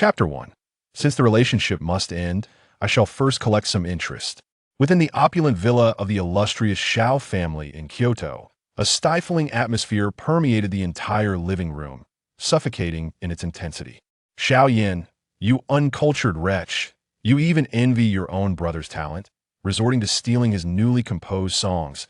Chapter 1. Since the relationship must end, I shall first collect some interest. Within the opulent villa of the illustrious Xiao family in Kyoto, a stifling atmosphere permeated the entire living room, suffocating in its intensity. Xiao Yan, you uncultured wretch, you even envy your own brother's talent, resorting to stealing his newly composed songs.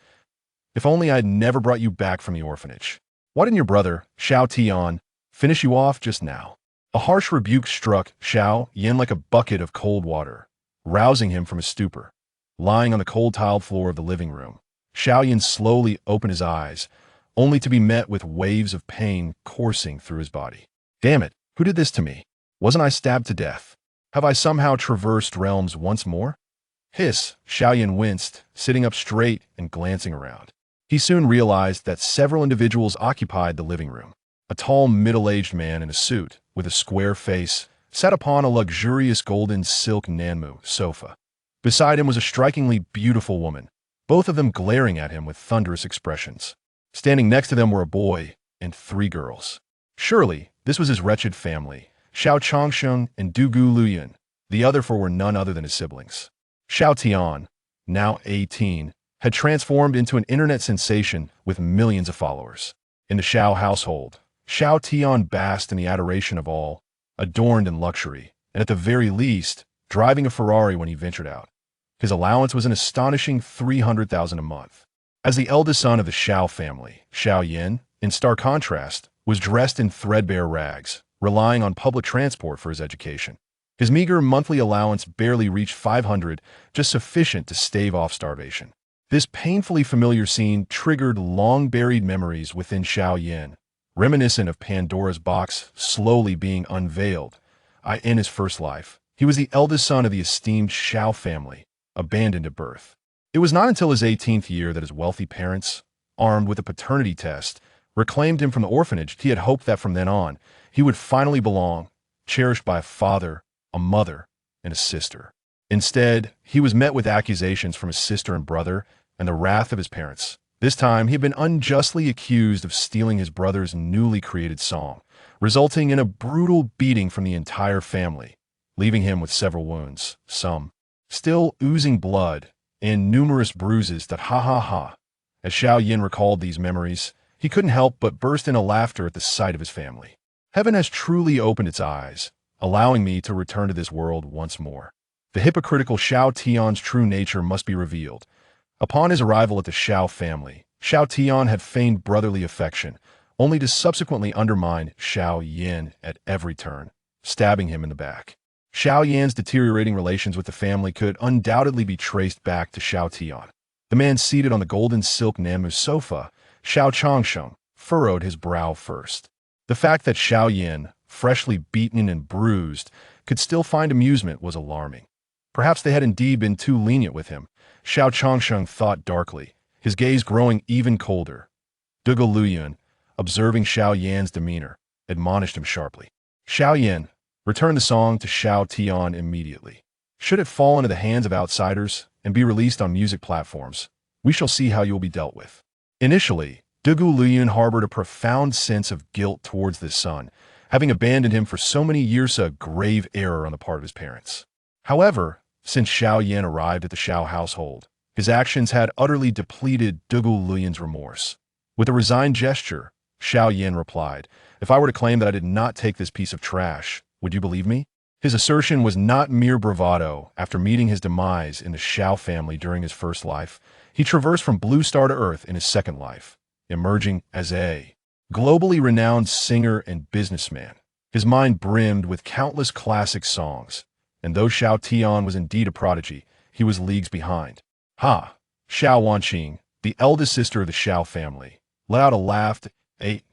If only I had never brought you back from the orphanage. Why didn't your brother, Xiao Tian, finish you off just now? A harsh rebuke struck Xiao Yan like a bucket of cold water, rousing him from his stupor. Lying on the cold tiled floor of the living room, Xiao Yan slowly opened his eyes, only to be met with waves of pain coursing through his body. Damn it, who did this to me? Wasn't I stabbed to death? Have I somehow traversed realms once more? Hiss, Xiao Yan winced, sitting up straight and glancing around. He soon realized that several individuals occupied the living room. A tall, middle-aged man in a suit, with a square face, sat upon a luxurious golden silk nanmu sofa. Beside him was a strikingly beautiful woman, both of them glaring at him with thunderous expressions. Standing next to them were a boy and 3 girls. Surely, this was his wretched family, Xiao Changsheng and Dugu Luyan. The other 4 were none other than his siblings. Xiao Tian, now 18, had transformed into an internet sensation with millions of followers. In the Xiao household, Xiao Tian basked in the adoration of all, adorned in luxury, and at the very least, driving a Ferrari when he ventured out. His allowance was an astonishing 300,000 a month. As the eldest son of the Xiao family, Xiao Yan, in stark contrast, was dressed in threadbare rags, relying on public transport for his education. His meager monthly allowance barely reached 500, just sufficient to stave off starvation. This painfully familiar scene triggered long-buried memories within Xiao Yan, reminiscent of Pandora's box slowly being unveiled. In his first life, he was the eldest son of the esteemed Xiao family, abandoned at birth. It was not until his 18th year that his wealthy parents, armed with a paternity test, reclaimed him from the orphanage. He had hoped that from then on, he would finally belong, cherished by a father, a mother, and a sister. Instead, he was met with accusations from his sister and brother and the wrath of his parents. This time, he had been unjustly accused of stealing his brother's newly created song, resulting in a brutal beating from the entire family, leaving him with several wounds, some still oozing blood, and numerous bruises that ha. As Xiao Yan recalled these memories, he couldn't help but burst into laughter at the sight of his family. Heaven has truly opened its eyes, allowing me to return to this world once more. The hypocritical Xiao Tian's true nature must be revealed. Upon his arrival at the Xiao family, Xiao Tian had feigned brotherly affection, only to subsequently undermine Xiao Yan at every turn, stabbing him in the back. Xiao Yan's deteriorating relations with the family could undoubtedly be traced back to Xiao Tian. The man seated on the golden silk nanmu sofa, Xiao Changsheng, furrowed his brow first. The fact that Xiao Yan, freshly beaten and bruised, could still find amusement was alarming. Perhaps they had indeed been too lenient with him, Xiao Changsheng thought darkly, his gaze growing even colder. Dugu Luyan, observing Xiao Yan's demeanor, admonished him sharply. Xiao Yan, return the song to Xiao Tian immediately. Should it fall into the hands of outsiders and be released on music platforms, we shall see how you will be dealt with. Initially, Dugu Luyan harbored a profound sense of guilt towards this son, having abandoned him for so many years, a grave error on the part of his parents. However, since Xiao Yan arrived at the Xiao household, his actions had utterly depleted Dugu Luyan's remorse. With a resigned gesture, Xiao Yan replied, "If I were to claim that I did not take this piece of trash, would you believe me?" His assertion was not mere bravado. After meeting his demise in the Xiao family during his first life, he traversed from Blue Star to Earth in his second life, emerging as a globally renowned singer and businessman. His mind brimmed with countless classic songs, and though Xiao Tian was indeed a prodigy, he was leagues behind. Ha! Xiao Wanqing, the eldest sister of the Xiao family, let out a laugh.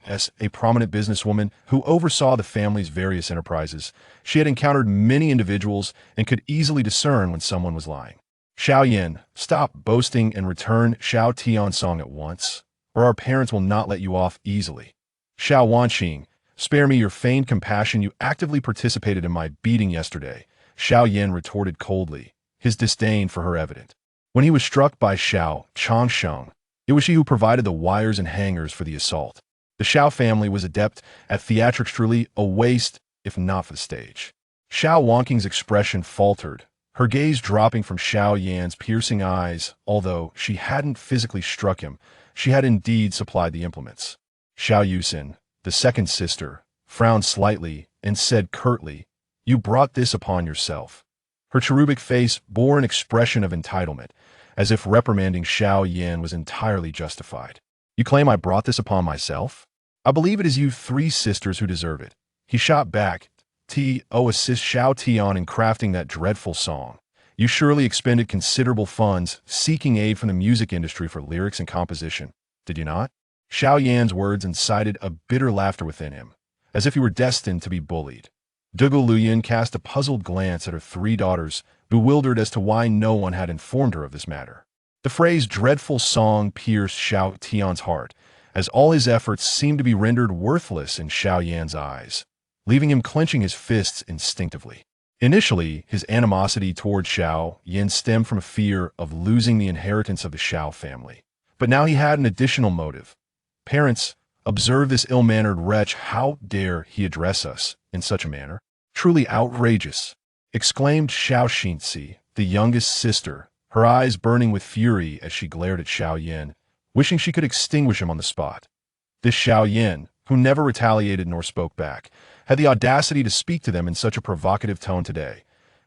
As a prominent businesswoman who oversaw the family's various enterprises, she had encountered many individuals and could easily discern when someone was lying. Xiao Yan, stop boasting and return Xiao Tian's song at once, or our parents will not let you off easily. Xiao Wanqing, spare me your feigned compassion. You actively participated in my beating yesterday, Xiao Yan retorted coldly, his disdain for her evident. When he was struck by Xiao Changsheng, it was she who provided the wires and hangers for the assault. The Xiao family was adept at theatrics, truly a waste if not for the stage. Xiao Wangqing's expression faltered, her gaze dropping from Xiao Yan's piercing eyes. Although she hadn't physically struck him, she had indeed supplied the implements. Xiao Yusin, the second sister, frowned slightly and said curtly, "You brought this upon yourself." Her cherubic face bore an expression of entitlement, as if reprimanding Xiao Yan was entirely justified. "You claim I brought this upon myself? I believe it is you three sisters who deserve it." He shot back, assist Xiao Tian in crafting that dreadful song. "You surely expended considerable funds seeking aid from the music industry for lyrics and composition, did you not?" Xiao Yan's words incited a bitter laughter within him, as if he were destined to be bullied. Dugu Luyan cast a puzzled glance at her three daughters, bewildered as to why no one had informed her of this matter. The phrase dreadful song pierced Xiao Tian's heart, as all his efforts seemed to be rendered worthless in Xiao Yan's eyes, leaving him clenching his fists instinctively. Initially, his animosity toward Xiao Yan stemmed from a fear of losing the inheritance of the Xiao family. But now he had an additional motive. "Parents, observe this ill-mannered wretch. How dare he address us in such a manner? Truly outrageous!" exclaimed Xiao Xinzi, the youngest sister, her eyes burning with fury as she glared at Xiao Yan, wishing she could extinguish him on the spot. This Xiao Yan, who never retaliated nor spoke back, had the audacity to speak to them in such a provocative tone today.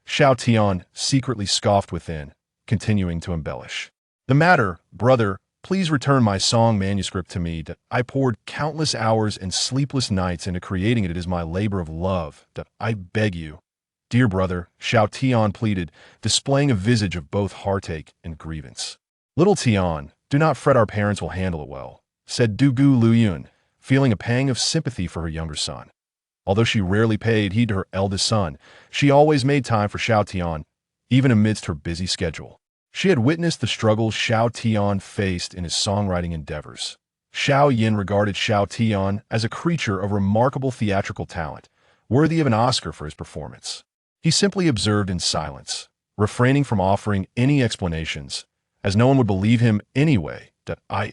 Xiao Tian secretly scoffed within, continuing to embellish. "The matter, brother, please return my song manuscript to me. I poured countless hours and sleepless nights into creating it. It is my labor of love. I beg you." "Dear brother," Xiao Tian pleaded, displaying a visage of both heartache and grievance. "Little Tian, do not fret, our parents will handle it well," said Dugu Luyun, feeling a pang of sympathy for her younger son. Although she rarely paid heed to her eldest son, she always made time for Xiao Tian, even amidst her busy schedule. She had witnessed the struggles Xiao Tian faced in his songwriting endeavors. Xiao Yan regarded Xiao Tian as a creature of remarkable theatrical talent, worthy of an Oscar for his performance. He simply observed in silence, refraining from offering any explanations, as no one would believe him anyway.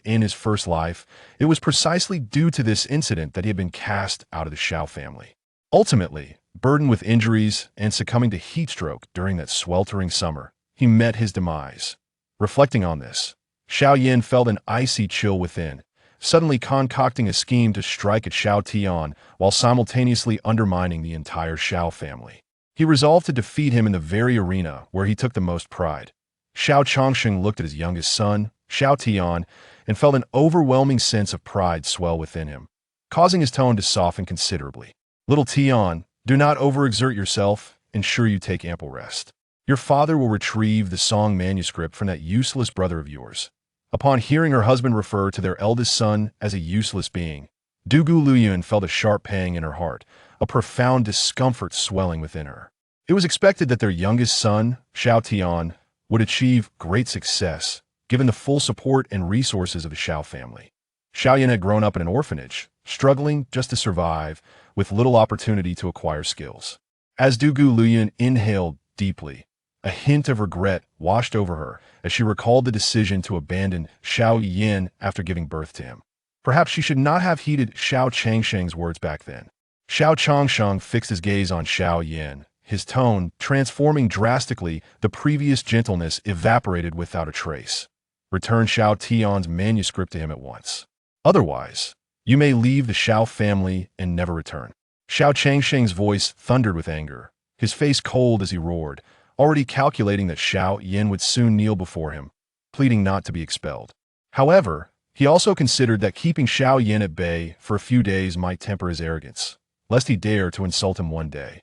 In his first life, it was precisely due to this incident that he had been cast out of the Xiao family. Ultimately, burdened with injuries and succumbing to heat stroke during that sweltering summer, he met his demise. Reflecting on this, Xiao Yan felt an icy chill within, suddenly concocting a scheme to strike at Xiao Tian while simultaneously undermining the entire Xiao family. He resolved to defeat him in the very arena where he took the most pride. Xiao Chongsheng looked at his youngest son, Xiao Tian, and felt an overwhelming sense of pride swell within him, causing his tone to soften considerably. "Little Tian, do not overexert yourself. Ensure you take ample rest. Your father will retrieve the song manuscript from that useless brother of yours." Upon hearing her husband refer to their eldest son as a useless being, Dugu Luyun felt a sharp pang in her heart, a profound discomfort swelling within her. It was expected that their youngest son, Xiao Tian, would achieve great success, given the full support and resources of the Xiao family. Xiao Yan had grown up in an orphanage, struggling just to survive, with little opportunity to acquire skills. As Dugu Luyun inhaled deeply, a hint of regret washed over her as she recalled the decision to abandon Xiao Yan after giving birth to him. Perhaps she should not have heeded Xiao Changsheng's words back then. Xiao Chongsheng fixed his gaze on Xiao Yan, his tone transforming drastically. The previous gentleness evaporated without a trace. "Return Xiao Tian's manuscript to him at once. Otherwise, you may leave the Xiao family and never return." Xiao Changsheng's voice thundered with anger, his face cold as he roared, already calculating that Xiao Yan would soon kneel before him, pleading not to be expelled. However, he also considered that keeping Xiao Yan at bay for a few days might temper his arrogance, lest he dare to insult him one day.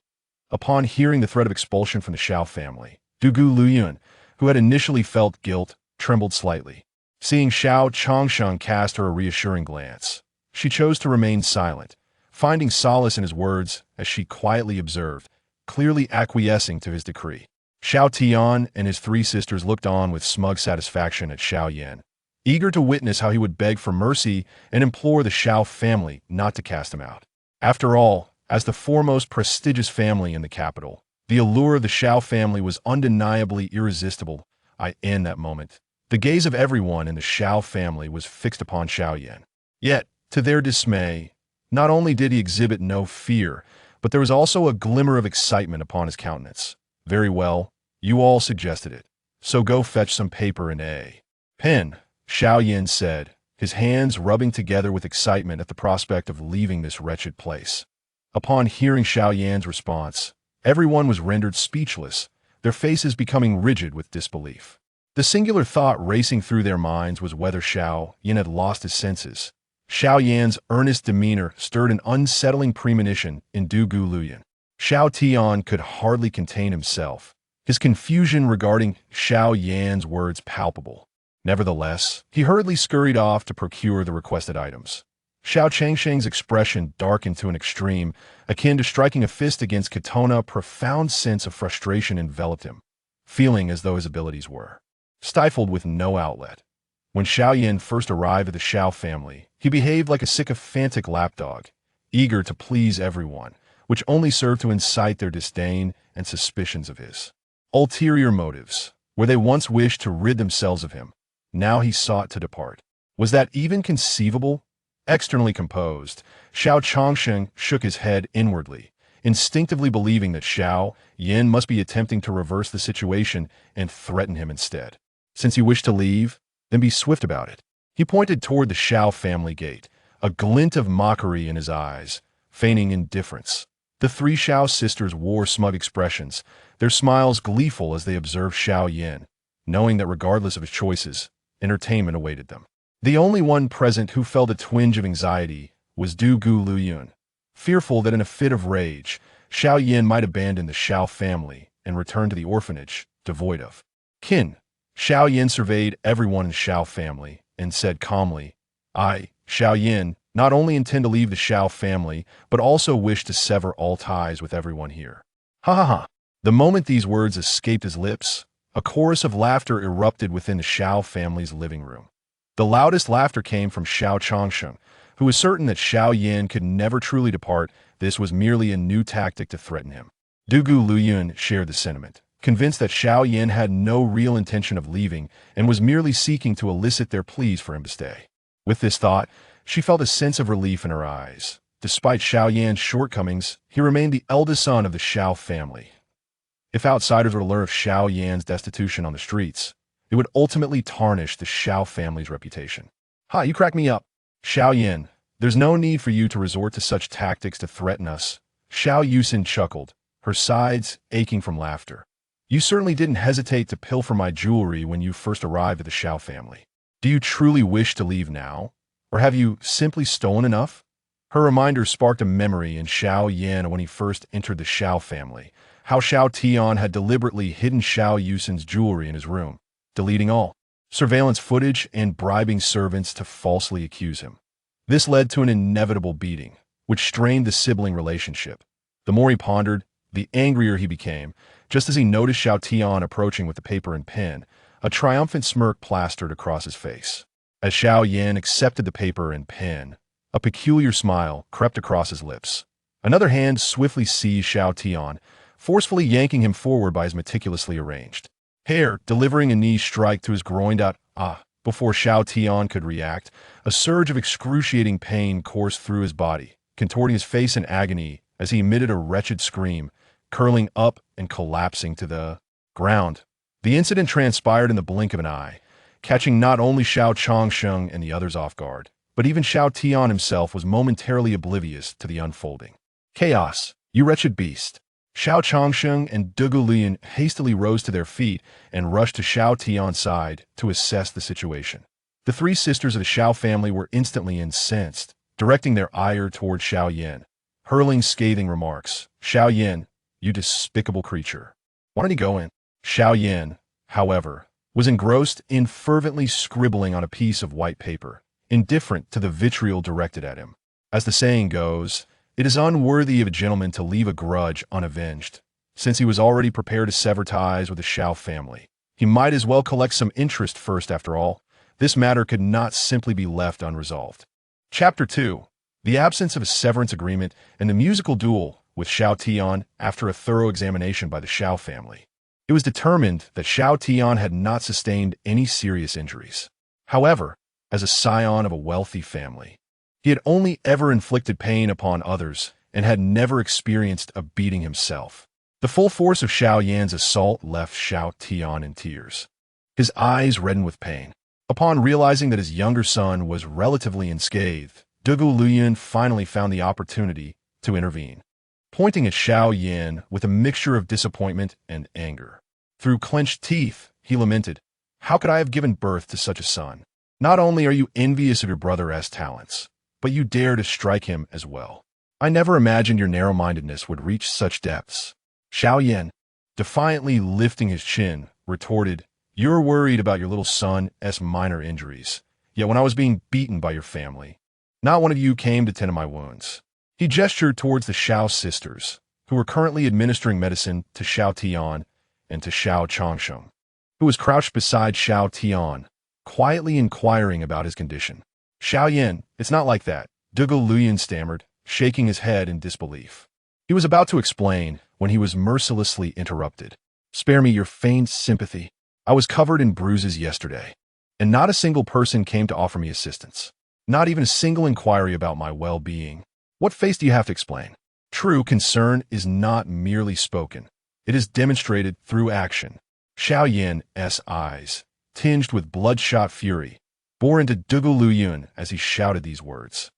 Upon hearing the threat of expulsion from the Xiao family, Dugu Luyun, who had initially felt guilt, trembled slightly. Seeing Xiao Chongsheng cast her a reassuring glance, she chose to remain silent, finding solace in his words as she quietly observed, clearly acquiescing to his decree. Xiao Tian and his three sisters looked on with smug satisfaction at Xiao Yan, eager to witness how he would beg for mercy and implore the Xiao family not to cast him out. After all, as the foremost prestigious family in the capital, the allure of the Xiao family was undeniably irresistible. In that moment, the gaze of everyone in the Xiao family was fixed upon Xiao Yan. Yet, to their dismay, not only did he exhibit no fear, but there was also a glimmer of excitement upon his countenance. "Very well, you all suggested it. So go fetch some paper and a pen," Xiao Yan said, his hands rubbing together with excitement at the prospect of leaving this wretched place. Upon hearing Xiao Yan's response, everyone was rendered speechless, their faces becoming rigid with disbelief. The singular thought racing through their minds was whether Xiao Yan had lost his senses. Xiao Yan's earnest demeanor stirred an unsettling premonition in Du Gu Luyan. Xiao Tian could hardly contain himself, his confusion regarding Xiao Yan's words palpable. Nevertheless, he hurriedly scurried off to procure the requested items. Xiao Changsheng's expression darkened to an extreme, akin to striking a fist against Katona. A profound sense of frustration enveloped him, feeling as though his abilities were stifled with no outlet. When Xiao Yan first arrived at the Xiao family, he behaved like a sycophantic lapdog, eager to please everyone, which only served to incite their disdain and suspicions of his ulterior motives. Where they once wished to rid themselves of him, now he sought to depart. Was that even conceivable? Externally composed, Xiao Changsheng shook his head inwardly, instinctively believing that Xiao Yan must be attempting to reverse the situation and threaten him instead. Since he wished to leave, then be swift about it. He pointed toward the Xiao family gate, a glint of mockery in his eyes, feigning indifference. The three Xiao sisters wore smug expressions, their smiles gleeful as they observed Xiao Yan, knowing that regardless of his choices, entertainment awaited them. The only one present who felt a twinge of anxiety was Du Gu Luyun, fearful that in a fit of rage, Xiao Yan might abandon the Xiao family and return to the orphanage, devoid of kin. Xiao Yan surveyed everyone in the Xiao family and said calmly, "I, Xiao Yan, not only intend to leave the Xiao family, but also wish to sever all ties with everyone here." Ha ha ha! The moment these words escaped his lips, a chorus of laughter erupted within the Xiao family's living room. The loudest laughter came from Xiao Changsheng, who was certain that Xiao Yan could never truly depart. This was merely a new tactic to threaten him. Du Gu Luyun shared the sentiment, convinced that Xiao Yan had no real intention of leaving and was merely seeking to elicit their pleas for him to stay. With this thought, she felt a sense of relief in her eyes. Despite Xiao Yan's shortcomings, he remained the eldest son of the Xiao family. If outsiders were to learn of Xiao Yan's destitution on the streets, it would ultimately tarnish the Xiao family's reputation. "Ha, you crack me up. Xiao Yan, there's no need for you to resort to such tactics to threaten us." Xiao Yusin chuckled, her sides aching from laughter. "You certainly didn't hesitate to pilfer my jewelry when you first arrived at the Xiao family. Do you truly wish to leave now? Or have you simply stolen enough?" Her reminder sparked a memory in Xiao Yan when he first entered the Xiao family, how Xiao Tian had deliberately hidden Xiao Yusin's jewelry in his room, deleting all surveillance footage and bribing servants to falsely accuse him. This led to an inevitable beating, which strained the sibling relationship. The more he pondered, the angrier he became. Just as he noticed Xiao Tian approaching with the paper and pen, a triumphant smirk plastered across his face. As Xiao Yan accepted the paper and pen, a peculiar smile crept across his lips. Another hand swiftly seized Xiao Tian, forcefully yanking him forward by his meticulously arranged hair, delivering a knee strike to his groin. Before Xiao Tian could react, a surge of excruciating pain coursed through his body, contorting his face in agony as he emitted a wretched scream, curling up and collapsing to the ground. The incident transpired in the blink of an eye, catching not only Xiao Changsheng and the others off guard, but even Xiao Tian himself was momentarily oblivious to the unfolding chaos. "You wretched beast!" Xiao Changsheng and Du Gu Lian hastily rose to their feet and rushed to Xiao Tian's side to assess the situation. The three sisters of the Xiao family were instantly incensed, directing their ire toward Xiao Yan, hurling scathing remarks. "Xiao Yan, you despicable creature. Why don't you go in?" Xiao Yan, however, was engrossed in fervently scribbling on a piece of white paper, indifferent to the vitriol directed at him. As the saying goes, it is unworthy of a gentleman to leave a grudge unavenged. Since he was already prepared to sever ties with the Xiao family, he might as well collect some interest first after all. This matter could not simply be left unresolved. Chapter 2. The absence of a severance agreement and the musical duel with Xiao Tian after a thorough examination by the Xiao family. It was determined that Xiao Tian had not sustained any serious injuries. However, as a scion of a wealthy family, he had only ever inflicted pain upon others and had never experienced a beating himself. The full force of Xiao Yan's assault left Xiao Tian in tears. His eyes reddened with pain. Upon realizing that his younger son was relatively unscathed, Dugu Luyan finally found the opportunity to intervene, pointing at Xiao Yan with a mixture of disappointment and anger. Through clenched teeth, he lamented, "How could I have given birth to such a son? Not only are you envious of your brother's talents, but you dare to strike him as well. I never imagined your narrow-mindedness would reach such depths." Xiao Yan, defiantly lifting his chin, retorted, "You're worried about your little son's minor injuries, yet when I was being beaten by your family, not one of you came to tend to my wounds." He gestured towards the Xiao sisters, who were currently administering medicine to Xiao Tian and to Xiao Changsheng, who was crouched beside Xiao Tian, quietly inquiring about his condition. "Xiao Yan, it's not like that," Dugu Luyan stammered, shaking his head in disbelief. He was about to explain when he was mercilessly interrupted. "Spare me your feigned sympathy. I was covered in bruises yesterday, and not a single person came to offer me assistance. Not even a single inquiry about my well-being. What face do you have to explain?" True concern is not merely spoken. It is demonstrated through action. Xiao Yan's eyes, tinged with bloodshot fury, bore into Dugu Luyan as he shouted these words.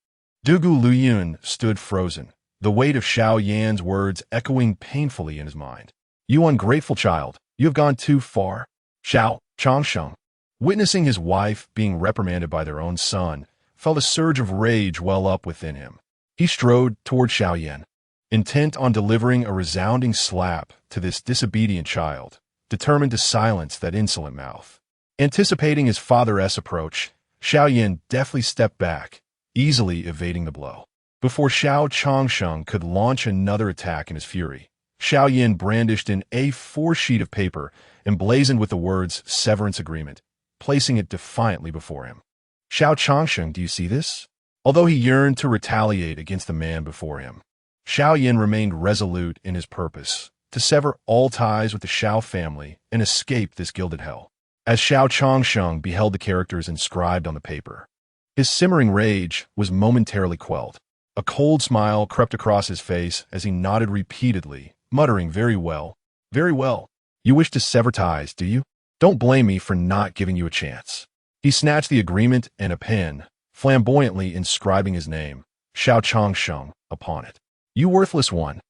Dugu Luyan stood frozen, the weight of Xiao Yan's words echoing painfully in his mind. "You ungrateful child, you have gone too far." Xiao Changsheng, witnessing his wife being reprimanded by their own son, felt a surge of rage well up within him. He strode toward Xiao Yan, intent on delivering a resounding slap to this disobedient child, determined to silence that insolent mouth. Anticipating his father's approach, Xiao Yan deftly stepped back, easily evading the blow. Before Xiao Changsheng could launch another attack in his fury, Xiao Yan brandished an A4 sheet of paper emblazoned with the words "severance agreement," placing it defiantly before him. "Xiao Changsheng, do you see this?" Although he yearned to retaliate against the man before him, Xiao Yan remained resolute in his purpose to sever all ties with the Xiao family and escape this gilded hell. As Xiao Changsheng beheld the characters inscribed on the paper, his simmering rage was momentarily quelled. A cold smile crept across his face as he nodded repeatedly, muttering, "Very well, very well. You wish to sever ties, do you? Don't blame me for not giving you a chance." He snatched the agreement and a pen, flamboyantly inscribing his name, Xiao Changsheng, upon it. "You worthless one,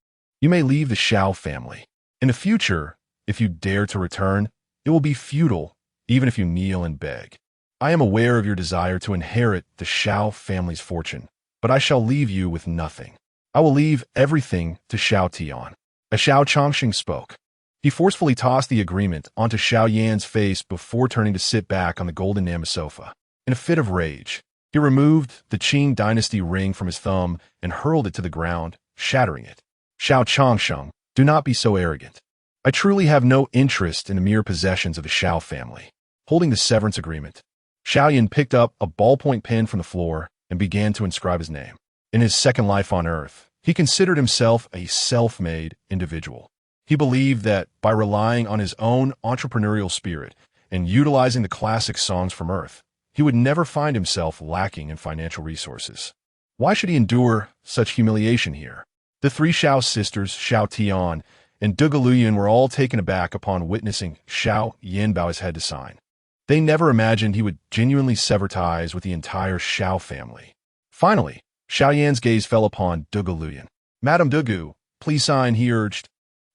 you may leave the Xiao family. In the future, if you dare to return, it will be futile, even if you kneel and beg. I am aware of your desire to inherit the Xiao family's fortune, but I shall leave you with nothing. I will leave everything to Xiao Tian." As Xiao Changsheng spoke, he forcefully tossed the agreement onto Xiao Yan's face before turning to sit back on the golden Nama sofa. In a fit of rage, he removed the Qing dynasty ring from his thumb and hurled it to the ground, shattering it. "Xiao Changsheng, do not be so arrogant. I truly have no interest in the mere possessions of the Xiao family." Holding the severance agreement, Xiao Yan picked up a ballpoint pen from the floor and began to inscribe his name. In his second life on Earth, he considered himself a self-made individual. He believed that by relying on his own entrepreneurial spirit and utilizing the classic songs from Earth, he would never find himself lacking in financial resources. Why should he endure such humiliation here? The three Xiao sisters, Xiao Tian and Dugu Luyan, were all taken aback upon witnessing Xiao Yan bow his head to sign. They never imagined he would genuinely sever ties with the entire Xiao family. Finally, Xiao Yan's gaze fell upon Dugu Luyan. "Madame Dugu, please sign," he urged,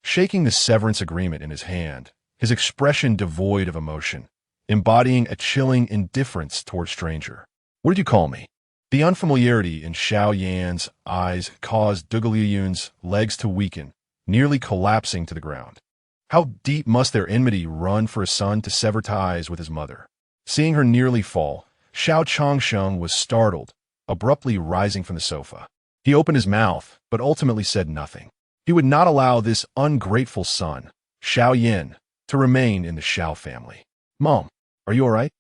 shaking the severance agreement in his hand, his expression devoid of emotion, embodying a chilling indifference toward stranger. "What did you call me?" The unfamiliarity in Xiao Yan's eyes caused Dugu Luyan's legs to weaken, nearly collapsing to the ground. How deep must their enmity run for a son to sever ties with his mother? Seeing her nearly fall, Xiao Changsheng was startled, abruptly rising from the sofa. He opened his mouth, but ultimately said nothing. He would not allow this ungrateful son, Xiao Yan, to remain in the Xiao family. "Mom, are you all right?"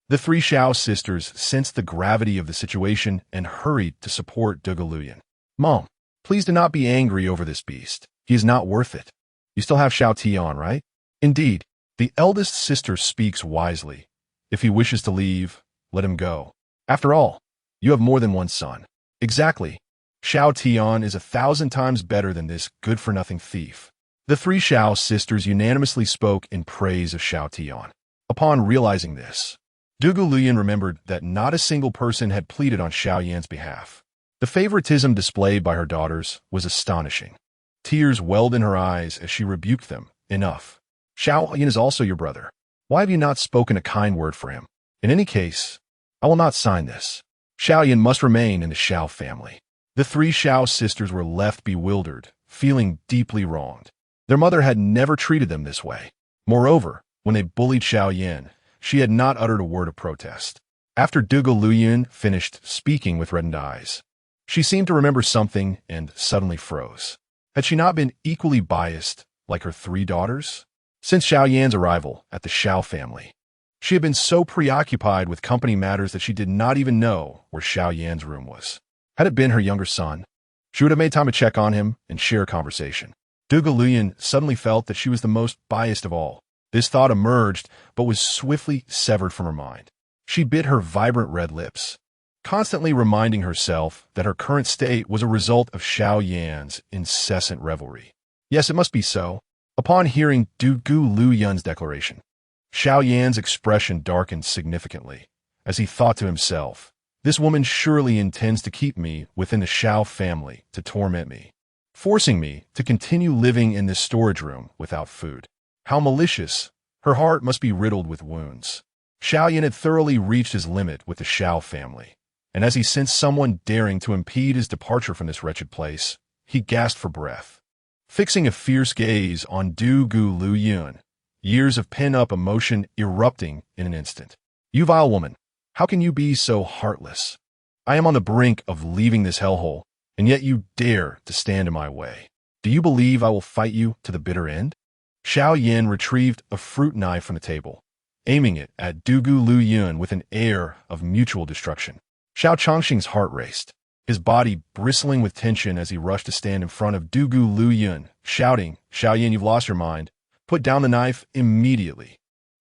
The three Xiao sisters sensed the gravity of the situation and hurried to support Dugu Luyan. "Mom, please do not be angry over this beast. He is not worth it. You still have Xiao Tian, right?" "Indeed, the eldest sister speaks wisely. If he wishes to leave, let him go. After all, you have more than one son." "Exactly. Xiao Tian is 1,000 times better than this good-for-nothing thief. The three Xiao sisters unanimously spoke in praise of Xiao Tian. Upon realizing this, Dugu Luyan remembered that not a single person had pleaded on Xiao Yan's behalf. The favoritism displayed by her daughters was astonishing. Tears welled in her eyes as she rebuked them. Enough. Xiao Yan is also your brother. Why have you not spoken a kind word for him? In any case, I will not sign this. Xiao Yan must remain in the Xiao family. The three Xiao sisters were left bewildered, feeling deeply wronged. Their mother had never treated them this way. Moreover, when they bullied Xiao Yan, she had not uttered a word of protest. After Dugu Luyan finished speaking with reddened eyes, she seemed to remember something and suddenly froze. Had she not been equally biased like her three daughters? Since Xiao Yan's arrival at the Xiao family, she had been so preoccupied with company matters that she did not even know where Xiao Yan's room was. Had it been her younger son, she would have made time to check on him and share a conversation. Dugu Luyan suddenly felt that she was the most biased of all. This thought emerged, but was swiftly severed from her mind. She bit her vibrant red lips, constantly reminding herself that her current state was a result of Xiao Yan's incessant revelry. Yes, it must be so. Upon hearing Dugu Luyan's declaration, Xiao Yan's expression darkened significantly, as he thought to himself, this woman surely intends to keep me within the Xiao family to torment me, forcing me to continue living in this storage room without food. How malicious! Her heart must be riddled with wounds. Xiao Yan had thoroughly reached his limit with the Xiao family, and as he sensed someone daring to impede his departure from this wretched place, he gasped for breath. Fixing a fierce gaze on Dugu Luyan, years of pent-up emotion erupting in an instant. You vile woman, how can you be so heartless? I am on the brink of leaving this hellhole, and yet you dare to stand in my way. Do you believe I will fight you to the bitter end? Xiao Yan retrieved a fruit knife from the table, aiming it at Dugu Luyan with an air of mutual destruction. Xiao Changxing's heart raced, his body bristling with tension as he rushed to stand in front of Dugu Luyan, shouting, Xiao Yan, you've lost your mind. Put down the knife immediately.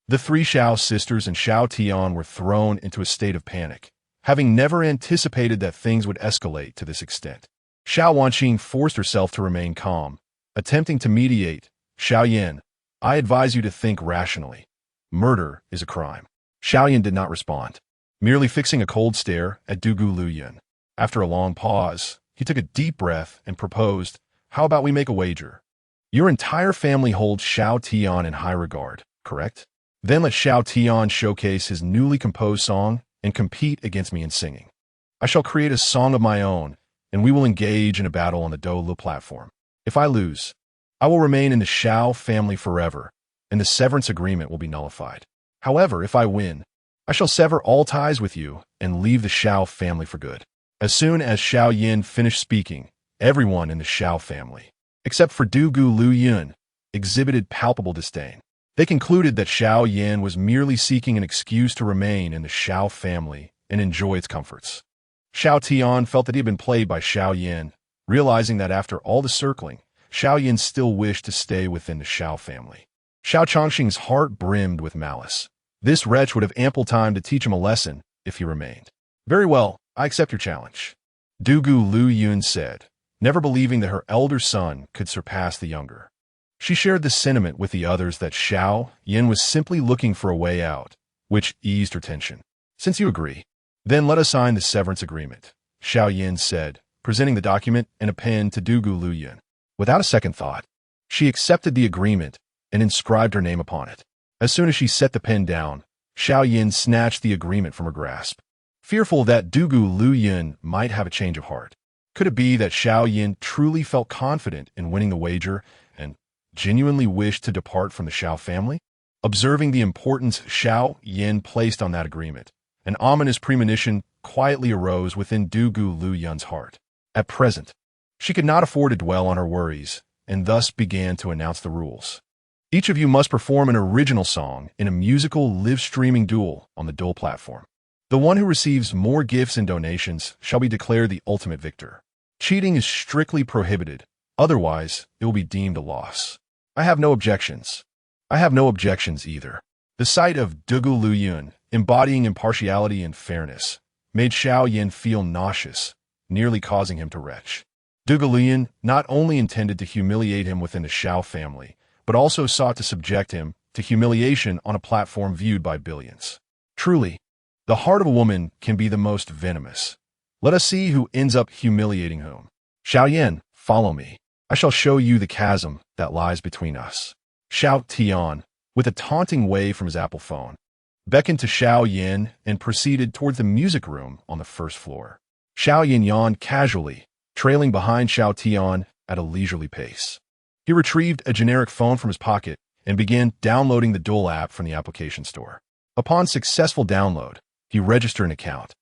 The three Xiao sisters and Xiao Tian were thrown into a state of panic, having never anticipated that things would escalate to this extent. Xiao Wanqing forced herself to remain calm, attempting to mediate. Xiao Yan, I advise you to think rationally. Murder is a crime. Xiao Yan did not respond, merely fixing a cold stare at Dugu Luyan. After a long pause, he took a deep breath and proposed, how about we make a wager? Your entire family holds Xiao Tian in high regard, correct? Then let Xiao Tian showcase his newly composed song and compete against me in singing. I shall create a song of my own, and we will engage in a battle on the Dolu platform. If I lose, I will remain in the Xiao family forever, and the severance agreement will be nullified. However, if I win, I shall sever all ties with you and leave the Xiao family for good. As soon as Xiao Yan finished speaking, everyone in the Xiao family, except for Dugu Luyan, exhibited palpable disdain. They concluded that Xiao Yan was merely seeking an excuse to remain in the Xiao family and enjoy its comforts. Xiao Tian felt that he had been played by Xiao Yan, realizing that after all the circling, Xiao Yan still wished to stay within the Xiao family. Xiao Changxing's heart brimmed with malice. This wretch would have ample time to teach him a lesson if he remained. Very well, I accept your challenge, Dugu Luyan said, never believing that her elder son could surpass the younger. She shared the sentiment with the others that Xiao Yan was simply looking for a way out, which eased her tension. Since you agree, then let us sign the severance agreement, Xiao Yan said, presenting the document and a pen to Dugu Luyan. Without a second thought, she accepted the agreement and inscribed her name upon it. As soon as she set the pen down, Xiao Yan snatched the agreement from her grasp. Fearful that Dugu Luyan might have a change of heart. Could it be that Xiao Yan truly felt confident in winning the wager and genuinely wished to depart from the Xiao family? Observing the importance Xiao Yan placed on that agreement, an ominous premonition quietly arose within Dugu Luyan's heart. At present, she could not afford to dwell on her worries, and thus began to announce the rules. Each of you must perform an original song in a musical live-streaming duel on the Dole platform. The one who receives more gifts and donations shall be declared the ultimate victor. Cheating is strictly prohibited, otherwise it will be deemed a loss. I have no objections. I have no objections either. The sight of Dugu Luyan, embodying impartiality and fairness, made Xiao Yan feel nauseous, nearly causing him to retch. Zhuge Liang not only intended to humiliate him within the Xiao family, but also sought to subject him to humiliation on a platform viewed by billions. Truly, the heart of a woman can be the most venomous. Let us see who ends up humiliating whom. Xiao Yan, follow me. I shall show you the chasm that lies between us. Xiao Yan, with a taunting wave from his Apple phone, beckoned to Xiao Yan and proceeded towards the music room on the first floor. Xiao Yan yawned casually, trailing behind Xiao Yan at a leisurely pace. He retrieved a generic phone from his pocket and began downloading the Duel app from the application store. Upon successful download, he registered an account.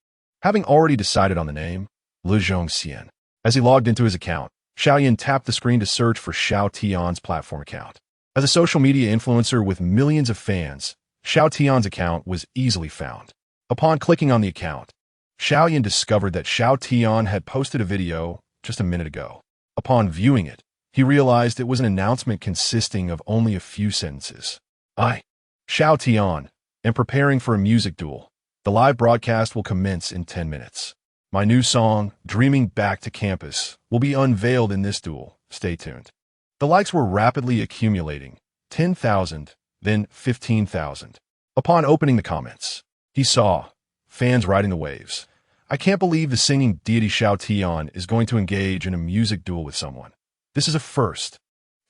Having already decided on the name, Lu Zhongxian. As he logged into his account, Xiao Yan tapped the screen to search for Xiao Yan's platform account. As a social media influencer with millions of fans, Xiao Yan's account was easily found. Upon clicking on the account, Xiao Yan discovered that Xiao Yan had posted a video just a minute ago. Upon viewing it, he realized it was an announcement consisting of only a few sentences. Xiao Yan, am preparing for a music duel. The live broadcast will commence in 10 minutes. My new song, Dreaming Back to Campus, will be unveiled in this duel. Stay tuned. The likes were rapidly accumulating. 10,000, then 15,000. Upon opening the comments, he saw fans riding the waves. I can't believe the singing deity Xiao Yan is going to engage in a music duel with someone. This is a first.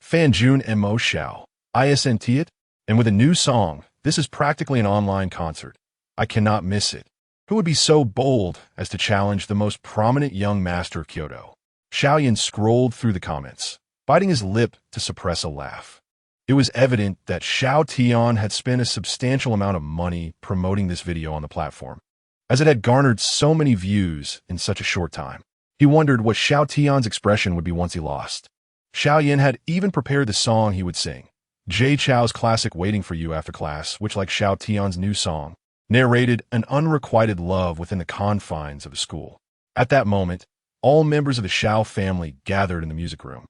Fan Jun Mo Xiao, isn't it? And with a new song, this is practically an online concert. I cannot miss it. Who would be so bold as to challenge the most prominent young master of Kyoto? Xiao Yan scrolled through the comments, biting his lip to suppress a laugh. It was evident that Xiao Yan had spent a substantial amount of money promoting this video on the platform, as it had garnered so many views in such a short time. He wondered what Xiao Yan's expression would be once he lost. Xiao Yan had even prepared the song he would sing, Jay Chou's classic Waiting for You after class, which, like Xiao Yan's new song, narrated an unrequited love within the confines of a school. At that moment, all members of the Xiao family gathered in the music room,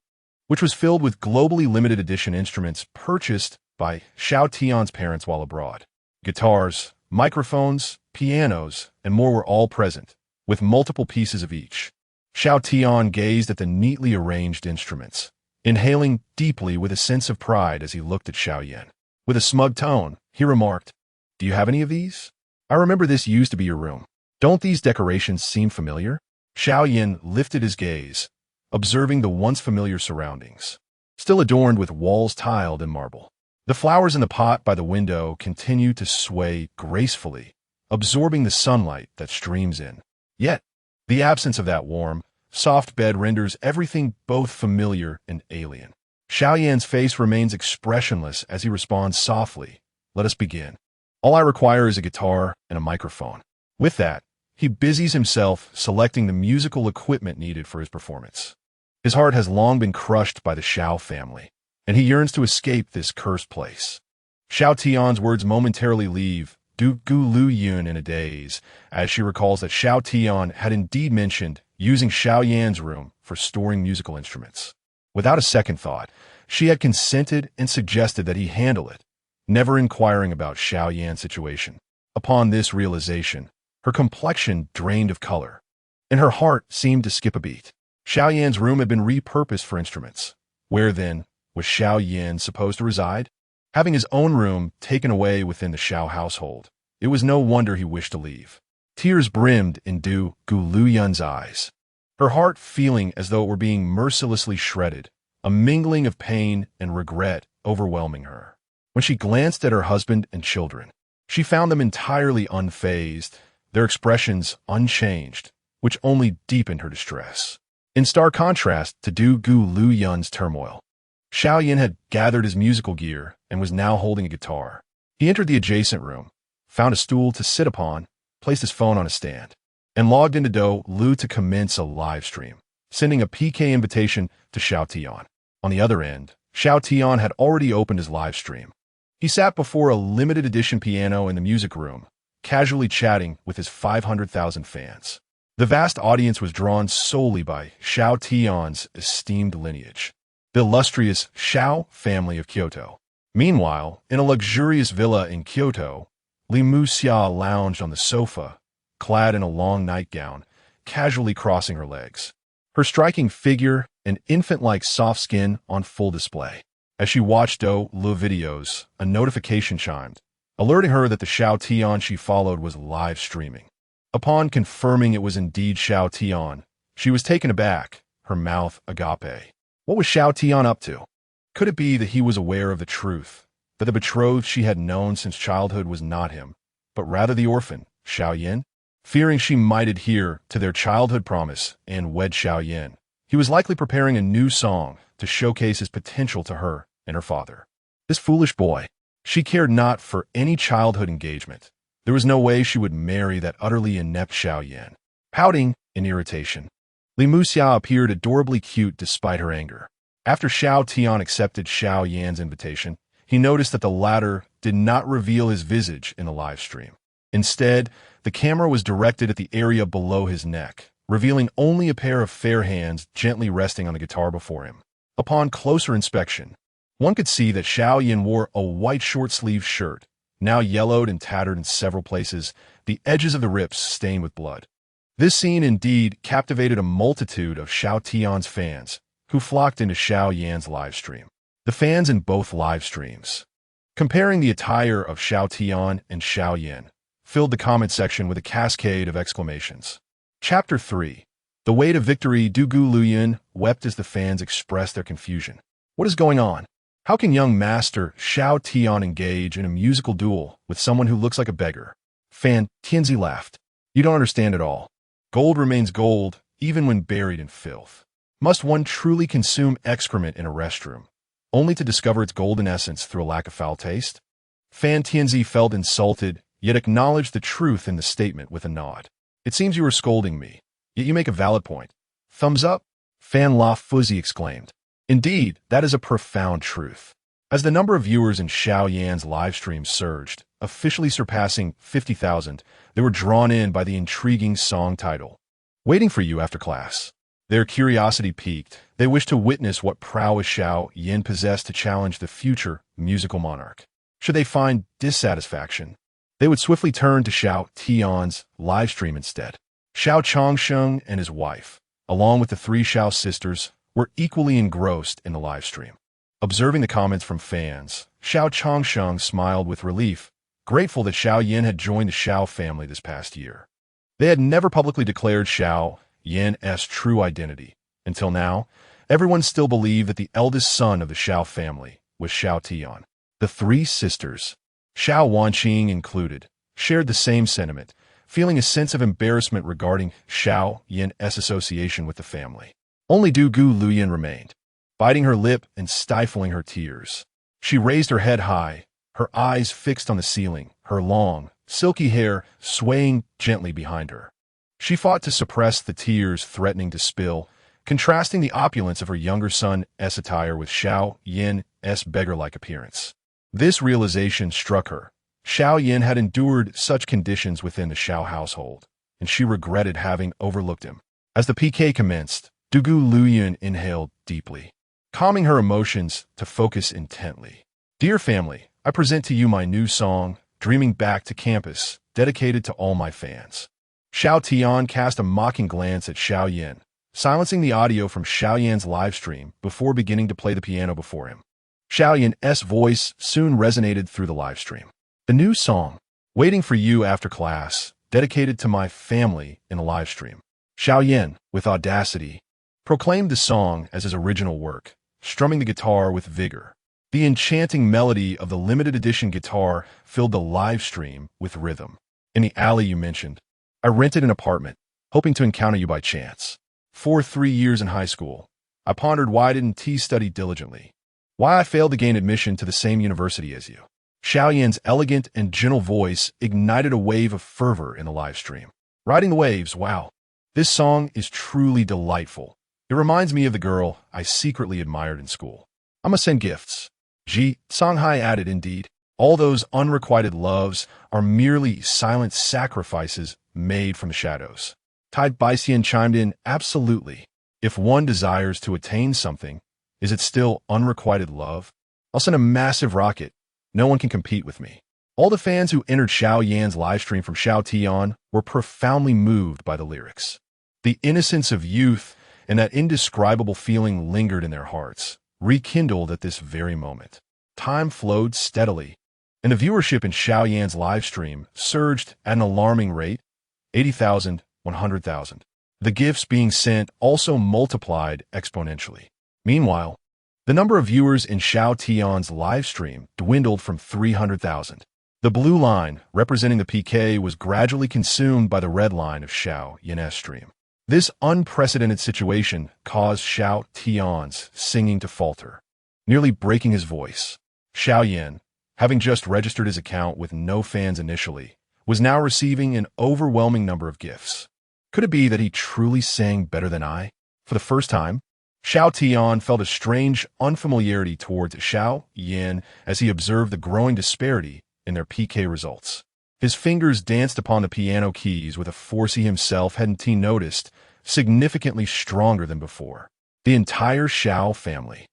which was filled with globally limited edition instruments purchased by Xiao Yan's parents while abroad. Guitars, microphones, pianos, and more were all present, with multiple pieces of each. Xiao Yan gazed at the neatly arranged instruments, inhaling deeply with a sense of pride as he looked at Xiao Yan. With a smug tone, he remarked, "Do you have any of these? I remember this used to be your room. Don't these decorations seem familiar?" Xiao Yan lifted his gaze, observing the once familiar surroundings, still adorned with walls tiled in marble. The flowers in the pot by the window continue to sway gracefully, absorbing the sunlight that streams in. Yet, the absence of that warm, soft bed renders everything both familiar and alien. Xiao Yan's face remains expressionless as he responds softly, "Let us begin. All I require is a guitar and a microphone." With that, he busies himself selecting the musical equipment needed for his performance. His heart has long been crushed by the Xiao family, and he yearns to escape this cursed place. Xiao Yan's words momentarily leave Zhuge Liang in a daze, as she recalls that Xiao Yan had indeed mentioned using Xiao Yan's room for storing musical instruments. Without a second thought, she had consented and suggested that he handle it, never inquiring about Xiao Yan's situation. Upon this realization, her complexion drained of color, and her heart seemed to skip a beat. Xiao Yan's room had been repurposed for instruments. Where, then, was Xiao Yan supposed to reside? Having his own room taken away within the Xiao household, it was no wonder he wished to leave. Tears brimmed in Zhuge Liang's eyes, her heart feeling as though it were being mercilessly shredded, a mingling of pain and regret overwhelming her. When she glanced at her husband and children, she found them entirely unfazed, their expressions unchanged, which only deepened her distress. In stark contrast to Zhuge Liang's turmoil, Xiao Yan had gathered his musical gear and was now holding a guitar. He entered the adjacent room, found a stool to sit upon, placed his phone on a stand, and logged into Douyin to commence a live stream, sending a PK invitation to Xiao Yan. On the other end, Xiao Yan had already opened his live stream. He sat before a limited edition piano in the music room, casually chatting with his 500,000 fans. The vast audience was drawn solely by Xiao Yan's esteemed lineage, the illustrious Xiao family of Kyoto. Meanwhile, in a luxurious villa in Kyoto, Li Muxia lounged on the sofa, clad in a long nightgown, casually crossing her legs. Her striking figure and infant-like soft skin on full display. As she watched Do Lu videos, a notification chimed, alerting her that the Xiao Tian she followed was live streaming. Upon confirming it was indeed Xiao Tian, she was taken aback, her mouth agape. What was Xiao Tian up to? Could it be that he was aware of the truth, that the betrothed she had known since childhood was not him, but rather the orphan, Xiao Yan? Fearing she might adhere to their childhood promise and wed Xiao Yan, he was likely preparing a new song to showcase his potential to her and her father. This foolish boy. She cared not for any childhood engagement. There was no way she would marry that utterly inept Xiao Yan. Pouting in irritation, Li Muxia appeared adorably cute despite her anger. After Xiao Tian accepted Xiao Yan's invitation, he noticed that the latter did not reveal his visage in the live stream. Instead, the camera was directed at the area below his neck, revealing only a pair of fair hands gently resting on the guitar before him. Upon closer inspection, one could see that Xiao Yan wore a white short-sleeved shirt, now yellowed and tattered in several places, the edges of the rips stained with blood. This scene indeed captivated a multitude of Xiao Tian's fans, who flocked into Xiao Yan's live stream. The fans in both live streams, comparing the attire of Xiao Tian and Xiao Yan, filled the comment section with a cascade of exclamations. Chapter 3. The Way to Victory. Du Gu Luyan wept as the fans expressed their confusion. What is going on? How can young master Xiao Tian engage in a musical duel with someone who looks like a beggar? Fan Tianzi laughed. You don't understand at all. Gold remains gold, even when buried in filth. Must one truly consume excrement in a restroom, only to discover its golden essence through a lack of foul taste? Fan Tianzi felt insulted, yet acknowledged the truth in the statement with a nod. It seems you are scolding me, yet you make a valid point. Thumbs up? Fan La Fuzzy exclaimed. Indeed, that is a profound truth. As the number of viewers in Xiao Yan's live stream surged, officially surpassing 50,000, they were drawn in by the intriguing song title, Waiting for You After Class. Their curiosity piqued. They wished to witness what prowess Xiao Yan possessed to challenge the future musical monarch. Should they find dissatisfaction, they would swiftly turn to Xiao Tian's live stream instead. Xiao Changsheng and his wife, along with the three Xiao sisters, were equally engrossed in the live stream. Observing the comments from fans, Xiao Changsheng smiled with relief, grateful that Xiao Yan had joined the Xiao family this past year. They had never publicly declared Xiao Yan's true identity. Until now, everyone still believed that the eldest son of the Xiao family was Xiao Tian. The three sisters, Xiao Wanqing included, shared the same sentiment, feeling a sense of embarrassment regarding Xiao Yan's association with the family. Only Du Gu Luyan remained, biting her lip and stifling her tears. She raised her head high, her eyes fixed on the ceiling, her long, silky hair swaying gently behind her. She fought to suppress the tears threatening to spill, contrasting the opulence of her younger son's attire with Xiao Yan's beggar-like appearance. This realization struck her. Xiao Yan had endured such conditions within the Xiao household, and she regretted having overlooked him. As the PK commenced, Du Gu Luyan inhaled deeply, calming her emotions to focus intently. Dear family, I present to you my new song, Dreaming Back to Campus, dedicated to all my fans. Xiao Tian cast a mocking glance at Xiao Yan, silencing the audio from Xiao Yan's live stream before beginning to play the piano before him. Xiao Yan's voice soon resonated through the live stream. The new song, Waiting for You After Class, dedicated to my family in a live stream. Xiao Yan, with audacity, proclaimed the song as his original work, strumming the guitar with vigor. The enchanting melody of the limited edition guitar filled the live stream with rhythm. In the alley you mentioned, I rented an apartment, hoping to encounter you by chance. For 3 years in high school, I pondered why I didn't study diligently, why I failed to gain admission to the same university as you. Xiao Yan's elegant and gentle voice ignited a wave of fervor in the live stream. Riding the waves, wow. This song is truly delightful. It reminds me of the girl I secretly admired in school. I must send gifts. Songhai added, indeed. All those unrequited loves are merely silent sacrifices made from the shadows. Tai Baixian chimed in, absolutely. If one desires to attain something, is it still unrequited love? I'll send a massive rocket. No one can compete with me. All the fans who entered Xiao Yan's livestream from Xiao Tian were profoundly moved by the lyrics. The innocence of youth and that indescribable feeling lingered in their hearts, rekindled at this very moment. Time flowed steadily, and the viewership in Xiao Yan's live stream surged at an alarming rate, 80,000, 100,000. The gifts being sent also multiplied exponentially. Meanwhile, the number of viewers in Xiao Tian's live stream dwindled from 300,000. The blue line, representing the PK, was gradually consumed by the red line of Xiao Yan's stream. This unprecedented situation caused Xiao Tian's singing to falter, nearly breaking his voice. Xiao Yan, having just registered his account with no fans initially, was now receiving an overwhelming number of gifts. Could it be that he truly sang better than I? For the first time, Xiao Tian felt a strange unfamiliarity towards Xiao Yan as he observed the growing disparity in their PK results. His fingers danced upon the piano keys with a force he himself hadn't noticed, significantly stronger than before. The entire Xiao family,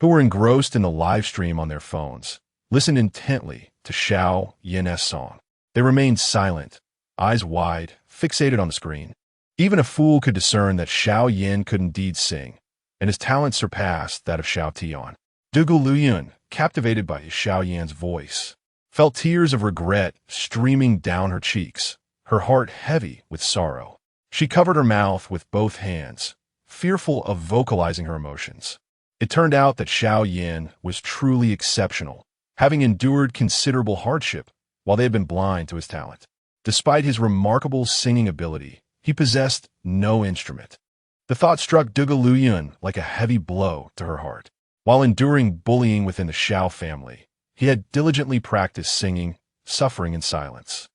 who were engrossed in the live stream on their phones, listened intently to Xiao Yan's song. They remained silent, eyes wide, fixated on the screen. Even a fool could discern that Xiao Yan could indeed sing, and his talent surpassed that of Xiao Tian. Dugu Luyun, captivated by Xiao Yan's voice, felt tears of regret streaming down her cheeks, her heart heavy with sorrow. She covered her mouth with both hands, fearful of vocalizing her emotions. It turned out that Xiao Yan was truly exceptional, having endured considerable hardship while they had been blind to his talent. Despite his remarkable singing ability, he possessed no instrument. The thought struck Dugu Luyun like a heavy blow to her heart. While enduring bullying within the Xiao family, he had diligently practiced singing, suffering in silence.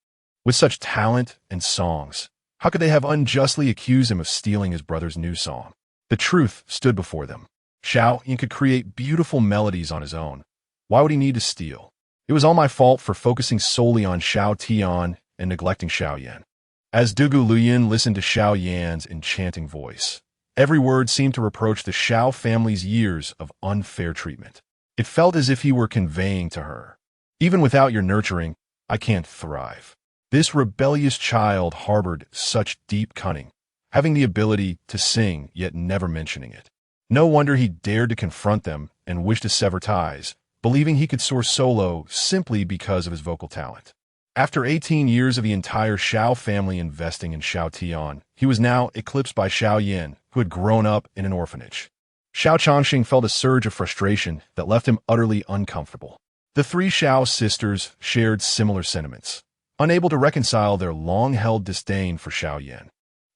With such talent and songs, how could they have unjustly accused him of stealing his brother's new song? The truth stood before them. Xiao Yan could create beautiful melodies on his own. Why would he need to steal? It was all my fault for focusing solely on Xiao Tian and neglecting Xiao Yan. As Dugu Luyun listened to Xiao Yan's enchanting voice, every word seemed to reproach the Xiao family's years of unfair treatment. It felt as if he were conveying to her, even without your nurturing, I can't thrive. This rebellious child harbored such deep cunning, having the ability to sing yet never mentioning it. No wonder he dared to confront them and wished to sever ties, believing he could soar solo simply because of his vocal talent. After 18 years of the entire Xiao family investing in Xiao Tian, he was now eclipsed by Xiao Yan, who had grown up in an orphanage. Xiao Changxing felt a surge of frustration that left him utterly uncomfortable. The three Xiao sisters shared similar sentiments, unable to reconcile their long-held disdain for Xiao Yan,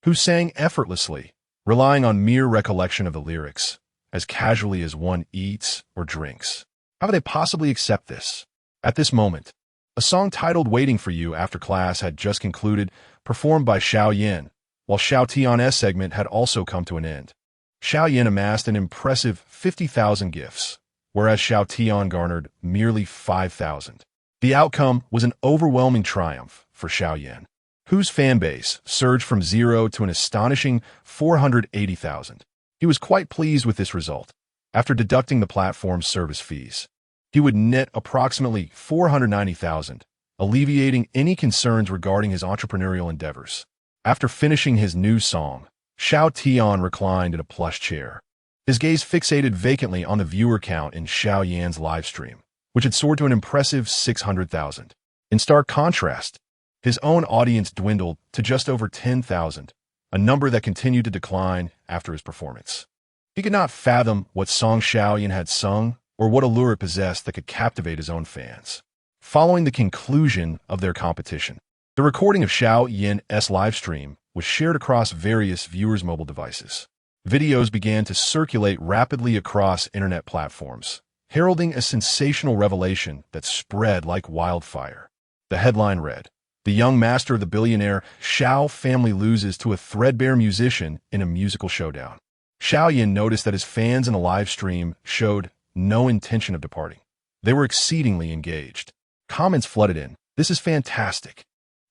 who sang effortlessly, relying on mere recollection of the lyrics, as casually as one eats or drinks. How could they possibly accept this? At this moment, a song titled Waiting for You after class had just concluded, performed by Xiao Yan, while Xiao Tian's segment had also come to an end. Xiao Yan amassed an impressive 50,000 gifts, whereas Xiao Tian garnered merely 5,000. The outcome was an overwhelming triumph for Xiao Yan, whose fan base surged from 0 to an astonishing 480,000. He was quite pleased with this result. After deducting the platform's service fees, he would net approximately 490,000, alleviating any concerns regarding his entrepreneurial endeavors. After finishing his new song, Xiao Tian reclined in a plush chair, his gaze fixated vacantly on the viewer count in Xiao Yan's live stream, which had soared to an impressive 600,000. In stark contrast, his own audience dwindled to just over 10,000, a number that continued to decline after his performance. He could not fathom what song Xiao Yan had sung or what allure it possessed that could captivate his own fans. Following the conclusion of their competition, the recording of Xiao Yan's live stream was shared across various viewers' mobile devices. Videos began to circulate rapidly across internet platforms, heralding a sensational revelation that spread like wildfire. The headline read, "The young master of the billionaire Xiao family loses to a threadbare musician in a musical showdown." Xiao Yan noticed that his fans in the live stream showed no intention of departing. They were exceedingly engaged. Comments flooded in. "This is fantastic.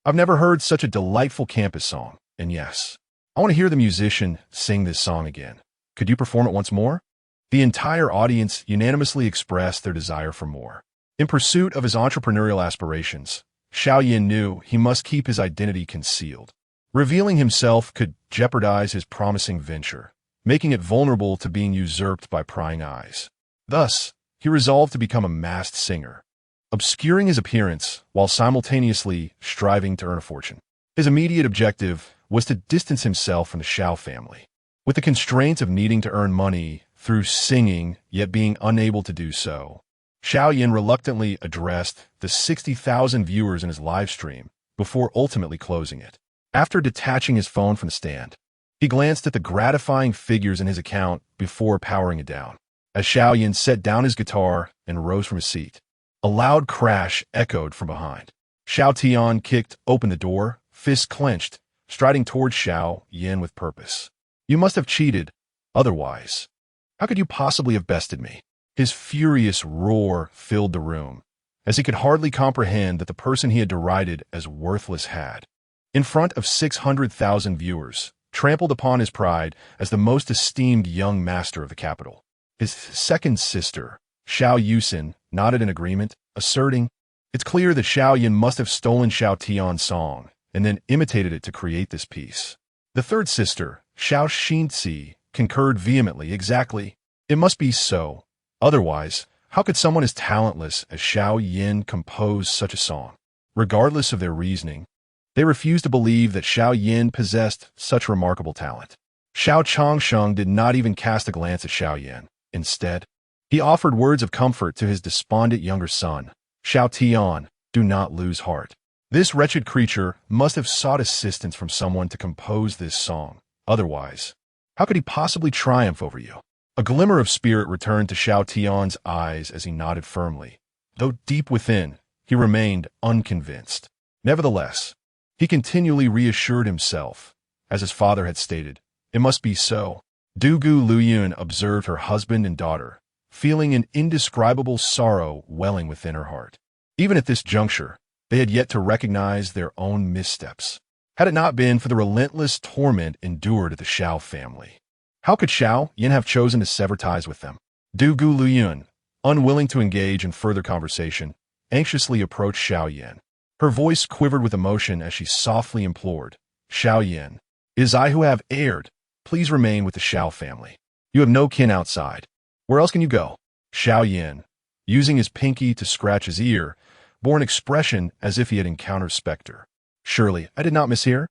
I've never heard such a delightful campus song. And yes, I want to hear the musician sing this song again. Could you perform it once more?" The entire audience unanimously expressed their desire for more. In pursuit of his entrepreneurial aspirations, Xiao Yan knew he must keep his identity concealed. Revealing himself could jeopardize his promising venture, making it vulnerable to being usurped by prying eyes. Thus, he resolved to become a masked singer, obscuring his appearance while simultaneously striving to earn a fortune. His immediate objective was to distance himself from the Xiao family. With the constraints of needing to earn money through singing, yet being unable to do so, Xiao Yan reluctantly addressed the 60,000 viewers in his live stream before ultimately closing it. After detaching his phone from the stand, he glanced at the gratifying figures in his account before powering it down. As Xiao Yan set down his guitar and rose from his seat, a loud crash echoed from behind. Xiao Tian kicked open the door, fists clenched, striding towards Xiao Yan with purpose. "You must have cheated. Otherwise, how could you possibly have bested me?" His furious roar filled the room, as he could hardly comprehend that the person he had derided as worthless had, in front of 600,000 viewers, trampled upon his pride as the most esteemed young master of the capital. His second sister, Xiao Yusin, nodded in agreement, asserting, "It's clear that Xiao Yan must have stolen Xiao Tian's song and then imitated it to create this piece." The third sister, Xiao Xinzi, concurred vehemently. "Exactly. It must be so. Otherwise, how could someone as talentless as Xiao Yan compose such a song?" Regardless of their reasoning, they refused to believe that Xiao Yan possessed such remarkable talent. Xiao Changsheng did not even cast a glance at Xiao Yan. Instead, he offered words of comfort to his despondent younger son. "Xiao Tian, do not lose heart. This wretched creature must have sought assistance from someone to compose this song. Otherwise, how could he possibly triumph over you?" A glimmer of spirit returned to Xiao Tian's eyes as he nodded firmly, though deep within, he remained unconvinced. Nevertheless, he continually reassured himself, as his father had stated, "It must be so." Dugu Luyun observed her husband and daughter, feeling an indescribable sorrow welling within her heart. Even at this juncture, they had yet to recognize their own missteps. Had it not been for the relentless torment endured at the Xiao family, how could Xiao Yan have chosen to sever ties with them? Dugu Luyun, unwilling to engage in further conversation, anxiously approached Xiao Yan. Her voice quivered with emotion as she softly implored, "Xiao Yan, it is I who have erred. Please remain with the Xiao family. You have no kin outside. Where else can you go?" Xiao Yan, using his pinky to scratch his ear, bore an expression as if he had encountered a specter. "Surely, I did not mishear?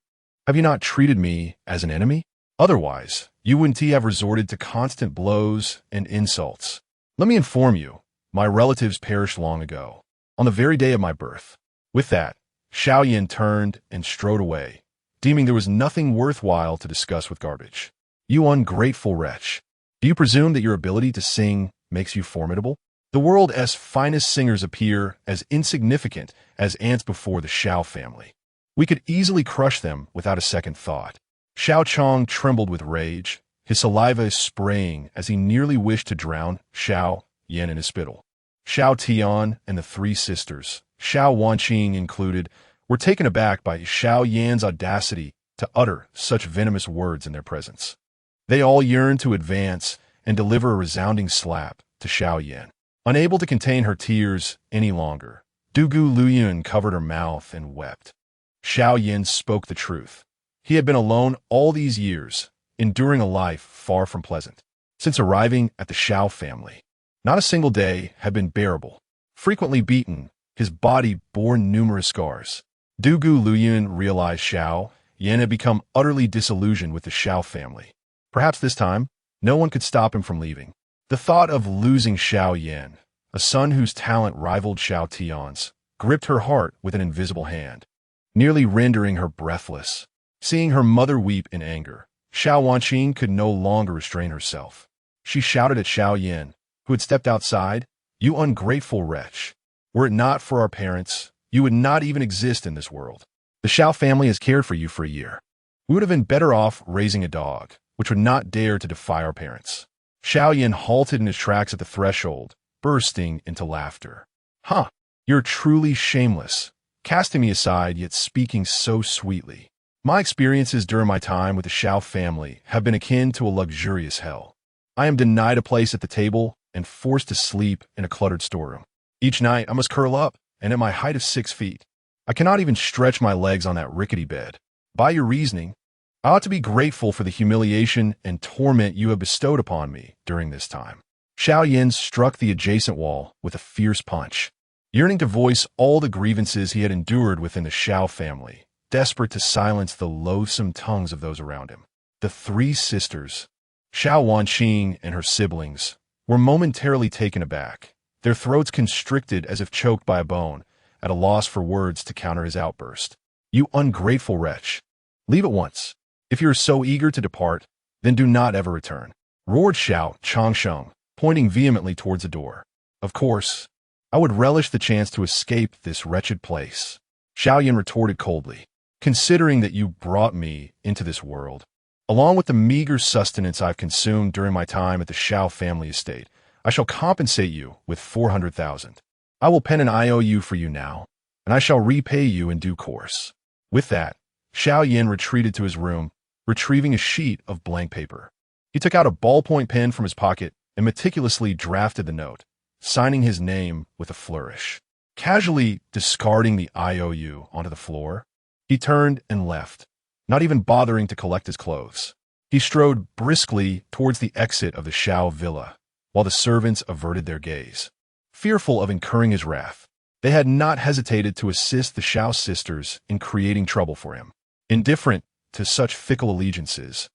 Have you not treated me as an enemy? Otherwise, you wouldn't have resorted to constant blows and insults. Let me inform you, my relatives perished long ago, on the very day of my birth." With that, Xiao Yan turned and strode away, deeming there was nothing worthwhile to discuss with garbage. "You ungrateful wretch. Do you presume that your ability to sing makes you formidable? The world's finest singers appear as insignificant as ants before the Xiao family. We could easily crush them without a second thought." Xiao Chong trembled with rage, his saliva spraying as he nearly wished to drown Xiao Yan in his spittle. Xiao Tian and the three sisters, Xiao Wanqing included, were taken aback by Xiao Yan's audacity to utter such venomous words in their presence. They all yearned to advance and deliver a resounding slap to Xiao Yan. Unable to contain her tears any longer, Dugu Luyun covered her mouth and wept. Xiao Yan spoke the truth. He had been alone all these years, enduring a life far from pleasant. Since arriving at the Xiao family, not a single day had been bearable. Frequently beaten, his body bore numerous scars. Dugu Luyun realized Xiao Yan had become utterly disillusioned with the Xiao family. Perhaps this time, no one could stop him from leaving. The thought of losing Xiao Yan, a son whose talent rivaled Xiao Tian's, gripped her heart with an invisible hand, nearly rendering her breathless. Seeing her mother weep in anger, Xiao Wanqing could no longer restrain herself. She shouted at Xiao Yan, who had stepped outside, "You ungrateful wretch. Were it not for our parents, you would not even exist in this world. The Xiao family has cared for you for a year. We would have been better off raising a dog, which would not dare to defy our parents." Xiao Yan halted in his tracks at the threshold, bursting into laughter. "Huh, you're truly shameless, casting me aside yet speaking so sweetly. My experiences during my time with the Xiao family have been akin to a luxurious hell. I am denied a place at the table and forced to sleep in a cluttered storeroom. Each night I must curl up, and at my height of 6 feet, I cannot even stretch my legs on that rickety bed. By your reasoning, I ought to be grateful for the humiliation and torment you have bestowed upon me during this time. Xiao Yan struck the adjacent wall with a fierce punch, yearning to voice all the grievances he had endured within the Xiao family, desperate to silence the loathsome tongues of those around him. The three sisters, Xiao Wanqing and her siblings, were momentarily taken aback, their throats constricted as if choked by a bone, at a loss for words to counter his outburst. You ungrateful wretch! Leave at once. If you are so eager to depart, then do not ever return, roared Xiao Changsheng, pointing vehemently towards the door. Of course, I would relish the chance to escape this wretched place, Xiao Yan retorted coldly. Considering that you brought me into this world, along with the meager sustenance I've consumed during my time at the Xiao family estate, I shall compensate you with 400,000. I will pen an IOU for you now, and I shall repay you in due course. With that, Xiao Yan retreated to his room, retrieving a sheet of blank paper. He took out a ballpoint pen from his pocket and meticulously drafted the note, signing his name with a flourish. Casually discarding the IOU onto the floor, he turned and left, not even bothering to collect his clothes. He strode briskly towards the exit of the Xiao villa, while the servants averted their gaze. Fearful of incurring his wrath, they had not hesitated to assist the Xiao sisters in creating trouble for him. Indifferent to such fickle allegiances,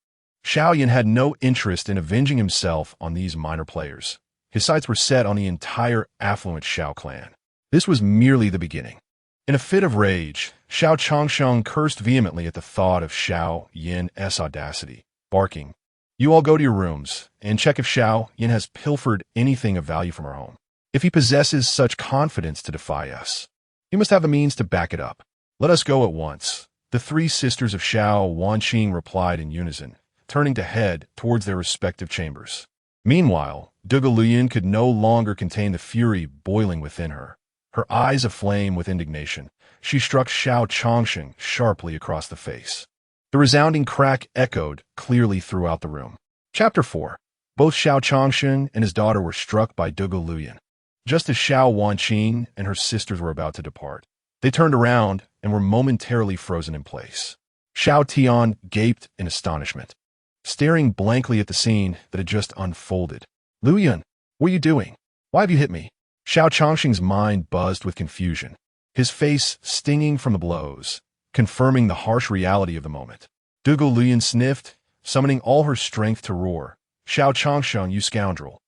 Xiao Yan had no interest in avenging himself on these minor players. His sights were set on the entire affluent Xiao clan. This was merely the beginning. In a fit of rage, Xiao Changsheng cursed vehemently at the thought of Xiao Yan's audacity, barking, "You all go to your rooms and check if Xiao Yan has pilfered anything of value from our home. If he possesses such confidence to defy us, he must have the means to back it up. Let us go at once." The three sisters of Xiao Wanqing replied in unison, turning to head towards their respective chambers. Meanwhile, Dugu Luyan could no longer contain the fury boiling within her. Her eyes aflame with indignation, she struck Xiao Changsheng sharply across the face. The resounding crack echoed clearly throughout the room. Chapter 4. Both Xiao Changsheng and his daughter were struck by Dugu Luyan. Just as Xiao Wanqing and her sisters were about to depart, they turned around and were momentarily frozen in place. Xiao Tian gaped in astonishment, staring blankly at the scene that had just unfolded. "Luyan, what are you doing? Why have you hit me?" Xiao Changsheng's mind buzzed with confusion, his face stinging from the blows, confirming the harsh reality of the moment. Dugu Luyan sniffed, summoning all her strength to roar. "Xiao Changsheng, you scoundrel!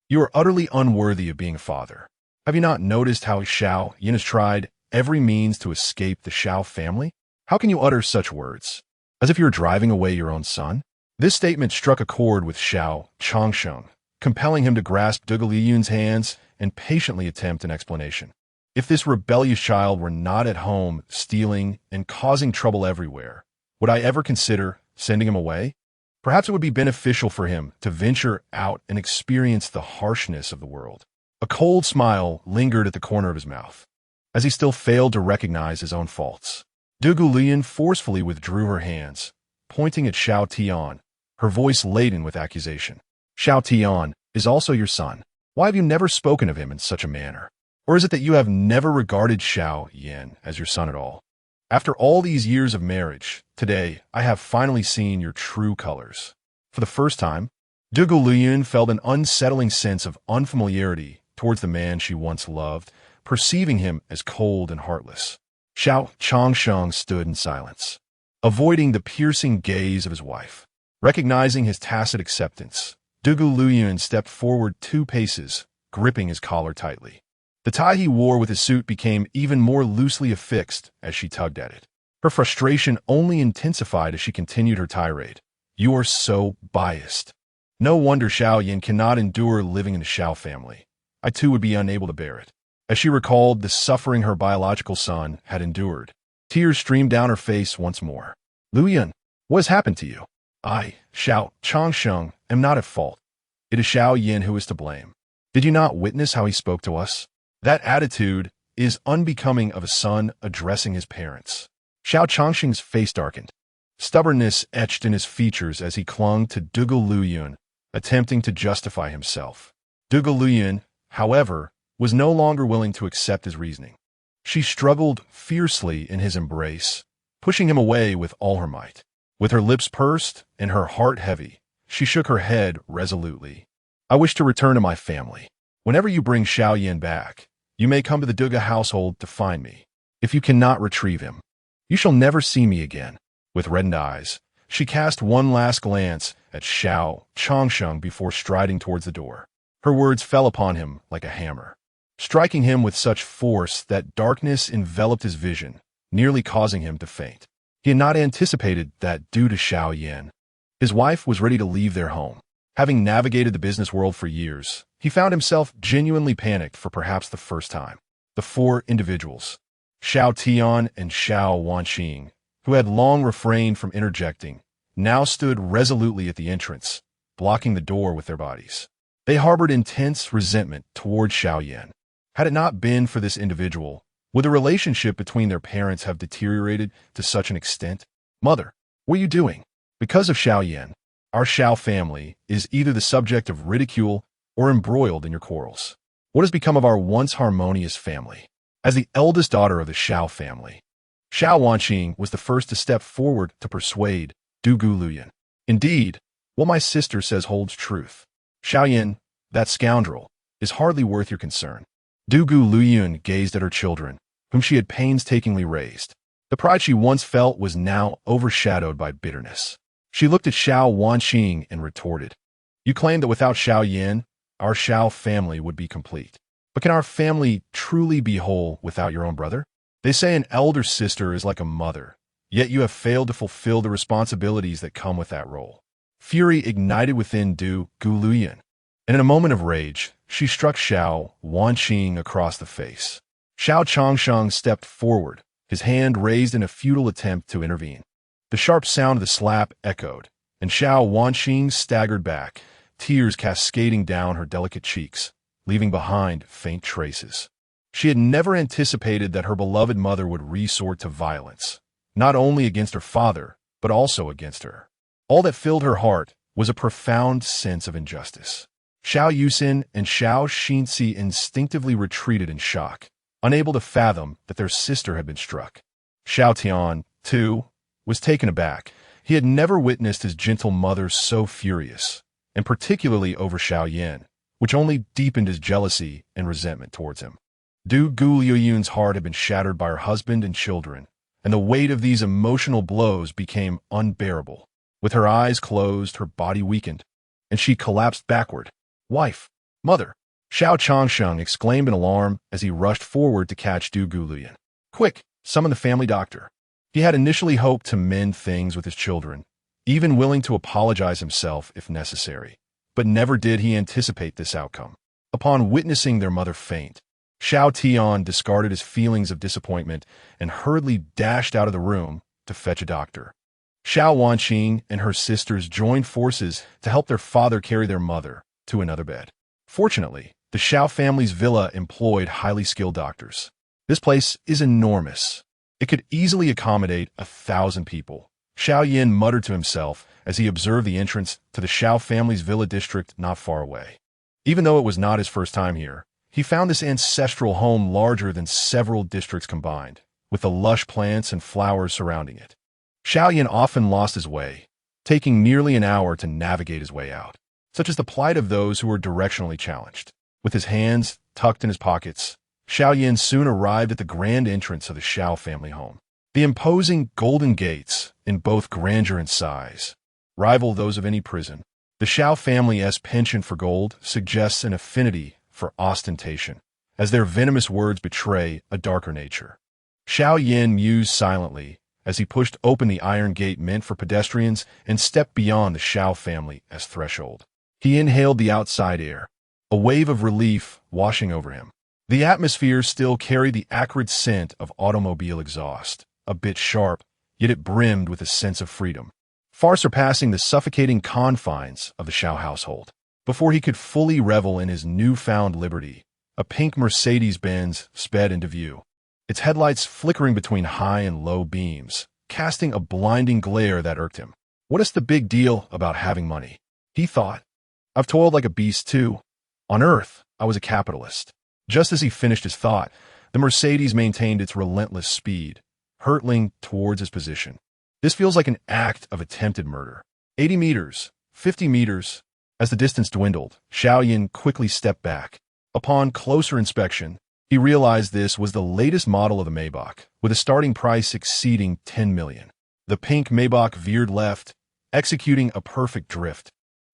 You are utterly unworthy of being a father. Have you not noticed how Xiao Yan has tried every means to escape the Xiao family? How can you utter such words? As if you were driving away your own son?" This statement struck a chord with Xiao Changsheng, compelling him to grasp Dugu Luyan's hands and patiently attempt an explanation. If this rebellious child were not at home, stealing and causing trouble everywhere, would I ever consider sending him away? Perhaps it would be beneficial for him to venture out and experience the harshness of the world. A cold smile lingered at the corner of his mouth, as he still failed to recognize his own faults. Dugu Luyan forcefully withdrew her hands, pointing at Xiao Tian, her voice laden with accusation. "Xiao Tian is also your son. Why have you never spoken of him in such a manner? Or is it that you have never regarded Xiao Yan as your son at all? After all these years of marriage, today I have finally seen your true colors." For the first time, Dugu Luyan felt an unsettling sense of unfamiliarity towards the man she once loved, perceiving him as cold and heartless. Xiao Changsheng stood in silence, avoiding the piercing gaze of his wife. Recognizing his tacit acceptance, Dugu Luyan stepped forward 2 paces, gripping his collar tightly. The tie he wore with his suit became even more loosely affixed as she tugged at it. Her frustration only intensified as she continued her tirade. "You are so biased. No wonder Xiao Yan cannot endure living in the Xiao family. I too would be unable to bear it." As she recalled the suffering her biological son had endured, tears streamed down her face once more. "Luyan, what has happened to you?" "I, Xiao Changsheng, am not at fault. It is Xiao Yan who is to blame. Did you not witness how he spoke to us? That attitude is unbecoming of a son addressing his parents." Xiao Changsheng's face darkened. Stubbornness etched in his features as he clung to Dugu Luyan, attempting to justify himself. Dugu Luyan, however, was no longer willing to accept his reasoning. She struggled fiercely in his embrace, pushing him away with all her might. With her lips pursed and her heart heavy, she shook her head resolutely. I wish to return to my family. Whenever you bring Xiao Yan back, you may come to the Duga household to find me. If you cannot retrieve him, you shall never see me again. With reddened eyes, she cast one last glance at Xiao Changsheng before striding towards the door. Her words fell upon him like a hammer, striking him with such force that darkness enveloped his vision, nearly causing him to faint. He had not anticipated that due to Xiao Yan, his wife was ready to leave their home. Having navigated the business world for years, he found himself genuinely panicked for perhaps the first time. The four individuals, Xiao Tian and Xiao Wanqing, who had long refrained from interjecting, now stood resolutely at the entrance, blocking the door with their bodies. They harbored intense resentment toward Xiao Yan. Had it not been for this individual, would the relationship between their parents have deteriorated to such an extent? Mother, what are you doing? Because of Xiao Yan, our Xiao family is either the subject of ridicule or embroiled in your quarrels. What has become of our once harmonious family? As the eldest daughter of the Xiao family, Xiao Wanqing was the first to step forward to persuade Du Luyan. Indeed, what my sister says holds truth. Xiao Yan, that scoundrel, is hardly worth your concern. Du Luyan gazed at her children, whom she had painstakingly raised. The pride she once felt was now overshadowed by bitterness. She looked at Xiao Wanqing and retorted, "You claim that without Xiao Yan, our Xiao family would be complete. But can our family truly be whole without your own brother? They say an elder sister is like a mother, yet you have failed to fulfill the responsibilities that come with that role." Fury ignited within Du Luyan, and in a moment of rage, she struck Xiao Wanqing across the face. Xiao Changsheng stepped forward, his hand raised in a futile attempt to intervene. The sharp sound of the slap echoed, and Xiao Wanqing staggered back, tears cascading down her delicate cheeks, leaving behind faint traces. She had never anticipated that her beloved mother would resort to violence, not only against her father, but also against her. All that filled her heart was a profound sense of injustice. Xiao Yusin and Xiao Xinzi instinctively retreated in shock, unable to fathom that their sister had been struck. Xiao Tian, too, was taken aback. He had never witnessed his gentle mother so furious, and particularly over Xiao Yan, which only deepened his jealousy and resentment towards him. Du Luyan's heart had been shattered by her husband and children, and the weight of these emotional blows became unbearable. With her eyes closed, her body weakened, and she collapsed backward. "Wife! Mother!" Xiao Changsheng exclaimed in alarm as he rushed forward to catch Du Luyan. "Quick, summon the family doctor." He had initially hoped to mend things with his children, even willing to apologize himself if necessary, but never did he anticipate this outcome. Upon witnessing their mother faint, Xiao Tian discarded his feelings of disappointment and hurriedly dashed out of the room to fetch a doctor. Xiao Wanqing and her sisters joined forces to help their father carry their mother to another bed. Fortunately, the Xiao family's villa employed highly skilled doctors. This place is enormous. It could easily accommodate 1,000 people. Xiao Yan muttered to himself as he observed the entrance to the Xiao family's villa district not far away. Even though it was not his first time here, he found this ancestral home larger than several districts combined, with the lush plants and flowers surrounding it. Xiao Yan often lost his way, taking nearly an hour to navigate his way out. Such is the plight of those who are directionally challenged. With his hands tucked in his pockets, Xiao Yan soon arrived at the grand entrance of the Xiao family home. The imposing golden gates, in both grandeur and size, rival those of any prison. The Xiao family's penchant for gold suggests an affinity for ostentation, as their venomous words betray a darker nature. Xiao Yan mused silently as he pushed open the iron gate meant for pedestrians and stepped beyond the Xiao family's threshold. He inhaled the outside air, a wave of relief washing over him. The atmosphere still carried the acrid scent of automobile exhaust, a bit sharp, yet it brimmed with a sense of freedom, far surpassing the suffocating confines of the Xiao household. Before he could fully revel in his newfound liberty, a pink Mercedes-Benz sped into view, its headlights flickering between high and low beams, casting a blinding glare that irked him. What is the big deal about having money? He thought. I've toiled like a beast too. On Earth, I was a capitalist. Just as he finished his thought, the Mercedes maintained its relentless speed, hurtling towards his position. This feels like an act of attempted murder. 80 meters, 50 meters. As the distance dwindled, Xiao Yan quickly stepped back. Upon closer inspection, he realized this was the latest model of the Maybach, with a starting price exceeding 10 million. The pink Maybach veered left, executing a perfect drift,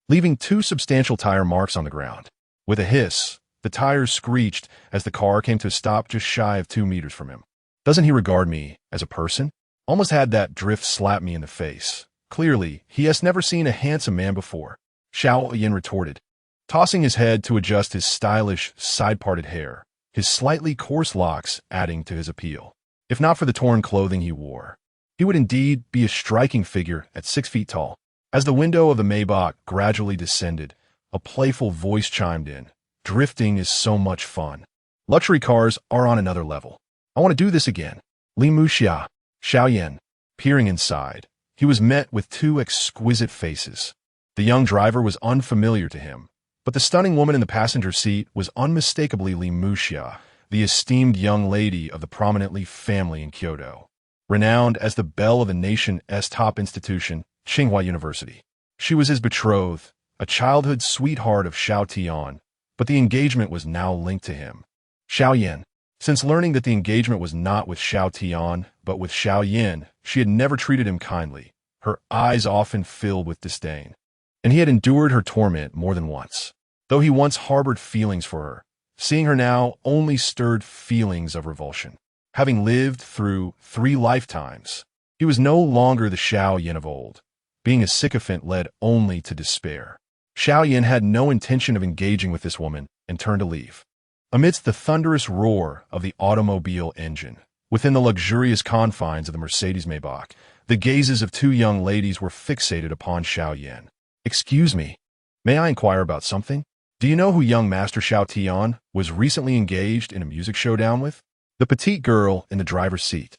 leaving two substantial tire marks on the ground. With a hiss, the tires screeched as the car came to a stop just shy of 2 meters from him. Doesn't he regard me as a person? Almost had that drift slap me in the face. Clearly, he has never seen a handsome man before, Xiao Yan retorted, tossing his head to adjust his stylish, side-parted hair, his slightly coarse locks adding to his appeal. If not for the torn clothing he wore, he would indeed be a striking figure at 6 feet tall. As the window of the Maybach gradually descended, a playful voice chimed in. Drifting is so much fun. Luxury cars are on another level. I want to do this again. Li Muxia, Xiao Yan, peering inside, he was met with two exquisite faces. The young driver was unfamiliar to him, but the stunning woman in the passenger seat was unmistakably Li Muxia, the esteemed young lady of the prominent Li family in Kyoto, renowned as the belle of the nation's top institution, Qingbei University. She was his betrothed, a childhood sweetheart of Xiao Tian, but the engagement was now linked to him. Xiao Yan. Since learning that the engagement was not with Xiao Tian, but with Xiao Yan, she had never treated him kindly, her eyes often filled with disdain. And he had endured her torment more than once. Though he once harbored feelings for her, seeing her now only stirred feelings of revulsion. Having lived through 3 lifetimes, he was no longer the Xiao Yan of old. Being a sycophant led only to despair. Xiao Yan had no intention of engaging with this woman and turned to leave. Amidst the thunderous roar of the automobile engine, within the luxurious confines of the Mercedes Maybach, the gazes of 2 young ladies were fixated upon Xiao Yan. Excuse me, may I inquire about something? Do you know who young Master Xiao Tian was recently engaged in a music showdown with? The petite girl in the driver's seat,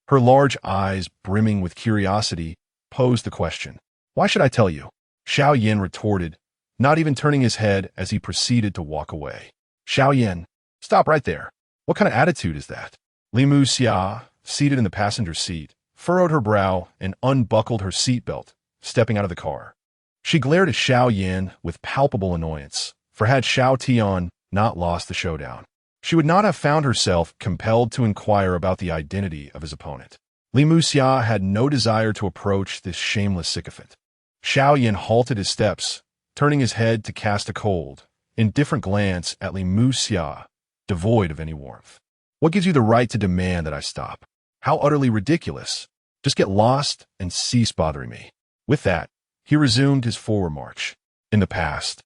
her large eyes brimming with curiosity, posed the question. Why should I tell you? Xiao Yan retorted, not even turning his head as he proceeded to walk away. Xiao Yan, stop right there. What kind of attitude is that? Li Muxia, seated in the passenger seat, furrowed her brow and unbuckled her seatbelt, stepping out of the car. She glared at Xiao Yan with palpable annoyance, for had Xiao Tian not lost the showdown, she would not have found herself compelled to inquire about the identity of his opponent. Li Muxia had no desire to approach this shameless sycophant. Xiao Yan halted his steps, turning his head to cast a cold, indifferent glance at Li Muxia, devoid of any warmth. What gives you the right to demand that I stop? How utterly ridiculous. Just get lost and cease bothering me. With that, he resumed his forward march. In the past,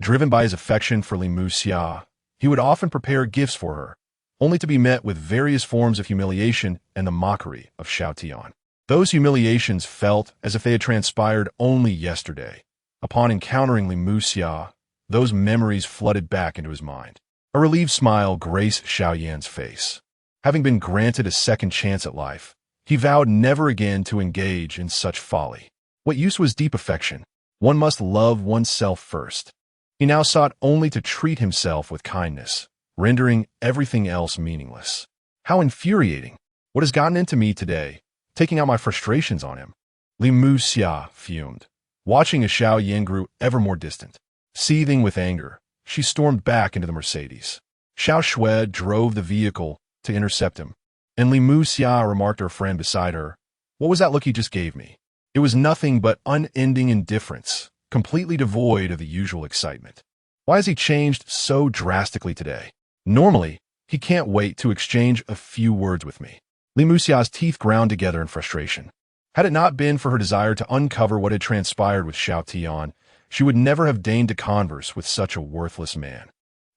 driven by his affection for Li Muxia, he would often prepare gifts for her, only to be met with various forms of humiliation and the mockery of Xiao Tian. Those humiliations felt as if they had transpired only yesterday. Upon encountering Li Muxia, those memories flooded back into his mind. A relieved smile graced Xiao Yan's face. Having been granted a second chance at life, he vowed never again to engage in such folly. What use was deep affection? One must love oneself first. He now sought only to treat himself with kindness, rendering everything else meaningless. How infuriating! What has gotten into me today, taking out my frustrations on him? Li Muxia fumed, watching as Xiao Yan grew ever more distant. Seething with anger, she stormed back into the Mercedes. Xiao Shui drove the vehicle to intercept him, and Li Muxia remarked to her friend beside her, "What was that look he just gave me?" It was nothing but unending indifference, completely devoid of the usual excitement. Why has he changed so drastically today? Normally, he can't wait to exchange a few words with me. Li Muxia's teeth ground together in frustration. Had it not been for her desire to uncover what had transpired with Xiao Tian, she would never have deigned to converse with such a worthless man.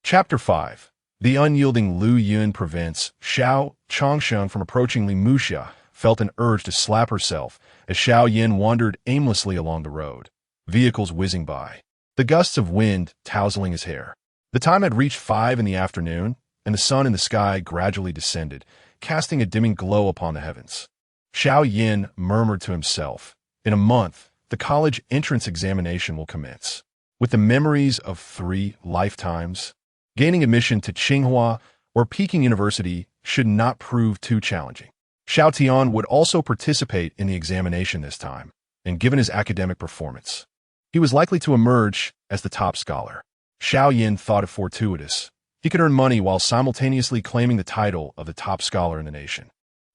Chapter 5. The unyielding Lu Yun prevents Xiao Changsheng from approaching Li Muxia, felt an urge to slap herself as Xiao Yan wandered aimlessly along the road, vehicles whizzing by, the gusts of wind tousling his hair. The time had reached 5 in the afternoon, and the sun in the sky gradually descended, casting a dimming glow upon the heavens. Xiao Yan murmured to himself, in a month, the college entrance examination will commence. With the memories of 3 lifetimes, gaining admission to Tsinghua or Peking University should not prove too challenging. Xiao Tian would also participate in the examination this time, and given his academic performance, he was likely to emerge as the top scholar. Xiao Yan thought it fortuitous. He could earn money while simultaneously claiming the title of the top scholar in the nation.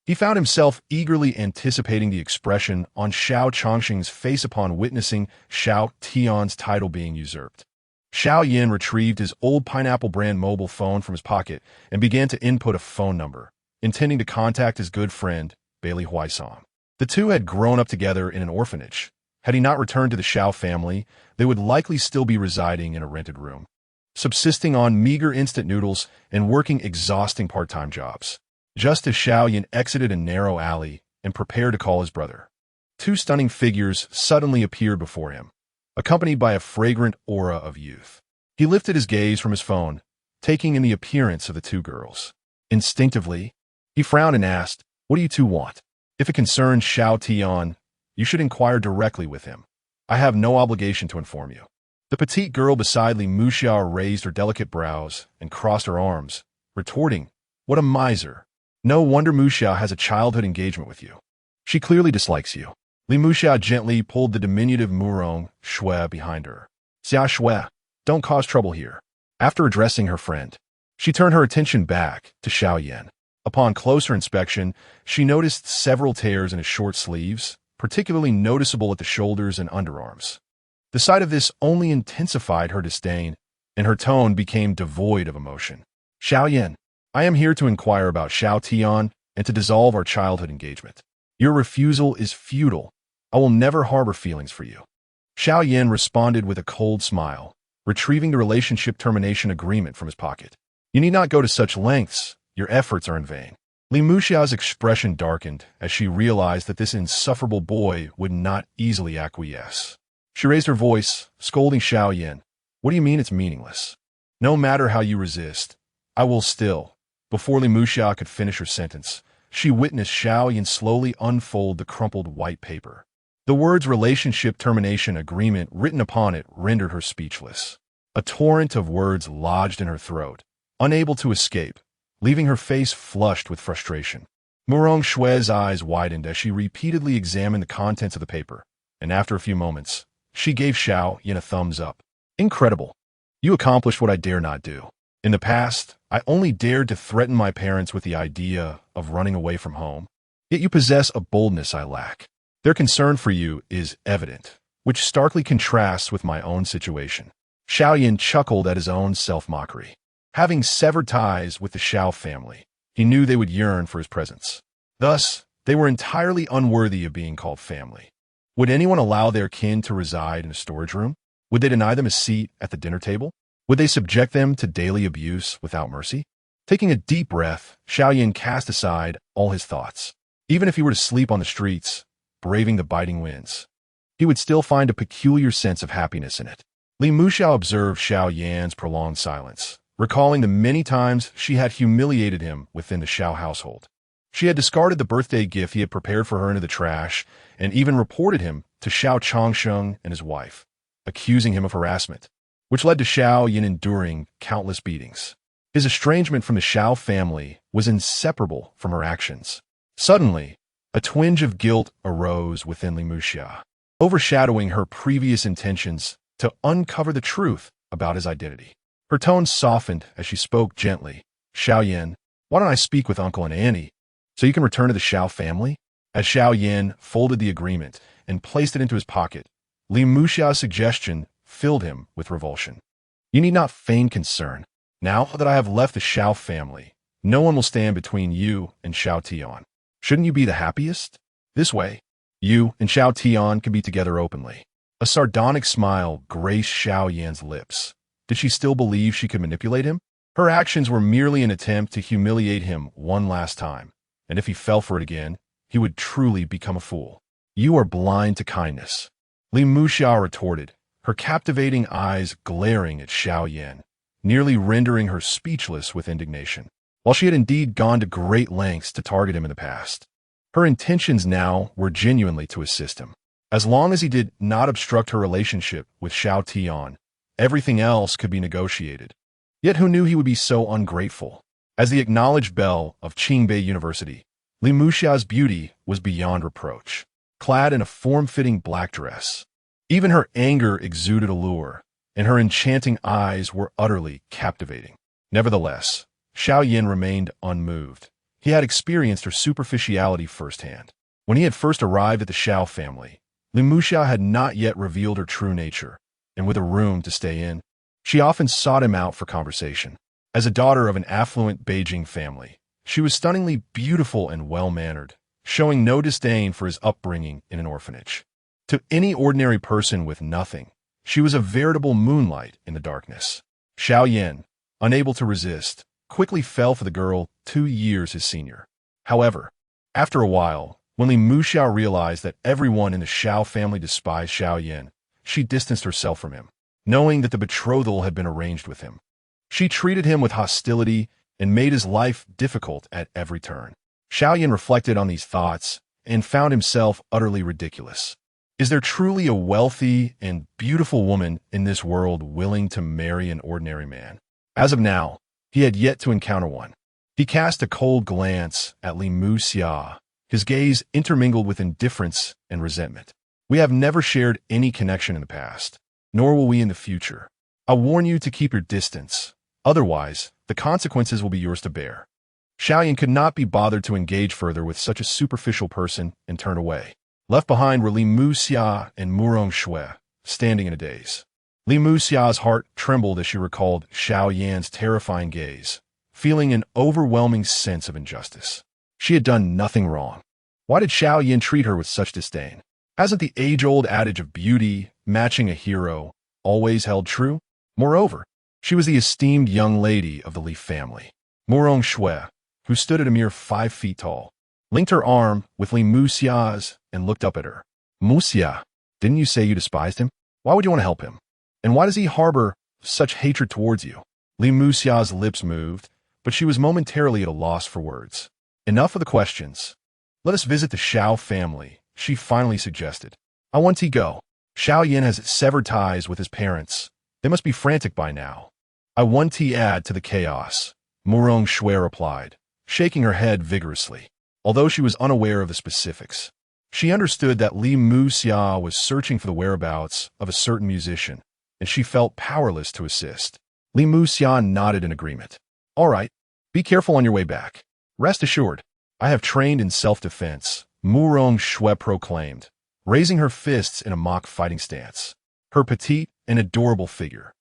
He found himself eagerly anticipating the expression on Xiao Chongqing's face upon witnessing Xiao Tian's title being usurped. Xiao Yan retrieved his old Pineapple brand mobile phone from his pocket and began to input a phone number, intending to contact his good friend, Bailey Huaisong. The two had grown up together in an orphanage. Had he not returned to the Xiao family, they would likely still be residing in a rented room, subsisting on meager instant noodles and working exhausting part-time jobs. Just as Xiao Yan exited a narrow alley and prepared to call his brother, two stunning figures suddenly appeared before him, accompanied by a fragrant aura of youth. He lifted his gaze from his phone, taking in the appearance of the two girls. Instinctively, he frowned and asked, "What do you two want? If it concerns Xiao Tian, you should inquire directly with him. I have no obligation to inform you." The petite girl beside Li Muxiao raised her delicate brows and crossed her arms, retorting, "What a miser! No wonder Muxiao has a childhood engagement with you. She clearly dislikes you." Li Muxiao gently pulled the diminutive Murong Shui behind her. "Xia Shui, don't cause trouble here." After addressing her friend, she turned her attention back to Xiao Yan. Upon closer inspection, she noticed several tears in his short sleeves, particularly noticeable at the shoulders and underarms. The sight of this only intensified her disdain, and her tone became devoid of emotion. "Xiao Yan, I am here to inquire about Xiao Tian and to dissolve our childhood engagement. Your refusal is futile. I will never harbor feelings for you." Xiao Yan responded with a cold smile, retrieving the relationship termination agreement from his pocket. "You need not go to such lengths. Your efforts are in vain." Li Muxiao's expression darkened as she realized that this insufferable boy would not easily acquiesce. She raised her voice, scolding Xiao Yan. "What do you mean it's meaningless? No matter how you resist, I will still." Before Li Muxiao could finish her sentence, she witnessed Xiao Yan slowly unfold the crumpled white paper. The words relationship termination agreement written upon it rendered her speechless. A torrent of words lodged in her throat, unable to escape, leaving her face flushed with frustration. Murong Shui's eyes widened as she repeatedly examined the contents of the paper, and after a few moments, she gave Xiao Yan a thumbs up. "Incredible. You accomplished what I dare not do. In the past, I only dared to threaten my parents with the idea of running away from home. Yet you possess a boldness I lack. Their concern for you is evident, which starkly contrasts with my own situation." Xiao Yan chuckled at his own self-mockery. Having severed ties with the Xiao family, he knew they would yearn for his presence. Thus, they were entirely unworthy of being called family. Would anyone allow their kin to reside in a storage room? Would they deny them a seat at the dinner table? Would they subject them to daily abuse without mercy? Taking a deep breath, Xiao Yan cast aside all his thoughts. Even if he were to sleep on the streets, braving the biting winds, he would still find a peculiar sense of happiness in it. Li Muxiao observed Xiao Yan's prolonged silence, recalling the many times she had humiliated him within the Xiao household. She had discarded the birthday gift he had prepared for her into the trash and even reported him to Xiao Chongsheng and his wife, accusing him of harassment, which led to Xiao Yan enduring countless beatings. His estrangement from the Xiao family was inseparable from her actions. Suddenly, a twinge of guilt arose within Li Muxiao, overshadowing her previous intentions to uncover the truth about his identity. Her tone softened as she spoke gently. "Xiao Yan, why don't I speak with Uncle and Annie so you can return to the Xiao family?" As Xiao Yan folded the agreement and placed it into his pocket, Li Muxiao's suggestion filled him with revulsion. "You need not feign concern. Now that I have left the Xiao family, no one will stand between you and Xiao Tian. Shouldn't you be the happiest? This way, you and Xiao Tian can be together openly." A sardonic smile graced Xiao Yan's lips. Did she still believe she could manipulate him? Her actions were merely an attempt to humiliate him one last time, and if he fell for it again, he would truly become a fool. "You are blind to kindness," Li Muxiao retorted, her captivating eyes glaring at Xiao Yan, nearly rendering her speechless with indignation. While she had indeed gone to great lengths to target him in the past, her intentions now were genuinely to assist him. As long as he did not obstruct her relationship with Xiao Tian, everything else could be negotiated. Yet who knew he would be so ungrateful? As the acknowledged belle of Qingbei University, Li Muxia's beauty was beyond reproach, clad in a form-fitting black dress. Even her anger exuded allure, and her enchanting eyes were utterly captivating. Nevertheless, Xiao Yan remained unmoved. He had experienced her superficiality firsthand. When he had first arrived at the Xiao family, Li Muxia had not yet revealed her true nature, and with a room to stay in, she often sought him out for conversation. As a daughter of an affluent Beijing family, she was stunningly beautiful and well-mannered, showing no disdain for his upbringing in an orphanage. To any ordinary person with nothing, she was a veritable moonlight in the darkness. Xiao Yan, unable to resist, quickly fell for the girl 2 years his senior. However, after a while, when Li Muxia realized that everyone in the Xiao family despised Xiao Yan, she distanced herself from him, knowing that the betrothal had been arranged with him. She treated him with hostility and made his life difficult at every turn. Xiao Yan reflected on these thoughts and found himself utterly ridiculous. Is there truly a wealthy and beautiful woman in this world willing to marry an ordinary man? As of now, he had yet to encounter one. He cast a cold glance at Li Muxia, his gaze intermingled with indifference and resentment. We have never shared any connection in the past, nor will we in the future. I warn you to keep your distance. Otherwise, the consequences will be yours to bear. Xiao Yan could not be bothered to engage further with such a superficial person and turned away. Left behind were Li Muxia and Murong Shui, standing in a daze. Li Muxia's heart trembled as she recalled Xiao Yan's terrifying gaze, feeling an overwhelming sense of injustice. She had done nothing wrong. Why did Xiao Yan treat her with such disdain? Hasn't the age-old adage of beauty, matching a hero, always held true? Moreover, she was the esteemed young lady of the Li family. Murong Shui, who stood at a mere 5 feet tall, linked her arm with Li Muxia's and looked up at her. Muxia, didn't you say you despised him? Why would you want to help him? And why does he harbor such hatred towards you? Li Muxia's lips moved, but she was momentarily at a loss for words. Enough of the questions. Let us visit the Xiao family, she finally suggested. I want to go. Xiao Yan has severed ties with his parents. They must be frantic by now. I want to add to the chaos, Murong Shui replied, shaking her head vigorously. Although she was unaware of the specifics, she understood that Li Muxia was searching for the whereabouts of a certain musician, and she felt powerless to assist. Li Muxia nodded in agreement. All right, be careful on your way back. Rest assured, I have trained in self-defense, Murong Shui proclaimed, raising her fists in a mock fighting stance. Her petite and adorable figure,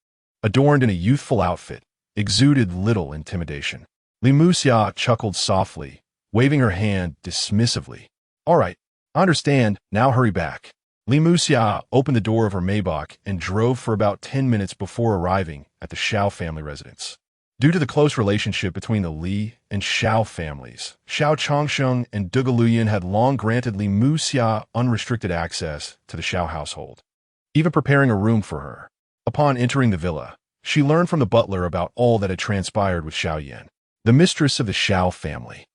adorned in a youthful outfit, exuded little intimidation. Li Muxia chuckled softly, waving her hand dismissively. All right, I understand, now hurry back. Li Muxia opened the door of her Maybach and drove for about 10 minutes before arriving at the Xiao family residence. Due to the close relationship between the Li and Xiao families, Xiao Changsheng and Dugaluyan had long granted Li Muxia unrestricted access to the Xiao household, even preparing a room for her. Upon entering the villa, she learned from the butler about all that had transpired with Xiao Yan, the mistress of the Xiao family.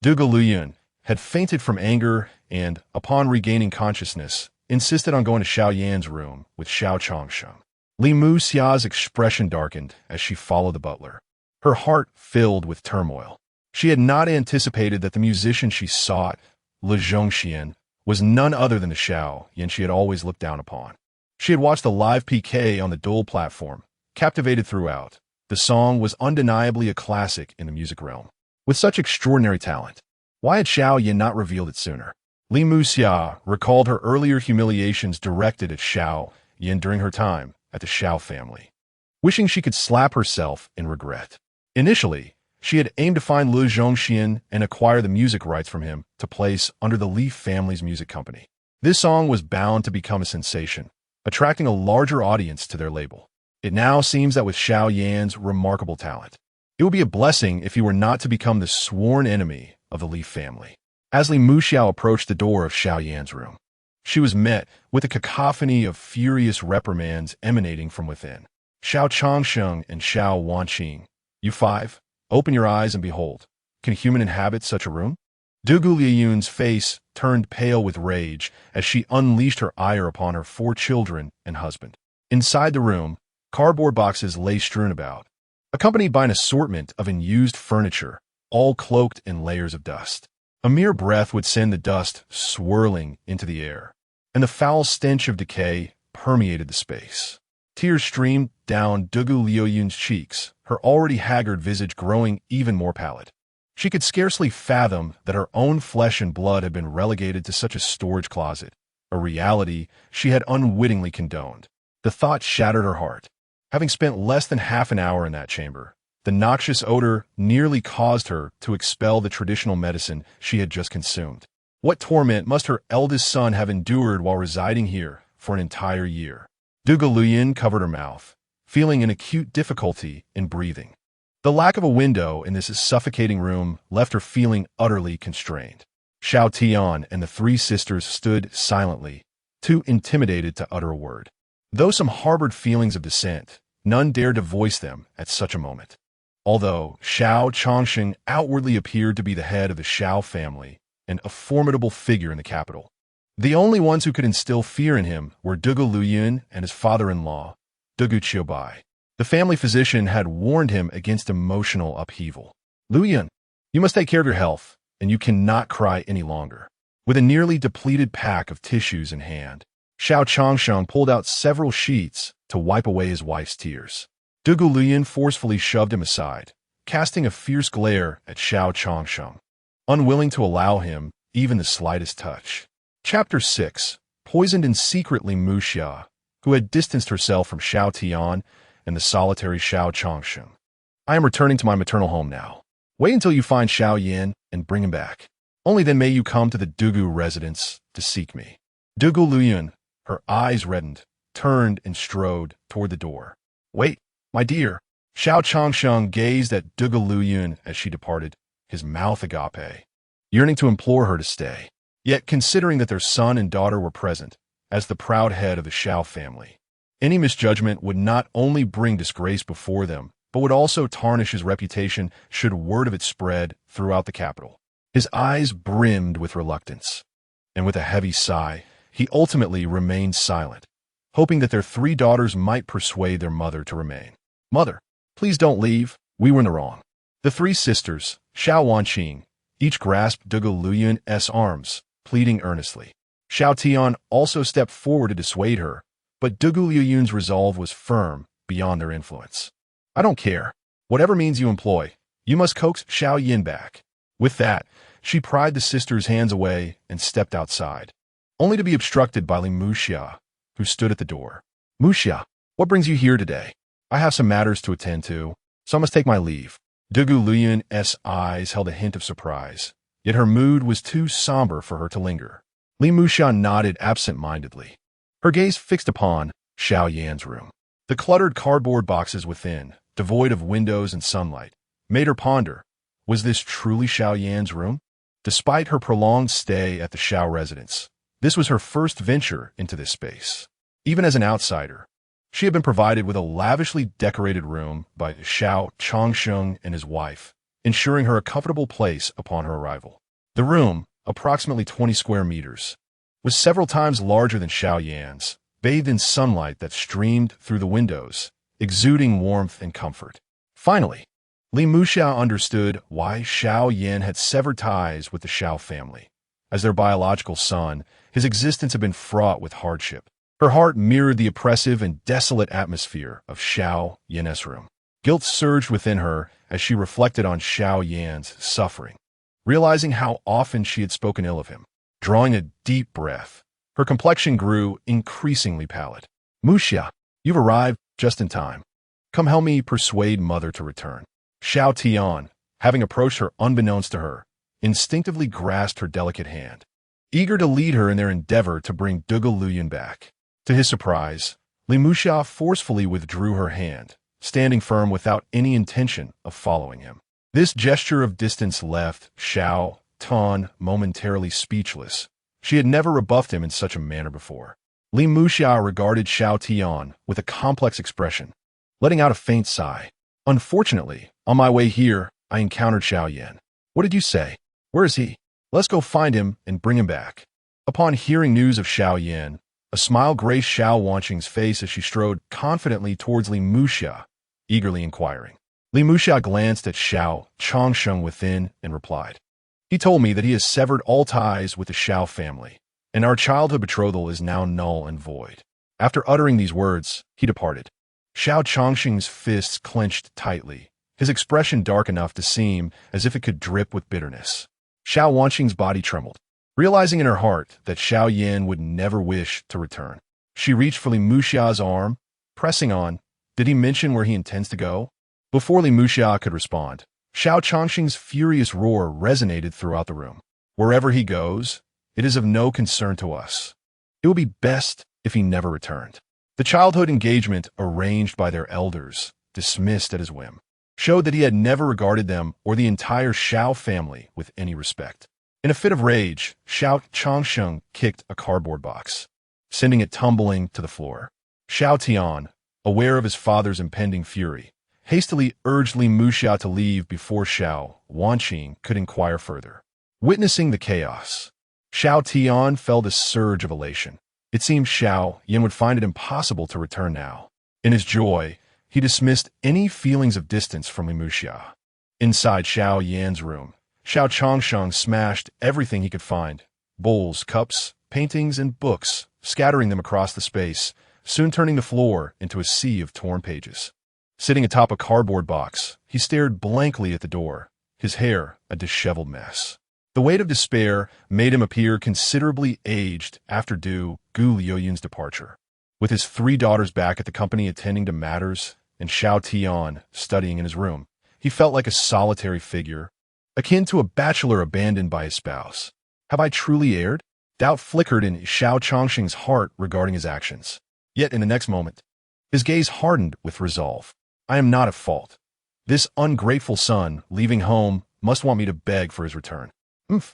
Dugaluyan had fainted from anger and, upon regaining consciousness, insisted on going to Xiao Yan's room with Xiao Changsheng. Li Muxia's expression darkened as she followed the butler, her heart filled with turmoil. She had not anticipated that the musician she sought, Le Zhongxian, was none other than the Xiao Yan she had always looked down upon. She had watched the live PK on the dual platform, captivated throughout. The song was undeniably a classic in the music realm. With such extraordinary talent, why had Xiao Yan not revealed it sooner? Li Muxia recalled her earlier humiliations directed at Xiao Yan during her time at the Xiao family, wishing she could slap herself in regret. Initially, she had aimed to find Lu Zhongxian and acquire the music rights from him to place under the Li family's music company. This song was bound to become a sensation, attracting a larger audience to their label. It now seems that with Xiao Yan's remarkable talent, it would be a blessing if he were not to become the sworn enemy of the Li family. As Li Muxiao approached the door of Xiao Yan's room, she was met with a cacophony of furious reprimands emanating from within. Xiao Changsheng and Xiao Wanqing, you 5, open your eyes and behold. Can a human inhabit such a room? Dugu Liuyun's face turned pale with rage as she unleashed her ire upon her 4 children and husband. Inside the room, cardboard boxes lay strewn about, accompanied by an assortment of unused furniture, all cloaked in layers of dust. A mere breath would send the dust swirling into the air, and the foul stench of decay permeated the space. Tears streamed down Dugu Liuyun's cheeks, her already haggard visage growing even more pallid. She could scarcely fathom that her own flesh and blood had been relegated to such a storage closet, a reality she had unwittingly condoned. The thought shattered her heart. Having spent less than half an hour in that chamber, the noxious odor nearly caused her to expel the traditional medicine she had just consumed. What torment must her eldest son have endured while residing here for an entire year? Dugu Liyun covered her mouth, feeling an acute difficulty in breathing. The lack of a window in this suffocating room left her feeling utterly constrained. Xiao Tian and the three sisters stood silently, too intimidated to utter a word. Though some harbored feelings of dissent, none dared to voice them at such a moment. Although Xiao Chongsheng outwardly appeared to be the head of the Xiao family and a formidable figure in the capital, the only ones who could instill fear in him were Dugu Liyun and his father-in-law, Dugu Qiubai. The family physician had warned him against emotional upheaval. Liyun, you must take care of your health, and you cannot cry any longer. With a nearly depleted pack of tissues in hand, Xiao Chongsheng pulled out several sheets to wipe away his wife's tears. Dugu Liyun forcefully shoved him aside, casting a fierce glare at Xiao Chongsheng, unwilling to allow him even the slightest touch. Chapter 6. Poisoned in secret, Li Muxia, who had distanced herself from Xiao Tian and the solitary Xiao Chongsheng. I am returning to my maternal home now. Wait until you find Xiao Yan and bring him back. Only then may you come to the Dugu residence to seek me. Dugu Liyun, her eyes reddened, turned and strode toward the door. Wait, my dear. Xiao Chongsheng gazed at Dugu Liyun as she departed, his mouth agape, yearning to implore her to stay. Yet considering that their son and daughter were present, as the proud head of the Xiao family, any misjudgment would not only bring disgrace before them, but would also tarnish his reputation should word of it spread throughout the capital. His eyes brimmed with reluctance, and with a heavy sigh, he ultimately remained silent, hoping that their three daughters might persuade their mother to remain. Mother, please don't leave. We were in the wrong. The three sisters, Xiao Wanqing, each grasped Dugu Liyun's arms, pleading earnestly. Xiao Tian also stepped forward to dissuade her, but Dugu Liyun's resolve was firm beyond their influence. I don't care. Whatever means you employ, you must coax Xiao Yan back. With that, she pried the sisters' hands away and stepped outside, only to be obstructed by Li Muxia, who stood at the door. Muxia, what brings you here today? I have some matters to attend to, so I must take my leave. Dugu Liyun's eyes held a hint of surprise, yet her mood was too somber for her to linger. Li Muxia nodded absent-mindedly, her gaze fixed upon Xiao Yan's room. The cluttered cardboard boxes within, devoid of windows and sunlight, made her ponder, was this truly Xiao Yan's room? Despite her prolonged stay at the Xiao residence, this was her first venture into this space. Even as an outsider, she had been provided with a lavishly decorated room by Xiao Chongsheng and his wife, ensuring her a comfortable place upon her arrival. The room, approximately 20 square meters, was several times larger than Xiao Yan's, bathed in sunlight that streamed through the windows, exuding warmth and comfort. Finally, Li Muxia understood why Xiao Yan had severed ties with the Xiao family. As their biological son, his existence had been fraught with hardship. Her heart mirrored the oppressive and desolate atmosphere of Xiao Yan's room. Guilt surged within her as she reflected on Xiao Yan's suffering, realizing how often she had spoken ill of him. Drawing a deep breath, her complexion grew increasingly pallid. Muxia, you've arrived just in time. Come help me persuade mother to return. Xiao Tian, having approached her unbeknownst to her, instinctively grasped her delicate hand, eager to lead her in their endeavor to bring Dugu Liyun back. To his surprise, Li Muxia forcefully withdrew her hand, standing firm without any intention of following him. This gesture of distance left Xiao Tian momentarily speechless. She had never rebuffed him in such a manner before. Li Muxia regarded Xiao Tian with a complex expression, letting out a faint sigh. Unfortunately, on my way here, I encountered Xiao Yan. What did you say? Where is he? Let's go find him and bring him back. Upon hearing news of Xiao Yan, a smile graced Xiao Wanqing's face as she strode confidently towards Li Muxia, eagerly inquiring. Li Muxia glanced at Xiao Chongsheng within and replied, He told me that he has severed all ties with the Xiao family, and our childhood betrothal is now null and void. After uttering these words, he departed. Xiao Chongxing's fists clenched tightly, his expression dark enough to seem as if it could drip with bitterness. Xiao Wanqing's body trembled, realizing in her heart that Xiao Yan would never wish to return. She reached for Li Muxia's arm, pressing on. Did he mention where he intends to go? Before Li Muxia could respond, Xiao Chongxing's furious roar resonated throughout the room. Wherever he goes, it is of no concern to us. It would be best if he never returned. The childhood engagement arranged by their elders, dismissed at his whim, showed that he had never regarded them or the entire Xiao family with any respect. In a fit of rage, Xiao Chongsheng kicked a cardboard box, sending it tumbling to the floor. Xiao Tian, aware of his father's impending fury, hastily urged Li Muxia to leave before Xiao Wanqing could inquire further. Witnessing the chaos, Xiao Tian felt a surge of elation. It seemed Xiao Yan would find it impossible to return now. In his joy, he dismissed any feelings of distance from Li Muxia. Inside Xiao Yan's room, Xiao Chongsheng smashed everything he could find: bowls, cups, paintings, and books, scattering them across the space, soon turning the floor into a sea of torn pages. Sitting atop a cardboard box, he stared blankly at the door, his hair a disheveled mess. The weight of despair made him appear considerably aged after Gu Liuyun's departure. With his 3 daughters back at the company attending to matters and Xiao Tian studying in his room, he felt like a solitary figure, akin to a bachelor abandoned by his spouse. Have I truly erred? Doubt flickered in Xiao Chongxing's heart regarding his actions. Yet in the next moment, his gaze hardened with resolve. I am not at fault. This ungrateful son, leaving home, must want me to beg for his return.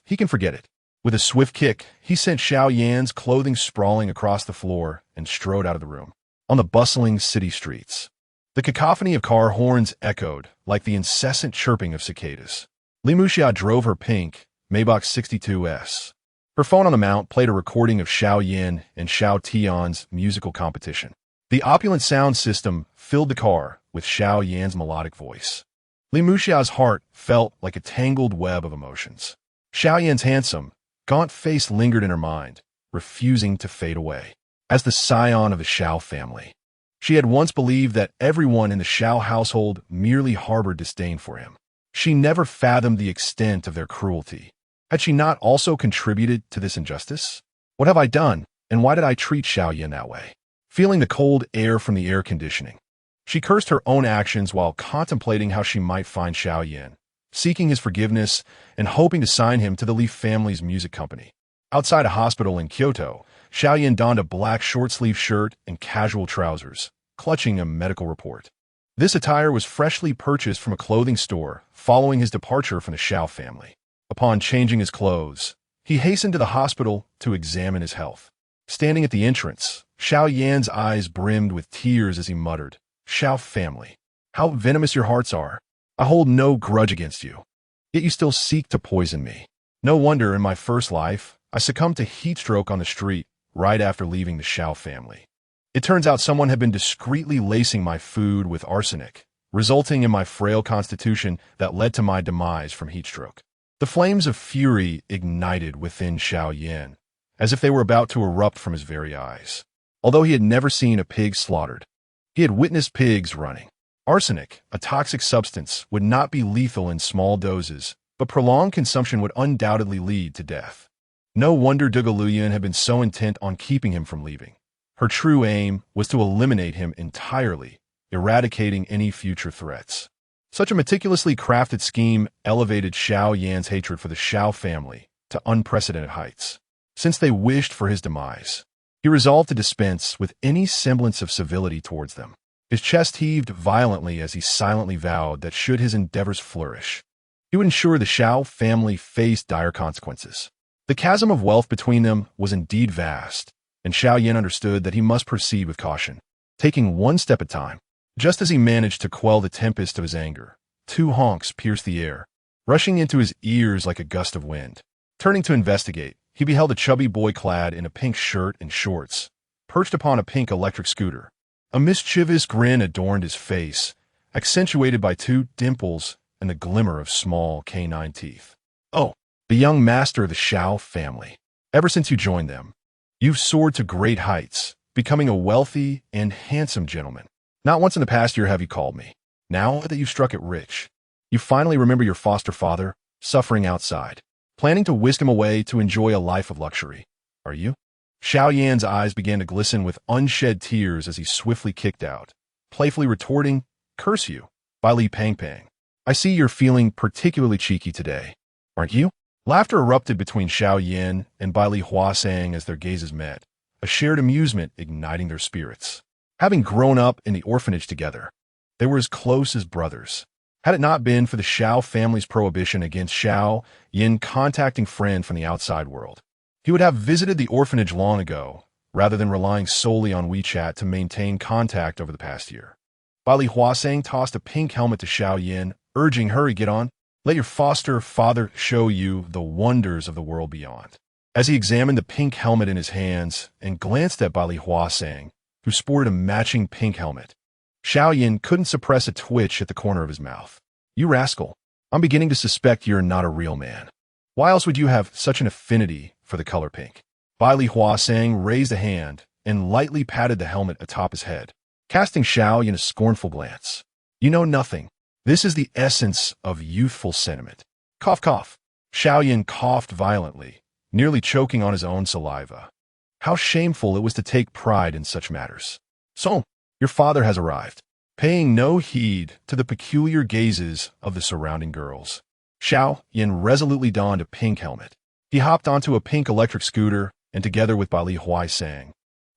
He can forget it. With a swift kick, he sent Xiao Yan's clothing sprawling across the floor and strode out of the room. On the bustling city streets, the cacophony of car horns echoed like the incessant chirping of cicadas. Li Muxia drove her pink Maybach 62S. Her phone on the mount played a recording of Xiao Yan and Xiao Tian's musical competition. The opulent sound system filled the car with Xiao Yan's melodic voice. Li Muxia's heart felt like a tangled web of emotions. Xiao Yan's handsome, gaunt face lingered in her mind, refusing to fade away. As the scion of the Xiao family, she had once believed that everyone in the Xiao household merely harbored disdain for him. She never fathomed the extent of their cruelty. Had she not also contributed to this injustice? What have I done, and why did I treat Xiao Yan that way? Feeling the cold air from the air conditioning, she cursed her own actions while contemplating how she might find Xiao Yan, seeking his forgiveness and hoping to sign him to the Li family's music company. Outside a hospital in Kyoto, Xiao Yan donned a black short-sleeve shirt and casual trousers, clutching a medical report. This attire was freshly purchased from a clothing store following his departure from the Xiao family. Upon changing his clothes, he hastened to the hospital to examine his health. Standing at the entrance, Xiao Yan's eyes brimmed with tears as he muttered, "Xiao family, how venomous your hearts are. I hold no grudge against you, yet you still seek to poison me. No wonder in my first life, I succumbed to heat stroke on the street right after leaving the Xiao family. It turns out someone had been discreetly lacing my food with arsenic, resulting in my frail constitution that led to my demise from heat stroke." The flames of fury ignited within Xiao Yan, as if they were about to erupt from his very eyes. Although he had never seen a pig slaughtered, he had witnessed pigs running. Arsenic, a toxic substance, would not be lethal in small doses, but prolonged consumption would undoubtedly lead to death. No wonder Gu Liuyun had been so intent on keeping him from leaving. Her true aim was to eliminate him entirely, eradicating any future threats. Such a meticulously crafted scheme elevated Xiao Yan's hatred for the Xiao family to unprecedented heights. Since they wished for his demise, he resolved to dispense with any semblance of civility towards them. His chest heaved violently as he silently vowed that should his endeavors flourish, he would ensure the Xiao family faced dire consequences. The chasm of wealth between them was indeed vast, and Xiao Yan understood that he must proceed with caution, taking one step at a time. Just as he managed to quell the tempest of his anger, 2 honks pierced the air, rushing into his ears like a gust of wind. Turning to investigate, he beheld a chubby boy clad in a pink shirt and shorts, perched upon a pink electric scooter. A mischievous grin adorned his face, accentuated by 2 dimples and the glimmer of small canine teeth. "Oh, the young master of the Xiao family. Ever since you joined them, you've soared to great heights, becoming a wealthy and handsome gentleman. Not once in the past year have you called me. Now that you've struck it rich, you finally remember your foster father, suffering outside, planning to whisk him away to enjoy a life of luxury. Are you? Xiao Yan's eyes began to glisten with unshed tears as he swiftly kicked out, playfully retorting, "Curse you, Bai Li Pang Pang. I see you're feeling particularly cheeky today, aren't you?" Laughter erupted between Xiao Yan and Bai Li Huasang as their gazes met, a shared amusement igniting their spirits. Having grown up in the orphanage together, they were as close as brothers. Had it not been for the Xiao family's prohibition against Xiao Yan contacting friends from the outside world, he would have visited the orphanage long ago, rather than relying solely on WeChat to maintain contact over the past year. Bai Li Huasang tossed a pink helmet to Xiao Yan, urging, "Hurry, get on. Let your foster father show you the wonders of the world beyond." As he examined the pink helmet in his hands and glanced at Bai Li Huasang, who sported a matching pink helmet, Xiao Yan couldn't suppress a twitch at the corner of his mouth. "You rascal, I'm beginning to suspect you're not a real man. Why else would you have such an affinity for the color pink?" Bai Li Huasang raised a hand and lightly patted the helmet atop his head, casting Xiao Yan a scornful glance. "You know nothing. This is the essence of youthful sentiment." Cough, cough. Xiao Yan coughed violently, nearly choking on his own saliva. How shameful it was to take pride in such matters. "So, your father has arrived." Paying no heed to the peculiar gazes of the surrounding girls, Xiao Yan resolutely donned a pink helmet. He hopped onto a pink electric scooter, and together with Bai Li Huasang,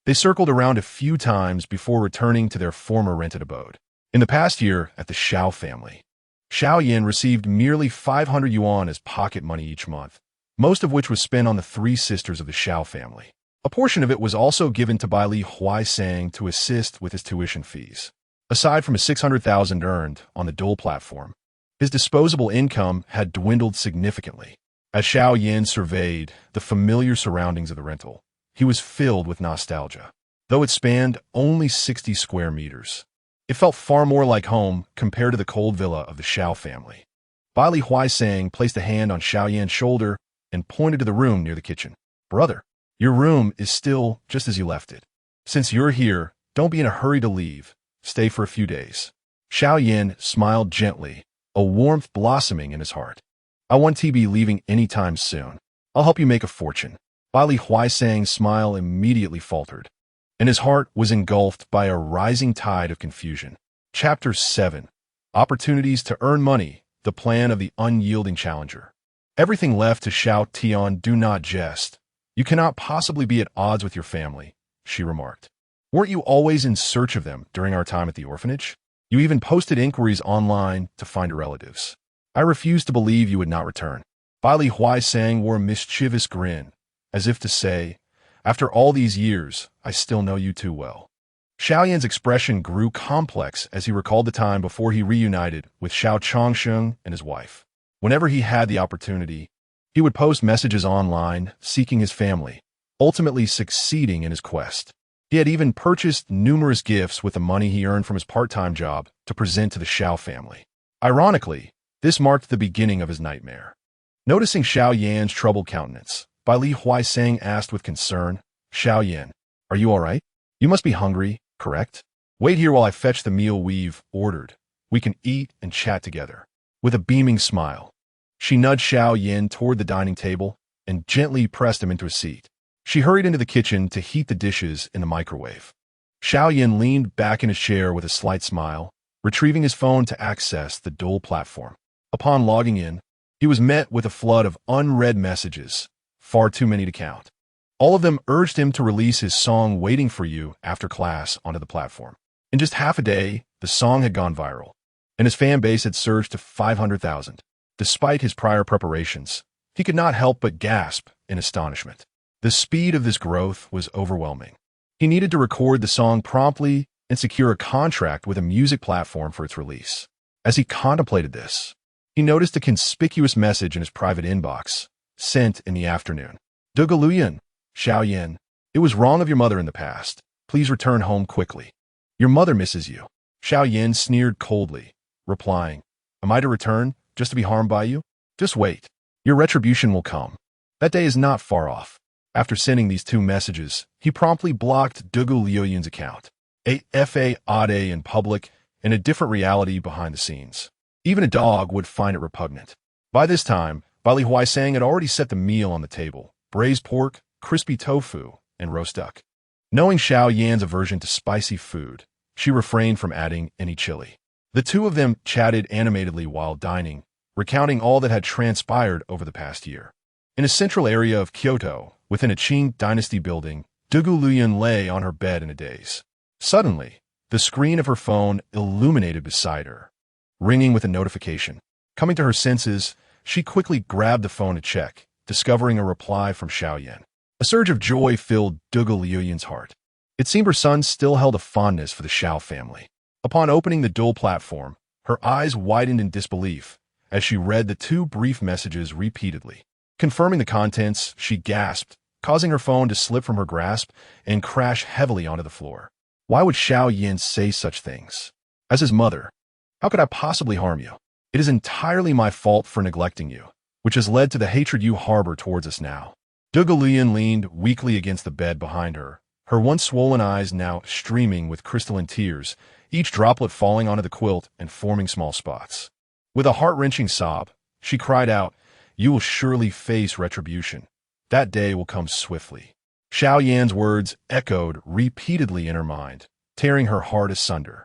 they circled around a few times before returning to their former rented abode. In the past year at the Xiao family, Xiao Yan received merely 500 yuan as pocket money each month, most of which was spent on the three sisters of the Xiao family. A portion of it was also given to Bai Li Huasang to assist with his tuition fees. Aside from his 600,000 earned on the dual platform, his disposable income had dwindled significantly. As Xiao Yan surveyed the familiar surroundings of the rental, he was filled with nostalgia. Though it spanned only 60 square meters, it felt far more like home compared to the cold villa of the Xiao family. Bai Li Huasang placed a hand on Xiao Yan's shoulder and pointed to the room near the kitchen. "Brother, your room is still just as you left it. Since you're here, don't be in a hurry to leave. Stay for a few days." Xiao Yan smiled gently, a warmth blossoming in his heart. "I won't be leaving anytime soon. I'll help you make a fortune." Bai Li Huasang's smile immediately faltered, and his heart was engulfed by a rising tide of confusion. Chapter 7. Opportunities to earn money, the plan of the unyielding challenger. "Everything left to Xiao Tian, do not jest. You cannot possibly be at odds with your family," she remarked. "Weren't you always in search of them during our time at the orphanage? You even posted inquiries online to find your relatives. I refuse to believe you would not return." Bai Li Huasang wore a mischievous grin, as if to say, "After all these years, I still know you too well." Xiao Yan's expression grew complex as he recalled the time before he reunited with Xiao Changsheng and his wife. Whenever he had the opportunity, he would post messages online seeking his family, ultimately succeeding in his quest. He had even purchased numerous gifts with the money he earned from his part-time job to present to the Xiao family. Ironically, this marked the beginning of his nightmare. Noticing Xiao Yan's troubled countenance, Bai Li Huasang asked with concern, "Xiao Yan, are you all right? You must be hungry, correct? Wait here while I fetch the meal we've ordered. We can eat and chat together." With a beaming smile, she nudged Xiao Yan toward the dining table and gently pressed him into a seat. She hurried into the kitchen to heat the dishes in the microwave. Xiao Yan leaned back in his chair with a slight smile, retrieving his phone to access the dual platform. Upon logging in, he was met with a flood of unread messages, far too many to count. All of them urged him to release his song "Waiting for You" after class onto the platform. In just half a day, the song had gone viral, and his fan base had surged to 500,000. Despite his prior preparations, he could not help but gasp in astonishment. The speed of this growth was overwhelming. He needed to record the song promptly and secure a contract with a music platform for its release. As he contemplated this, he noticed a conspicuous message in his private inbox, sent in the afternoon. "Dugaluyan, Xiao Yan, it was wrong of your mother in the past. Please return home quickly. Your mother misses you." Xiao Yan sneered coldly, replying, "Am I to return just to be harmed by you? Just wait." Your retribution will come. That day is not far off. After sending these two messages, he promptly blocked Dugu Liuyan's account. A fa ade in public and a different reality behind the scenes. Even a dog would find it repugnant. By this time, Bali Huaisang had already set the meal on the table: braised pork, crispy tofu, and roast duck. Knowing Xiao Yan's aversion to spicy food, she refrained from adding any chili. The two of them chatted animatedly while dining, recounting all that had transpired over the past year. In a central area of Kyoto, within a Qing dynasty building, Dugu Liuyan lay on her bed in a daze. Suddenly, the screen of her phone illuminated beside her, ringing with a notification. Coming to her senses, she quickly grabbed the phone to check, discovering a reply from Xiao Yan. A surge of joy filled Dugu Liuyan's heart. It seemed her son still held a fondness for the Xiao family. Upon opening the dual platform, her eyes widened in disbelief as she read the two brief messages repeatedly. Confirming the contents, she gasped, causing her phone to slip from her grasp and crash heavily onto the floor. Why would Xiao Yan say such things? As his mother, how could I possibly harm you? It is entirely my fault for neglecting you, which has led to the hatred you harbor towards us now. Dugu Liuyan leaned weakly against the bed behind her, her once swollen eyes now streaming with crystalline tears, each droplet falling onto the quilt and forming small spots. With a heart-wrenching sob, she cried out, "You will surely face retribution. That day will come swiftly." Xiao Yan's words echoed repeatedly in her mind, tearing her heart asunder.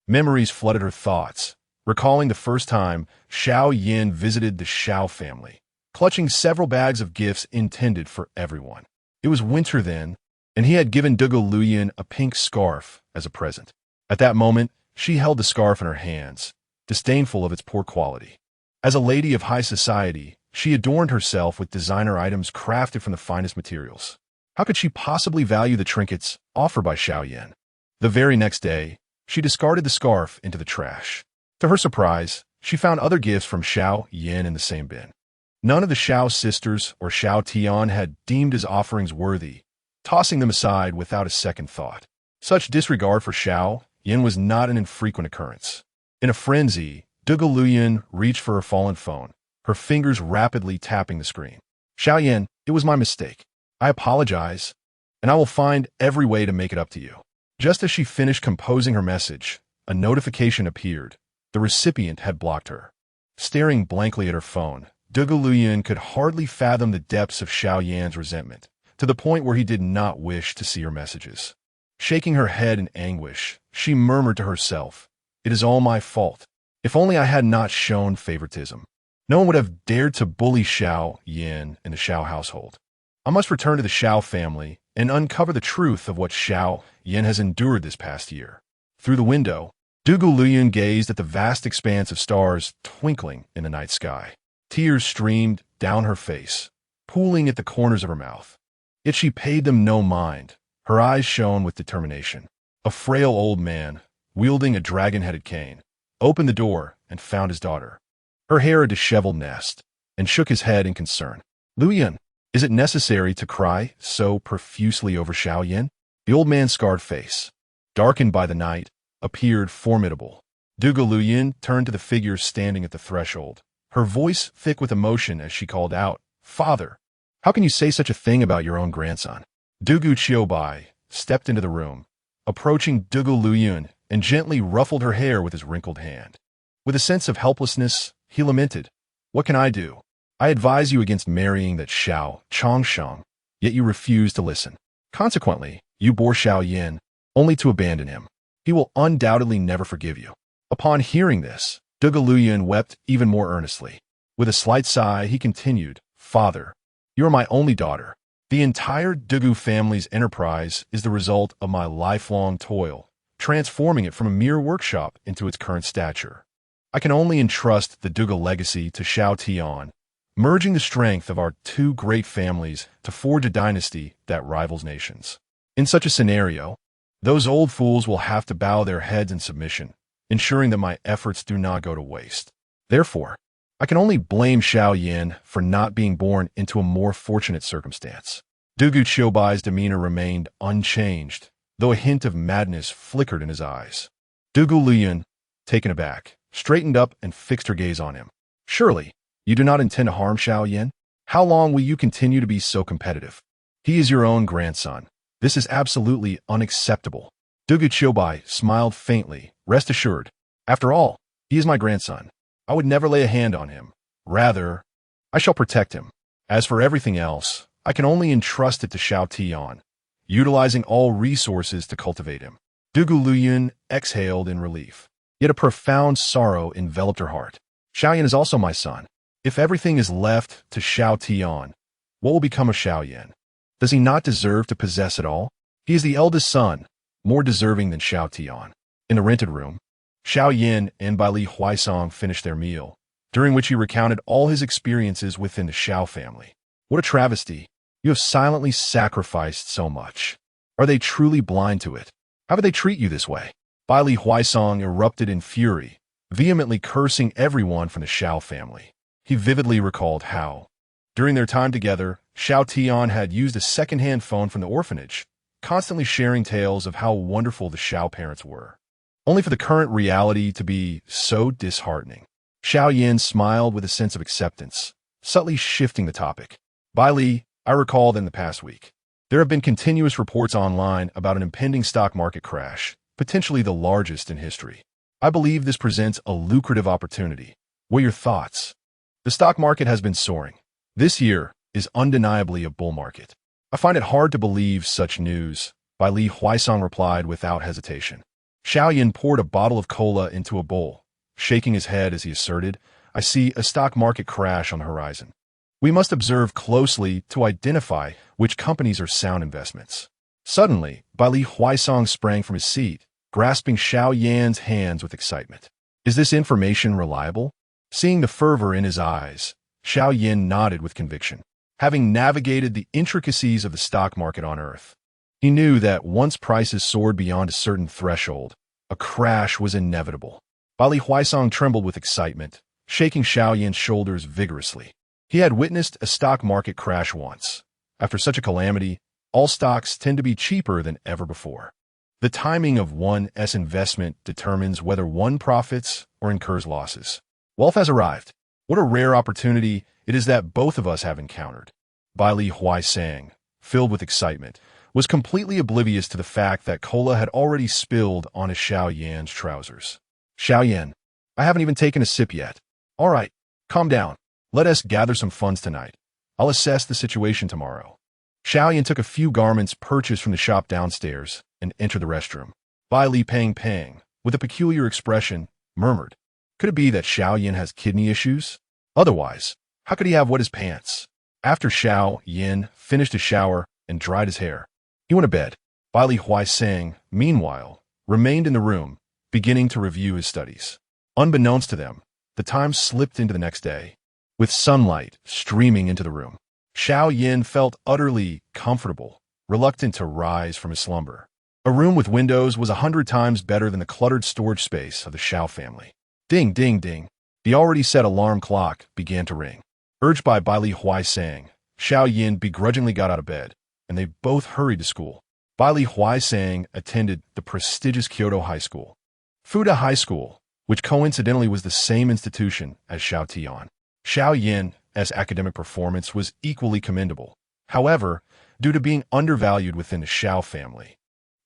Memories flooded her thoughts, recalling the first time Xiao Yan visited the Xiao family, clutching several bags of gifts intended for everyone. It was winter then, and he had given Dugu Liuyan a pink scarf as a present. At that moment, she held the scarf in her hands, disdainful of its poor quality. As a lady of high society, she adorned herself with designer items crafted from the finest materials. How could she possibly value the trinkets offered by Xiao Yan? The very next day, she discarded the scarf into the trash. To her surprise, she found other gifts from Xiao Yan in the same bin. None of the Xiao sisters or Xiao Tian had deemed his offerings worthy, tossing them aside without a second thought. Such disregard for Xiao Yan was not an infrequent occurrence. In a frenzy, Dugu Liuyan reached for her fallen phone, her fingers rapidly tapping the screen. "Xiao Yan, it was my mistake. I apologize, and I will find every way to make it up to you." Just as she finished composing her message, a notification appeared. The recipient had blocked her. Staring blankly at her phone, Dugu Liuyan could hardly fathom the depths of Xiao Yan's resentment, to the point where he did not wish to see her messages. Shaking her head in anguish, she murmured to herself, "It is all my fault. If only I had not shown favoritism. No one would have dared to bully Xiao Yan in the Xiao household. I must return to the Xiao family and uncover the truth of what Xiao Yan has endured this past year." Through the window, Dugu Liuyan gazed at the vast expanse of stars twinkling in the night sky. Tears streamed down her face, pooling at the corners of her mouth. Yet she paid them no mind. Her eyes shone with determination. A frail old man, wielding a dragon-headed cane, opened the door and found his daughter, her hair a disheveled nest, and shook his head in concern. "Liuyan, is it necessary to cry so profusely over Xiao Yan?" The old man's scarred face, darkened by the night, appeared formidable. Dugu Liuyan turned to the figure standing at the threshold, her voice thick with emotion as she called out, "Father, how can you say such a thing about your own grandson?" Dugu Qiubai stepped into the room, approaching Dugu Liuyan, and gently ruffled her hair with his wrinkled hand. With a sense of helplessness, he lamented, "What can I do? I advise you against marrying that Xiao Chongsheng, yet you refuse to listen. Consequently, you bore Xiao Yan, only to abandon him. He will undoubtedly never forgive you." Upon hearing this, Dugu Liuyan wept even more earnestly. With a slight sigh, he continued, "Father, you are my only daughter. The entire Dugu family's enterprise is the result of my lifelong toil, transforming it from a mere workshop into its current stature. I can only entrust the Dugu legacy to Xiao Tian, merging the strength of our two great families to forge a dynasty that rivals nations. In such a scenario, those old fools will have to bow their heads in submission, ensuring that my efforts do not go to waste. Therefore, I can only blame Xiao Yan for not being born into a more fortunate circumstance." Dugu Qiubai's demeanor remained unchanged, though a hint of madness flickered in his eyes. Dugu Liuyan, taken aback, straightened up and fixed her gaze on him. "Surely, You do not intend to harm Xiao Yan? How long will you continue to be so competitive? He is your own grandson. This is absolutely unacceptable. Dugu Qingbei smiled faintly. Rest assured. After all, he is my grandson. I would never lay a hand on him. Rather, I shall protect him. As for everything else, I can only entrust it to Xiao Tian, utilizing all resources to cultivate him. Dugu Luyun exhaled in relief. Yet a profound sorrow enveloped her heart. Xiao Yan is also my son. If everything is left to Xiao Tian, what will become of Xiao Yan? Does he not deserve to possess it all? He is the eldest son, more deserving than Xiao Tian. In the rented room, Xiao Yan and Bai Li Huaisong finished their meal, during which he recounted all his experiences within the Xiao family. What a travesty. You have silently sacrificed so much. Are they truly blind to it? How would they treat you this way? Bai Li Huaisong erupted in fury, vehemently cursing everyone from the Xiao family. He vividly recalled how, during their time together, Xiao Tian had used a second-hand phone from the orphanage, constantly sharing tales of how wonderful the Xiao parents were, only for the current reality to be so disheartening. Xiao Yan smiled with a sense of acceptance, subtly shifting the topic. Bai Li, I recall that in the past week, there have been continuous reports online about an impending stock market crash, potentially the largest in history. I believe this presents a lucrative opportunity. What are your thoughts? The stock market has been soaring. This year is undeniably a bull market. I find it hard to believe such news, Bai Li Huaisong replied without hesitation. Xiao Yan poured a bottle of cola into a bowl, shaking his head as he asserted, I see a stock market crash on the horizon. We must observe closely to identify which companies are sound investments. Suddenly, Bai Li Huaisong sprang from his seat, grasping Xiao Yan's hands with excitement. Is this information reliable? Seeing the fervor in his eyes, Xiao Yan nodded with conviction. Having navigated the intricacies of the stock market on Earth, he knew that once prices soared beyond a certain threshold, a crash was inevitable. Bai Li Huaisong trembled with excitement, shaking Xiao Yan's shoulders vigorously. He had witnessed a stock market crash once. After such a calamity, all stocks tend to be cheaper than ever before. The timing of one's investment determines whether one profits or incurs losses. Wealth has arrived. What a rare opportunity it is that both of us have encountered. Bai Li Huaisong, filled with excitement, was completely oblivious to the fact that cola had already spilled onto Xiao Yan's trousers. Xiao Yan, I haven't even taken a sip yet. All right, calm down. Let us gather some funds tonight. I'll assess the situation tomorrow. Xiao Yan took a few garments purchased from the shop downstairs and entered the restroom. Bai Li Pang, with a peculiar expression, murmured, could it be that Xiao Yan has kidney issues? Otherwise, how could he have wet his pants? After Xiao Yan finished his shower and dried his hair, he went to bed. Bai Li Huaisong, meanwhile, remained in the room, beginning to review his studies. Unbeknownst to them, the time slipped into the next day. With sunlight streaming into the room, Xiao Yan felt utterly comfortable, reluctant to rise from his slumber. A room with windows was 100 times better than the cluttered storage space of the Xiao family. Ding, ding, ding. The already set alarm clock began to ring. Urged by Bai Li Huaisong, Xiao Yan begrudgingly got out of bed, and they both hurried to school. Bai Li Huaisong attended the prestigious Kyoto High School, Fuda High School, which coincidentally was the same institution as Xiao Tian. Xiao Yan's academic performance was equally commendable. However, due to being undervalued within the Xiao family,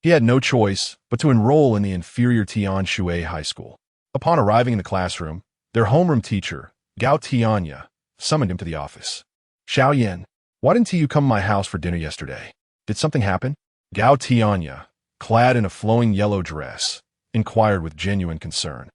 he had no choice but to enroll in the inferior Tian Shui High School. Upon arriving in the classroom, their homeroom teacher, Gao Tianya, summoned him to the office. Xiao Yan, why didn't you come to my house for dinner yesterday? Did something happen? Gao Tianya, clad in a flowing yellow dress, inquired with genuine concern.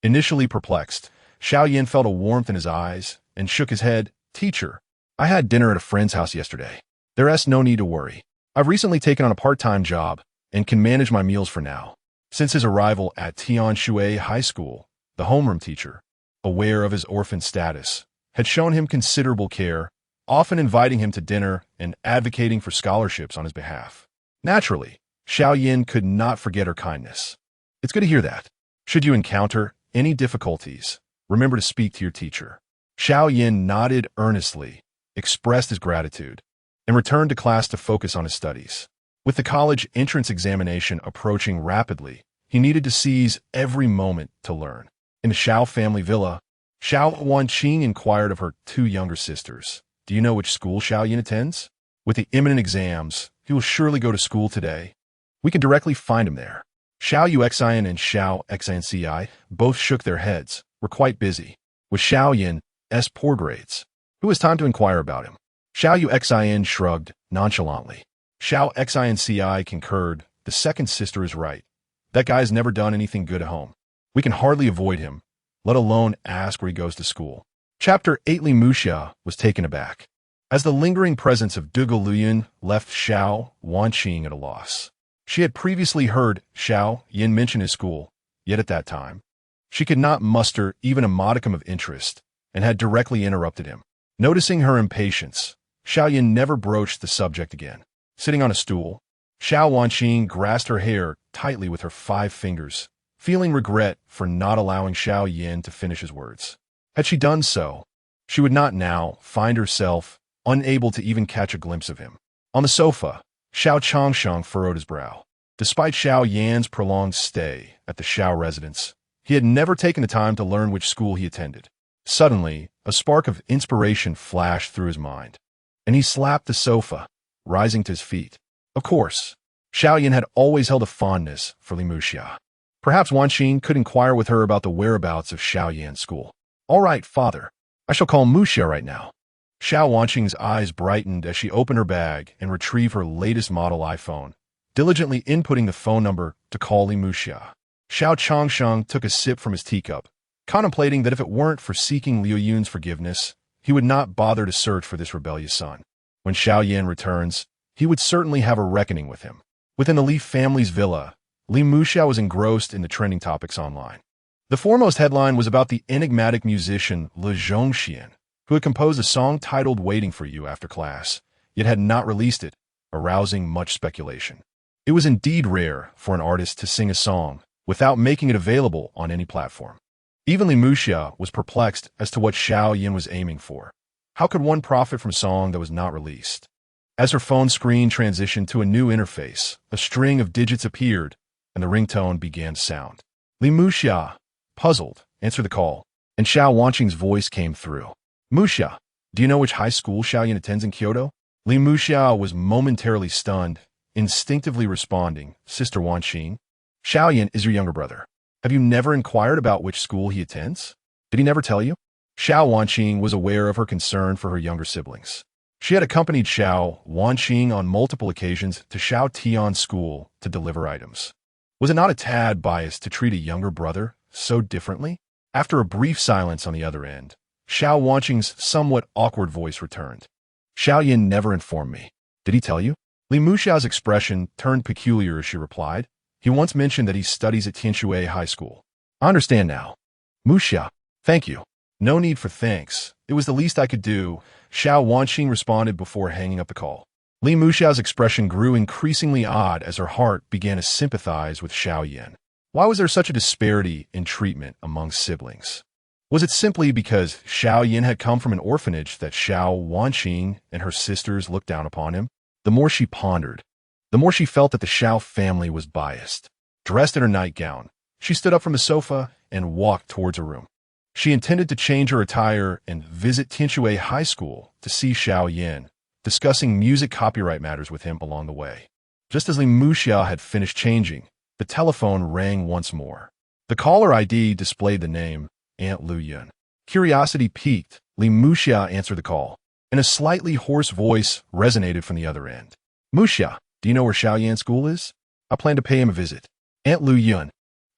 Initially perplexed, Xiao Yan felt a warmth in his eyes and shook his head. Teacher, I had dinner at a friend's house yesterday. There's no need to worry. I've recently taken on a part-time job and can manage my meals for now. Since his arrival at Tian Shui High School, the homeroom teacher, aware of his orphan status, had shown him considerable care, often inviting him to dinner and advocating for scholarships on his behalf. Naturally, Xiao Yan could not forget her kindness. It's good to hear that. Should you encounter any difficulties, remember to speak to your teacher. Xiao Yan nodded earnestly, expressed his gratitude, and returned to class to focus on his studies. With the college entrance examination approaching rapidly, he needed to seize every moment to learn. In the Xiao family villa, Xiao Wanqing inquired of her two younger sisters. Do you know which school Xiao Yan attends? With the imminent exams, he will surely go to school today. We can directly find him there. Xiao Yuxian and Xiao Xanci both shook their heads, were quite busy. With Xiao Yan's poor grades, who has time to inquire about him? Xiao Yuxian shrugged nonchalantly. Xiao Xanci concurred. The second sister is right. That guy's never done anything good at home. We can hardly avoid him, let alone ask where he goes to school. Chapter 8. Li Muxia was taken aback, as the lingering presence of Duge Luyan left Xiao Wanqing at a loss. She had previously heard Xiao Yan mention his school, yet at that time, she could not muster even a modicum of interest, and had directly interrupted him. Noticing her impatience, Xiao Yan never broached the subject again. Sitting on a stool, Xiao Wanqing grasped her hair tightly with her 5 fingers, feeling regret for not allowing Xiao Yan to finish his words. Had she done so, she would not now find herself unable to even catch a glimpse of him. On the sofa, Xiao Changsheng furrowed his brow. Despite Xiao Yan's prolonged stay at the Xiao residence, he had never taken the time to learn which school he attended. Suddenly, a spark of inspiration flashed through his mind, and he slapped the sofa, rising to his feet. Of course, Xiao Yan had always held a fondness for Li Muxia. Perhaps Wanqing could inquire with her about the whereabouts of Xiao Yan's school. All right, father. I shall call Muxia right now. Xiao Wanqing's eyes brightened as she opened her bag and retrieved her latest model iPhone, diligently inputting the phone number to call Li Muxia. Xiao Changsheng took a sip from his teacup, contemplating that if it weren't for seeking Liu Yun's forgiveness, he would not bother to search for this rebellious son. When Xiao Yan returns, he would certainly have a reckoning with him. Within the Li family's villa, Li Muxia was engrossed in the trending topics online. The foremost headline was about the enigmatic musician Le Zhongxian, who had composed a song titled Waiting for You after class, yet had not released it, arousing much speculation. It was indeed rare for an artist to sing a song without making it available on any platform. Even Li Muxia was perplexed as to what Xiao Yan was aiming for. How could one profit from a song that was not released? As her phone screen transitioned to a new interface, a string of digits appeared, and the ringtone began to sound. Li Muxia, puzzled, answered the call, and Xiao Wanqing's voice came through. Muxia, do you know which high school Xiao Yan attends in Kyoto? Li Muxia was momentarily stunned, instinctively responding, Sister Wanqing, Xiao Yan is your younger brother. Have you never inquired about which school he attends? Did he never tell you? Xiao Wanqing was aware of her concern for her younger siblings. She had accompanied Xiao Wanqing on multiple occasions to Xiao Tian's school to deliver items. Was it not a tad biased to treat a younger brother so differently? After a brief silence on the other end, Xiao Wanqing's somewhat awkward voice returned. Xiao Yan never informed me. Did he tell you? Li Muxia's expression turned peculiar as she replied. He once mentioned that he studies at Qingbei High School. I understand now. Muxia, thank you. No need for thanks. It was the least I could do, Xiao Wanqing responded before hanging up the call. Li Muxia's expression grew increasingly odd as her heart began to sympathize with Xiao Yan. Why was there such a disparity in treatment among siblings? Was it simply because Xiao Yan had come from an orphanage that Xiao Wanqing and her sisters looked down upon him? The more she pondered, the more she felt that the Xiao family was biased. Dressed in her nightgown, she stood up from the sofa and walked towards her room. She intended to change her attire and visit Qingbei High School to see Xiao Yan, discussing music copyright matters with him along the way. Just as Li Muxia had finished changing, the telephone rang once more. The caller ID displayed the name, Aunt Lu Yun. Curiosity piqued, Li Muxia answered the call, and a slightly hoarse voice resonated from the other end. Muxia, do you know where Xiao Yan's school is? I plan to pay him a visit. Aunt Lu Yun.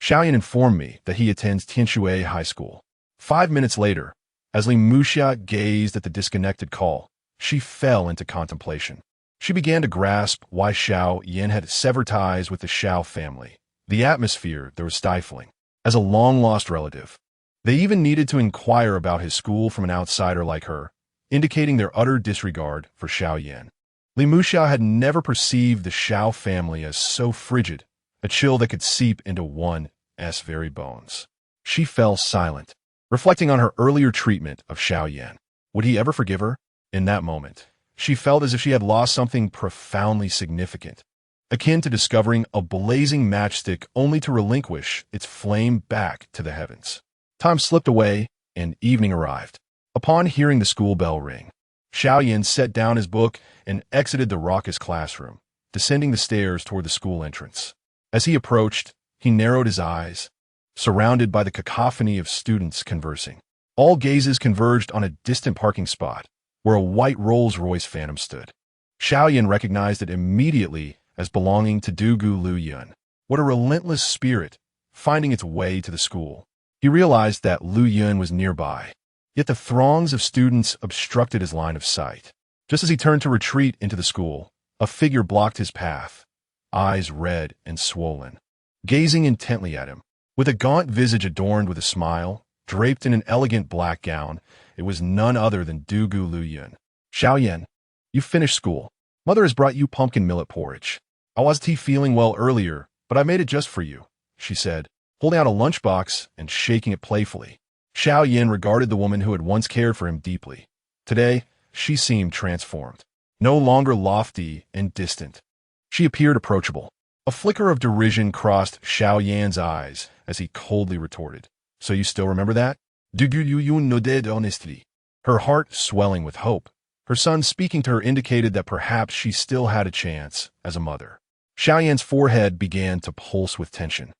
Xiao Yan informed me that he attends Qingbei High School. 5 minutes later, as Li Muxia gazed at the disconnected call, she fell into contemplation. She began to grasp why Xiao Yan had severed ties with the Xiao family. The atmosphere there was stifling. As a long-lost relative, they even needed to inquire about his school from an outsider like her, indicating their utter disregard for Xiao Yan. Li Muxia had never perceived the Xiao family as so frigid, a chill that could seep into one's very bones. She fell silent, reflecting on her earlier treatment of Xiao Yan. Would he ever forgive her? In that moment, she felt as if she had lost something profoundly significant, akin to discovering a blazing matchstick only to relinquish its flame back to the heavens. Time slipped away, and evening arrived. Upon hearing the school bell ring, Xiao Yan set down his book and exited the raucous classroom, descending the stairs toward the school entrance. As he approached, he narrowed his eyes, surrounded by the cacophony of students conversing. All gazes converged on a distant parking spot, where a white Rolls-Royce Phantom stood. Xiao Yan recognized it immediately as belonging to Dugu Lu Yun. What a relentless spirit, finding its way to the school. He realized that Lu Yun was nearby, yet the throngs of students obstructed his line of sight. Just as he turned to retreat into the school, a figure blocked his path, eyes red and swollen, gazing intently at him. With a gaunt visage adorned with a smile, draped in an elegant black gown, it was none other than Dugu Lu Yun. Xiao Yan, you finished school. Mother has brought you pumpkin millet porridge. I wasn't feeling well earlier, but I made it just for you, she said, holding out a lunchbox and shaking it playfully. Xiao Yan regarded the woman who had once cared for him deeply. Today, she seemed transformed. No longer lofty and distant. She appeared approachable. A flicker of derision crossed Xiao Yan's eyes as he coldly retorted. So you still remember that? Dugu Lu Yun nodded honestly, her heart swelling with hope. Her son speaking to her indicated that perhaps she still had a chance as a mother. Xiao Yan's forehead began to pulse with tension,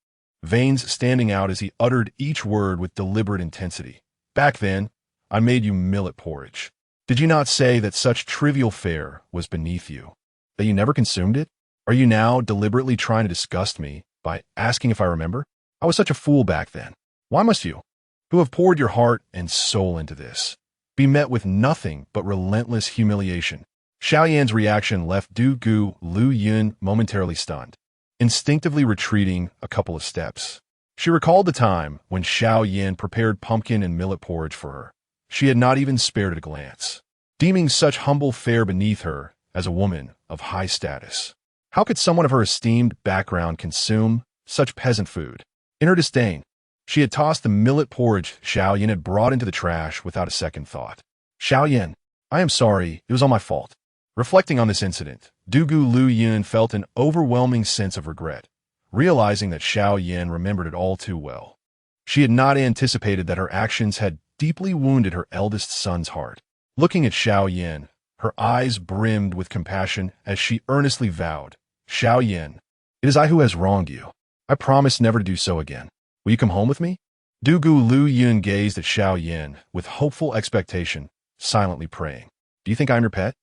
veins standing out as he uttered each word with deliberate intensity. Back then, I made you millet porridge. Did you not say that such trivial fare was beneath you? That you never consumed it? Are you now deliberately trying to disgust me by asking if I remember? I was such a fool back then. Why must you, who have poured your heart and soul into this, be met with nothing but relentless humiliation? Xiao Yan's reaction left Dugu Lu Yun momentarily stunned, instinctively retreating a couple of steps. She recalled the time when Xiao Yan prepared pumpkin and millet porridge for her. She had not even spared it a glance, deeming such humble fare beneath her as a woman of high status. How could someone of her esteemed background consume such peasant food? In her disdain, she had tossed the millet porridge Xiao Yan had brought into the trash without a second thought. Xiao Yan, I am sorry, it was all my fault. Reflecting on this incident, Dugu Lu Yun felt an overwhelming sense of regret, realizing that Xiao Yan remembered it all too well. She had not anticipated that her actions had deeply wounded her eldest son's heart. Looking at Xiao Yan, her eyes brimmed with compassion as she earnestly vowed, Xiao Yan, it is I who has wronged you. I promise never to do so again. Will you come home with me? Dugu Lu Yun gazed at Xiao Yan with hopeful expectation, silently praying. Do you think I'm your pet?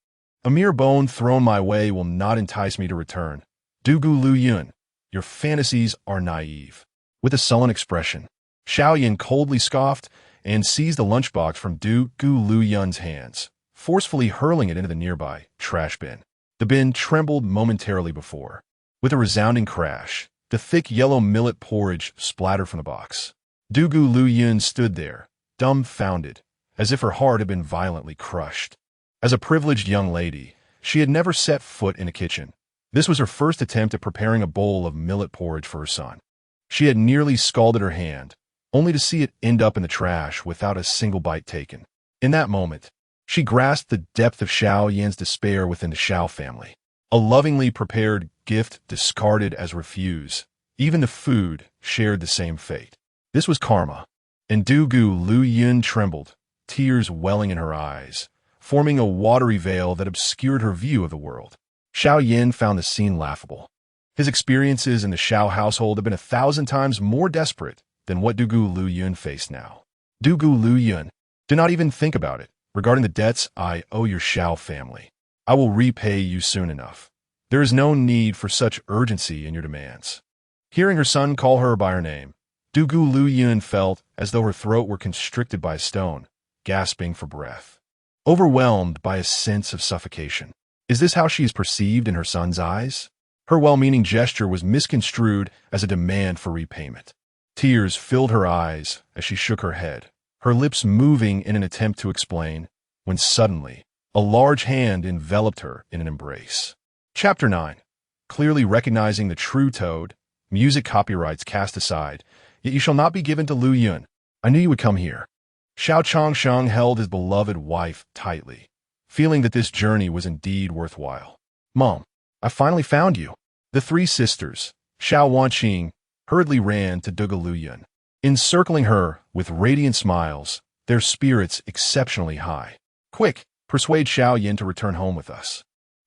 A mere bone thrown my way will not entice me to return. Dugu Lu Yun, your fantasies are naive. With a sullen expression, Xiao Yan coldly scoffed and seized the lunchbox from Dugu Lu Yun's hands, forcefully hurling it into the nearby trash bin. The bin trembled momentarily before. With a resounding crash, the thick yellow millet porridge splattered from the box. Dugu Lu Yun stood there, dumbfounded, as if her heart had been violently crushed. As a privileged young lady, she had never set foot in a kitchen. This was her first attempt at preparing a bowl of millet porridge for her son. She had nearly scalded her hand, only to see it end up in the trash without a single bite taken. In that moment, she grasped the depth of Xiao Yan's despair within the Xiao family. A lovingly prepared gift discarded as refuse. Even the food shared the same fate. This was karma. And Dugu Lu Yun trembled, tears welling in her eyes, forming a watery veil that obscured her view of the world. Xiao Yan found the scene laughable. His experiences in the Xiao household had been 1,000 times more desperate than what Dugu Lu Yun faced now. Dugu Lu Yun, do not even think about it. Regarding the debts I owe your Xiao family, I will repay you soon enough. There is no need for such urgency in your demands. Hearing her son call her by her name, Dugu Lu Yun felt as though her throat were constricted by a stone, gasping for breath, overwhelmed by a sense of suffocation. Is this how she is perceived in her son's eyes? Her well-meaning gesture was misconstrued as a demand for repayment. Tears filled her eyes as she shook her head, her lips moving in an attempt to explain, when suddenly, a large hand enveloped her in an embrace. Chapter 9. Clearly recognizing the true Toad, music copyrights cast aside, yet you shall not be given to Lu Yun. I knew you would come here. Xiao Changsheng held his beloved wife tightly, feeling that this journey was indeed worthwhile. Mom, I finally found you. The three sisters, Xiao Wanqing, hurriedly ran to Dugu Lu Yun. Encircling her with radiant smiles, their spirits exceptionally high. Quick, persuade Xiao Yan to return home with us.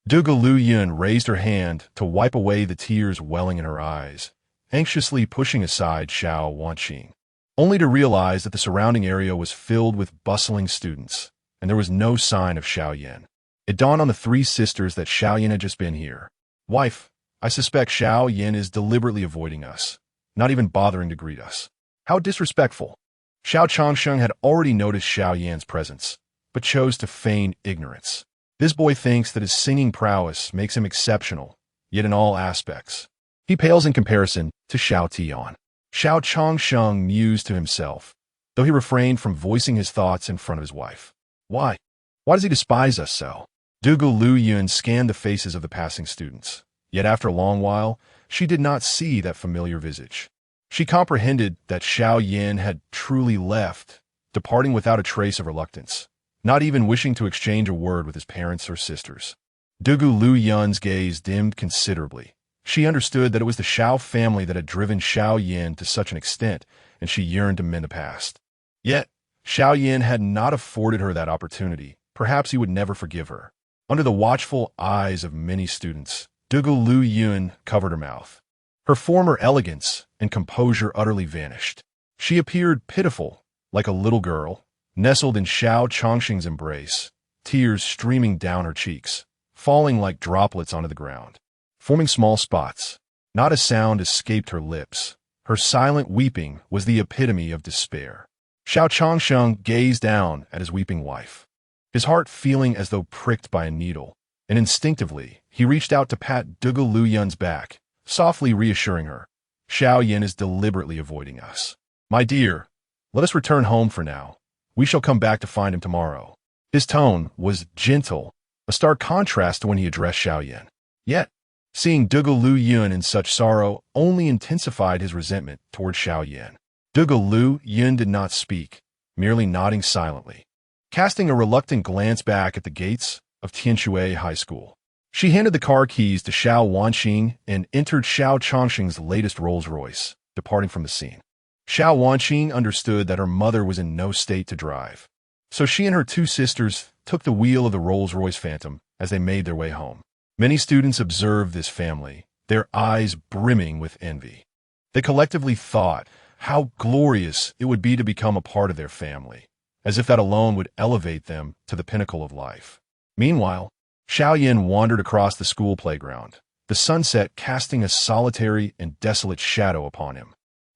Dugu Lu Yun raised her hand to wipe away the tears welling in her eyes, anxiously pushing aside Xiao Wanqing, only to realize that the surrounding area was filled with bustling students, and there was no sign of Xiao Yan. It dawned on the three sisters that Xiao Yan had just been here. Wife, I suspect Xiao Yan is deliberately avoiding us, not even bothering to greet us. How disrespectful. Xiao Changsheng had already noticed Xiao Yan's presence, but chose to feign ignorance. This boy thinks that his singing prowess makes him exceptional, yet in all aspects. He pales in comparison to Xiao Tian. Xiao Changsheng mused to himself, though he refrained from voicing his thoughts in front of his wife. Why? Why does he despise us so? Dugu Lu Yun scanned the faces of the passing students, yet after a long while, she did not see that familiar visage. She comprehended that Xiao Yan had truly left, departing without a trace of reluctance, not even wishing to exchange a word with his parents or sisters. Dugu Lu Yun's gaze dimmed considerably. She understood that it was the Xiao family that had driven Xiao Yan to such an extent, and she yearned to mend the past. Yet, Xiao Yan had not afforded her that opportunity. Perhaps he would never forgive her. Under the watchful eyes of many students, Dugu Lu Yun covered her mouth. Her former elegance and composure utterly vanished. She appeared pitiful, like a little girl, nestled in Xiao Changxing's embrace, tears streaming down her cheeks, falling like droplets onto the ground, forming small spots. Not a sound escaped her lips. Her silent weeping was the epitome of despair. Xiao Changsheng gazed down at his weeping wife, his heart feeling as though pricked by a needle, and instinctively he reached out to pat Dugu Lu Yun's back, softly reassuring her. Xiao Yan is deliberately avoiding us. My dear, let us return home for now. We shall come back to find him tomorrow. His tone was gentle, a stark contrast to when he addressed Xiao Yan. Yet, seeing Dugu Lu Yun in such sorrow only intensified his resentment toward Xiao Yan. Dugu Lu Yun did not speak, merely nodding silently, casting a reluctant glance back at the gates of Tianshui High School. She handed the car keys to Xiao Wanqing and entered Xiao Changxing's latest Rolls-Royce, departing from the scene. Xiao Wanqing understood that her mother was in no state to drive, so she and her two sisters took the wheel of the Rolls-Royce Phantom as they made their way home. Many students observed this family, their eyes brimming with envy. They collectively thought how glorious it would be to become a part of their family, as if that alone would elevate them to the pinnacle of life. Meanwhile, Xiao Yan wandered across the school playground, the sunset casting a solitary and desolate shadow upon him.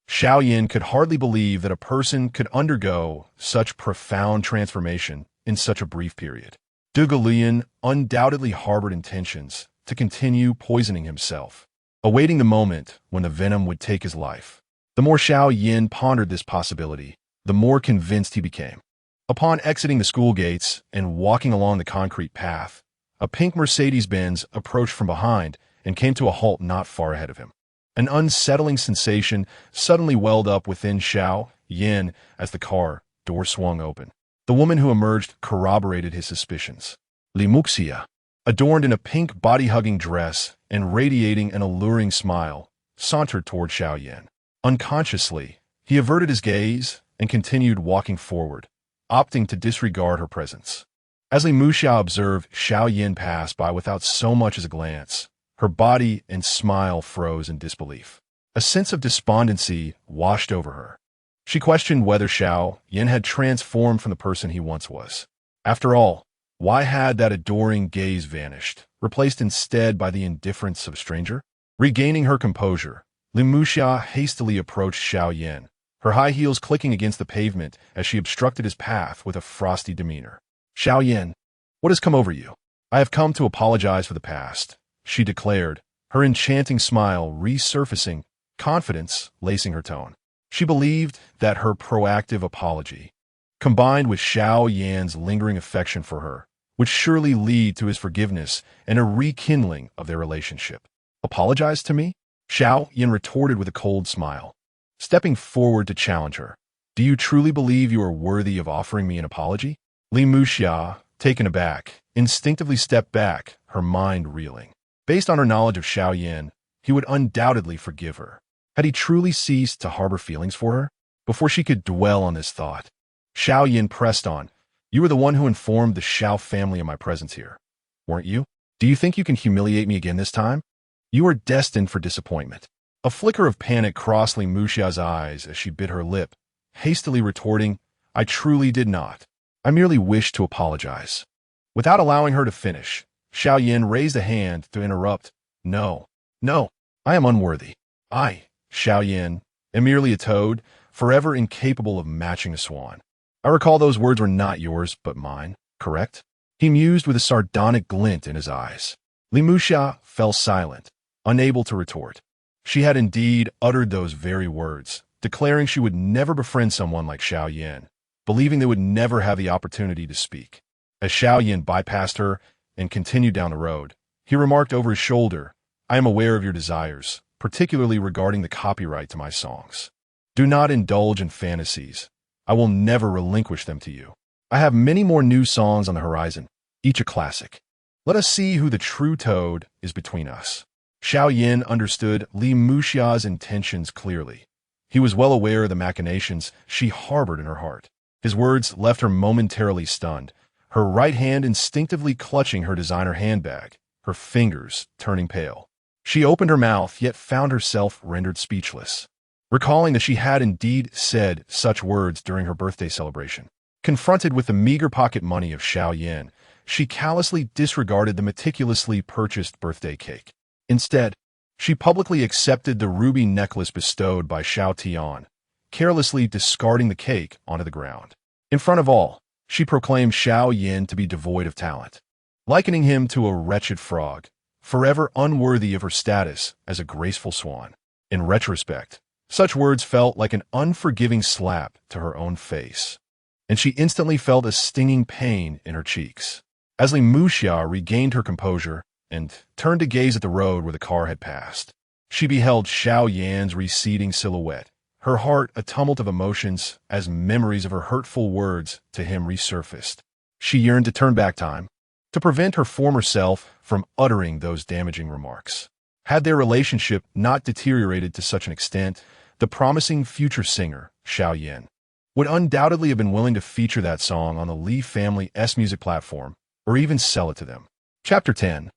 Xiao Yan could hardly believe that a person could undergo such profound transformation in such a brief period. Dugu Lu Yun undoubtedly harbored intentions to continue poisoning himself, awaiting the moment when the venom would take his life. The more Xiao Yan pondered this possibility, the more convinced he became. Upon exiting the school gates and walking along the concrete path, a pink Mercedes-Benz approached from behind and came to a halt not far ahead of him. An unsettling sensation suddenly welled up within Xiao Yan as the car door swung open. The woman who emerged corroborated his suspicions. Li Muxia, adorned in a pink body-hugging dress and radiating an alluring smile, sauntered toward Xiao Yan. Unconsciously, he averted his gaze and continued walking forward, opting to disregard her presence. As Li Muxia observed Xiao Yan pass by without so much as a glance, her body and smile froze in disbelief. A sense of despondency washed over her. She questioned whether Xiao Yan had transformed from the person he once was. After all, why had that adoring gaze vanished, replaced instead by the indifference of a stranger? Regaining her composure, Li Muxia hastily approached Xiao Yan, her high heels clicking against the pavement as she obstructed his path with a frosty demeanor. Xiao Yan, what has come over you? I have come to apologize for the past, she declared, her enchanting smile resurfacing, confidence lacing her tone. She believed that her proactive apology, combined with Xiao Yan's lingering affection for her, would surely lead to his forgiveness and a rekindling of their relationship. Apologize to me? Xiao Yan retorted with a cold smile, stepping forward to challenge her. Do you truly believe you are worthy of offering me an apology? Li Muxia, taken aback, instinctively stepped back, her mind reeling. Based on her knowledge of Xiao Yan, he would undoubtedly forgive her. Had he truly ceased to harbor feelings for her? Before she could dwell on this thought, Xiao Yan pressed on. You were the one who informed the Xiao family of my presence here, weren't you? Do you think you can humiliate me again this time? You are destined for disappointment. A flicker of panic crossed Li Muxia's eyes as she bit her lip, hastily retorting, I truly did not. I merely wished to apologize. Without allowing her to finish, Xiao Yan raised a hand to interrupt. No, I am unworthy. I, Xiao Yan, am merely a toad, forever incapable of matching a swan. I recall those words were not yours, but mine, correct? He mused with a sardonic glint in his eyes. Li Muxia fell silent, unable to retort. She had indeed uttered those very words, declaring she would never befriend someone like Xiao Yan, believing they would never have the opportunity to speak. As Xiao Yan bypassed her and continued down the road, he remarked over his shoulder, I am aware of your desires, particularly regarding the copyright to my songs. Do not indulge in fantasies. I will never relinquish them to you. I have many more new songs on the horizon, each a classic. Let us see who the true toad is between us. Xiao Yan understood Li Muxia's intentions clearly. He was well aware of the machinations she harbored in her heart. His words left her momentarily stunned, her right hand instinctively clutching her designer handbag, her fingers turning pale. She opened her mouth, yet found herself rendered speechless, recalling that she had indeed said such words during her birthday celebration. Confronted with the meager pocket money of Xiao Yan, she callously disregarded the meticulously purchased birthday cake. Instead, she publicly accepted the ruby necklace bestowed by Xiao Tian, carelessly discarding the cake onto the ground. In front of all, she proclaimed Xiao Yan to be devoid of talent, likening him to a wretched frog, forever unworthy of her status as a graceful swan. In retrospect, such words felt like an unforgiving slap to her own face, and she instantly felt a stinging pain in her cheeks. As Li Muxia regained her composure and turned to gaze at the road where the car had passed, she beheld Xiao Yan's receding silhouette, her heart a tumult of emotions as memories of her hurtful words to him resurfaced. She yearned to turn back time, to prevent her former self from uttering those damaging remarks. Had their relationship not deteriorated to such an extent, the promising future singer, Xiao Yan, would undoubtedly have been willing to feature that song on the Li family's music platform, or even sell it to them. Chapter 10.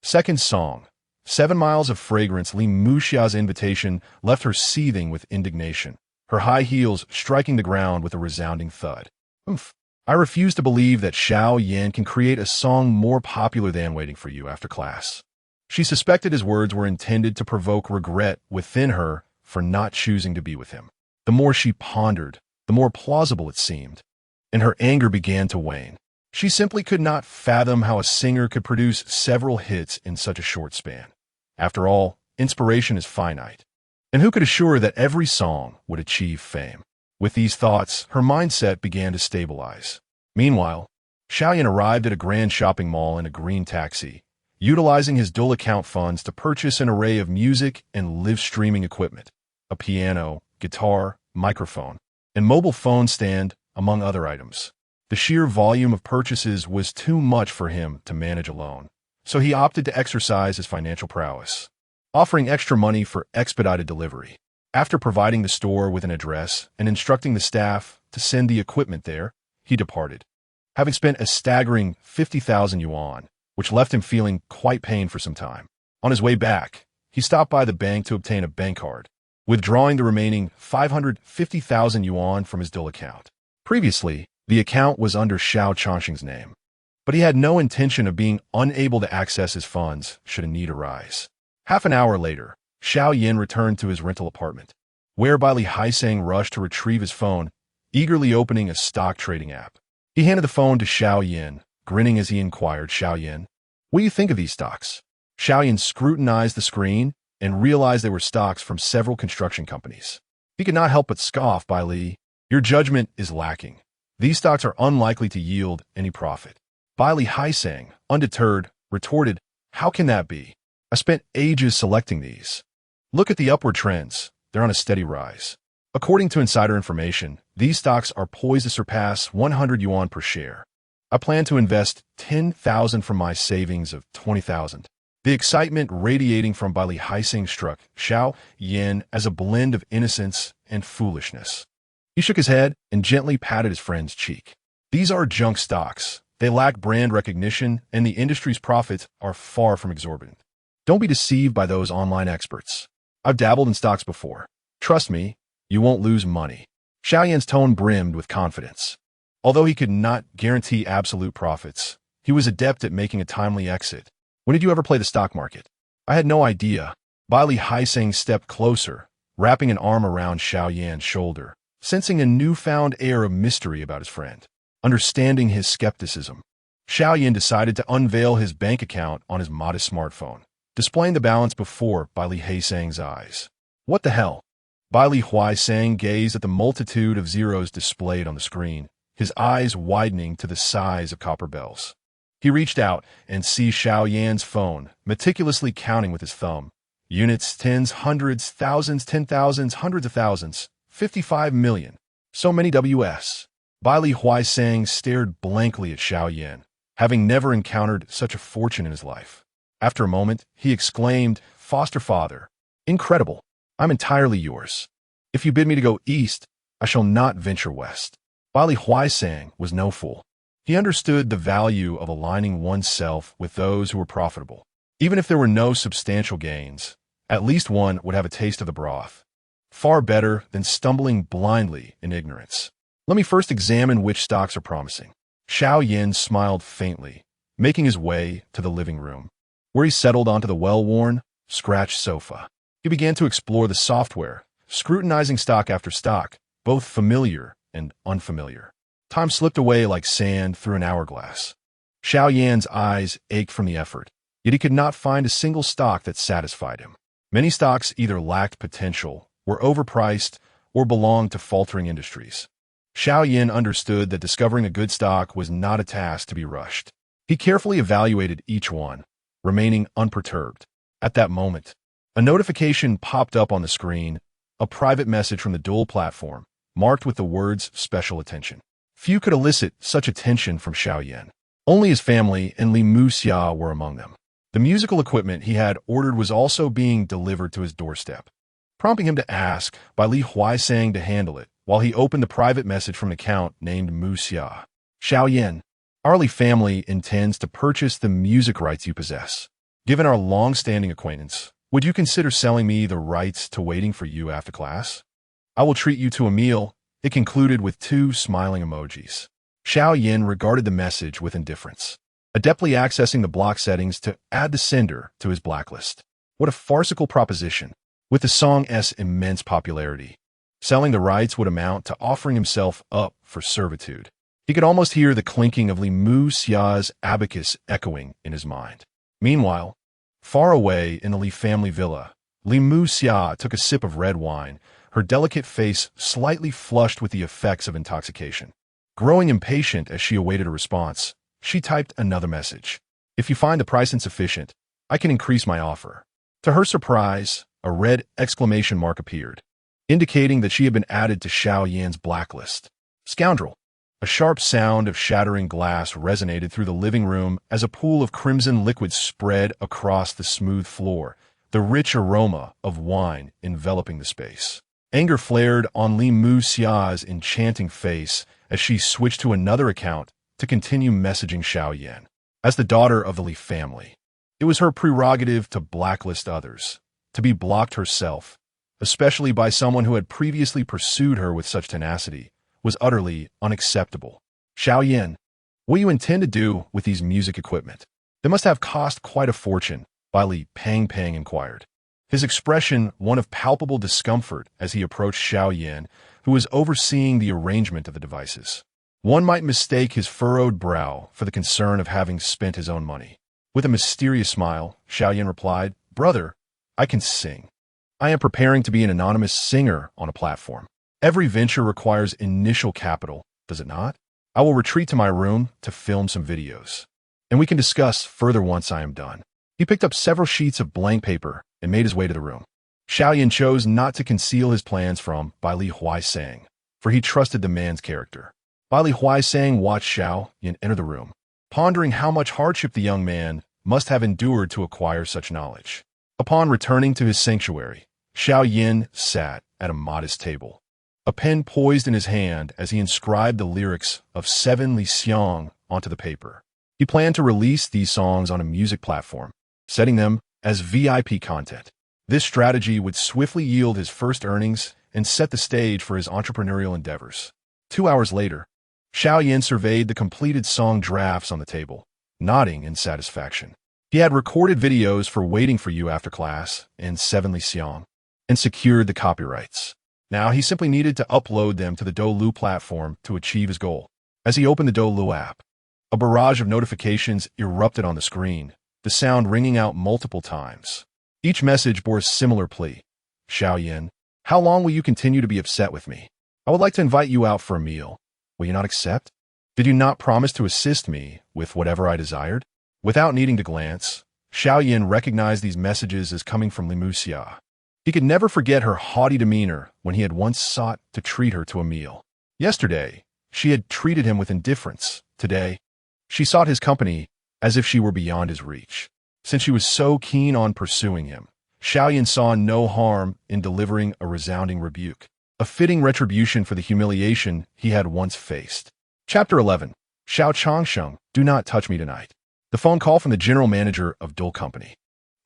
Second Song. 7 Miles of Fragrance. Li Muxia's invitation left her seething with indignation, her high heels striking the ground with a resounding thud. I refuse to believe that Xiao Yan can create a song more popular than Waiting for You after class. She suspected his words were intended to provoke regret within her for not choosing to be with him. The more she pondered, the more plausible it seemed, and her anger began to wane. She simply could not fathom how a singer could produce several hits in such a short span. After all, inspiration is finite, and who could assure that every song would achieve fame? With these thoughts, her mindset began to stabilize. Meanwhile, Xiao Yan arrived at a grand shopping mall in a green taxi, utilizing his dual account funds to purchase an array of music and live streaming equipment, a piano, guitar, microphone, and mobile phone stand, among other items. The sheer volume of purchases was too much for him to manage alone, so he opted to exercise his financial prowess, offering extra money for expedited delivery. After providing the store with an address and instructing the staff to send the equipment there, he departed, having spent a staggering 50,000 yuan, which left him feeling quite pained for some time. On his way back, he stopped by the bank to obtain a bank card, withdrawing the remaining 550,000 yuan from his dual account. Previously, the account was under Xiao Changxing's name, but he had no intention of being unable to access his funds should a need arise. Half an hour later, Xiao Yan returned to his rental apartment, whereby Li Haiseng rushed to retrieve his phone, eagerly opening a stock trading app. He handed the phone to Xiao Yan, grinning as he inquired, Xiao Yan, what do you think of these stocks? Xiao Yan scrutinized the screen and realized they were stocks from several construction companies. He could not help but scoff. By Li, your judgment is lacking. These stocks are unlikely to yield any profit. Bai Li Haiseng, undeterred, retorted, how can that be? I spent ages selecting these. Look at the upward trends. They're on a steady rise. According to insider information, these stocks are poised to surpass 100 yuan per share. I plan to invest 10,000 from my savings of 20,000. The excitement radiating from Bai Li Haiseng struck Xiao Yan as a blend of innocence and foolishness. He shook his head and gently patted his friend's cheek. These are junk stocks. They lack brand recognition, and the industry's profits are far from exorbitant. Don't be deceived by those online experts. I've dabbled in stocks before. Trust me, you won't lose money. Xiao Yan's tone brimmed with confidence. Although he could not guarantee absolute profits, he was adept at making a timely exit. When did you ever play the stock market? I had no idea. Acing stepped closer, wrapping an arm around Xiao Yan's shoulder, sensing a newfound air of mystery about his friend. Understanding his skepticism, Xiao Yan decided to unveil his bank account on his modest smartphone, displaying the balance before Acing's eyes. What the hell? Acing gazed at the multitude of zeros displayed on the screen, his eyes widening to the size of copper bells. He reached out and seized Xiao Yan's phone, meticulously counting with his thumb. Units, tens, hundreds, thousands, 10,000s, hundreds of thousands, 55 million. So many WS. Acing stared blankly at Xiao Yan, having never encountered such a fortune in his life. After a moment, he exclaimed, "Foster father, incredible. I'm entirely yours. If you bid me to go east, I shall not venture west." Acing was no fool. He understood the value of aligning oneself with those who were profitable. Even if there were no substantial gains, at least one would have a taste of the broth. Far better than stumbling blindly in ignorance. Let me first examine which stocks are promising. Xiao Yan smiled faintly, making his way to the living room, where he settled onto the well-worn, scratched sofa. He began to explore the software, scrutinizing stock after stock, both familiar and unfamiliar. Time slipped away like sand through an hourglass. Xiao Yan's eyes ached from the effort, yet he could not find a single stock that satisfied him. Many stocks either lacked potential, were overpriced, or belonged to faltering industries. Xiao Yan understood that discovering a good stock was not a task to be rushed. He carefully evaluated each one, remaining unperturbed. At that moment, a notification popped up on the screen, a private message from the dual platform, marked with the words "Special Attention." Few could elicit such attention from Xiao Yan. Only his family and Xia were among them. The musical equipment he had ordered was also being delivered to his doorstep, prompting him to ask Acing to handle it, while he opened the private message from an account named Xia. "Xiao Yan, our Li family intends to purchase the music rights you possess. Given our long-standing acquaintance, would you consider selling me the rights to waiting for you after class? I will treat you to a meal." It concluded with 2 smiling emojis. Xiao Yan regarded the message with indifference, adeptly accessing the block settings to add the sender to his blacklist. What a farcical proposition. With the song's immense popularity, selling the rights would amount to offering himself up for servitude. He could almost hear the clinking of Xia's abacus echoing in his mind. Meanwhile, far away in the Li family villa, Xia took a sip of red wine, her delicate face slightly flushed with the effects of intoxication. Growing impatient as she awaited a response, she typed another message. "If you find the price insufficient, I can increase my offer." To her surprise, a red exclamation mark appeared, indicating that she had been added to Xiao Yan's blacklist. "Scoundrel!" A sharp sound of shattering glass resonated through the living room as a pool of crimson liquid spread across the smooth floor, the rich aroma of wine enveloping the space. Anger flared on Xia's enchanting face as she switched to another account to continue messaging Xiao Yan. As the daughter of the Li family, it was her prerogative to blacklist others. To be blocked herself, especially by someone who had previously pursued her with such tenacity, was utterly unacceptable. "Xiao Yan, what do you intend to do with these music equipment? They must have cost quite a fortune," Li Pang inquired. His expression one of palpable discomfort as he approached Xiao Yan, who was overseeing the arrangement of the devices. One might mistake his furrowed brow for the concern of having spent his own money. With a mysterious smile, Xiao Yan replied, "Brother, I can sing. I am preparing to be an anonymous singer on a platform. Every venture requires initial capital, does it not? I will retreat to my room to film some videos, and we can discuss further once I am done." He picked up several sheets of blank paper and made his way to the room. Xiao Yan chose not to conceal his plans from Acing, for he trusted the man's character. Acing watched Xiao Yan enter the room, pondering how much hardship the young man must have endured to acquire such knowledge. Upon returning to his sanctuary, Xiao Yan sat at a modest table, a pen poised in his hand as he inscribed the lyrics of Seven Li Xiang onto the paper. He planned to release these songs on a music platform, setting them as VIP content. This strategy would swiftly yield his first earnings and set the stage for his entrepreneurial endeavors. 2 hours later, Xiao Yan surveyed the completed song drafts on the table, nodding in satisfaction. He had recorded videos for Waiting for You After Class and Seven Li Xiang, and secured the copyrights. Now he simply needed to upload them to the Doulu platform to achieve his goal. As he opened the Doulu app, a barrage of notifications erupted on the screen, the sound ringing out multiple times. Each message bore a similar plea. Xiao Yan, how long will you continue to be upset with me? I would like to invite you out for a meal. Will you not accept? Did you not promise to assist me with whatever I desired? Without needing to glance, Xiao Yan recognized these messages as coming from Li Muxia. He could never forget her haughty demeanor when he had once sought to treat her to a meal. Yesterday, she had treated him with indifference. Today, she sought his company as if she were beyond his reach. Since she was so keen on pursuing him, Xiao Yan saw no harm in delivering a resounding rebuke, a fitting retribution for the humiliation he had once faced. Chapter 11. Xiao Changsheng, do not touch me tonight. The phone call from the general manager of Dole Company.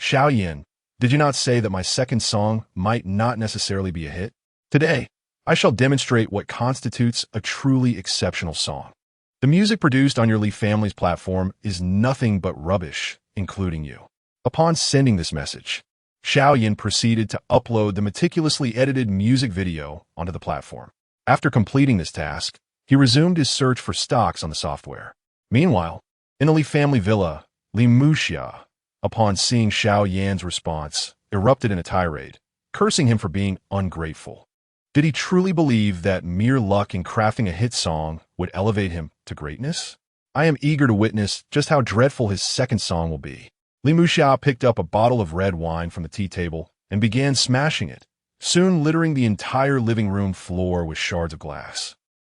Xiao Yan, did you not say that my second song might not necessarily be a hit? Today, I shall demonstrate what constitutes a truly exceptional song. The music produced on your Li family's platform is nothing but rubbish, including you. Upon sending this message, Xiao Yan proceeded to upload the meticulously edited music video onto the platform. After completing this task, he resumed his search for stocks on the software. Meanwhile, in the Li family villa, Li Muxia, upon seeing Xiao Yan's response, erupted in a tirade, cursing him for being ungrateful. Did he truly believe that mere luck in crafting a hit song would elevate him to greatness? I am eager to witness just how dreadful his second song will be. Li Muxia picked up a bottle of red wine from the tea table and began smashing it, soon littering the entire living room floor with shards of glass.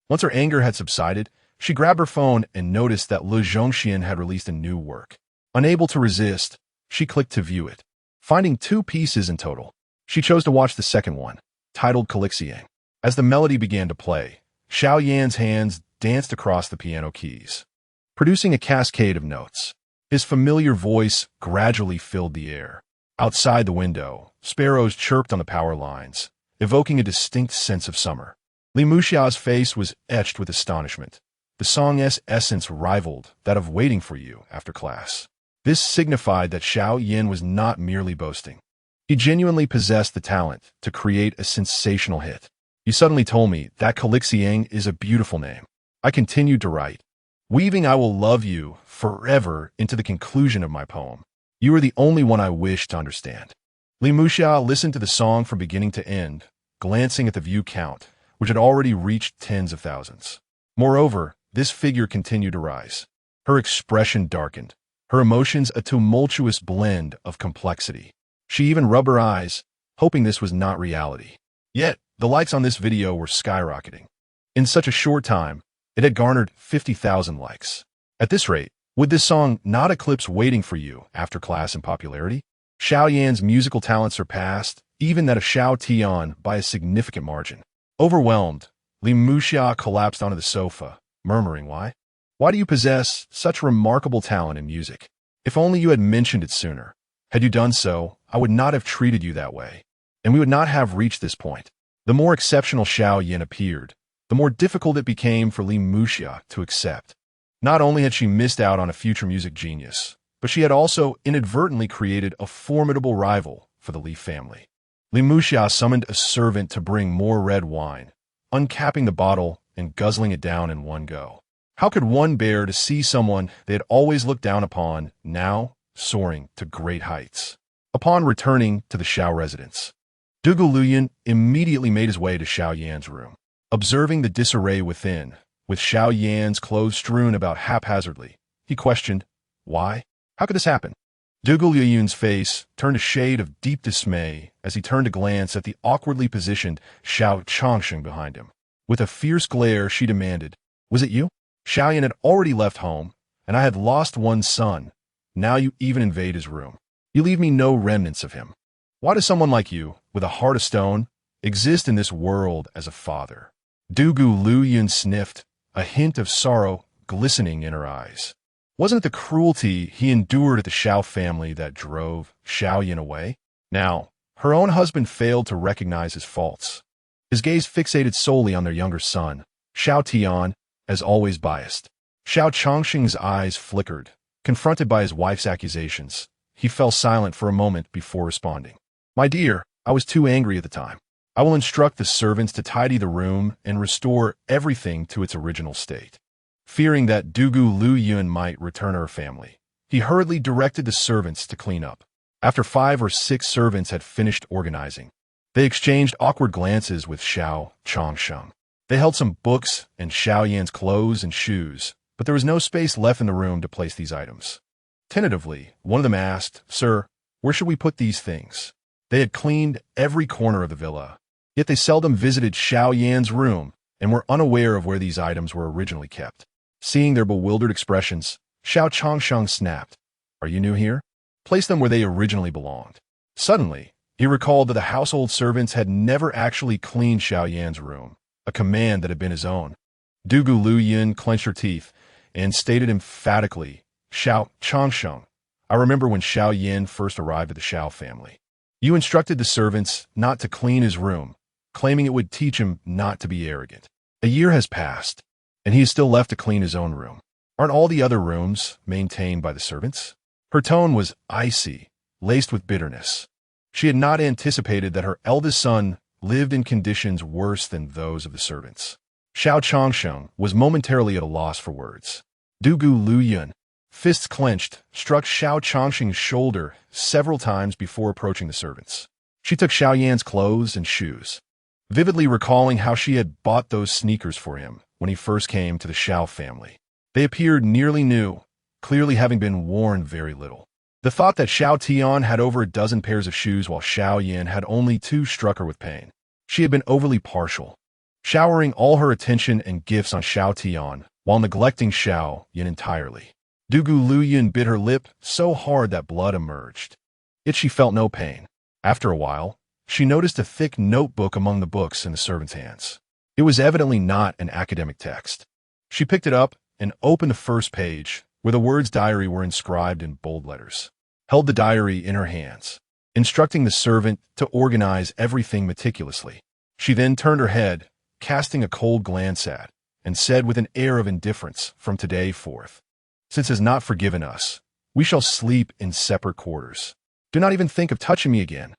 Once her anger had subsided, she grabbed her phone and noticed that Le Zhongxian had released a new work. Unable to resist, she clicked to view it. Finding 2 pieces in total, she chose to watch the second one, titled Qingbei. As the melody began to play, Xiao Yan's hands danced across the piano keys, producing a cascade of notes. His familiar voice gradually filled the air. Outside the window, sparrows chirped on the power lines, evoking a distinct sense of summer. Li Muxia's face was etched with astonishment. The song's essence rivaled that of Waiting for You After Class. This signified that Xiao Yan was not merely boasting. He genuinely possessed the talent to create a sensational hit. You suddenly told me that Qingbei is a beautiful name. I continued to write, weaving I will love you forever into the conclusion of my poem. You are the only one I wish to understand. Li Muxia listened to the song from beginning to end, glancing at the view count, which had already reached tens of thousands. Moreover, this figure continued to rise. Her expression darkened, her emotions a tumultuous blend of complexity. She even rubbed her eyes, hoping this was not reality. Yet, the likes on this video were skyrocketing. In such a short time, it had garnered 50,000 likes. At this rate, would this song not eclipse Waiting for You After Class in popularity? Xiao Yan's musical talent surpassed even that of Xiao Tian by a significant margin. Overwhelmed, Li Muxia collapsed onto the sofa, murmuring, Why? Why do you possess such remarkable talent in music? If only you had mentioned it sooner. Had you done so, I would not have treated you that way, and we would not have reached this point. The more exceptional Xiao Yan appeared, the more difficult it became for Li Muxia to accept. Not only had she missed out on a future music genius, but she had also inadvertently created a formidable rival for the Li family. Li Muxia summoned a servant to bring more red wine, uncapping the bottle and guzzling it down in one go. How could one bear to see someone they had always looked down upon, now soaring to great heights? Upon returning to the Xiao residence, Dugu Luyan immediately made his way to Xiao Yan's room. Observing the disarray within, with Xiao Yan's clothes strewn about haphazardly, he questioned, Why? How could this happen? Dugu Luyan's face turned a shade of deep dismay as he turned to glance at the awkwardly positioned Xiao Changsheng behind him. With a fierce glare, she demanded, Was it you? Xiao Yan had already left home, and I had lost one son. Now you even invade his room. You leave me no remnants of him. Why does someone like you, with a heart of stone, exist in this world as a father. Dugu Lu Yun sniffed, a hint of sorrow glistening in her eyes. Wasn't it the cruelty he endured at the Xiao family that drove Xiao Yan away? Now, her own husband failed to recognize his faults. His gaze fixated solely on their younger son, Xiao Tian, as always biased. Xiao Chongqing's eyes flickered. Confronted by his wife's accusations, he fell silent for a moment before responding. My dear, I was too angry at the time. I will instruct the servants to tidy the room and restore everything to its original state. Fearing that Dugu Lu Yun might return her family, he hurriedly directed the servants to clean up. After 5 or 6 servants had finished organizing, they exchanged awkward glances with Xiao Chongsheng. They held some books and Xiao Yan's clothes and shoes, but there was no space left in the room to place these items. Tentatively, one of them asked, Sir, where should we put these things? They had cleaned every corner of the villa, yet they seldom visited Xiao Yan's room and were unaware of where these items were originally kept. Seeing their bewildered expressions, Xiao Chongsheng snapped, Are you new here? Place them where they originally belonged. Suddenly, he recalled that the household servants had never actually cleaned Xiao Yan's room, a command that had been his own. Dugu Lu Yun clenched her teeth and stated emphatically, Xiao Chongsheng, I remember when Xiao Yan first arrived at the Xiao family. You instructed the servants not to clean his room, claiming it would teach him not to be arrogant. A year has passed, and he is still left to clean his own room. Aren't all the other rooms maintained by the servants? Her tone was icy, laced with bitterness. She had not anticipated that her eldest son lived in conditions worse than those of the servants. Xiao Chongsheng was momentarily at a loss for words. Dugu Lu Yun, fists clenched, struck Xiao Chongsheng's shoulder several times before approaching the servants. She took Xiao Yan's clothes and shoes, vividly recalling how she had bought those sneakers for him when he first came to the Xiao family. They appeared nearly new, clearly having been worn very little. The thought that Xiao Tian had over a dozen pairs of shoes while Xiao Yan had only 2 struck her with pain. She had been overly partial, showering all her attention and gifts on Xiao Tian while neglecting Xiao Yan entirely. Dugu Lu Yun bit her lip so hard that blood emerged. Yet she felt no pain. After a while, she noticed a thick notebook among the books in the servant's hands. It was evidently not an academic text. She picked it up and opened the first page, where the words diary were inscribed in bold letters. Held the diary in her hands, instructing the servant to organize everything meticulously. She then turned her head, casting a cold glance at, and said with an air of indifference, From today forth, since he has not forgiven us, we shall sleep in separate quarters. Do not even think of touching me again.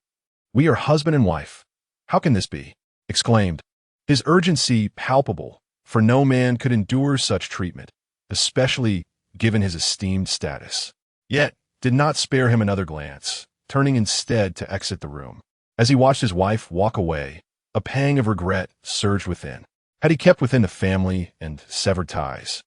We are husband and wife. How can this be? Exclaimed, his urgency palpable, for no man could endure such treatment, especially given his esteemed status. Yet, did not spare him another glance, turning instead to exit the room. As he watched his wife walk away, a pang of regret surged within. Had he kept within the family and severed ties,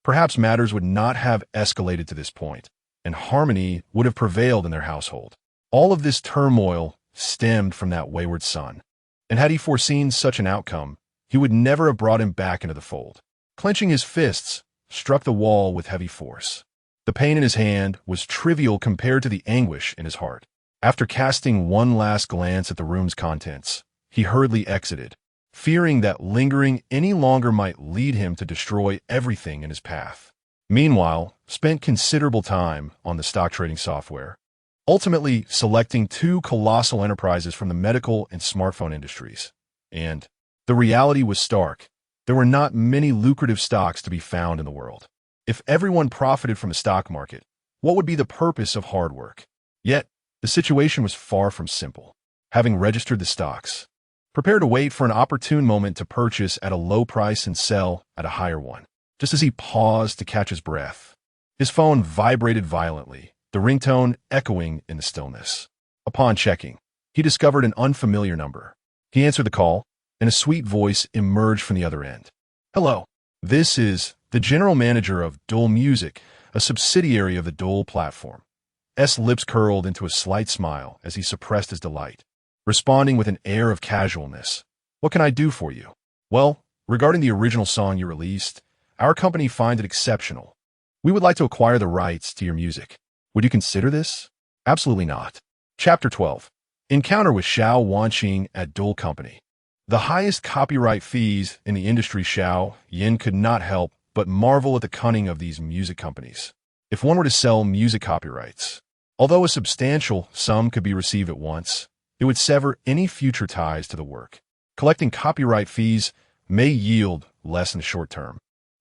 perhaps matters would not have escalated to this point, and harmony would have prevailed in their household. All of this turmoil stemmed from that wayward son, and had he foreseen such an outcome, he would never have brought him back into the fold. Clenching his fists, struck the wall with heavy force. The pain in his hand was trivial compared to the anguish in his heart. After casting one last glance at the room's contents, he hurriedly exited, fearing that lingering any longer might lead him to destroy everything in his path. Meanwhile, spent considerable time on the stock trading software, ultimately selecting 2 colossal enterprises from the medical and smartphone industries. And the reality was stark. There were not many lucrative stocks to be found in the world. If everyone profited from the stock market, what would be the purpose of hard work? Yet, the situation was far from simple. Having registered the stocks, prepare to wait for an opportune moment to purchase at a low price and sell at a higher one. Just as he paused to catch his breath, his phone vibrated violently, the ringtone echoing in the stillness. Upon checking, he discovered an unfamiliar number. He answered the call, and a sweet voice emerged from the other end. Hello, this is the general manager of Dole Music, a subsidiary of the Dole platform. S. lips curled into a slight smile as he suppressed his delight, responding with an air of casualness. What can I do for you? Well, regarding the original song you released, our company finds it exceptional. We would like to acquire the rights to your music. Would you consider this? Absolutely not. Chapter 12. Encounter with Xiao Wanqing at Dole Company. The highest copyright fees in the industry. Xiao Yan could not help but marvel at the cunning of these music companies. If one were to sell music copyrights, although a substantial sum could be received at once, it would sever any future ties to the work. Collecting copyright fees may yield less in the short term,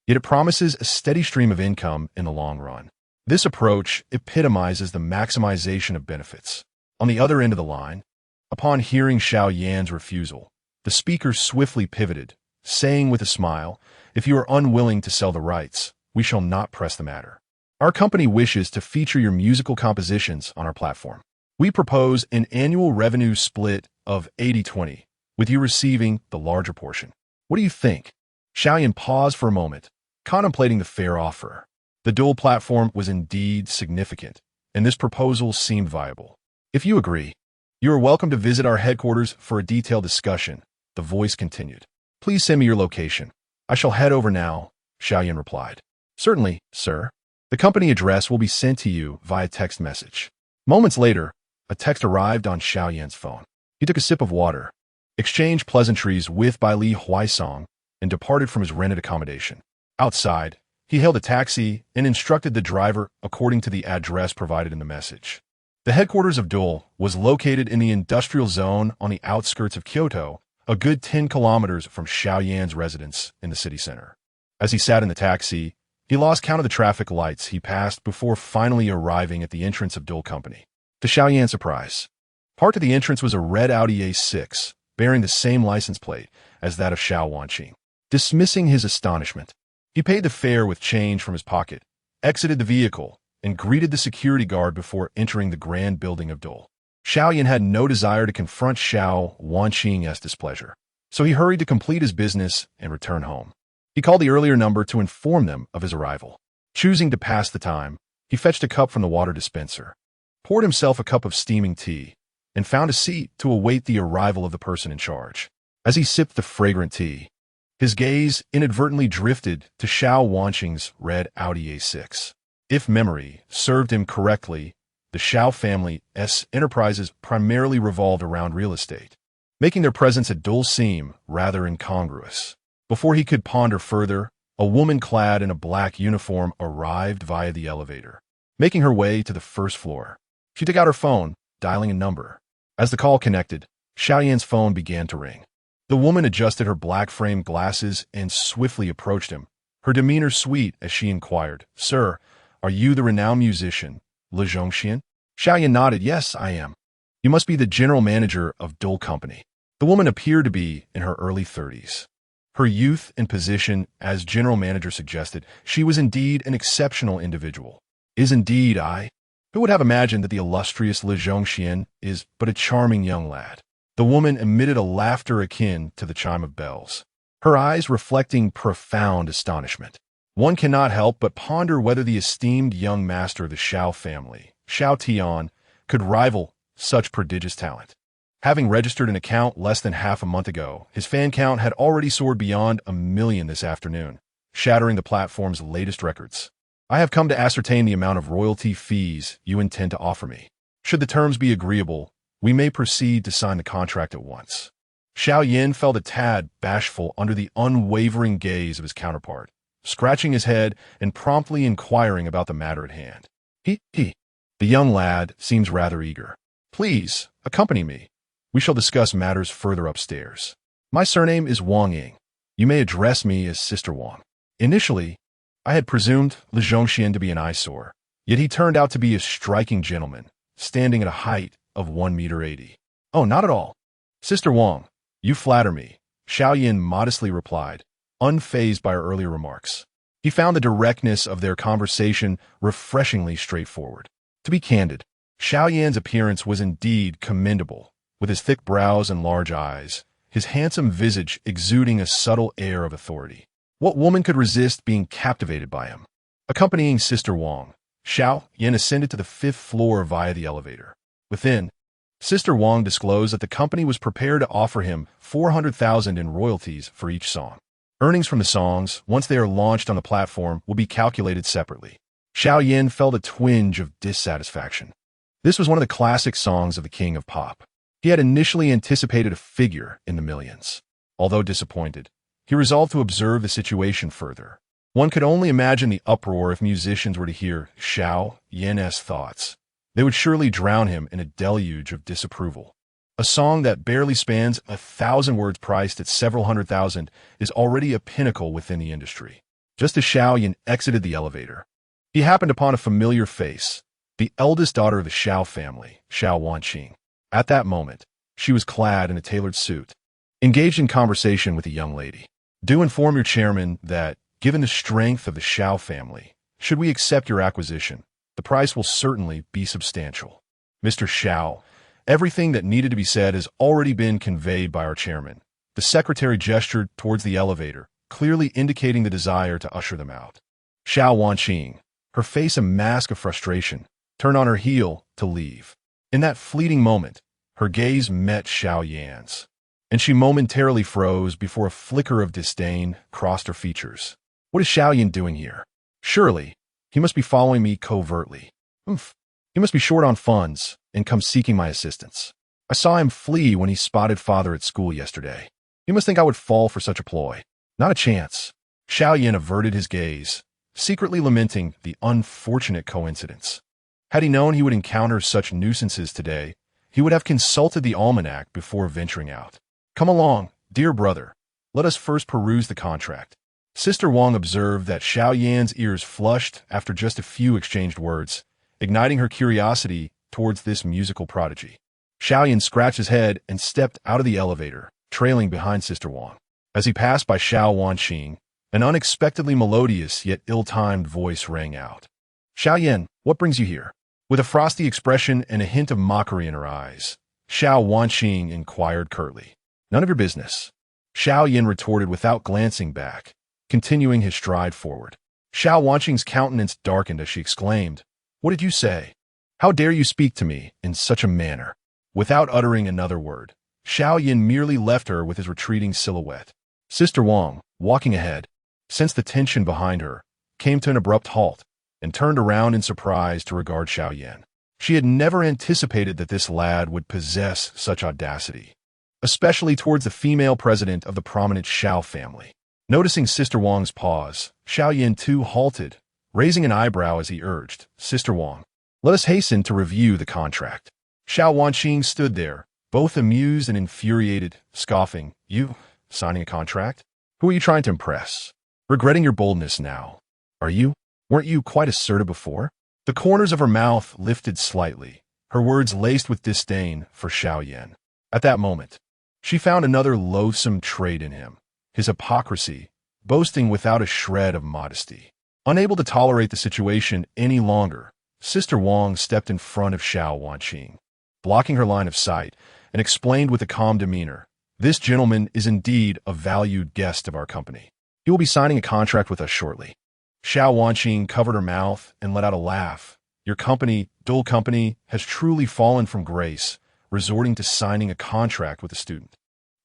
yet it promises a steady stream of income in the long run. This approach epitomizes the maximization of benefits. On the other end of the line, upon hearing Xiao Yan's refusal, the speaker swiftly pivoted, saying with a smile, "If you are unwilling to sell the rights, we shall not press the matter. Our company wishes to feature your musical compositions on our platform. We propose an annual revenue split of 80-20, with you receiving the larger portion. What do you think?" Xiao Yan paused for a moment, contemplating the fair offer. The dual platform was indeed significant, and this proposal seemed viable. "If you agree, you are welcome to visit our headquarters for a detailed discussion," the voice continued. "Please send me your location. I shall head over now," Xiao Yan replied. "Certainly, sir. The company address will be sent to you via text message." Moments later, a text arrived on Xiao Yan's phone. He took a sip of water, exchanged pleasantries with Bai Li Huaisong, and departed from his rented accommodation. Outside, he hailed a taxi and instructed the driver according to the address provided in the message. The headquarters of Dole was located in the industrial zone on the outskirts of Kyoto, a good 10 kilometers from Xiao Yan's residence in the city center. As he sat in the taxi, he lost count of the traffic lights he passed before finally arriving at the entrance of Dole Company. To Xiao Yan's surprise, part of the entrance was a red Audi A6, bearing the same license plate as that of Xiao Wanqing. Dismissing his astonishment, he paid the fare with change from his pocket, exited the vehicle, and greeted the security guard before entering the grand building of Dole. Xiao Yan had no desire to confront Xiao Wanqing's displeasure, so he hurried to complete his business and return home. He called the earlier number to inform them of his arrival. Choosing to pass the time, he fetched a cup from the water dispenser, poured himself a cup of steaming tea, and found a seat to await the arrival of the person in charge. As he sipped the fragrant tea, his gaze inadvertently drifted to Xiao Wanqing's red Audi A6. If memory served him correctly, the Xiao family's enterprises primarily revolved around real estate, making their presence at Dole seem rather incongruous. Before he could ponder further, a woman clad in a black uniform arrived via the elevator, making her way to the first floor. She took out her phone, dialing a number. As the call connected, Xiao Yan's phone began to ring. The woman adjusted her black-framed glasses and swiftly approached him, her demeanor sweet as she inquired, "Sir, are you the renowned musician, Le Zhongxian?" Xiao Yan nodded. "Yes, I am. You must be the general manager of Dole Company." The woman appeared to be in her early 30s. Her youth and position as general manager suggested she was indeed an exceptional individual. "Is indeed I. Who would have imagined that the illustrious Le Zhongxian is but a charming young lad?" The woman emitted a laughter akin to the chime of bells, her eyes reflecting profound astonishment. One cannot help but ponder whether the esteemed young master of the Xiao family, Xiao Tian, could rival such prodigious talent. Having registered an account less than half a month ago, his fan count had already soared beyond 1 million this afternoon, shattering the platform's latest records. "I have come to ascertain the amount of royalty fees you intend to offer me. Should the terms be agreeable, we may proceed to sign the contract at once." Xiao Yan felt a tad bashful under the unwavering gaze of his counterpart, scratching his head and promptly inquiring about the matter at hand. The young lad seems rather eager. "Please, accompany me. We shall discuss matters further upstairs. My surname is Wang Ying. You may address me as Sister Wang." Initially, I had presumed Le Zhongxian to be an eyesore, yet he turned out to be a striking gentleman, standing at a height of 1.80 meters. "Oh, not at all. Sister Wang, you flatter me," Xiao Yan modestly replied, unfazed by her earlier remarks. He found the directness of their conversation refreshingly straightforward. To be candid, Xiao Yan's appearance was indeed commendable, with his thick brows and large eyes, his handsome visage exuding a subtle air of authority. What woman could resist being captivated by him? Accompanying Sister Wang, Xiao Yan ascended to the 5th floor via the elevator. Within, Sister Wang disclosed that the company was prepared to offer him 400,000 in royalties for each song. Earnings from the songs, once they are launched on the platform, will be calculated separately. Xiao Yan felt a twinge of dissatisfaction. This was one of the classic songs of the King of Pop. He had initially anticipated a figure in the millions. Although disappointed, he resolved to observe the situation further. One could only imagine the uproar if musicians were to hear Xiao Yan's thoughts. They would surely drown him in a deluge of disapproval. A song that barely spans 1,000 words priced at several hundred thousand is already a pinnacle within the industry. Just as Xiao Yan exited the elevator, he happened upon a familiar face, the eldest daughter of the Xiao family, Xiao Wanqing. At that moment, she was clad in a tailored suit, engaged in conversation with a young lady. Do inform your chairman that, given the strength of the Xiao family, should we accept your acquisition, the price will certainly be substantial. Mr. Xiao, everything that needed to be said has already been conveyed by our chairman. The secretary gestured towards the elevator, clearly indicating the desire to usher them out. Xiao Wanqing, her face a mask of frustration, turned on her heel to leave. In that fleeting moment, her gaze met Xiao Yan's, and she momentarily froze before a flicker of disdain crossed her features. What is Xiao Yan doing here? Surely, he must be following me covertly. He must be short on funds and come seeking my assistance. I saw him flee when he spotted father at school yesterday. He must think I would fall for such a ploy. Not a chance. Xiao Yan averted his gaze, secretly lamenting the unfortunate coincidence. Had he known he would encounter such nuisances today, he would have consulted the almanac before venturing out. Come along, dear brother. Let us first peruse the contract. Sister Wang observed that Xiao Yan's ears flushed after just a few exchanged words, igniting her curiosity towards this musical prodigy. Xiao Yan scratched his head and stepped out of the elevator, trailing behind Sister Wang. As he passed by Xiao Wanqing, an unexpectedly melodious yet ill-timed voice rang out. Xiao Yan, what brings you here? With a frosty expression and a hint of mockery in her eyes, Xiao Wanqing inquired curtly. None of your business. Xiao Yan retorted without glancing back, continuing his stride forward. Xiao Wanqing's countenance darkened as she exclaimed, What did you say? How dare you speak to me in such a manner? Without uttering another word, Xiao Yan merely left her with his retreating silhouette. Sister Wang, walking ahead, sensed the tension behind her, came to an abrupt halt, and turned around in surprise to regard Xiao Yan. She had never anticipated that this lad would possess such audacity, especially towards the female president of the prominent Xiao family. Noticing Sister Wang's pause, Xiao Yan too halted, raising an eyebrow as he urged, Sister Wang, let us hasten to review the contract. Xiao Wanqing stood there, both amused and infuriated, scoffing, You, signing a contract? Who are you trying to impress? Regretting your boldness now. Are you? Weren't you quite assertive before? The corners of her mouth lifted slightly, her words laced with disdain for Xiao Yan. At that moment, she found another loathsome trait in him, his hypocrisy, boasting without a shred of modesty. Unable to tolerate the situation any longer, Sister Wang stepped in front of Xiao Wanqing, blocking her line of sight, and explained with a calm demeanor, This gentleman is indeed a valued guest of our company. He will be signing a contract with us shortly. Xiao Wanqing covered her mouth and let out a laugh. Your company, Dull Company, has truly fallen from grace, resorting to signing a contract with a student.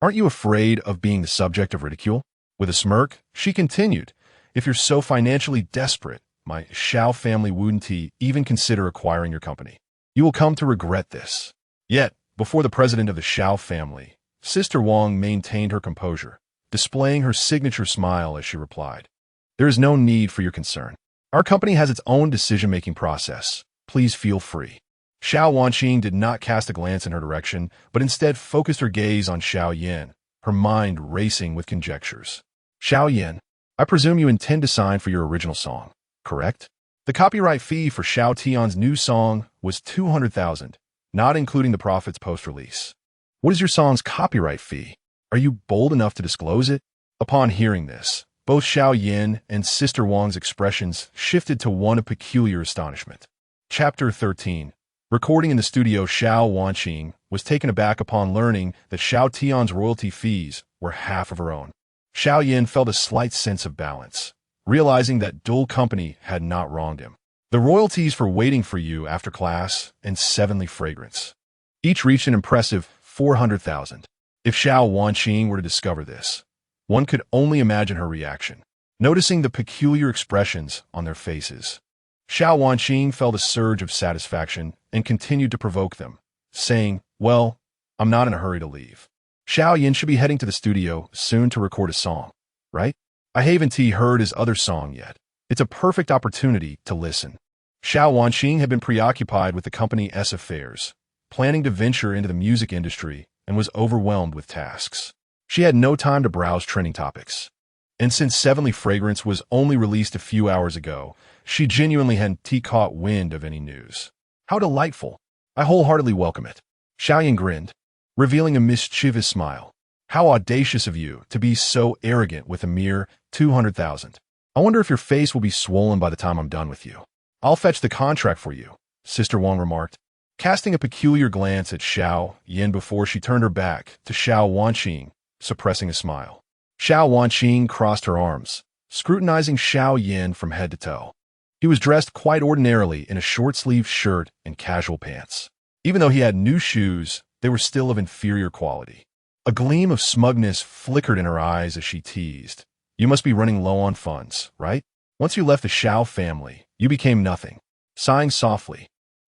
Aren't you afraid of being the subject of ridicule? With a smirk, she continued, If you're so financially desperate, my Xiao family wouldn't even consider acquiring your company. You will come to regret this. Yet, before the president of the Xiao family, Sister Wang maintained her composure, displaying her signature smile as she replied, There is no need for your concern. Our company has its own decision-making process. Please feel free. Xiao Wanqing did not cast a glance in her direction, but instead focused her gaze on Xiao Yan, her mind racing with conjectures. Xiao Yan, I presume you intend to sign for your original song, correct? The copyright fee for Xiao Tian's new song was 200,000, not including the profits post-release. What is your song's copyright fee? Are you bold enough to disclose it? Upon hearing this, both Xiao Yan and Sister Wang's expressions shifted to one of peculiar astonishment. Chapter 13. Recording in the studio, Xiao Wanqing was taken aback upon learning that Xiao Tian's royalty fees were half of her own. Xiao Yan felt a slight sense of balance, realizing that Dull Company had not wronged him. The royalties for Waiting for You after class and Sevenly Fragrance each reached an impressive 400,000. If Xiao Wanqing were to discover this, one could only imagine her reaction. Noticing the peculiar expressions on their faces, Xiao Wanqing felt a surge of satisfaction and continued to provoke them, saying, Well, I'm not in a hurry to leave. Xiao Yan should be heading to the studio soon to record a song, right? I haven't heard his other song yet. It's a perfect opportunity to listen. Xiao Wanqing had been preoccupied with the company's affairs, planning to venture into the music industry, and was overwhelmed with tasks. She had no time to browse trending topics. And since Sevenly Fragrance was only released a few hours ago, she genuinely hadn't caught wind of any news. How delightful. I wholeheartedly welcome it. Xiao Yan grinned, revealing a mischievous smile. How audacious of you to be so arrogant with a mere 200,000. I wonder if your face will be swollen by the time I'm done with you. I'll fetch the contract for you, Sister Wang remarked, casting a peculiar glance at Xiao Yan before she turned her back to Xiao Wanqing, suppressing a smile. Xiao Wanqing crossed her arms, scrutinizing Xiao Yan from head to toe. He was dressed quite ordinarily in a short-sleeved shirt and casual pants. Even though he had new shoes, they were still of inferior quality. A gleam of smugness flickered in her eyes as she teased. You must be running low on funds, right? Once you left the Xiao family, you became nothing. Sighing softly,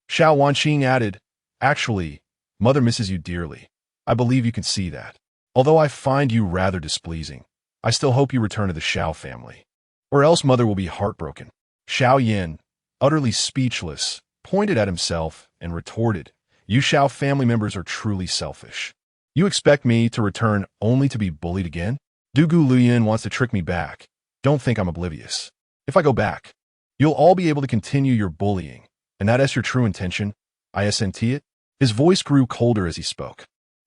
Xiao Wanqing added, Actually, Mother misses you dearly. I believe you can see that. Although I find you rather displeasing, I still hope you return to the Xiao family. Or else Mother will be heartbroken. Xiao Yan, utterly speechless, pointed at himself and retorted, You Xiao family members are truly selfish. You expect me to return only to be bullied again? Dugu Luyan wants to trick me back. Don't think I'm oblivious. If I go back, you'll all be able to continue your bullying, and that's your true intention. I assent it. His voice grew colder as he spoke.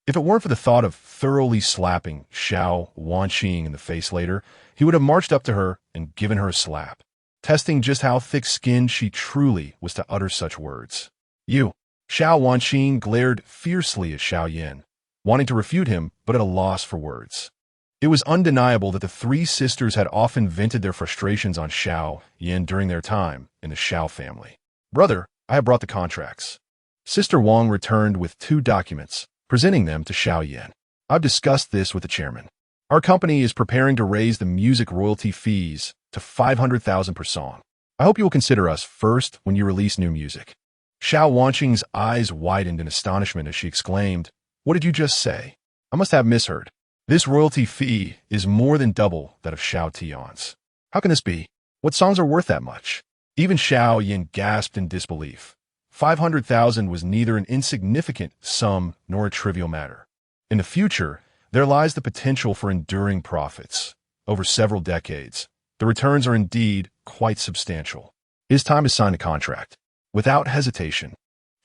If it weren't for the thought of thoroughly slapping Xiao Wanqing in the face later, he would have marched up to her and given her a slap, testing just how thick-skinned she truly was to utter such words. You. Xiao Wanqing glared fiercely at Xiao Yan, wanting to refute him, but at a loss for words. It was undeniable that the three sisters had often vented their frustrations on Xiao Yan during their time in the Xiao family. Brother, I have brought the contracts. Sister Wang returned with 2 documents, presenting them to Xiao Yan. I've discussed this with the chairman. Our company is preparing to raise the music royalty fees to 500,000 per song. I hope you will consider us first when you release new music. Xiao Wanqing's eyes widened in astonishment as she exclaimed, What did you just say? I must have misheard. This royalty fee is more than double that of Xiao Tian's. How can this be? What songs are worth that much? Even Xiao Yan gasped in disbelief. 500,000 was neither an insignificant sum nor a trivial matter. In the future, there lies the potential for enduring profits. Over several decades, the returns are indeed quite substantial. It is time to sign a contract. Without hesitation,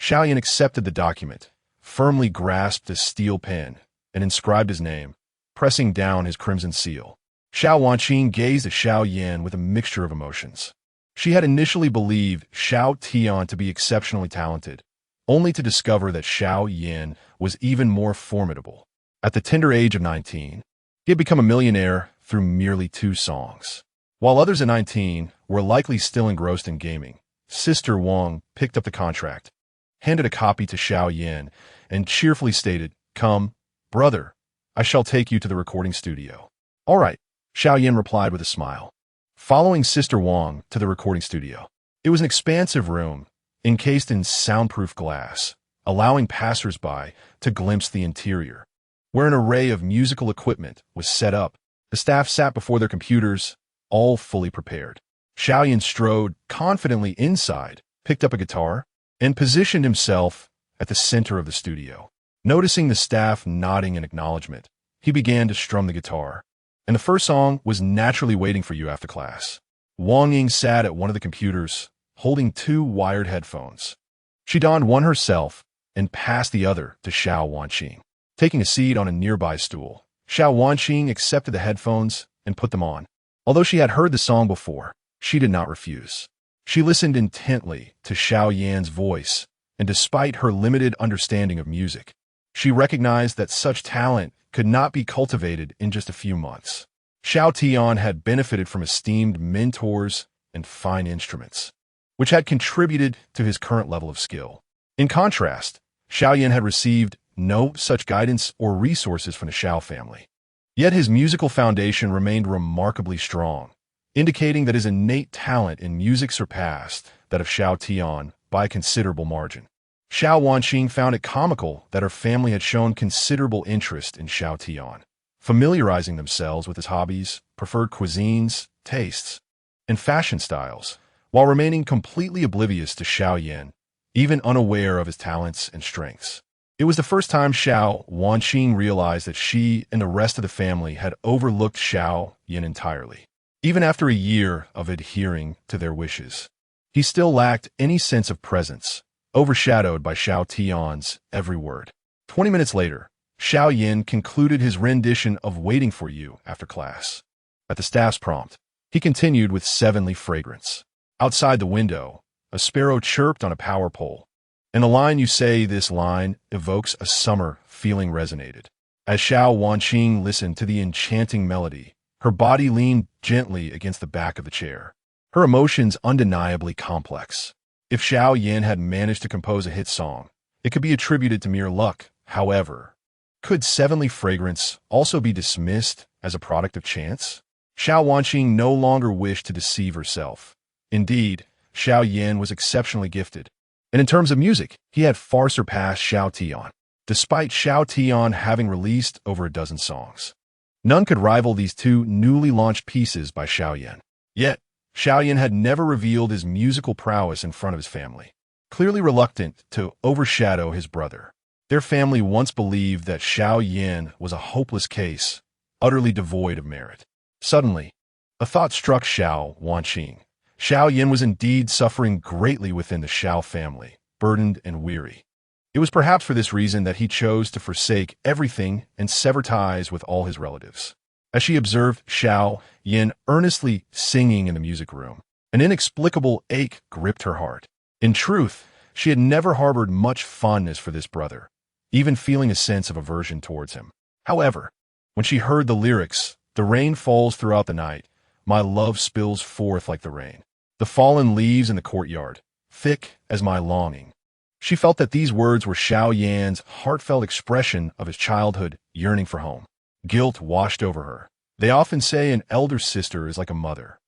Xiao Yan accepted the document, firmly grasped a steel pen, and inscribed his name, pressing down his crimson seal. Xiao Wanqing gazed at Xiao Yan with a mixture of emotions. She had initially believed Xiao Tian to be exceptionally talented, only to discover that Xiao Yan was even more formidable. At the tender age of 19, he had become a millionaire through merely 2 songs. While others at 19 were likely still engrossed in gaming, Sister Wang picked up the contract, handed a copy to Xiao Yan, and cheerfully stated, Come, brother, I shall take you to the recording studio. All right, Xiao Yan replied with a smile, following Sister Wang to the recording studio. It was an expansive room, encased in soundproof glass, allowing passers-by to glimpse the interior, where an array of musical equipment was set up. The staff sat before their computers, all fully prepared. Xiao Yan strode confidently inside, picked up a guitar, and positioned himself at the center of the studio. Noticing the staff nodding in acknowledgement, he began to strum the guitar. And the first song was Naturally Waiting for You after class. Wang Ying sat at one of the computers, holding 2 wired headphones. She donned one herself and passed the other to Xiao Wanqing. Taking a seat on a nearby stool, Xiao Wanqing accepted the headphones and put them on. Although she had heard the song before, she did not refuse. She listened intently to Xiao Yan's voice, and despite her limited understanding of music, she recognized that such talent could not be cultivated in just a few months. Xiao Tian had benefited from esteemed mentors and fine instruments, which had contributed to his current level of skill. In contrast, Xiao Yan had received no such guidance or resources from the Xiao family. Yet his musical foundation remained remarkably strong, indicating that his innate talent in music surpassed that of Xiao Tian by a considerable margin. Xiao Wanqing found it comical that her family had shown considerable interest in Xiao Tian, familiarizing themselves with his hobbies, preferred cuisines, tastes, and fashion styles, while remaining completely oblivious to Xiao Yan, even unaware of his talents and strengths. It was the first time Xiao Wanqing realized that she and the rest of the family had overlooked Xiao Yan entirely. Even after a year of adhering to their wishes, he still lacked any sense of presence, overshadowed by Xiao Tian's every word. 20 minutes later, Xiao Yan concluded his rendition of Waiting for You after class. At the staff's prompt, he continued with 7-leaf fragrance. Outside the window, a sparrow chirped on a power pole, and the line "You say this line evokes a summer" feeling resonated. As Xiao Wanqing listened to the enchanting melody, her body leaned gently against the back of the chair, her emotions undeniably complex. If Xiao Yan had managed to compose a hit song, it could be attributed to mere luck. However, could 7-leaf fragrance also be dismissed as a product of chance? Xiao Wanqing no longer wished to deceive herself. Indeed, Xiao Yan was exceptionally gifted, and in terms of music, he had far surpassed Xiao Tian. Despite Xiao Tian having released over a dozen songs, none could rival these two newly launched pieces by Xiao Yan. Yet, Xiao Yan had never revealed his musical prowess in front of his family, clearly reluctant to overshadow his brother. Their family once believed that Xiao Yan was a hopeless case, utterly devoid of merit. Suddenly, a thought struck Xiao Wanqing. Xiao Yan was indeed suffering greatly within the Xiao family, burdened and weary. It was perhaps for this reason that he chose to forsake everything and sever ties with all his relatives. As she observed Xiao Yan earnestly singing in the music room, an inexplicable ache gripped her heart. In truth, she had never harbored much fondness for this brother, even feeling a sense of aversion towards him. However, when she heard the lyrics, "The rain falls throughout the night, my love spills forth like the rain. The fallen leaves in the courtyard, thick as my longing," she felt that these words were Xiao Yan's heartfelt expression of his childhood yearning for home. Guilt washed over her. They often say an elder sister is like a mother.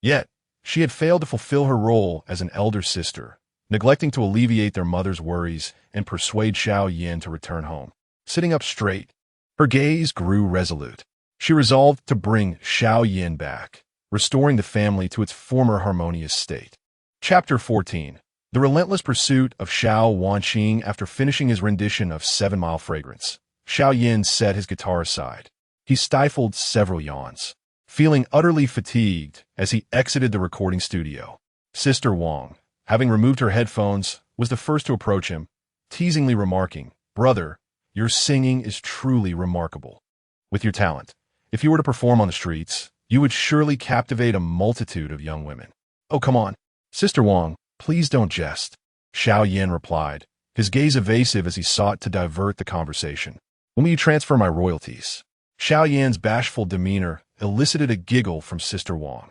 Yet, she had failed to fulfill her role as an elder sister, neglecting to alleviate their mother's worries and persuade Xiao Yan to return home. Sitting up straight, her gaze grew resolute. She resolved to bring Xiao Yan back, restoring the family to its former harmonious state. Chapter 14. The relentless pursuit of Xiao Wanqing. After finishing his rendition of 7-Mile Fragrance, Xiao Yan set his guitar aside. He stifled several yawns, feeling utterly fatigued as he exited the recording studio. Sister Wang, having removed her headphones, was the first to approach him, teasingly remarking, "Brother, your singing is truly remarkable. With your talent, if you were to perform on the streets, you would surely captivate a multitude of young women." "Oh, come on, Sister Wang, please don't jest," Xiao Yan replied, his gaze evasive as he sought to divert the conversation. "When will you transfer my royalties?" Xiao Yan's bashful demeanor elicited a giggle from Sister Wang,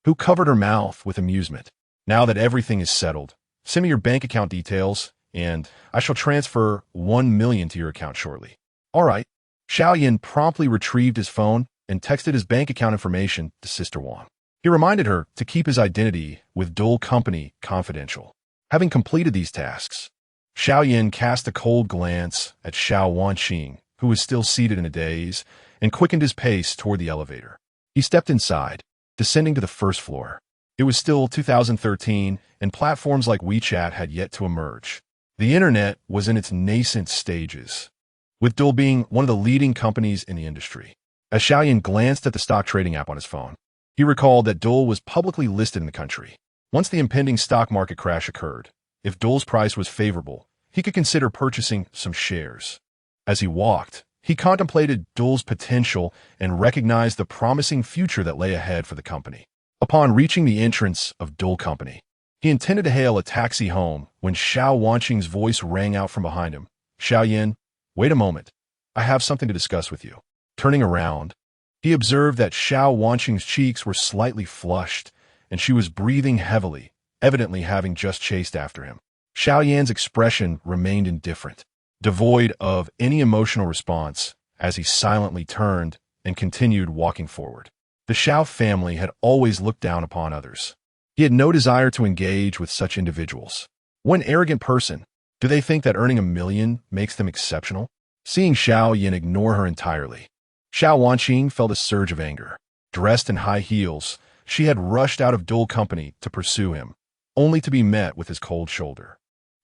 who covered her mouth with amusement. "Now that everything is settled, send me your bank account details, and I shall transfer 1 million to your account shortly." "All right." Xiao Yan promptly retrieved his phone and texted his bank account information to Sister Wang. He reminded her to keep his identity with Dole Company confidential. Having completed these tasks, Xiao Yan cast a cold glance at Xiao Wanqing, who was still seated in a daze, and quickened his pace toward the elevator. He stepped inside, descending to the first floor. It was still 2013, and platforms like WeChat had yet to emerge. The internet was in its nascent stages, with Dole being one of the leading companies in the industry. As Xiao Yan glanced at the stock trading app on his phone, he recalled that Dole was publicly listed in the country. Once the impending stock market crash occurred, if Dole's price was favorable, he could consider purchasing some shares. As he walked, he contemplated Dole's potential and recognized the promising future that lay ahead for the company. Upon reaching the entrance of Dole Company, he intended to hail a taxi home when Xiao Wanqing's voice rang out from behind him. "Xiao Yan, wait a moment. I have something to discuss with you." Turning around, he observed that Xiao Wanqing's cheeks were slightly flushed, and she was breathing heavily, evidently having just chased after him. Xiao Yan's expression remained indifferent, devoid of any emotional response, as he silently turned and continued walking forward. The Xiao family had always looked down upon others. He had no desire to engage with such individuals. One arrogant person, Do they think that earning 1 million makes them exceptional? Seeing Xiao Yan ignore her entirely, Xiao Wanqing felt a surge of anger. Dressed in high heels, she had rushed out of dull company to pursue him, only to be met with his cold shoulder.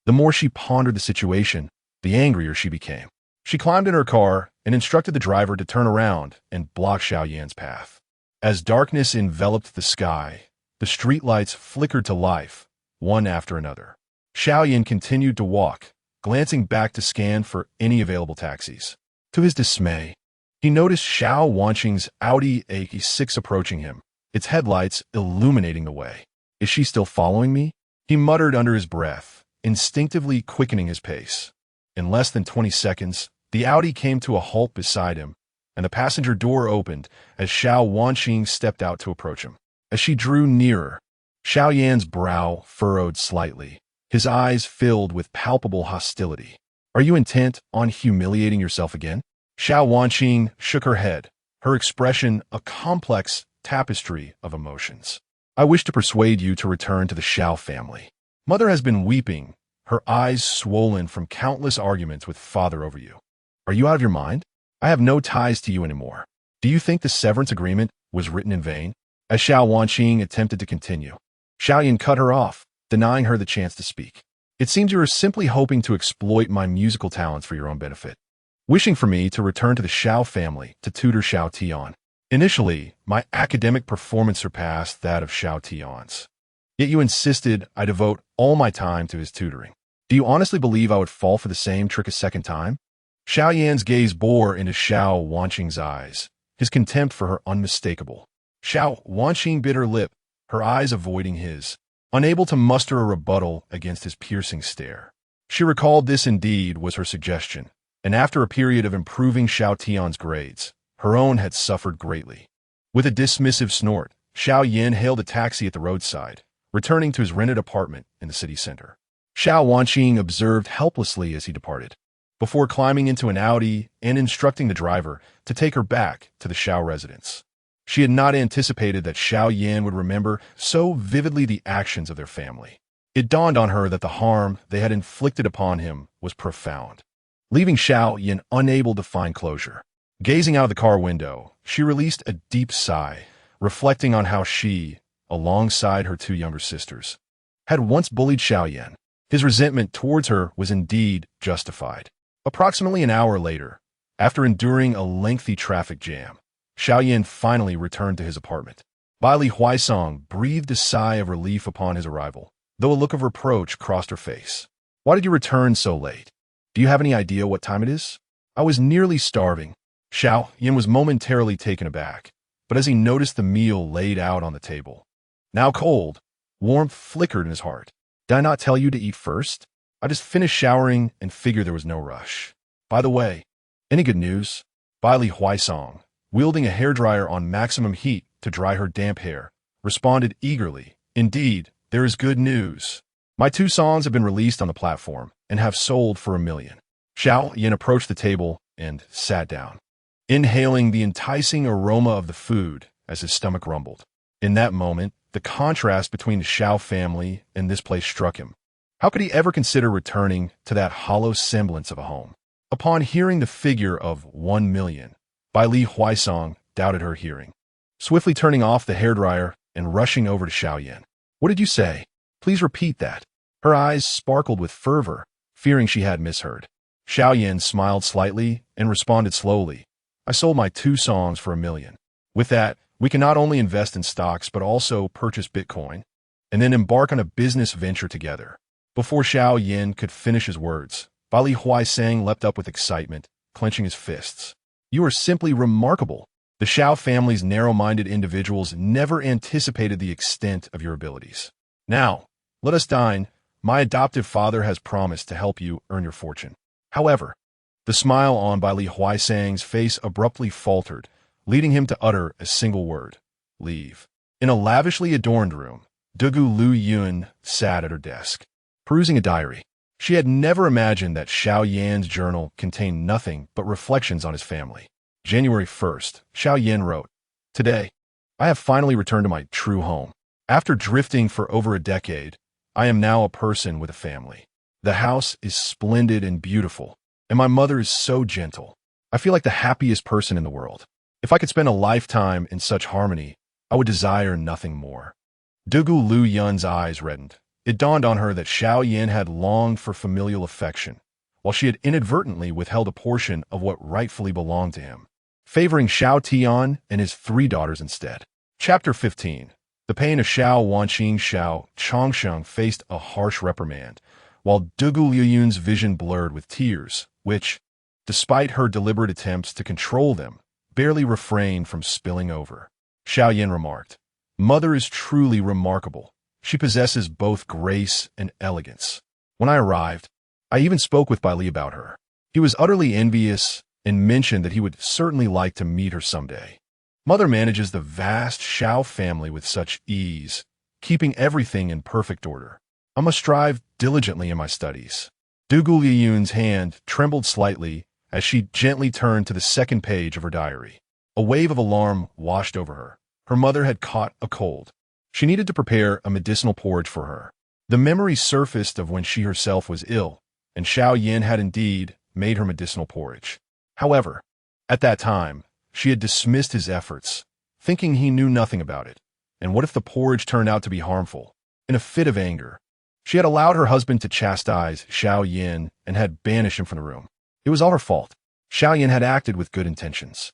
The more she pondered the situation, the angrier she became. She climbed in her car and instructed the driver to turn around and block Xiao Yan's path. As darkness enveloped the sky, the streetlights flickered to life, one after another. Xiao Yan continued to walk, glancing back to scan for any available taxis. To his dismay, he noticed Xiao Wanqing's Audi A6 approaching him, its headlights illuminating the way. "Is she still following me?" he muttered under his breath, instinctively quickening his pace. In less than 20 seconds, the Audi came to a halt beside him, and the passenger door opened as Xiao Wanqing stepped out to approach him. As she drew nearer, Xiao Yan's brow furrowed slightly, his eyes filled with palpable hostility. "Are you intent on humiliating yourself again?" Xiao Wanqing shook her head, her expression a complex tapestry of emotions. "I wish to persuade you to return to the Xiao family." Mother has been weeping, her eyes swollen from countless arguments with father over you. "Are you out of your mind? I have no ties to you anymore. Do you think the severance agreement was written in vain?" As Xiao Wanqing attempted to continue, Xiao Yan cut her off, denying her the chance to speak. "It seems you are simply hoping to exploit my musical talents for your own benefit, wishing for me to return to the Xiao family to tutor Xiao Tian. Initially, my academic performance surpassed that of Xiao Tian's. Yet you insisted I devote all my time to his tutoring. Do you honestly believe I would fall for the same trick a second time?" Xiao Yan's gaze bore into Xiao Wanqing's eyes, his contempt for her unmistakable. Xiao Wanqing bit her lip, her eyes avoiding his, unable to muster a rebuttal against his piercing stare. She recalled this indeed was her suggestion, and after a period of improving Xiao Tian's grades, her own had suffered greatly. With a dismissive snort, Xiao Yan hailed a taxi at the roadside, returning to his rented apartment in the city center. Xiao Wanqing observed helplessly as he departed, before climbing into an Audi and instructing the driver to take her back to the Xiao residence. She had not anticipated that Xiao Yan would remember so vividly the actions of their family. It dawned on her that the harm they had inflicted upon him was profound, leaving Xiao Yan unable to find closure. Gazing out of the car window, she released a deep sigh, reflecting on how she, alongside her two younger sisters, had once bullied Xiao Yan. His resentment towards her was indeed justified. Approximately an hour later, after enduring a lengthy traffic jam, Xiao Yan finally returned to his apartment. Bai Li Huaisong breathed a sigh of relief upon his arrival, though a look of reproach crossed her face. "Why did you return so late? Do you have any idea what time it is?" "I was nearly starving." Xiao Yan was momentarily taken aback, but as he noticed the meal laid out on the table, now cold, warmth flickered in his heart. "Did I not tell you to eat first? I just finished showering and figured there was no rush. By the way, any good news?" Bai Li Huaisong, wielding a hairdryer on maximum heat to dry her damp hair, responded eagerly, "Indeed, there is good news. My 2 songs have been released on the platform and have sold for 1 million. Xiao Yan approached the table and sat down, inhaling the enticing aroma of the food as his stomach rumbled. In that moment, the contrast between the Xiao family and this place struck him. How could he ever consider returning to that hollow semblance of a home? Upon hearing the figure of 1 million, Bai Li Huaisong doubted her hearing, swiftly turning off the hairdryer and rushing over to Xiao Yan. "What did you say? Please repeat that." Her eyes sparkled with fervor, fearing she had misheard. Xiao Yan smiled slightly and responded slowly, "I sold my 2 songs for 1 million. With that, we can not only invest in stocks but also purchase Bitcoin, and then embark on a business venture together." Before Xiao Yan could finish his words, Bai Li Huaisong leapt up with excitement, clenching his fists. "You are simply remarkable. The Xiao family's narrow-minded individuals never anticipated the extent of your abilities. Now, let us dine. My adoptive father has promised to help you earn your fortune." However, the smile on Bai Li Huaisong's face abruptly faltered, leading him to utter a single word: "Leave." In a lavishly adorned room, Dugu Lu Yun sat at her desk, perusing a diary. She had never imagined that Xiao Yan's journal contained nothing but reflections on his family. January 1st, Xiao Yan wrote, "Today, I have finally returned to my true home. After drifting for over a decade, I am now a person with a family. The house is splendid and beautiful, and my mother is so gentle. I feel like the happiest person in the world. If I could spend a lifetime in such harmony, I would desire nothing more. Dugu Lu Yun's eyes reddened. It dawned on her that Xiao Yan had longed for familial affection, while she had inadvertently withheld a portion of what rightfully belonged to him, favoring Xiao Tian and his 3 daughters instead. Chapter 15. The pain of Xiao Wanqing. Xiao Chongsheng faced a harsh reprimand, while Dugu Liyun's vision blurred with tears, which, despite her deliberate attempts to control them, barely refrained from spilling over. Xiao Yan remarked, "Mother is truly remarkable. She possesses both grace and elegance. When I arrived, I even spoke with Bai Li about her. He was utterly envious and mentioned that he would certainly like to meet her someday. Mother manages the vast Xiao family with such ease, keeping everything in perfect order. I must strive diligently in my studies." Dugu Liyun's hand trembled slightly as she gently turned to the second page of her diary. A wave of alarm washed over her. Her mother had caught a cold. She needed to prepare a medicinal porridge for her. The memory surfaced of when she herself was ill, and Xiao Yan had indeed made her medicinal porridge. However, at that time, she had dismissed his efforts, thinking he knew nothing about it. And what if the porridge turned out to be harmful? In a fit of anger, she had allowed her husband to chastise Xiao Yan and had banished him from the room. It was all her fault. Xiao Yan had acted with good intentions.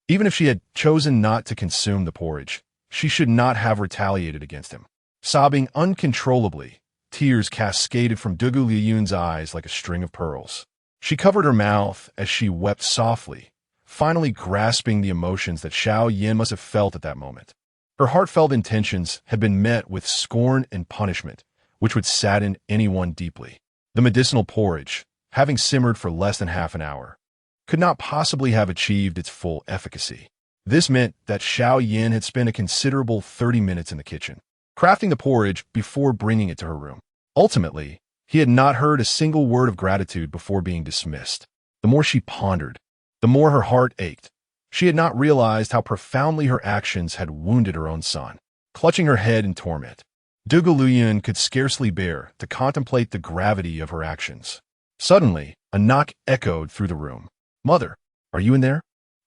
Even if she had chosen not to consume the porridge, she should not have retaliated against him. Sobbing uncontrollably, tears cascaded from Dugu Liyun's eyes like a string of pearls. She covered her mouth as she wept softly, finally grasping the emotions that Xiao Yan must have felt at that moment. Her heartfelt intentions had been met with scorn and punishment, which would sadden anyone deeply. The medicinal porridge, having simmered for less than half an hour, could not possibly have achieved its full efficacy. This meant that Xiao Yan had spent a considerable 30 minutes in the kitchen, crafting the porridge before bringing it to her room. Ultimately, he had not heard a single word of gratitude before being dismissed. The more she pondered, the more her heart ached. She had not realized how profoundly her actions had wounded her own son. Clutching her head in torment, Dugu Liyun could scarcely bear to contemplate the gravity of her actions. Suddenly, a knock echoed through the room. "Mother, are you in there?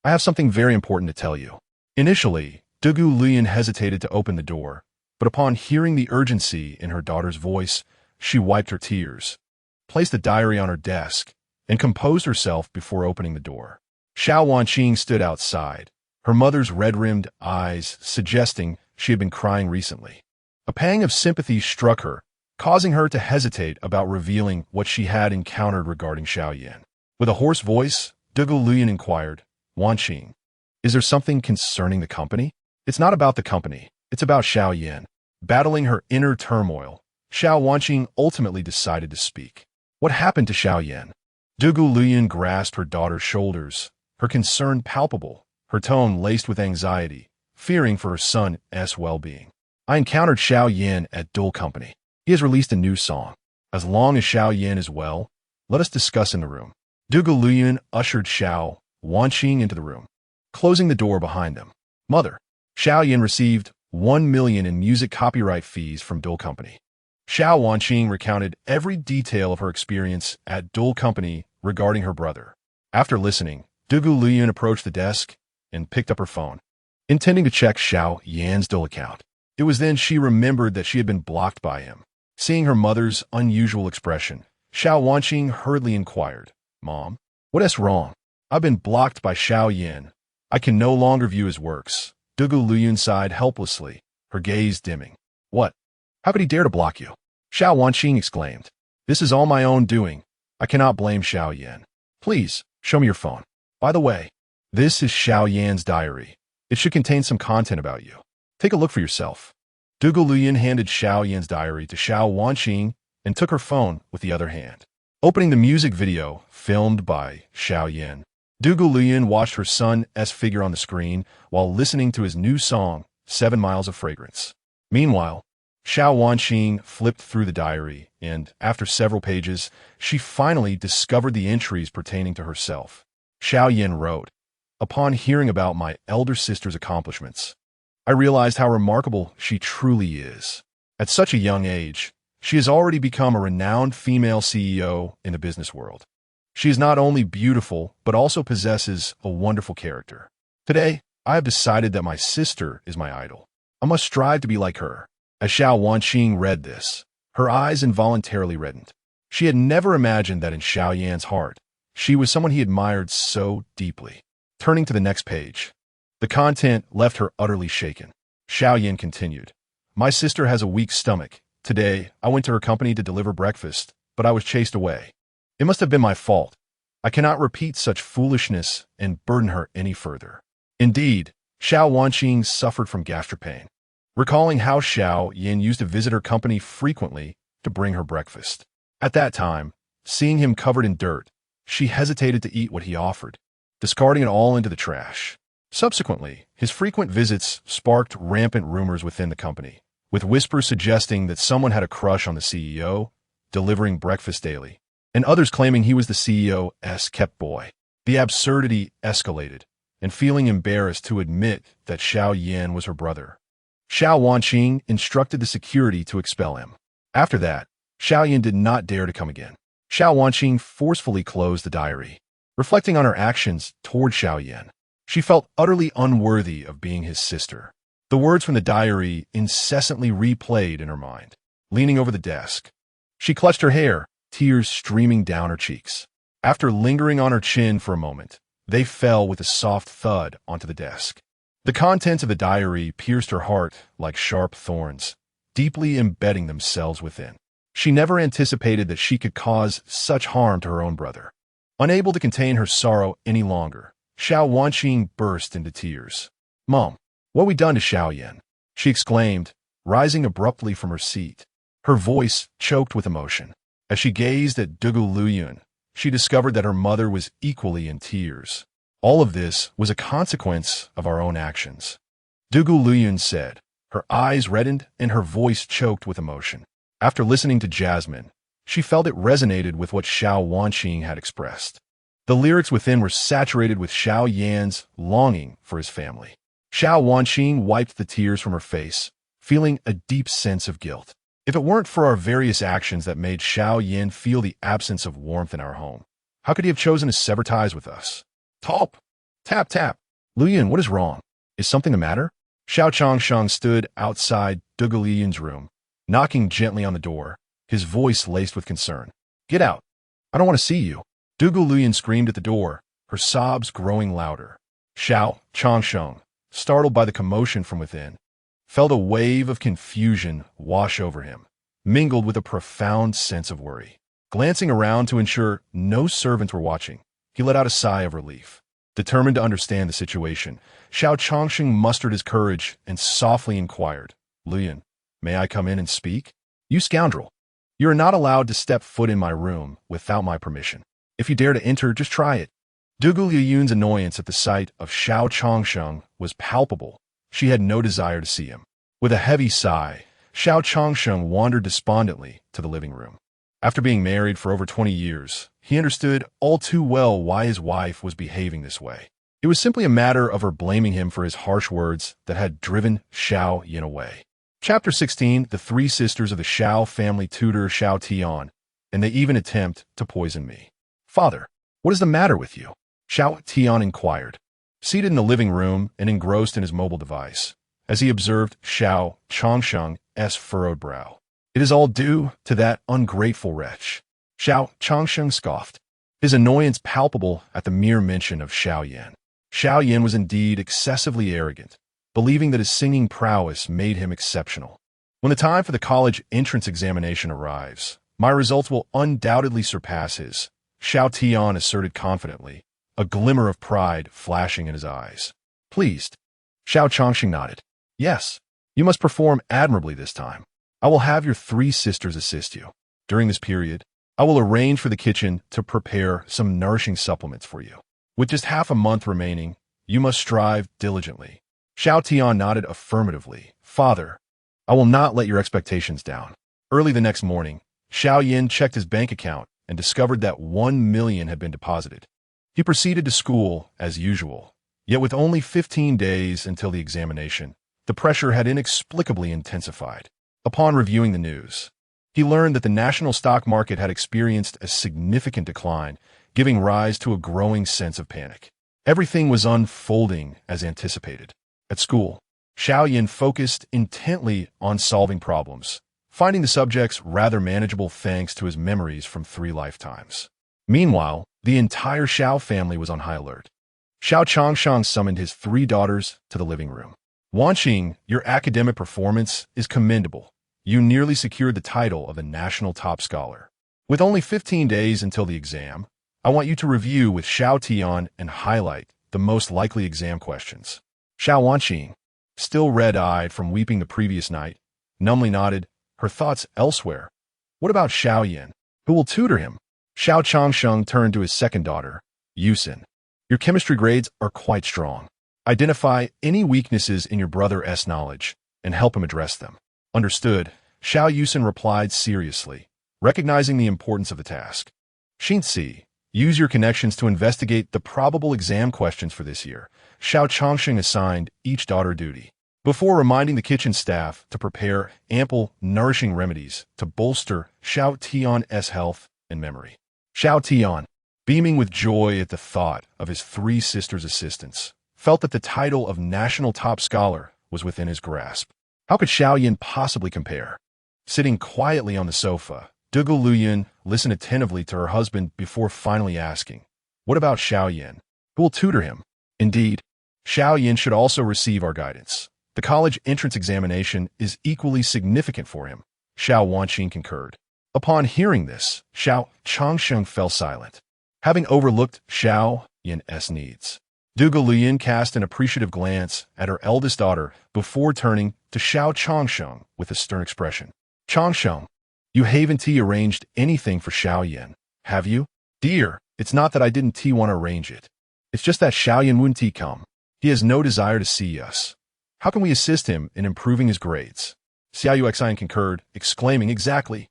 I have something very important to tell you." Initially, Dugu Liyun hesitated to open the door, but upon hearing the urgency in her daughter's voice, she wiped her tears, placed the diary on her desk, and composed herself before opening the door. Xiao Wanqing stood outside, her mother's red-rimmed eyes suggesting she had been crying recently. A pang of sympathy struck her, causing her to hesitate about revealing what she had encountered regarding Xiao Yan. With a hoarse voice, Dugu Liyun inquired, "Wanqing, is there something concerning the company?" "It's not about the company, it's about Xiao Yan." Battling her inner turmoil, Xiao Wanqing ultimately decided to speak. "What happened to Xiao Yan?" Dugu Liyun grasped her daughter's shoulders, her concern palpable, her tone laced with anxiety, fearing for her son's well-being. "I encountered Xiao Yan at Dull Company. He has released a new song. As long as Xiao Yan is well, let us discuss in the room." Dugu Liyun ushered Xiao Wanqing into the room, closing the door behind them. "Mother, Xiao Yan received 1 million in music copyright fees from Dull Company." Xiao Wanqing recounted every detail of her experience at Dull Company regarding her brother. After listening, Dugu Liyun approached the desk and picked up her phone, intending to check Xiao Yan's Dull account. It was then she remembered that she had been blocked by him. Seeing her mother's unusual expression, Xiao Wanqing hurriedly inquired, "Mom, what is wrong?" "I've been blocked by Xiao Yan. I can no longer view his works." Dugu Liyun sighed helplessly, her gaze dimming. "What? How could he dare to block you?" Xiao Wanqing exclaimed. "This is all my own doing. I cannot blame Xiao Yan. Please, show me your phone. By the way, this is Xiao Yan's diary. It should contain some content about you. Take a look for yourself." Dugu Liyun handed Xiao Yan's diary to Xiao Wanqing and took her phone with the other hand. Opening the music video filmed by Xiao Yan, Dugu Liyun watched her son's figure on the screen while listening to his new song, 7 Miles of Fragrance. Meanwhile, Xiao Wanqing flipped through the diary, and, after several pages, she finally discovered the entries pertaining to herself. Xiao Yan wrote, "Upon hearing about my elder sister's accomplishments, I realized how remarkable she truly is. At such a young age, She has already become a renowned female CEO in the business world. She is not only beautiful, but also possesses a wonderful character. Today, I have decided that my sister is my idol. I must strive to be like her. As Xiao Wanqing read this, her eyes involuntarily reddened. She had never imagined that in Xiao Yan's heart, she was someone he admired so deeply. Turning to the next page, the content left her utterly shaken. Xiao Yan continued, "My sister has a weak stomach. Today, I went to her company to deliver breakfast, but I was chased away. It must have been my fault. I cannot repeat such foolishness and burden her any further." Indeed, Xiao Wanqing suffered from gastric pain, recalling how Xiao Yan used to visit her company frequently to bring her breakfast. At that time, seeing him covered in dirt, she hesitated to eat what he offered, discarding it all into the trash. Subsequently, his frequent visits sparked rampant rumors within the company, with whispers suggesting that someone had a crush on the CEO, delivering breakfast daily, and others claiming he was the CEO's kept boy. The absurdity escalated, and feeling embarrassed to admit that Xiao Yan was her brother, Xiao Wanqing instructed the security to expel him. After that, Xiao Yan did not dare to come again. Xiao Wanqing forcefully closed the diary. Reflecting on her actions toward Xiao Yan, she felt utterly unworthy of being his sister. The words from the diary incessantly replayed in her mind. Leaning over the desk, she clutched her hair, tears streaming down her cheeks. After lingering on her chin for a moment, they fell with a soft thud onto the desk. The contents of the diary pierced her heart like sharp thorns, deeply embedding themselves within. She never anticipated that she could cause such harm to her own brother. Unable to contain her sorrow any longer, Xiao Wanqing burst into tears. "Mom, what have we done to Xiao Yan?" she exclaimed, rising abruptly from her seat. Her voice choked with emotion. As she gazed at Dugu Luyun, she discovered that her mother was equally in tears. All of this was a consequence of our own actions. Dugu Luyun said, her eyes reddened and her voice choked with emotion. After listening to Jasmine, she felt it resonated with what Xiao Wanqing had expressed. The lyrics within were saturated with Xiao Yan's longing for his family. Xiao Wanqing wiped the tears from her face, feeling a deep sense of guilt. If it weren't for our various actions that made Xiao Yan feel the absence of warmth in our home, how could he have chosen to sever ties with us? Top! Tap, tap! Luyun, what is wrong? Is something the matter? Xiao Changsheng stood outside Dugu Luyun's room, knocking gently on the door, his voice laced with concern. "Get out! I don't want to see you!" Dugu Luyun screamed at the door, her sobs growing louder. Xiao Changsheng, startled by the commotion from within, felt a wave of confusion wash over him, mingled with a profound sense of worry. Glancing around to ensure no servants were watching, he let out a sigh of relief. Determined to understand the situation, Xiao Changsheng mustered his courage and softly inquired, "Luyun, may I come in and speak?" "You scoundrel! You are not allowed to step foot in my room without my permission. If you dare to enter, just try it." Dugu Luyun's annoyance at the sight of Xiao Changsheng was palpable. She had no desire to see him. With a heavy sigh, Xiao Changsheng wandered despondently to the living room. After being married for over 20 years, he understood all too well why his wife was behaving this way. It was simply a matter of her blaming him for his harsh words that had driven Xiao Yan away. Chapter 16, the three sisters of the Xiao family tutor Xiao Tian, and they even attempt to poison me. "Father, what is the matter with you?" Xiao Tian inquired, seated in the living room and engrossed in his mobile device, as he observed Xiao Changsheng's furrowed brow. "It is all due to that ungrateful wretch." Xiao Changsheng scoffed, his annoyance palpable at the mere mention of Xiao Yan. Xiao Yan was indeed excessively arrogant, believing that his singing prowess made him exceptional. "When the time for the college entrance examination arrives, my results will undoubtedly surpass his," Xiao Tian asserted confidently, a glimmer of pride flashing in his eyes. Pleased, Xiao Changxing nodded. "Yes, you must perform admirably this time. I will have your three sisters assist you. During this period, I will arrange for the kitchen to prepare some nourishing supplements for you. With just half a month remaining, you must strive diligently." Xiao Tian nodded affirmatively. "Father, I will not let your expectations down." Early the next morning, Xiao Yan checked his bank account and discovered that 1 million had been deposited. He proceeded to school as usual, yet with only 15 days until the examination, the pressure had inexplicably intensified. Upon reviewing the news, He learned that the national stock market had experienced a significant decline, giving rise to a growing sense of panic. Everything was unfolding as anticipated. At school, Xiao Yan focused intently on solving problems, finding the subjects rather manageable thanks to his memories from 3 lifetimes. Meanwhile, the entire Xiao family was on high alert. Xiao Changsheng summoned his 3 daughters to the living room. Wanqing, your academic performance is commendable. You nearly secured the title of the national top scholar. With only 15 days until the exam, I want you to review with Xiao Tian and highlight the most likely exam questions. Xiao Wanqing, still red-eyed from weeping the previous night, numbly nodded, her thoughts elsewhere. What about Xiao Yan? Who will tutor him? Xiao Changsheng turned to his second daughter, Yusin. Your chemistry grades are quite strong. Identify any weaknesses in your brother's knowledge and help him address them. Understood, Xiao Yusin replied seriously, recognizing the importance of the task. Xinci, use your connections to investigate the probable exam questions for this year. Xiao Changsheng assigned each daughter duty, before reminding the kitchen staff to prepare ample, nourishing remedies to bolster Xiao Tian's health and memory. Xiao Tian, beaming with joy at the thought of his 3 sisters' assistants, felt that the title of national top scholar was within his grasp. How could Xiao Yan possibly compare? Sitting quietly on the sofa, Dugu Luyan listened attentively to her husband before finally asking, what about Xiao Yan? Who will tutor him? Indeed, Xiao Yan should also receive our guidance. The college entrance examination is equally significant for him. Xiao Wanqing concurred. Upon hearing this, Xiao Changsheng fell silent, having overlooked Xiao Yan's needs. Dugu Luyan cast an appreciative glance at her eldest daughter before turning to Xiao Changsheng with a stern expression. Changsheng, you haven't arranged anything for Xiao Yan, have you? Dear, it's not that I didn't want to arrange it. It's just that Xiao Yan wouldn't come. He has no desire to see us. How can we assist him in improving his grades? Xiao Yuxian concurred, exclaiming, exactly.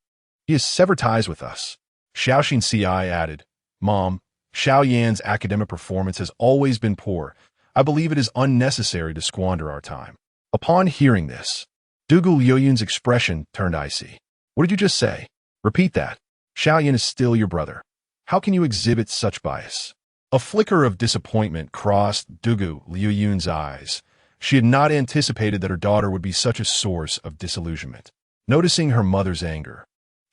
He has severed ties with us. Xiao Xinci added, Mom, Xiao Yan's academic performance has always been poor. I believe it is unnecessary to squander our time. Upon hearing this, Dugu Liuyun's expression turned icy. What did you just say? Repeat that. Xiao Yan is still your brother. How can you exhibit such bias? A flicker of disappointment crossed Dugu Liuyun's eyes. She had not anticipated that her daughter would be such a source of disillusionment. Noticing her mother's anger,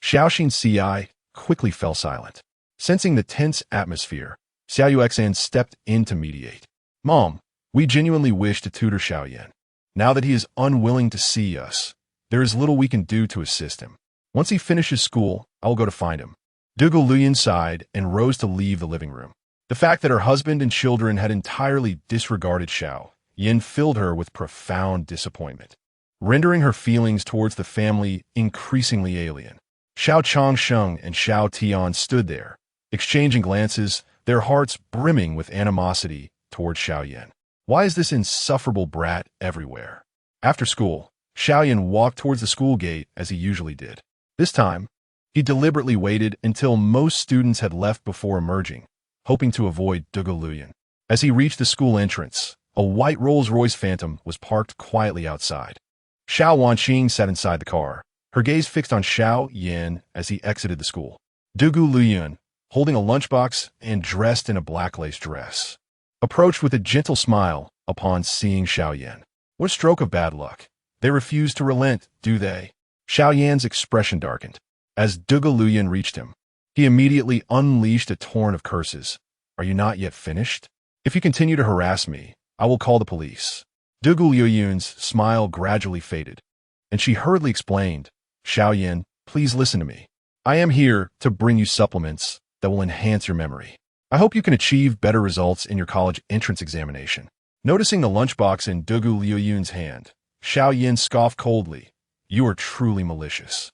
Xiao Xinci quickly fell silent. Sensing the tense atmosphere, Xiao Yuxian stepped in to mediate. Mom, we genuinely wish to tutor Xiao Yan. Now that he is unwilling to see us, there is little we can do to assist him. Once he finishes school, I will go to find him. Dugu Luyan sighed and rose to leave the living room. The fact that her husband and children had entirely disregarded Xiao Yan filled her with profound disappointment, rendering her feelings towards the family increasingly alien. Xiao Changsheng and Xiao Tian stood there, exchanging glances, their hearts brimming with animosity towards Xiao Yan. Why is this insufferable brat everywhere? After school, Xiao Yan walked towards the school gate as he usually did. This time, he deliberately waited until most students had left before emerging, hoping to avoid Dugu Luyan. As he reached the school entrance, a white Rolls-Royce Phantom was parked quietly outside. Xiao Wanqing sat inside the car, her gaze fixed on Xiao Yan as he exited the school. Dugu Luyan, holding a lunchbox and dressed in a black lace dress, approached with a gentle smile upon seeing Xiao Yan. What a stroke of bad luck. They refuse to relent, do they? Xiao Yan's expression darkened. As Dugu Luyan reached him, he immediately unleashed a torrent of curses. Are you not yet finished? If you continue to harass me, I will call the police. Dugu Luyan's smile gradually faded, and she hurriedly explained, Xiao Yan, please listen to me. I am here to bring you supplements that will enhance your memory. I hope you can achieve better results in your college entrance examination. Noticing the lunchbox in Dugu Liuyun's hand, Xiao Yan scoffed coldly. You are truly malicious.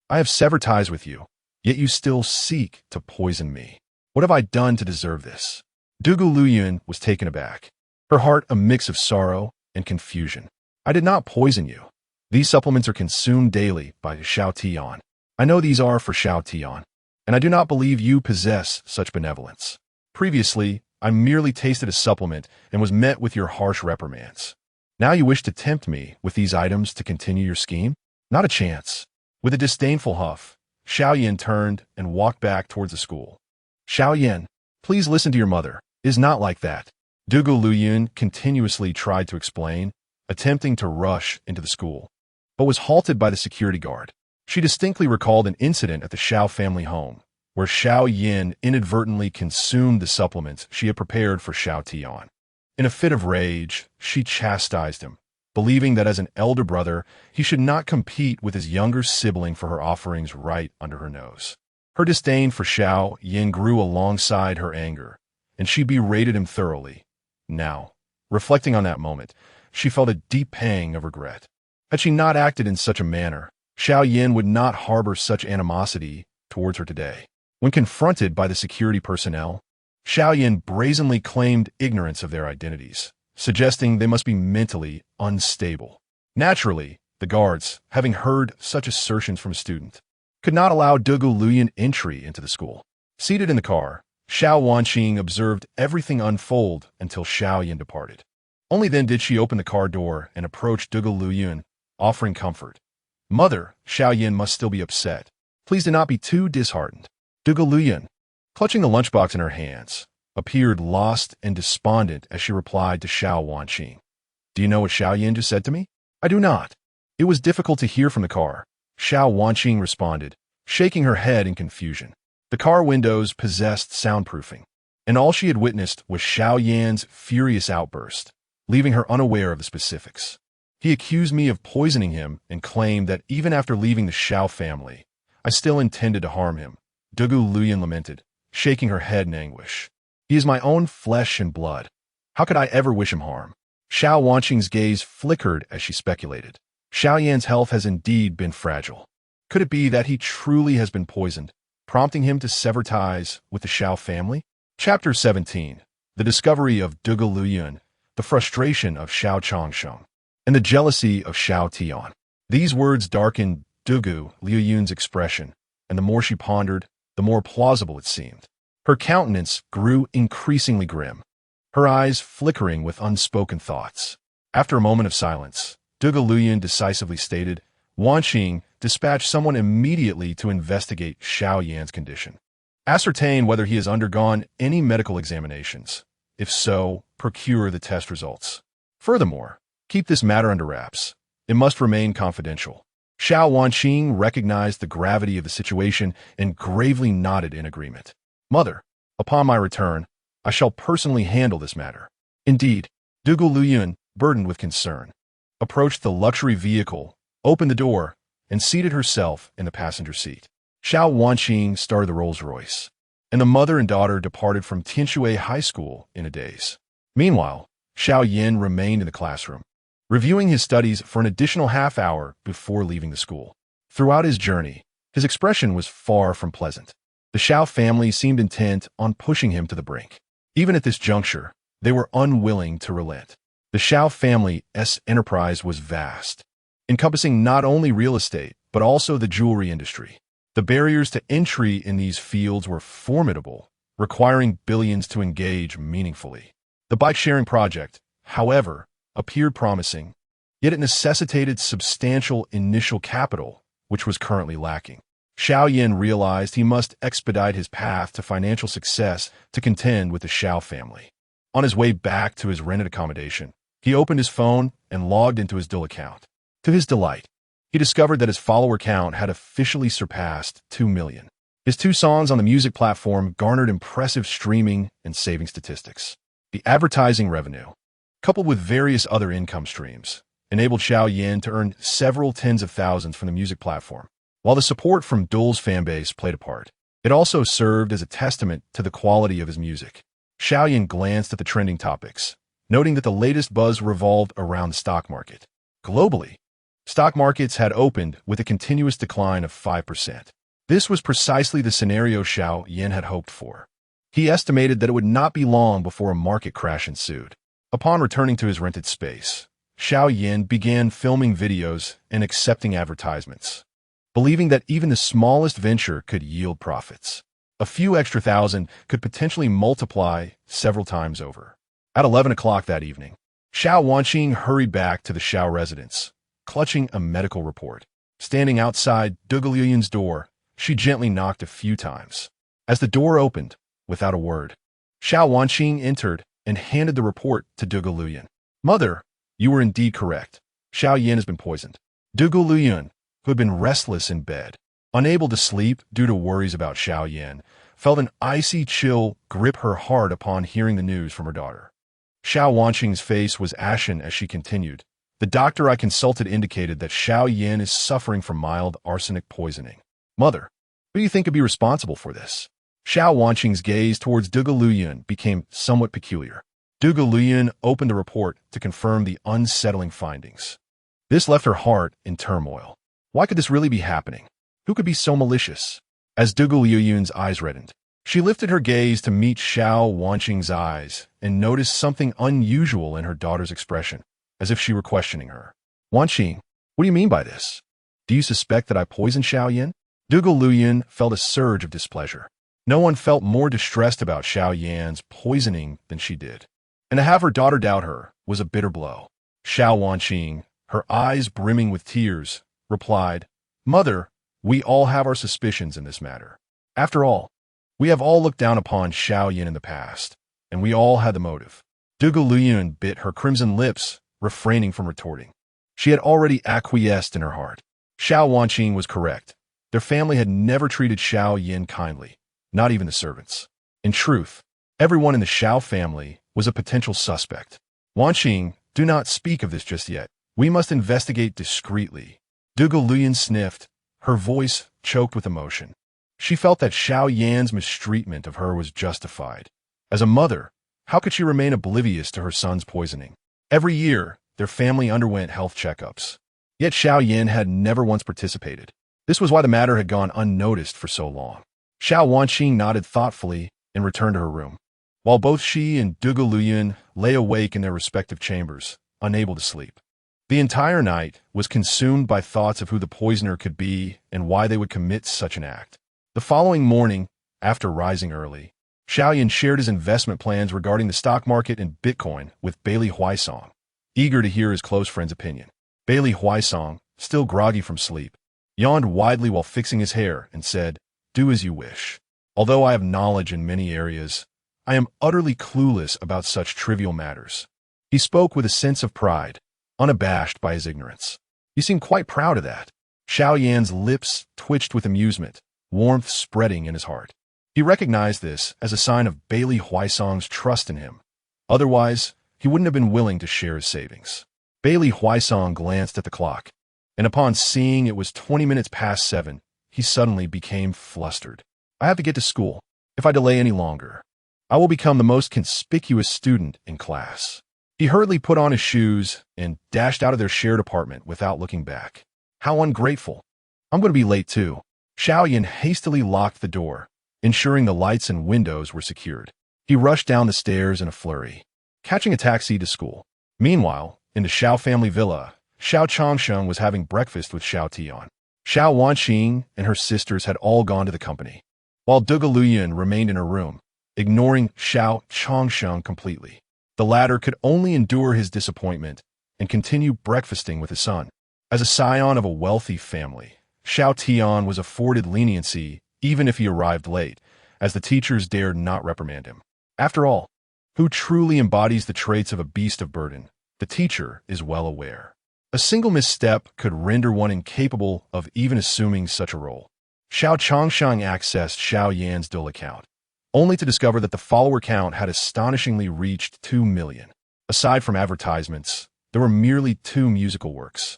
I have severed ties with you, yet you still seek to poison me. What have I done to deserve this? Dugu Luyan was taken aback, her heart a mix of sorrow and confusion. I did not poison you. These supplements are consumed daily by Xiao Tian. I know these are for Xiao Tian, and I do not believe you possess such benevolence. Previously, I merely tasted a supplement and was met with your harsh reprimands. Now you wish to tempt me with these items to continue your scheme? Not a chance. With a disdainful huff, Xiao Yan turned and walked back towards the school. Xiao Yan, please listen to your mother. It is not like that. Dugu Luyun continuously tried to explain, attempting to rush into the school, but was halted by the security guard. She distinctly recalled an incident at the Xiao family home, where Xiao Yan inadvertently consumed the supplements she had prepared for Xiao Tian. In a fit of rage, she chastised him, believing that as an elder brother, he should not compete with his younger sibling for her offerings right under her nose. Her disdain for Xiao Yan grew alongside her anger, and she berated him thoroughly. Now, reflecting on that moment, she felt a deep pang of regret. Had she not acted in such a manner, Xiao Yan would not harbor such animosity towards her today. When confronted by the security personnel, Xiao Yan brazenly claimed ignorance of their identities, suggesting they must be mentally unstable. Naturally, the guards, having heard such assertions from a student, could not allow Dugu Luyun entry into the school. Seated in the car, Xiao Wanqing observed everything unfold until Xiao Yan departed. Only then did she open the car door and approach Dugu Luyun, offering comfort. Mother, Xiao Yan must still be upset. Please do not be too disheartened. Dugu Luyun, clutching the lunchbox in her hands, appeared lost and despondent as she replied to Xiao Wanqing. Do you know what Xiao Yan just said to me? I do not. It was difficult to hear from the car, Xiao Wanqing responded, shaking her head in confusion. The car windows possessed soundproofing, and all she had witnessed was Xiao Yan's furious outburst, leaving her unaware of the specifics. He accused me of poisoning him and claimed that even after leaving the Xiao family, I still intended to harm him, Dugu Luyun lamented, shaking her head in anguish. He is my own flesh and blood. How could I ever wish him harm? Xiao Wanqing's gaze flickered as she speculated. Xiao Yan's health has indeed been fragile. Could it be that he truly has been poisoned, prompting him to sever ties with the Xiao family? Chapter 17. The discovery of Dugu Luyun, the frustration of Xiao Changsheng, and the jealousy of Xiao Tian. These words darkened Dugu Luyun's expression, and the more she pondered, the more plausible it seemed. Her countenance grew increasingly grim, her eyes flickering with unspoken thoughts. After a moment of silence, Dugu Luyun decisively stated, Wanqing, dispatch someone immediately to investigate Xiao Yan's condition. Ascertain whether he has undergone any medical examinations. If so, procure the test results. Furthermore, keep this matter under wraps. It must remain confidential. Xiao Wanqing recognized the gravity of the situation and gravely nodded in agreement. Mother, upon my return, I shall personally handle this matter. Indeed, Dugu Luyun, burdened with concern, approached the luxury vehicle, opened the door, and seated herself in the passenger seat. Xiao Wanqing started the Rolls-Royce, and the mother and daughter departed from Tianshui High School in a daze. Meanwhile, Xiao Yan remained in the classroom, reviewing his studies for an additional half hour before leaving the school. Throughout his journey, his expression was far from pleasant. The Xiao family seemed intent on pushing him to the brink. Even at this juncture, they were unwilling to relent. The Xiao family's enterprise was vast, encompassing not only real estate, but also the jewelry industry. The barriers to entry in these fields were formidable, requiring billions to engage meaningfully. The bike-sharing project, however, appeared promising, yet it necessitated substantial initial capital, which was currently lacking. Xiao Yan realized he must expedite his path to financial success to contend with the Xiao family. On his way back to his rented accommodation, he opened his phone and logged into his Dill account. To his delight, he discovered that his follower count had officially surpassed 2 million. His 2 songs on the music platform garnered impressive streaming and saving statistics. The advertising revenue, coupled with various other income streams, enabled Xiao Yan to earn several tens of thousands from the music platform. While the support from Dull's fanbase played a part, it also served as a testament to the quality of his music. Xiao Yan glanced at the trending topics, noting that the latest buzz revolved around the stock market. Globally, stock markets had opened with a continuous decline of 5%. This was precisely the scenario Xiao Yan had hoped for. He estimated that it would not be long before a market crash ensued. Upon returning to his rented space, Xiao Yan began filming videos and accepting advertisements, believing that even the smallest venture could yield profits. A few extra thousand could potentially multiply several times over. At 11 o'clock that evening, Xiao Wanqing hurried back to the Xiao residence, clutching a medical report. Standing outside Zhuge Liu's door, she gently knocked a few times. As the door opened, without a word, Xiao Wanqing entered and handed the report to Zhuge Liu. Mother, you were indeed correct. Xiao Yan has been poisoned. Zhuge Liu, who had been restless in bed, unable to sleep due to worries about Xiao Yan, felt an icy chill grip her heart upon hearing the news from her daughter. Xiao Wanqing's face was ashen as she continued. The doctor I consulted indicated that Xiao Yan is suffering from mild arsenic poisoning. Mother, who do you think could be responsible for this? Xiao Wanqing's gaze towards Zhuge Liu became somewhat peculiar. Zhuge Liu opened the report to confirm the unsettling findings. This left her heart in turmoil. Why could this really be happening? Who could be so malicious? As Zhuge Liu's eyes reddened, she lifted her gaze to meet Xiao Wanqing's eyes and noticed something unusual in her daughter's expression, as if she were questioning her. Wanqing, what do you mean by this? Do you suspect that I poisoned Xiao Yan? Zhuge Liu felt a surge of displeasure. No one felt more distressed about Xiao Yan's poisoning than she did. And to have her daughter doubt her was a bitter blow. Xiao Wanqing, her eyes brimming with tears, replied, Mother, we all have our suspicions in this matter. After all, we have all looked down upon Xiao Yan in the past, and we all had the motive. Zhuge Liu bit her crimson lips, refraining from retorting. She had already acquiesced in her heart. Xiao Wanqing was correct. Their family had never treated Xiao Yan kindly, not even the servants. In truth, everyone in the Xiao family was a potential suspect. Wanqing, do not speak of this just yet. We must investigate discreetly. Zhuge Liu sniffed, her voice choked with emotion. She felt that Xiao Yan's mistreatment of her was justified. As a mother, how could she remain oblivious to her son's poisoning? Every year, their family underwent health checkups. Yet Xiao Yan had never once participated. This was why the matter had gone unnoticed for so long. Xiao Wanqing nodded thoughtfully and returned to her room, while both she and Zhuge Liu lay awake in their respective chambers, unable to sleep. The entire night was consumed by thoughts of who the poisoner could be and why they would commit such an act. The following morning, after rising early, Xiao Yan shared his investment plans regarding the stock market and Bitcoin with Bailey Huaisong, eager to hear his close friend's opinion. Bailey Huaisong, still groggy from sleep, yawned widely while fixing his hair and said, Do as you wish. Although I have knowledge in many areas, I am utterly clueless about such trivial matters. He spoke with a sense of pride, unabashed by his ignorance. He seemed quite proud of that. Xiao Yan's lips twitched with amusement, warmth spreading in his heart. He recognized this as a sign of Bailey Huaisong's trust in him. Otherwise, he wouldn't have been willing to share his savings. Bailey Huaisong glanced at the clock, and upon seeing it was 20 minutes past 7, he suddenly became flustered. I have to get to school. If I delay any longer, I will become the most conspicuous student in class. He hurriedly put on his shoes and dashed out of their shared apartment without looking back. How ungrateful. I'm going to be late too. Xiao Yan hastily locked the door, ensuring the lights and windows were secured. He rushed down the stairs in a flurry, catching a taxi to school. Meanwhile, in the Xiao family villa, Xiao Changsheng was having breakfast with Xiao Tian. Xiao Wanqing and her sisters had all gone to the company, while Zhuge Liu remained in her room, ignoring Xiao Changsheng completely. The latter could only endure his disappointment and continue breakfasting with his son. As a scion of a wealthy family, Xiao Tian was afforded leniency even if he arrived late, as the teachers dared not reprimand him. After all, who truly embodies the traits of a beast of burden, the teacher is well aware. A single misstep could render one incapable of even assuming such a role. Xiao Changsheng accessed Xiao Yan's dual account, only to discover that the follower count had astonishingly reached 2 million. Aside from advertisements, there were merely 2 musical works.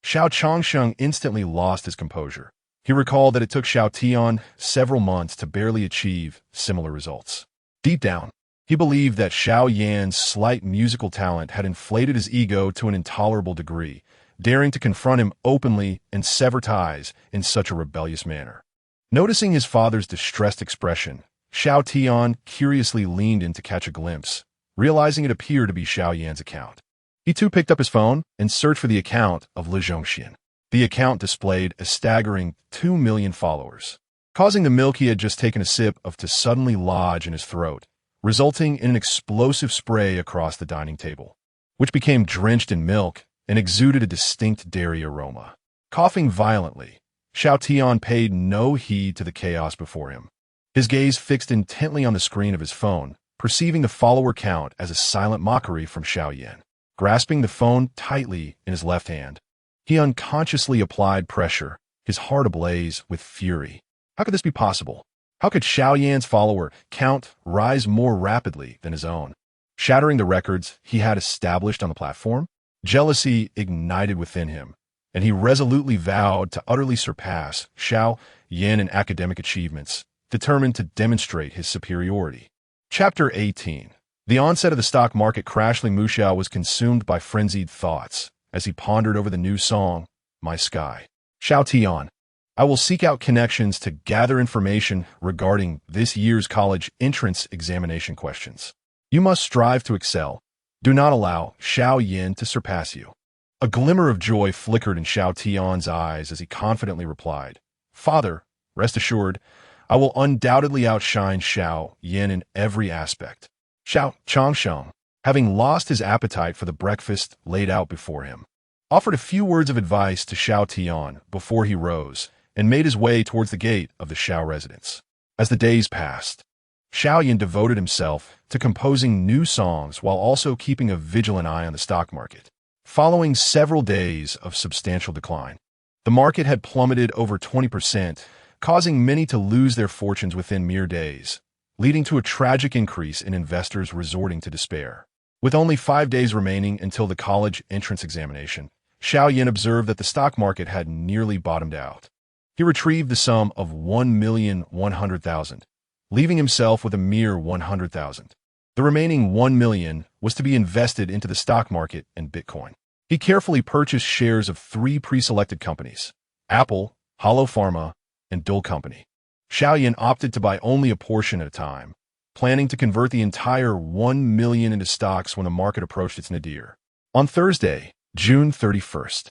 Xiao Changsheng instantly lost his composure. He recalled that it took Xiao Tian several months to barely achieve similar results. Deep down, he believed that Xiao Yan's slight musical talent had inflated his ego to an intolerable degree, daring to confront him openly and sever ties in such a rebellious manner. Noticing his father's distressed expression, Xiao Tian curiously leaned in to catch a glimpse, realizing it appeared to be Xiao Yan's account. He too picked up his phone and searched for the account of Li Zhongxian. The account displayed a staggering 2 million followers, causing the milk he had just taken a sip of to suddenly lodge in his throat, resulting in an explosive spray across the dining table, which became drenched in milk and exuded a distinct dairy aroma. Coughing violently, Xiao Tian paid no heed to the chaos before him. His gaze fixed intently on the screen of his phone, perceiving the follower count as a silent mockery from Xiao Yan. Grasping the phone tightly in his left hand, he unconsciously applied pressure, his heart ablaze with fury. How could this be possible? How could Xiao Yan's follower count rise more rapidly than his own, shattering the records he had established on the platform? Jealousy ignited within him, and he resolutely vowed to utterly surpass Xiao Yan in academic achievements, determined to demonstrate his superiority. Chapter 18. The onset of the stock market crash. Li Muxiao was consumed by frenzied thoughts as he pondered over the new song, My Sky. Xiao Tian, I will seek out connections to gather information regarding this year's college entrance examination questions. You must strive to excel. Do not allow Xiao Yan to surpass you. A glimmer of joy flickered in Xiao Tian's eyes as he confidently replied, Father, rest assured, I will undoubtedly outshine Xiao Yan in every aspect. Xiao Changsheng, having lost his appetite for the breakfast laid out before him, offered a few words of advice to Xiao Tian before he rose and made his way towards the gate of the Xiao residence. As the days passed, Xiao Yan devoted himself to composing new songs while also keeping a vigilant eye on the stock market. Following several days of substantial decline, the market had plummeted over 20%, causing many to lose their fortunes within mere days, leading to a tragic increase in investors resorting to despair. With only 5 days remaining until the college entrance examination, Xiao Yan observed that the stock market had nearly bottomed out. He retrieved the sum of 1,100,000, leaving himself with a mere 100,000. The remaining 1 million was to be invested into the stock market and Bitcoin. He carefully purchased shares of 3 pre-selected companies, Apple, Hollow Pharma, and Dole Company. Xiao Yan opted to buy only a portion at a time, planning to convert the entire 1 million into stocks when the market approached its nadir. On Thursday, June 31st,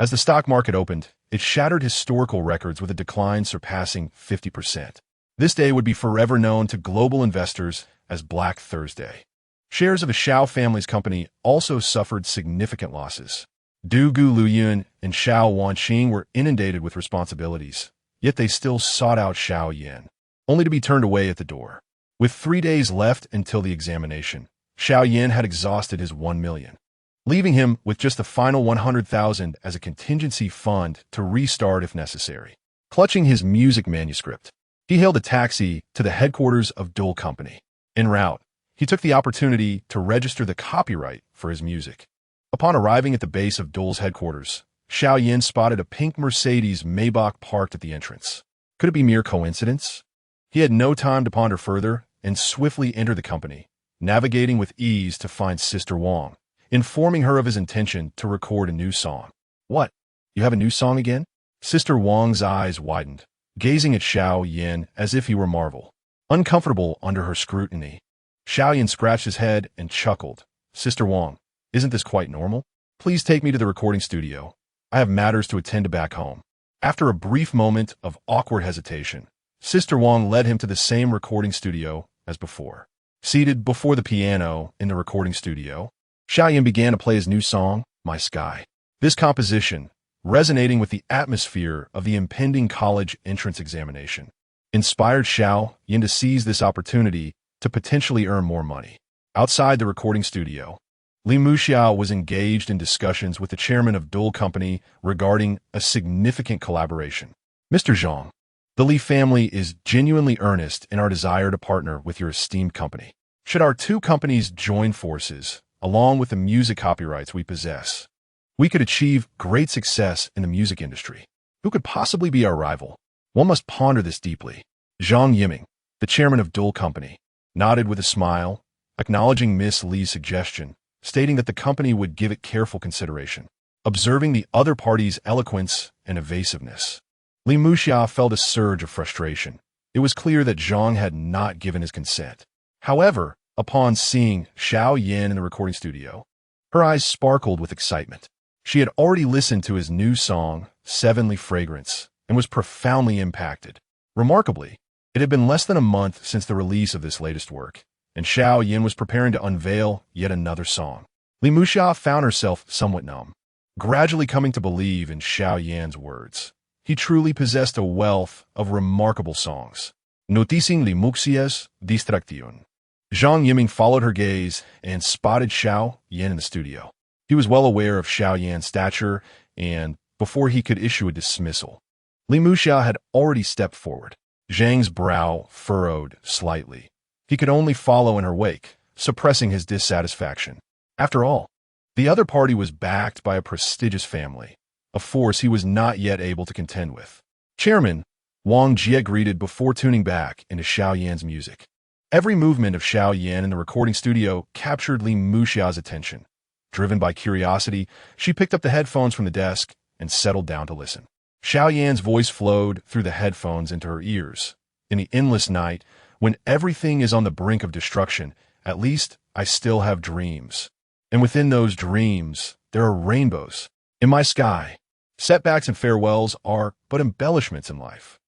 as the stock market opened, it shattered historical records with a decline surpassing 50%. This day would be forever known to global investors as Black Thursday. Shares of the Xiao family's company also suffered significant losses. Du Gu Luyun and Xiao Wanqing were inundated with responsibilities, yet they still sought out Xiao Yan, only to be turned away at the door. With 3 days left until the examination, Xiao Yan had exhausted his 1 million, leaving him with just the final 100,000 as a contingency fund to restart if necessary. Clutching his music manuscript, he hailed a taxi to the headquarters of Dole Company. En route, he took the opportunity to register the copyright for his music. Upon arriving at the base of Dole's headquarters, Xiao Yan spotted a pink Mercedes Maybach parked at the entrance. Could it be mere coincidence? He had no time to ponder further and swiftly entered the company, navigating with ease to find Sister Wang, informing her of his intention to record a new song. What? You have a new song again? Sister Wang's eyes widened, gazing at Xiao Yan as if he were Marvel. Uncomfortable under her scrutiny, Xiao Yan scratched his head and chuckled. Sister Wang, isn't this quite normal? Please take me to the recording studio. I have matters to attend to back home. After a brief moment of awkward hesitation, Sister Wang led him to the same recording studio as before. Seated before the piano in the recording studio, Xiao Yan began to play his new song, My Sky. This composition, resonating with the atmosphere of the impending college entrance examination, inspired Xiao Yan to seize this opportunity to potentially earn more money. Outside the recording studio, Li Muxiao was engaged in discussions with the chairman of Dole Company regarding a significant collaboration. Mr. Zhang, the Li family is genuinely earnest in our desire to partner with your esteemed company. Should our two companies join forces, along with the music copyrights we possess, we could achieve great success in the music industry. Who could possibly be our rival? One must ponder this deeply. Zhang Yiming, the chairman of Dole Company, nodded with a smile, acknowledging Miss Li's suggestion, stating that the company would give it careful consideration. Observing the other party's eloquence and evasiveness, Li Muxiao felt a surge of frustration. It was clear that Zhang had not given his consent. However, upon seeing Xiao Yan in the recording studio, her eyes sparkled with excitement. She had already listened to his new song, Sevenly Fragrance, and was profoundly impacted. Remarkably, it had been less than a month since the release of this latest work, and Xiao Yan was preparing to unveil yet another song. Li Muxiao found herself somewhat numb. gradually coming to believe in Xiao Yan's words. He truly possessed a wealth of remarkable songs. Noticing Limuxia's distracción. Zhang Yiming followed her gaze and spotted Xiao Yan in the studio. He was well aware of Xiao Yan's stature, and before he could issue a dismissal, Li Muxia had already stepped forward. Zhang's brow furrowed slightly. He could only follow in her wake, suppressing his dissatisfaction. After all, the other party was backed by a prestigious family, a force he was not yet able to contend with. Chairman Wang Jie greeted before tuning back into Xiao Yan's music. Every movement of Xiao Yan in the recording studio captured Li Muxia's attention. Driven by curiosity, she picked up the headphones from the desk and settled down to listen. Xiao Yan's voice flowed through the headphones into her ears. In the endless night, when everything is on the brink of destruction, at least I still have dreams. And within those dreams, there are rainbows. In my sky, setbacks and farewells are but embellishments in life.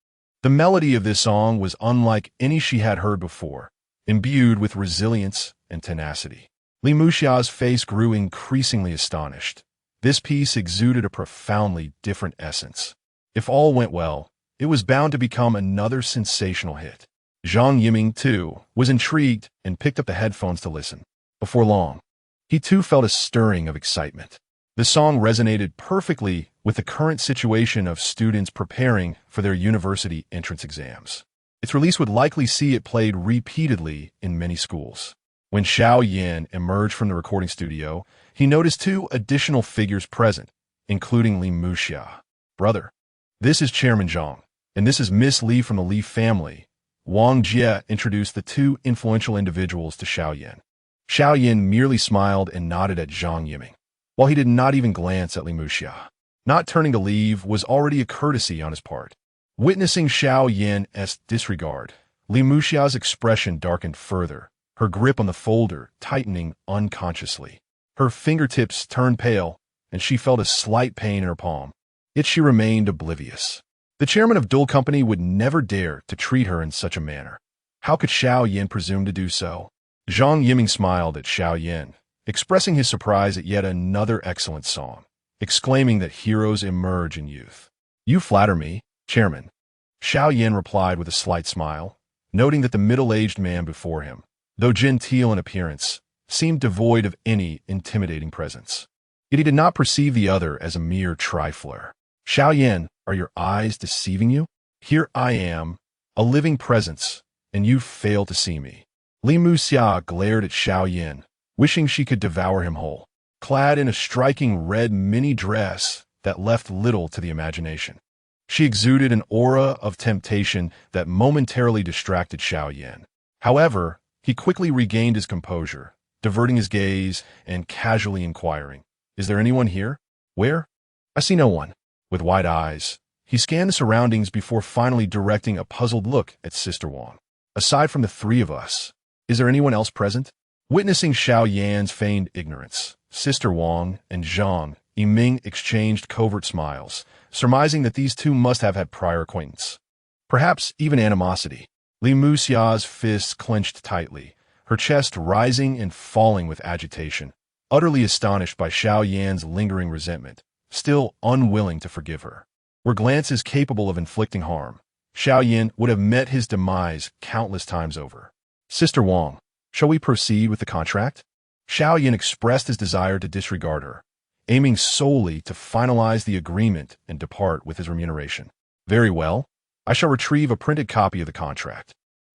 The melody of this song was unlike any she had heard before, imbued with resilience and tenacity. Li Muxia's face grew increasingly astonished. This piece exuded a profoundly different essence. If all went well, it was bound to become another sensational hit. Zhang Yiming, too, was intrigued and picked up the headphones to listen. Before long, he too felt a stirring of excitement. The song resonated perfectly with the current situation of students preparing for their university entrance exams. Its release would likely see it played repeatedly in many schools. When Xiao Yan emerged from the recording studio, he noticed two additional figures present, including Li Muxia. Brother, this is Chairman Zhang, and this is Miss Li from the Li family. Wang Jie introduced the two influential individuals to Xiao Yan. Xiao Yan merely smiled and nodded at Zhang Yiming, while he did not even glance at Li Muxia. Not turning to leave was already a courtesy on his part. Witnessing Xiao Yan's disregard, Li Muxia's expression darkened further, her grip on the folder tightening unconsciously. Her fingertips turned pale, and she felt a slight pain in her palm. Yet she remained oblivious. The chairman of Dual Company would never dare to treat her in such a manner. How could Xiao Yan presume to do so? Zhang Yiming smiled at Xiao Yan, expressing his surprise at yet another excellent song, exclaiming that heroes emerge in youth. You flatter me, Chairman. Xiao Yan replied with a slight smile, noting that the middle-aged man before him, though genteel in appearance, seemed devoid of any intimidating presence. Yet he did not perceive the other as a mere trifler. Xiao Yan, are your eyes deceiving you? Here I am, a living presence, and you fail to see me. Li Muxia glared at Xiao Yan, wishing she could devour him whole, clad in a striking red mini dress that left little to the imagination. She exuded an aura of temptation that momentarily distracted Xiao Yan. However, he quickly regained his composure, diverting his gaze and casually inquiring, "Is there anyone here? Where?" "I see no one." With wide eyes, he scanned the surroundings before finally directing a puzzled look at Sister Wang. "Aside from the three of us, is there anyone else present?" Witnessing Xiao Yan's feigned ignorance, Sister Wang and Zhang Yiming exchanged covert smiles, surmising that these two must have had prior acquaintance. Perhaps even animosity. Li Muxia's fists clenched tightly, her chest rising and falling with agitation, utterly astonished by Xiao Yan's lingering resentment, still unwilling to forgive her. Were glances capable of inflicting harm, Xiao Yan would have met his demise countless times over. "Sister Wang, shall we proceed with the contract?" Xiao Yan expressed his desire to disregard her, aiming solely to finalize the agreement and depart with his remuneration. "Very well. I shall retrieve a printed copy of the contract."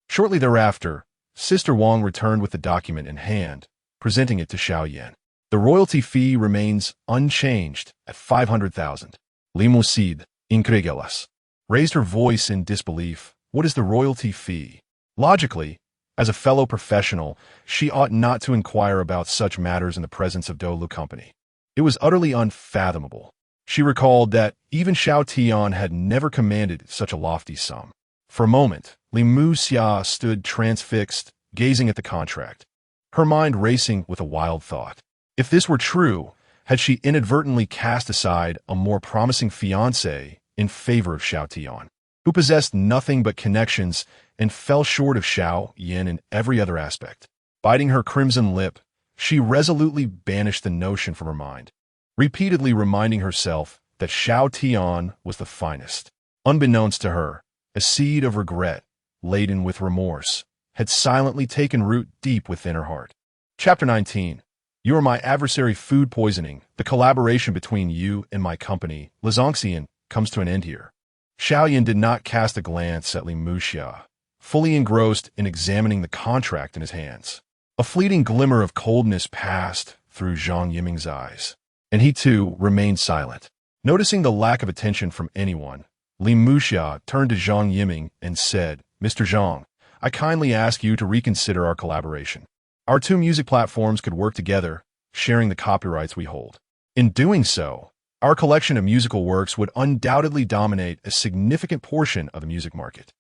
Shortly thereafter, Sister Wang returned with the document in hand, presenting it to Xiao Yan. "The royalty fee remains unchanged at 500,000. Li Muxia, incrédulas, raised her voice in disbelief. What is the royalty fee? Logically, as a fellow professional, she ought not to inquire about such matters in the presence of Dual Company. It was utterly unfathomable. She recalled that even Xiao Tian had never commanded such a lofty sum. For a moment, Li Muxia stood transfixed, gazing at the contract, her mind racing with a wild thought. If this were true, had she inadvertently cast aside a more promising fiancé in favor of Xiao Tian, who possessed nothing but connections and fell short of Xiao Yan in every other aspect? Biting her crimson lip, she resolutely banished the notion from her mind. repeatedly reminding herself that Xiao Tian was the finest. Unbeknownst to her, a seed of regret, laden with remorse, had silently taken root deep within her heart. Chapter 19. You are my adversary. Food poisoning. The collaboration between you and my company, Acing, comes to an end here. Xiao Yan did not cast a glance at Li Muxia, fully engrossed in examining the contract in his hands. A fleeting glimmer of coldness passed through Zhang Yiming's eyes, and he too remained silent. Noticing the lack of attention from anyone, Li Muxia turned to Zhang Yiming and said, Mr. Zhang, I kindly ask you to reconsider our collaboration. Our two music platforms could work together, sharing the copyrights we hold. In doing so, our collection of musical works would undoubtedly dominate a significant portion of the music market.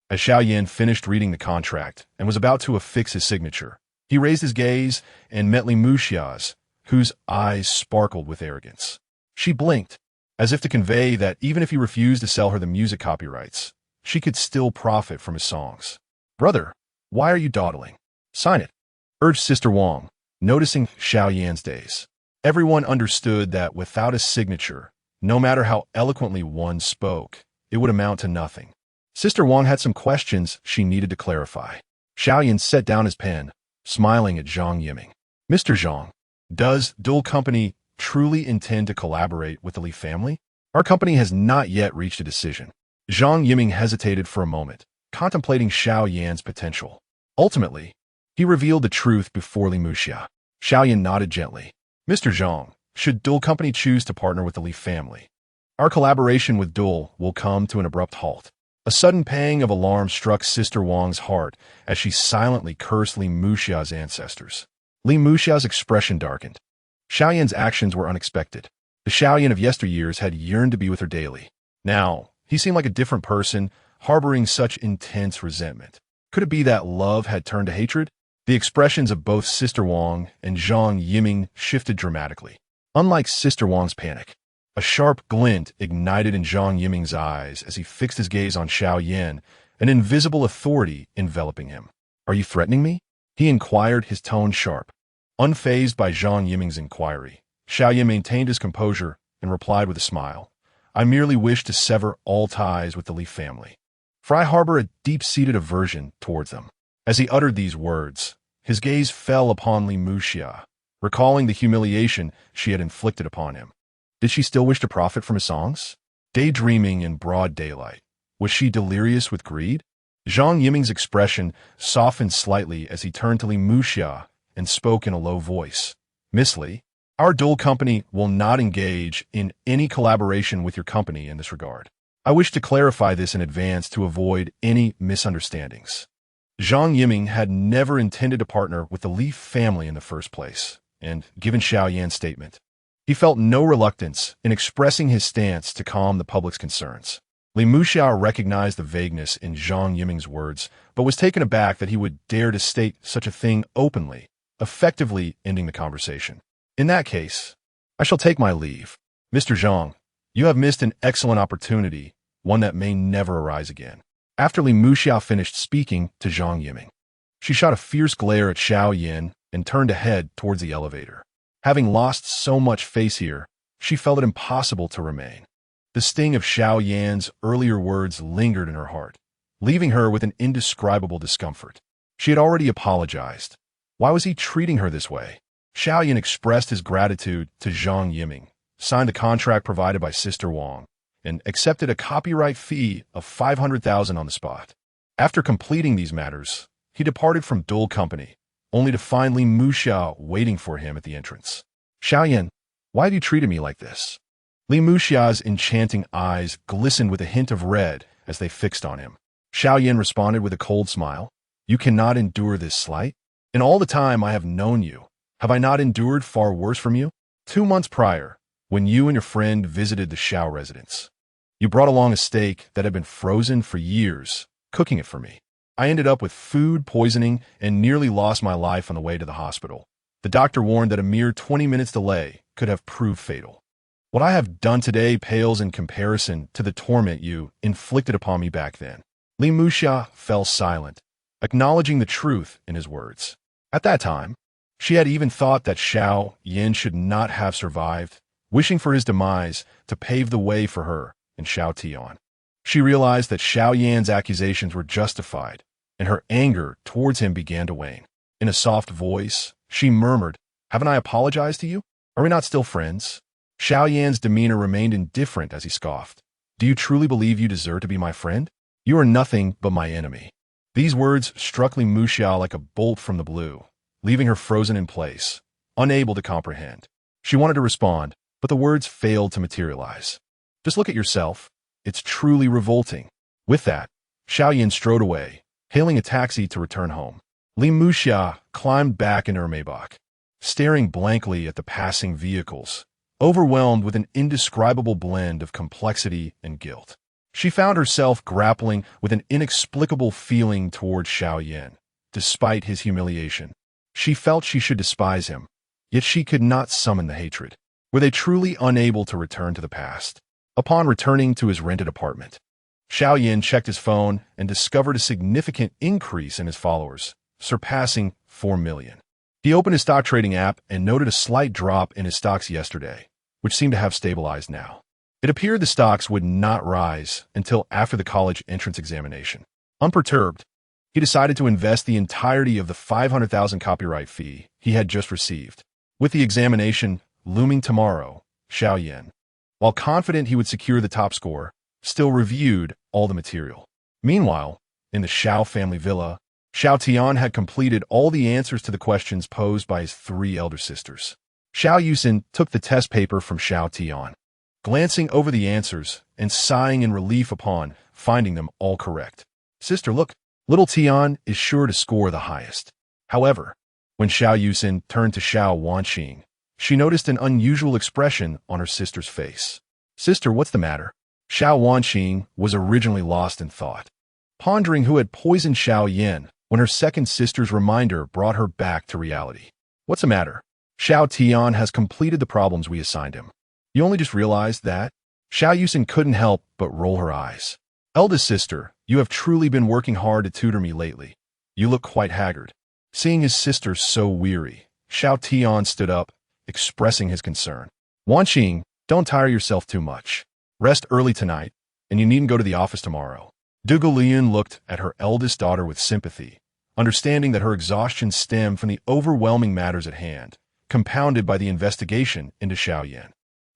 As Xiao Yan finished reading the contract and was about to affix his signature, he raised his gaze and met Li Muxia's, whose eyes sparkled with arrogance. She blinked, as if to convey that even if he refused to sell her the music copyrights, she could still profit from his songs. Brother, why are you dawdling? Sign it, urged Sister Wang, noticing Xiao Yan's daze. Everyone understood that without a signature, no matter how eloquently one spoke, it would amount to nothing. Sister Wang had some questions she needed to clarify. Xiao Yan set down his pen, smiling at Zhang Yiming. Mr. Zhang, does Dual Company truly intend to collaborate with the Li family? Our company has not yet reached a decision. Zhang Yiming hesitated for a moment, contemplating Xiao Yan's potential. Ultimately, he revealed the truth before Li Muxia. Xiao Yan nodded gently. Mr. Zhang, should Dual Company choose to partner with the Li family, our collaboration with Dual will come to an abrupt halt. A sudden pang of alarm struck Sister Wang's heart as she silently cursed Li Muxia's ancestors. Li Muxia's expression darkened. Xiao Yan's actions were unexpected. The Xiao Yan of yesteryears had yearned to be with her daily. Now, he seemed like a different person, harboring such intense resentment. Could it be that love had turned to hatred? The expressions of both Sister Wang and Zhang Yiming shifted dramatically. Unlike Sister Wang's panic, a sharp glint ignited in Zhang Yiming's eyes as he fixed his gaze on Xiao Yan, an invisible authority enveloping him. Are you threatening me? He inquired, his tone sharp. Unfazed by Zhang Yiming's inquiry, Xiao Yan maintained his composure and replied with a smile. I merely wish to sever all ties with the Li family, for I harbor a deep-seated aversion towards them. As he uttered these words, his gaze fell upon Li Muxia, recalling the humiliation she had inflicted upon him. Did she still wish to profit from his songs? Daydreaming in broad daylight, was she delirious with greed? Zhang Yiming's expression softened slightly as he turned to Li Muxia and spoke in a low voice. Miss Li, our Dual Company will not engage in any collaboration with your company in this regard. I wish to clarify this in advance to avoid any misunderstandings. Zhang Yiming had never intended to partner with the Li family in the first place, and given Xiao Yan's statement, he felt no reluctance in expressing his stance to calm the public's concerns. Li Muxia recognized the vagueness in Zhang Yiming's words, but was taken aback that he would dare to state such a thing openly, effectively ending the conversation. In that case, I shall take my leave. Mr. Zhang, you have missed an excellent opportunity, one that may never arise again. After Li Muxia finished speaking to Zhang Yiming, she shot a fierce glare at Xiao Yan and turned to head towards the elevator. Having lost so much face here, she felt it impossible to remain. The sting of Xiao Yan's earlier words lingered in her heart, leaving her with an indescribable discomfort. She had already apologized. Why was he treating her this way? Xiao Yan expressed his gratitude to Zhang Yiming, signed the contract provided by Sister Wang, and accepted a copyright fee of 500,000 on the spot. After completing these matters, he departed from Dual Company, only to find Li Muxia waiting for him at the entrance. Xiao Yan, why have you treated me like this? Li Muxia's enchanting eyes glistened with a hint of red as they fixed on him. Xiao Yan responded with a cold smile. You cannot endure this slight? In all the time I have known you, have I not endured far worse from you? 2 months prior, when you and your friend visited the Xiao residence, you brought along a steak that had been frozen for years, cooking it for me. I ended up with food poisoning and nearly lost my life on the way to the hospital. The doctor warned that a mere 20 minutes delay could have proved fatal. What I have done today pales in comparison to the torment you inflicted upon me back then. Li Muxia fell silent, acknowledging the truth in his words. At that time, she had even thought that Xiao Yan should not have survived, wishing for his demise to pave the way for her and Xiao Tian. She realized that Xiao Yan's accusations were justified, and her anger towards him began to wane. In a soft voice, she murmured, "Haven't I apologized to you? Are we not still friends?" Xiao Yan's demeanor remained indifferent as he scoffed. "Do you truly believe you deserve to be my friend? You are nothing but my enemy." These words struck Li Muxiao like a bolt from the blue, leaving her frozen in place, unable to comprehend. She wanted to respond, but the words failed to materialize. "Just look at yourself. It's truly revolting." With that, Xiao Yan strode away, hailing a taxi to return home. Li Muxia climbed back into her Maybach, staring blankly at the passing vehicles, overwhelmed with an indescribable blend of complexity and guilt. She found herself grappling with an inexplicable feeling toward Xiao Yan, despite his humiliation. She felt she should despise him, yet she could not summon the hatred. Were they truly unable to return to the past? Upon returning to his rented apartment, Xiao Yan checked his phone and discovered a significant increase in his followers, surpassing 4 million. He opened his stock trading app and noted a slight drop in his stocks yesterday, which seemed to have stabilized now. It appeared the stocks would not rise until after the college entrance examination. Unperturbed, he decided to invest the entirety of the 500,000 copyright fee he had just received. With the examination looming tomorrow, Xiao Yan, while confident he would secure the top score, still reviewed all the material. Meanwhile, in the Xiao family villa, Xiao Tian had completed all the answers to the questions posed by his 3 elder sisters. Xiao Yusin took the test paper from Xiao Tian, glancing over the answers and sighing in relief upon finding them all correct. "Sister, look, little Tian is sure to score the highest." However, when Xiao Yusin turned to Xiao Wanqing, she noticed an unusual expression on her sister's face. "Sister, what's the matter?" Xiao Wanqing was originally lost in thought, pondering who had poisoned Xiao Yan when her second sister's reminder brought her back to reality. "What's the matter? Xiao Tian has completed the problems we assigned him. You only just realized that?" Xiao Yusin couldn't help but roll her eyes. "Eldest sister, you have truly been working hard to tutor me lately. You look quite haggard." Seeing his sister so weary, Xiao Tian stood up, expressing his concern. "Wanqing, don't tire yourself too much. Rest early tonight, and you needn't go to the office tomorrow." Dugulian looked at her eldest daughter with sympathy, understanding that her exhaustion stemmed from the overwhelming matters at hand, compounded by the investigation into Xiao Yan.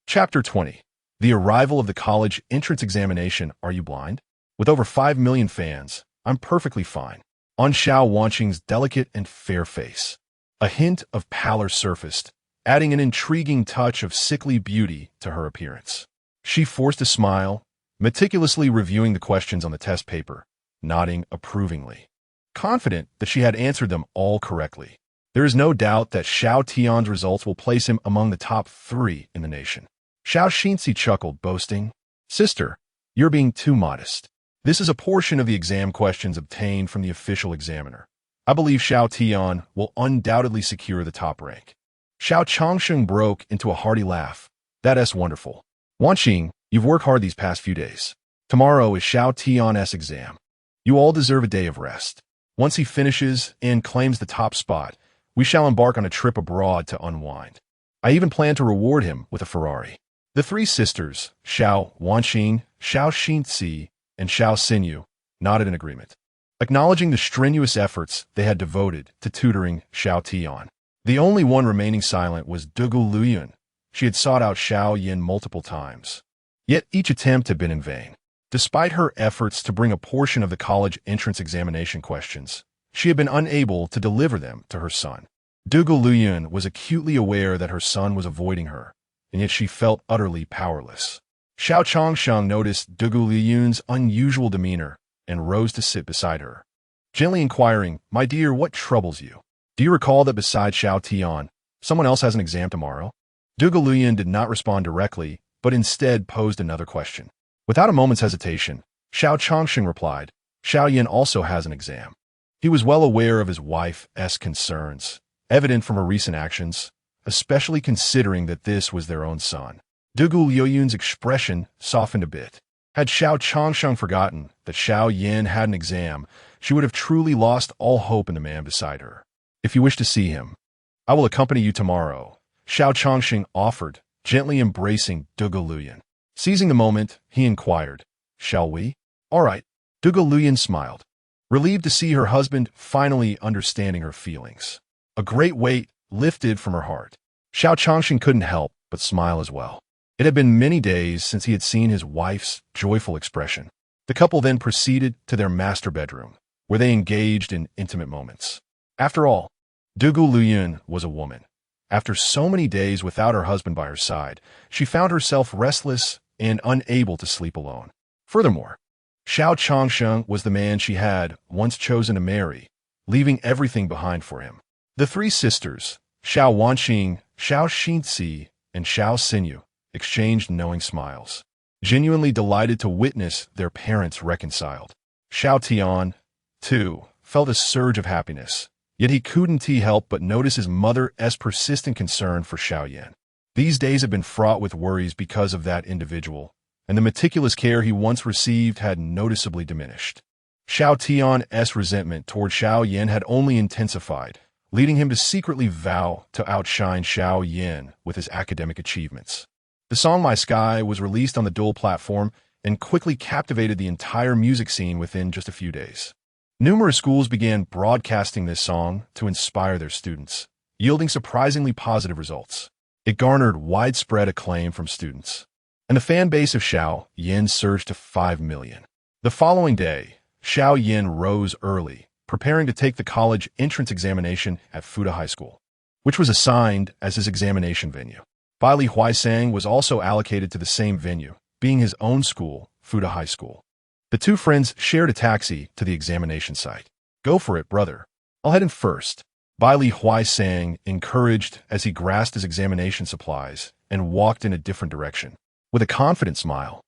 Chapter 20. The arrival of the college entrance examination. Are you blind? With over 5 million fans, I'm perfectly fine. On Xiao Wanqing's delicate and fair face, a hint of pallor surfaced, adding an intriguing touch of sickly beauty to her appearance. She forced a smile, meticulously reviewing the questions on the test paper, nodding approvingly, confident that she had answered them all correctly. There is no doubt that Xiao Tian's results will place him among the top 3 in the nation. Xiao Xinzi chuckled, boasting, "Sister, you're being too modest. This is a portion of the exam questions obtained from the official examiner. I believe Xiao Tian will undoubtedly secure the top rank." Xiao Changsheng broke into a hearty laugh. "That's wonderful. Wanqing, you've worked hard these past few days. Tomorrow is Xiao Tian's exam. You all deserve a day of rest. Once he finishes and claims the top spot, we shall embark on a trip abroad to unwind. I even plan to reward him with a Ferrari." The 3 sisters, Xiao Wanqing, Xiao Xinzi, and Xiao Xinyu, nodded in agreement, acknowledging the strenuous efforts they had devoted to tutoring Xiao Tian. The only one remaining silent was Dugu Luyun. She had sought out Xiao Yan multiple times, yet each attempt had been in vain. Despite her efforts to bring a portion of the college entrance examination questions, she had been unable to deliver them to her son. Dugu Luyun was acutely aware that her son was avoiding her, and yet she felt utterly powerless. Xiao Changsheng noticed Dugu Liyun's unusual demeanor and rose to sit beside her, gently inquiring, "My dear, what troubles you? Do you recall that besides Xiao Tian, someone else has an exam tomorrow?" Dugu Liyun did not respond directly, but instead posed another question. Without a moment's hesitation, Xiao Changsheng replied, "Xiao Yan also has an exam." He was well aware of his wife's concerns, evident from her recent actions, especially considering that this was their own son. Dugu Liyun's expression softened a bit. Had Xiao Changsheng forgotten that Xiao Yan had an exam, she would have truly lost all hope in the man beside her. "If you wish to see him, I will accompany you tomorrow," Xiao Changsheng offered, gently embracing Dugu Luyan. Seizing the moment, he inquired, "Shall we?" "All right." Dugu Luyan smiled, relieved to see her husband finally understanding her feelings. A great weight lifted from her heart. Xiao Changshan couldn't help but smile as well. It had been many days since he had seen his wife's joyful expression. The couple then proceeded to their master bedroom, where they engaged in intimate moments. After all, Dugu Luyan was a woman. After so many days without her husband by her side, she found herself restless and unable to sleep alone. Furthermore, Xiao Changsheng was the man she had once chosen to marry, leaving everything behind for him. The three sisters, Xiao Wanqing, Xiao Xinci, and Xiao Xinyu, exchanged knowing smiles, genuinely delighted to witness their parents reconciled. Xiao Tian, too, felt a surge of happiness, yet he couldn't help but notice his mother's persistent concern for Xiao Yan. These days had been fraught with worries because of that individual, and the meticulous care he once received had noticeably diminished. Xiao Tian's resentment toward Xiao Yan had only intensified, leading him to secretly vow to outshine Xiao Yan with his academic achievements. The song My Sky was released on the dual platform and quickly captivated the entire music scene within just a few days. Numerous schools began broadcasting this song to inspire their students, yielding surprisingly positive results. It garnered widespread acclaim from students, and the fan base of Xiao Yan surged to 5 million. The following day, Xiao Yan rose early, preparing to take the college entrance examination at Fuda High School, which was assigned as his examination venue. Baili Huaisang was also allocated to the same venue, being his own school, Fuda High School. The two friends shared a taxi to the examination site. "Go for it, brother. I'll head in first," Baili Huaisang encouraged as he grasped his examination supplies and walked in a different direction. With a confident smile,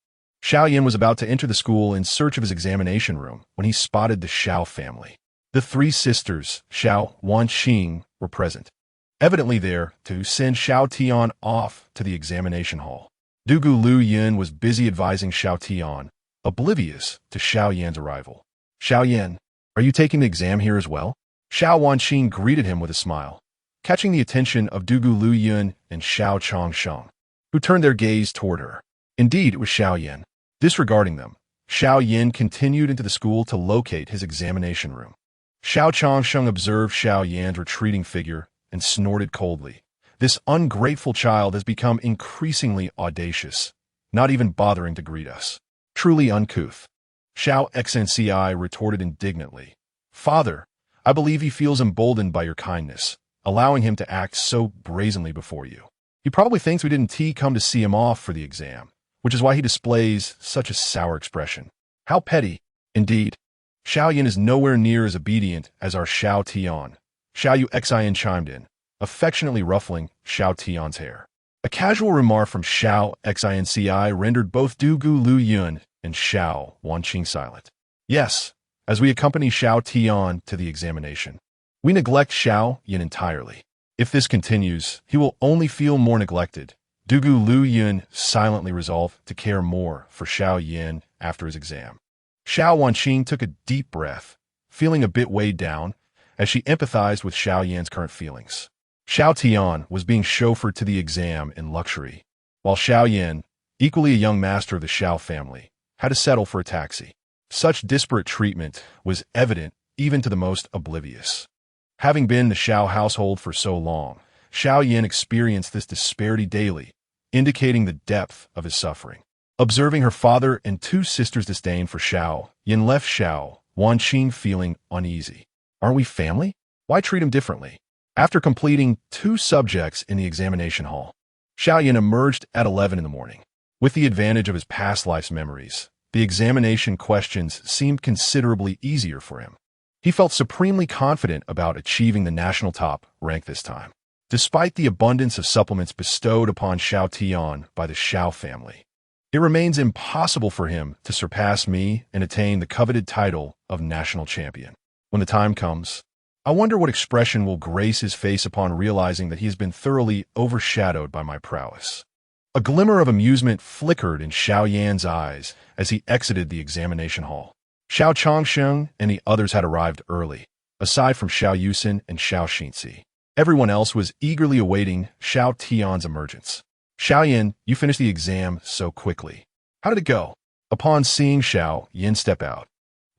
Xiao Yan was about to enter the school in search of his examination room when he spotted the Xiao family. The three sisters, Xiao Wanqing, were present, evidently there to send Xiao Tian off to the examination hall. Dugu Luyan was busy advising Xiao Tian, oblivious to Xiao Yan's arrival. "Xiao Yan, are you taking the exam here as well?" Xiao Wanqing greeted him with a smile, catching the attention of Dugu Luyan and Xiao Changsheng, who turned their gaze toward her. Indeed, it was Xiao Yan. Disregarding them, Xiao Yan continued into the school to locate his examination room. Xiao Changsheng observed Xiao Yan's retreating figure and snorted coldly. This ungrateful child has become increasingly audacious, not even bothering to greet us. Truly uncouth. Xiao Xnci retorted indignantly. "Father, I believe he feels emboldened by your kindness, allowing him to act so brazenly before you. He probably thinks we didn't come to see him off for the exam, which is why he displays such a sour expression. How petty, indeed. Xiao Yan is nowhere near as obedient as our Xiao Tian." Xiao Xian chimed in, affectionately ruffling Xiao Tian's hair. A casual remark from Xiao Xinci rendered both Dugu Luyan and Xiao Wanqing silent. "Yes, as we accompany Xiao Tian to the examination, we neglect Xiao Yan entirely. If this continues, he will only feel more neglected." Dugu Luyan silently resolved to care more for Xiao Yan after his exam. Xiao Wanqing took a deep breath, feeling a bit weighed down, as she empathized with Xiao Yan's current feelings. Xiao Tian was being chauffeured to the exam in luxury, while Xiao Yan, equally a young master of the Xiao family, had to settle for a taxi. Such disparate treatment was evident even to the most oblivious. Having been in the Xiao household for so long, Xiao Yan experienced this disparity daily, indicating the depth of his suffering. Observing her father and two sisters' disdain for Xiao Yan left Xiao Wanqing feeling uneasy. "Aren't we family? Why treat him differently?" After completing 2 subjects in the examination hall, Xiao Yan emerged at 11 in the morning. With the advantage of his past life's memories, the examination questions seemed considerably easier for him. He felt supremely confident about achieving the national top rank this time, despite the abundance of supplements bestowed upon Xiao Tian by the Xiao family. It remains impossible for him to surpass me and attain the coveted title of national champion. When the time comes, I wonder what expression will grace his face upon realizing that he has been thoroughly overshadowed by my prowess. A glimmer of amusement flickered in Xiao Yan's eyes as he exited the examination hall. Xiao Changsheng and the others had arrived early, aside from Xiao Yusin and Xiao Xinci. Everyone else was eagerly awaiting Xiao Tian's emergence. Xiao Yan, you finished the exam so quickly. How did it go? Upon seeing Xiao Yan step out,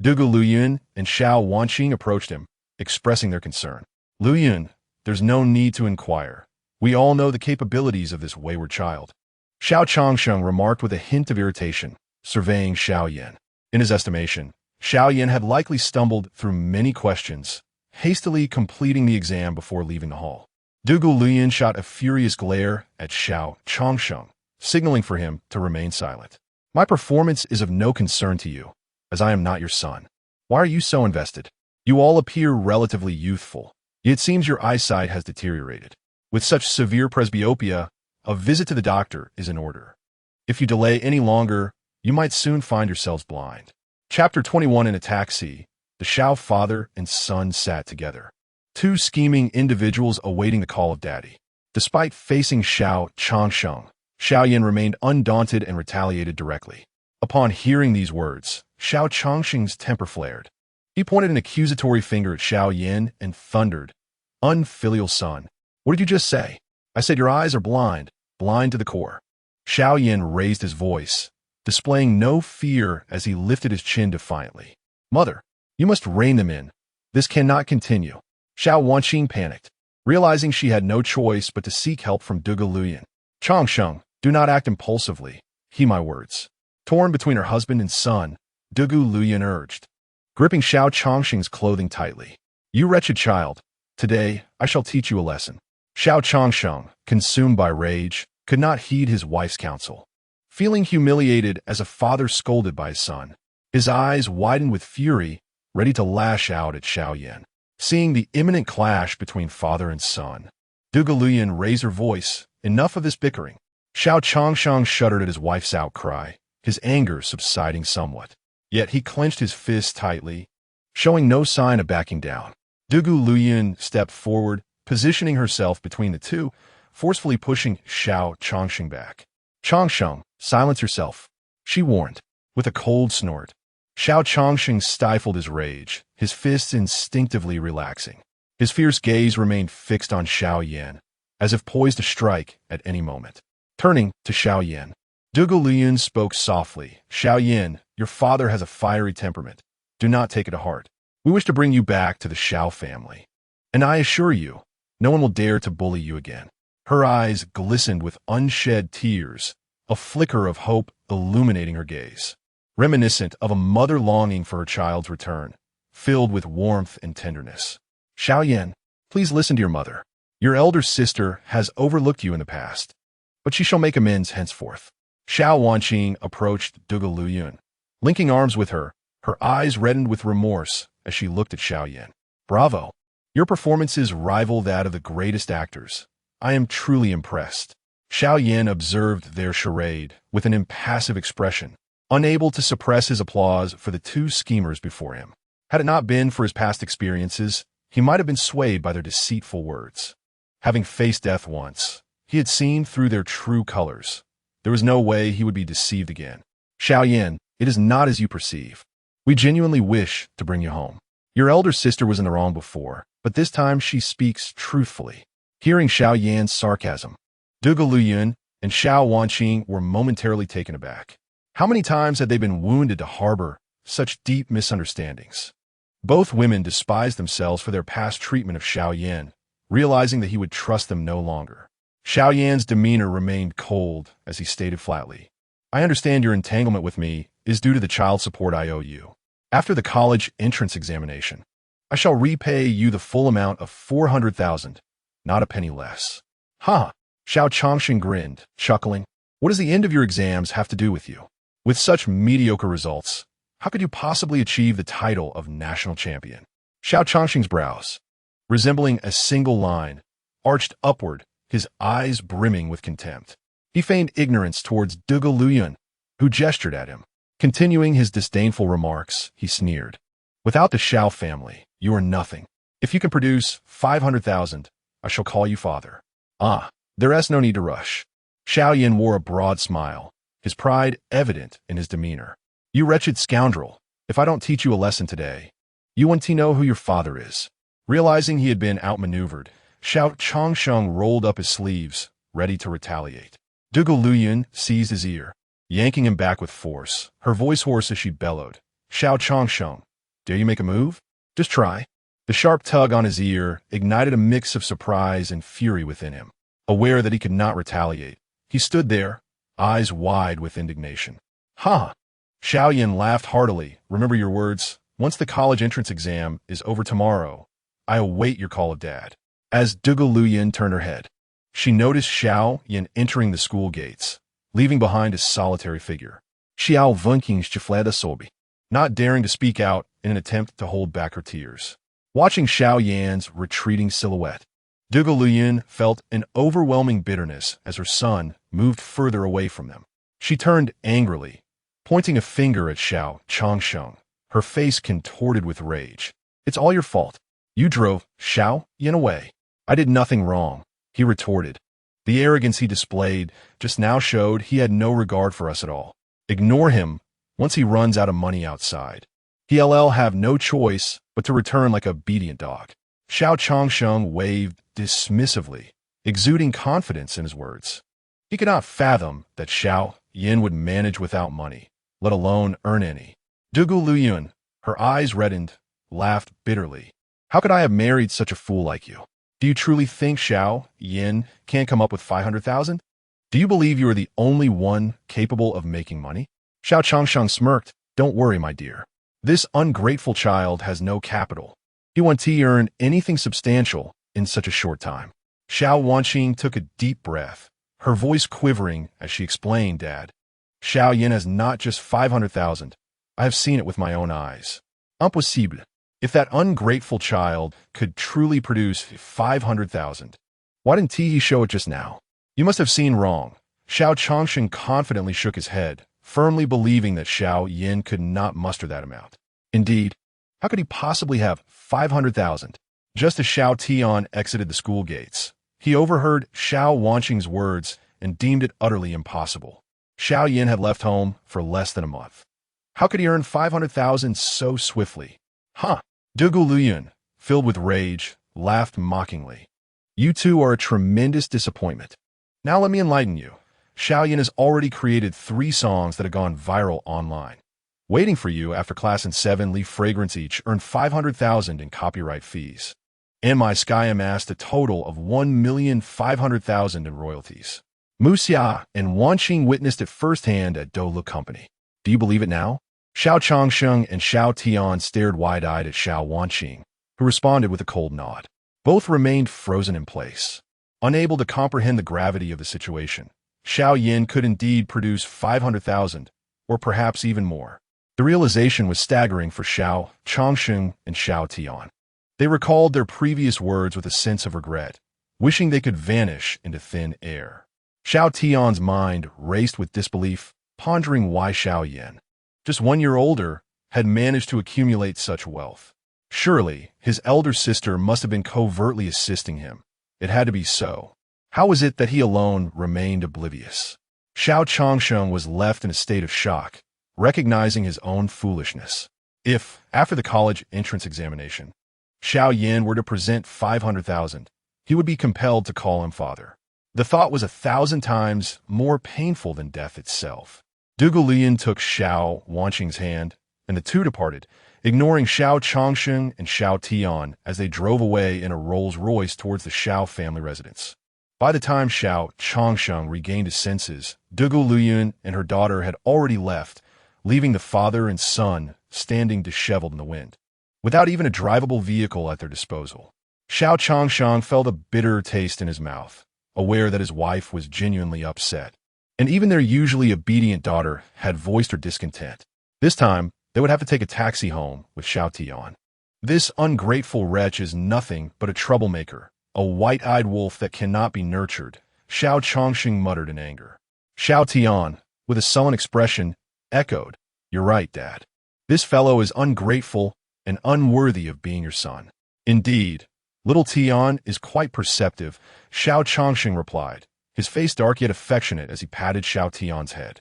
Dugu Luyun and Xiao Wanqing approached him, expressing their concern. Luyun, there's no need to inquire. We all know the capabilities of this wayward child. Xiao Changsheng remarked with a hint of irritation, surveying Xiao Yan. In his estimation, Xiao Yan had likely stumbled through many questions, hastily completing the exam before leaving the hall. Dugu Luyun shot a furious glare at Xiao Changsheng, signaling for him to remain silent. My performance is of no concern to you, as I am not your son. Why are you so invested? You all appear relatively youthful, yet it seems your eyesight has deteriorated. With such severe presbyopia, a visit to the doctor is in order. If you delay any longer, you might soon find yourselves blind. Chapter 21. In a taxi, the Xiao father and son sat together. Two scheming individuals awaiting the call of daddy. Despite facing Xiao Changsheng, Xiao Yan remained undaunted and retaliated directly. Upon hearing these words, Xiao Changsheng's temper flared. He pointed an accusatory finger at Xiao Yan and thundered, "Unfilial son, what did you just say? I said your eyes are blind, blind to the core." Xiao Yan raised his voice, displaying no fear as he lifted his chin defiantly. "Mother, you must rein them in. This cannot continue." Xiao Wanqing panicked, realizing she had no choice but to seek help from Dugu Luyun. "Changsheng, do not act impulsively. Heed my words." Torn between her husband and son, Dugu Luyun urged, gripping Xiao Changsheng's clothing tightly. "You wretched child, today I shall teach you a lesson." Xiao Changsheng, consumed by rage, could not heed his wife's counsel. Feeling humiliated as a father scolded by his son, his eyes widened with fury, ready to lash out at Xiao Yan. Seeing the imminent clash between father and son, Dugu Luyun raised her voice, "Enough of this bickering." Xiao Changsheng shuddered at his wife's outcry, his anger subsiding somewhat. Yet he clenched his fist tightly, showing no sign of backing down. Dugu Luyun stepped forward, positioning herself between the two, forcefully pushing Xiao Changsheng back. "Changsheng, silence yourself," she warned, with a cold snort. Xiao Changsheng stifled his rage, his fists instinctively relaxing. His fierce gaze remained fixed on Xiao Yan, as if poised to strike at any moment. Turning to Xiao Yan, Dugu Luyun spoke softly. "Xiao Yan, your father has a fiery temperament. Do not take it to heart. We wish to bring you back to the Xiao family. And I assure you, no one will dare to bully you again." Her eyes glistened with unshed tears, a flicker of hope illuminating her gaze, reminiscent of a mother longing for her child's return, filled with warmth and tenderness. "Xiao Yan, please listen to your mother. Your elder sister has overlooked you in the past, but she shall make amends henceforth." Xiao Wanqing approached Dugu Luyun, linking arms with her, her eyes reddened with remorse as she looked at Xiao Yan. "Bravo! Your performances rival that of the greatest actors. I am truly impressed." Xiao Yan observed their charade with an impassive expression, unable to suppress his applause for the two schemers before him. Had it not been for his past experiences, he might have been swayed by their deceitful words. Having faced death once, he had seen through their true colors. There was no way he would be deceived again. "Xiao Yan, it is not as you perceive. We genuinely wish to bring you home. Your elder sister was in the wrong before, but this time she speaks truthfully." Hearing Xiao Yan's sarcasm, Dugu Luyun and Xiao Wanqing were momentarily taken aback. How many times had they been wounded to harbor such deep misunderstandings? Both women despised themselves for their past treatment of Xiao Yan, realizing that he would trust them no longer. Xiao Yan's demeanor remained cold as he stated flatly, "I understand your entanglement with me is due to the child support I owe you. After the college entrance examination, I shall repay you the full amount of 400,000, not a penny less." "Ha!" Xiao Changsheng grinned, chuckling. "What does the end of your exams have to do with you? With such mediocre results, how could you possibly achieve the title of national champion?" Xiao Changsheng's brows, resembling a single line, arched upward, his eyes brimming with contempt. He feigned ignorance towards Dugu Luyun, who gestured at him. Continuing his disdainful remarks, he sneered, "Without the Xiao family, you are nothing. If you can produce 500,000, I shall call you father." "Ah, there is no need to rush." Xiao Yan wore a broad smile, his pride evident in his demeanor. "You wretched scoundrel, if I don't teach you a lesson today, you want to know who your father is." Realizing he had been outmaneuvered, Xiao Changsheng rolled up his sleeves, ready to retaliate. Dougal Luyan seized his ear, yanking him back with force, her voice hoarse as she bellowed. Xiao Changsheng, dare you make a move? Just try. The sharp tug on his ear ignited a mix of surprise and fury within him. Aware that he could not retaliate, he stood there, eyes wide with indignation. Ha! Xiao Yan laughed heartily. Remember your words. Once the college entrance exam is over tomorrow, I await your call of dad. As Dougal Luyan turned her head, she noticed Xiao Yan entering the school gates, leaving behind a solitary figure. Xiao Vunking's Chifleda Sobi, not daring to speak out in an attempt to hold back her tears. Watching Xiao Yan's retreating silhouette, Dougal Luyan felt an overwhelming bitterness as her son moved further away from them. She turned angrily, pointing a finger at Xiao Changsheng, her face contorted with rage. It's all your fault. You drove Xiao Yan away. I did nothing wrong, he retorted. The arrogance he displayed just now showed he had no regard for us at all. Ignore him once he runs out of money outside. He'll have no choice but to return like a obedient dog. Xiao Changsheng waved dismissively, exuding confidence in his words. He could not fathom that Xiao Yan would manage without money, let alone earn any. Dougal Luyan, her eyes reddened, laughed bitterly. How could I have married such a fool like you? Do you truly think Xiao Yan can't come up with 500,000? Do you believe you are the only one capable of making money? Xiao Changsheng smirked. Don't worry, my dear. This ungrateful child has no capital. He won't earn anything substantial in such a short time. Xiao Wanqing took a deep breath, her voice quivering as she explained, Dad. Xiao Yan has not just 500,000. I have seen it with my own eyes. Impossible. If that ungrateful child could truly produce 500,000, why didn't he show it just now? You must have seen wrong. Xiao Changsheng confidently shook his head, firmly believing that Xiao Yan could not muster that amount. Indeed, how could he possibly have 500,000? Just as Xiao Tian exited the school gates, he overheard Xiao Wanqing's words and deemed it utterly impossible. Xiao Yan had left home for less than a month. How could he earn 500,000 so swiftly? Huh! Dougal Luyan, filled with rage, laughed mockingly. You two are a tremendous disappointment. Now let me enlighten you. Xiao Yan has already created 3 songs that have gone viral online. Waiting for you after class in 7 Leaf Fragrance each earned 500,000 in copyright fees. And my Sky amassed a total of 1,500,000 in royalties. Muxia and Wanqing witnessed it firsthand at Dolu Company. Do you believe it now? Xiao Changsheng and Xiao Tian stared wide-eyed at Xiao Wanqing, who responded with a cold nod. Both remained frozen in place, unable to comprehend the gravity of the situation. Xiao Yan could indeed produce 500,000, or perhaps even more. The realization was staggering for Xiao Changsheng and Xiao Tian. They recalled their previous words with a sense of regret, wishing they could vanish into thin air. Xiao Tian's mind raced with disbelief, pondering why Xiao Yan, just 1 year older, had managed to accumulate such wealth. Surely, his elder sister must have been covertly assisting him. It had to be so. How was it that he alone remained oblivious? Xiao Changsheng was left in a state of shock, recognizing his own foolishness. If, after the college entrance examination, Xiao Yan were to present 500,000, he would be compelled to call him father. The thought was 1,000 times more painful than death itself. Dougal Luyan took Xiao Wanqing's hand, and the two departed, ignoring Xiao Changsheng and Xiao Tian as they drove away in a Rolls-Royce towards the Xiao family residence. By the time Xiao Changsheng regained his senses, Dougal Luyan and her daughter had already left, leaving the father and son standing disheveled in the wind, without even a drivable vehicle at their disposal. Xiao Changsheng felt a bitter taste in his mouth, aware that his wife was genuinely upset. And even their usually obedient daughter had voiced her discontent. This time, they would have to take a taxi home with Xiao Tian. This ungrateful wretch is nothing but a troublemaker, a white-eyed wolf that cannot be nurtured, Xiao Changsheng muttered in anger. Xiao Tian, with a sullen expression, echoed, You're right, Dad. This fellow is ungrateful and unworthy of being your son. Indeed, little Tian is quite perceptive, Xiao Changsheng replied, his face dark yet affectionate as he patted Xiao Tian's head.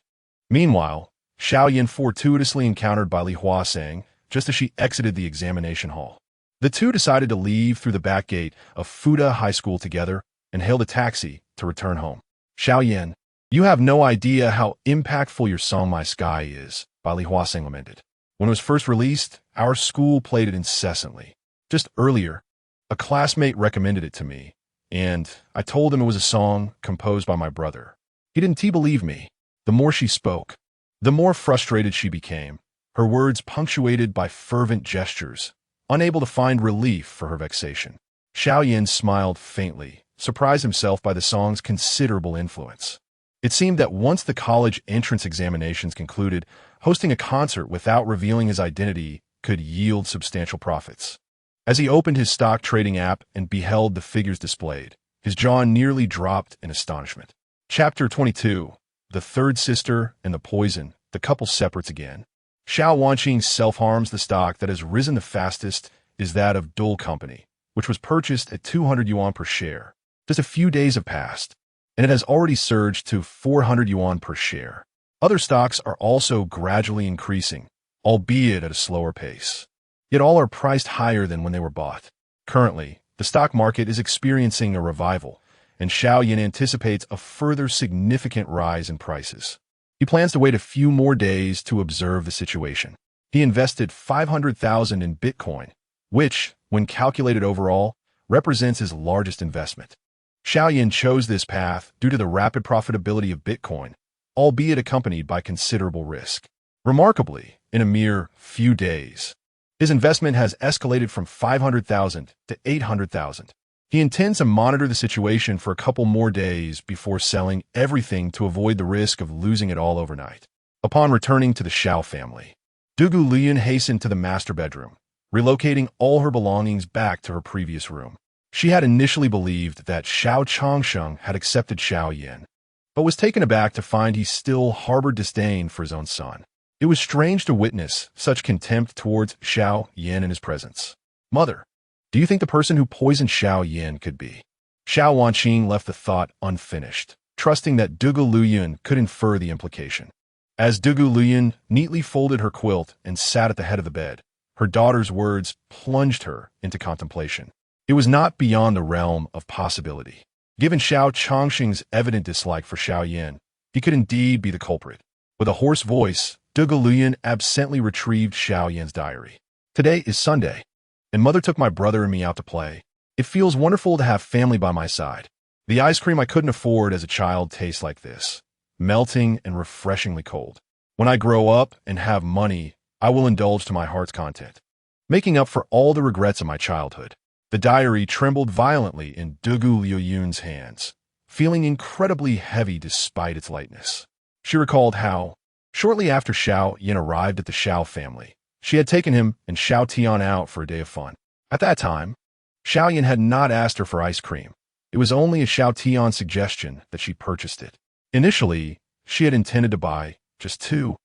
Meanwhile, Xiao Yan fortuitously encountered by Li Huasang just as she exited the examination hall. The two decided to leave through the back gate of Fuda High School together and hailed a taxi to return home. Xiao Yan, You have no idea how impactful your song My Sky is, Li Huasing lamented. When it was first released, our school played it incessantly. Just earlier, a classmate recommended it to me, and I told him it was a song composed by my brother. He didn't believe me. The more she spoke, the more frustrated she became, her words punctuated by fervent gestures, unable to find relief for her vexation. Xiao Yan smiled faintly, surprised himself by the song's considerable influence. It seemed that once the college entrance examinations concluded, hosting a concert without revealing his identity could yield substantial profits. As he opened his stock trading app and beheld the figures displayed, his jaw nearly dropped in astonishment. Chapter 22. The Third Sister and the Poison. The couple separates again. Xiao Wanqing self-harms. The stock that has risen the fastest is that of Dole Company, which was purchased at 200 yuan per share. Just a few days have passed, and it has already surged to 400 yuan per share. Other stocks are also gradually increasing, albeit at a slower pace. Yet all are priced higher than when they were bought. Currently, the stock market is experiencing a revival, and Xiao Yan anticipates a further significant rise in prices. He plans to wait a few more days to observe the situation. He invested 500,000 in Bitcoin, which, when calculated overall, represents his largest investment. Xiao Yan chose this path due to the rapid profitability of Bitcoin, albeit accompanied by considerable risk. Remarkably, in a mere few days, his investment has escalated from 500,000 to 800,000. He intends to monitor the situation for a couple more days before selling everything to avoid the risk of losing it all overnight. Upon returning to the Xiao family, Dugu Liyun hastened to the master bedroom, relocating all her belongings back to her previous room. She had initially believed that Xiao Changsheng had accepted Xiao Yan, but was taken aback to find he still harbored disdain for his own son. It was strange to witness such contempt towards Xiao Yan in his presence. Mother, do you think the person who poisoned Xiao Yan could be? Xiao Wanqing left the thought unfinished, trusting that Dugu Liyun could infer the implication. As Dugu Liyun neatly folded her quilt and sat at the head of the bed, her daughter's words plunged her into contemplation. It was not beyond the realm of possibility. Given Xiao Changxing's evident dislike for Xiao Yan, he could indeed be the culprit. With a hoarse voice, Dugu Liyun absently retrieved Xiao Yan's diary. Today is Sunday, and Mother took my brother and me out to play. It feels wonderful to have family by my side. The ice cream I couldn't afford as a child tastes like this, melting and refreshingly cold. When I grow up and have money, I will indulge to my heart's content, making up for all the regrets of my childhood. The diary trembled violently in Dugu Liyun's hands, feeling incredibly heavy despite its lightness. She recalled how, shortly after Xiao Yan arrived at the Xiao family, she had taken him and Xiao Tian out for a day of fun. At that time, Xiao Yan had not asked her for ice cream. It was only at Xiao Tian's suggestion that she purchased it. Initially, she had intended to buy just two,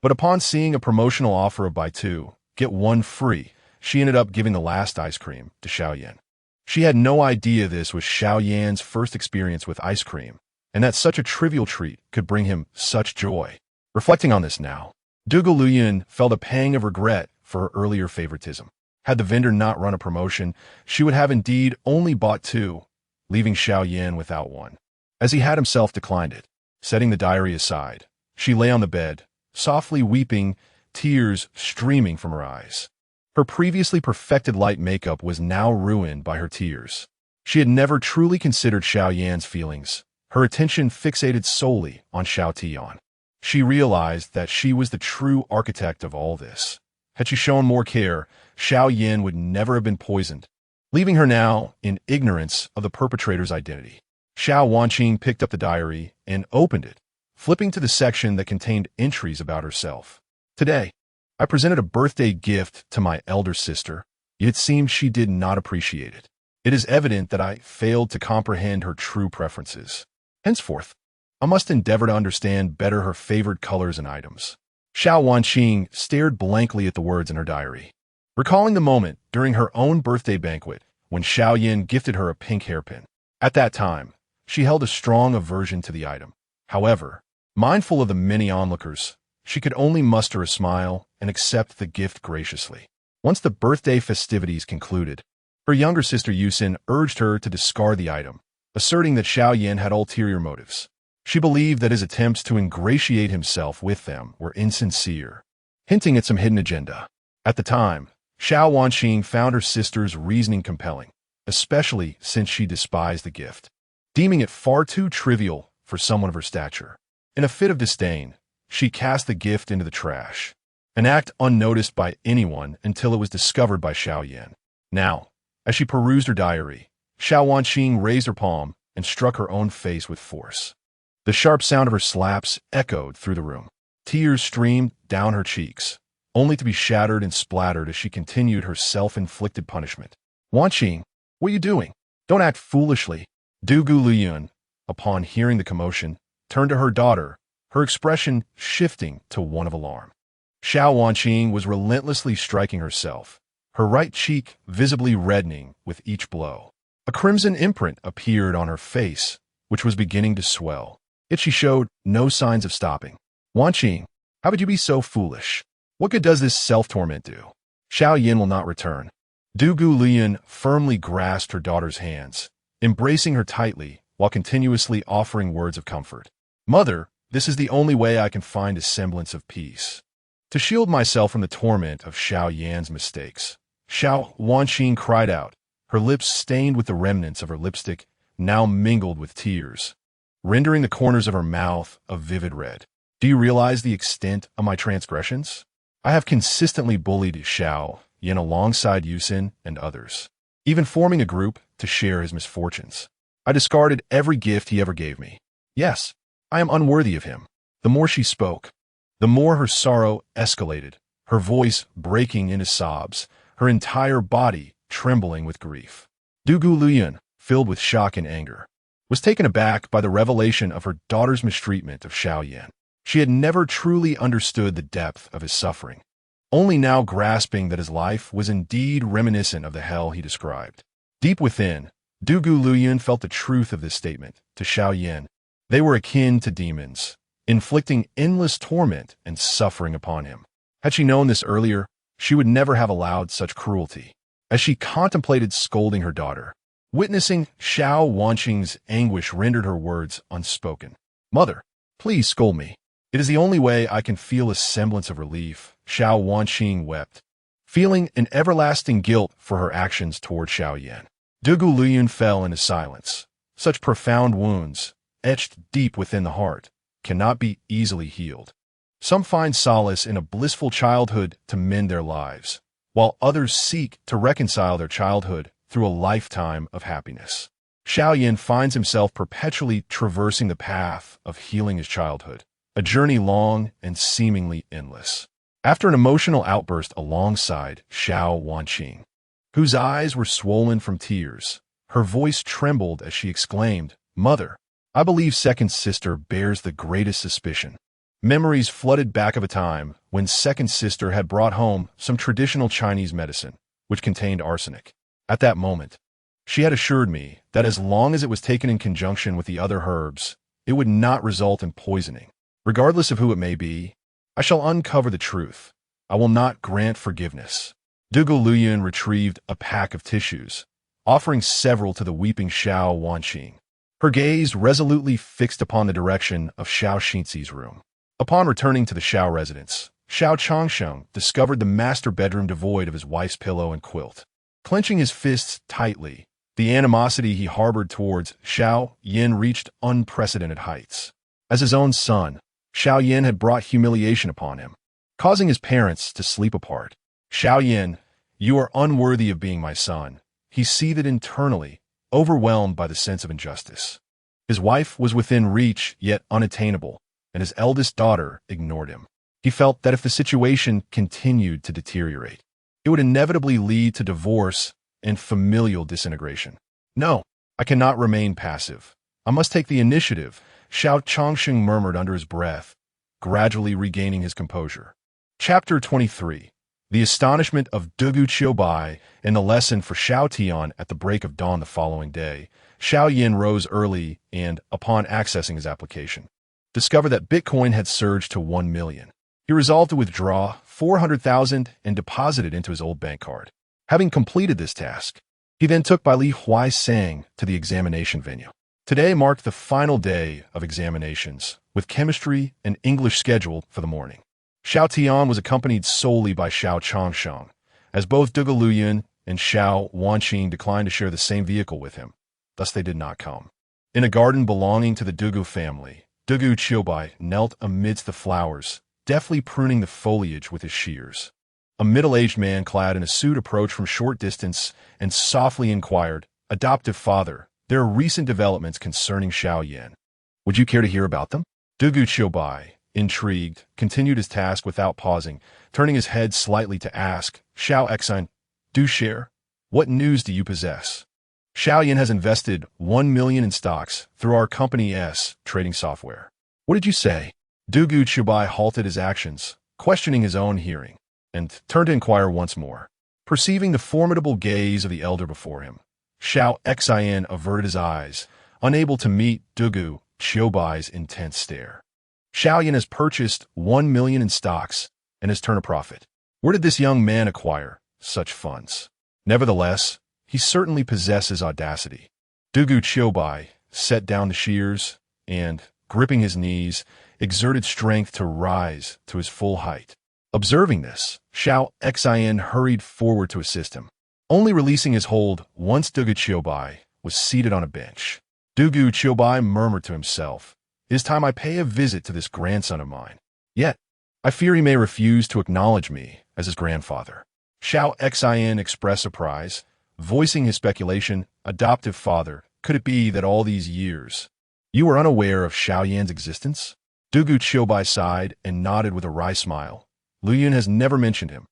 but upon seeing a promotional offer of buy two, get one free, she ended up giving the last ice cream to Xiao Yan. She had no idea this was Xiao Yan's first experience with ice cream, and that such a trivial treat could bring him such joy. Reflecting on this now, Dugu Liyun felt a pang of regret for her earlier favoritism. Had the vendor not run a promotion, she would have indeed only bought two, leaving Xiao Yan without one. As he had himself declined it, setting the diary aside, she lay on the bed, softly weeping, tears streaming from her eyes. Her previously perfected light makeup was now ruined by her tears. She had never truly considered Xiao Yan's feelings, her attention fixated solely on Xiao Tian. She realized that she was the true architect of all this. Had she shown more care, Xiao Yan would never have been poisoned, leaving her now in ignorance of the perpetrator's identity. Xiao Wanqing picked up the diary and opened it, flipping to the section that contained entries about herself. Today, I presented a birthday gift to my elder sister, yet it seems she did not appreciate it. It is evident that I failed to comprehend her true preferences. Henceforth, I must endeavor to understand better her favored colors and items. Xiao Wanqing stared blankly at the words in her diary, recalling the moment during her own birthday banquet when Xiao Yan gifted her a pink hairpin. At that time, she held a strong aversion to the item. However, mindful of the many onlookers, she could only muster a smile and accept the gift graciously. Once the birthday festivities concluded, her younger sister Yusin urged her to discard the item, asserting that Xiao Yan had ulterior motives. She believed that his attempts to ingratiate himself with them were insincere, hinting at some hidden agenda. At the time, Xiao Wanqing found her sister's reasoning compelling, especially since she despised the gift, deeming it far too trivial for someone of her stature. In a fit of disdain, she cast the gift into the trash, an act unnoticed by anyone until it was discovered by Xiao Yan. Now, as she perused her diary, Xiao Wanqing raised her palm and struck her own face with force. The sharp sound of her slaps echoed through the room. Tears streamed down her cheeks, only to be shattered and splattered as she continued her self-inflicted punishment. Wanqing, what are you doing? Don't act foolishly. Dugu Luyun, upon hearing the commotion, turned to her daughter, her expression shifting to one of alarm. Xiao Wanqing was relentlessly striking herself, her right cheek visibly reddening with each blow. A crimson imprint appeared on her face, which was beginning to swell. Yet she showed no signs of stopping. Wanqing, how could you be so foolish? What good does this self-torment do? Xiao Yan will not return. Dugu Luyun firmly grasped her daughter's hands, embracing her tightly while continuously offering words of comfort. Mother, this is the only way I can find a semblance of peace. To shield myself from the torment of Xiao Yan's mistakes, Xiao Wanqing cried out, her lips stained with the remnants of her lipstick now mingled with tears, rendering the corners of her mouth a vivid red. Do you realize the extent of my transgressions? I have consistently bullied Xiao Yan alongside Yusin and others, even forming a group to share his misfortunes. I discarded every gift he ever gave me. Yes, I am unworthy of him. The more she spoke, the more her sorrow escalated, her voice breaking into sobs, her entire body trembling with grief. Dugu Luyun, filled with shock and anger, was taken aback by the revelation of her daughter's mistreatment of Xiao Yan. She had never truly understood the depth of his suffering, only now grasping that his life was indeed reminiscent of the hell he described. Deep within, Dugu Luyun felt the truth of this statement. To Xiao Yan, they were akin to demons, inflicting endless torment and suffering upon him. Had she known this earlier, she would never have allowed such cruelty. As she contemplated scolding her daughter, witnessing Xiao Wanqing's anguish rendered her words unspoken. Mother, please scold me. It is the only way I can feel a semblance of relief. Xiao Wanqing wept, feeling an everlasting guilt for her actions toward Xiao Yan. Dugu Luyun fell into silence. Such profound wounds, etched deep within the heart, cannot be easily healed. Some find solace in a blissful childhood to mend their lives, while others seek to reconcile their childhood through a lifetime of happiness. Xiao Yan finds himself perpetually traversing the path of healing his childhood, a journey long and seemingly endless. After an emotional outburst alongside Xiao Wanqing, whose eyes were swollen from tears, her voice trembled as she exclaimed, Mother, I believe second sister bears the greatest suspicion. Memories flooded back of a time when second sister had brought home some traditional Chinese medicine, which contained arsenic. At that moment, she had assured me that as long as it was taken in conjunction with the other herbs, it would not result in poisoning. Regardless of who it may be, I shall uncover the truth. I will not grant forgiveness. Dugu Luyun retrieved a pack of tissues, offering several to the weeping Xiao Wanqing, her gaze resolutely fixed upon the direction of Xiao Xinxi's room. Upon returning to the Xiao residence, Xiao Changsheng discovered the master bedroom devoid of his wife's pillow and quilt. Clenching his fists tightly, the animosity he harbored towards Xiao Yan reached unprecedented heights. As his own son, Xiao Yan had brought humiliation upon him, causing his parents to sleep apart. Xiao Yan, you are unworthy of being my son. He seethed internally, overwhelmed by the sense of injustice. His wife was within reach, yet unattainable, and his eldest daughter ignored him. He felt that if the situation continued to deteriorate, it would inevitably lead to divorce and familial disintegration. No, I cannot remain passive. I must take the initiative, Xiao Changsheng murmured under his breath, gradually regaining his composure. Chapter 23. The astonishment of Dugu Qiubai and the lesson for Xiao Tian at the break of dawn the following day. Xiao Yan rose early and, upon accessing his application, discovered that Bitcoin had surged to 1 million. He resolved to withdraw 400,000 and deposit it into his old bank card. Having completed this task, he then took Bai Li Huai Sang to the examination venue. Today marked the final day of examinations, with chemistry and English scheduled for the morning. Xiao Tian was accompanied solely by Xiao Changsheng, as both Dugu Luyan and Xiao Wanqing declined to share the same vehicle with him. Thus they did not come. In a garden belonging to the Dugu family, Dugu Qiubai knelt amidst the flowers, deftly pruning the foliage with his shears. A middle-aged man clad in a suit approached from short distance and softly inquired, "Adoptive father, there are recent developments concerning Xiao Yan. Would you care to hear about them?" Dugu Qiubai, intrigued, continued his task without pausing, turning his head slightly to ask, "Xiao Acing, do share. What news do you possess?" Xiao Yan has invested 1 million in stocks through our company's trading software. What did you say? Dugu Qiubai halted his actions, questioning his own hearing, and turned to inquire once more. Perceiving the formidable gaze of the elder before him, Xiao Xian averted his eyes, unable to meet Dugu Qiubai's intense stare. Xiao Yan has purchased 1 million in stocks and has turned a profit. Where did this young man acquire such funds? Nevertheless, he certainly possesses audacity. Dugu Qiubai set down the shears and, gripping his knees, exerted strength to rise to his full height. Observing this, Xiao Xian hurried forward to assist him, only releasing his hold once Dugu Qiubai was seated on a bench. Dugu Qiubai murmured to himself, "It is time I pay a visit to this grandson of mine. Yet, I fear he may refuse to acknowledge me as his grandfather." Xiao Xian expressed surprise, voicing his speculation, "Adoptive father, could it be that all these years you were unaware of Xiao Yan's existence?" Dugu Qiubai sighed and nodded with a wry smile. "Luyan has never mentioned him.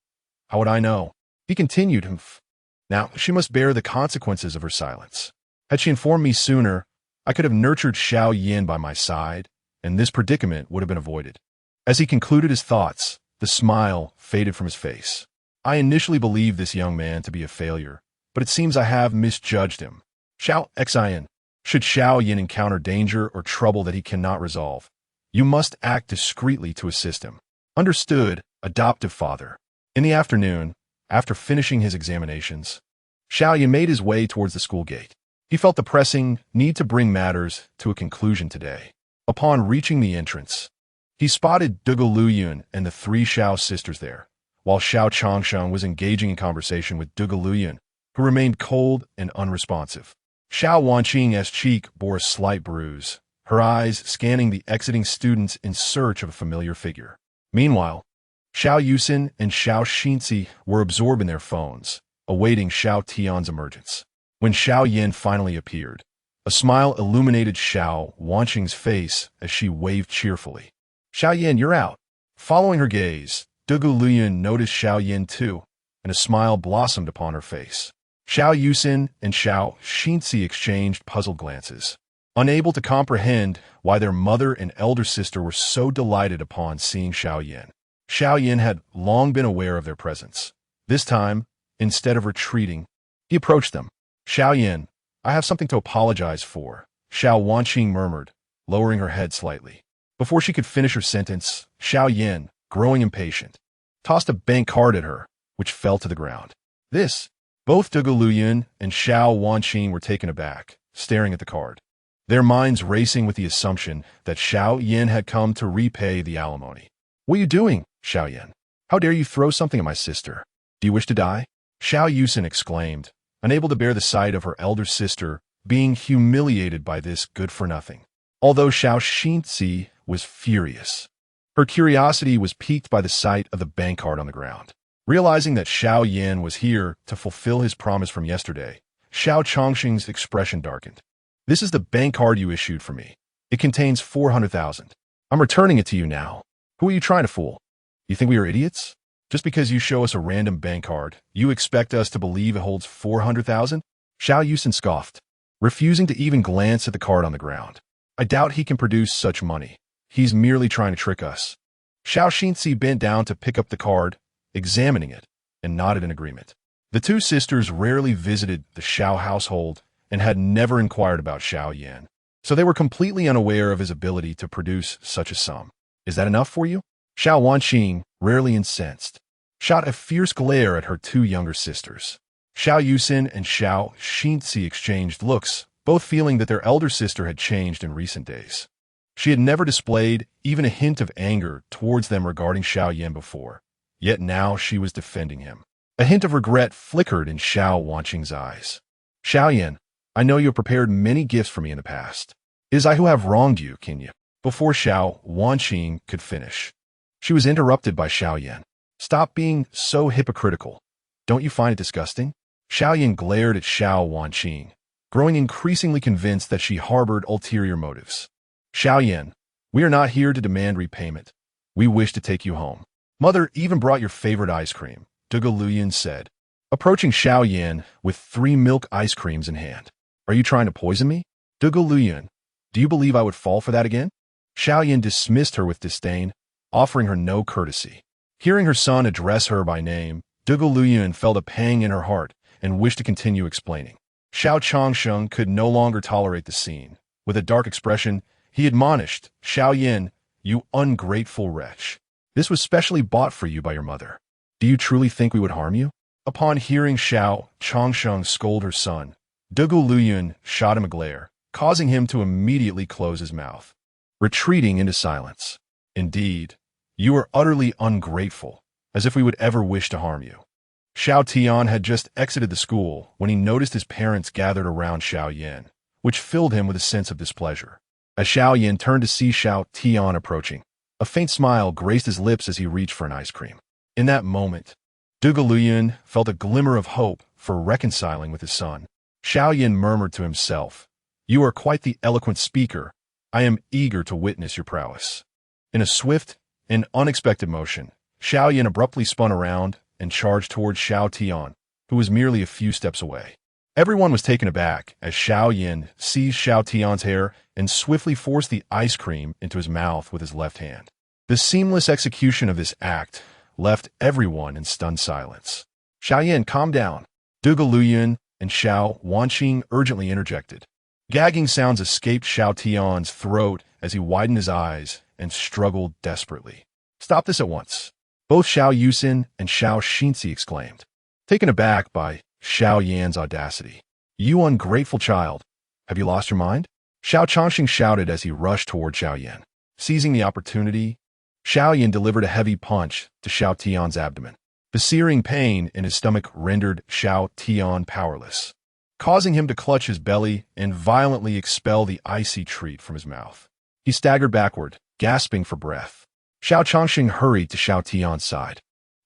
How would I know?" He continued, "Now, she must bear the consequences of her silence. Had she informed me sooner, I could have nurtured Xiao Yan by my side, and this predicament would have been avoided." As he concluded his thoughts, the smile faded from his face. "I initially believed this young man to be a failure, but it seems I have misjudged him. Xiao Xian, should Xiao Yan encounter danger or trouble that he cannot resolve, you must act discreetly to assist him." "Understood, adoptive father." In the afternoon, after finishing his examinations, Xiao Yan made his way towards the school gate. He felt the pressing need to bring matters to a conclusion today. Upon reaching the entrance, he spotted Dugu Luyan and the 3 Xiao sisters there, while Xiao Changsheng was engaging in conversation with Dugu Luyan, who remained cold and unresponsive. Xiao Wanqing's cheek bore a slight bruise, her eyes scanning the exiting students in search of a familiar figure. Meanwhile, Xiao Yusin and Xiao Xinzi were absorbed in their phones, awaiting Xiao Tian's emergence. When Xiao Yan finally appeared, a smile illuminated Xiao Wanqing's face as she waved cheerfully. "Xiao Yan, you're out." Following her gaze, Dugu Luyan noticed Xiao Yan too, and a smile blossomed upon her face. Xiao Yusin and Xiao Xinzi exchanged puzzled glances, unable to comprehend why their mother and elder sister were so delighted upon seeing Xiao Yan. Xiao Yan had long been aware of their presence. This time, instead of retreating, he approached them. "Xiao Yan, I have something to apologize for," Xiao Wanqing murmured, lowering her head slightly. Before she could finish her sentence, Xiao Yan, growing impatient, tossed a bank card at her, which fell to the ground. Both Dugu Luyan and Xiao Wanqing were taken aback, staring at the card, their minds racing with the assumption that Xiao Yan had come to repay the alimony. "What are you doing, Xiao Yan? How dare you throw something at my sister? Do you wish to die?" Xiao Yusin exclaimed, unable to bear the sight of her elder sister being humiliated by this good-for-nothing. Although Xiao Xinzi was furious, her curiosity was piqued by the sight of the bank card on the ground. Realizing that Xiao Yan was here to fulfill his promise from yesterday, Xiao Changxing's expression darkened. "This is the bank card you issued for me. It contains 400,000. I'm returning it to you now. Who are you trying to fool? You think we are idiots? Just because you show us a random bank card, you expect us to believe it holds 400,000? Xiao Yusin scoffed, refusing to even glance at the card on the ground. "I doubt he can produce such money. He's merely trying to trick us." Xiao Xinzi bent down to pick up the card, examining it, and nodded in agreement. The 2 sisters rarely visited the Xiao household and had never inquired about Xiao Yan, so they were completely unaware of his ability to produce such a sum. "Is that enough for you?" Xiao Wanqing, rarely incensed, shot a fierce glare at her 2 younger sisters. Xiao Yusin and Xiao Xinzi exchanged looks, both feeling that their elder sister had changed in recent days. She had never displayed even a hint of anger towards them regarding Xiao Yan before, yet now she was defending him. A hint of regret flickered in Xiao Wanqing's eyes. Xiao Yan, I know you have prepared many gifts for me in the past. It is I who have wronged you, can you? Before Xiao Wanqing could finish, she was interrupted by Xiao Yan. Stop being so hypocritical. Don't you find it disgusting? Xiao Yan glared at Xiao Wanqing, growing increasingly convinced that she harbored ulterior motives. Xiao Yan, we are not here to demand repayment. We wish to take you home. Mother even brought your favorite ice cream, Dugu Luyan said, approaching Xiao Yan with 3 milk ice creams in hand. Are you trying to poison me? Dugu Luyan, do you believe I would fall for that again? Xiao Yan dismissed her with disdain, offering her no courtesy. Hearing her son address her by name, Dugu Luyan felt a pang in her heart and wished to continue explaining. Xiao Changsheng could no longer tolerate the scene. With a dark expression, he admonished, Xiao Yan, you ungrateful wretch. This was specially bought for you by your mother. Do you truly think we would harm you? Upon hearing Xiao Changsheng scold her son, Dugu Luyan shot him a glare, causing him to immediately close his mouth, retreating into silence. Indeed, you are utterly ungrateful, as if we would ever wish to harm you. Xiao Tian had just exited the school when he noticed his parents gathered around Xiao Yan, which filled him with a sense of displeasure. As Xiao Yan turned to see Xiao Tian approaching, a faint smile graced his lips as he reached for an ice cream. In that moment, Dugu Luyan felt a glimmer of hope for reconciling with his son. Xiao Yan murmured to himself, You are quite the eloquent speaker. I am eager to witness your prowess. In a swift and unexpected motion, Xiao Yan abruptly spun around and charged towards Xiao Tian, who was merely a few steps away. Everyone was taken aback as Xiao Yan seized Xiao Tian's hair and swiftly forced the ice cream into his mouth with his left hand. The seamless execution of this act left everyone in stunned silence. Xiao Yan, calm down. Dugu Luyan and Xiao Wanqing urgently interjected. Gagging sounds escaped Xiao Tian's throat as he widened his eyes and struggled desperately. Stop this at once. Both Xiao Yusin and Xiao Xinzi exclaimed, taken aback by Xiao Yan's audacity. You ungrateful child, have you lost your mind? Xiao Changxing shouted as he rushed toward Xiao Yan. Seizing the opportunity, Xiao Yan delivered a heavy punch to Xiao Tian's abdomen. The searing pain in his stomach rendered Xiao Tian powerless, causing him to clutch his belly and violently expel the icy treat from his mouth. He staggered backward, gasping for breath. Xiao Changxing hurried to Xiao Tian's side,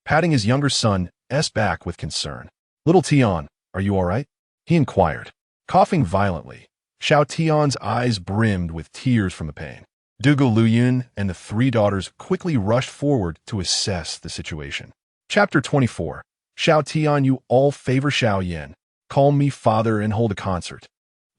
patting his younger son's back with concern. Little Tian, are you all right? He inquired. Coughing violently, Xiao Tian's eyes brimmed with tears from the pain. Dugu Luyan and the 3 daughters quickly rushed forward to assess the situation. Chapter 24. Xiao Tian, you all favor Xiao Yan. Call me father and hold a concert.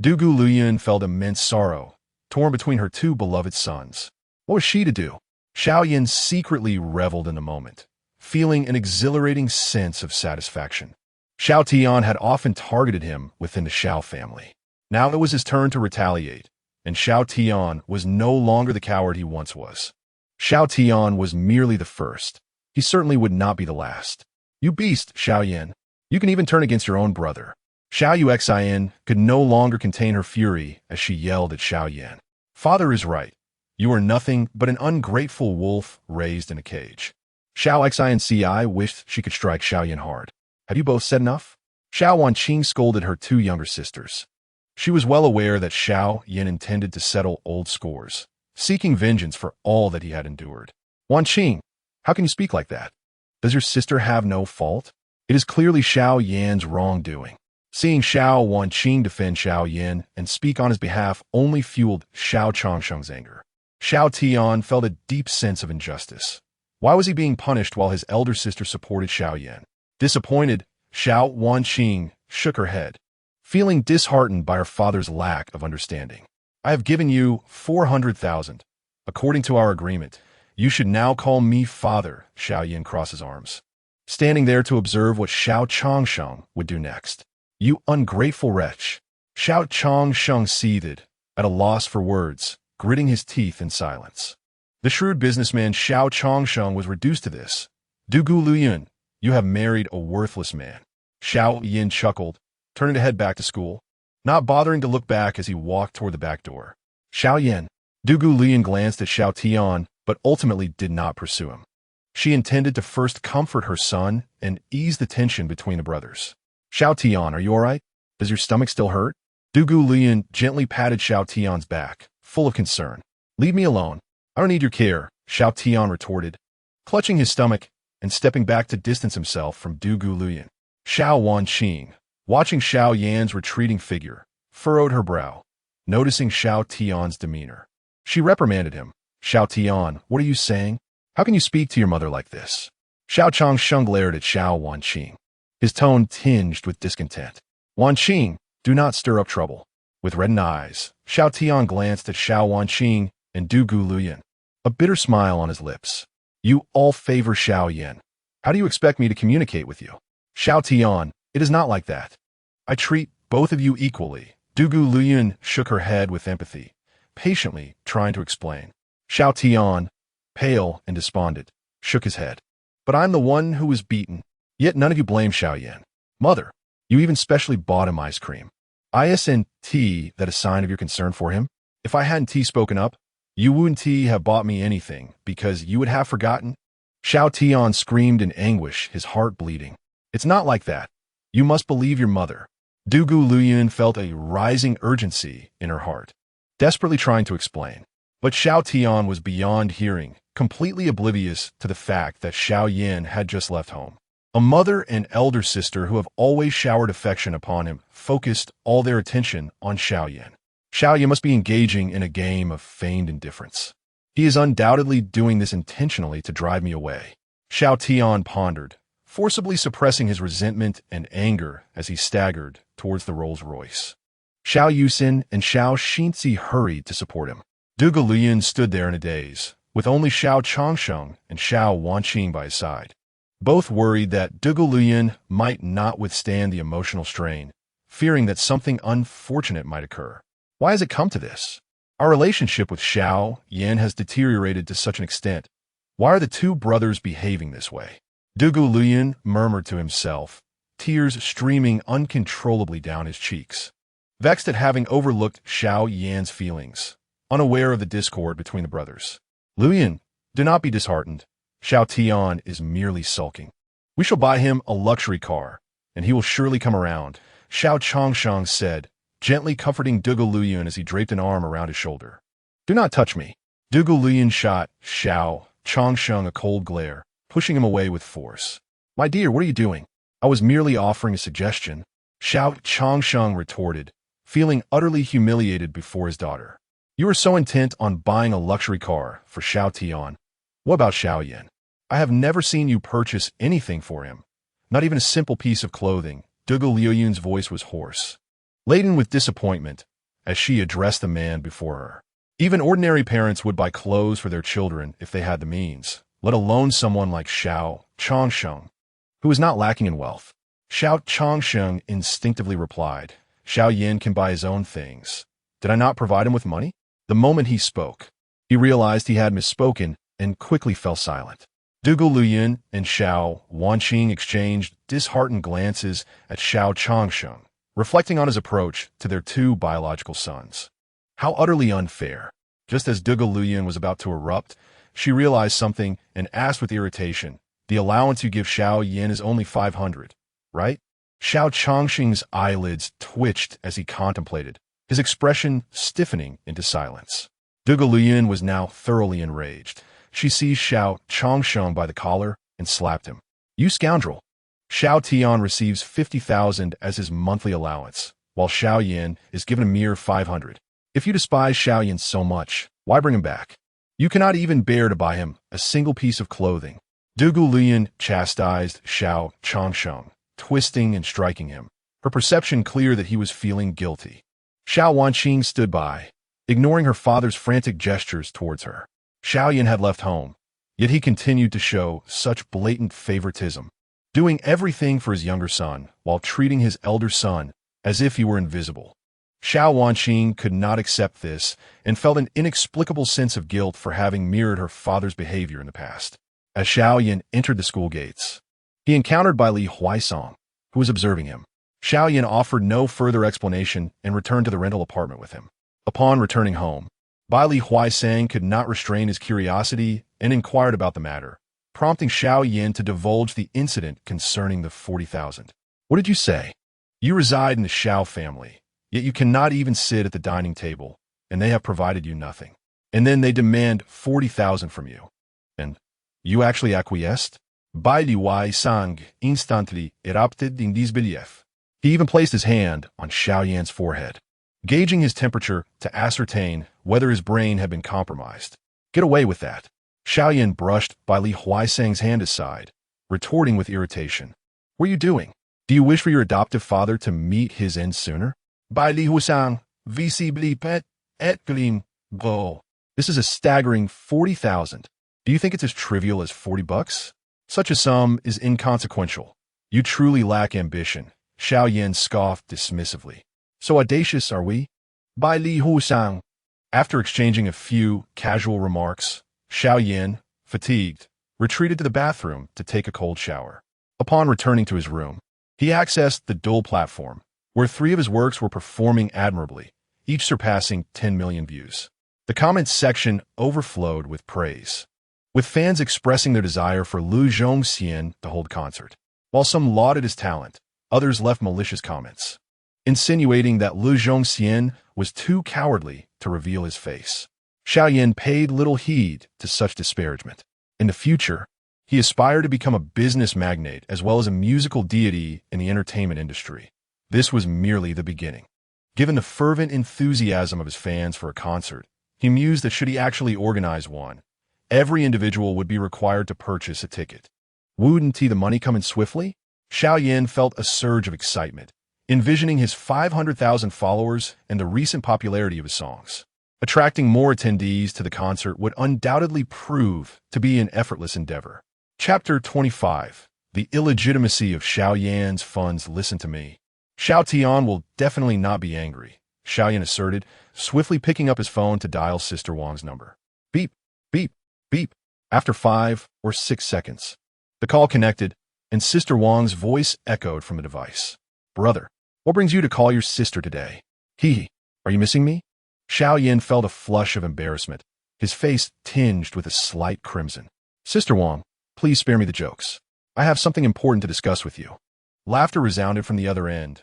Dugu Luyan felt immense sorrow, torn between her 2 beloved sons. What was she to do? Xiao Yan secretly reveled in the moment, feeling an exhilarating sense of satisfaction. Xiao Tian had often targeted him within the Xiao family. Now it was his turn to retaliate, and Xiao Tian was no longer the coward he once was. Xiao Tian was merely the first. He certainly would not be the last. You beast, Xiao Yan. You can even turn against your own brother. Xiao Yuxian could no longer contain her fury as she yelled at Xiao Yan. Father is right. You are nothing but an ungrateful wolf raised in a cage. Xiao Xianci wished she could strike Xiao Yan hard. Have you both said enough? Xiao Wanqing scolded her 2 younger sisters. She was well aware that Xiao Yan intended to settle old scores, seeking vengeance for all that he had endured. Wanqing, how can you speak like that? Does your sister have no fault? It is clearly Xiao Yan's wrongdoing. Seeing Xiao Wanqing defend Xiao Yan and speak on his behalf only fueled Xiao Changsheng's anger. Xiao Tian felt a deep sense of injustice. Why was he being punished while his elder sister supported Xiao Yan? Disappointed, Xiao Wanqing shook her head, feeling disheartened by her father's lack of understanding. I have given you 400,000. According to our agreement, you should now call me father, Xiao Yan crossed his arms, standing there to observe what Xiao Changsheng would do next. You ungrateful wretch. Xiao Changsheng seethed, at a loss for words, gritting his teeth in silence. The shrewd businessman Xiao Changsheng was reduced to this. Dugu Luyan, you have married a worthless man. Xiao Yan chuckled, turning to head back to school. not bothering to look back as he walked toward the back door. Xiao Yan. Dugu Lian glanced at Xiao Tian, but ultimately did not pursue him. She intended to first comfort her son and ease the tension between the brothers. Xiao Tian, are you all right? Does your stomach still hurt? Dugu Lian gently patted Xiao Tian's back, full of concern. Leave me alone. I don't need your care, Xiao Tian retorted, clutching his stomach and stepping back to distance himself from Dugu Lian. Xiao Wanqing, watching Xiao Yan's retreating figure, furrowed her brow, noticing Xiao Tian's demeanor. She reprimanded him. Xiao Tian, what are you saying? How can you speak to your mother like this? Xiao Changsheng glared at Xiao Wanqing, his tone tinged with discontent. Wanqing, do not stir up trouble. With reddened eyes, Xiao Tian glanced at Xiao Wanqing and Dugu Lian, a bitter smile on his lips. You all favor Xiao Yan. How do you expect me to communicate with you? Xiao Tian, it is not like that. I treat both of you equally. Dugu Lian shook her head with empathy, patiently trying to explain. Xiao Tian, pale and despondent, shook his head. But I'm the one who was beaten. Yet none of you blame Xiao Yan. Mother, you even specially bought him ice cream. Isn't that a sign of your concern for him? If I hadn't spoken up, you wouldn't have bought me anything, because you would have forgotten. Xiao Tian screamed in anguish, his heart bleeding. It's not like that. You must believe your mother. Dugu Lian felt a rising urgency in her heart, desperately trying to explain. But Xiao Tian was beyond hearing, completely oblivious to the fact that Xiao Yan had just left home. A mother and elder sister who have always showered affection upon him focused all their attention on Xiao Yan. Xiao Yan must be engaging in a game of feigned indifference. He is undoubtedly doing this intentionally to drive me away. Xiao Tian pondered, forcibly suppressing his resentment and anger as he staggered towards the Rolls-Royce. Xiao Yusin and Xiao Xinzi hurried to support him. Dugu Lian stood there in a daze, with only Xiao Changsheng and Xiao Wanqing by his side. Both worried that Dugu Lian might not withstand the emotional strain, fearing that something unfortunate might occur. Why has it come to this? Our relationship with Xiao Yan has deteriorated to such an extent. Why are the two brothers behaving this way? Dugu Lian murmured to himself, tears streaming uncontrollably down his cheeks. Vexed at having overlooked Xiao Yan's feelings, unaware of the discord between the brothers. Lian, do not be disheartened. Xiao Tian is merely sulking. We shall buy him a luxury car, and he will surely come around, Xiao Changsheng said, gently comforting Dugu Lian as he draped an arm around his shoulder. Do not touch me. Dugu Lian shot Xiao Changsheng a cold glare, pushing him away with force. My dear, what are you doing? I was merely offering a suggestion, Xiao Changsheng retorted, feeling utterly humiliated before his daughter. You are so intent on buying a luxury car for Xiao Tian. What about Xiao Yan? I have never seen you purchase anything for him, not even a simple piece of clothing. Dugu Lian's voice was hoarse, laden with disappointment, as she addressed the man before her. Even ordinary parents would buy clothes for their children if they had the means, let alone someone like Xiao Changsheng, who is not lacking in wealth. Xiao Changsheng instinctively replied, Xiao Yan can buy his own things. Did I not provide him with money? The moment he spoke, he realized he had misspoken and quickly fell silent. Dugu Lian and Xiao Wanqing exchanged disheartened glances at Xiao Changsheng, reflecting on his approach to their two biological sons. How utterly unfair. Just as Dugu Lian was about to erupt, she realized something and asked with irritation, the allowance you give Xiao Yan is only 500, right? Xiao Changsheng's eyelids twitched as he contemplated, his expression stiffening into silence. Dugu Lian was now thoroughly enraged. She seized Xiao Changsheng by the collar and slapped him. You scoundrel! Xiao Tian receives 50,000 as his monthly allowance, while Xiao Yan is given a mere 500. If you despise Xiao Yan so much, why bring him back? You cannot even bear to buy him a single piece of clothing. Dugu Lian chastised Xiao Changsheng, twisting and striking him, her perception clear that he was feeling guilty. Xiao Wanqing stood by, ignoring her father's frantic gestures towards her. Xiao Yan had left home, yet he continued to show such blatant favoritism, doing everything for his younger son while treating his elder son as if he were invisible. Xiao Wanqing could not accept this and felt an inexplicable sense of guilt for having mirrored her father's behavior in the past. As Xiao Yan entered the school gates, he encountered Li Huaisong, who was observing him. Xiao Yan offered no further explanation and returned to the rental apartment with him. Upon returning home, Bai Li Huaisang could not restrain his curiosity and inquired about the matter, prompting Xiao Yan to divulge the incident concerning the 40,000. What did you say? You reside in the Xiao family, yet you cannot even sit at the dining table, and they have provided you nothing. And then they demand 40,000 from you. And you actually acquiesced? Bai Li Huaisang instantly erupted in disbelief. He even placed his hand on Xiao Yan's forehead, gauging his temperature to ascertain whether his brain had been compromised. Get away with that. Xiao Yan brushed Bai Li Huaisang's hand aside, retorting with irritation. What are you doing? Do you wish for your adoptive father to meet his end sooner? Bai Li Huaisang, visibly pet, et gleam, go. This is a staggering 40,000. Do you think it's as trivial as 40 bucks? Such a sum is inconsequential. You truly lack ambition. Xiao Yan scoffed dismissively. So audacious are we? Bai Li Huaisang. After exchanging a few casual remarks, Xiao Yan, fatigued, retreated to the bathroom to take a cold shower. Upon returning to his room, he accessed the dual platform, where 3 of his works were performing admirably, each surpassing 10 million views. The comments section overflowed with praise, with fans expressing their desire for Lu Zhongxian to hold concert. While some lauded his talent, others left malicious comments, insinuating that Lu Zhongxian was too cowardly to reveal his face. Xiao Yan paid little heed to such disparagement. In the future, he aspired to become a business magnate as well as a musical deity in the entertainment industry. This was merely the beginning. Given the fervent enthusiasm of his fans for a concert, he mused that should he actually organize one, every individual would be required to purchase a ticket. Wouldn't the money come in swiftly? Xiao Yan felt a surge of excitement, envisioning his 500,000 followers and the recent popularity of his songs. Attracting more attendees to the concert would undoubtedly prove to be an effortless endeavor. Chapter 25. The illegitimacy of Xiao Yan's funds. Listen to me. Xiao Tian will definitely not be angry, Xiao Yan asserted, swiftly picking up his phone to dial Sister Wang's number. Beep, beep, beep. After 5 or 6 seconds, the call connected, and Sister Wang's voice echoed from the device. Brother, what brings you to call your sister today? Are you missing me? Xiao Yan felt a flush of embarrassment, his face tinged with a slight crimson. Sister Wang, please spare me the jokes. I have something important to discuss with you. Laughter resounded from the other end.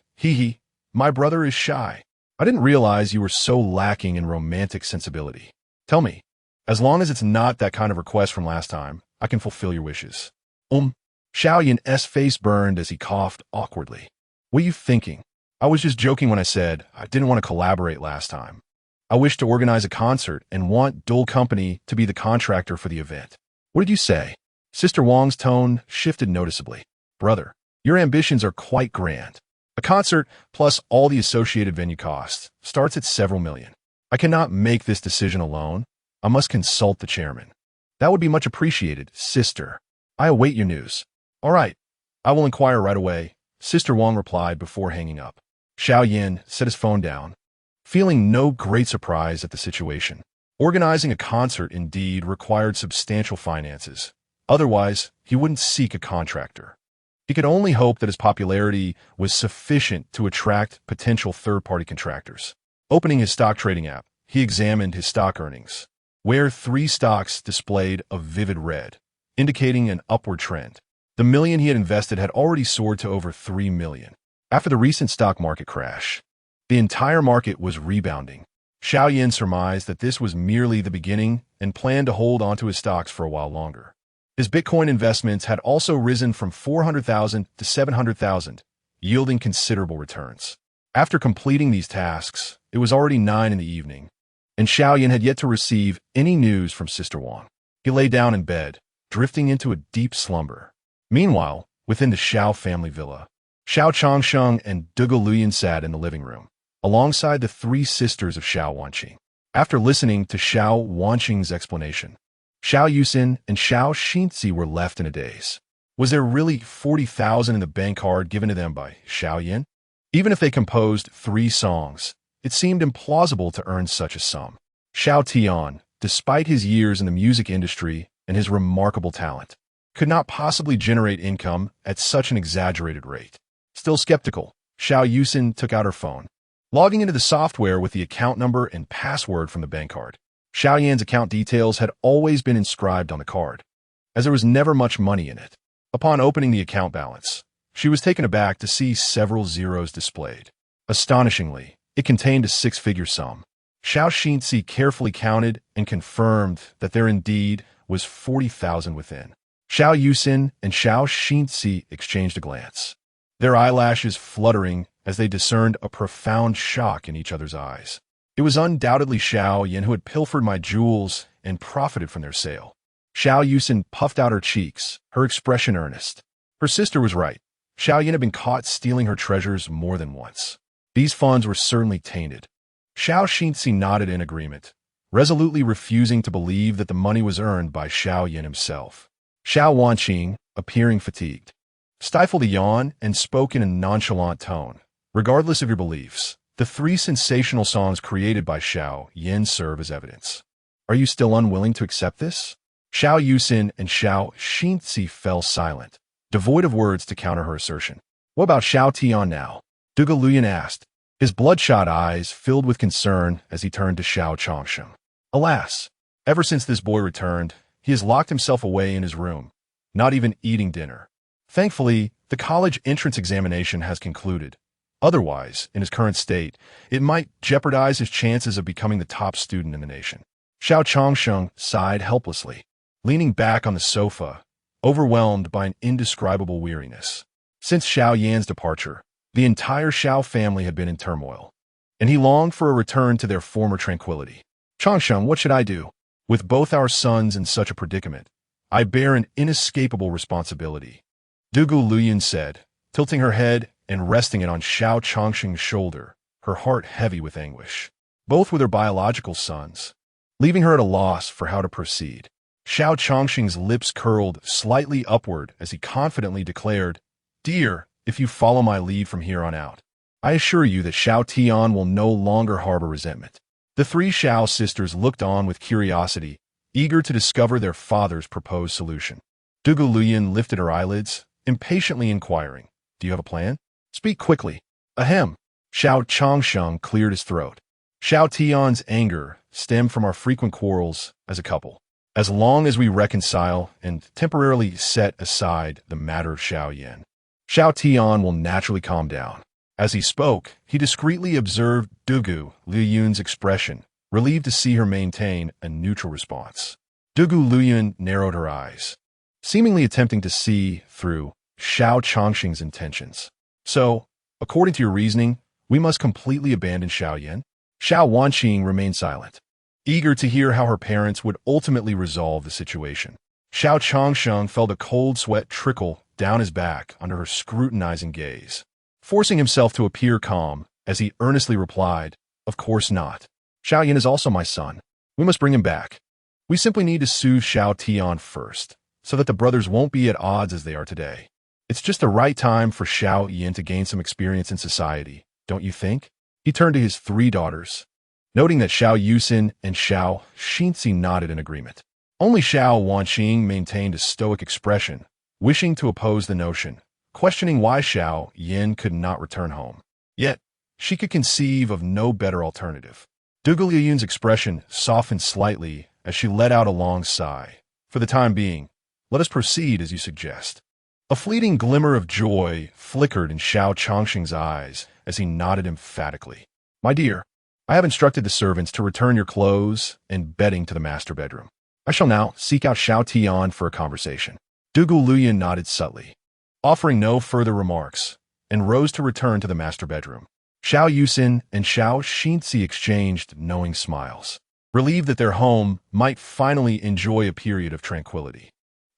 My brother is shy. I didn't realize you were so lacking in romantic sensibility. Tell me, as long as it's not that kind of request from last time, I can fulfill your wishes. Xiao Yan's face burned as he coughed awkwardly. What are you thinking? I was just joking when I said I didn't want to collaborate last time. I wish to organize a concert and want Dole Company to be the contractor for the event. What did you say? Sister Wang's tone shifted noticeably. Brother, your ambitions are quite grand. A concert, plus all the associated venue costs, starts at several million. I cannot make this decision alone. I must consult the chairman. That would be much appreciated, sister. I await your news. All right, I will inquire right away, Sister Wang replied before hanging up. Xiao Yan set his phone down, feeling no great surprise at the situation. Organizing a concert indeed required substantial finances. Otherwise, he wouldn't seek a contractor. He could only hope that his popularity was sufficient to attract potential third-party contractors. Opening his stock trading app, he examined his stock earnings, where 3 stocks displayed a vivid red, indicating an upward trend. The million he had invested had already soared to over 3 million. After the recent stock market crash, the entire market was rebounding. Xiao Yan surmised that this was merely the beginning and planned to hold onto his stocks for a while longer. His Bitcoin investments had also risen from 400,000 to 700,000, yielding considerable returns. After completing these tasks, it was already 9 in the evening, and Xiao Yan had yet to receive any news from Sister Wang. He lay down in bed, drifting into a deep slumber. Meanwhile, within the Xiao family villa, Xiao Changsheng and Duge Luyan sat in the living room, alongside the 3 sisters of Xiao Wanqing. After listening to Xiao Wanqing's explanation, Xiao Yusin and Xiao Xinzi were left in a daze. Was there really 40,000 in the bank card given to them by Xiao Yan? Even if they composed 3 songs, it seemed implausible to earn such a sum. Xiao Tian, despite his years in the music industry and his remarkable talent, could not possibly generate income at such an exaggerated rate. Still skeptical, Xiao Yusin took out her phone, logging into the software with the account number and password from the bank card. Xiao Yan's account details had always been inscribed on the card, as there was never much money in it. Upon opening the account balance, she was taken aback to see several zeros displayed. Astonishingly, it contained a six-figure sum. Xiao Xinzi carefully counted and confirmed that there indeed was 40,000 within. Xiao Yusin and Xiao Xinzi exchanged a glance, their eyelashes fluttering as they discerned a profound shock in each other's eyes. It was undoubtedly Xiao Yan who had pilfered my jewels and profited from their sale. Xiao Yusin puffed out her cheeks, her expression earnest. Her sister was right. Xiao Yan had been caught stealing her treasures more than once. These funds were certainly tainted. Xiao Xinzi nodded in agreement, resolutely refusing to believe that the money was earned by Xiao Yan himself. Xiao Wanqing, appearing fatigued, stifled a yawn and spoke in a nonchalant tone. Regardless of your beliefs, the three sensational songs created by Xiao Yan serve as evidence. Are you still unwilling to accept this? Xiao Yusin and Xiao Xinzi fell silent, devoid of words to counter her assertion. What about Xiao Tian now? Dugu Luyan asked, his bloodshot eyes filled with concern as he turned to Xiao Changsheng. Alas, ever since this boy returned, he has locked himself away in his room, not even eating dinner. Thankfully, the college entrance examination has concluded. Otherwise, in his current state, it might jeopardize his chances of becoming the top student in the nation. Xiao Changsheng sighed helplessly, leaning back on the sofa, overwhelmed by an indescribable weariness. Since Xiao Yan's departure, the entire Xiao family had been in turmoil, and he longed for a return to their former tranquility. Changsheng, what should I do? With both our sons in such a predicament, I bear an inescapable responsibility. Dugu Luyan said, tilting her head and resting it on Xiao Changsheng's shoulder, her heart heavy with anguish. Both were their biological sons, leaving her at a loss for how to proceed. Xiao Changsheng's lips curled slightly upward as he confidently declared, Dear, if you follow my lead from here on out, I assure you that Xiao Tian will no longer harbor resentment. The three Xiao sisters looked on with curiosity, eager to discover their father's proposed solution. Dugu Luyan lifted her eyelids, impatiently inquiring, Do you have a plan? Speak quickly. Ahem. Xiao Changsheng cleared his throat. Xiao Tian's anger stemmed from our frequent quarrels as a couple. As long as we reconcile and temporarily set aside the matter of Xiao Yan, Xiao Tian will naturally calm down. As he spoke, he discreetly observed Dugu Luyun's expression, relieved to see her maintain a neutral response. Dugu Luyan narrowed her eyes, seemingly attempting to see through Xiao Changsheng's intentions. So, according to your reasoning, we must completely abandon Xiao Yan? Xiao Wanqing remained silent, eager to hear how her parents would ultimately resolve the situation. Xiao Changsheng felt a cold sweat trickle down his back under her scrutinizing gaze, forcing himself to appear calm as he earnestly replied, Of course not. Xiao Yan is also my son. We must bring him back. We simply need to soothe Xiao Tian first, so that the brothers won't be at odds as they are today. It's just the right time for Xiao Yan to gain some experience in society, don't you think? He turned to his three daughters, noting that Xiao Yusin and Xiao Xinzi nodded in agreement. Only Xiao Wanqing maintained a stoic expression, wishing to oppose the notion, questioning why Xiao Yan could not return home. Yet, she could conceive of no better alternative. Dugu Luyun's expression softened slightly as she let out a long sigh. For the time being, let us proceed as you suggest. A fleeting glimmer of joy flickered in Xiao Changsheng's eyes as he nodded emphatically. My dear, I have instructed the servants to return your clothes and bedding to the master bedroom. I shall now seek out Xiao Tian for a conversation. Dugu Luyan nodded subtly, offering no further remarks, and rose to return to the master bedroom. Xiao Yusin and Xiao Xinzi exchanged knowing smiles, relieved that their home might finally enjoy a period of tranquility.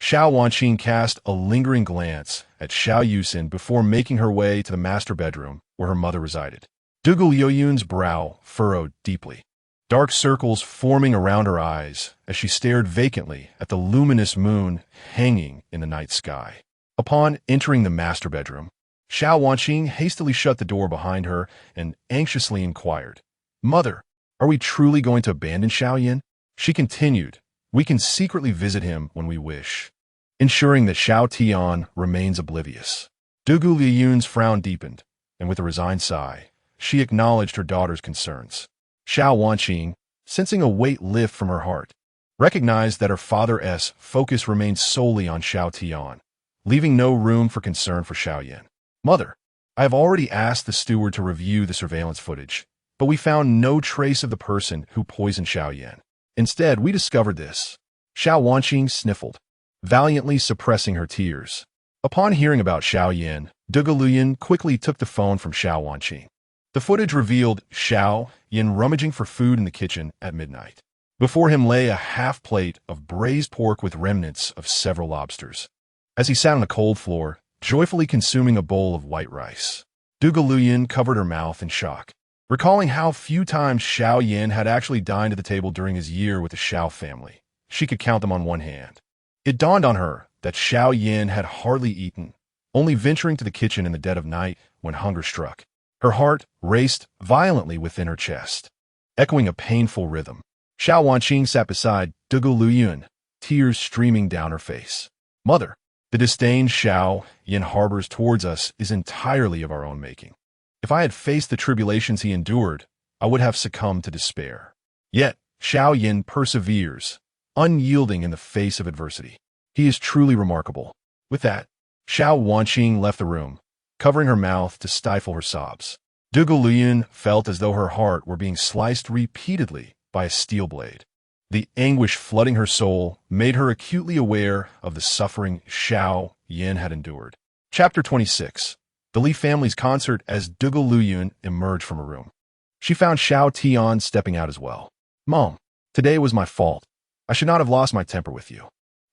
Xiao Wanqing cast a lingering glance at Xiao Yusin before making her way to the master bedroom where her mother resided. Dugu Luyun's brow furrowed deeply, dark circles forming around her eyes as she stared vacantly at the luminous moon hanging in the night sky. Upon entering the master bedroom, Xiao Wanqing hastily shut the door behind her and anxiously inquired, Mother, are we truly going to abandon Xiao Yan? She continued, We can secretly visit him when we wish, ensuring that Xiao Tian remains oblivious. Dugu Luyun's frown deepened, and with a resigned sigh, she acknowledged her daughter's concerns. Xiao Wanqing, sensing a weight lift from her heart, recognized that her father's focus remained solely on Xiao Tian, leaving no room for concern for Xiao Yan. Mother, I have already asked the steward to review the surveillance footage, but we found no trace of the person who poisoned Xiao Yan. Instead, we discovered this. Xiao Wanqing sniffled, valiantly suppressing her tears. Upon hearing about Xiao Yan, Luyan quickly took the phone from Xiao Wanqing. The footage revealed Xiao Yan rummaging for food in the kitchen at midnight. Before him lay a half plate of braised pork with remnants of several lobsters. As he sat on the cold floor, joyfully consuming a bowl of white rice, Luyan covered her mouth in shock, recalling how few times Xiao Yan had actually dined at the table during his year with the Xiao family. She could count them on one hand. It dawned on her that Xiao Yan had hardly eaten, only venturing to the kitchen in the dead of night when hunger struck. Her heart raced violently within her chest, echoing a painful rhythm. Xiao Wanqing sat beside Luyan, tears streaming down her face. Mother, the disdain Xiao Yan harbors towards us is entirely of our own making. If I had faced the tribulations he endured, I would have succumbed to despair. Yet, Xiao Yan perseveres, unyielding in the face of adversity. He is truly remarkable. With that, Xiao Wanqing left the room, covering her mouth to stifle her sobs. Luyan felt as though her heart were being sliced repeatedly by a steel blade. The anguish flooding her soul made her acutely aware of the suffering Xiao Yan had endured. Chapter 26. The Li family's concert. As Luyan emerged from her room, she found Xiao Tian stepping out as well. Mom, today was my fault. I should not have lost my temper with you.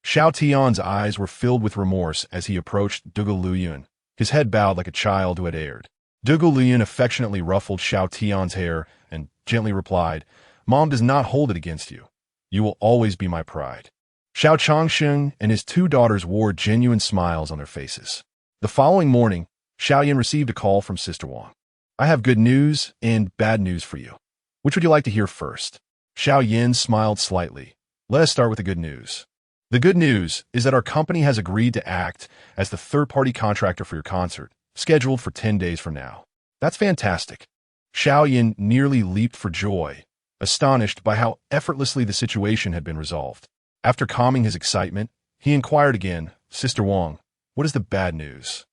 Xiao Tian's eyes were filled with remorse as he approached Luyan, his head bowed like a child who had erred. Luyan affectionately ruffled Xiao Tian's hair and gently replied, Mom does not hold it against you. You will always be my pride. Xiao Changsheng and his two daughters wore genuine smiles on their faces. The following morning, Xiao Yan received a call from Sister Wang. I have good news and bad news for you. Which would you like to hear first? Xiao Yan smiled slightly. Let us start with the good news. The good news is that our company has agreed to act as the third-party contractor for your concert, scheduled for 10 days from now. That's fantastic. Xiao Yan nearly leaped for joy, astonished by how effortlessly the situation had been resolved. After calming his excitement, he inquired again, Sister Wang, what is the bad news?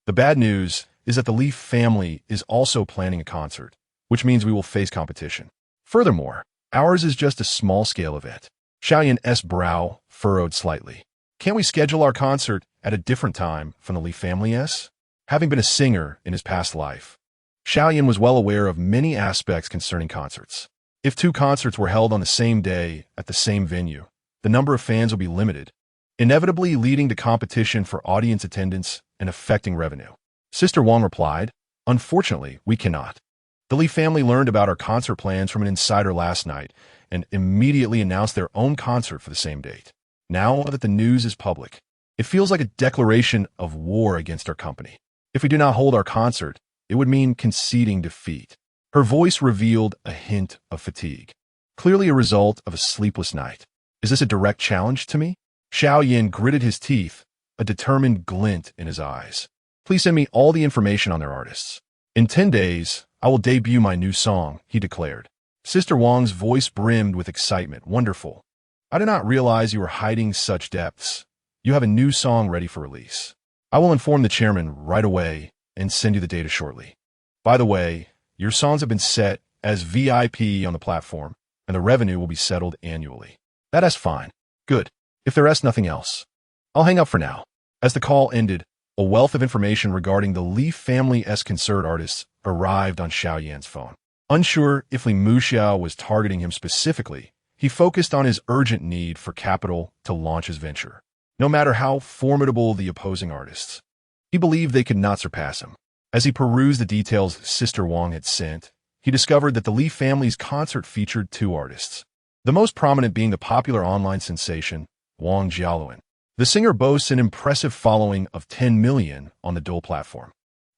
The bad news is that the Li family is also planning a concert, which means we will face competition. Furthermore, ours is just a small-scale event. Xiao Yan's brow furrowed slightly. Can't we schedule our concert at a different time from the Li family's? Having been a singer in his past life, Xiao Yan was well aware of many aspects concerning concerts. If two concerts were held on the same day at the same venue, the number of fans would be limited, inevitably leading to competition for audience attendance and affecting revenue. Sister Wang replied, Unfortunately, we cannot. The Li family learned about our concert plans from an insider last night and immediately announced their own concert for the same date. Now that the news is public, it feels like a declaration of war against our company. If we do not hold our concert, it would mean conceding defeat. Her voice revealed a hint of fatigue, clearly a result of a sleepless night. Is this a direct challenge to me? Xiao Yan gritted his teeth, a determined glint in his eyes. Please send me all the information on their artists. In 10 days, I will debut my new song, he declared. Sister Wang's voice brimmed with excitement. Wonderful. I did not realize you were hiding such depths. You have a new song ready for release. I will inform the chairman right away and send you the data shortly. By the way, your songs have been set as VIP on the platform, and the revenue will be settled annually. That is fine. Good. If there is nothing else, I'll hang up for now. As the call ended, a wealth of information regarding the Li family's concert artists arrived on Xiao Yan's phone. Unsure if Li Muxiao was targeting him specifically, he focused on his urgent need for capital to launch his venture. No matter how formidable the opposing artists, he believed they could not surpass him. As he perused the details Sister Wang had sent, he discovered that the Li family's concert featured two artists, the most prominent being the popular online sensation, Wang Jialuan. The singer boasts an impressive following of 10 million on the Douyin platform.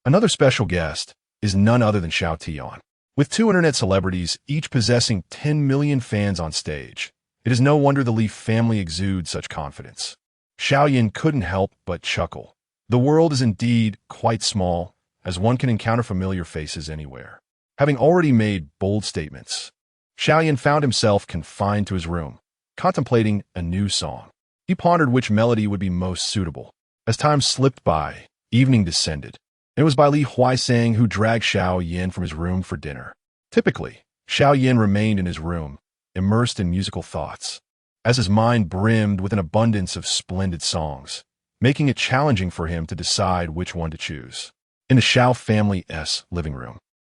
Another special guest is none other than Xiao Tian. With two internet celebrities each possessing 10 million fans on stage, it is no wonder the Li family exudes such confidence. Xiao Yan couldn't help but chuckle. The world is indeed quite small, as one can encounter familiar faces anywhere. Having already made bold statements, Xiao Yan found himself confined to his room, contemplating a new song. He pondered which melody would be most suitable. As time slipped by, evening descended. It was by Li Huaisang who dragged Xiao Yan from his room for dinner. Typically, Xiao Yan remained in his room, immersed in musical thoughts, as his mind brimmed with an abundance of splendid songs, making it challenging for him to decide which one to choose. In the Xiao family's living room,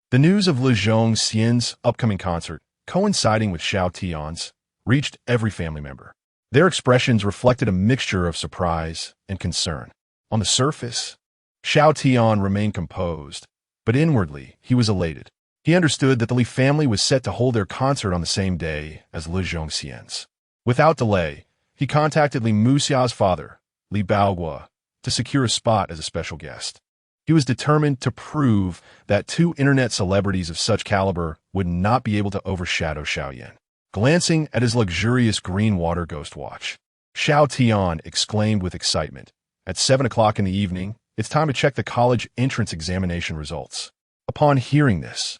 the news of Li Zhongxian's upcoming concert, coinciding with Xiao Tian's, reached every family member. Their expressions reflected a mixture of surprise and concern. On the surface, Xiao Tian remained composed, but inwardly he was elated. He understood that the Li family was set to hold their concert on the same day as Li Zhongxian's. Without delay, he contacted Li Muxia's father, Li Baoguo, to secure a spot as a special guest. He was determined to prove that two internet celebrities of such caliber would not be able to overshadow Xiao Yan. Glancing at his luxurious green water ghost watch, Xiao Tian exclaimed with excitement, "At 7 o'clock in the evening, it's time to check the college entrance examination results." Upon hearing this,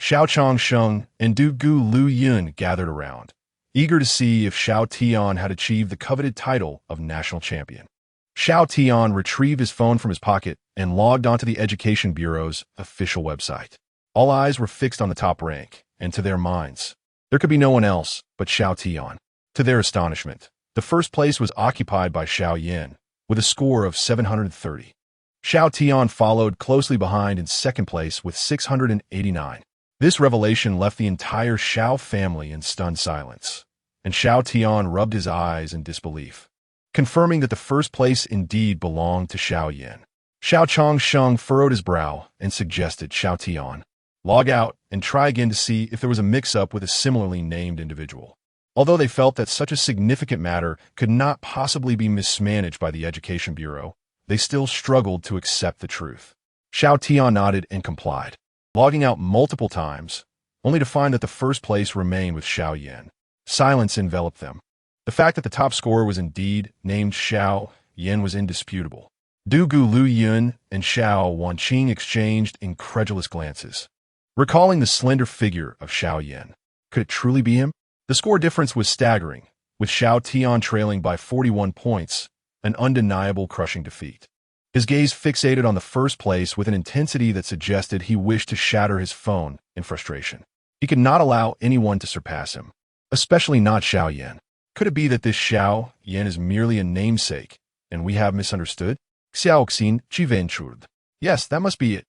Xiao Changsheng and Du Gu Lu Yun gathered around, eager to see if Xiao Tian had achieved the coveted title of national champion. Xiao Tian retrieved his phone from his pocket and logged onto the Education Bureau's official website. All eyes were fixed on the top rank, and to their minds, there could be no one else but Xiao Tian. To their astonishment, the first place was occupied by Xiao Yan, with a score of 730. Xiao Tian followed closely behind in second place with 689. This revelation left the entire Xiao family in stunned silence, and Xiao Tian rubbed his eyes in disbelief, confirming that the first place indeed belonged to Xiao Yan. Xiao Changsheng furrowed his brow and suggested Xiao Tian log out and try again to see if there was a mix-up with a similarly named individual. Although they felt that such a significant matter could not possibly be mismanaged by the Education Bureau, they still struggled to accept the truth. Xiao Tian nodded and complied, logging out multiple times, only to find that the first place remained with Xiao Yan. Silence enveloped them. The fact that the top scorer was indeed named Xiao Yan was indisputable. Du Gu Lu Yun and Xiao Wanqing exchanged incredulous glances, recalling the slender figure of Xiao Yan. Could it truly be him? The score difference was staggering, with Xiao Tian trailing by 41 points, an undeniable crushing defeat. His gaze fixated on the first place with an intensity that suggested he wished to shatter his phone in frustration. He could not allow anyone to surpass him, especially not Xiao Yan. Could it be that this Xiao Yan is merely a namesake, and we have misunderstood? Xiaoxin Qingbei. Yes, that must be it.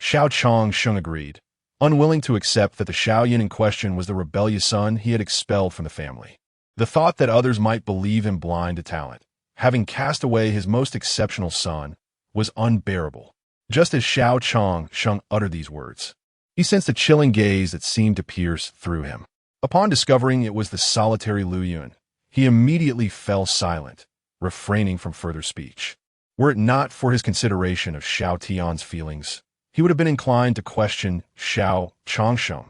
Xiao Changsheng agreed, unwilling to accept that the Xiao Yan in question was the rebellious son he had expelled from the family. The thought that others might believe him blind to talent, having cast away his most exceptional son, was unbearable. Just as Xiao Changsheng uttered these words, he sensed a chilling gaze that seemed to pierce through him. Upon discovering it was the solitary Lu Yun, he immediately fell silent, refraining from further speech. Were it not for his consideration of Xiao Tian's feelings, he would have been inclined to question Xiao Changsheng,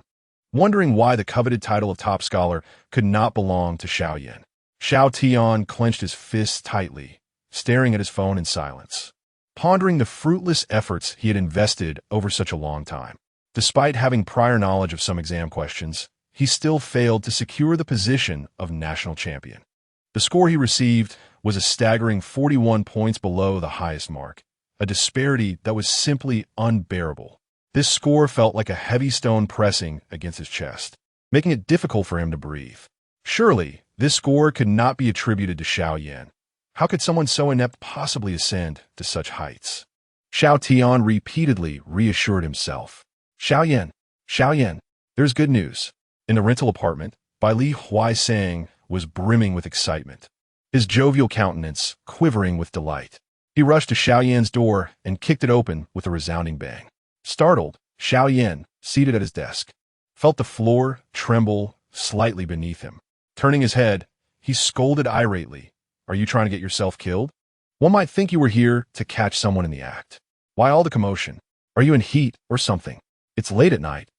wondering why the coveted title of top scholar could not belong to Xiao Yan. Xiao Tian clenched his fists tightly, staring at his phone in silence, pondering the fruitless efforts he had invested over such a long time. Despite having prior knowledge of some exam questions, he still failed to secure the position of national champion. The score he received was a staggering 41 points below the highest mark, a disparity that was simply unbearable. This score felt like a heavy stone pressing against his chest, making it difficult for him to breathe. Surely, this score could not be attributed to Xiao Yan. How could someone so inept possibly ascend to such heights? Xiao Tian repeatedly reassured himself. Xiao Yan, there's good news. In the rental apartment, Bai Li Huaisang was brimming with excitement, his jovial countenance quivering with delight. He rushed to Xiao Yan's door and kicked it open with a resounding bang. Startled, Xiao Yan, seated at his desk, felt the floor tremble slightly beneath him. Turning his head, he scolded irately, "Are you trying to get yourself killed? One might think you were here to catch someone in the act. Why all the commotion? Are you in heat or something? It's late at night,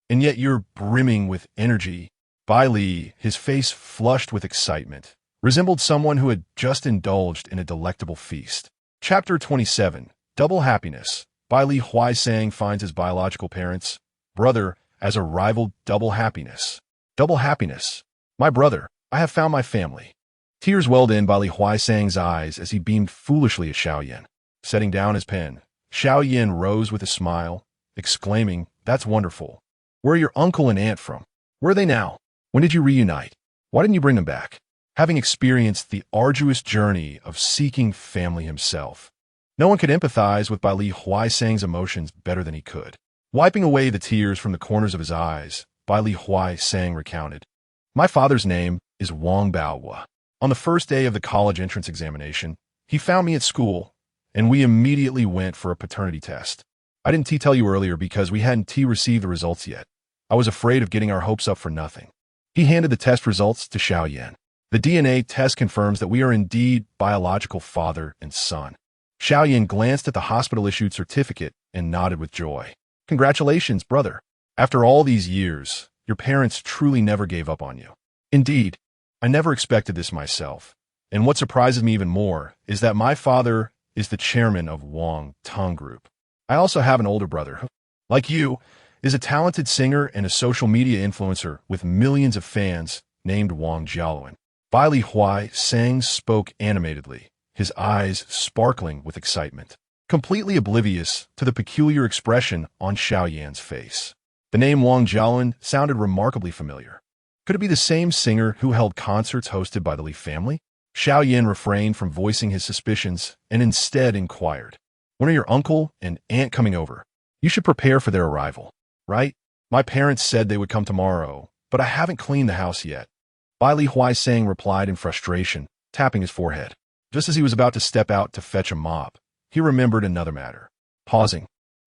and yet you're brimming with energy." Bai Li, his face flushed with excitement, resembled someone who had just indulged in a delectable feast. Chapter 27, Double Happiness, Bai Li Huaisang finds his biological parents, brother, as a rival double happiness. Double happiness. My brother, I have found my family. Tears welled in Bai Li Huaisang's eyes as he beamed foolishly at Xiao Yan. Setting down his pen, Xiao Yan rose with a smile, exclaiming, "That's wonderful. Where are your uncle and aunt from? Where are they now? When did you reunite? Why didn't you bring them back?" Having experienced the arduous journey of seeking family himself, no one could empathize with Bai Li Huaisang's emotions better than he could. Wiping away the tears from the corners of his eyes, Bai Li Huaisang recounted, "My father's name is Wang Baohua. On the first day of the college entrance examination, he found me at school, and we immediately went for a paternity test. I didn't tell you earlier because we hadn't received the results yet. I was afraid of getting our hopes up for nothing." He handed the test results to Xiao Yan. "The DNA test confirms that we are indeed biological father and son." Xiao Yan glanced at the hospital-issued certificate and nodded with joy. "Congratulations, brother. After all these years, your parents truly never gave up on you." "Indeed, I never expected this myself. And what surprises me even more is that my father is the chairman of Wang Tung Group. I also have an older brother who, like you, is a talented singer and a social media influencer with millions of fans named Wang Jiaoluan." Bai Li Huaisang spoke animatedly, his eyes sparkling with excitement, completely oblivious to the peculiar expression on Xiao Yan's face. The name Wang Jiaoluan sounded remarkably familiar. Could it be the same singer who held concerts hosted by the Li family? Xiao Yan refrained from voicing his suspicions and instead inquired, "When are your uncle and aunt coming over? You should prepare for their arrival, right? My parents said they would come tomorrow, but I haven't cleaned the house yet." Bai Li Huaisang replied in frustration, tapping his forehead. Just as he was about to step out to fetch a mop, he remembered another matter. Pausing,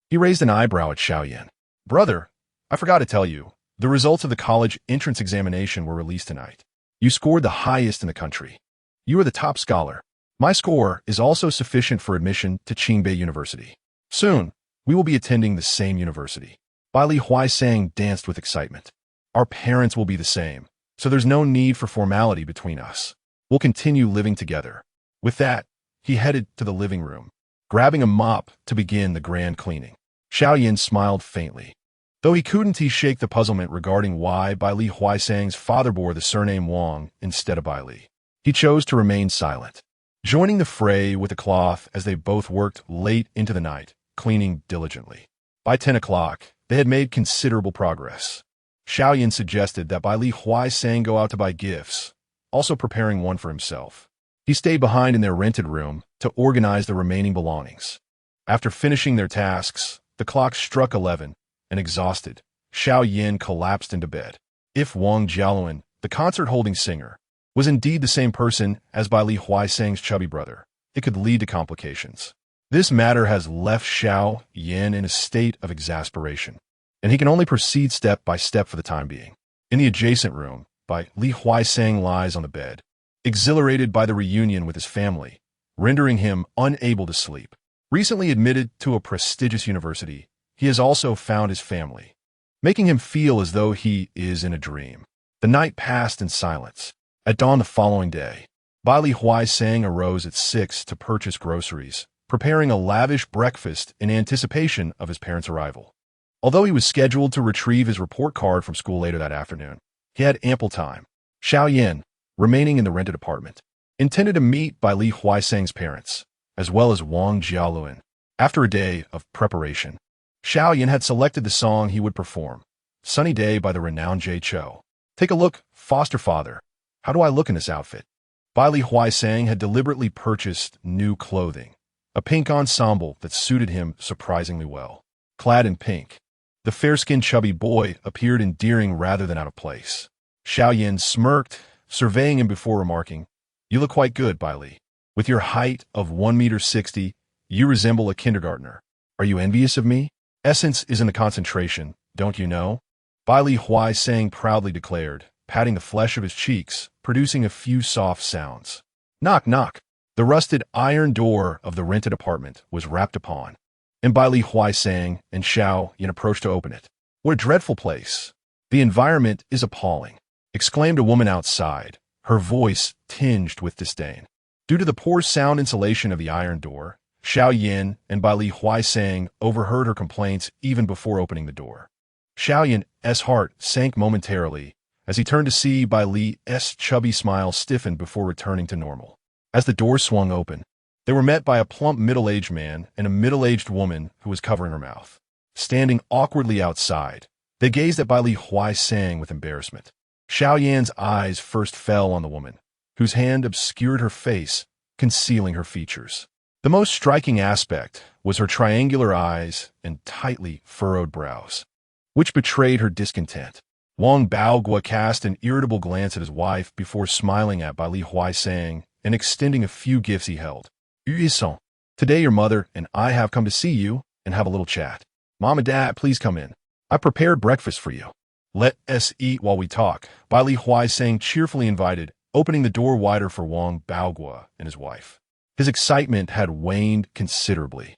he raised an eyebrow at Xiao Yan. "Brother, I forgot to tell you, the results of the college entrance examination were released tonight. You scored the highest in the country. You are the top scholar. My score is also sufficient for admission to Qingbei University. Soon, we will be attending the same university." Bai Li Huaisang danced with excitement. "Our parents will be the same, so there's no need for formality between us. We'll continue living together." With that, he headed to the living room, grabbing a mop to begin the grand cleaning. Xiao Yan smiled faintly. Though he couldn't shake the puzzlement regarding why Bai Li Huaisang's father bore the surname Wang instead of Bai Li, he chose to remain silent, joining the fray with a cloth as they both worked late into the night, cleaning diligently. By 10 o'clock, they had made considerable progress. Xiao Yan suggested that Bai Li Huaisang go out to buy gifts, also preparing one for himself. He stayed behind in their rented room to organize the remaining belongings. After finishing their tasks, the clock struck 11, and exhausted, Xiao Yan collapsed into bed. If Wang Jiaoluan, the concert-holding singer, was indeed the same person as Bai Li Huaisang's chubby brother, it could lead to complications. This matter has left Xiao Yan in a state of exasperation, and he can only proceed step by step for the time being. In the adjacent room, Bai Li Huaisang lies on the bed, exhilarated by the reunion with his family, rendering him unable to sleep. Recently admitted to a prestigious university, he has also found his family, making him feel as though he is in a dream. The night passed in silence. At dawn the following day, Bai Li Huaisang arose at 6 to purchase groceries, preparing a lavish breakfast in anticipation of his parents' arrival. Although he was scheduled to retrieve his report card from school later that afternoon, he had ample time. Xiao Yan, remaining in the rented apartment, intended to meet Bai Li Huaisang's parents, as well as Wang Jiaoluan. After a day of preparation, Xiao Yan had selected the song he would perform, Sunny Day by the renowned Jay Chou. "Take a look, foster father. How do I look in this outfit?" Bai Li Huaisang had deliberately purchased new clothing, a pink ensemble that suited him surprisingly well. Clad in pink, the fair-skinned chubby boy appeared endearing rather than out of place. Xiao Yan smirked, surveying him before remarking, "You look quite good, Bai Li. With your height of 1.60 meters, you resemble a kindergartner. Are you envious of me? Essence is in the concentration, don't you know?" Bai Li Huaisang proudly declared, patting the flesh of his cheeks, producing a few soft sounds. Knock, knock. The rusted iron door of the rented apartment was rapped upon, and Bai Li Huaisang and Xiao Yan approached to open it. "What a dreadful place. The environment is appalling," exclaimed a woman outside, her voice tinged with disdain. Due to the poor sound insulation of the iron door, Xiao Yan and Bai Li Huaisang overheard her complaints even before opening the door. Xiao Yan's heart sank momentarily as he turned to see Bai Li's chubby smile stiffen before returning to normal. As the door swung open, they were met by a plump middle-aged man and a middle-aged woman who was covering her mouth. Standing awkwardly outside, they gazed at Bai Li Huaisang with embarrassment. Xiao Yan's eyes first fell on the woman, whose hand obscured her face, concealing her features. The most striking aspect was her triangular eyes and tightly furrowed brows, which betrayed her discontent. Wang Baogua cast an irritable glance at his wife before smiling at Bai Li Huaisang and extending a few gifts he held. Yuisong, today your mother and I have come to see you and have a little chat. Mom and Dad, please come in. I prepared breakfast for you. Let us eat while we talk, Bai Li Huaisang cheerfully invited, opening the door wider for Wang Baogua and his wife. His excitement had waned considerably,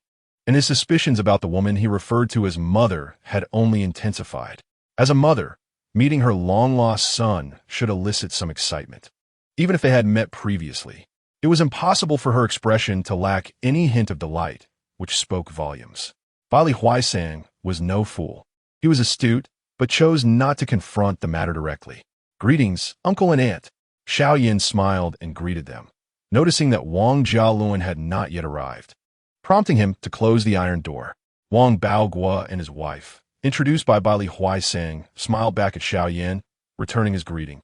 and his suspicions about the woman he referred to as mother had only intensified. As a mother, meeting her long-lost son should elicit some excitement. Even if they had met previously, it was impossible for her expression to lack any hint of delight, which spoke volumes. Bai Li Huaisang was no fool. He was astute, but chose not to confront the matter directly. Greetings, uncle and aunt. Xiao Yan smiled and greeted them, noticing that Wang Jialuan had not yet arrived, prompting him to close the iron door. Wang Baogua and his wife, introduced by Bai Li Huaisang, smiled back at Xiao Yan, returning his greeting.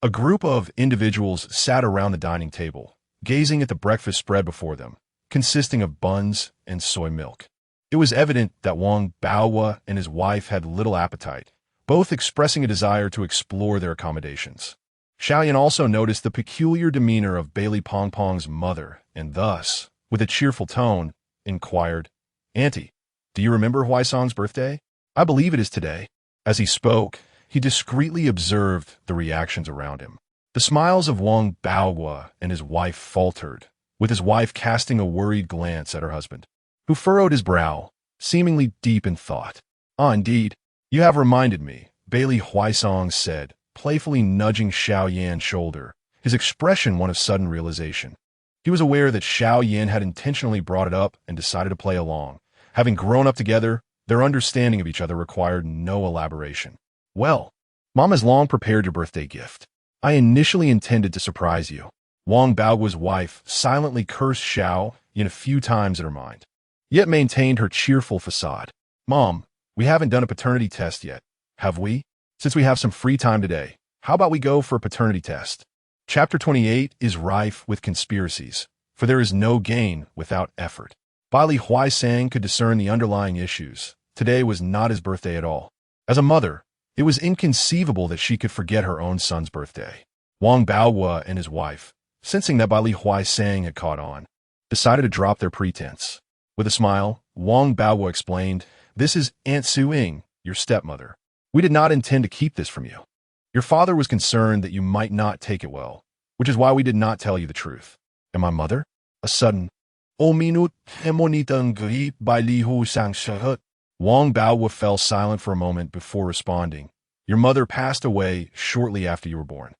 A group of individuals sat around the dining table, gazing at the breakfast spread before them, consisting of buns and soy milk. It was evident that Wang Baogua and his wife had little appetite, both expressing a desire to explore their accommodations. Xiao Yan also noticed the peculiar demeanor of Bai Li Pongpong's mother, and thus, with a cheerful tone, inquired, Auntie, do you remember Huaisong's birthday? I believe it is today. As he spoke, he discreetly observed the reactions around him. The smiles of Wang Baogua and his wife faltered, with his wife casting a worried glance at her husband, who furrowed his brow, seemingly deep in thought. Ah, indeed, you have reminded me, Bai Li Huaisang said, playfully nudging Xiao Yan's shoulder, his expression one of sudden realization. He was aware that Xiao Yan had intentionally brought it up and decided to play along. Having grown up together, their understanding of each other required no elaboration. Well, Mom has long prepared your birthday gift. I initially intended to surprise you. Wang Baogua's wife silently cursed Xiao Yan a few times in her mind, yet maintained her cheerful facade. Mom, we haven't done a paternity test yet, have we? Since we have some free time today, how about we go for a paternity test? Chapter 28 is rife with conspiracies, for there is no gain without effort. Bai Li Huaisang could discern the underlying issues. Today was not his birthday at all. As a mother, it was inconceivable that she could forget her own son's birthday. Wang Baogua and his wife, sensing that Bai Li Huaisang had caught on, decided to drop their pretense. With a smile, Wang Baogua explained, This is Aunt Su-Ying, your stepmother. We did not intend to keep this from you. Your father was concerned that you might not take it well, which is why we did not tell you the truth. And my mother? A sudden, O minut hemonitang gri Bai Li Hu sang shahut. Wang Baogua fell silent for a moment before responding. Your mother passed away shortly after you were born.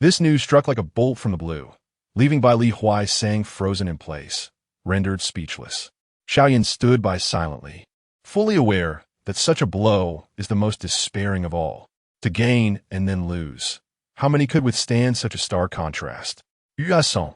This news struck like a bolt from the blue, leaving Bai Li Huaisang frozen in place, rendered speechless. Xiao Yan stood by silently, fully aware that such a blow is the most despairing of all. To gain and then lose. How many could withstand such a stark contrast? Yuasong.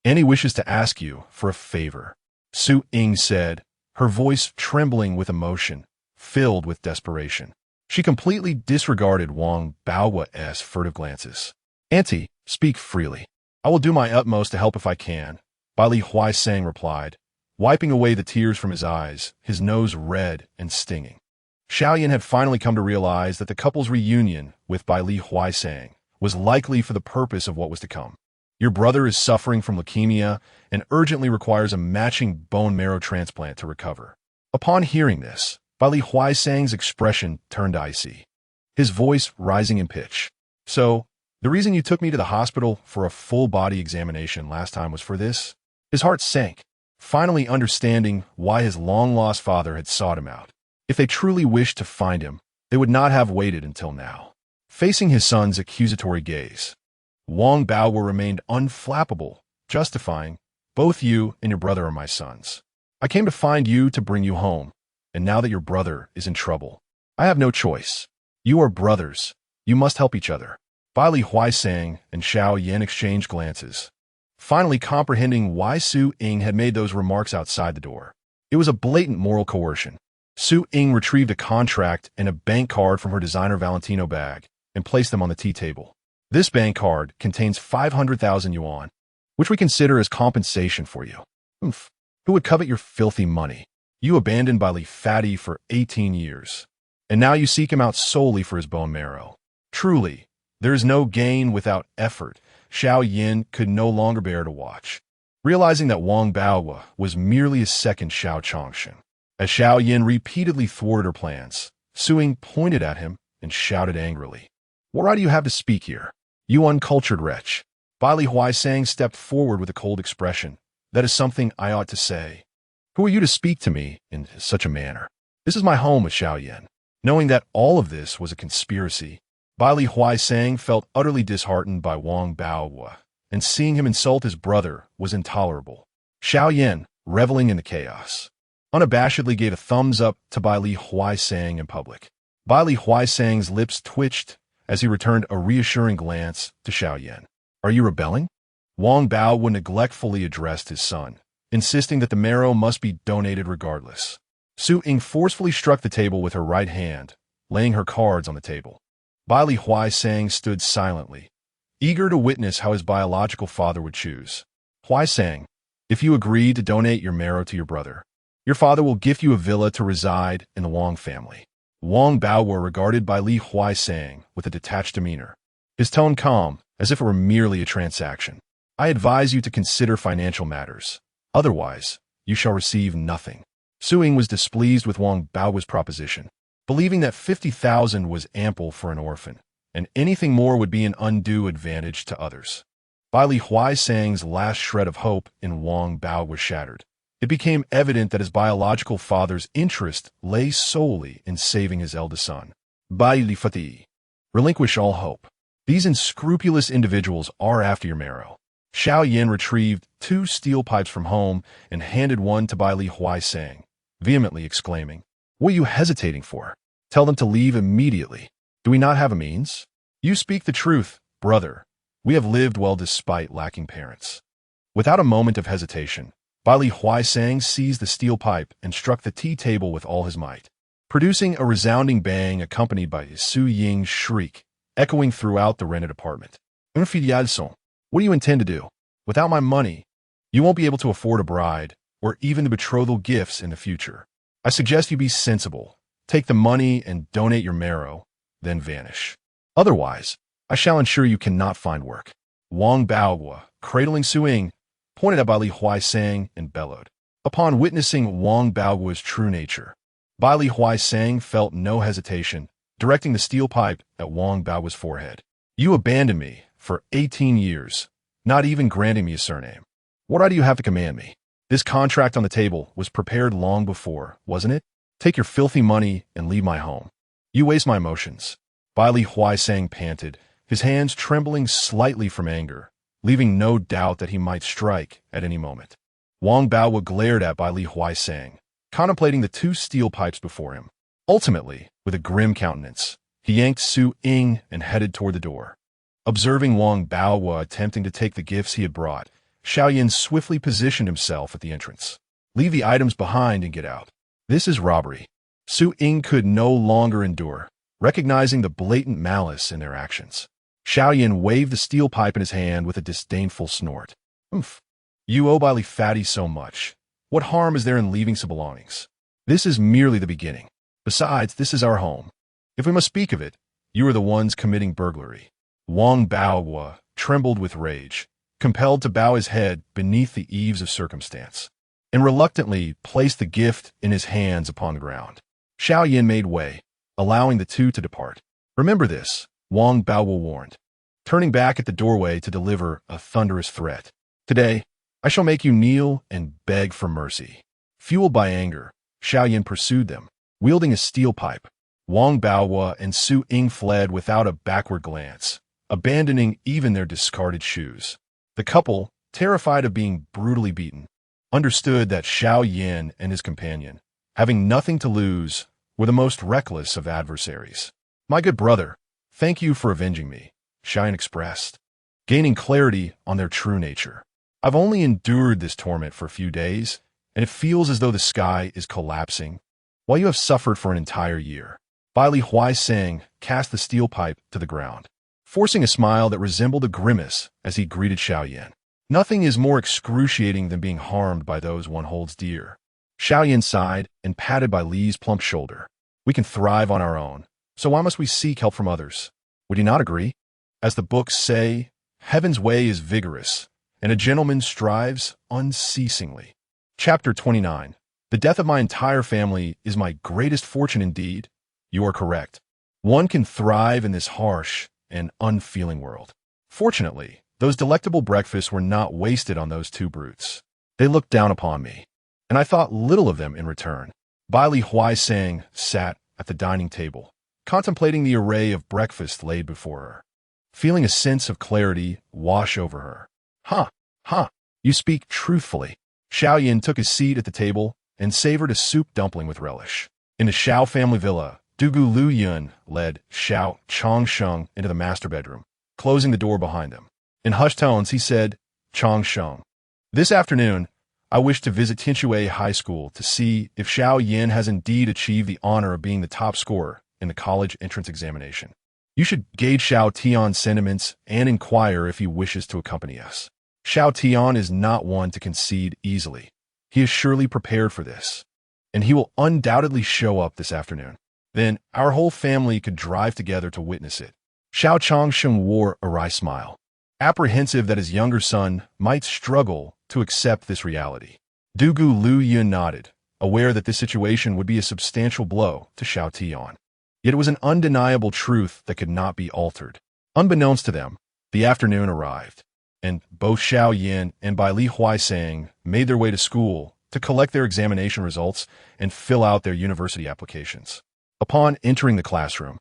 Annie wishes to ask you for a favor, Su-Ying said, her voice trembling with emotion, filled with desperation. She completely disregarded Wang Baogua's furtive glances. Auntie, speak freely. I will do my utmost to help if I can, Bai Li Huaisang replied, wiping away the tears from his eyes, his nose red and stinging. Xiao Yan had finally come to realize that the couple's reunion with Bai Li Huaisang was likely for the purpose of what was to come. Your brother is suffering from leukemia and urgently requires a matching bone marrow transplant to recover. Upon hearing this, Bai Li Huaisang's expression turned icy, his voice rising in pitch. So, the reason you took me to the hospital for a full-body examination last time was for this? His heart sank, finally understanding why his long-lost father had sought him out. If they truly wished to find him, they would not have waited until now. Facing his son's accusatory gaze, Wang Baogua remained unflappable, justifying, both you and your brother are my sons. I came to find you to bring you home, and now that your brother is in trouble, I have no choice. You are brothers. You must help each other. Bai Li Huaisang and Xiao Yan exchanged glances, finally comprehending why Su Ying had made those remarks outside the door. It was a blatant moral coercion. Su Ying retrieved a contract and a bank card from her designer Valentino bag and placed them on the tea table. This bank card contains 500,000 yuan, which we consider as compensation for you. Oomph. Who would covet your filthy money? You abandoned Bai Li Fatty for 18 years, and now you seek him out solely for his bone marrow. Truly, there is no gain without effort. Xiao Yan could no longer bear to watch, realizing that Wang Baohua was merely a second Xiao Chongshen. As Xiao Yan repeatedly thwarted her plans, Su Ying pointed at him and shouted angrily, "What right do you have to speak here, you uncultured wretch?" Bai Li Huaisang stepped forward with a cold expression. "That is something I ought to say. Who are you to speak to me in such a manner? This is my home with Xiao Yan." Knowing that all of this was a conspiracy, Bai Li Huaisang felt utterly disheartened by Wang Baohua, and seeing him insult his brother was intolerable. Xiao Yan, reveling in the chaos, unabashedly gave a thumbs up to Bai Li Huaisang in public. Bai Li Huaisang's lips twitched as he returned a reassuring glance to Xiao Yan. "Are you rebelling?" Wang Baohua neglectfully addressed his son, insisting that the marrow must be donated regardless. Su Ying forcefully struck the table with her right hand, laying her cards on the table. Bai Li Huaisang stood silently, eager to witness how his biological father would choose. "Huaisang, if you agree to donate your marrow to your brother, your father will gift you a villa to reside in the Wang family." Wang Baohua regarded Bai Li Huaisang with a detached demeanor, his tone calm, as if it were merely a transaction. "I advise you to consider financial matters. Otherwise, you shall receive nothing." Su Ying was displeased with Wang Baohua's proposition, believing that 50,000 was ample for an orphan, and anything more would be an undue advantage to others. Bai Li Huaisang's last shred of hope in Wang Bao was shattered. It became evident that his biological father's interest lay solely in saving his eldest son. Bai Li Fati, relinquish all hope. These unscrupulous individuals are after your marrow. Xiao Yan retrieved 2 steel pipes from home and handed one to Bai Li Huaisang, vehemently exclaiming, "What are you hesitating for? Tell them to leave immediately. Do we not have a means? You speak the truth, brother. We have lived well despite lacking parents." Without a moment of hesitation, Bai Li Huaisang seized the steel pipe and struck the tea table with all his might, producing a resounding bang accompanied by Su Ying's shriek, echoing throughout the rented apartment. "Infidèle, what do you intend to do? Without my money, you won't be able to afford a bride, or even the betrothal gifts in the future. I suggest you be sensible. Take the money and donate your marrow, then vanish. Otherwise, I shall ensure you cannot find work." Wang Baohua, cradling Su Ying, pointed at Bai Li Huaisang and bellowed. Upon witnessing Wang Baohua's true nature, Bai Li Huaisang felt no hesitation, directing the steel pipe at Wang Baohua's forehead. "You abandoned me for 18 years, not even granting me a surname. What right do you have to command me? This contract on the table was prepared long before, wasn't it? Take your filthy money and leave my home. You waste my emotions." Bai Li Huaisang panted, his hands trembling slightly from anger, leaving no doubt that he might strike at any moment. Wang Baohua glared at Bai Li Huaisang, contemplating the 2 steel pipes before him. Ultimately, with a grim countenance, he yanked Su Ying and headed toward the door. Observing Wang Baohua attempting to take the gifts he had brought, Xiao Yan swiftly positioned himself at the entrance. "Leave the items behind and get out. This is robbery." Su Ying could no longer endure, recognizing the blatant malice in their actions. Xiao Yan waved the steel pipe in his hand with a disdainful snort. "Oomph. You owe Bai Li Fatty so much. What harm is there in leaving some belongings? This is merely the beginning. Besides, this is our home. If we must speak of it, you are the ones committing burglary." Wang Baohua trembled with rage, compelled to bow his head beneath the eaves of circumstance, and reluctantly placed the gift in his hands upon the ground. Xiao Yan made way, allowing the 2 to depart. "Remember this," Wang Baohua warned, turning back at the doorway to deliver a thunderous threat. "Today, I shall make you kneel and beg for mercy." Fueled by anger, Xiao Yan pursued them, wielding a steel pipe. Wang Baohua and Su Ying fled without a backward glance, abandoning even their discarded shoes. The couple, terrified of being brutally beaten, understood that Xiao Yan and his companion, having nothing to lose, were the most reckless of adversaries. "My good brother, thank you for avenging me," Xiao Yan expressed, gaining clarity on their true nature. "I've only endured this torment for a few days, and it feels as though the sky is collapsing, while you have suffered for an entire year." Li Huaisang cast the steel pipe to the ground, forcing a smile that resembled a grimace as he greeted Xiao Yan. "Nothing is more excruciating than being harmed by those one holds dear." Xiao Yan sighed and patted by Li's plump shoulder. "We can thrive on our own, so why must we seek help from others? Would you not agree? As the books say, heaven's way is vigorous, and a gentleman strives unceasingly." Chapter 29. The death of my entire family is my greatest fortune indeed. You are correct. One can thrive in this harsh and unfeeling world. Fortunately, those delectable breakfasts were not wasted on those two brutes. They looked down upon me, and I thought little of them in return. Li Huaisang sat at the dining table, contemplating the array of breakfast laid before her, feeling a sense of clarity wash over her. You speak truthfully." Xiao Yan took his seat at the table and savored a soup dumpling with relish. In the Xiao family villa, Dugu Lu Yun led Xiao Changsheng into the master bedroom, closing the door behind them. In hushed tones, he said, "Changsheng, this afternoon, I wish to visit Qingbei High School to see if Xiao Yan has indeed achieved the honor of being the top scorer in the college entrance examination. You should gauge Xiao Tian's sentiments and inquire if he wishes to accompany us. Xiao Tian is not one to concede easily. He is surely prepared for this, and he will undoubtedly show up this afternoon. Then our whole family could drive together to witness it." Xiao Changsheng wore a wry smile, apprehensive that his younger son might struggle to accept this reality. Dugu Lu Yun nodded, aware that this situation would be a substantial blow to Xiao Tian. Yet it was an undeniable truth that could not be altered. Unbeknownst to them, the afternoon arrived, and both Xiao Yan and Li Huaisang made their way to school to collect their examination results and fill out their university applications. Upon entering the classroom,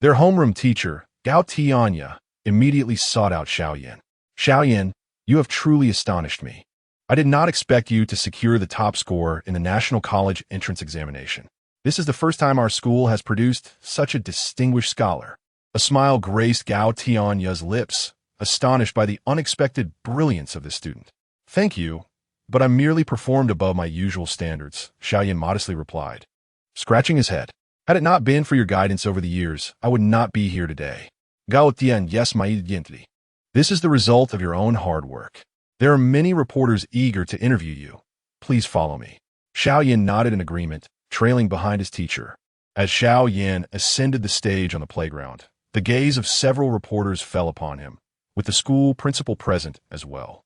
their homeroom teacher, Gao Tianya, immediately sought out Xiao Yan. "Xiao Yan, you have truly astonished me. I did not expect you to secure the top score in the National College Entrance Examination. This is the first time our school has produced such a distinguished scholar." A smile graced Gao Tianya's lips, astonished by the unexpected brilliance of this student. "Thank you, but I merely performed above my usual standards," Xiao Yan modestly replied, scratching his head. "Had it not been for your guidance over the years, I would not be here today." Gao Tian, "Yes, my gently. This is the result of your own hard work. There are many reporters eager to interview you. Please follow me." Xiao Yan nodded in agreement, trailing behind his teacher. As Xiao Yan ascended the stage on the playground, the gaze of several reporters fell upon him, with the school principal present as well.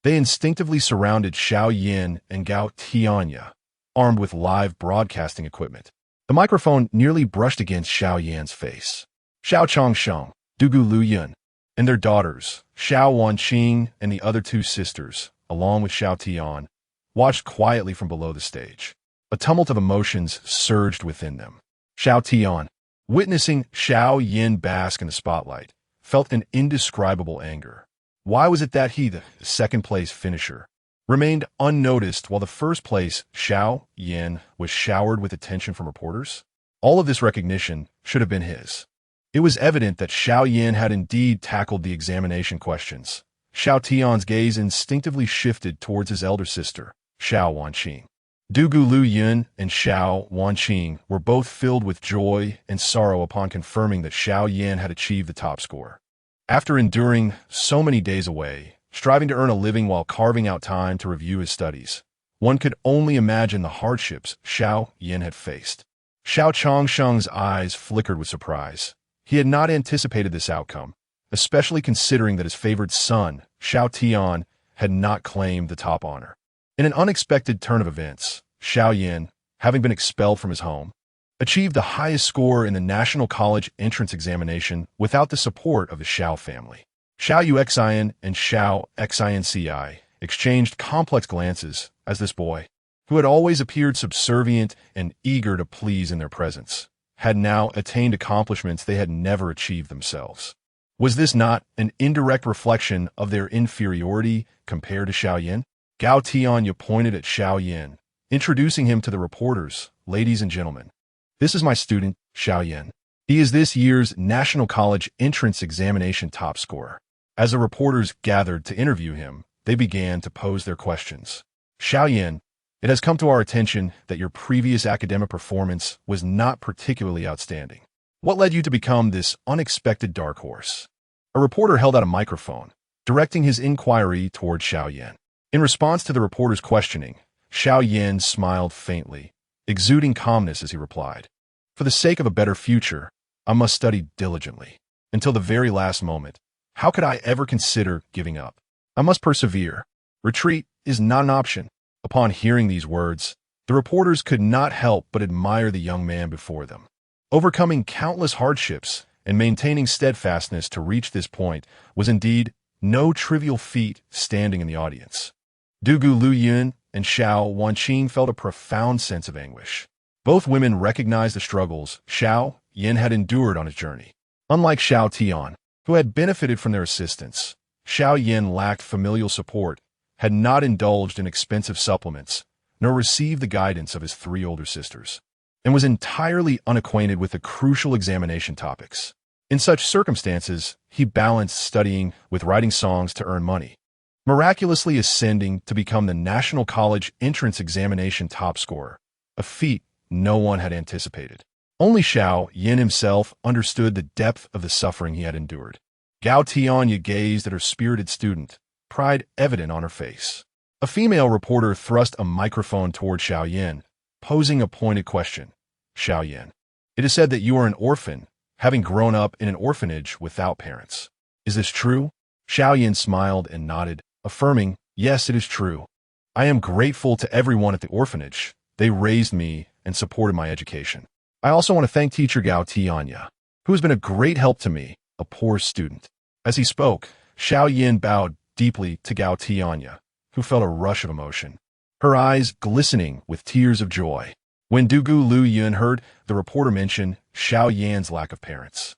They instinctively surrounded Xiao Yan and Gao Tianya, armed with live broadcasting equipment. The microphone nearly brushed against Xiao Yan's face. Xiao Changsheng, Dugu Lu Yun, and their daughters, Xiao Wanqing and the other two sisters, along with Xiao Tian, watched quietly from below the stage. A tumult of emotions surged within them. Xiao Tian, witnessing Xiao Yan bask in the spotlight, felt an indescribable anger. Why was it that he, the second-place finisher, remained unnoticed while the first-place Xiao Yan was showered with attention from reporters? All of this recognition should have been his. It was evident that Xiao Yan had indeed tackled the examination questions. Xiao Tian's gaze instinctively shifted towards his elder sister, Xiao Wanqing. Dugu Lu Yun and Xiao Wanqing were both filled with joy and sorrow upon confirming that Xiao Yan had achieved the top score. After enduring so many days away, striving to earn a living while carving out time to review his studies, one could only imagine the hardships Xiao Yan had faced. Xiao Changsheng's eyes flickered with surprise. He had not anticipated this outcome, especially considering that his favored son, Xiao Tian, had not claimed the top honor. In an unexpected turn of events, Xiao Yan, having been expelled from his home, achieved the highest score in the National College Entrance Examination without the support of the Xiao family. Xiao Yuxian and Xiao Xinci exchanged complex glances as this boy, who had always appeared subservient and eager to please in their presence, had now attained accomplishments they had never achieved themselves. Was this not an indirect reflection of their inferiority compared to Xiao Yan? Gao Tianya pointed at Xiao Yan, introducing him to the reporters. Ladies and gentlemen, this is my student, Xiao Yan. He is this year's National College Entrance Examination top scorer. As the reporters gathered to interview him, they began to pose their questions. Xiao Yan, it has come to our attention that your previous academic performance was not particularly outstanding. What led you to become this unexpected dark horse? A reporter held out a microphone, directing his inquiry toward Xiao Yan. In response to the reporter's questioning, Xiao Yan smiled faintly, exuding calmness as he replied, "For the sake of a better future, I must study diligently. Until the very last moment, how could I ever consider giving up? I must persevere. Retreat is not an option." Upon hearing these words, the reporters could not help but admire the young man before them. Overcoming countless hardships and maintaining steadfastness to reach this point was indeed no trivial feat standing in the audience. Dugu Lu Yun and Xiao Wanqing felt a profound sense of anguish. Both women recognized the struggles Xiao Yan had endured on his journey. Unlike Xiao Tian, who had benefited from their assistance, Xiao Yan lacked familial support, had not indulged in expensive supplements, nor received the guidance of his 3 older sisters, and was entirely unacquainted with the crucial examination topics. In such circumstances, he balanced studying with writing songs to earn money, miraculously ascending to become the National College Entrance Examination top scorer, a feat no one had anticipated. Only Xiao Yan himself understood the depth of the suffering he had endured. Gao Tianya gazed at her spirited student, pride evident on her face. A female reporter thrust a microphone toward Xiao Yan, posing a pointed question. "Xiao Yan, it is said that you are an orphan, having grown up in an orphanage without parents. Is this true?" Xiao Yan smiled and nodded, affirming, "Yes, it is true. I am grateful to everyone at the orphanage. They raised me and supported my education. I also want to thank teacher Gao Tianya, who has been a great help to me, a poor student." As he spoke, Xiao Yan bowed deeply to Gao Tianya, who felt a rush of emotion, her eyes glistening with tears of joy. When Dugu Lu Yun heard the reporter mention Xiao Yan's lack of parents,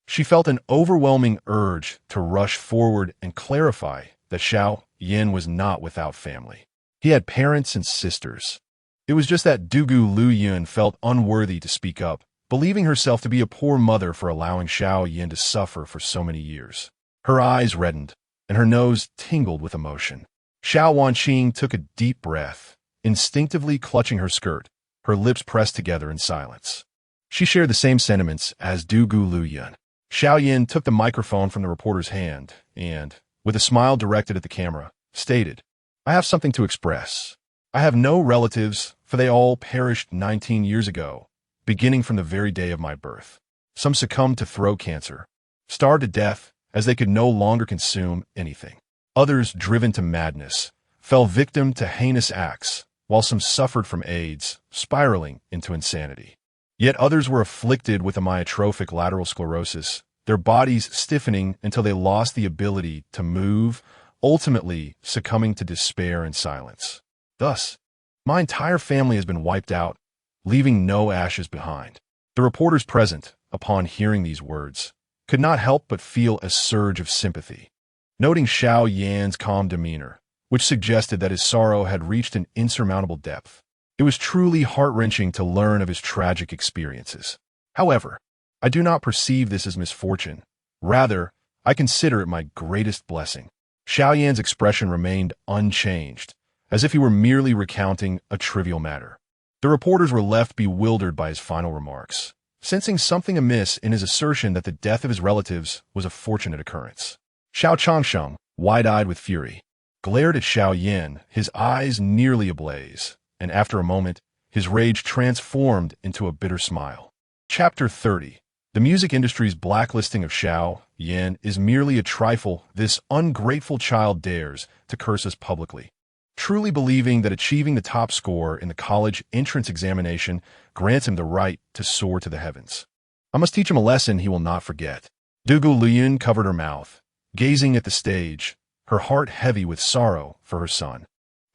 she felt an overwhelming urge to rush forward and clarify that Xiao Yan was not without family. He had parents and sisters. It was just that Dugu Lu Yun felt unworthy to speak up, believing herself to be a poor mother for allowing Xiao Yan to suffer for so many years. Her eyes reddened, and her nose tingled with emotion. Xiao Wanqing took a deep breath, instinctively clutching her skirt, her lips pressed together in silence. She shared the same sentiments as Dugu Lu Yun. Xiao Yan took the microphone from the reporter's hand and, with a smile directed at the camera, stated, "I have something to express. I have no relatives, for they all perished 19 years ago, beginning from the very day of my birth. Some succumbed to throat cancer, starved to death as they could no longer consume anything. Others, driven to madness, fell victim to heinous acts, while some suffered from AIDS, spiraling into insanity. Yet others were afflicted with amyotrophic lateral sclerosis, their bodies stiffening until they lost the ability to move, ultimately succumbing to despair and silence. Thus, my entire family has been wiped out, leaving no ashes behind." The reporters present, upon hearing these words, could not help but feel a surge of sympathy. Noting Xiao Yan's calm demeanor, which suggested that his sorrow had reached an insurmountable depth, it was truly heart-wrenching to learn of his tragic experiences. However, I do not perceive this as misfortune. Rather, I consider it my greatest blessing. Xiao Yan's expression remained unchanged, as if he were merely recounting a trivial matter. The reporters were left bewildered by his final remarks, sensing something amiss in his assertion that the death of his relatives was a fortunate occurrence. Xiao Changsheng, wide-eyed with fury, glared at Xiao Yan, his eyes nearly ablaze, and after a moment, his rage transformed into a bitter smile. Chapter 30. The music industry's blacklisting of Xiao Yan is merely a trifle. This ungrateful child dares to curse us publicly, truly believing that achieving the top score in the college entrance examination grants him the right to soar to the heavens. I must teach him a lesson he will not forget. Dugu Liyun covered her mouth, gazing at the stage, her heart heavy with sorrow for her son,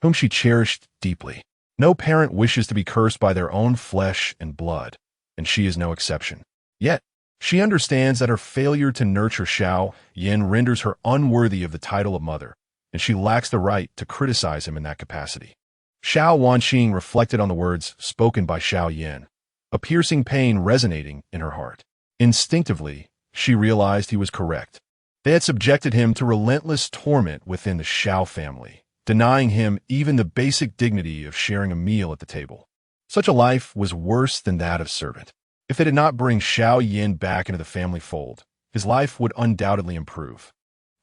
whom she cherished deeply. No parent wishes to be cursed by their own flesh and blood, and she is no exception. Yet, she understands that her failure to nurture Xiao Yan renders her unworthy of the title of mother, and she lacks the right to criticize him in that capacity. Xiao Wanqing reflected on the words spoken by Xiao Yan, a piercing pain resonating in her heart. Instinctively, she realized he was correct. They had subjected him to relentless torment within the Xiao family, denying him even the basic dignity of sharing a meal at the table. Such a life was worse than that of servant. If they did not bring Xiao Yan back into the family fold, his life would undoubtedly improve.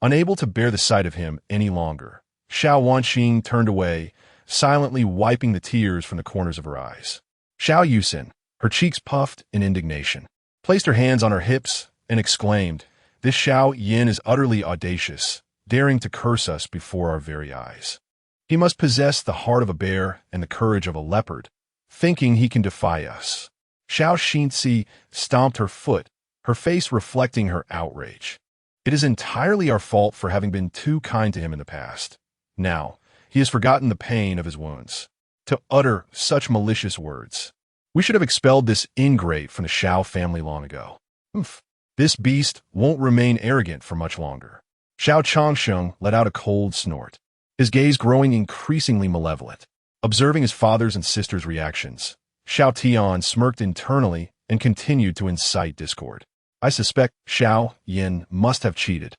Unable to bear the sight of him any longer, Xiao Wanqing turned away, silently wiping the tears from the corners of her eyes. Xiao Yusin, her cheeks puffed in indignation, placed her hands on her hips and exclaimed, "This Xiao Yan is utterly audacious, daring to curse us before our very eyes. He must possess the heart of a bear and the courage of a leopard, thinking he can defy us." Xiao Xinzi stomped her foot, her face reflecting her outrage. "It is entirely our fault for having been too kind to him in the past. Now, he has forgotten the pain of his wounds. To utter such malicious words. We should have expelled this ingrate from the Xiao family long ago. This beast won't remain arrogant for much longer." Xiao Changsheng let out a cold snort, his gaze growing increasingly malevolent. Observing his father's and sister's reactions, Xiao Tian smirked internally and continued to incite discord. "I suspect Xiao Yan must have cheated.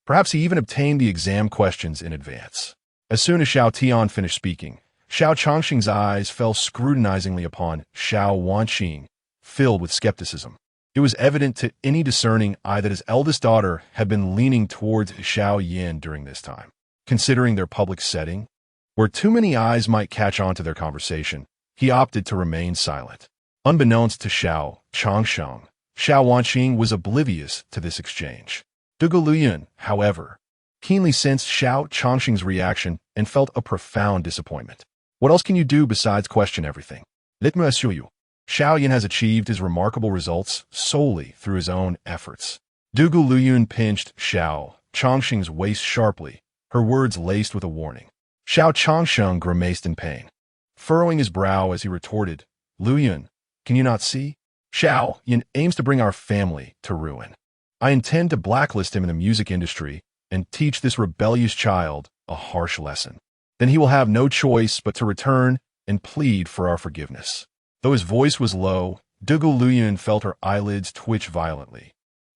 Perhaps he even obtained the exam questions in advance." As soon as Xiao Tian finished speaking, Xiao Changsheng's eyes fell scrutinizingly upon Xiao Wanqing, filled with skepticism. It was evident to any discerning eye that his eldest daughter had been leaning towards Xiao Yan during this time. Considering their public setting, where too many eyes might catch on to their conversation, he opted to remain silent. Unbeknownst to Xiao Changsheng, Xiao Wanqing was oblivious to this exchange. Dugu Luyun, however, keenly sensed Xiao Changsheng's reaction and felt a profound disappointment. "What else can you do besides question everything? Let me assure you, Xiao Yan has achieved his remarkable results solely through his own efforts." Dugu Luyun pinched Xiao Changsheng's waist sharply, her words laced with a warning. Xiao Changsheng grimaced in pain, furrowing his brow as he retorted, "Luyun, can you not see? Xiao Yan aims to bring our family to ruin. I intend to blacklist him in the music industry and teach this rebellious child a harsh lesson. Then he will have no choice but to return and plead for our forgiveness." Though his voice was low, Dugu Luyun felt her eyelids twitch violently,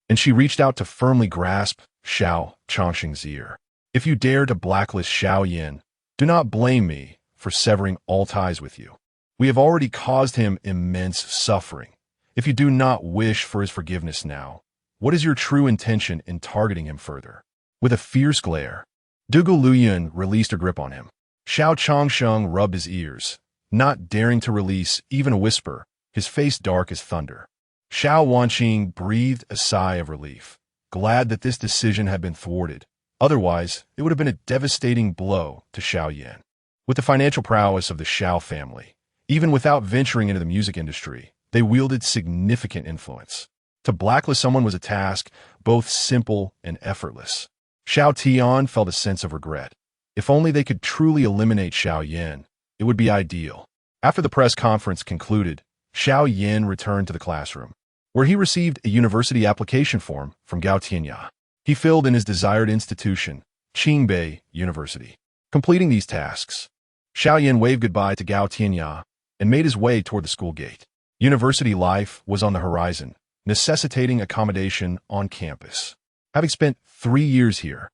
and she reached out to firmly grasp Xiao Changsheng's ear. "If you dare to blacklist Xiao Yan, do not blame me for severing all ties with you. We have already caused him immense suffering. If you do not wish for his forgiveness now, what is your true intention in targeting him further?" With a fierce glare, Dugu Luyun released her grip on him. Xiao Changsheng rubbed his ears, not daring to release even a whisper, his face dark as thunder. Xiao Wanqing breathed a sigh of relief, glad that this decision had been thwarted. Otherwise, it would have been a devastating blow to Xiao Yan. With the financial prowess of the Xiao family, even without venturing into the music industry, they wielded significant influence. To blacklist someone was a task both simple and effortless. Xiao Tian felt a sense of regret. If only they could truly eliminate Xiao Yan, it would be ideal. After the press conference concluded, Xiao Yan returned to the classroom, where he received a university application form from Gaokao. He filled in his desired institution, Qingbei University. Completing these tasks, Xiao Yan waved goodbye to Gaokao and made his way toward the school gate. University life was on the horizon, necessitating accommodation on campus. Having spent 3 years here,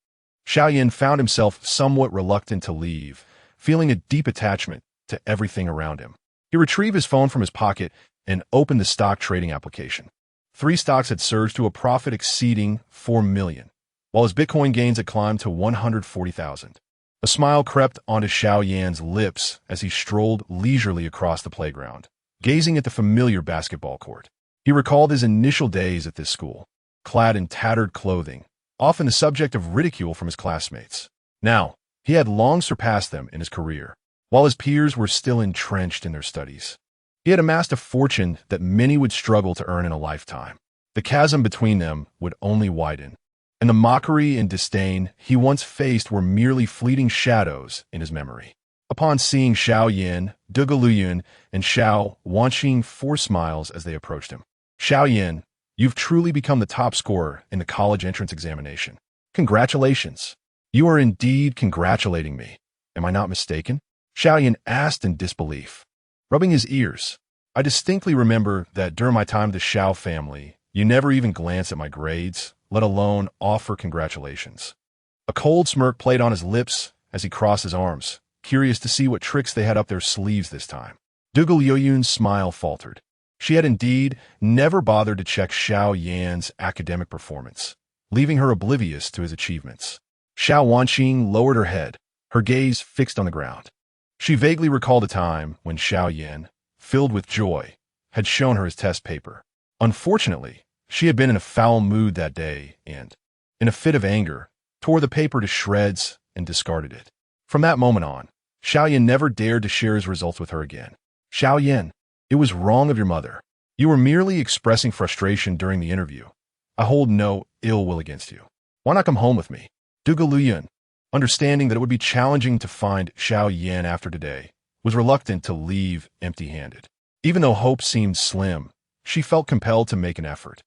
Xiao Yan found himself somewhat reluctant to leave, feeling a deep attachment to everything around him. He retrieved his phone from his pocket and opened the stock trading application. 3 stocks had surged to a profit exceeding 4 million, while his Bitcoin gains had climbed to 140,000. A smile crept onto Xiao Yan's lips as he strolled leisurely across the playground, gazing at the familiar basketball court. He recalled his initial days at this school, clad in tattered clothing, often the subject of ridicule from his classmates. Now, he had long surpassed them in his career, while his peers were still entrenched in their studies. He had amassed a fortune that many would struggle to earn in a lifetime. The chasm between them would only widen, and the mockery and disdain he once faced were merely fleeting shadows in his memory. Upon seeing Xiao Yan, Dugu Luyun, and Xiao Wanqing forced smiles as they approached him. "Xiao Yan, you've truly become the top scorer in the college entrance examination. Congratulations." You are indeed congratulating me. Am I not mistaken? Xiao Yan asked in disbelief, rubbing his ears. I distinctly remember that during my time with the Xiao family, you never even glanced at my grades, let alone offer congratulations. A cold smirk played on his lips as he crossed his arms, curious to see what tricks they had up their sleeves this time. Dougal Yoyun's smile faltered. She had indeed never bothered to check Xiao Yan's academic performance, leaving her oblivious to his achievements. Xiao Wanqing lowered her head, her gaze fixed on the ground. She vaguely recalled a time when Xiao Yan, filled with joy, had shown her his test paper. Unfortunately, she had been in a foul mood that day and, in a fit of anger, tore the paper to shreds and discarded it. From that moment on, Xiao Yan never dared to share his results with her again. Xiao Yan, it was wrong of your mother. You were merely expressing frustration during the interview. I hold no ill will against you. Why not come home with me? Dougal Yun, understanding that it would be challenging to find Xiao Yan after today, was reluctant to leave empty-handed. Even though hope seemed slim, she felt compelled to make an effort.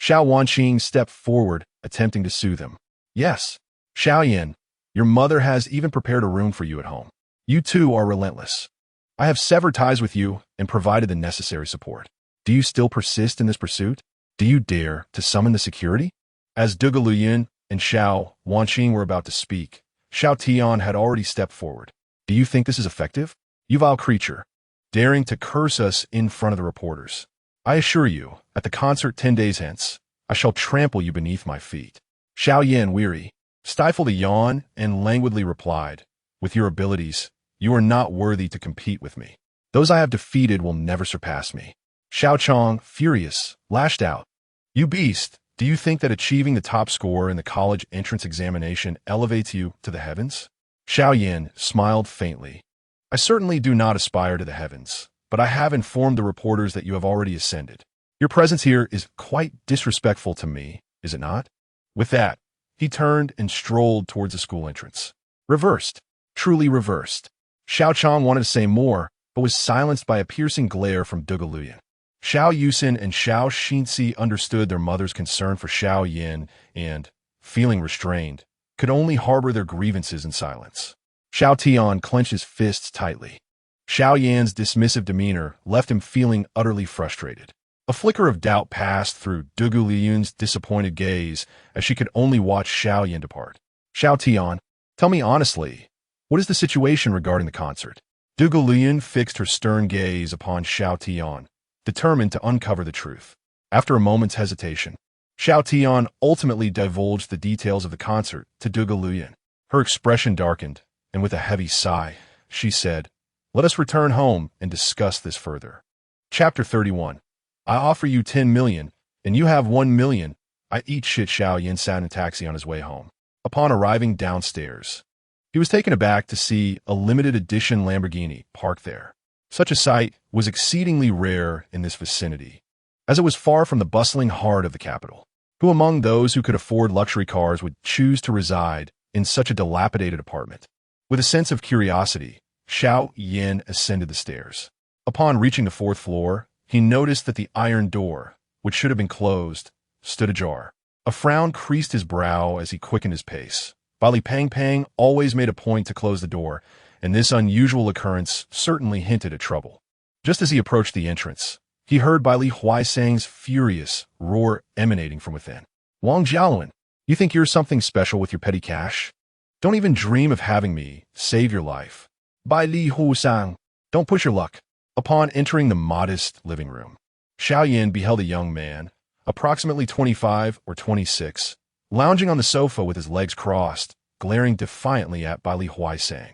Xiao Wanqing stepped forward, attempting to soothe him. Yes, Xiao Yan, your mother has even prepared a room for you at home. You too are relentless. I have severed ties with you and provided the necessary support. Do you still persist in this pursuit? Do you dare to summon the security? As Dougal Yun and Xiao Wanqing were about to speak, Xiao Tian had already stepped forward. Do you think this is effective? You vile creature, daring to curse us in front of the reporters. I assure you, at the concert 10 days hence, I shall trample you beneath my feet. Xiao Yan, weary, stifled a yawn and languidly replied, with your abilities, you are not worthy to compete with me. Those I have defeated will never surpass me. Xiao Chong, furious, lashed out. You beast, do you think that achieving the top score in the college entrance examination elevates you to the heavens? Xiao Yan smiled faintly. I certainly do not aspire to the heavens, but I have informed the reporters that you have already ascended. Your presence here is quite disrespectful to me, is it not? With that, he turned and strolled towards the school entrance. Reversed. Truly reversed. Xiao Chong wanted to say more, but was silenced by a piercing glare from Dougal Yun. Xiao Yusin and Xiao Xinxi understood their mother's concern for Xiao Yan and, feeling restrained, could only harbor their grievances in silence. Xiao Tian clenched his fists tightly. Xiao Yan's dismissive demeanor left him feeling utterly frustrated. A flicker of doubt passed through Dougal Yun's disappointed gaze as she could only watch Xiao Yan depart. Xiao Tian, tell me honestly, what is the situation regarding the concert? Dougal Yun fixed her stern gaze upon Xiao Tian, determined to uncover the truth. After a moment's hesitation, Xiao Tian ultimately divulged the details of the concert to Dougal Yun. Her expression darkened, and with a heavy sigh, she said, let us return home and discuss this further. Chapter 31. I offer you 10 million, and you have 1 million. I eat shit. Xiao Yan sat in a taxi on his way home. Upon arriving downstairs, he was taken aback to see a limited edition Lamborghini parked there. Such a sight was exceedingly rare in this vicinity, as it was far from the bustling heart of the capital. Who among those who could afford luxury cars would choose to reside in such a dilapidated apartment? With a sense of curiosity, Xiao Yan ascended the stairs. Upon reaching the 4th floor, he noticed that the iron door, which should have been closed, stood ajar. A frown creased his brow as he quickened his pace. Bali Pang Pang always made a point to close the door, and this unusual occurrence certainly hinted at trouble. Just as he approached the entrance, he heard Bali Huaisang's furious roar emanating from within. Wang Jialuan, you think you're something special with your petty cash? Don't even dream of having me save your life. Bai Li Huasang, don't push your luck. Upon entering the modest living room, Xiao Yan beheld a young man, approximately 25 or 26, lounging on the sofa with his legs crossed, glaring defiantly at Bai Li Huaisang.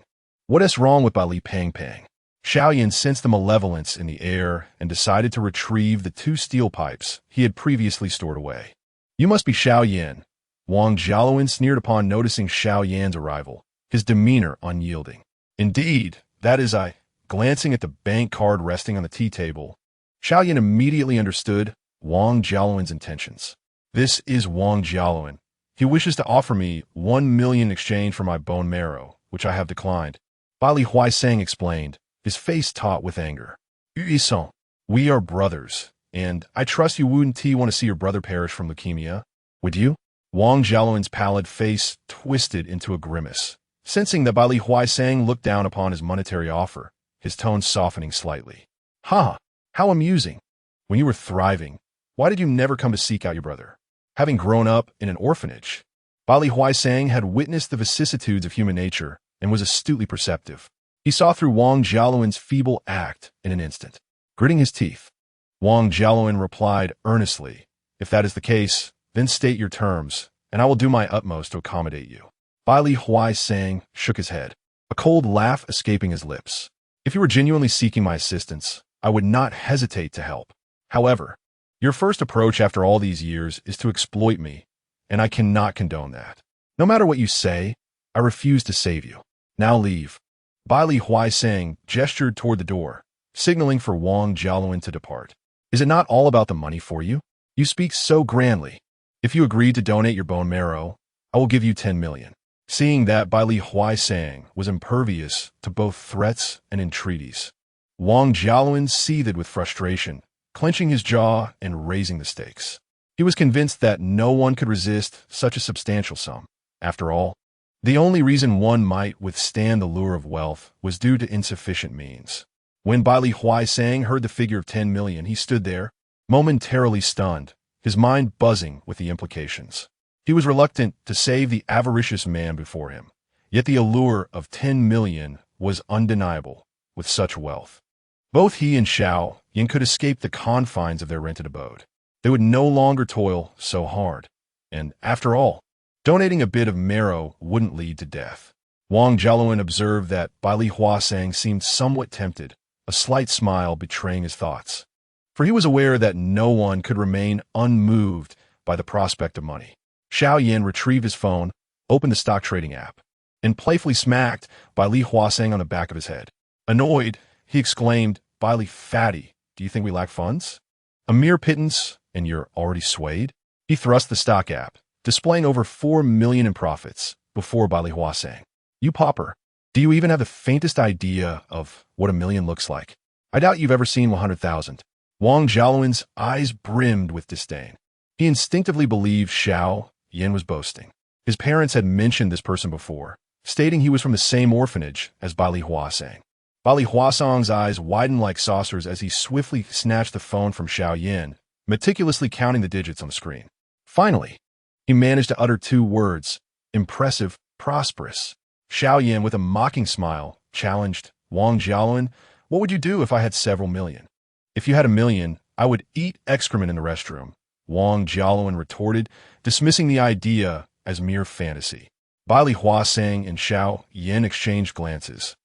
What is wrong with Bai Li Pang Pang? Xiao Yan sensed the malevolence in the air and decided to retrieve the 2 steel pipes he had previously stored away. You must be Xiao Yan. Wang Jialuan sneered upon noticing Xiao Yan's arrival, his demeanor unyielding. Indeed, that is I. Glancing at the bank card resting on the tea table, Xiao Yan immediately understood Wang Jialuan's intentions. This is Wang Jialuan. He wishes to offer me 1 million in exchange for my bone marrow, which I have declined. Bai Li Huaisang explained, his face taut with anger. Yu we are brothers, and I trust you wouldn't want to see your brother perish from leukemia, would you? Wang Jialuan's pallid face twisted into a grimace. Sensing that Bai Li Huaisang looked down upon his monetary offer, his tone softening slightly. Ha! How amusing. When you were thriving, why did you never come to seek out your brother? Having grown up in an orphanage, Bai Li Huaisang had witnessed the vicissitudes of human nature and was astutely perceptive. He saw through Wang Jialuan's feeble act in an instant. Gritting his teeth, Wang Jialuan replied earnestly, "If that is the case, then state your terms, and I will do my utmost to accommodate you." Bai Li Huaisang shook his head, a cold laugh escaping his lips. "If you were genuinely seeking my assistance, I would not hesitate to help. However, your first approach after all these years is to exploit me, and I cannot condone that. No matter what you say, I refuse to save you. Now leave." Bai Li Huaisang gestured toward the door, signaling for Wang Jialuan to depart. "Is it not all about the money for you? You speak so grandly. If you agree to donate your bone marrow, I will give you 10 million. Seeing that Bai Li Huaisang was impervious to both threats and entreaties, Wang Jialuan seethed with frustration, clenching his jaw and raising the stakes. He was convinced that no one could resist such a substantial sum. After all, the only reason one might withstand the lure of wealth was due to insufficient means. When Bai Li Huaisang heard the figure of 10 million, he stood there, momentarily stunned, his mind buzzing with the implications. He was reluctant to save the avaricious man before him, yet the allure of 10 million was undeniable with such wealth. Both he and Xiao Yan could escape the confines of their rented abode. They would no longer toil so hard. And, after all, donating a bit of marrow wouldn't lead to death. Wang Jialuan observed that Bai Li Huaisang seemed somewhat tempted, a slight smile betraying his thoughts. For he was aware that no one could remain unmoved by the prospect of money. Xiao Yan retrieved his phone, opened the stock trading app, and playfully smacked Bai Li Huaisang on the back of his head. Annoyed, he exclaimed, "Bai Li Fatty, do you think we lack funds? A mere pittance, and you're already swayed?" He thrust the stock app, displaying over 4 million in profits, before Bai Li Huaisang. "You pauper, do you even have the faintest idea of what 1 million looks like? I doubt you've ever seen 100,000. Wang Jialuan's eyes brimmed with disdain. He instinctively believed Xiao Yan was boasting. His parents had mentioned this person before, stating he was from the same orphanage as Bai Li Huaisang. Bai Li Huaisang's eyes widened like saucers as he swiftly snatched the phone from Xiao Yan, meticulously counting the digits on the screen. Finally, he managed to utter 2 words, "Impressive, prosperous." Xiao Yan, with a mocking smile, challenged, "Wang Jialuan, what would you do if I had several million?" "If you had 1 million, I would eat excrement in the restroom," Wang Jialuan retorted, dismissing the idea as mere fantasy. Bai Li Huaisang and Xiao Yan exchanged glances,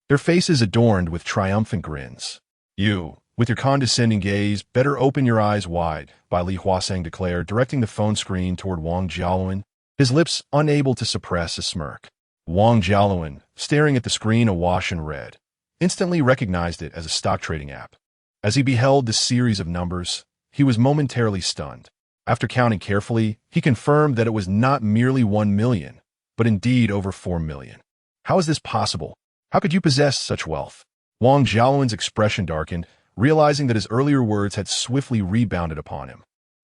their faces adorned with triumphant grins. "You, with your condescending gaze, better open your eyes wide," Bai Li Huaisang declared, directing the phone screen toward Wang Jialuan, his lips unable to suppress a smirk. Wang Jialuan, staring at the screen awash in red, instantly recognized it as a stock trading app. As he beheld the series of numbers, he was momentarily stunned. After counting carefully, he confirmed that it was not merely 1 million, but indeed over 4 million. "How is this possible? How could you possess such wealth?" Wang Jialuan's expression darkened, realizing that his earlier words had swiftly rebounded upon him.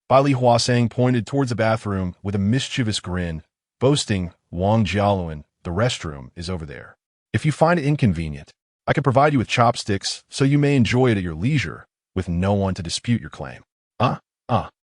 Bai Li Huaisang pointed towards the bathroom with a mischievous grin, boasting, "Wang Jialuan, the restroom is over there. If you find it inconvenient, I can provide you with chopsticks so you may enjoy it at your leisure, with no one to dispute your claim."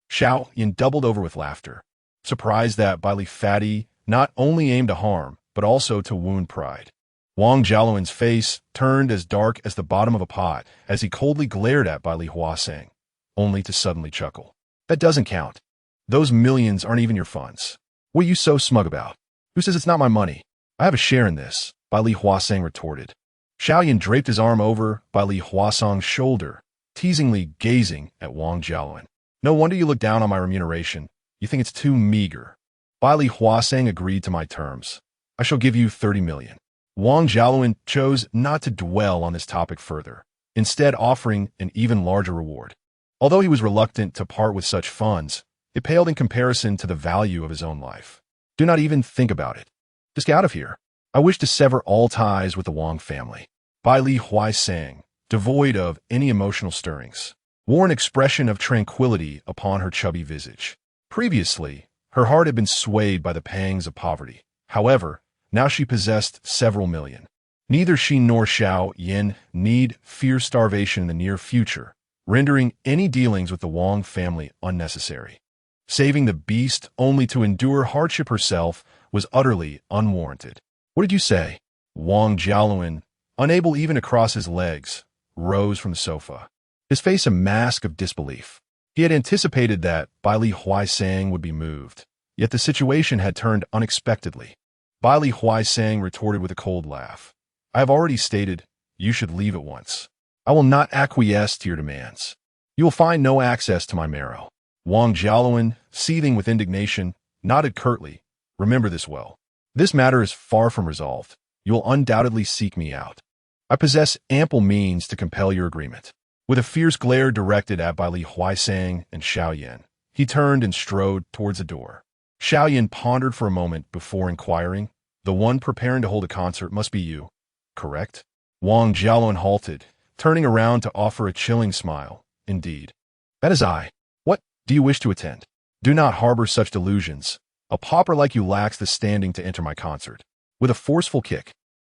Xiao Yan doubled over with laughter, surprised that Bai Li Fatty not only aimed to harm, but also to wound pride. Wang Jialuan's face turned as dark as the bottom of a pot as he coldly glared at Bai Li Huaisang, only to suddenly chuckle. "That doesn't count. Those millions aren't even your funds. What are you so smug about? Who says it's not my money? I have a share in this," Bai Li Huaisang retorted. Xiao Yan draped his arm over Bai Li Huaisang's shoulder, teasingly gazing at Wang Jialuan. "No wonder you look down on my remuneration. You think it's too meager." Bai Li Huaisang agreed to my terms. "I shall give you 30 million. Wang Jialuan chose not to dwell on this topic further, instead offering an even larger reward. Although he was reluctant to part with such funds, it paled in comparison to the value of his own life. "Do not even think about it. Just get out of here. I wish to sever all ties with the Wang family." Bai Li Huaisang, devoid of any emotional stirrings, wore an expression of tranquility upon her chubby visage. Previously, Her heart had been swayed by the pangs of poverty. However, now she possessed several million. Neither she nor Xiao Yan need fear starvation in the near future, rendering any dealings with the Wang family unnecessary. Saving the beast only to endure hardship herself was utterly unwarranted. "What did you say?" Wang Jialuan, unable even to cross his legs, rose from the sofa, his face a mask of disbelief. He had anticipated that Baili Huaisang would be moved, yet the situation had turned unexpectedly. Baili Huaisang retorted with a cold laugh. "I have already stated you should leave at once. I will not acquiesce to your demands. You will find no access to my marrow." Wang Jialuan, seething with indignation, nodded curtly. "Remember this well. This matter is far from resolved. You will undoubtedly seek me out. I possess ample means to compel your agreement." With a fierce glare directed at Baili Huaisang and Xiao Yan, he turned and strode towards the door. Xiao Yan pondered for a moment before inquiring, "The one preparing to hold a concert must be you, correct?" Wang Jialuan halted, turning around to offer a chilling smile. "Indeed. That is I. What? Do you wish to attend? Do not harbor such delusions. A pauper like you lacks the standing to enter my concert." With a forceful kick,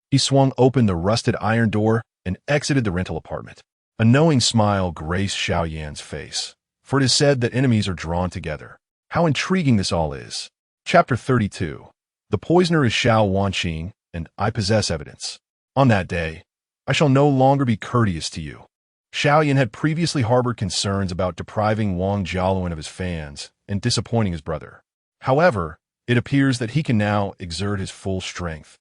he swung open the rusted iron door and exited the rental apartment. A knowing smile graced Xiao Yan's face, for it is said that enemies are drawn together. How intriguing this all is. Chapter 32. The poisoner is Xiao Wanqing, and I possess evidence. On that day, I shall no longer be courteous to you. Xiao Yan had previously harbored concerns about depriving Wang Jialuan of his fans and disappointing his brother. However, it appears that he can now exert his full strength,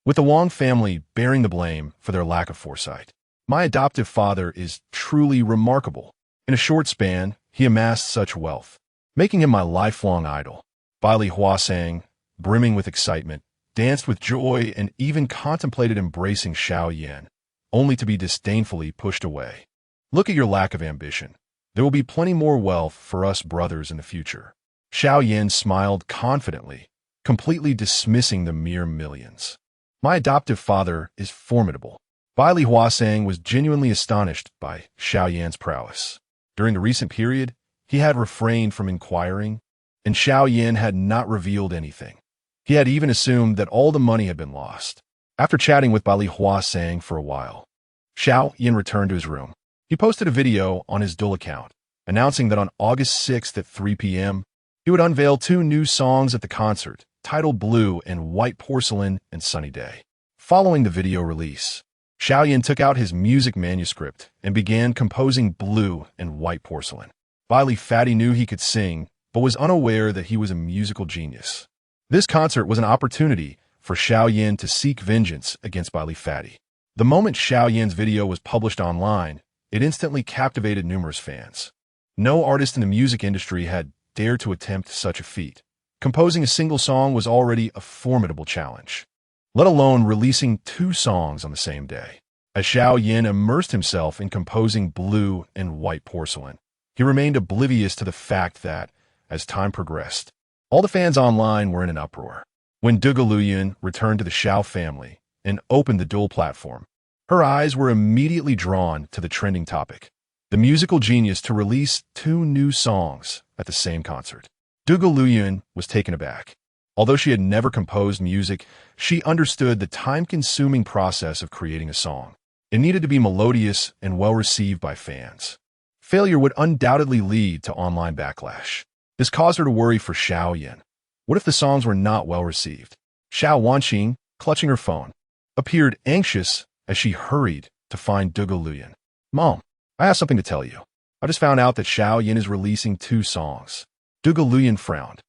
with the Wang family bearing the blame for their lack of foresight. My adoptive father is truly remarkable. In a short span, he amassed such wealth, making him my lifelong idol. Baili Huaisang, brimming with excitement, danced with joy and even contemplated embracing Xiao Yan, only to be disdainfully pushed away. "Look at your lack of ambition. There will be plenty more wealth for us brothers in the future." Xiao Yan smiled confidently, completely dismissing the mere millions. "My adoptive father is formidable." Baili Huaisang was genuinely astonished by Xiao Yan's prowess. During the recent period, he had refrained from inquiring, and Xiao Yan had not revealed anything. He had even assumed that all the money had been lost. After chatting with Baili Huaisang for a while, Xiao Yan returned to his room. He posted a video on his Duel account, announcing that on August 6th at 3 p.m., he would unveil 2 new songs at the concert, titled Blue and White Porcelain and Sunny Day. Following the video release, Xiao Yan took out his music manuscript and began composing Blue and White Porcelain. Baili Fatty knew he could sing, but was unaware that he was a musical genius. This concert was an opportunity for Xiao Yan to seek vengeance against Baili Fatty. The moment Xiao Yan's video was published online, it instantly captivated numerous fans. No artist in the music industry had dared to attempt such a feat. Composing a single song was already a formidable challenge, let alone releasing 2 songs on the same day. As Xiao Yan immersed himself in composing Blue and White Porcelain, he remained oblivious to the fact that, as time progressed, all the fans online were in an uproar. When Dugaluyan returned to the Xiao family and opened the Duel platform, her eyes were immediately drawn to the trending topic, the musical genius to release 2 new songs at the same concert. Dugaluyan was taken aback. Although she had never composed music, she understood the time-consuming process of creating a song. It needed to be melodious and well-received by fans. Failure would undoubtedly lead to online backlash. This caused her to worry for Xiao Yan. What if the songs were not well-received? Xiao Wanqing, clutching her phone, appeared anxious as she hurried to find Dugaluyan. "Mom, I have something to tell you. I just found out that Xiao Yan is releasing 2 songs. Dugaluyan frowned,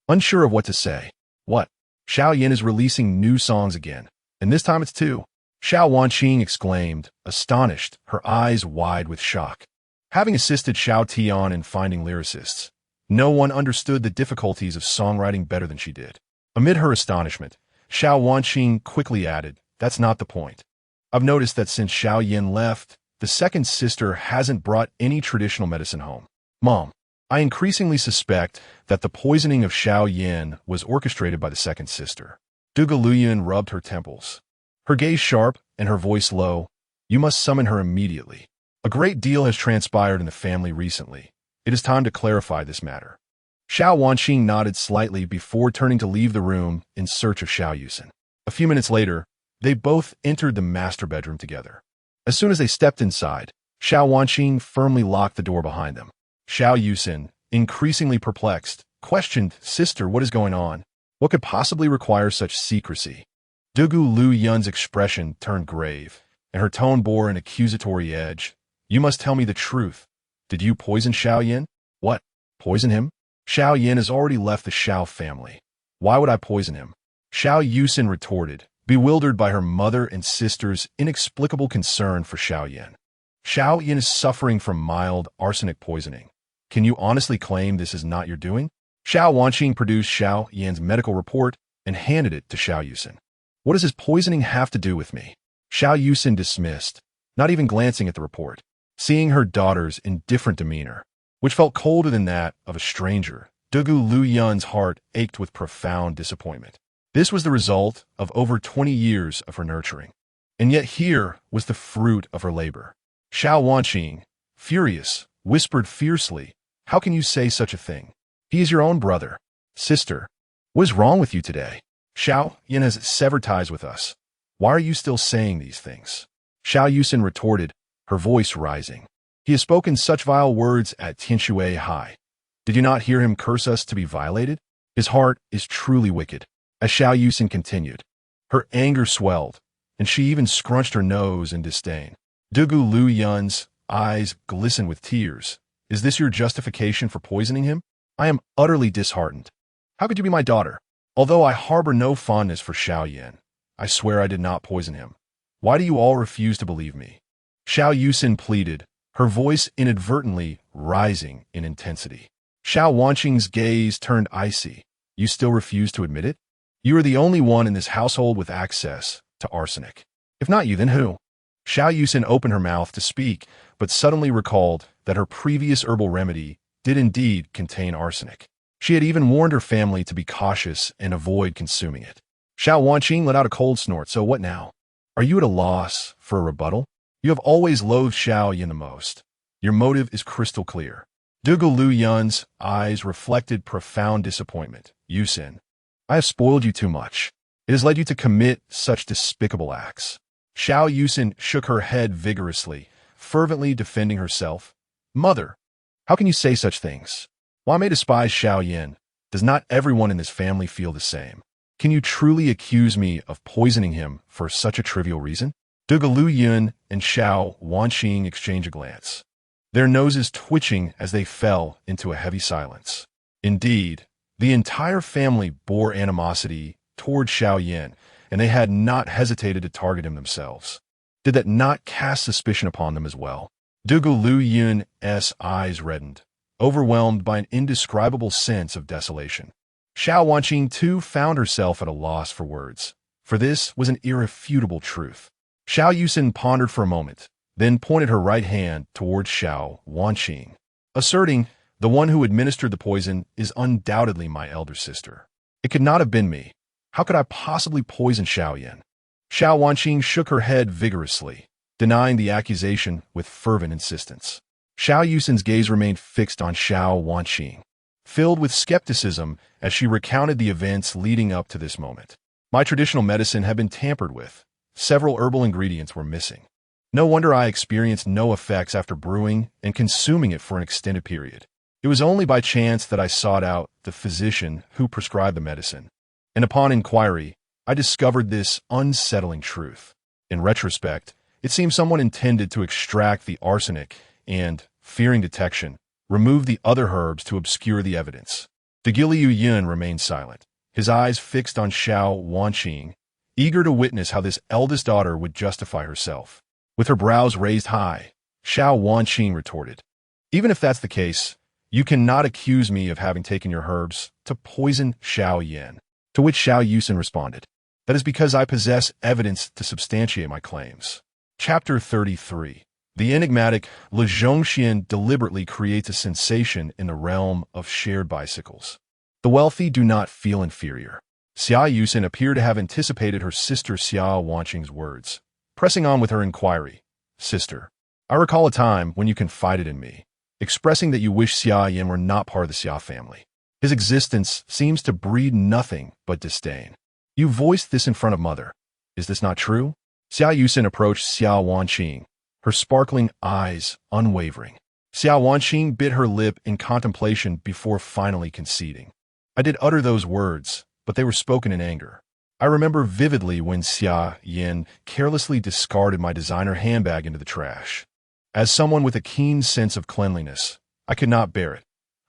unsure of what to say. "What? Xiao Yan is releasing new songs again, and this time it's 2. Xiao Wanqing exclaimed, astonished, her eyes wide with shock. Having assisted Xiao Tian in finding lyricists, no one understood the difficulties of songwriting better than she did. Amid her astonishment, Xiao Wanqing quickly added, "That's not the point. I've noticed that since Xiao Yan left, the second sister hasn't brought any traditional medicine home. Mom, I increasingly suspect that the poisoning of Xiao Yan was orchestrated by the second sister." Dugaluyan rubbed her temples, her gaze sharp and her voice low. "You must summon her immediately. A great deal has transpired in the family recently. It is time to clarify this matter." Xiao Wanqing nodded slightly before turning to leave the room in search of Xiao Yusin. A few minutes later, they both entered the master bedroom together. As soon as they stepped inside, Xiao Wanqing firmly locked the door behind them. Xiao Yusin, increasingly perplexed, questioned, "Sister, what is going on? What could possibly require such secrecy?" Dugu Lu Yun's expression turned grave, and her tone bore an accusatory edge. "You must tell me the truth. Did you poison Xiao Yan?" "What? Poison him? Xiao Yan has already left the Xiao family. Why would I poison him?" Xiao Yusin retorted, bewildered by her mother and sister's inexplicable concern for Xiao Yan. "Xiao Yan is suffering from mild arsenic poisoning. Can you honestly claim this is not your doing?" Xiao Wanqing produced Xiao Yan's medical report and handed it to Xiao Yusin. "What does his poisoning have to do with me?" Xiao Yusin dismissed, not even glancing at the report. Seeing her daughter's indifferent demeanor, which felt colder than that of a stranger, Dugu Lu Yun's heart ached with profound disappointment. This was the result of over 20 years of her nurturing. And yet here was the fruit of her labor. Xiao Wanqing, furious, whispered fiercely, "How can you say such a thing? He is your own brother." "Sister, what is wrong with you today? Xiao Yan has severed ties with us. Why are you still saying these things?" Xiao Yusin retorted, her voice rising. "He has spoken such vile words at Tianshui High. Did you not hear him curse us to be violated? His heart is truly wicked." As Xiao Yusin continued, her anger swelled, and she even scrunched her nose in disdain. Dugu Lu Yun's eyes glistened with tears. "Is this your justification for poisoning him? I am utterly disheartened. How could you be my daughter? Although I harbor no fondness for Xiao Yan, I swear I did not poison him. Why do you all refuse to believe me?" Xiao Yusin pleaded, her voice inadvertently rising in intensity. Xiao Wanqing's gaze turned icy. "You still refuse to admit it? You are the only one in this household with access to arsenic. If not you, then who?" Xiao Yusin opened her mouth to speak, but suddenly recalled that her previous herbal remedy did indeed contain arsenic. She had even warned her family to be cautious and avoid consuming it. Xiao Wanqing let out a cold snort. "So what now? Are you at a loss for a rebuttal? You have always loathed Xiao Yan the most. Your motive is crystal clear." Dugu Lu Yun's eyes reflected profound disappointment. "Yusin, I have spoiled you too much. It has led you to commit such despicable acts." Xiao Yusin shook her head vigorously, fervently defending herself. "Mother, how can you say such things? While I may despise Xiao Yan, does not everyone in this family feel the same? Can you truly accuse me of poisoning him for such a trivial reason?" Dugu Lu Yun and Xiao Wanqing exchanged a glance, their noses twitching as they fell into a heavy silence. Indeed, the entire family bore animosity toward Xiao Yan, and they had not hesitated to target him themselves. Did that not cast suspicion upon them as well? Dugu Lu Yun's eyes reddened, overwhelmed by an indescribable sense of desolation. Xiao Wanqing too found herself at a loss for words, for this was an irrefutable truth. Xiao Yusin pondered for a moment, then pointed her right hand towards Xiao Wanqing, asserting, "The one who administered the poison is undoubtedly my elder sister. It could not have been me. How could I possibly poison Xiao Yan?" Xiao Wanqing shook her head vigorously, denying the accusation with fervent insistence. Xiao Yusin's gaze remained fixed on Xiao Wanqing, filled with skepticism as she recounted the events leading up to this moment. "My traditional medicine had been tampered with. Several herbal ingredients were missing. No wonder I experienced no effects after brewing and consuming it for an extended period. It was only by chance that I sought out the physician who prescribed the medicine, and upon inquiry, I discovered this unsettling truth. In retrospect, it seems someone intended to extract the arsenic and, fearing detection, remove the other herbs to obscure the evidence." Dugu Lu Yun remained silent, his eyes fixed on Xiao Wanqing, eager to witness how this eldest daughter would justify herself. With her brows raised high, Xiao Wanqing retorted, "Even if that's the case, you cannot accuse me of having taken your herbs to poison Xiao Yan." To which Xiao Yusin responded, "That is because I possess evidence to substantiate my claims." Chapter 33. The enigmatic Le Zhongxian deliberately creates a sensation in the realm of shared bicycles. The wealthy do not feel inferior. Xiao Yusin appeared to have anticipated her sister Xiao Wanqing's words, pressing on with her inquiry. "Sister, I recall a time when you confided in me, expressing that you wish Xia Yan were not part of the Xia family. His existence seems to breed nothing but disdain. You voiced this in front of mother. Is this not true? Xiao Yusin approached Xiao Wanqing, her sparkling eyes unwavering. Xiao Wanqing bit her lip in contemplation before finally conceding. I did utter those words, but they were spoken in anger. I remember vividly when Xiao Yan carelessly discarded my designer handbag into the trash. As someone with a keen sense of cleanliness, I could not bear it.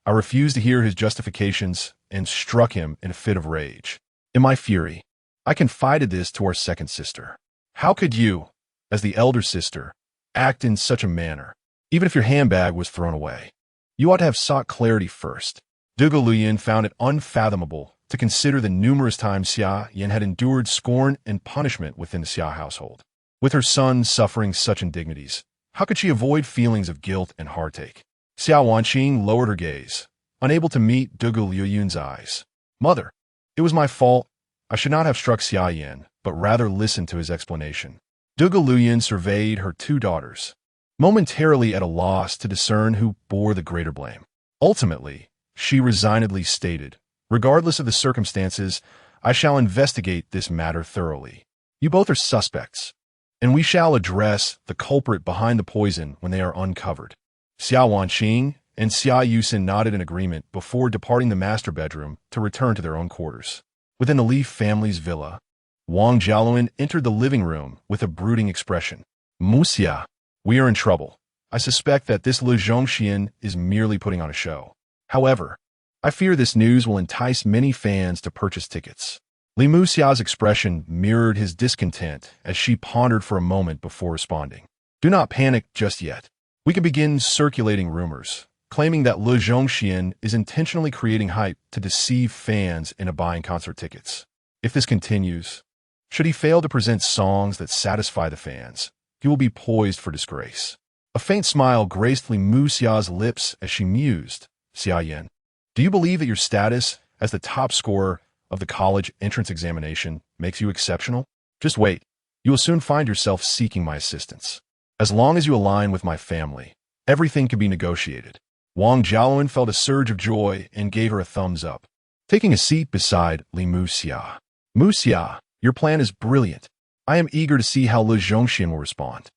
I refused to hear his justifications and struck him in a fit of rage. In my fury, I confided this to our second sister. How could you, as the elder sister, act in such a manner, even if your handbag was thrown away? You ought to have sought clarity first. Dugu Luyin found it unfathomable to consider the numerous times Xiao Yan had endured scorn and punishment within the Xiao household. With her son suffering such indignities, how could she avoid feelings of guilt and heartache? Xiao Wanqing lowered her gaze, unable to meet Dugu Luyun's eyes. Mother, it was my fault. I should not have struck Xiao Yan, but rather listened to his explanation. Dugu Luyun surveyed her two daughters, momentarily at a loss to discern who bore the greater blame. Ultimately, she resignedly stated, regardless of the circumstances, I shall investigate this matter thoroughly. You both are suspects, and we shall address the culprit behind the poison when they are uncovered. Xiao Wanqing and Xiao Yusin nodded in agreement before departing the master bedroom to return to their own quarters. Within the Li family's villa, Wang Jialuan entered the living room with a brooding expression. Muxia, we are in trouble. I suspect that this Le Zhongxian is merely putting on a show. However, I fear this news will entice many fans to purchase tickets. Li Muxia's expression mirrored his discontent as she pondered for a moment before responding. Do not panic just yet. We can begin circulating rumors, claiming that Le Zhongxian is intentionally creating hype to deceive fans into buying concert tickets. If this continues, should he fail to present songs that satisfy the fans, he will be poised for disgrace. A faint smile graced Li Muxia's lips as she mused. Xiao Yan, do you believe that your status as the top scorer of the college entrance examination makes you exceptional? Just wait. You will soon find yourself seeking my assistance. As long as you align with my family, everything can be negotiated. Wang Jialuan felt a surge of joy and gave her a thumbs up, taking a seat beside Li Muxia. Muxia, your plan is brilliant. I am eager to see how Le Zhongxian will respond.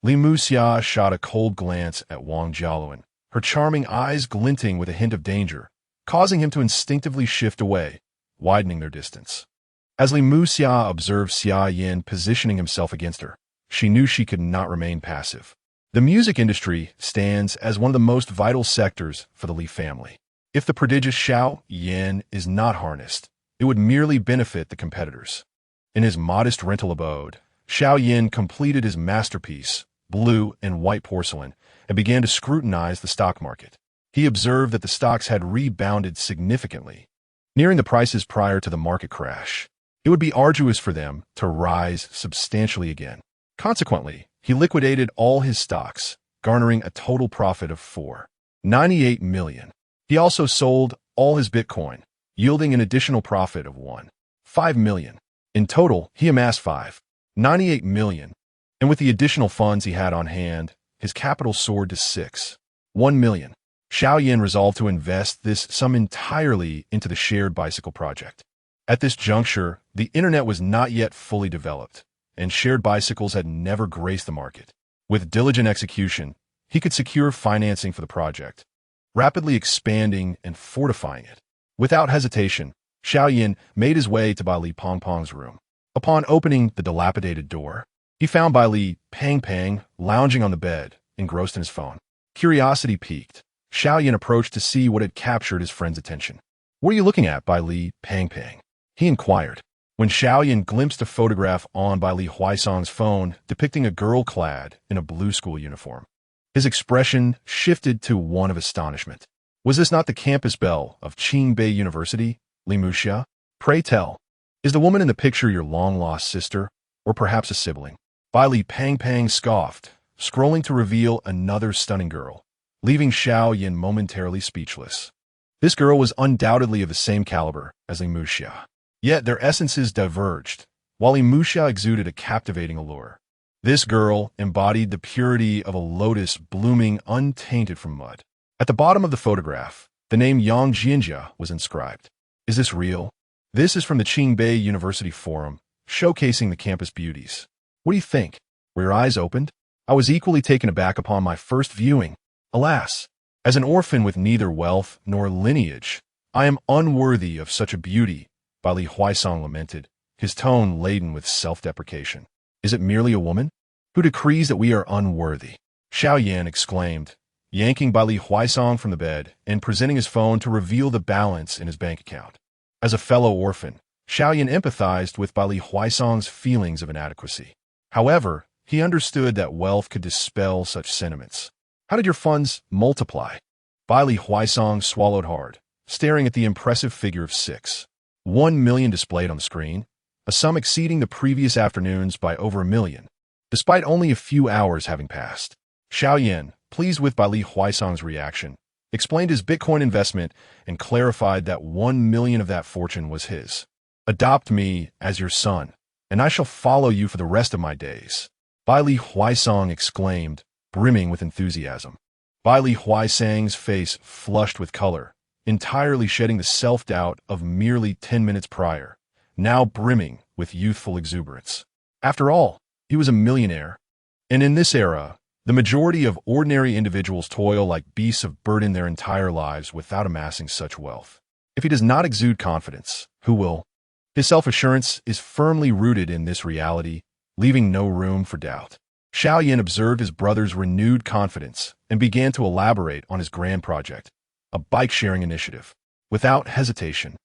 Li Muxia shot a cold glance at Wang Jialuan, her charming eyes glinting with a hint of danger, causing him to instinctively shift away, widening their distance. As Li Muxia observed Xiao Yan positioning himself against her, she knew she could not remain passive. The music industry stands as one of the most vital sectors for the Li family. If the prodigious Xiao Yan is not harnessed, it would merely benefit the competitors. In his modest rental abode, Xiao Yan completed his masterpiece, blue and white porcelain, and began to scrutinize the stock market. He observed that the stocks had rebounded significantly, nearing the prices prior to the market crash. It would be arduous for them to rise substantially again. Consequently, he liquidated all his stocks, garnering a total profit of $4.98 million. He also sold all his Bitcoin, yielding an additional profit of $1.5 million. In total, he amassed $5.98 million, and with the additional funds he had on hand, his capital soared to $6.1 million. Xiao Yan resolved to invest this sum entirely into the shared bicycle project. At this juncture, the internet was not yet fully developed, and shared bicycles had never graced the market. With diligent execution, he could secure financing for the project, rapidly expanding and fortifying it. Without hesitation, Xiao Yan made his way to Bai Li Pongpong's room. Upon opening the dilapidated door, he found Bai Li Pang lounging on the bed, engrossed in his phone. Curiosity piqued. Xiao Yan approached to see what had captured his friend's attention. What are you looking at, Bai Li Pang? He inquired. When Xiao Yan glimpsed a photograph on Bai Li Huaisong's phone depicting a girl clad in a blue school uniform, his expression shifted to one of astonishment. Was this not the campus belle of Qingbei University, Li Muxia? Pray tell, is the woman in the picture your long-lost sister, or perhaps a sibling? Bai Li Pang scoffed, scrolling to reveal another stunning girl, leaving Xiao Yan momentarily speechless. This girl was undoubtedly of the same caliber as Li Muxia. Yet their essences diverged, while Li Muxia exuded a captivating allure. This girl embodied the purity of a lotus blooming untainted from mud. At the bottom of the photograph, The name Yang Jinjia was inscribed. Is this real? This is from the Qingbei University forum, showcasing the campus beauties. What do you think? Were your eyes opened? I was equally taken aback upon my first viewing. Alas, as an orphan with neither wealth nor lineage, I am unworthy of such a beauty, Bai Li Huaisong lamented, his tone laden with self-deprecation. Is it merely a woman? Who decrees that we are unworthy? Xiao Yan exclaimed, yanking Bai Li Huaisong from the bed and presenting his phone to reveal the balance in his bank account. As a fellow orphan, Xiao Yan empathized with Bai Li Huaisong's feelings of inadequacy. However, he understood that wealth could dispel such sentiments. How did your funds multiply? Bai Li Huaisong swallowed hard, staring at the impressive figure of 1 million displayed on the screen, a sum exceeding the previous afternoons by over 1 million. Despite only a few hours having passed, Xiao Yan, pleased with Bai Li Huaisong's reaction, explained his Bitcoin investment and clarified that 1 million of that fortune was his. Adopt me as your son, and I shall follow you for the rest of my days. Bai Li Huaisong exclaimed, brimming with enthusiasm. Bai Li Huaisong's face flushed with color, entirely shedding the self-doubt of merely 10 minutes prior, now brimming with youthful exuberance. After all, he was a millionaire, and in this era, the majority of ordinary individuals toil like beasts of burden their entire lives without amassing such wealth. If he does not exude confidence, who will? His self-assurance is firmly rooted in this reality, leaving no room for doubt. Xiao Yan observed his brother's renewed confidence and began to elaborate on his grand project, a bike-sharing initiative. Without hesitation,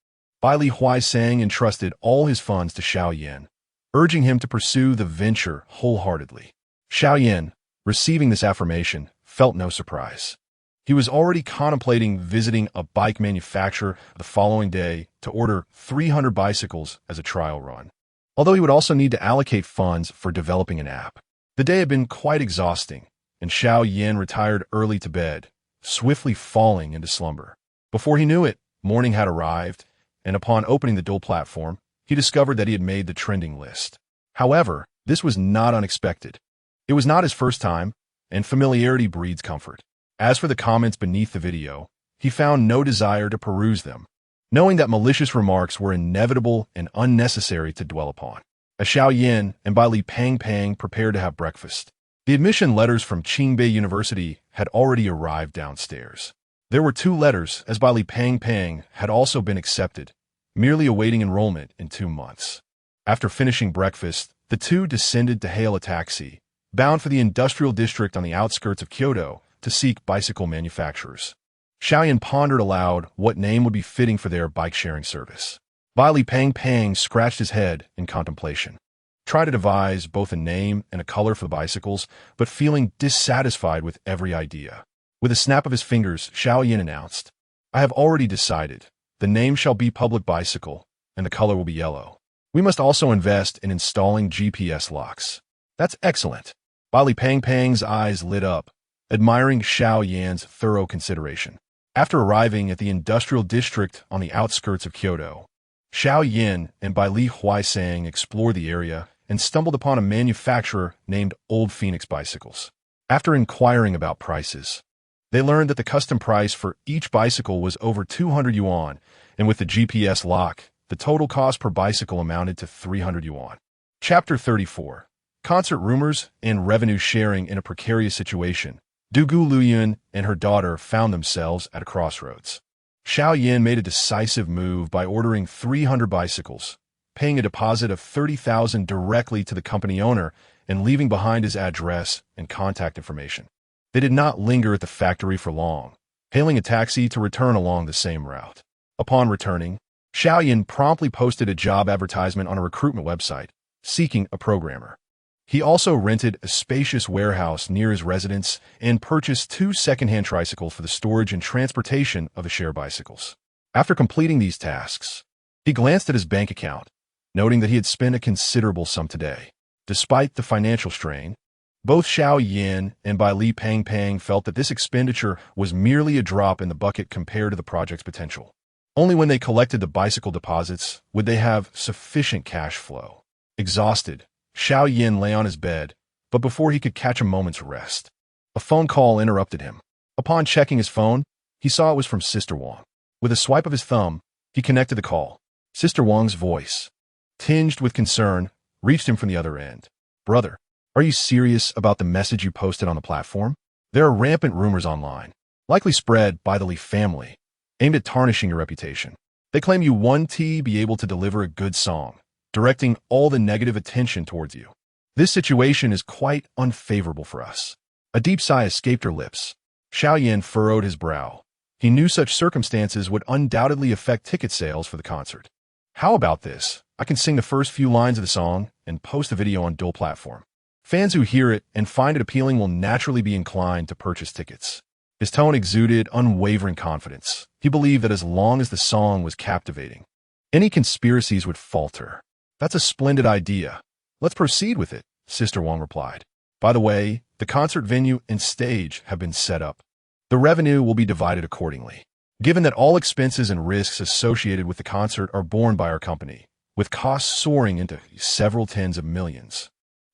Bai Li Huaisong entrusted all his funds to Xiao Yan, urging him to pursue the venture wholeheartedly. Xiao Yan, receiving this affirmation, felt no surprise. He was already contemplating visiting a bike manufacturer the following day to order 300 bicycles as a trial run, although he would also need to allocate funds for developing an app. The day had been quite exhausting, and Xiao Yan retired early to bed, swiftly falling into slumber. Before he knew it, morning had arrived, and upon opening the dual platform, he discovered that he had made the trending list. However, this was not unexpected. It was not his first time, and familiarity breeds comfort. As for the comments beneath the video, he found no desire to peruse them, knowing that malicious remarks were inevitable and unnecessary to dwell upon. As Xiao Yan and Bai Li Pang prepared to have breakfast, the admission letters from Qingbei University had already arrived downstairs. There were 2 letters, as Bai Li Pang had also been accepted, merely awaiting enrollment in 2 months. After finishing breakfast, the two descended to hail a taxi, bound for the industrial district on the outskirts of Kyoto to seek bicycle manufacturers. Xiao Yan pondered aloud what name would be fitting for their bike-sharing service. Bai Li Pang scratched his head in contemplation, tried to devise both a name and a color for the bicycles, but feeling dissatisfied with every idea. With a snap of his fingers, Xiao Yan announced, I have already decided. The name shall be Public Bicycle, and the color will be yellow. We must also invest in installing GPS locks. That's excellent. Bai Li Pang's eyes lit up, admiring Xiao Yan's thorough consideration. After arriving at the industrial district on the outskirts of Kyoto, Xiao Yan and Bai Li Huaisong explored the area and stumbled upon a manufacturer named Old Phoenix Bicycles. After inquiring about prices, they learned that the custom price for each bicycle was over 200 yuan, and with the GPS lock, the total cost per bicycle amounted to 300 yuan. Chapter 34. Concert rumors and revenue sharing in a precarious situation. Dugu Luyun and her daughter found themselves at a crossroads. Xiao Yan made a decisive move by ordering 300 bicycles, paying a deposit of 30,000 directly to the company owner and leaving behind his address and contact information. They did not linger at the factory for long, hailing a taxi to return along the same route. Upon returning, Xiao Yan promptly posted a job advertisement on a recruitment website, seeking a programmer. He also rented a spacious warehouse near his residence and purchased 2 second-hand tricycles for the storage and transportation of the share bicycles. After completing these tasks, he glanced at his bank account, noting that he had spent a considerable sum today. Despite the financial strain, both Xiao Yan and Bai Li Pang felt that this expenditure was merely a drop in the bucket compared to the project's potential. Only when they collected the bicycle deposits would they have sufficient cash flow. Exhausted, Xiao Yan lay on his bed, but before he could catch a moment's rest, a phone call interrupted him. Upon checking his phone, He saw it was from Sister Wang. With a swipe of his thumb, he connected the call. Sister Wang's voice, tinged with concern, reached him from the other end. Brother, are you serious about the message you posted on the platform? There are rampant rumors online, likely spread by the Li family, aimed at tarnishing your reputation. They claim you won't be able to deliver a good song, directing all the negative attention towards you. This situation is quite unfavorable for us. A deep sigh escaped her lips. Xiao Yan furrowed his brow. He knew such circumstances would undoubtedly affect ticket sales for the concert. How about this? I can sing the first few lines of the song and post the video on dual platform. Fans who hear it and find it appealing will naturally be inclined to purchase tickets. His tone exuded unwavering confidence. He believed that as long as the song was captivating, any conspiracies would falter. That's a splendid idea. Let's proceed with it, Sister Wang replied. By the way, the concert venue and stage have been set up. The revenue will be divided accordingly. Given that all expenses and risks associated with the concert are borne by our company, with costs soaring into several tens of millions,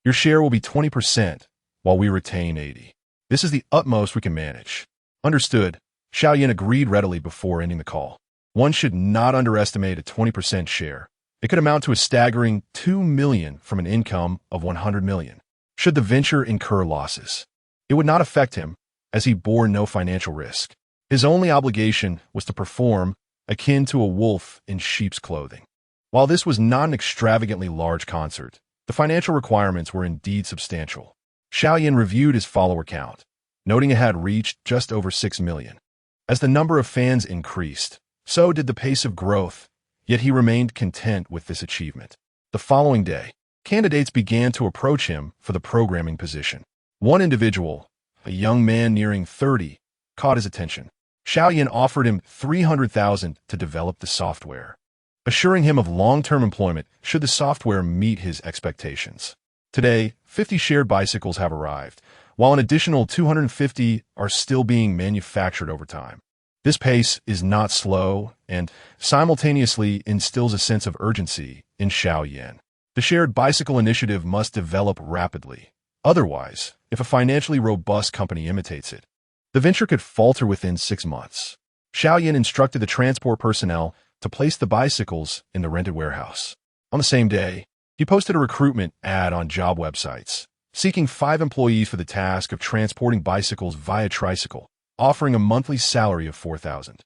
your share will be 20%, while we retain 80%. This is the utmost we can manage. Understood. Xiao Yan agreed readily before ending the call. One should not underestimate a 20% share. It could amount to a staggering 2 million from an income of 100 million. Should the venture incur losses, it would not affect him, as he bore no financial risk. His only obligation was to perform, akin to a wolf in sheep's clothing. While this was not an extravagantly large concert, the financial requirements were indeed substantial. Xiao Yan reviewed his follower count, noting it had reached just over 6 million. As the number of fans increased, so did the pace of growth, yet he remained content with this achievement. The following day, candidates began to approach him for the programming position. One individual, a young man nearing 30, caught his attention. Xiao Yan offered him 300,000 to develop the software, assuring him of long-term employment should the software meet his expectations. Today, 50 shared bicycles have arrived, while an additional 250 are still being manufactured over time. This pace is not slow and simultaneously instills a sense of urgency in Xiao Yan. The shared bicycle initiative must develop rapidly. Otherwise, if a financially robust company imitates it, the venture could falter within 6 months. Xiao Yan instructed the transport personnel to place the bicycles in the rented warehouse. On the same day, he posted a recruitment ad on job websites, seeking 5 employees for the task of transporting bicycles via tricycle, offering a monthly salary of 4,000.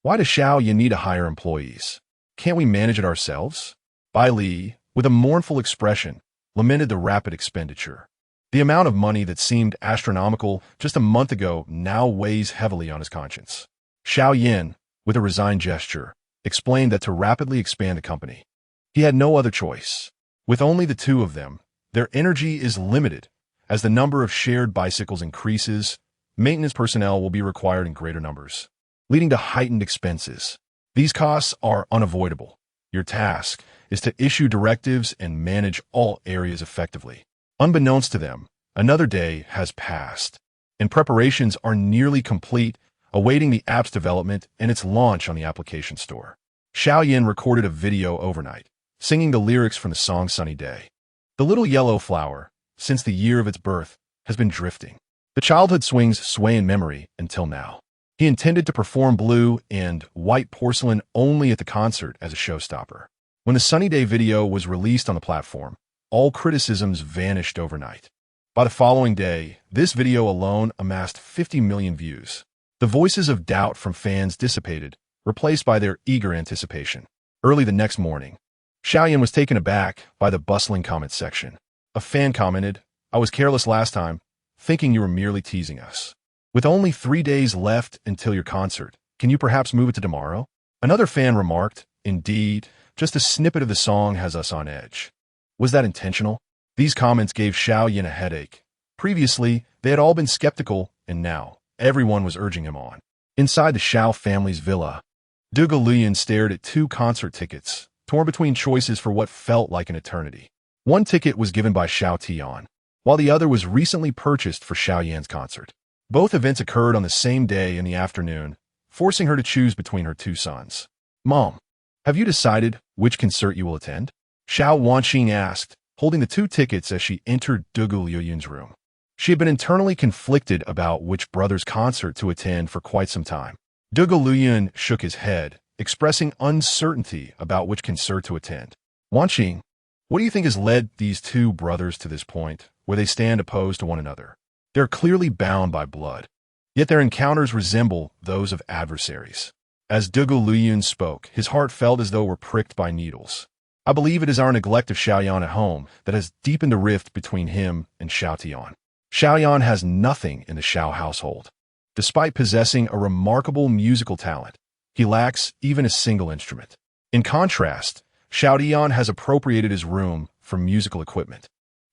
Why does Xiao Yan need to hire employees? Can't we manage it ourselves? Bai Li, with a mournful expression, lamented the rapid expenditure. The amount of money that seemed astronomical just a month ago now weighs heavily on his conscience. Xiao Yan, with a resigned gesture, explained that to rapidly expand the company, he had no other choice. With only the 2 of them, their energy is limited. As the number of shared bicycles increases, maintenance personnel will be required in greater numbers, leading to heightened expenses. These costs are unavoidable. Your task is to issue directives and manage all areas effectively. Unbeknownst to them, another day has passed, and preparations are nearly complete, awaiting the app's development and its launch on the application store. Xiao Yan recorded a video overnight, singing the lyrics from the song Sunny Day. The little yellow flower, since the year of its birth, has been drifting. The childhood swings sway in memory until now. He intended to perform Blue and White Porcelain only at the concert as a showstopper. When the Sunny Day video was released on the platform, all criticisms vanished overnight. By the following day, this video alone amassed 50 million views. The voices of doubt from fans dissipated, replaced by their eager anticipation. Early the next morning, Xiao Yan was taken aback by the bustling comment section. A fan commented, "I was careless last time, thinking you were merely teasing us. With only 3 days left until your concert, can you perhaps move it to tomorrow?" Another fan remarked, "Indeed, just a snippet of the song has us on edge." Was that intentional? These comments gave Xiao Yan a headache. Previously, they had all been skeptical, and now, everyone was urging him on. Inside the Xiao family's villa, Duga Lian stared at 2 concert tickets, torn between choices for what felt like an eternity. One ticket was given by Xiao Tian, while the other was recently purchased for Xiao Yan's concert. Both events occurred on the same day in the afternoon, forcing her to choose between her 2 sons. "Mom, have you decided which concert you will attend?" Xiao Wanxing asked, holding the 2 tickets as she entered Dugu Liuyun's room. She had been internally conflicted about which brother's concert to attend for quite some time. Luyan shook his head, expressing uncertainty about which concert to attend. Wanqing, what do you think has led these two brothers to this point, where they stand opposed to one another? They're clearly bound by blood, yet their encounters resemble those of adversaries. As Luyan spoke, his heart felt as though it were pricked by needles. I believe it is our neglect of Xiao Yan at home that has deepened the rift between him and Xiao Tian. Xiao Yan has nothing in the Xiao household. Despite possessing a remarkable musical talent, he lacks even a single instrument. In contrast, Xiao Tian has appropriated his room for musical equipment,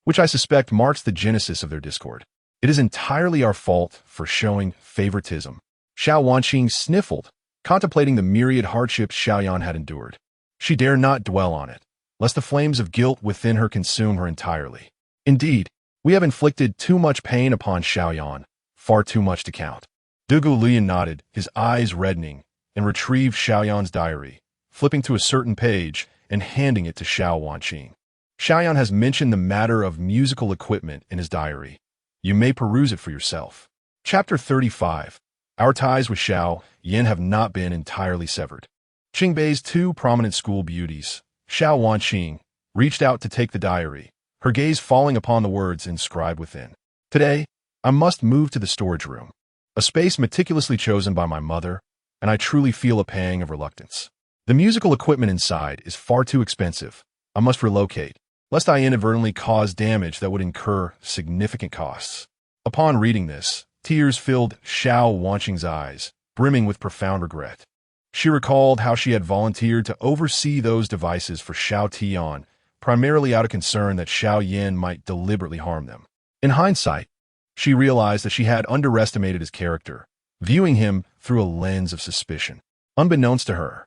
which I suspect marks the genesis of their discord. It is entirely our fault for showing favoritism. Xiao Wanqing sniffled, contemplating the myriad hardships Xiao Yan had endured. She dared not dwell on it, lest the flames of guilt within her consume her entirely. Indeed, we have inflicted too much pain upon Xiao Yan, far too much to count. Luyan nodded, his eyes reddening, and retrieved Xiao Yan's diary, flipping to a certain page and handing it to Xiao Wanqing. Xiao Yan has mentioned the matter of musical equipment in his diary. You may peruse it for yourself. Chapter 35. Our ties with Xiao Yan have not been entirely severed. Qingbei's two prominent school beauties, Xiao Wanqing, reached out to take the diary, her gaze falling upon the words inscribed within. Today, I must move to the storage room, a space meticulously chosen by my mother, and I truly feel a pang of reluctance. The musical equipment inside is far too expensive. I must relocate, lest I inadvertently cause damage that would incur significant costs. Upon reading this, tears filled Xiao Wanqing's eyes, brimming with profound regret. She recalled how she had volunteered to oversee those devices for Xiao Tian, primarily out of concern that Xiao Yan might deliberately harm them. In hindsight, she realized that she had underestimated his character, viewing him through a lens of suspicion. Unbeknownst to her,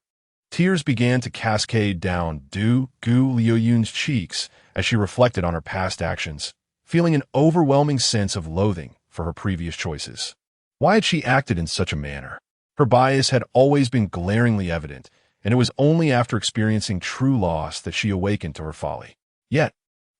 tears began to cascade down Luoyun's cheeks as she reflected on her past actions, feeling an overwhelming sense of loathing for her previous choices. Why had she acted in such a manner? Her bias had always been glaringly evident, and it was only after experiencing true loss that she awakened to her folly. Yet,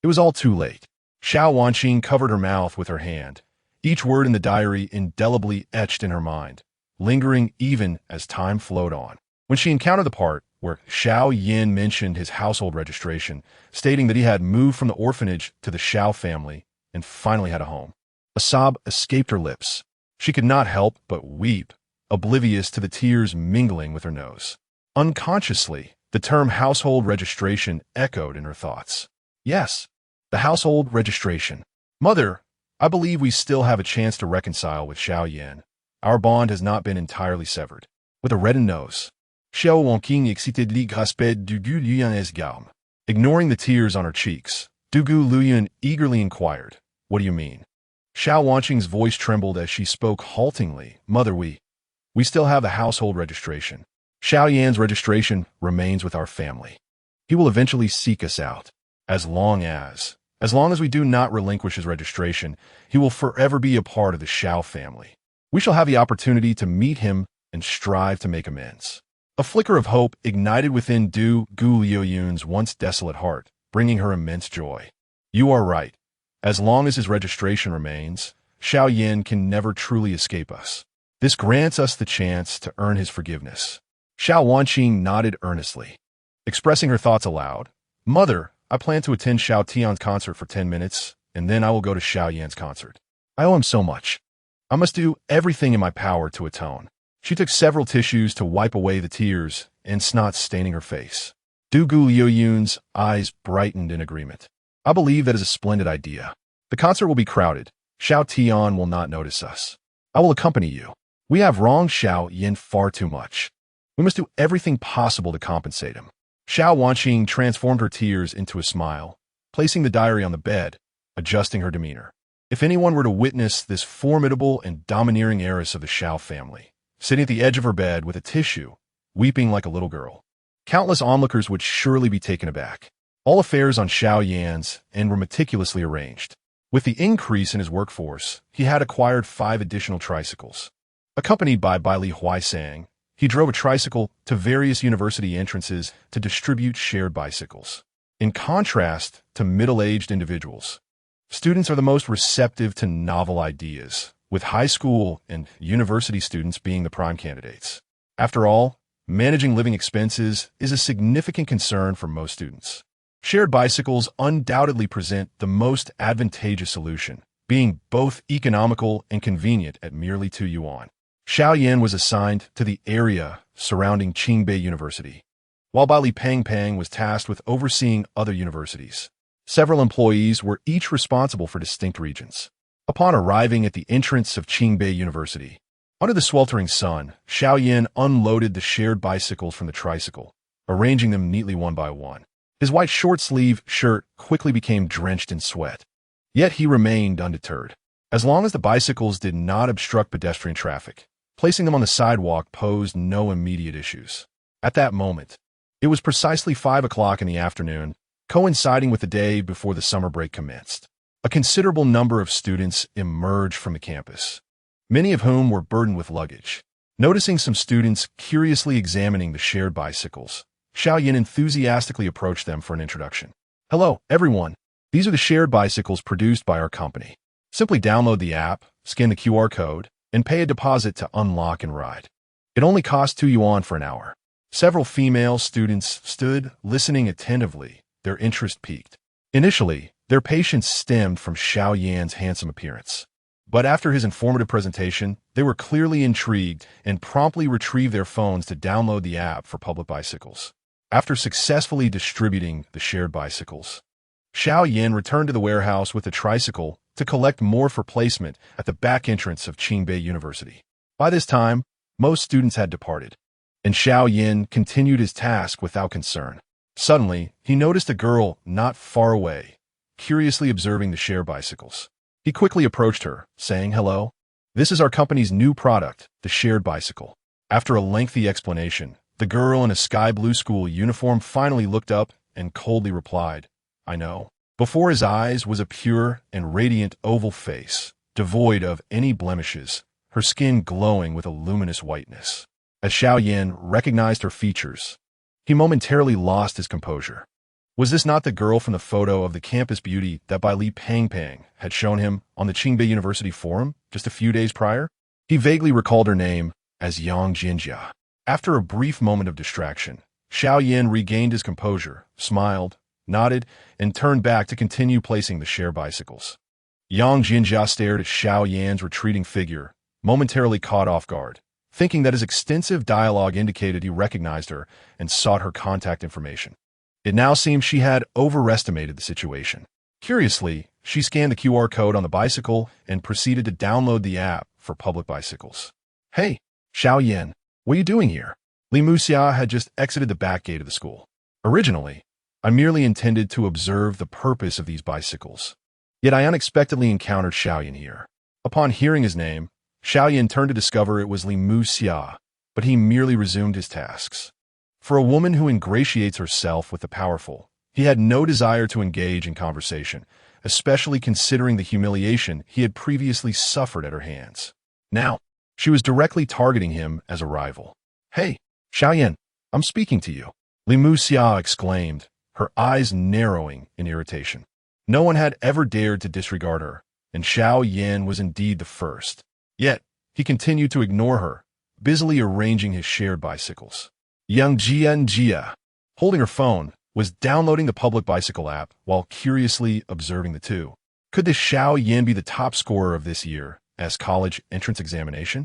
it was all too late. Xiao Wanqing covered her mouth with her hand, each word in the diary indelibly etched in her mind, lingering even as time flowed on. When she encountered the part where Xiao Yan mentioned his household registration, stating that he had moved from the orphanage to the Xiao family and finally had a home, a sob escaped her lips. She could not help but weep, oblivious to the tears mingling with her nose. Unconsciously, the term household registration echoed in her thoughts. Yes, the household registration. Mother, I believe we still have a chance to reconcile with Xiao Yan. Our bond has not been entirely severed. With a reddened nose, Xiao Wanqing excited l'aspect Luyan's garme. Ignoring the tears on her cheeks, Luyan eagerly inquired, "What do you mean?" Xiao Wanqing's voice trembled as she spoke haltingly. "Mother, we still have the household registration. Xiao Yan's registration remains with our family. He will eventually seek us out. As long as we do not relinquish his registration, he will forever be a part of the Xiao family. We shall have the opportunity to meet him and strive to make amends." A flicker of hope ignited within Luoyun's once desolate heart, bringing her immense joy. You are right. As long as his registration remains, Xiao Yan can never truly escape us. This grants us the chance to earn his forgiveness. Xiao Wanqing nodded earnestly, expressing her thoughts aloud. "Mother, I plan to attend Xiao Tian's concert for 10 minutes, and then I will go to Xiao Yan's concert. I owe him so much. I must do everything in my power to atone." She took several tissues to wipe away the tears and snot staining her face. Luoyun's eyes brightened in agreement. "I believe that is a splendid idea. The concert will be crowded. Xiao Tian will not notice us. I will accompany you. We have wronged Xiao Yan far too much. We must do everything possible to compensate him." Xiao Wanqing transformed her tears into a smile, placing the diary on the bed, adjusting her demeanor. If anyone were to witness this formidable and domineering heiress of the Xiao family, sitting at the edge of her bed with a tissue, weeping like a little girl, countless onlookers would surely be taken aback. All affairs on Xiao Yan's end were meticulously arranged. With the increase in his workforce, he had acquired 5 additional tricycles. Accompanied by Li Huaisang, he drove a tricycle to various university entrances to distribute shared bicycles. In contrast to middle-aged individuals, students are the most receptive to novel ideas, with high school and university students being the prime candidates. After all, managing living expenses is a significant concern for most students. Shared bicycles undoubtedly present the most advantageous solution, being both economical and convenient at merely 2 yuan. Xiao Yan was assigned to the area surrounding Qingbei University, while Li Pangpang was tasked with overseeing other universities. Several employees were each responsible for distinct regions. Upon arriving at the entrance of Qingbei University, under the sweltering sun, Xiao Yan unloaded the shared bicycles from the tricycle, arranging them neatly one by one. His white short-sleeve shirt quickly became drenched in sweat. Yet he remained undeterred. As long as the bicycles did not obstruct pedestrian traffic, placing them on the sidewalk posed no immediate issues. At that moment, it was precisely 5 o'clock in the afternoon, coinciding with the day before the summer break commenced. A considerable number of students emerged from the campus, many of whom were burdened with luggage. Noticing some students curiously examining the shared bicycles, Xiao Yan enthusiastically approached them for an introduction. "Hello, everyone. These are the shared bicycles produced by our company. Simply download the app, scan the QR code, and pay a deposit to unlock and ride. It only costs 2 yuan for an hour." Several female students stood, listening attentively, their interest piqued. Initially, their patience stemmed from Xiao Yan's handsome appearance. But after his informative presentation, they were clearly intrigued and promptly retrieved their phones to download the app for public bicycles. After successfully distributing the shared bicycles, Xiao Yan returned to the warehouse with a tricycle to collect more for placement at the back entrance of Qingbei University. By this time, most students had departed, and Xiao Yan continued his task without concern. Suddenly, he noticed a girl not far away, curiously observing the shared bicycles. He quickly approached her, saying, "Hello. This is our company's new product, the shared bicycle." After a lengthy explanation, the girl in a sky-blue school uniform finally looked up and coldly replied, "I know." Before his eyes was a pure and radiant oval face, devoid of any blemishes, her skin glowing with a luminous whiteness. As Xiao Yan recognized her features, he momentarily lost his composure. Was this not the girl from the photo of the campus beauty that Li Pangpang had shown him on the Qingbei University forum just a few days prior? He vaguely recalled her name as Yang Jinjia. After a brief moment of distraction, Xiao Yan regained his composure, smiled, nodded, and turned back to continue placing the share bicycles. Yang Jinjia stared at Xiao Yan's retreating figure, momentarily caught off guard, thinking that his extensive dialogue indicated he recognized her and sought her contact information. It now seemed she had overestimated the situation. Curiously, she scanned the QR code on the bicycle and proceeded to download the app for public bicycles. "Hey, Xiao Yan, what are you doing here?" Li Muxia had just exited the back gate of the school. "Originally, I merely intended to observe the purpose of these bicycles. Yet I unexpectedly encountered Xiao Yan here." Upon hearing his name, Xiao Yan turned to discover it was Li Muxia, but he merely resumed his tasks. For a woman who ingratiates herself with the powerful, he had no desire to engage in conversation, especially considering the humiliation he had previously suffered at her hands. Now, she was directly targeting him as a rival. "Hey, Xiao Yan, I'm speaking to you," Li Muxia exclaimed, her eyes narrowing in irritation. No one had ever dared to disregard her, and Xiao Yan was indeed the first. Yet, he continued to ignore her, busily arranging his shared bicycles. Young Jia, holding her phone, was downloading the public bicycle app while curiously observing the two. Could this Xiao Yan be the top scorer of this year's college entrance examination?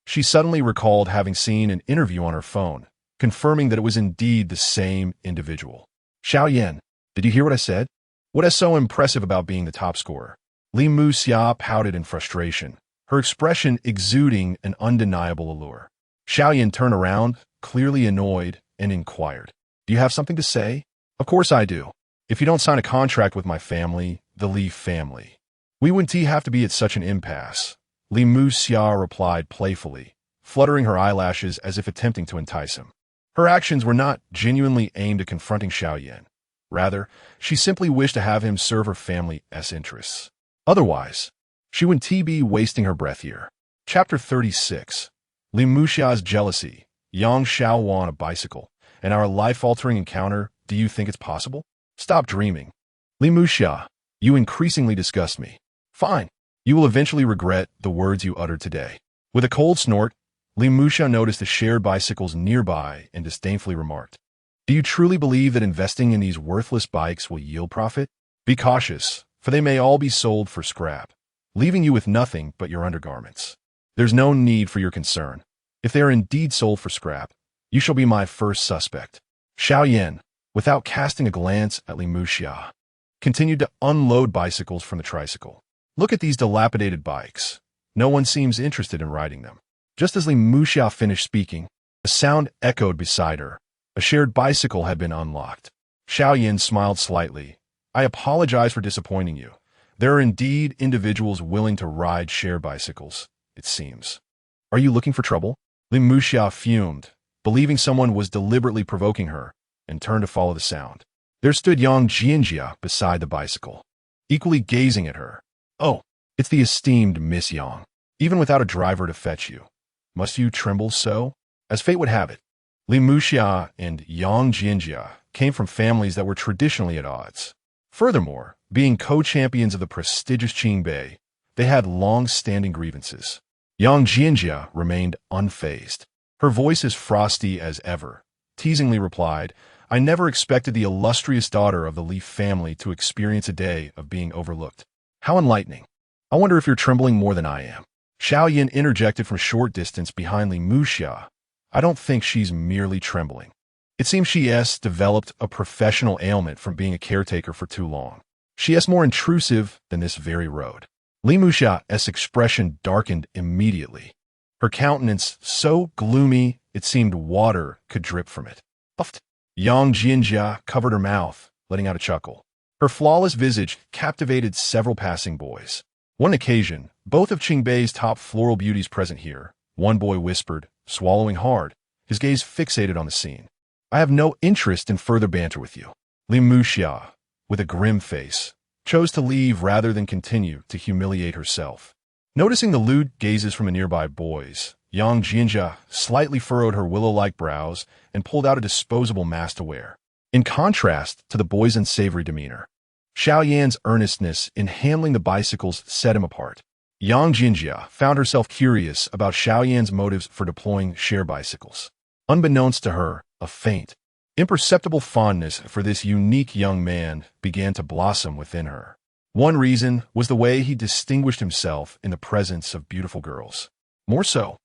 She suddenly recalled having seen an interview on her phone, confirming that it was indeed the same individual. "Xiao Yan, did you hear what I said? What is so impressive about being the top scorer?" Li Muxia pouted in frustration, her expression exuding an undeniable allure. Xiao Yan turned around, clearly annoyed, and inquired, "Do you have something to say?" "Of course I do. If you don't sign a contract with my family, the Li family, we wouldn't have to be at such an impasse," Li Muxia replied playfully, fluttering her eyelashes as if attempting to entice him. Her actions were not genuinely aimed at confronting Xiao Yan. Rather, she simply wished to have him serve her family's interests. Otherwise, she wouldn't be wasting her breath here. Chapter 36. Li Muxia's jealousy, Yang Xiaowan a bicycle, and our life-altering encounter. Do you think it's possible? Stop dreaming. Li Muxia, you increasingly disgust me. Fine. You will eventually regret the words you uttered today. With a cold snort, Li Muxia noticed the shared bicycles nearby and disdainfully remarked, "Do you truly believe that investing in these worthless bikes will yield profit? Be cautious, for they may all be sold for scrap, leaving you with nothing but your undergarments. There's no need for your concern. If they are indeed sold for scrap, you shall be my first suspect." Xiao Yan, without casting a glance at Li Muxia, continued to unload bicycles from the tricycle. "Look at these dilapidated bikes. No one seems interested in riding them." Just as Li Muxia finished speaking, a sound echoed beside her. A shared bicycle had been unlocked. Xiao Yan smiled slightly. "I apologize for disappointing you. There are indeed individuals willing to ride shared bicycles, it seems. Are you looking for trouble?" Li Muxia fumed, believing someone was deliberately provoking her, and turned to follow the sound. There stood Yang Jianjia beside the bicycle, equally gazing at her. "Oh, it's the esteemed Miss Yang. Even without a driver to fetch you, must you tremble so?" As fate would have it, Li Muxia and Yang Jianjia came from families that were traditionally at odds. Furthermore, being co-champions of the prestigious Qingbei, they had long-standing grievances. Yang Jianjia remained unfazed. Her voice as frosty as ever, teasingly replied, "I never expected the illustrious daughter of the Li family to experience a day of being overlooked. How enlightening. I wonder if you're trembling more than I am." Xiao Yan interjected from short distance behind Li Muxia. "I don't think she's merely trembling. It seems she's developed a professional ailment from being a caretaker for too long. She's more intrusive than this very road." Li Muxia's expression darkened immediately. Her countenance so gloomy it seemed water could drip from it. Puffed. Yang Jianjia covered her mouth, letting out a chuckle. Her flawless visage captivated several passing boys. One occasion, both of Qingbei's top floral beauties present here, one boy whispered, swallowing hard, his gaze fixated on the scene, "I have no interest in further banter with you." Li Muxia, with a grim face, chose to leave rather than continue to humiliate herself. Noticing the lewd gazes from the nearby boys, Yang Jianjia slightly furrowed her willow-like brows and pulled out a disposable mask to wear. In contrast to the boys' unsavory demeanor, Xiao Yan's earnestness in handling the bicycles set him apart. Yang Jianjia found herself curious about Xiao Yan's motives for deploying share bicycles. Unbeknownst to her, a faint, imperceptible fondness for this unique young man began to blossom within her. One reason was the way he distinguished himself in the presence of beautiful girls. More so,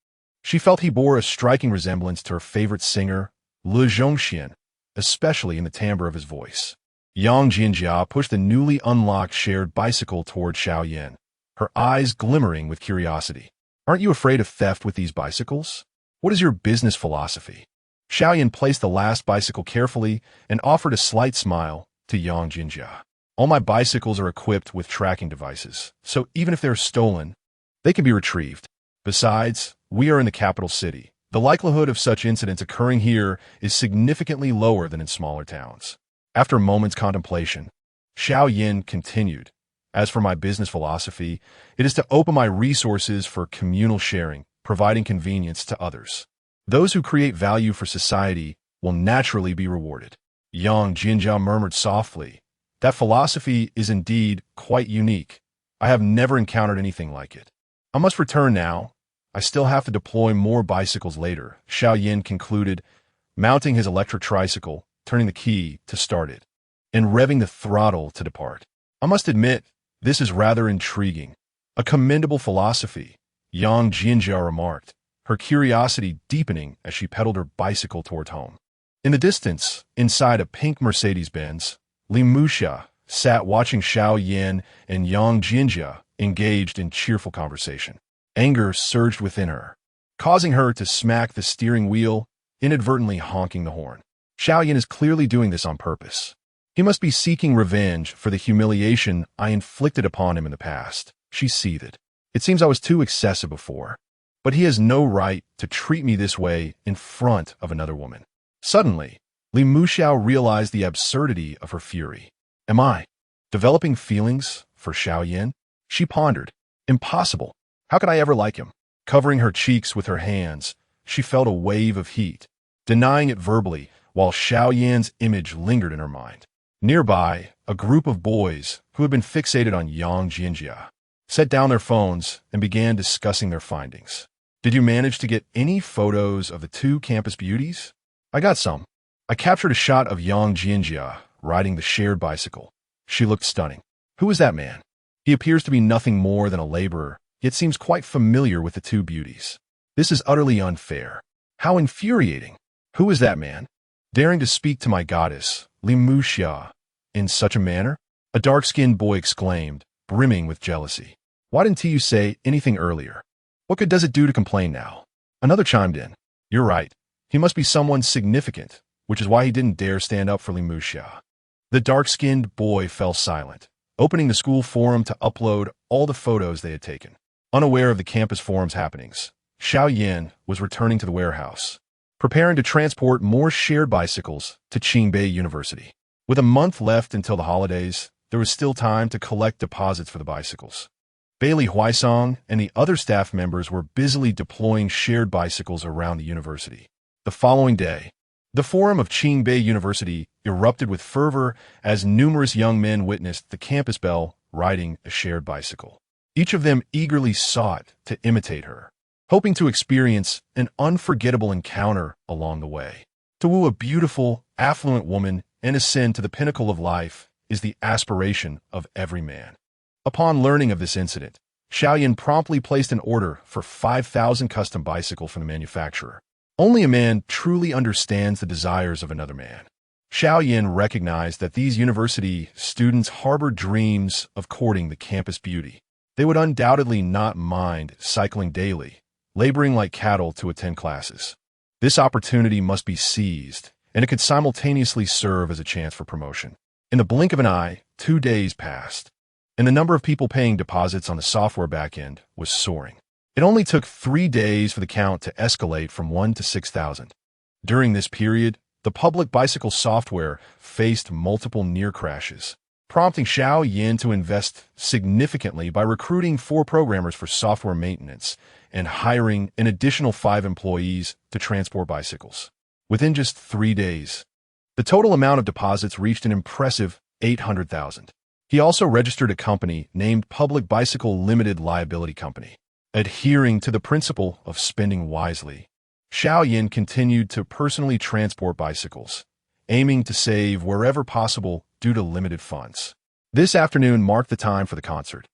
she felt he bore a striking resemblance to her favorite singer, Lu Zhongxian, especially in the timbre of his voice. Yang Jianjia pushed the newly unlocked shared bicycle toward Xiao Yan, her eyes glimmering with curiosity. "Aren't you afraid of theft with these bicycles? What is your business philosophy?" Xiao Yan placed the last bicycle carefully and offered a slight smile to Yang Jianjia. "All my bicycles are equipped with tracking devices, so even if they're stolen, they can be retrieved. Besides, we are in the capital city. The likelihood of such incidents occurring here is significantly lower than in smaller towns." After a moment's contemplation, Xiao Yan continued, "As for my business philosophy, it is to open my resources for communal sharing, providing convenience to others. Those who create value for society will naturally be rewarded." Yang Jianjia murmured softly, "That philosophy is indeed quite unique. I have never encountered anything like it. I must return now. I still have to deploy more bicycles later," Xiao Yan concluded, mounting his electric tricycle, turning the key to start it, and revving the throttle to depart. "I must admit, this is rather intriguing. A commendable philosophy," Yang Jianjia remarked, her curiosity deepening as she pedaled her bicycle toward home. In the distance, inside a pink Mercedes-Benz, Li Muxia sat watching Xiao Yan and Yang Jianjia engaged in cheerful conversation. Anger surged within her, causing her to smack the steering wheel, inadvertently honking the horn. Xiao Yan is clearly doing this on purpose. He must be seeking revenge for the humiliation I inflicted upon him in the past. She seethed. It seems I was too excessive before, but he has no right to treat me this way in front of another woman. Suddenly, Li Muxiao realized the absurdity of her fury. Am I developing feelings for Xiao Yan? She pondered. Impossible. How could I ever like him? Covering her cheeks with her hands, she felt a wave of heat, denying it verbally while Xiao Yan's image lingered in her mind. Nearby, a group of boys who had been fixated on Yang Jianjia set down their phones, and began discussing their findings. Did you manage to get any photos of the two campus beauties? I got some. I captured a shot of Yang Jianjia riding the shared bicycle. She looked stunning. Who is that man? He appears to be nothing more than a laborer, yet seems quite familiar with the two beauties. This is utterly unfair. How infuriating. Who is that man? Daring to speak to my goddess, Li Muxia, in such a manner? A dark-skinned boy exclaimed, brimming with jealousy. Why didn't you say anything earlier? What good does it do to complain now? Another chimed in. You're right. He must be someone significant, which is why he didn't dare stand up for Li Muxia. The dark-skinned boy fell silent, opening the school forum to upload all the photos they had taken. Unaware of the campus forum's happenings, Xiao Yan was returning to the warehouse, preparing to transport more shared bicycles to Qingbei University. With a month left until the holidays, there was still time to collect deposits for the bicycles. Bailey Huaisong and the other staff members were busily deploying shared bicycles around the university. The following day, the forum of Qingbei University erupted with fervor as numerous young men witnessed the campus belle riding a shared bicycle. Each of them eagerly sought to imitate her, hoping to experience an unforgettable encounter along the way. To woo a beautiful, affluent woman and ascend to the pinnacle of life is the aspiration of every man. Upon learning of this incident, Xiao Yan promptly placed an order for 5,000 custom bicycles from the manufacturer. Only a man truly understands the desires of another man. Xiao Yan recognized that these university students harbored dreams of courting the campus beauty. They would undoubtedly not mind cycling daily, laboring like cattle to attend classes. This opportunity must be seized, and it could simultaneously serve as a chance for promotion. In the blink of an eye, 2 days passed, and the number of people paying deposits on the software backend was soaring. It only took 3 days for the count to escalate from 1 to 6,000. During this period, the public bicycle software faced multiple near crashes, prompting Xiao Yan to invest significantly by recruiting 4 programmers for software maintenance and hiring an additional 5 employees to transport bicycles. Within just 3 days, the total amount of deposits reached an impressive 800,000. He also registered a company named Public Bicycle Limited Liability Company. Adhering to the principle of spending wisely, Xiao Yan continued to personally transport bicycles, aiming to save wherever possible due to limited funds. This afternoon marked the time for the concert,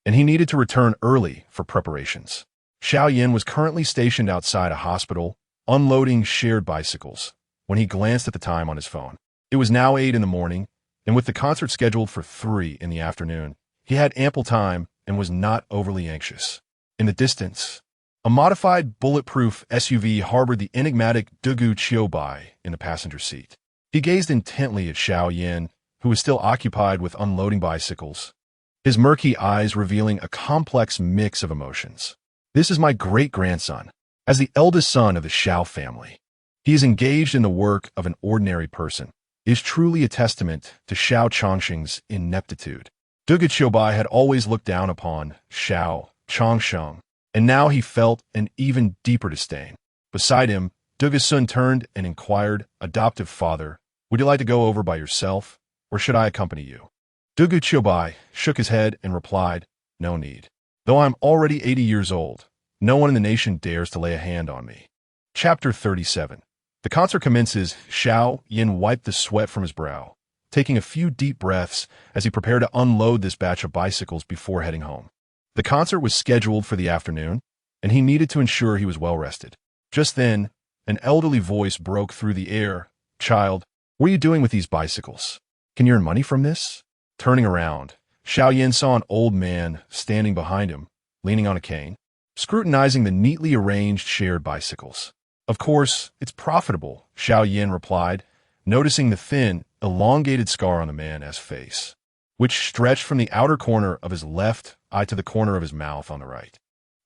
and he needed to return early for preparations. Xiao Yan was currently stationed outside a hospital, unloading shared bicycles, when he glanced at the time on his phone. It was now 8 in the morning, and with the concert scheduled for 3 in the afternoon, he had ample time and was not overly anxious. In the distance, a modified bulletproof SUV harbored the enigmatic Dugu Qingbei in the passenger seat. He gazed intently at Xiao Yan, who was still occupied with unloading bicycles, his murky eyes revealing a complex mix of emotions. This is my great-grandson, as the eldest son of the Xiao family. He is engaged in the work of an ordinary person. It is truly a testament to Xiao Chongsheng's ineptitude. Dugu Qingbei had always looked down upon Xiao Chongsheng, and now he felt an even deeper disdain. Beside him, Dugu's son turned and inquired, "Adoptive father, would you like to go over by yourself, or should I accompany you?" Dugu Qingbei shook his head and replied, "No need. Though I am already 80 years old, no one in the nation dares to lay a hand on me." Chapter 37. The concert commences. Xiao Yan wiped the sweat from his brow, taking a few deep breaths as he prepared to unload this batch of bicycles before heading home. The concert was scheduled for the afternoon, and he needed to ensure he was well rested. Just then, an elderly voice broke through the air. "Child, what are you doing with these bicycles? Can you earn money from this?" Turning around, Xiao Yan saw an old man standing behind him, leaning on a cane, scrutinizing the neatly arranged shared bicycles. "Of course, it's profitable," Xiao Yan replied, noticing the thin, elongated scar on the man's face, which stretched from the outer corner of his left eye to the corner of his mouth on the right.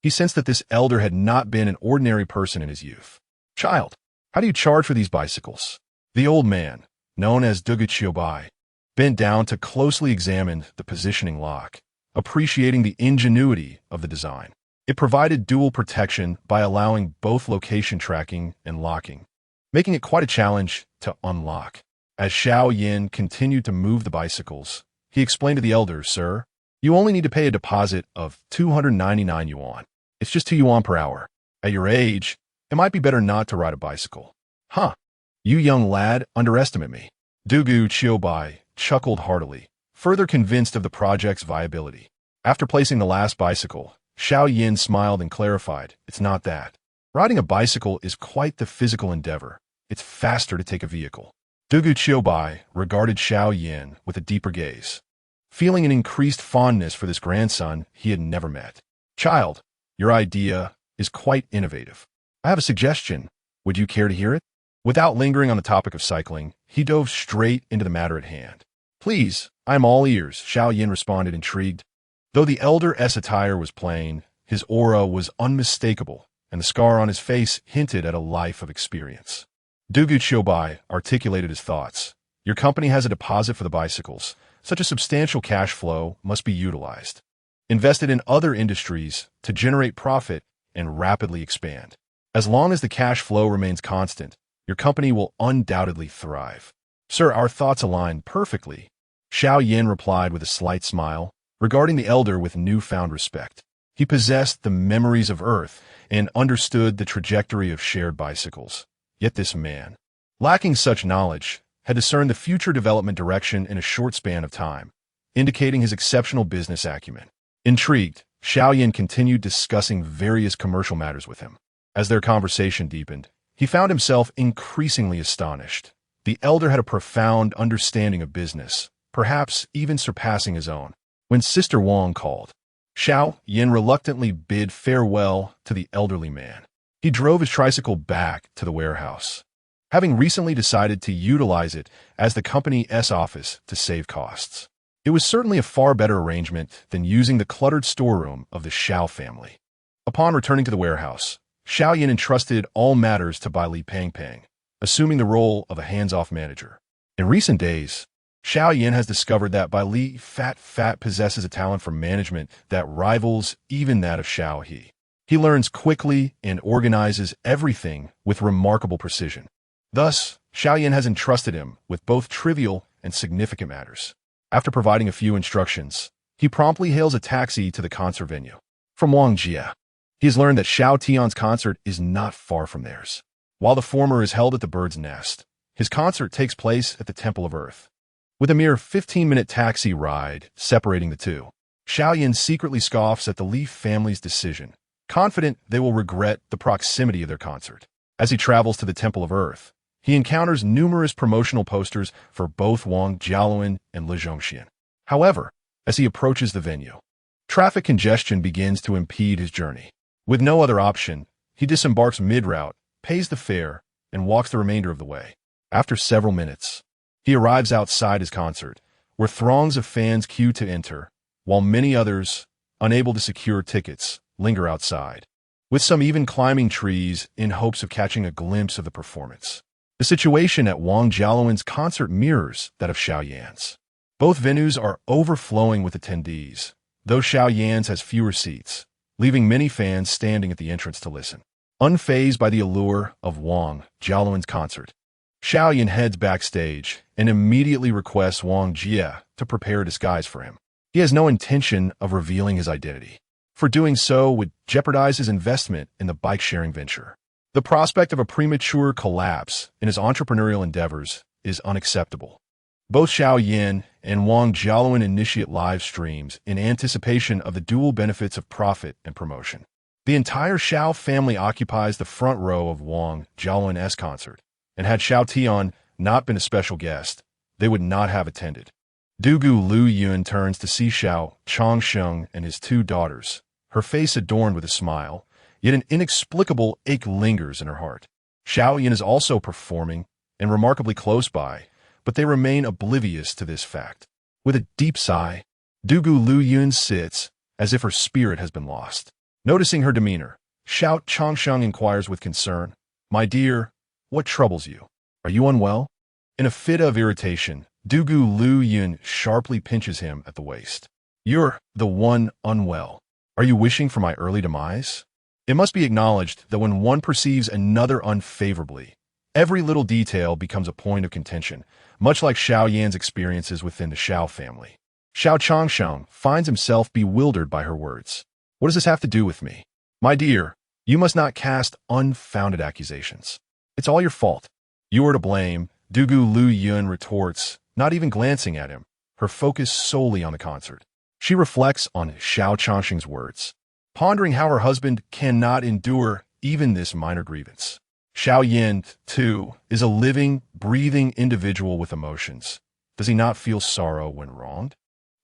He sensed that this elder had not been an ordinary person in his youth. "Child, how do you charge for these bicycles?" The old man, known as Dugu Qingbei, bent down to closely examine the positioning lock, appreciating the ingenuity of the design. It provided dual protection by allowing both location tracking and locking, making it quite a challenge to unlock. As Xiao Yan continued to move the bicycles, he explained to the elder, "Sir, You only need to pay a deposit of 299 yuan. It's just 2 yuan per hour. At your age, it might be better not to ride a bicycle. Huh. You young lad underestimate me. Dugu Qingbei chuckled heartily, further convinced of the project's viability. After placing the last bicycle, Xiao Yan smiled and clarified, it's not that. Riding a bicycle is quite the physical endeavor. It's faster to take a vehicle. Dugu Qingbei regarded Xiao Yan with a deeper gaze, feeling an increased fondness for this grandson he had never met. Child, your idea is quite innovative. I have a suggestion. Would you care to hear it? Without lingering on the topic of cycling, he dove straight into the matter at hand. Please, I am all ears, Xiao Yan responded, intrigued. Though the elder's attire was plain, his aura was unmistakable, and the scar on his face hinted at a life of experience. Dugu Qingbei articulated his thoughts. Your company has a deposit for the bicycles. Such a substantial cash flow must be utilized, invested in other industries to generate profit and rapidly expand. As long as the cash flow remains constant, your company will undoubtedly thrive. Sir, our thoughts align perfectly, Xiao Yan replied with a slight smile, regarding the elder with newfound respect. He possessed the memories of Earth and understood the trajectory of shared bicycles. Yet this man, lacking such knowledge, had discerned the future development direction in a short span of time, indicating his exceptional business acumen. Intrigued, Xiao Yan continued discussing various commercial matters with him. As their conversation deepened, he found himself increasingly astonished. The elder had a profound understanding of business, perhaps even surpassing his own. When Sister Wang called, Xiao Yan reluctantly bid farewell to the elderly man. He drove his tricycle back to the warehouse, having recently decided to utilize it as the company's office to save costs. It was certainly a far better arrangement than using the cluttered storeroom of the Xiao family. Upon returning to the warehouse, Xiao Yan entrusted all matters to Bai Li Pangpang, assuming the role of a hands-off manager. In recent days, Xiao Yan has discovered that Bai Li Fat possesses a talent for management that rivals even that of Xiao He. He learns quickly and organizes everything with remarkable precision. Thus, Xiao Yan has entrusted him with both trivial and significant matters. After providing a few instructions, he promptly hails a taxi to the concert venue. From Wang Jie, he has learned that Xiao Tian's concert is not far from theirs. While the former is held at the Bird's Nest, his concert takes place at the Temple of Earth. With a mere 15-minute taxi ride separating the two, Xiao Yan secretly scoffs at the Li family's decision, confident they will regret the proximity of their concert. As he travels to the Temple of Earth, he encounters numerous promotional posters for both Wang Jialuan and Li Zhongxian. However, as he approaches the venue, traffic congestion begins to impede his journey. With no other option, he disembarks mid-route, pays the fare, and walks the remainder of the way. After several minutes, he arrives outside his concert, where throngs of fans queue to enter, while many others, unable to secure tickets, linger outside, with some even climbing trees in hopes of catching a glimpse of the performance. The situation at Wang Jialuan's concert mirrors that of Xiao Yan's. Both venues are overflowing with attendees, though Xiao Yan's has fewer seats, leaving many fans standing at the entrance to listen. Unfazed by the allure of Wang Jialuan's concert, Xiao Yan heads backstage and immediately requests Wang Jie to prepare a disguise for him. He has no intention of revealing his identity, for doing so would jeopardize his investment in the bike-sharing venture. The prospect of a premature collapse in his entrepreneurial endeavors is unacceptable. Both Xiao Yan and Wang Jialuan initiate live streams in anticipation of the dual benefits of profit and promotion. The entire Xiao family occupies the front row of Wang Jialuan's concert, and had Xiao Tian not been a special guest, they would not have attended. Dugu Lu Yun turns to see Xiao Changsheng and his two daughters, her face adorned with a smile, yet an inexplicable ache lingers in her heart. Xiao Yan is also performing, and remarkably close by, but they remain oblivious to this fact. With a deep sigh, Dugu Lu Yun sits, as if her spirit has been lost. Noticing her demeanor, Xiao Changsheng inquires with concern, "My dear, what troubles you? Are you unwell?" In a fit of irritation, Dugu Lu Yun sharply pinches him at the waist. "You're the one unwell. Are you wishing for my early demise?" It must be acknowledged that when one perceives another unfavorably, every little detail becomes a point of contention, much like Xiao Yan's experiences within the Xiao family. Xiao Changsheng finds himself bewildered by her words. What does this have to do with me? My dear, you must not cast unfounded accusations. It's all your fault. You are to blame, Dugu Lu Yun retorts, not even glancing at him, her focus solely on the concert. She reflects on Xiao Changsheng's words, pondering how her husband cannot endure even this minor grievance. Xiao Yan, too, is a living, breathing individual with emotions. Does he not feel sorrow when wronged?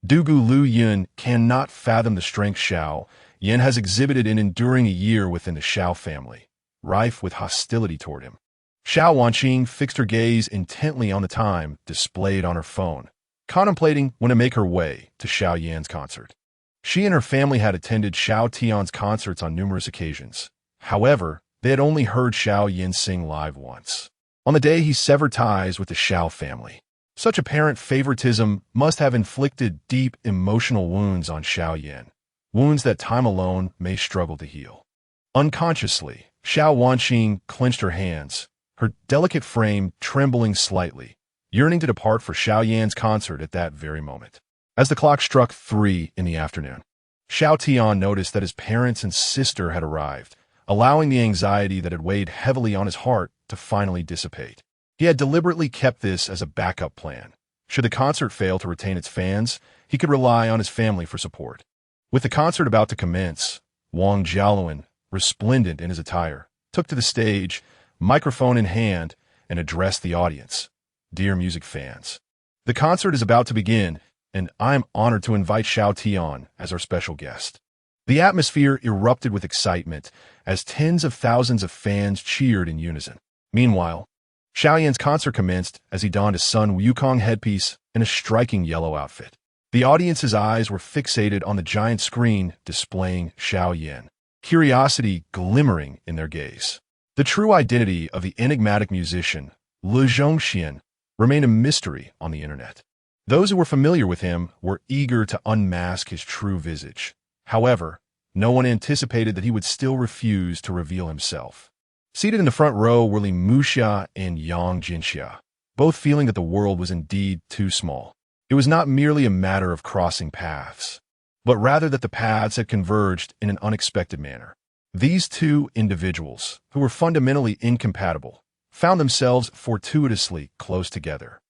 Dugu Lu Yun cannot fathom the strength Xiao Yan has exhibited in enduring a year within the Xiao family, rife with hostility toward him. Xiao Wanqing fixed her gaze intently on the time displayed on her phone, contemplating when to make her way to Xiao Yan's concert. She and her family had attended Xiao Tian's concerts on numerous occasions. However, they had only heard Xiao Yan sing live once, on the day he severed ties with the Xiao family. Such apparent favoritism must have inflicted deep emotional wounds on Xiao Yan, wounds that time alone may struggle to heal. Unconsciously, Xiao Wanqing clenched her hands, her delicate frame trembling slightly, yearning to depart for Xiao Yan's concert at that very moment. As the clock struck 3 in the afternoon, Xiao Tian noticed that his parents and sister had arrived, allowing the anxiety that had weighed heavily on his heart to finally dissipate. He had deliberately kept this as a backup plan. Should the concert fail to retain its fans, he could rely on his family for support. With the concert about to commence, Wang Jiaoluan, resplendent in his attire, took to the stage, microphone in hand, and addressed the audience. Dear music fans, the concert is about to begin, and I'm honored to invite Xiao Tian as our special guest. The atmosphere erupted with excitement as tens of thousands of fans cheered in unison. Meanwhile, Xiao Yan's concert commenced as he donned a Sun Wukong headpiece and a striking yellow outfit. The audience's eyes were fixated on the giant screen displaying Xiao Yan, curiosity glimmering in their gaze. The true identity of the enigmatic musician, Lu Zhongxian, remained a mystery on the internet. Those who were familiar with him were eager to unmask his true visage. However, no one anticipated that he would still refuse to reveal himself. Seated in the front row were Li Muxia and Yang Jinxia, both feeling that the world was indeed too small. It was not merely a matter of crossing paths, but rather that the paths had converged in an unexpected manner. These two individuals, who were fundamentally incompatible, found themselves fortuitously close together.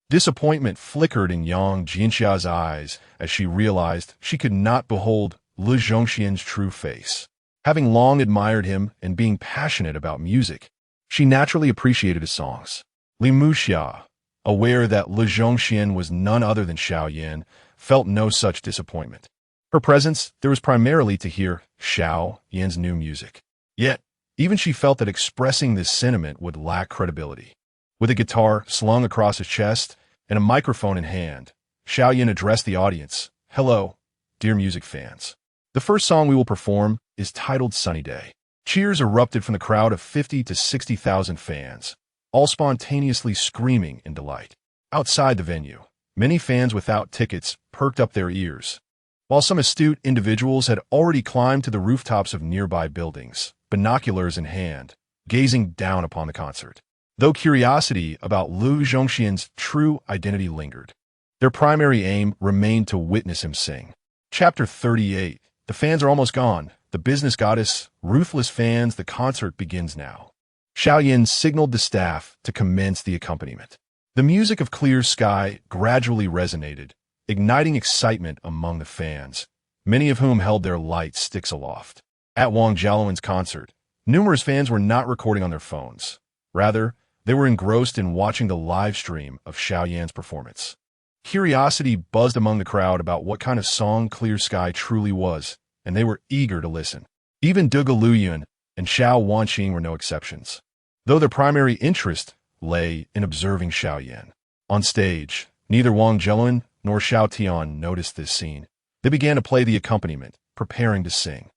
Disappointment flickered in Yang Jinxia's eyes as she realized she could not behold Lu Zhongxian's true face. Having long admired him and being passionate about music, she naturally appreciated his songs. Li Muxia, aware that Lu Zhongxian was none other than Xiao Yan, felt no such disappointment. Her presence there was primarily to hear Xiao Yan's new music. Yet, even she felt that expressing this sentiment would lack credibility. With a guitar slung across his chest and a microphone in hand, Xiao Yan addressed the audience. Hello, dear music fans. The first song we will perform is titled Sunny Day. Cheers erupted from the crowd of 50 to 60,000 fans, all spontaneously screaming in delight. Outside the venue, many fans without tickets perked up their ears, while some astute individuals had already climbed to the rooftops of nearby buildings, binoculars in hand, gazing down upon the concert. Though curiosity about Lu Zhongxian's true identity lingered, their primary aim remained to witness him sing. Chapter 38. The fans are almost gone. The business goddess, ruthless fans, the concert begins now. Xiao Yan signaled the staff to commence the accompaniment. The music of Clear Sky gradually resonated, igniting excitement among the fans, many of whom held their light sticks aloft. At Wang Jiaoluan's concert, numerous fans were not recording on their phones. Rather, they were engrossed in watching the live stream of Xiao Yan's performance. Curiosity buzzed among the crowd about what kind of song Clear Sky truly was, and they were eager to listen. Even Dugu Luyun and Xiao Wanqing were no exceptions, though their primary interest lay in observing Xiao Yan. On stage, neither Wang Jiaoluan nor Xiao Tian noticed this scene. They began to play the accompaniment, preparing to sing.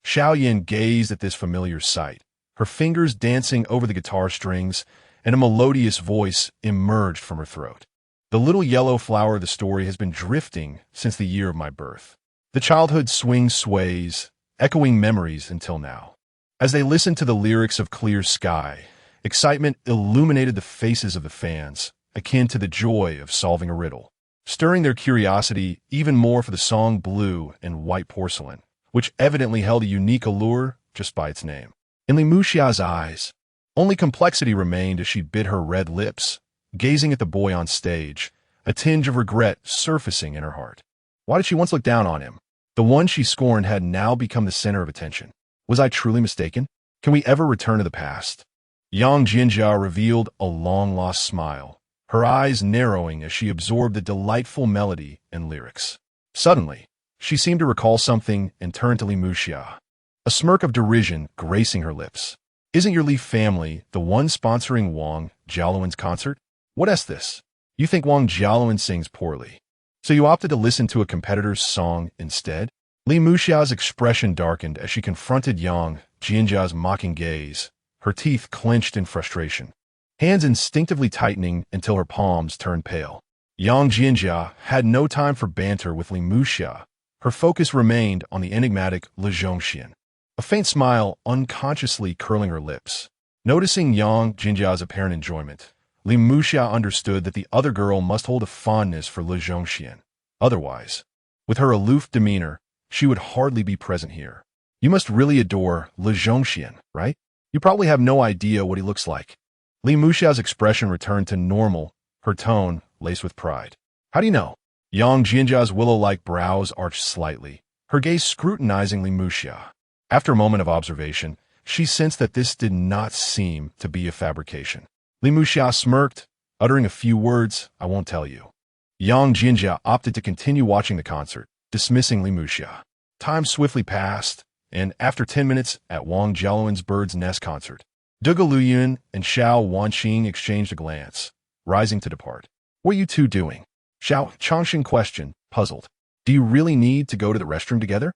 Xiao Yan gazed at this familiar sight, her fingers dancing over the guitar strings, and a melodious voice emerged from her throat. The little yellow flower of the story has been drifting since the year of my birth. The childhood swing sways, echoing memories until now. As they listened to the lyrics of Clear Sky, excitement illuminated the faces of the fans, akin to the joy of solving a riddle. stirring their curiosity even more for the song Blue and White Porcelain, which evidently held a unique allure just by its name. In Li Muxia's eyes, only complexity remained as she bit her red lips, gazing at the boy on stage, a tinge of regret surfacing in her heart. Why did she once look down on him? The one she scorned had now become the center of attention. Was I truly mistaken? Can we ever return to the past? Yang Jinjia revealed a long-lost smile, her eyes narrowing as she absorbed the delightful melody and lyrics. Suddenly, she seemed to recall something and turned to Li Muxia, a smirk of derision gracing her lips. Isn't your Li family the one sponsoring Wang Jiaoluan's concert? What is this? You think Wang Jiaoluan sings poorly, so you opted to listen to a competitor's song instead? Li Muxia's expression darkened as she confronted Yang Jinjia's mocking gaze, her teeth clenched in frustration, hands instinctively tightening until her palms turned pale. Yang Jinjia had no time for banter with Li Muxia. Her focus remained on the enigmatic Le Zhongxian, a faint smile unconsciously curling her lips. Noticing Yang Jinjia's apparent enjoyment, Li Muxia understood that the other girl must hold a fondness for Le Zhongxian. Otherwise, with her aloof demeanor, she would hardly be present here. You must really adore Le Zhongxian, right? You probably have no idea what he looks like. Li Muxia's expression returned to normal, her tone laced with pride. How do you know? Yang Jinjia's willow-like brows arched slightly, her gaze scrutinizing Li Muxia. After a moment of observation, she sensed that this did not seem to be a fabrication. Li Muxia smirked, uttering a few words, I won't tell you. Yang Jinjia opted to continue watching the concert, dismissing Li Muxia. Time swiftly passed, and after 10 minutes at Wang Jiaoluan's Bird's Nest concert, Duge Luyuan and Xiao Wanqing exchanged a glance, rising to depart. What are you two doing? Xiao Changxing questioned, puzzled. Do you really need to go to the restroom together?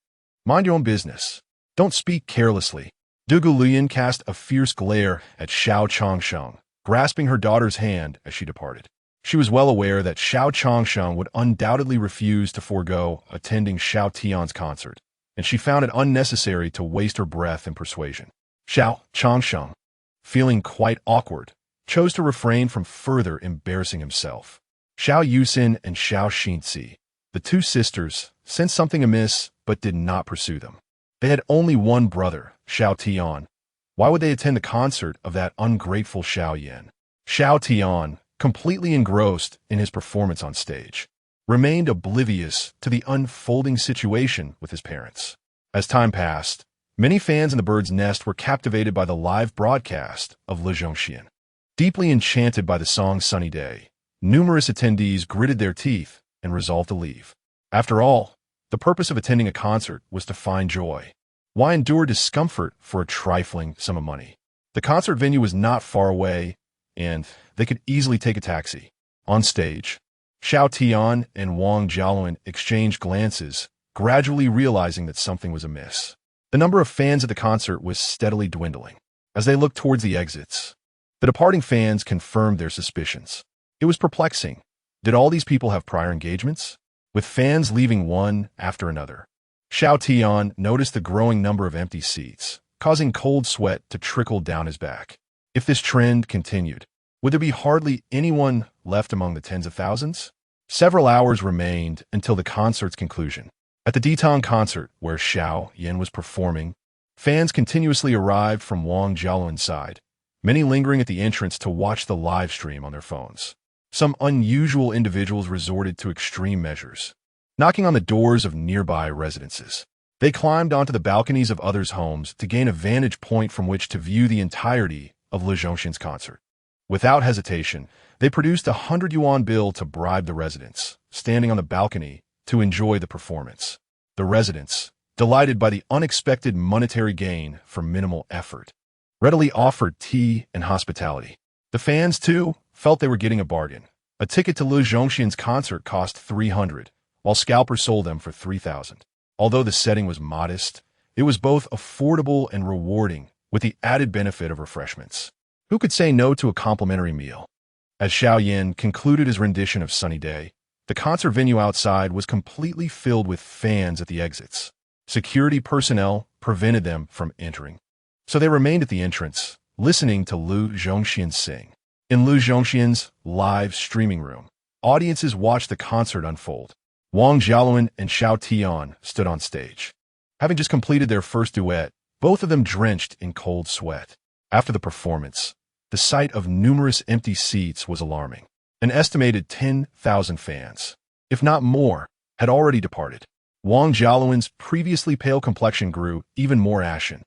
Mind your own business. Don't speak carelessly. Duge Luyuan cast a fierce glare at Xiao Changsheng, grasping her daughter's hand as she departed. She was well aware that Xiao Changsheng would undoubtedly refuse to forego attending Xiao Tian's concert, and she found it unnecessary to waste her breath in persuasion. Xiao Changsheng, feeling quite awkward, chose to refrain from further embarrassing himself. Xiao Yusin and Xiao Xinzi, the two sisters, sensed something amiss but did not pursue them. They had only one brother, Xiao Tian. Why would they attend the concert of that ungrateful Xiao Yan? Xiao Tian, completely engrossed in his performance on stage, remained oblivious to the unfolding situation with his parents. As time passed, many fans in the Bird's Nest were captivated by the live broadcast of Le Zhongxian. Deeply enchanted by the song Sunny Day, numerous attendees gritted their teeth and resolved to leave. After all, the purpose of attending a concert was to find joy. Why endure discomfort for a trifling sum of money? The concert venue was not far away, and they could easily take a taxi. On stage, Xiao Tian and Wang Jiaoluan exchanged glances, gradually realizing that something was amiss. The number of fans at the concert was steadily dwindling. As they looked towards the exits, the departing fans confirmed their suspicions. It was perplexing. Did all these people have prior engagements? With fans leaving one after another, Xiao Tian noticed the growing number of empty seats, causing cold sweat to trickle down his back. If this trend continued, would there be hardly anyone left among the tens of thousands? Several hours remained until the concert's conclusion. At the Ditong concert, where Xiao Yan was performing, fans continuously arrived from Wang Jiaoluan's side, many lingering at the entrance to watch the live stream on their phones. Some unusual individuals resorted to extreme measures, knocking on the doors of nearby residences. They climbed onto the balconies of others' homes to gain a vantage point from which to view the entirety of Le Zhongxian's concert. Without hesitation, they produced a 100 yuan bill to bribe the residents, standing on the balcony, to enjoy the performance. The residents, delighted by the unexpected monetary gain for minimal effort, readily offered tea and hospitality. The fans, too, felt they were getting a bargain. A ticket to Le Zhongxian's concert cost 300, while scalpers sold them for 3,000. Although the setting was modest, it was both affordable and rewarding, with the added benefit of refreshments. Who could say no to a complimentary meal? As Xiao Yan concluded his rendition of Sunny Day, the concert venue outside was completely filled with fans at the exits. Security personnel prevented them from entering, so they remained at the entrance, listening to Le Zhongxian sing. In Le Zhongxian's live streaming room, audiences watched the concert unfold. Wang Jialuan and Xiao Tian stood on stage. Having just completed their first duet, both of them drenched in cold sweat. After the performance, the sight of numerous empty seats was alarming. An estimated 10,000 fans, if not more, had already departed. Wang Jialuan's previously pale complexion grew even more ashen.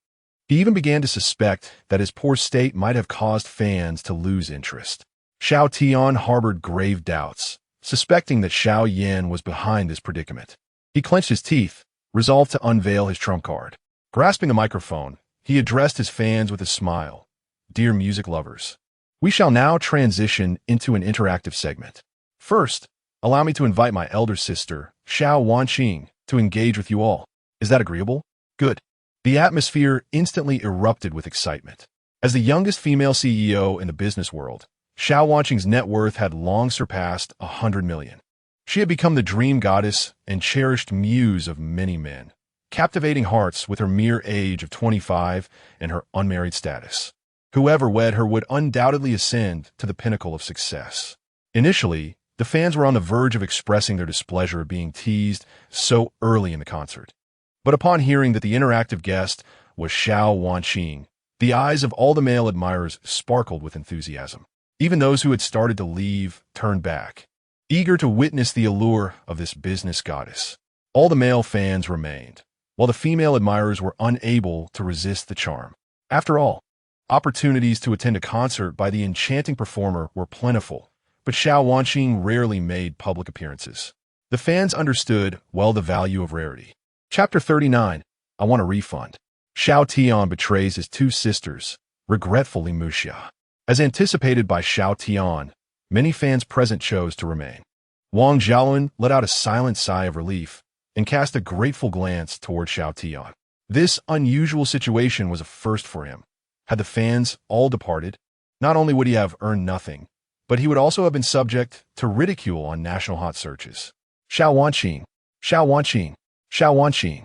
He even began to suspect that his poor state might have caused fans to lose interest. Xiao Tian harbored grave doubts, suspecting that Xiao Yan was behind this predicament. He clenched his teeth, resolved to unveil his trump card. Grasping the microphone, he addressed his fans with a smile. Dear music lovers, we shall now transition into an interactive segment. First, allow me to invite my elder sister, Xiao Wanqing, to engage with you all. Is that agreeable? Good. The atmosphere instantly erupted with excitement. As the youngest female CEO in the business world, Xiao Wanqing's net worth had long surpassed 100 million. She had become the dream goddess and cherished muse of many men, captivating hearts with her mere age of 25 and her unmarried status. Whoever wed her would undoubtedly ascend to the pinnacle of success. Initially, the fans were on the verge of expressing their displeasure of being teased so early in the concert. But upon hearing that the interactive guest was Xiao Wanqing, the eyes of all the male admirers sparkled with enthusiasm. Even those who had started to leave turned back, eager to witness the allure of this business goddess. All the male fans remained, while the female admirers were unable to resist the charm. After all, opportunities to attend a concert by the enchanting performer were plentiful, but Xiao Wanqing rarely made public appearances. The fans understood well the value of rarity. Chapter 39. I want a refund. Xiao Tian betrays his two sisters, regretfully Muxia. As anticipated by Xiao Tian, many fans present chose to remain. Wang Jialuan let out a silent sigh of relief and cast a grateful glance toward Xiao Tian. This unusual situation was a first for him. Had the fans all departed, not only would he have earned nothing, but he would also have been subject to ridicule on national hot searches. Xiao Wanqing, Xiao Wanqing, Xiao Wanqing.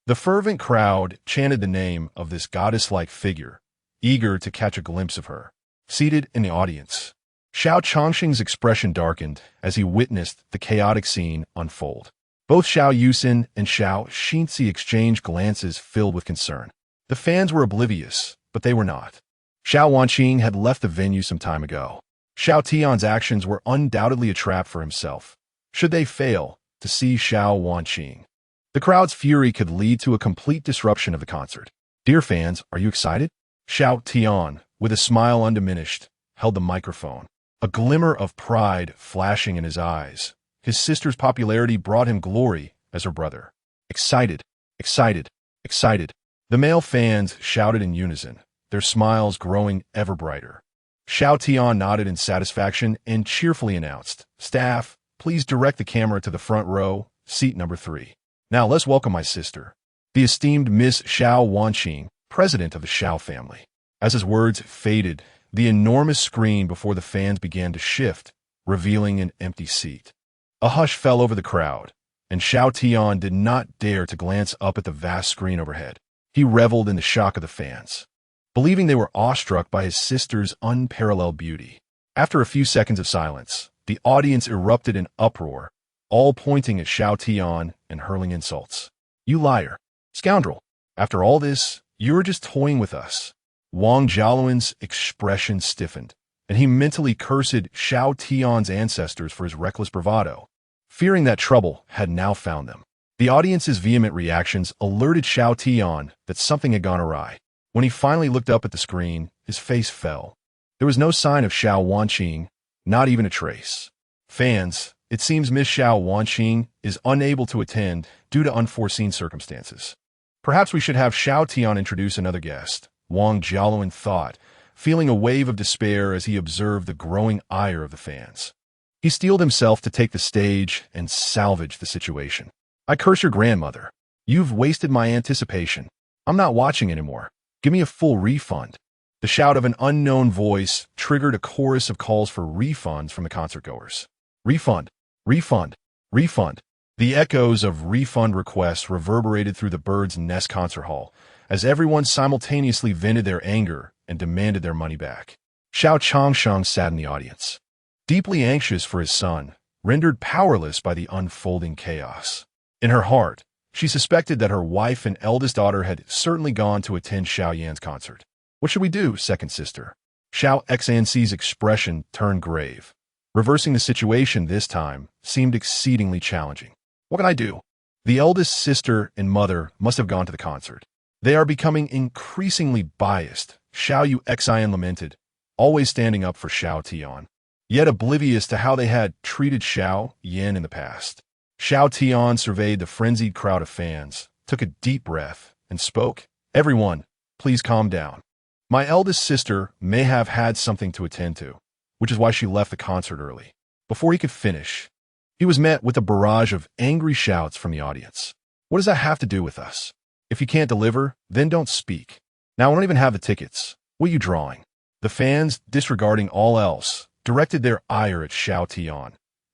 The fervent crowd chanted the name of this goddess-like figure, eager to catch a glimpse of her. Seated in the audience, Xiao Changxing's expression darkened as he witnessed the chaotic scene unfold. Both Xiao Yusin and Xiao Xinzi exchanged glances filled with concern. The fans were oblivious, but they were not. Xiao Wanqing had left the venue some time ago. Xiao Tian's actions were undoubtedly a trap for himself, should they fail to see Xiao Wanqing. The crowd's fury could lead to a complete disruption of the concert. Dear fans, are you excited? Xiao Tian, with a smile undiminished, held the microphone, a glimmer of pride flashing in his eyes. His sister's popularity brought him glory as her brother. Excited, excited, excited. The male fans shouted in unison, their smiles growing ever brighter. Xiao Tian nodded in satisfaction and cheerfully announced, "Staff, please direct the camera to the front row, seat number 3. Now let's welcome my sister, the esteemed Miss Xiao Wanqing, president of the Xiao family." As his words faded, the enormous screen before the fans began to shift, revealing an empty seat. A hush fell over the crowd, and Xiao Tian did not dare to glance up at the vast screen overhead. He reveled in the shock of the fans, believing they were awestruck by his sister's unparalleled beauty. After a few seconds of silence, the audience erupted in uproar, all pointing at Xiao Tian and hurling insults. "You liar! Scoundrel! After all this, you were just toying with us." Wang Jialuan's expression stiffened, and he mentally cursed Xiao Tian's ancestors for his reckless bravado, fearing that trouble had now found them. The audience's vehement reactions alerted Xiao Tian that something had gone awry. When he finally looked up at the screen, his face fell. There was no sign of Xiao Wanqing, not even a trace. "Fans, it seems Miss Xiao Wanqing is unable to attend due to unforeseen circumstances. Perhaps we should have Xiao Tian introduce another guest," Wang Jialuan thought, feeling a wave of despair as he observed the growing ire of the fans. He steeled himself to take the stage and salvage the situation. "I curse your grandmother. You've wasted my anticipation. I'm not watching anymore. Give me a full refund." The shout of an unknown voice triggered a chorus of calls for refunds from the concertgoers. "Refund! Refund! Refund!" The echoes of refund requests reverberated through the Bird's Nest concert hall as everyone simultaneously vented their anger and demanded their money back. Xiao Changsheng sat in the audience, deeply anxious for his son, rendered powerless by the unfolding chaos. In her heart, she suspected that her wife and eldest daughter had certainly gone to attend Xiao Yan's concert. "What should we do, second sister?" Xiao Xanxi's expression turned grave. Reversing the situation this time seemed exceedingly challenging. "What can I do?" The eldest sister and mother must have gone to the concert. "They are becoming increasingly biased," Xiao Yan lamented, always standing up for Xiao Tian, yet oblivious to how they had treated Xiao Yan in the past. Xiao Tian surveyed the frenzied crowd of fans, took a deep breath, and spoke. "Everyone, please calm down. My eldest sister may have had something to attend to, which is why she left the concert early." Before he could finish, he was met with a barrage of angry shouts from the audience. "What does that have to do with us? If you can't deliver, then don't speak. Now I don't even have the tickets. What are you drawing?" The fans, disregarding all else, directed their ire at Xiao Tian,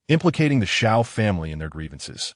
implicating the Xiao family in their grievances.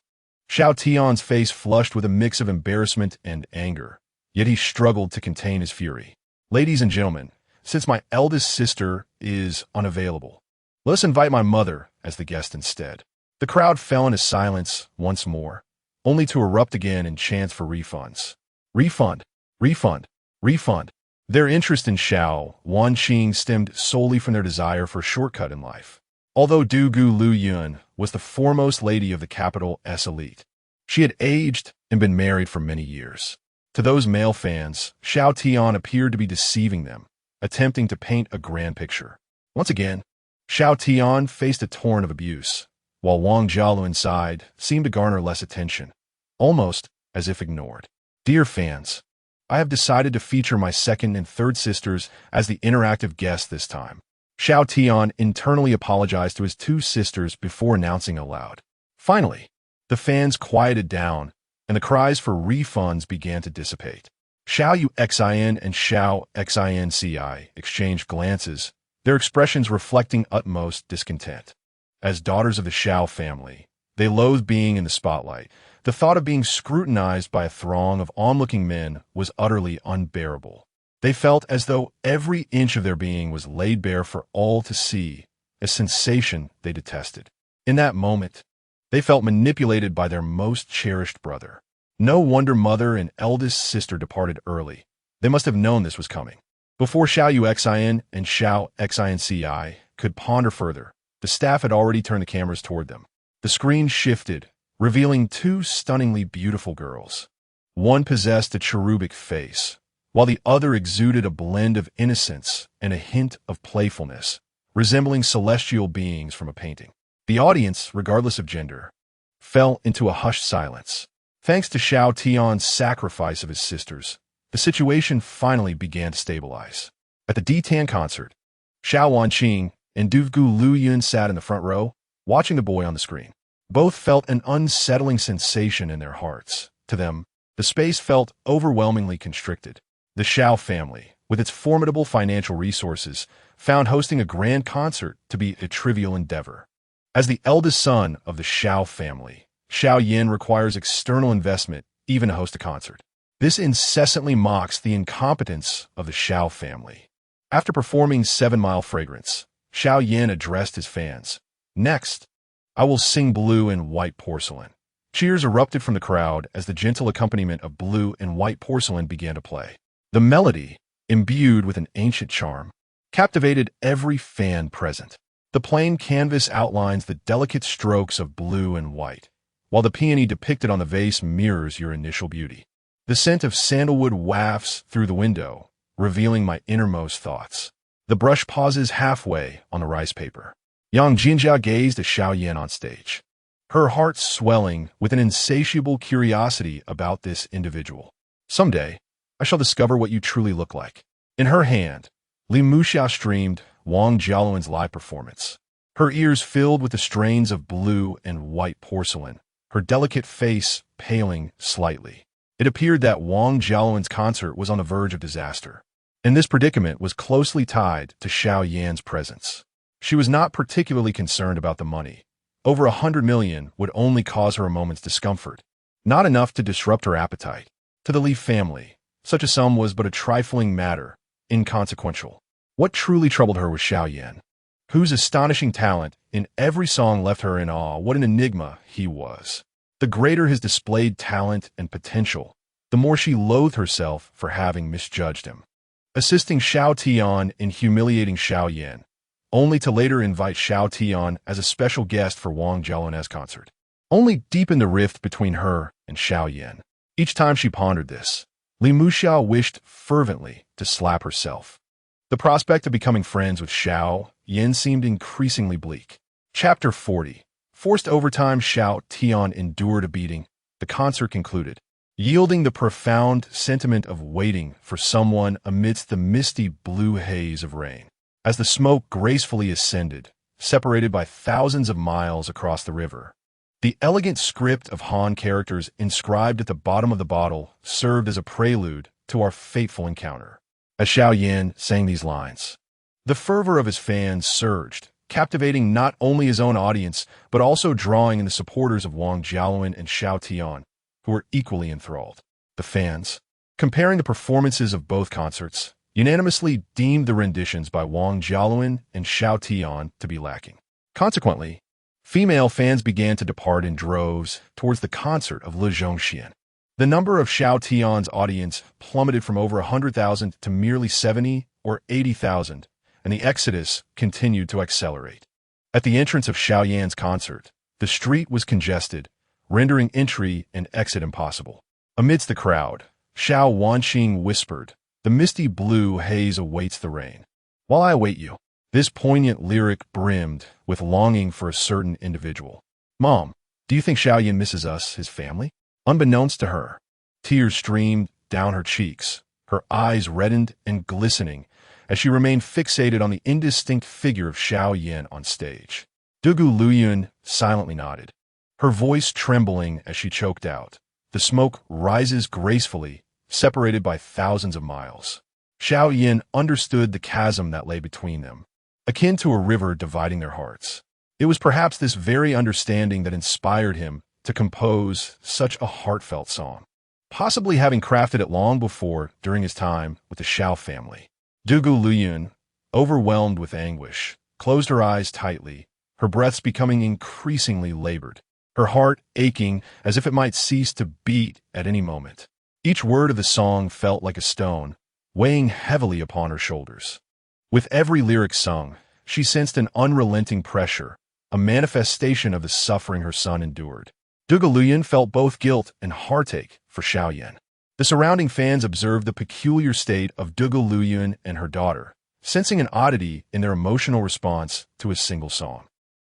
Xiao Tian's face flushed with a mix of embarrassment and anger, yet he struggled to contain his fury. "Ladies and gentlemen, since my eldest sister is unavailable, let us invite my mother as the guest instead." The crowd fell into silence once more, only to erupt again in chants for refunds. Refund, refund, refund. Their interest in Xiao Wanqing stemmed solely from their desire for a shortcut in life. Although Du Gu Lu Yun was the foremost lady of the capital's elite, she had aged and been married for many years. To those male fans, Xiao Tian appeared to be deceiving them, attempting to paint a grand picture. Once again, Xiao Tian faced a torrent of abuse, while Wang Jialuan's side seemed to garner less attention, almost as if ignored. "Dear fans, I have decided to feature my second and third sisters as the interactive guests this time." Xiao Tian internally apologized to his two sisters before announcing aloud. Finally, the fans quieted down, and the cries for refunds began to dissipate. Xiao Yan and Xiao Xinci exchanged glances, their expressions reflecting utmost discontent. As daughters of the Xiao family, they loathed being in the spotlight. The thought of being scrutinized by a throng of onlooking men was utterly unbearable. They felt as though every inch of their being was laid bare for all to see, a sensation they detested. In that moment, they felt manipulated by their most cherished brother. No wonder mother and eldest sister departed early. They must have known this was coming. Before Xiao Yan and Xiao Xinci could ponder further, the staff had already turned the cameras toward them. The screen shifted, revealing two stunningly beautiful girls. One possessed a cherubic face, while the other exuded a blend of innocence and a hint of playfulness, resembling celestial beings from a painting. The audience, regardless of gender, fell into a hushed silence. Thanks to Xiao Tian's sacrifice of his sisters, the situation finally began to stabilize. At the D-Tan concert, Xiao Wanqing and Du Gu Lu Yun sat in the front row, watching the boy on the screen. Both felt an unsettling sensation in their hearts. To them, the space felt overwhelmingly constricted. The Xiao family, with its formidable financial resources, found hosting a grand concert to be a trivial endeavor. As the eldest son of the Xiao family, Xiao Yan requires external investment even to host a concert. This incessantly mocks the incompetence of the Xiao family. After performing 7 Mile Fragrance, Xiao Yan addressed his fans. "Next, I will sing Blue and White Porcelain." Cheers erupted from the crowd as the gentle accompaniment of Blue and White Porcelain began to play. The melody, imbued with an ancient charm, captivated every fan present. The plain canvas outlines the delicate strokes of blue and white, while the peony depicted on the vase mirrors your initial beauty. The scent of sandalwood wafts through the window, revealing my innermost thoughts. The brush pauses halfway on the rice paper. Yang Jinjia gazed at Xiao Yan on stage, her heart swelling with an insatiable curiosity about this individual. "Someday, I shall discover what you truly look like." In her hand, Li Muxia streamed Wang Jialuan's live performance. Her ears filled with the strains of blue and white porcelain, her delicate face paling slightly. It appeared that Wang Jialuan's concert was on the verge of disaster, and this predicament was closely tied to Xiao Yan's presence. She was not particularly concerned about the money. Over 100 million would only cause her a moment's discomfort, not enough to disrupt her appetite. To the Li family, such a sum was but a trifling matter, inconsequential. What truly troubled her was Xiao Yan. whose astonishing talent in every song left her in awe. What an enigma he was. The greater his displayed talent and potential, the more she loathed herself for having misjudged him. Assisting Xiao Tian in humiliating Xiao Yan, only to later invite Xiao Tian as a special guest for Wang Jialuan's concert, only deepened the rift between her and Xiao Yan. Each time she pondered this, Li Muxiao wished fervently to slap herself. The prospect of becoming friends with Xiao Yan seemed increasingly bleak. Chapter 40. Forced overtime. Xiao Tian endured a beating. The concert concluded, yielding the profound sentiment of waiting for someone amidst the misty blue haze of rain. As the smoke gracefully ascended, separated by thousands of miles across the river, the elegant script of Han characters inscribed at the bottom of the bottle served as a prelude to our fateful encounter. As Xiao Yan sang these lines, the fervor of his fans surged, captivating not only his own audience, but also drawing in the supporters of Wang Jialuan and Xiao Tian, who were equally enthralled. The fans, comparing the performances of both concerts, unanimously deemed the renditions by Wang Jialuan and Xiao Tian to be lacking. Consequently, female fans began to depart in droves towards the concert of Le Zhongxian. The number of Xiao Tian's audience plummeted from over 100,000 to merely 70 or 80,000, and the exodus continued to accelerate. At the entrance of Xiao Yan's concert, the street was congested, rendering entry and exit impossible. Amidst the crowd, Xiao Wanqing whispered, "The misty blue haze awaits the rain, while I await you." This poignant lyric brimmed with longing for a certain individual. "Mom, do you think Xiao Yan misses us, his family?" Unbeknownst to her, tears streamed down her cheeks, her eyes reddened and glistening as she remained fixated on the indistinct figure of Xiao Yan on stage. Dugu Luyun silently nodded, her voice trembling as she choked out, "The smoke rises gracefully, separated by thousands of miles." Xiao Yan understood the chasm that lay between them, akin to a river dividing their hearts. It was perhaps this very understanding that inspired him to compose such a heartfelt song, possibly having crafted it long before during his time with the Xiao family. Dugu Luyun, overwhelmed with anguish, closed her eyes tightly, her breaths becoming increasingly labored, her heart aching as if it might cease to beat at any moment. Each word of the song felt like a stone, weighing heavily upon her shoulders. With every lyric sung, she sensed an unrelenting pressure, a manifestation of the suffering her son endured. Dugu Luyun felt both guilt and heartache for Xiao Yan. The surrounding fans observed the peculiar state of Dugu Luyun and her daughter, sensing an oddity in their emotional response to a single song.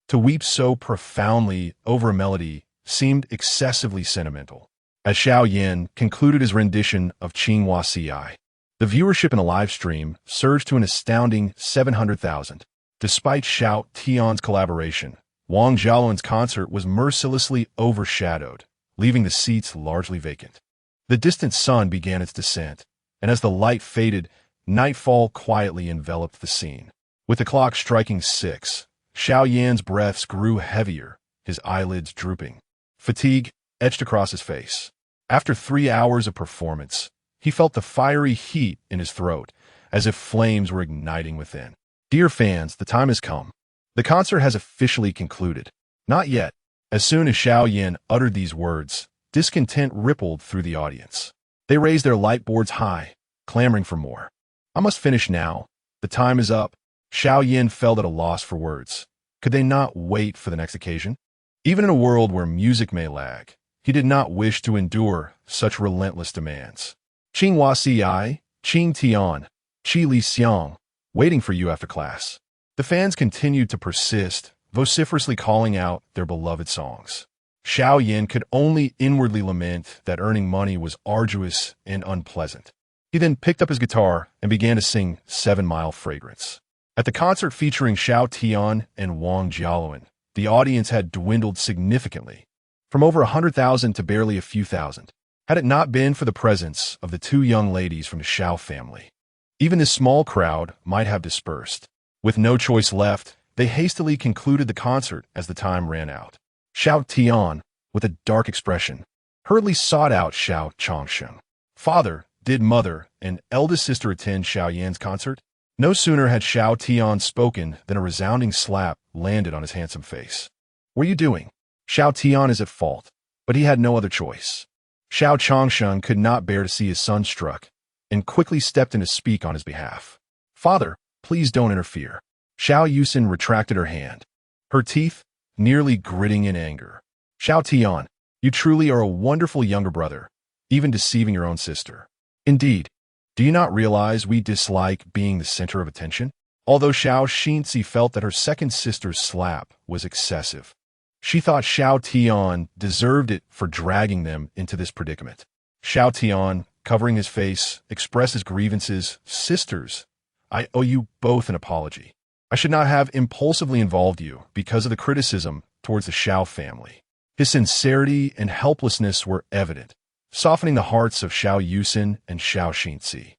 To weep so profoundly over a melody seemed excessively sentimental. As Xiao Yan concluded his rendition of Qinghua Ci, the viewership in the live stream surged to an astounding 700,000. Despite Xiao Tian's collaboration, Wang Jialuan's concert was mercilessly overshadowed, leaving the seats largely vacant. The distant sun began its descent, and as the light faded, nightfall quietly enveloped the scene. With the clock striking 6, Xiao Yan's breaths grew heavier, his eyelids drooping. Fatigue etched across his face. After 3 hours of performance, he felt the fiery heat in his throat, as if flames were igniting within. Dear fans, the time has come. The concert has officially concluded. Not yet. As soon as Xiao Yan uttered these words, discontent rippled through the audience. They raised their light boards high, clamoring for more. "I must finish now. The time is up." Xiao Yan felt at a loss for words. Could they not wait for the next occasion? Even in a world where music may lag, he did not wish to endure such relentless demands. "Qinghua Ci, Qing Tian, Qi Li Xiang, waiting for you after class." The fans continued to persist, vociferously calling out their beloved songs. Xiao Yan could only inwardly lament that earning money was arduous and unpleasant. He then picked up his guitar and began to sing 7 Mile Fragrance. At the concert featuring Xiao Tian and Wang Jialuan, the audience had dwindled significantly, from over 100,000 to barely a few thousand, had it not been for the presence of the 2 young ladies from the Xiao family. Even this small crowd might have dispersed. With no choice left, they hastily concluded the concert as the time ran out. Xiao Tian, with a dark expression, hurriedly sought out Xiao Changsheng. "Father, did mother and eldest sister attend Xiao Yan's concert?" No sooner had Xiao Tian spoken than a resounding slap landed on his handsome face. "What are you doing?" Xiao Tian is at fault, but he had no other choice. Xiao Changsheng could not bear to see his son struck, and quickly stepped in to speak on his behalf. "Father, please don't interfere." Xiao Yusin retracted her hand, her teeth nearly gritting in anger. "Xiao Tian, you truly are a wonderful younger brother, even deceiving your own sister. Indeed, do you not realize we dislike being the center of attention?" Although Xiao Xinzi felt that her second sister's slap was excessive, she thought Xiao Tian deserved it for dragging them into this predicament. Xiao Tian, covering his face, expressed his grievances. "Sisters, I owe you both an apology. I should not have impulsively involved you because of the criticism towards the Xiao family." His sincerity and helplessness were evident, softening the hearts of Xiao Yusin and Xiao Xinzi,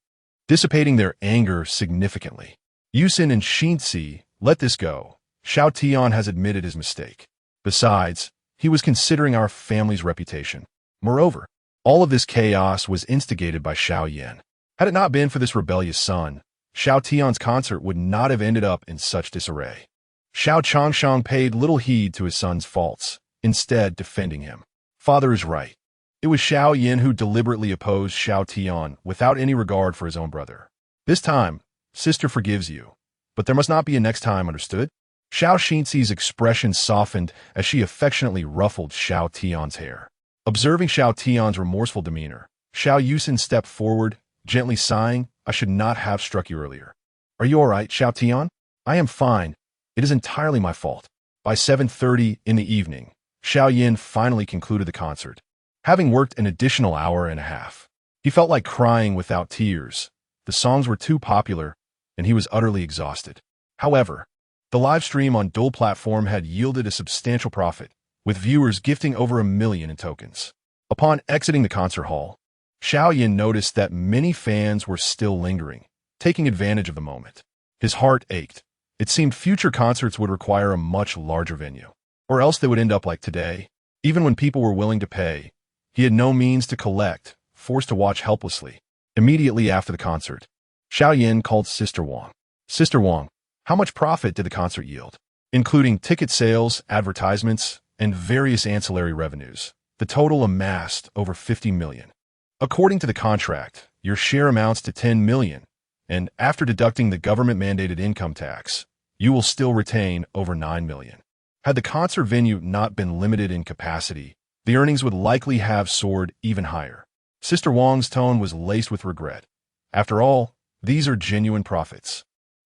dissipating their anger significantly. Yusin and Xinzi let this go. Xiao Tian has admitted his mistake. Besides, he was considering our family's reputation. Moreover, all of this chaos was instigated by Xiao Yan. Had it not been for this rebellious son, Xiao Tian's concert would not have ended up in such disarray. Xiao Changsheng paid little heed to his son's faults, instead defending him. "Father is right. It was Xiao Yan who deliberately opposed Xiao Tian without any regard for his own brother. This time, sister forgives you, but there must not be a next time, understood?" Xiao Xinzi's expression softened as she affectionately ruffled Xiao Tian's hair. Observing Xiao Tian's remorseful demeanor, Xiao Yusin stepped forward, gently sighing, "I should not have struck you earlier." "Are you all right, Xiao Tian?" "I am fine. It is entirely my fault." By 7:30 in the evening, Xiao Yan finally concluded the concert, having worked an additional hour and a half. He felt like crying without tears. The songs were too popular, and he was utterly exhausted. However, the live stream on Dual platform had yielded a substantial profit, with viewers gifting over 1 million in tokens. Upon exiting the concert hall, Xiao Yan noticed that many fans were still lingering, taking advantage of the moment. His heart ached. It seemed future concerts would require a much larger venue, or else they would end up like today. Even when people were willing to pay, he had no means to collect, forced to watch helplessly. Immediately after the concert, Xiao Yan called Sister Wang. "Sister Wang, how much profit did the concert yield?" Including ticket sales, advertisements, and various ancillary revenues, the total amassed over 50 million. "According to the contract, your share amounts to 10 million, and after deducting the government-mandated income tax, you will still retain over 9 million. Had the concert venue not been limited in capacity, the earnings would likely have soared even higher." Sister Wang's tone was laced with regret. After all, these are genuine profits,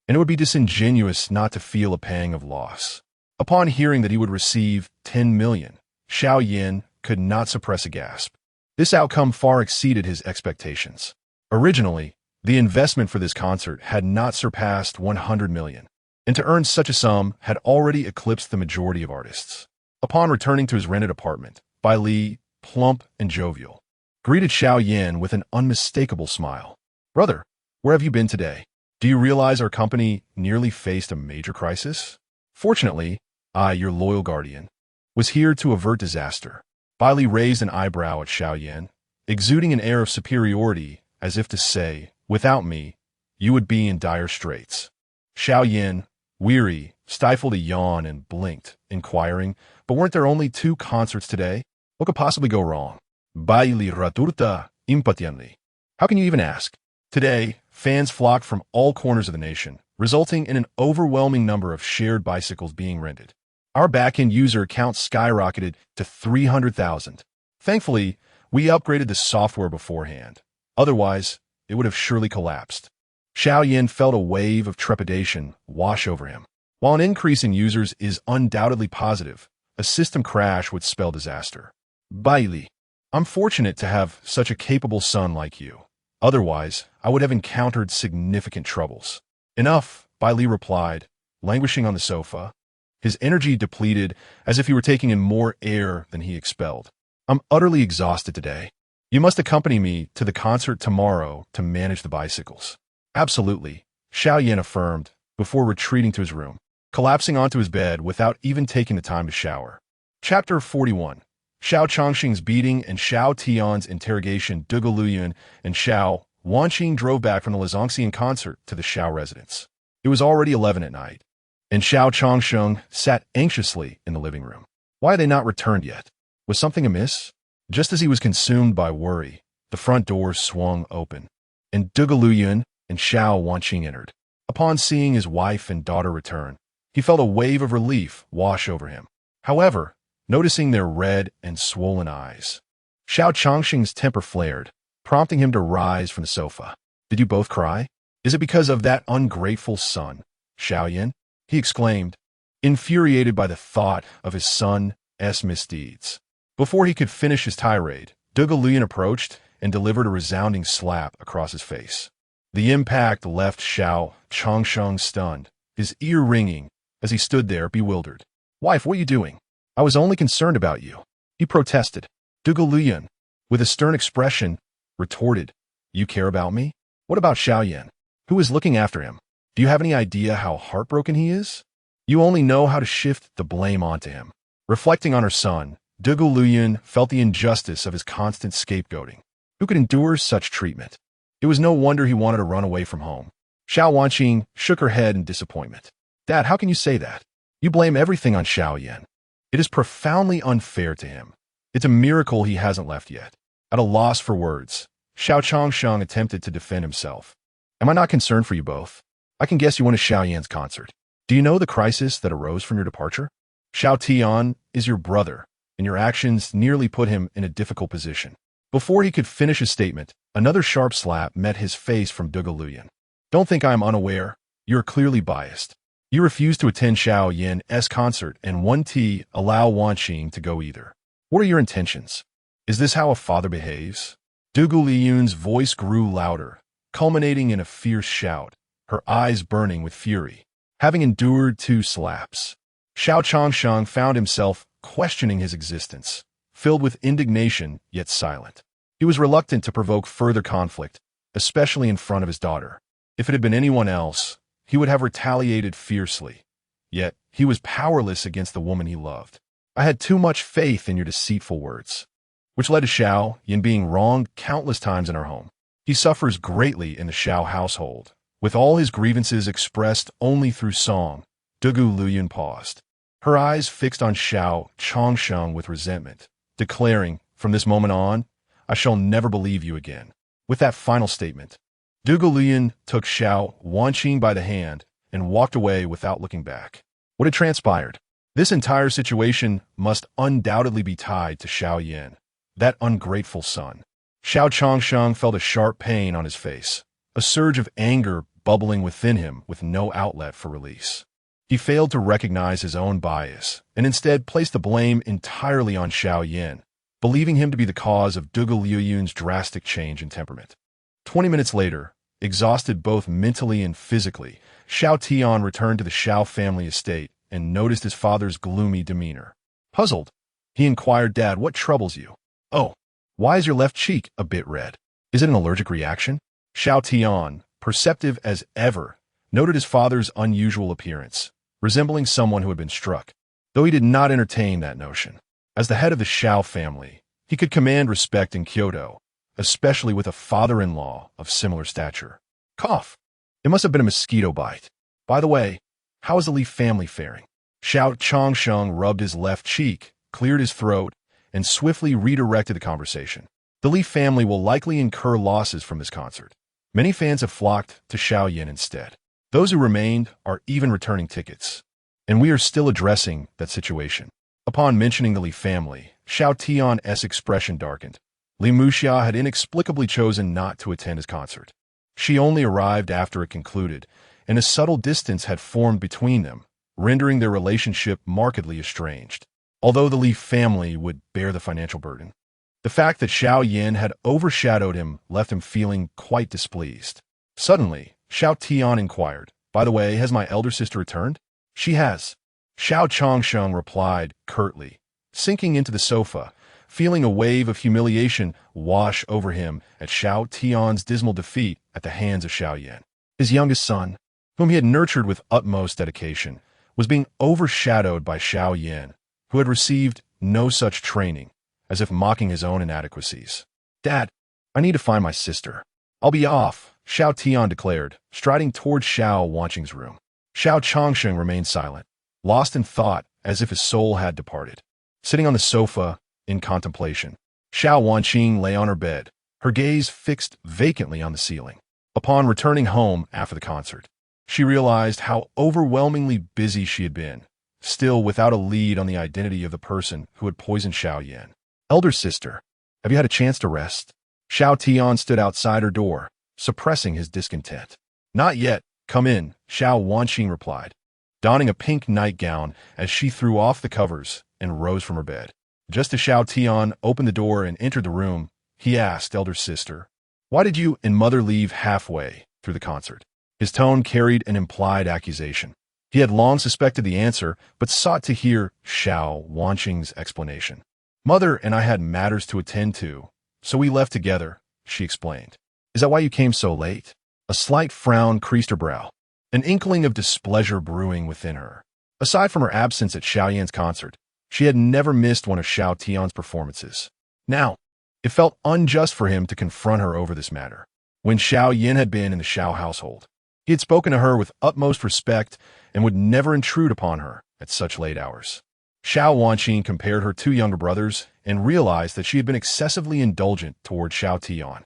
and it would be disingenuous not to feel a pang of loss. Upon hearing that he would receive 10 million, Xiao Yan could not suppress a gasp. This outcome far exceeded his expectations. Originally, the investment for this concert had not surpassed 100 million, and to earn such a sum had already eclipsed the majority of artists. Upon returning to his rented apartment, Bai Li, plump and jovial, greeted Xiao Yan with an unmistakable smile. "Brother, where have you been today? Do you realize our company nearly faced a major crisis? Fortunately, I, your loyal guardian, was here to avert disaster." Bai Li raised an eyebrow at Xiao Yan, exuding an air of superiority as if to say, "Without me, you would be in dire straits." Xiao Yan, weary, stifled a yawn and blinked, inquiring, "But weren't there only 2 concerts today? What could possibly go wrong?" Bai Li radurta impatiently. "How can you even ask? Today, fans flocked from all corners of the nation, resulting in an overwhelming number of shared bicycles being rented. Our back-end user count skyrocketed to 300,000. Thankfully, we upgraded the software beforehand. Otherwise, it would have surely collapsed." Xiao Yan felt a wave of trepidation wash over him. While an increase in users is undoubtedly positive, a system crash would spell disaster. "Bai Li, I'm fortunate to have such a capable son like you. Otherwise, I would have encountered significant troubles." "Enough," Bai Li replied, languishing on the sofa, his energy depleted as if he were taking in more air than he expelled. "I'm utterly exhausted today. You must accompany me to the concert tomorrow to manage the bicycles." "Absolutely," Xiao Yan affirmed, before retreating to his room, collapsing onto his bed without even taking the time to shower. Chapter 41. Xiao Changxing's beating and Xiao Tian's interrogation. Duga Luyan and Xiao Wanqing drove back from the Zongxian concert to the Xiao residence. It was already 11 at night, and Xiao Changsheng sat anxiously in the living room. Why had they not returned yet? Was something amiss? Just as he was consumed by worry, the front door swung open, and Dugaluyun and Xiao Wanqing entered. Upon seeing his wife and daughter return, he felt a wave of relief wash over him. However, noticing their red and swollen eyes, Xiao Changsheng's temper flared, prompting him to rise from the sofa. "Did you both cry? Is it because of that ungrateful son, Xiao Yan?" he exclaimed, infuriated by the thought of his son's misdeeds. Before he could finish his tirade, Dugaluyun approached and delivered a resounding slap across his face. The impact left Xiao Changsheng stunned, his ear ringing as he stood there bewildered. "Wife, what are you doing? I was only concerned about you," he protested. Dugaluyun, with a stern expression, retorted, "You care about me? What about Xiao Yan? Who is looking after him? Do you have any idea how heartbroken he is? You only know how to shift the blame onto him." Reflecting on her son, Dugaluyun felt the injustice of his constant scapegoating. Who could endure such treatment? It was no wonder he wanted to run away from home. Xiao Wanqing shook her head in disappointment. "Dad, how can you say that? You blame everything on Xiao Yan. It is profoundly unfair to him. It's a miracle he hasn't left yet." At a loss for words, Xiao Changsheng attempted to defend himself. "Am I not concerned for you both? I can guess you went to Xiao Yan's concert. Do you know the crisis that arose from your departure? Xiao Tian is your brother, and your actions nearly put him in a difficult position." Before he could finish his statement, another sharp slap met his face from Dugaluyun. "Don't think I am unaware. You are clearly biased. You refused to attend Xiao Yan's concert and won't allow Wanqing to go either. What are your intentions? Is this how a father behaves?" Dugaluyun's voice grew louder, culminating in a fierce shout, her eyes burning with fury. Having endured 2 slaps, Xiao Changsheng found himself questioning his existence, filled with indignation yet silent. He was reluctant to provoke further conflict, especially in front of his daughter. If it had been anyone else, he would have retaliated fiercely. Yet, he was powerless against the woman he loved. "I had too much faith in your deceitful words," which led to Xiao Yan being wronged countless times in our home. He suffers greatly in the Xiao household, with all his grievances expressed only through song. Dugaluyun paused, her eyes fixed on Xiao Changsheng with resentment, declaring, "From this moment on, I shall never believe you again." With that final statement, Dugaluyun took Xiao Wanqing by the hand and walked away without looking back. What had transpired? This entire situation must undoubtedly be tied to Xiao Yan, that ungrateful son. Xiao Changsheng felt a sharp pain on his face, a surge of anger bubbling within him with no outlet for release. He failed to recognize his own bias and instead placed the blame entirely on Xiao Yan, believing him to be the cause of Dugaluyun's drastic change in temperament. 20 minutes later, exhausted both mentally and physically, Xiao Tian returned to the Xiao family estate and noticed his father's gloomy demeanor. Puzzled, he inquired, "Dad, what troubles you? Oh, why is your left cheek a bit red? Is it an allergic reaction?" Xiao Tian, perceptive as ever, noted his father's unusual appearance, resembling someone who had been struck, though he did not entertain that notion. As the head of the Xiao family, he could command respect in Kyoto, especially with a father-in-law of similar stature. Cough. It must have been a mosquito bite. By the way, how is the Li family faring? Xiao Changsheng rubbed his left cheek, cleared his throat, and swiftly redirected the conversation. The Li family will likely incur losses from this concert. Many fans have flocked to Xiao Yan instead. Those who remained are even returning tickets, and we are still addressing that situation. Upon mentioning the Li family, Xiao Tian's expression darkened. Li Muxia had inexplicably chosen not to attend his concert. She only arrived after it concluded, and a subtle distance had formed between them, rendering their relationship markedly estranged. Although the Li family would bear the financial burden, the fact that Xiao Yan had overshadowed him left him feeling quite displeased. Suddenly, Xiao Tian inquired, "By the way, has my elder sister returned?" "She has," Xiao Changsheng replied curtly, sinking into the sofa, feeling a wave of humiliation wash over him at Xiao Tian's dismal defeat at the hands of Xiao Yan. His youngest son, whom he had nurtured with utmost dedication, was being overshadowed by Xiao Yan, who had received no such training, as if mocking his own inadequacies. "Dad, I need to find my sister." I'll be off, Xiao Tian declared, striding toward Xiao Wanqing's room. Xiao Changsheng remained silent, lost in thought as if his soul had departed. Sitting on the sofa, in contemplation, Xiao Wanqing lay on her bed, her gaze fixed vacantly on the ceiling. Upon returning home after the concert, she realized how overwhelmingly busy she had been, still without a lead on the identity of the person who had poisoned Xiao Yan. Elder sister, have you had a chance to rest? Xiao Tian stood outside her door, suppressing his discontent. Not yet. Come in, Xiao Wanqing replied, donning a pink nightgown as she threw off the covers and rose from her bed. Just as Xiao Tian opened the door and entered the room, he asked, elder sister, why did you and mother leave halfway through the concert? His tone carried an implied accusation. He had long suspected the answer, but sought to hear Xiao Wanqing's explanation. Mother and I had matters to attend to, so we left together, she explained. Is that why you came so late? A slight frown creased her brow, an inkling of displeasure brewing within her. Aside from her absence at Xiao Yan's concert, she had never missed one of Xiao Tian's performances. Now, it felt unjust for him to confront her over this matter. When Xiao Yan had been in the Xiao household, he had spoken to her with utmost respect and would never intrude upon her at such late hours. Xiao Wanqing compared her two younger brothers and realized that she had been excessively indulgent toward Xiao Tian.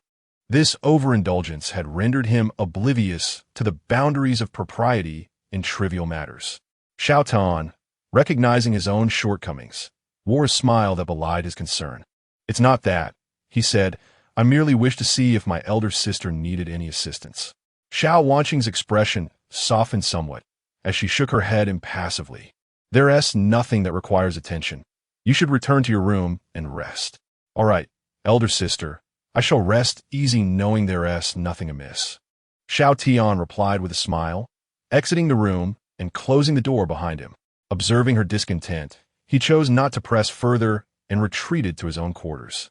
This overindulgence had rendered him oblivious to the boundaries of propriety in trivial matters. Xiao Tian, recognizing his own shortcomings, wore a smile that belied his concern. It's not that, he said. I merely wish to see if my elder sister needed any assistance. Xiao Wanqing's expression softened somewhat as she shook her head impassively. There's nothing that requires attention. You should return to your room and rest. All right, elder sister, I shall rest easy knowing there's nothing amiss. Xiao Tian replied with a smile, exiting the room and closing the door behind him. Observing her discontent, he chose not to press further and retreated to his own quarters.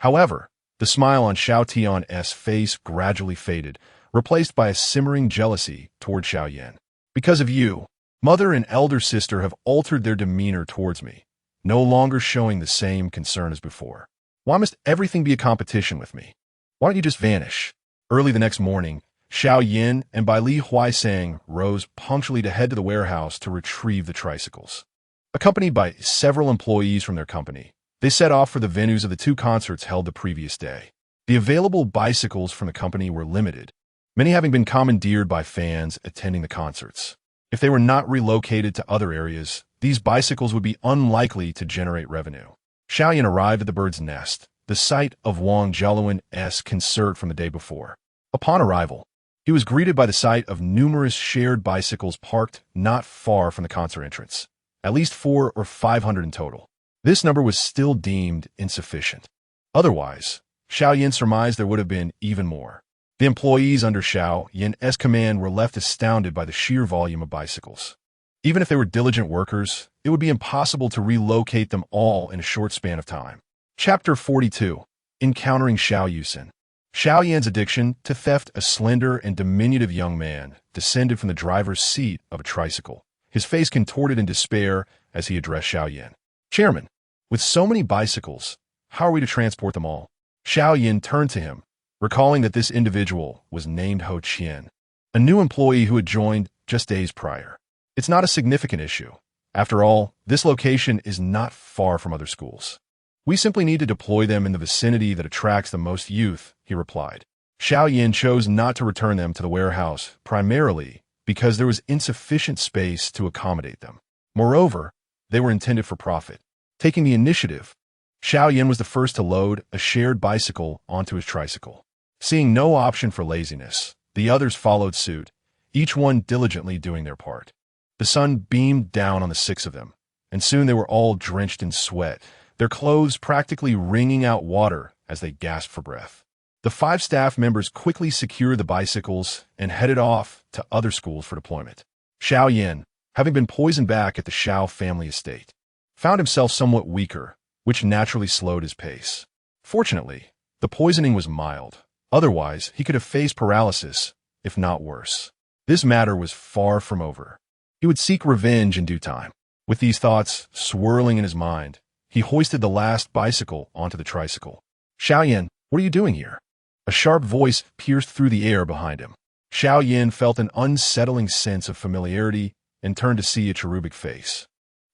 However, the smile on Xiao Tian's face gradually faded, replaced by a simmering jealousy toward Xiao Yan. Because of you, mother and elder sister have altered their demeanor towards me, no longer showing the same concern as before. Why must everything be a competition with me? Why don't you just vanish? Early the next morning, Xiao Yan and Bai Li Huaisang rose punctually to head to the warehouse to retrieve the tricycles. Accompanied by several employees from their company, they set off for the venues of the two concerts held the previous day. The available bicycles from the company were limited, many having been commandeered by fans attending the concerts. If they were not relocated to other areas, these bicycles would be unlikely to generate revenue. Xiao Yan arrived at the Bird's Nest, the site of Wang Jialuan's concert from the day before. Upon arrival, he was greeted by the sight of numerous shared bicycles parked not far from the concert entrance, at least 400 or 500 in total. This number was still deemed insufficient. Otherwise, Xiao Yan surmised there would have been even more. The employees under Xiao Yan's command were left astounded by the sheer volume of bicycles. Even if they were diligent workers, it would be impossible to relocate them all in a short span of time. Chapter 42. Encountering Xiao Yusen. Xiao Yan's addiction to theft, a slender and diminutive young man, descended from the driver's seat of a tricycle, his face contorted in despair as he addressed Xiao Yan. Chairman, with so many bicycles, how are we to transport them all? Xiao Yan turned to him, recalling that this individual was named Ho Qian, a new employee who had joined just days prior. It's not a significant issue. After all, this location is not far from other schools. We simply need to deploy them in the vicinity that attracts the most youth, he replied. Xiao Yan chose not to return them to the warehouse, primarily because there was insufficient space to accommodate them. Moreover, they were intended for profit. Taking the initiative, Xiao Yan was the first to load a shared bicycle onto his tricycle. Seeing no option for laziness, the others followed suit, each one diligently doing their part. The sun beamed down on the 6 of them, and soon they were all drenched in sweat, their clothes practically wringing out water as they gasped for breath. The 5 staff members quickly secured the bicycles and headed off to other schools for deployment. Xiao Yan, having been poisoned back at the Xiao family estate, found himself somewhat weaker, which naturally slowed his pace. Fortunately, the poisoning was mild. Otherwise, he could have faced paralysis, if not worse. This matter was far from over. He would seek revenge in due time. With these thoughts swirling in his mind, he hoisted the last bicycle onto the tricycle. Xiao Yan, what are you doing here? A sharp voice pierced through the air behind him. Xiao Yan felt an unsettling sense of familiarity and turned to see a cherubic face.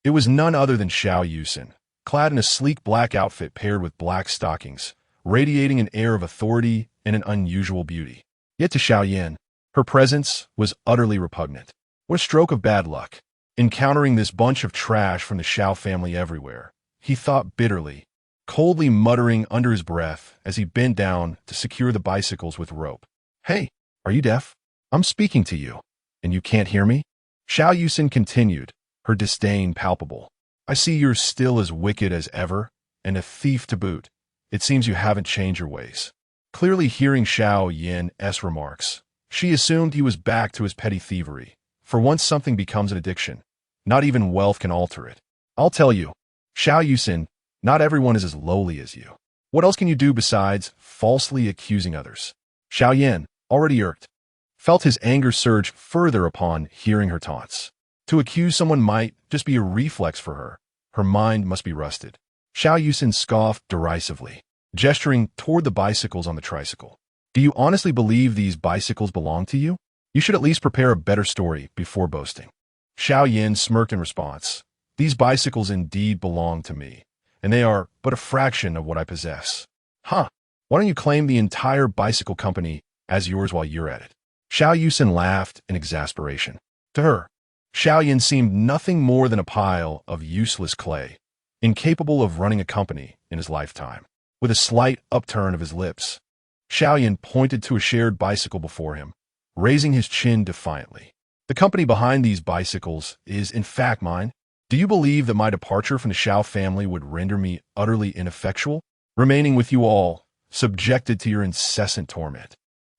It was none other than Xiao Yusin, clad in a sleek black outfit paired with black stockings, radiating an air of authority and an unusual beauty. Yet to Xiao Yan, her presence was utterly repugnant. What a stroke of bad luck. Encountering this bunch of trash from the Xiao family everywhere, he thought bitterly, coldly muttering under his breath as he bent down to secure the bicycles with rope. Hey, are you deaf? I'm speaking to you, and you can't hear me? Xiao Yusin continued, her disdain palpable. I see you're still as wicked as ever, and a thief to boot. It seems you haven't changed your ways. Clearly hearing Xiao Yan's remarks, she assumed he was back to his petty thievery. For once something becomes an addiction, not even wealth can alter it. I'll tell you, Xiao Yusin, not everyone is as lowly as you. What else can you do besides falsely accusing others? Xiao Yan, already irked, felt his anger surge further upon hearing her taunts. To accuse someone might just be a reflex for her. Her mind must be rusted. Xiao Yusin scoffed derisively, gesturing toward the bicycles on the tricycle. Do you honestly believe these bicycles belong to you? You should at least prepare a better story before boasting. Xiao Yan smirked in response. These bicycles indeed belong to me, and they are but a fraction of what I possess. Huh, why don't you claim the entire bicycle company as yours while you're at it? Xiao Yusin laughed in exasperation. To her, Xiao Yan seemed nothing more than a pile of useless clay, incapable of running a company in his lifetime. With a slight upturn of his lips, Xiao Yan pointed to a shared bicycle before him, raising his chin defiantly. The company behind these bicycles is in fact mine. Do you believe that my departure from the Xiao family would render me utterly ineffectual? Remaining with you all, subjected to your incessant torment,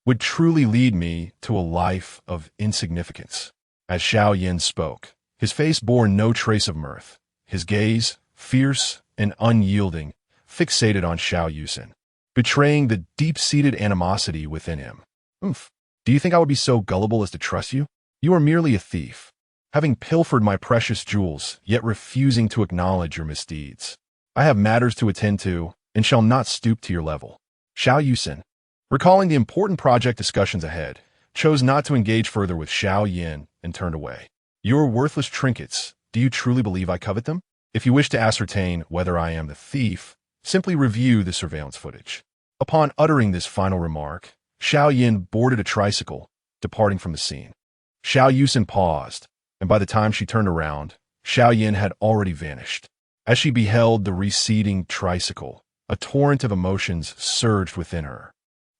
would truly lead me to a life of insignificance. As Xiao Yan spoke, his face bore no trace of mirth, his gaze, fierce and unyielding, fixated on Xiao Yusin, betraying the deep-seated animosity within him. Oomph. Do you think I would be so gullible as to trust you? You are merely a thief, having pilfered my precious jewels, yet refusing to acknowledge your misdeeds. I have matters to attend to, and shall not stoop to your level. Xiao Yusin, recalling the important project discussions ahead, chose not to engage further with Xiao Yan and turned away. Your worthless trinkets, do you truly believe I covet them? If you wish to ascertain whether I am the thief, simply review the surveillance footage. Upon uttering this final remark, Xiao Yan boarded a tricycle, departing from the scene. Xiao Yusin paused, and by the time she turned around, Xiao Yan had already vanished. As she beheld the receding tricycle, a torrent of emotions surged within her,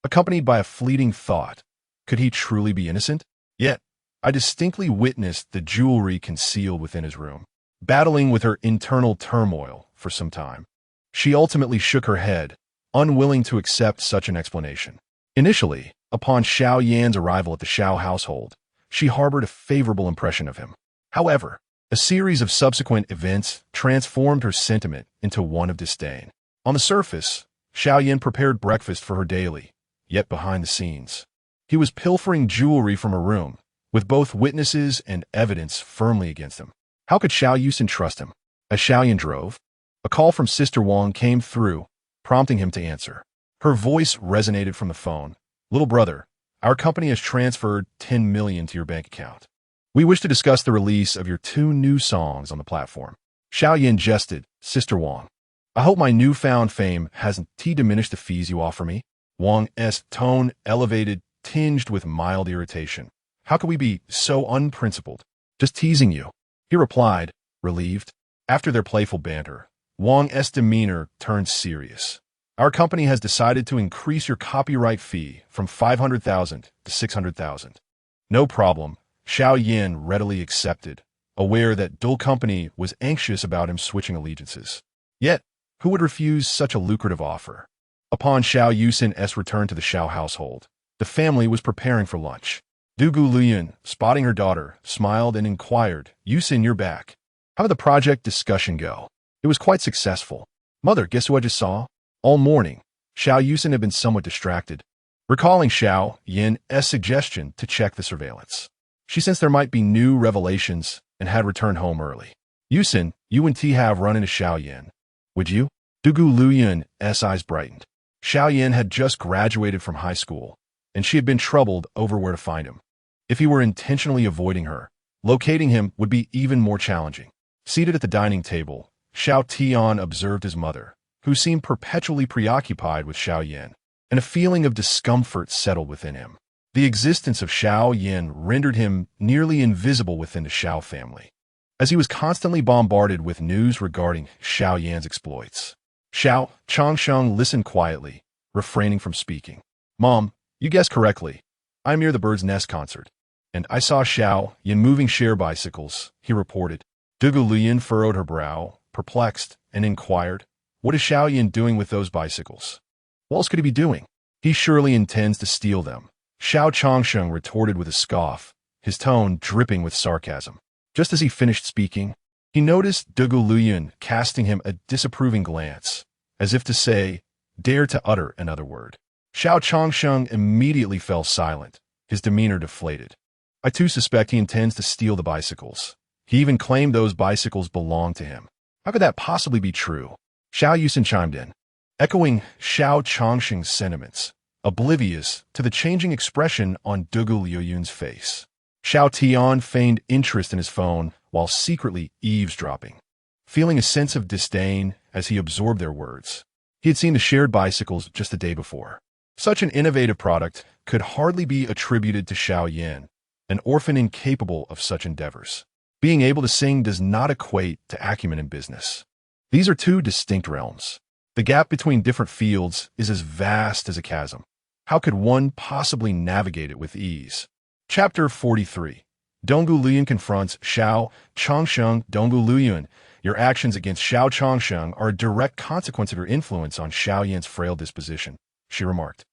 accompanied by a fleeting thought. Could he truly be innocent? Yet, I distinctly witnessed the jewelry concealed within his room. Battling with her internal turmoil for some time, she ultimately shook her head, unwilling to accept such an explanation. Initially, upon Xiao Yan's arrival at the Xiao household, she harbored a favorable impression of him. However, a series of subsequent events transformed her sentiment into one of disdain. On the surface, Xiao Yan prepared breakfast for her daily, yet behind the scenes, he was pilfering jewelry from her room, with both witnesses and evidence firmly against him. How could Xiao Yusin trust him? As Xiao Yan drove, a call from Sister Wang came through, prompting him to answer. Her voice resonated from the phone. Little brother, our company has transferred 10 million to your bank account. We wish to discuss the release of your 2 new songs on the platform. Xiao Yan jested. Sister Wang, I hope my newfound fame hasn't diminished the fees you offer me. Wang's tone elevated, tinged with mild irritation. How could we be so unprincipled? Just teasing you. He replied, relieved. After their playful banter, Wang's demeanor turned serious. Our company has decided to increase your copyright fee from 500,000 to 600,000. No problem, Xiao Yan readily accepted, aware that Dull Company was anxious about him switching allegiances. Yet, who would refuse such a lucrative offer? Upon Xiao Yusin's return to the Xiao household, the family was preparing for lunch. Dugu Luyan, spotting her daughter, smiled and inquired, Yusin, you're back. How did the project discussion go? It was quite successful. Mother, guess who I just saw? All morning, Xiao Yusin had been somewhat distracted, recalling Xiao Yan's suggestion to check the surveillance. She sensed there might be new revelations and had returned home early. Yusin, you and T have run into Xiao Yan. Would you? Dugu Luyan's eyes brightened. Xiao Yan had just graduated from high school, and she had been troubled over where to find him. If he were intentionally avoiding her, locating him would be even more challenging. Seated at the dining table, Xiao Tian observed his mother, who seemed perpetually preoccupied with Xiao Yan, and a feeling of discomfort settled within him. The existence of Xiao Yan rendered him nearly invisible within the Xiao family, as he was constantly bombarded with news regarding Xiao Yan's exploits. Xiao Changsheng listened quietly, refraining from speaking. "Mom, you guessed correctly. I'm near the Bird's Nest concert, and I saw Xiao Yan moving share bicycles," he reported. Dugu Luyan furrowed her brow, perplexed, and inquired, "What is Xiao Yan doing with those bicycles? What else could he be doing? He surely intends to steal them." Xiao Changsheng retorted with a scoff, his tone dripping with sarcasm. Just as he finished speaking, he noticed Dugu Luyan casting him a disapproving glance, as if to say, "Dare to utter another word." Xiao Changsheng immediately fell silent, his demeanor deflated. "I too suspect he intends to steal the bicycles. He even claimed those bicycles belonged to him. How could that possibly be true?" Xiao Yusin chimed in, echoing Xiao Changsheng's sentiments, oblivious to the changing expression on Dugu Liuyun's face. Xiao Tian feigned interest in his phone while secretly eavesdropping, feeling a sense of disdain as he absorbed their words. He had seen the shared bicycles just the day before. Such an innovative product could hardly be attributed to Xiao Yan, an orphan incapable of such endeavors. Being able to sing does not equate to acumen in business. These are two distinct realms. The gap between different fields is as vast as a chasm. How could one possibly navigate it with ease? Chapter 43. Donggu Luyan confronts Xiao Changsheng. Donggu Luyan, your actions against Xiao Changsheng are a direct consequence of your influence on Xiao Yan's frail disposition, she remarked,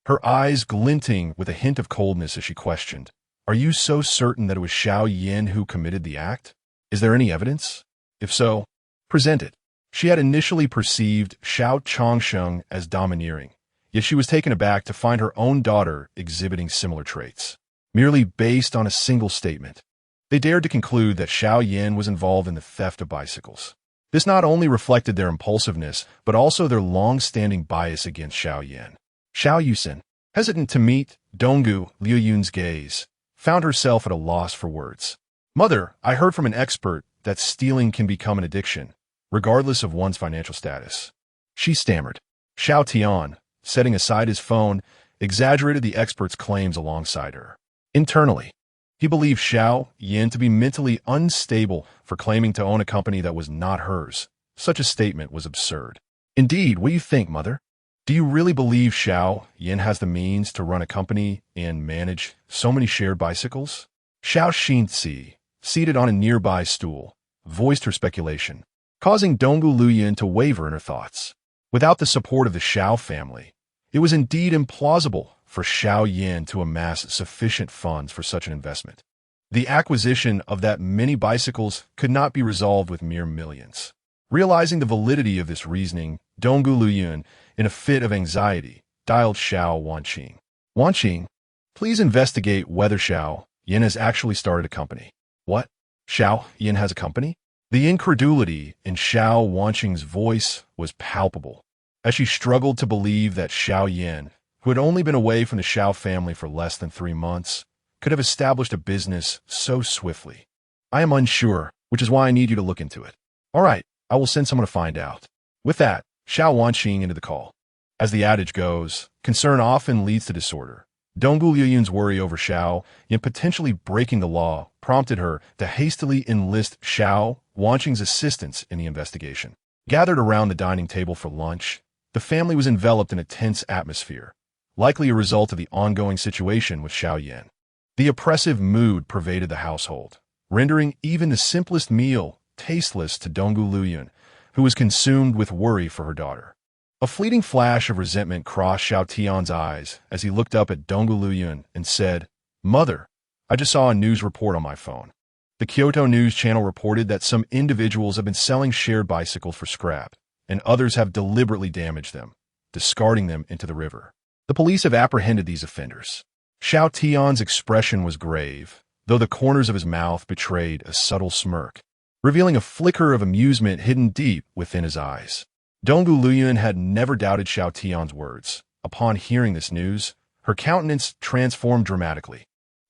her eyes glinting with a hint of coldness as she questioned, "Are you so certain that it was Xiao Yan who committed the act? Is there any evidence? If so, present it." She had initially perceived Xiao Changsheng as domineering, yet she was taken aback to find her own daughter exhibiting similar traits. Merely based on a single statement, they dared to conclude that Xiao Yan was involved in the theft of bicycles. This not only reflected their impulsiveness, but also their long-standing bias against Xiao Yan. Xiao Yusin, hesitant to meet Donggu Liuyun's gaze, found herself at a loss for words. "Mother, I heard from an expert that stealing can become an addiction, regardless of one's financial status," she stammered. Xiao Tian, setting aside his phone, exaggerated the expert's claims alongside her. Internally, he believed Xiao Yan to be mentally unstable for claiming to own a company that was not hers. Such a statement was absurd. "Indeed, what do you think, Mother? Do you really believe Xiao Yan has the means to run a company and manage so many shared bicycles?" Xiao Xinzi, seated on a nearby stool, voiced her speculation, causing Donggu Luyan to waver in her thoughts. Without the support of the Xiao family, it was indeed implausible for Xiao Yan to amass sufficient funds for such an investment. The acquisition of that many bicycles could not be resolved with mere millions. Realizing the validity of this reasoning, Donggu Luyan, in a fit of anxiety, dialed Xiao Wanqing. "Wanqing, please investigate whether Xiao Yan has actually started a company." "What? Xiao Yan has a company?" The incredulity in Xiao Wanqing's voice was palpable, as she struggled to believe that Xiao Yan, who had only been away from the Xiao family for less than 3 months, could have established a business so swiftly. "I am unsure, which is why I need you to look into it." "All right, I will send someone to find out." With that, Xiao Wanqing ended the call. As the adage goes, concern often leads to disorder. Donggu Liuyun's worry over Xiao Yan potentially breaking the law prompted her to hastily enlist Xiao Wanqing's assistance in the investigation. Gathered around the dining table for lunch, the family was enveloped in a tense atmosphere, likely a result of the ongoing situation with Xiao Yan. The oppressive mood pervaded the household, rendering even the simplest meal tasteless to Donggu Luyan, who was consumed with worry for her daughter. A fleeting flash of resentment crossed Xiao Tian's eyes as he looked up at Donggu Luyan and said, "Mother, I just saw a news report on my phone. The Kyoto News Channel reported that some individuals have been selling shared bicycles for scrap, and others have deliberately damaged them, discarding them into the river. The police have apprehended these offenders." Xiao Tian's expression was grave, though the corners of his mouth betrayed a subtle smirk, revealing a flicker of amusement hidden deep within his eyes. Donggu Luyuan had never doubted Xiao Tian's words. Upon hearing this news, her countenance transformed dramatically.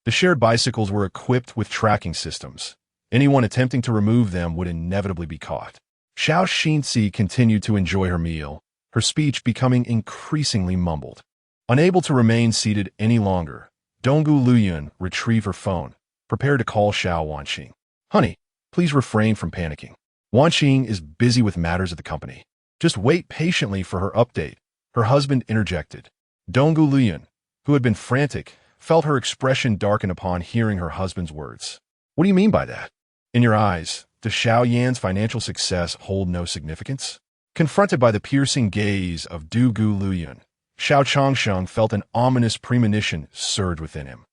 The shared bicycles were equipped with tracking systems. Anyone attempting to remove them would inevitably be caught. Xiao Xinzi continued to enjoy her meal, her speech becoming increasingly mumbled. Unable to remain seated any longer, Donggu Luyuan retrieved her phone, prepared to call Xiao Wanqing. Honey, please refrain from panicking. Wanqing is busy with matters of the company. Just wait patiently for her update, her husband interjected. Donggu Luyuan, who had been frantic, felt her expression darken upon hearing her husband's words. What do you mean by that? In your eyes, does Xiao Yan's financial success hold no significance? Confronted by the piercing gaze of Donggu Luyuan, Xiao Changsheng felt an ominous premonition surge within him.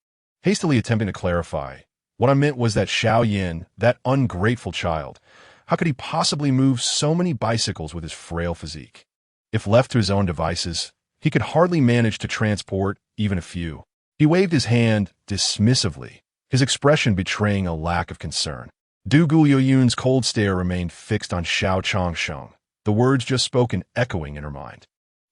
Hastily attempting to clarify, what I meant was that Xiao Yan, that ungrateful child, how could he possibly move so many bicycles with his frail physique? If left to his own devices, he could hardly manage to transport even a few. He waved his hand dismissively, his expression betraying a lack of concern. Donggu Luyuan's cold stare remained fixed on Xiao Changsheng, the words just spoken echoing in her mind.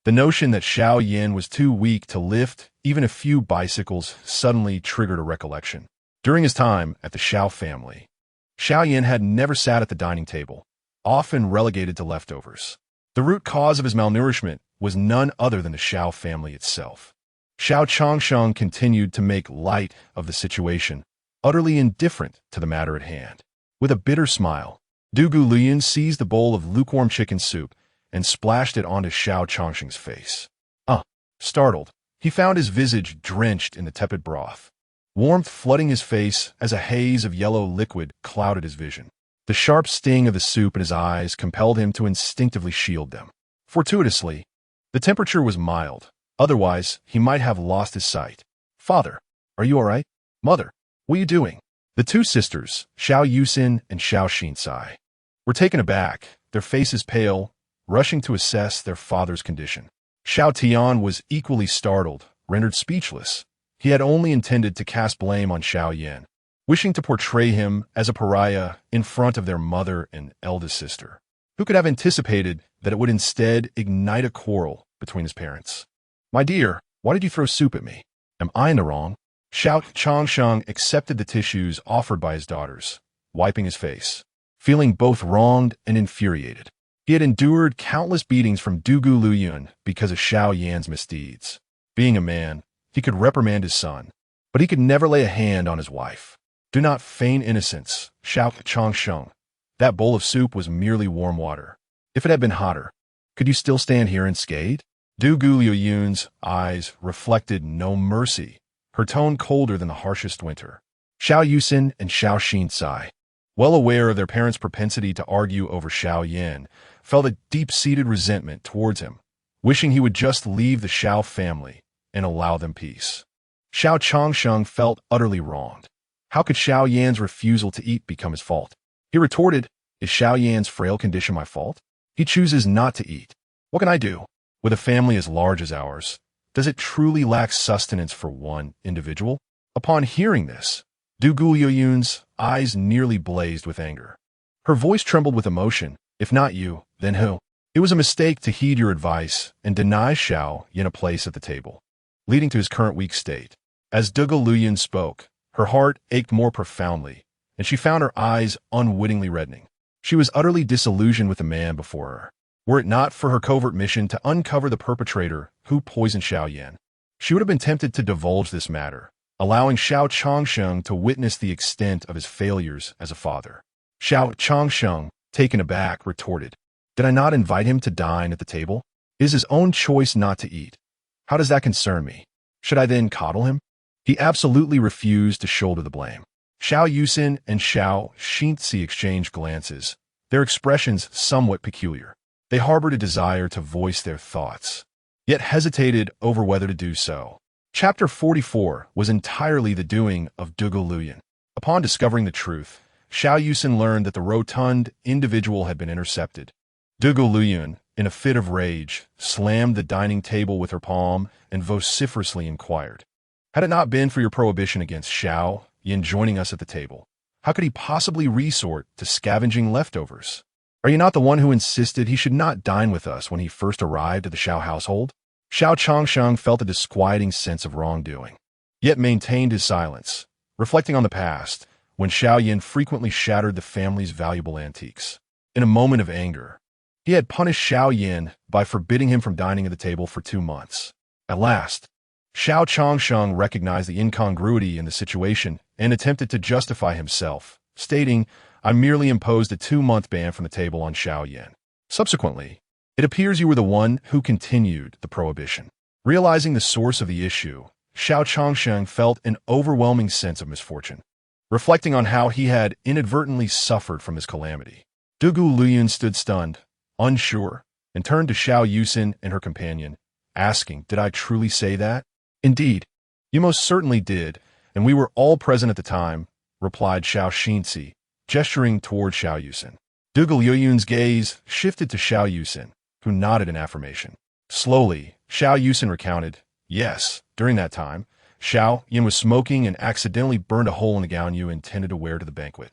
The notion that Xiao Yan was too weak to lift even a few bicycles suddenly triggered a recollection. During his time at the Xiao family, Xiao Yan had never sat at the dining table, often relegated to leftovers. The root cause of his malnourishment was none other than the Xiao family itself. Xiao Changsheng continued to make light of the situation, utterly indifferent to the matter at hand. With a bitter smile, Donggu Luyuan seized the bowl of lukewarm chicken soup and splashed it onto Xiao Changsheng's face. Startled, he found his visage drenched in the tepid broth, warmth flooding his face as a haze of yellow liquid clouded his vision. The sharp sting of the soup in his eyes compelled him to instinctively shield them. Fortuitously, the temperature was mild. Otherwise, he might have lost his sight. Father, are you all right? Mother, what are you doing? The two sisters, Xiao Yusin and Xiao Xinzi, were taken aback, their faces pale, rushing to assess their father's condition. Xiao Tian was equally startled, rendered speechless. He had only intended to cast blame on Xiao Yan, wishing to portray him as a pariah in front of their mother and eldest sister. Who could have anticipated that it would instead ignite a quarrel between his parents? My dear, why did you throw soup at me? Am I in the wrong? Xiao Changsheng accepted the tissues offered by his daughters, wiping his face, feeling both wronged and infuriated. He had endured countless beatings from Donggu Luyuan because of Xiao Yan's misdeeds. Being a man, he could reprimand his son, but he could never lay a hand on his wife. Do not feign innocence, Xiao Changsheng. That bowl of soup was merely warm water. If it had been hotter, could you still stand here unscathed? Donggu Luyuan's eyes reflected no mercy, her tone colder than the harshest winter. Xiao Yusin and Xiao Xinzi, well aware of their parents' propensity to argue over Xiao Yan, felt a deep-seated resentment towards him, wishing he would just leave the Xiao family and allow them peace. Xiao Changsheng felt utterly wronged. How could Xiao Yan's refusal to eat become his fault? He retorted, is Xiao Yan's frail condition my fault? He chooses not to eat. What can I do? With a family as large as ours, does it truly lack sustenance for one individual? Upon hearing this, Donggu Luyuan's eyes nearly blazed with anger. Her voice trembled with emotion. If not you, then who? It was a mistake to heed your advice and deny Xiao Yan a place at the table, leading to his current weak state. As Donggu Luyuan spoke, her heart ached more profoundly, and she found her eyes unwittingly reddening. She was utterly disillusioned with the man before her. Were it not for her covert mission to uncover the perpetrator who poisoned Xiao Yan, she would have been tempted to divulge this matter, allowing Xiao Changsheng to witness the extent of his failures as a father. Xiao Changsheng, taken aback, retorted, did I not invite him to dine at the table? It is his own choice not to eat. How does that concern me? Should I then coddle him? He absolutely refused to shoulder the blame. Xiao Yusin and Xiao Xinzi exchanged glances, their expressions somewhat peculiar. They harbored a desire to voice their thoughts, yet hesitated over whether to do so. Chapter 44 was entirely the doing of Donggu Luyuan. Upon discovering the truth, Xiao Yusin learned that the rotund individual had been intercepted. Donggu Luyuan, in a fit of rage, slammed the dining table with her palm and vociferously inquired, had it not been for your prohibition against Xiao Yan joining us at the table, how could he possibly resort to scavenging leftovers? Are you not the one who insisted he should not dine with us when he first arrived at the Xiao household? Xiao Changsheng felt a disquieting sense of wrongdoing, yet maintained his silence, reflecting on the past, when Xiao Yan frequently shattered the family's valuable antiques. In a moment of anger, he had punished Xiao Yan by forbidding him from dining at the table for 2 months. At last, Xiao Changsheng recognized the incongruity in the situation and attempted to justify himself, stating, "I merely imposed a 2-month ban from the table on Xiao Yan. Subsequently, it appears you were the one who continued the prohibition." Realizing the source of the issue, Xiao Changsheng felt an overwhelming sense of misfortune, reflecting on how he had inadvertently suffered from this calamity. Dugu Luyun stood stunned, unsure, and turned to Xiao Yusin and her companion, asking, "Did I truly say that?" "Indeed, you most certainly did, and we were all present at the time," replied Xiao Xinzi, gesturing toward Xiao Yusin. Dugu Luyun's gaze shifted to Xiao Yusin, who nodded in affirmation. Slowly, Xiao Yusin recounted, "Yes, during that time, Xiao Yan was smoking and accidentally burned a hole in the gown you intended to wear to the banquet.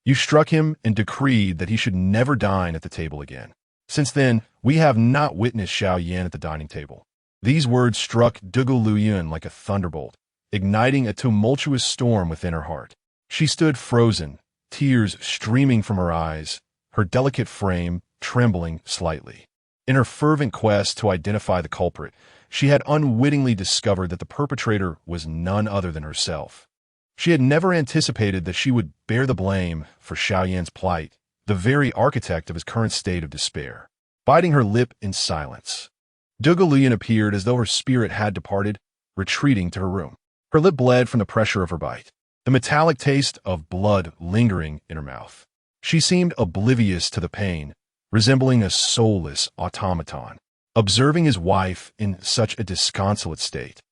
You struck him and decreed that he should never dine at the table again. Since then, we have not witnessed Xiao Yan at the dining table." These words struck Dugu Luyun like a thunderbolt, igniting a tumultuous storm within her heart. She stood frozen, tears streaming from her eyes, her delicate frame trembling slightly. In her fervent quest to identify the culprit, she had unwittingly discovered that the perpetrator was none other than herself. She had never anticipated that she would bear the blame for Xiao Yan's plight, the very architect of his current state of despair. Biting her lip in silence, Dugu Luyun appeared as though her spirit had departed, retreating to her room. Her lip bled from the pressure of her bite, the metallic taste of blood lingering in her mouth. She seemed oblivious to the pain, resembling a soulless automaton, observing his wife in such a disconsolate state.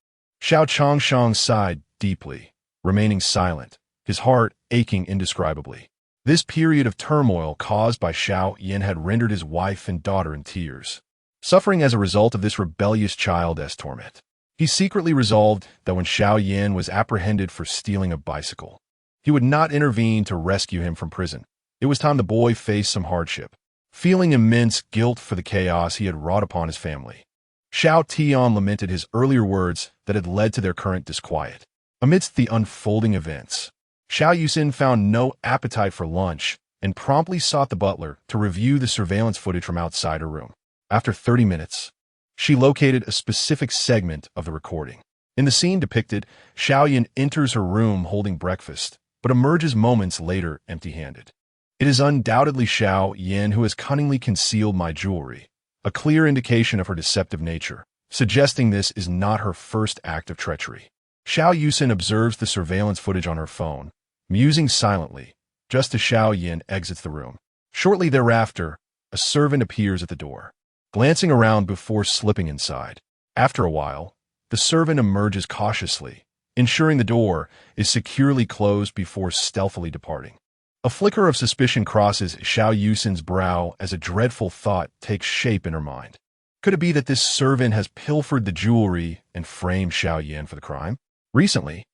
Xiao Changsheng sighed deeply, remaining silent, his heart aching indescribably. This period of turmoil caused by Xiao Yan had rendered his wife and daughter in tears. Suffering as a result of this rebellious child's torment, he secretly resolved that when Xiao Yan was apprehended for stealing a bicycle, he would not intervene to rescue him from prison. It was time the boy faced some hardship, feeling immense guilt for the chaos he had wrought upon his family. Xiao Tian lamented his earlier words that had led to their current disquiet. Amidst the unfolding events, Xiao Yusin found no appetite for lunch and promptly sought the butler to review the surveillance footage from outside her room. After 30 minutes, she located a specific segment of the recording. In the scene depicted, Xiao Yan enters her room holding breakfast, but emerges moments later empty-handed. "It is undoubtedly Xiao Yan who has cunningly concealed my jewelry," a clear indication of her deceptive nature, suggesting this is not her first act of treachery. Xiao Yusin observes the surveillance footage on her phone, musing silently, just as Xiao Yan exits the room. Shortly thereafter, a servant appears at the door, glancing around before slipping inside. After a while, the servant emerges cautiously, ensuring the door is securely closed before stealthily departing. A flicker of suspicion crosses Xiao Yusin's brow as a dreadful thought takes shape in her mind. Could it be that this servant has pilfered the jewelry and framed Xiao Yan for the crime? Recently,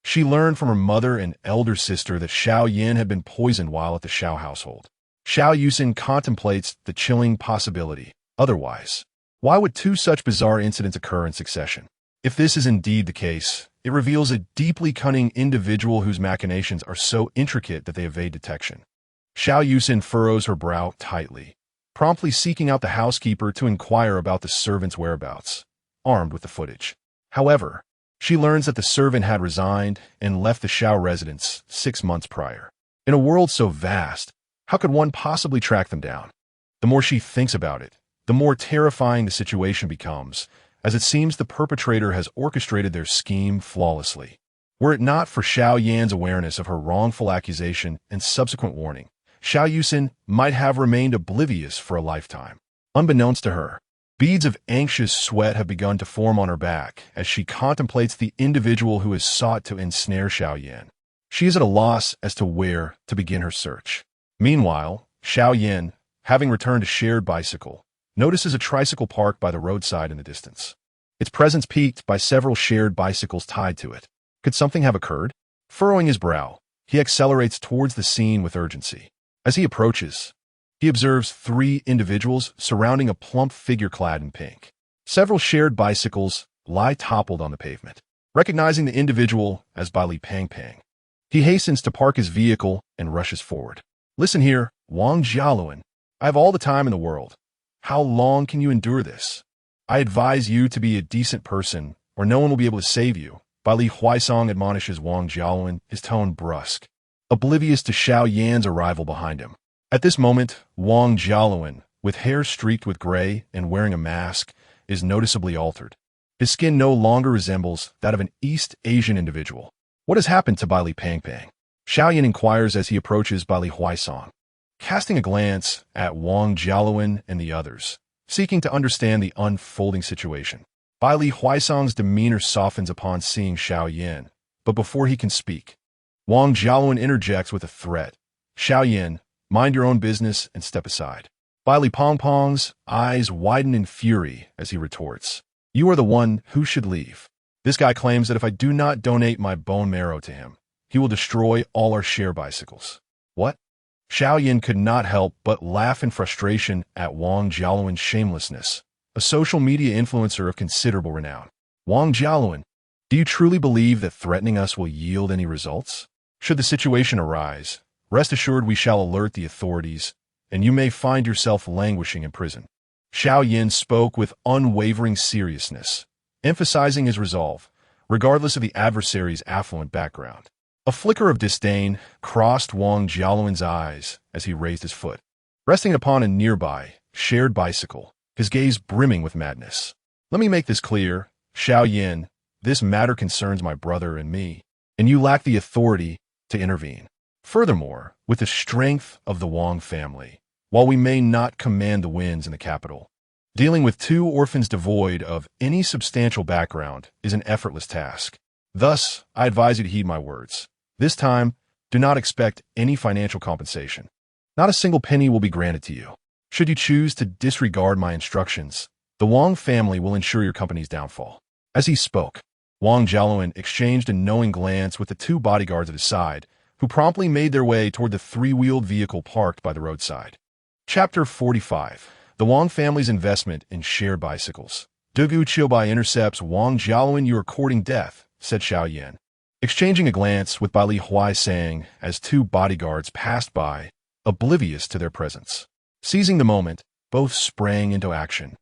she learned from her mother and elder sister that Xiao Yan had been poisoned while at the Xiao household. Xiao Yusin contemplates the chilling possibility. Otherwise, why would 2 such bizarre incidents occur in succession? If this is indeed the case, it reveals a deeply cunning individual whose machinations are so intricate that they evade detection. Xiao Yusin furrows her brow tightly, promptly seeking out the housekeeper to inquire about the servant's whereabouts, armed with the footage. However, she learns that the servant had resigned and left the Xiao residence 6 months prior. In a world so vast, how could one possibly track them down? The more she thinks about it, the more terrifying the situation becomes, as it seems the perpetrator has orchestrated their scheme flawlessly. Were it not for Xiao Yan's awareness of her wrongful accusation and subsequent warning, Xiao Yusin might have remained oblivious for a lifetime. Unbeknownst to her, beads of anxious sweat have begun to form on her back as she contemplates the individual who has sought to ensnare Xiao Yan. She is at a loss as to where to begin her search. Meanwhile, Xiao Yan, having returned a shared bicycle, notices a tricycle parked by the roadside in the distance. Its presence piqued by several shared bicycles tied to it. Could something have occurred? Furrowing his brow, he accelerates towards the scene with urgency. As he approaches, He observes 3 individuals surrounding a plump figure clad in pink. Several shared bicycles lie toppled on the pavement. Recognizing the individual as Bai Pang Pang, he hastens to park his vehicle and rushes forward. Listen here, Wang Jialuan. I have all the time in the world. How long can you endure this? I advise you to be a decent person, or no one will be able to save you. Bai Huaisong admonishes Wang Jialuan, his tone brusque, oblivious to Xiao Yan's arrival behind him. At this moment, Wang Jialuan, with hair streaked with gray and wearing a mask, is noticeably altered. His skin no longer resembles that of an East Asian individual. What has happened to Bai Pang Pang? Xiao Yan inquires as he approaches Bai Huaisong, casting a glance at Wang Jialuan and the others, seeking to understand the unfolding situation. Bai Huaisong's demeanor softens upon seeing Xiao Yan, but before he can speak, Wang Jialuan interjects with a threat. Xiao Yan, mind your own business and step aside. Bai Pong Pong's eyes widen in fury as he retorts. You are the one who should leave. This guy claims that if I do not donate my bone marrow to him, he will destroy all our share bicycles. What? Xiao Yan could not help but laugh in frustration at Wang Jialuan's shamelessness, a social media influencer of considerable renown. Wang Jialuan, do you truly believe that threatening us will yield any results? Should the situation arise, rest assured we shall alert the authorities, and you may find yourself languishing in prison. Xiao Yan spoke with unwavering seriousness, emphasizing his resolve, regardless of the adversary's affluent background. A flicker of disdain crossed Wang Jialuan's eyes as he raised his foot, resting upon a nearby, shared bicycle, his gaze brimming with madness. Let me make this clear, Xiao Yan, this matter concerns my brother and me, and you lack the authority to intervene. Furthermore, with the strength of the Wang family, while we may not command the winds in the capital, dealing with 2 orphans devoid of any substantial background is an effortless task. Thus, I advise you to heed my words. This time, do not expect any financial compensation. Not a single penny will be granted to you. Should you choose to disregard my instructions, the Wang family will ensure your company's downfall. As he spoke, Wang Jialuan exchanged a knowing glance with the 2 bodyguards at his side, who promptly made their way toward the 3-wheeled vehicle parked by the roadside. Chapter 45. The Wang family's investment in shared bicycles. Dugu Qiubai intercepts Wang Jialuan. You are courting death, said Xiao Yan, exchanging a glance with Bai Huaisong as 2 bodyguards passed by, oblivious to their presence. Seizing the moment, both sprang into action.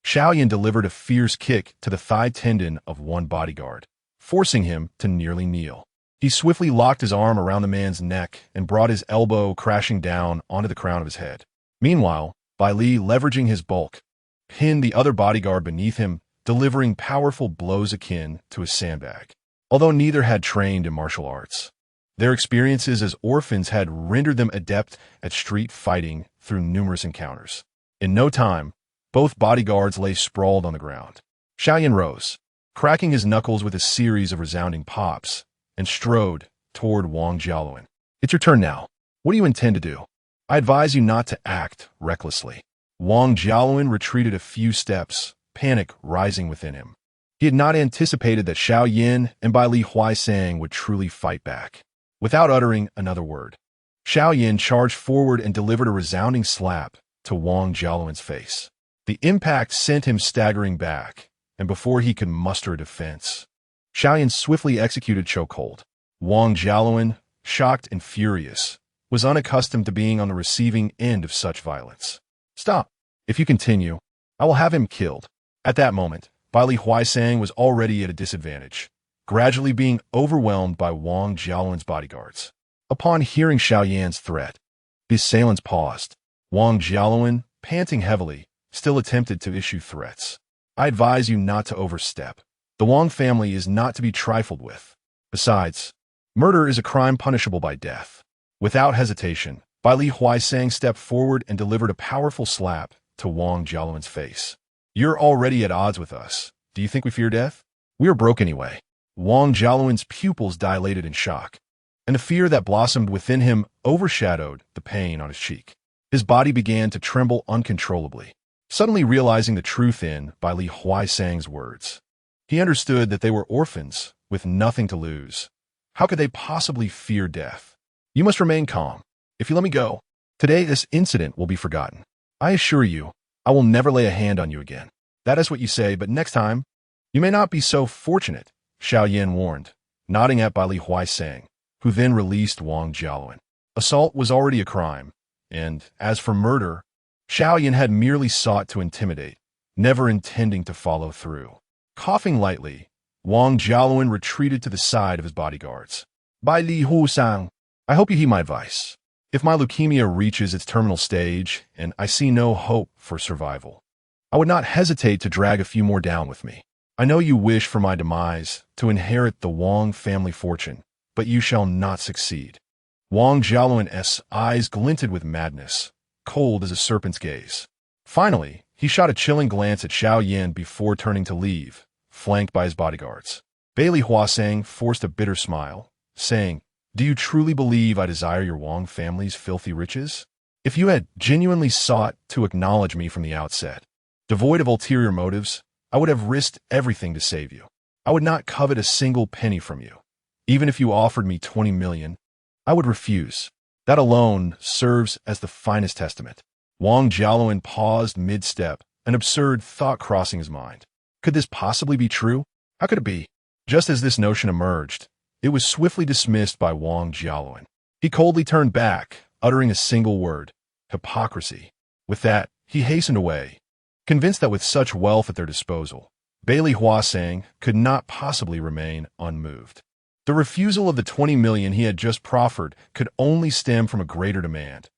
Xiao Yan delivered a fierce kick to the thigh tendon of one bodyguard, forcing him to nearly kneel. He swiftly locked his arm around the man's neck and brought his elbow crashing down onto the crown of his head. Meanwhile, Bai Li, leveraging his bulk, pinned the other bodyguard beneath him, delivering powerful blows akin to a sandbag. Although neither had trained in martial arts, their experiences as orphans had rendered them adept at street fighting through numerous encounters. In no time, both bodyguards lay sprawled on the ground. Xiao Yan rose, cracking his knuckles with a series of resounding pops, and strode toward Wang Jialuan. It's your turn now. What do you intend to do? I advise you not to act recklessly. Wang Jialuan retreated a few steps, panic rising within him. He had not anticipated that Xiao Yan and Bai Huaisong would truly fight back. Without uttering another word, Xiao Yan charged forward and delivered a resounding slap to Wang Jialuan's face. The impact sent him staggering back, and before he could muster a defense, Xiao Yan swiftly executed chokehold. Wang Jialuan, shocked and furious, was unaccustomed to being on the receiving end of such violence. Stop. If you continue, I will have him killed. At that moment, Bai Huaisong was already at a disadvantage, gradually being overwhelmed by Wang Jialuan's bodyguards. Upon hearing Xiao Yan's threat, the assailants paused. Wang Jialuan, panting heavily, still attempted to issue threats. I advise you not to overstep. The Wang family is not to be trifled with. Besides, murder is a crime punishable by death. Without hesitation, Bai Huaisong stepped forward and delivered a powerful slap to Wang Jialuan's face. You're already at odds with us. Do you think we fear death? We are broke anyway. Wang Jialuan's pupils dilated in shock, and the fear that blossomed within him overshadowed the pain on his cheek. His body began to tremble uncontrollably, suddenly realizing the truth in Bai Huaisong's words. He understood that they were orphans with nothing to lose. How could they possibly fear death? You must remain calm. If you let me go, Today, this incident will be forgotten. I assure you, I will never lay a hand on you again. That is what you say, but next time, you may not be so fortunate, Xiao Yan warned, nodding at Bai Li Huaisang, who then released Wang Jialuan. Assault was already a crime, and as for murder, Xiao Yan had merely sought to intimidate, never intending to follow through. Coughing lightly, Wang Jialuan retreated to the side of his bodyguards. Bai Li Huaisang, I hope you heed my advice. If my leukemia reaches its terminal stage and I see no hope for survival, I would not hesitate to drag a few more down with me. I know you wish for my demise, to inherit the Wang family fortune, but you shall not succeed. Wang Jialuan's eyes glinted with madness, cold as a serpent's gaze. Finally, he shot a chilling glance at Xiao Yan before turning to leave, flanked by his bodyguards. Bai Li Huaisang forced a bitter smile, saying, "Do you truly believe I desire your Wang family's filthy riches? If you had genuinely sought to acknowledge me from the outset, devoid of ulterior motives, I would have risked everything to save you. I would not covet a single penny from you. Even if you offered me 20 million, I would refuse. That alone serves as the finest testament." Wang Jialuan paused mid-step, an absurd thought crossing his mind. Could this possibly be true? How could it be? Just as this notion emerged, it was swiftly dismissed by Wang Jialuan. He coldly turned back, uttering a single word: hypocrisy. With that, he hastened away, convinced that with such wealth at their disposal, Bai Li Huaisang could not possibly remain unmoved. The refusal of the 20 million he had just proffered could only stem from a greater demand,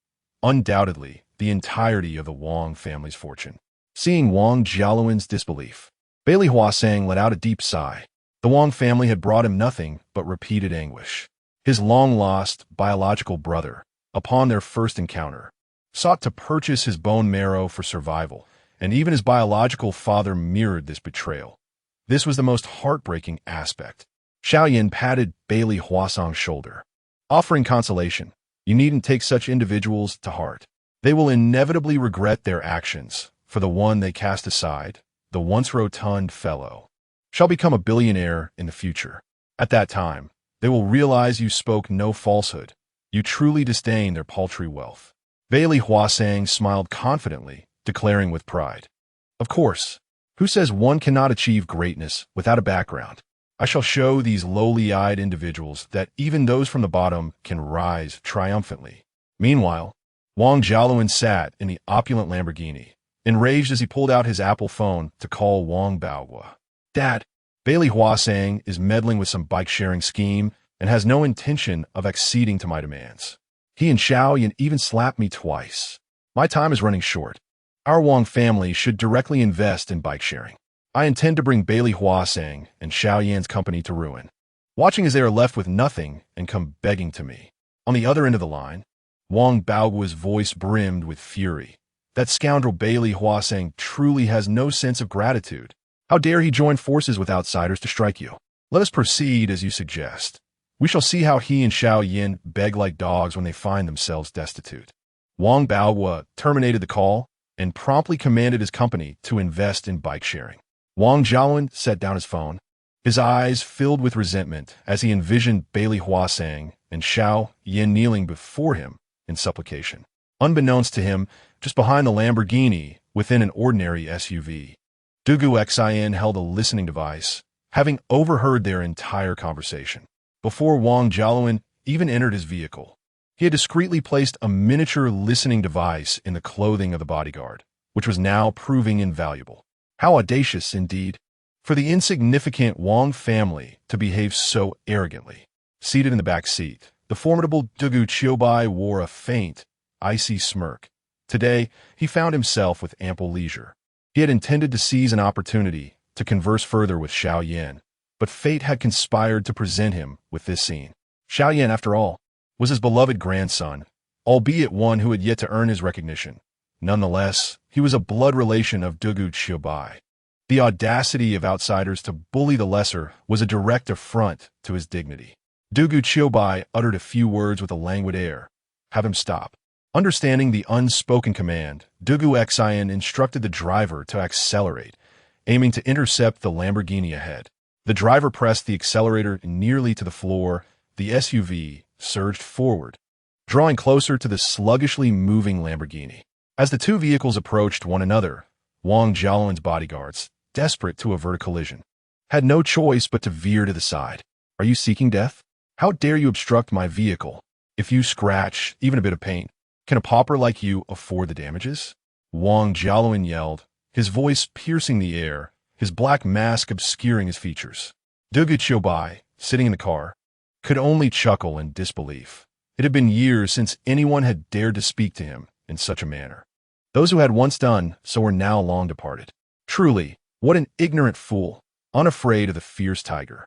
undoubtedly the entirety of the Wang family's fortune. Seeing Wang Jialuan's disbelief, Bai Li Huaisang let out a deep sigh. The Wang family had brought him nothing but repeated anguish. His long-lost biological brother, upon their first encounter, sought to purchase his bone marrow for survival, and even his biological father mirrored this betrayal. This was the most heartbreaking aspect. Xiao Yan patted Bai Li Huaisang's shoulder, offering consolation. You needn't take such individuals to heart. They will inevitably regret their actions, for the one they cast aside, the once rotund fellow, shall become a billionaire in the future. At that time, they will realize you spoke no falsehood. You truly disdain their paltry wealth. Bai Li Huaisang smiled confidently, declaring with pride, "Of course, who says one cannot achieve greatness without a background? I shall show these lowly-eyed individuals that even those from the bottom can rise triumphantly." Meanwhile, Wang Jialuan sat in the opulent Lamborghini, enraged as he pulled out his Apple phone to call Wang Baohua. "Dad, Bai Li Huaisang is meddling with some bike-sharing scheme and has no intention of acceding to my demands. He and Xiao Yan even slapped me twice. My time is running short. Our Wang family should directly invest in bike-sharing. I intend to bring Bai Li Huaisang and Xiao Yan's company to ruin, watching as they are left with nothing and come begging to me." On the other end of the line, Wang Baogua's voice brimmed with fury. "That scoundrel Bai Li Huaisang truly has no sense of gratitude. How dare he join forces with outsiders to strike you? Let us proceed as you suggest. We shall see how he and Xiao Yan beg like dogs when they find themselves destitute." Wang Baogua terminated the call and promptly commanded his company to invest in bike-sharing. Wang Jialuan set down his phone, his eyes filled with resentment as he envisioned Bai Li Huaisang and Xiao Yan kneeling before him in supplication. Unbeknownst to him, just behind the Lamborghini, within an ordinary SUV, Dugu Xian held a listening device, having overheard their entire conversation. Before Wang Jialuan even entered his vehicle, he had discreetly placed a miniature listening device in the clothing of the bodyguard, which was now proving invaluable. How audacious, indeed, for the insignificant Wang family to behave so arrogantly. Seated in the back seat, the formidable Dugu Qingbei wore a faint, icy smirk. Today, he found himself with ample leisure. He had intended to seize an opportunity to converse further with Xiao Yan, but fate had conspired to present him with this scene. Xiao Yan, after all, was his beloved grandson, albeit one who had yet to earn his recognition. Nonetheless, he was a blood relation of Dugu Qingbei. The audacity of outsiders to bully the lesser was a direct affront to his dignity. Dugu Qingbei uttered a few words with a languid air. "Have him stop." Understanding the unspoken command, Dugu Xian instructed the driver to accelerate, aiming to intercept the Lamborghini ahead. The driver pressed the accelerator nearly to the floor. The SUV surged forward, drawing closer to the sluggishly moving Lamborghini. As the two vehicles approached one another, Wang Jiaowen's bodyguards, desperate to avert a collision, had no choice but to veer to the side. Are you seeking death? How dare you obstruct my vehicle? If you scratch even a bit of paint, can a pauper like you afford the damages? Wang Jiaowen yelled, his voice piercing the air, his black mask obscuring his features. Dugu Qiubai, sitting in the car, could only chuckle in disbelief. It had been years since anyone had dared to speak to him in such a manner. Those who had once done so were now long departed. Truly, what an ignorant fool, unafraid of the fierce tiger.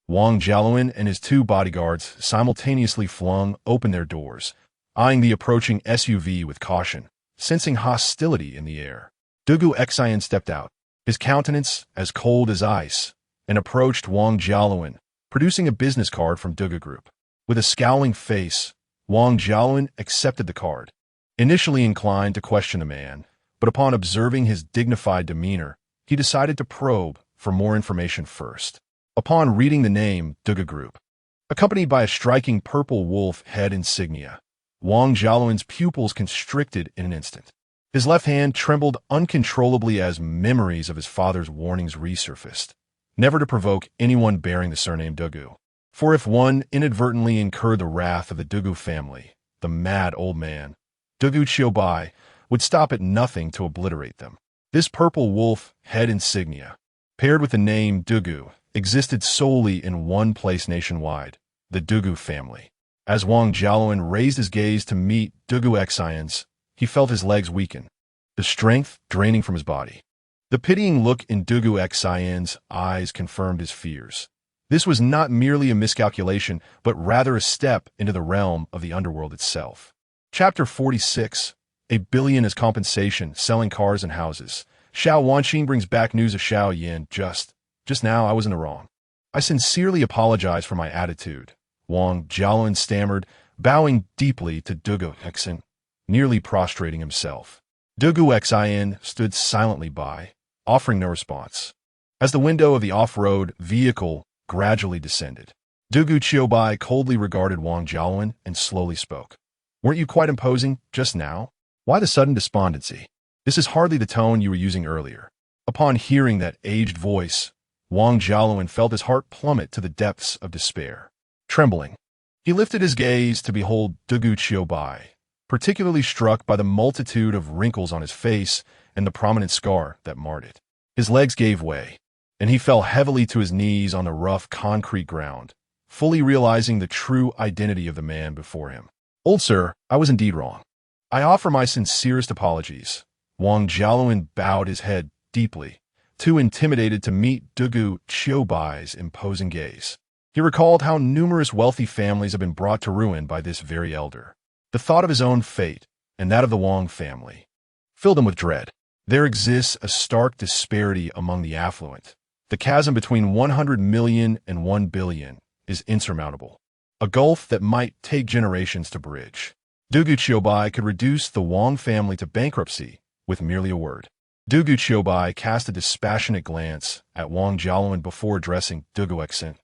Wang Jiaowen and his two bodyguards simultaneously flung open their doors, eyeing the approaching SUV with caution, sensing hostility in the air. Dugu Xian stepped out, his countenance as cold as ice, and approached Wang Jiaowen, producing a business card from Dugu Group. With a scowling face, Wang Jiaowen accepted the card, initially inclined to question the man, but upon observing his dignified demeanor, he decided to probe for more information first. Upon reading the name Dugu Group, accompanied by a striking purple wolf head insignia, Wang Jiaowen's pupils constricted in an instant. His left hand trembled uncontrollably as memories of his father's warnings resurfaced, never to provoke anyone bearing the surname Dugu. For if one inadvertently incurred the wrath of the Dugu family, the mad old man, Dugu Qiubai, would stop at nothing to obliterate them. This purple wolf head insignia, paired with the name Dugu, existed solely in one place nationwide, the Dugu family. As Wang Jiaowen raised his gaze to meet Dugu Xian's, he felt his legs weaken, the strength draining from his body. The pitying look in Dugu Xian's eyes confirmed his fears. This was not merely a miscalculation, but rather a step into the realm of the underworld itself. Chapter 46. A billion as compensation, selling cars and houses. Xiao Wanxing brings back news of Xiao Yan. Just now I was in the wrong. I sincerely apologize for my attitude, Wang Jiaowen stammered, bowing deeply to Dugu Xian, nearly prostrating himself. Dugu Xian stood silently by, offering no response. As the window of the off-road vehicle gradually descended, Dugu Qiubai coldly regarded Wang Jiaowen and slowly spoke. Weren't you quite imposing just now? Why the sudden despondency? This is hardly the tone you were using earlier. Upon hearing that aged voice, Wang Jiaowen felt his heart plummet to the depths of despair. Trembling, he lifted his gaze to behold Dugu Qiubai, particularly struck by the multitude of wrinkles on his face and the prominent scar that marred it. His legs gave way, and he fell heavily to his knees on the rough concrete ground, fully realizing the true identity of the man before him. Old sir, I was indeed wrong. I offer my sincerest apologies. Wang Jiaowen bowed his head deeply, too intimidated to meet Dugu Qiubai's imposing gaze. He recalled how numerous wealthy families have been brought to ruin by this very elder. The thought of his own fate, and that of the Wang family, filled him with dread. There exists a stark disparity among the affluent. The chasm between 100 million and 1 billion is insurmountable, a gulf that might take generations to bridge. Dugu Qiubai could reduce the Wang family to bankruptcy with merely a word. Dugu Qiubai cast a dispassionate glance at Wang Jiaowen before addressing Dugu Xian.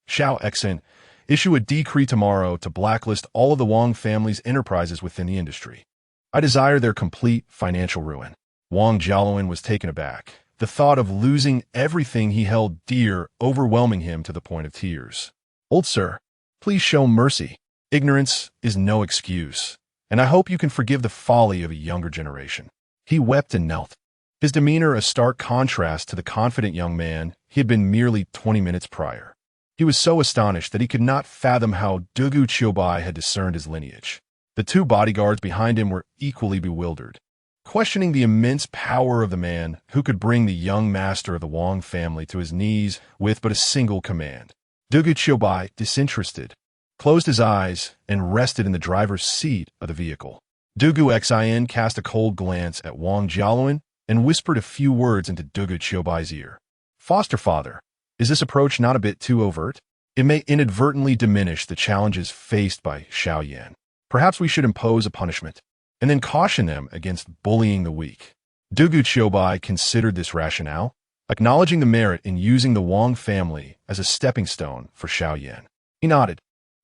Xiao Xian, issue a decree tomorrow to blacklist all of the Wang family's enterprises within the industry. I desire their complete financial ruin. Wang Jiaowen was taken aback, the thought of losing everything he held dear overwhelming him to the point of tears. Old sir, please show mercy. Ignorance is no excuse, and I hope you can forgive the folly of a younger generation. He wept and knelt, his demeanor a stark contrast to the confident young man he had been merely 20 minutes prior. He was so astonished that he could not fathom how Dugu Qiubai had discerned his lineage. The two bodyguards behind him were equally bewildered, questioning the immense power of the man who could bring the young master of the Wang family to his knees with but a single command. Dugu Qiubai, disinterested, closed his eyes and rested in the driver's seat of the vehicle. Dugu Xian cast a cold glance at Wang Jiaowen and whispered a few words into Dugu Qiubai's ear. Foster father, is this approach not a bit too overt? It may inadvertently diminish the challenges faced by Xiao Yan. Perhaps we should impose a punishment, and then caution them against bullying the weak. Dugu Qiubai considered this rationale, acknowledging the merit in using the Wang family as a stepping stone for Xiao Yan. He nodded.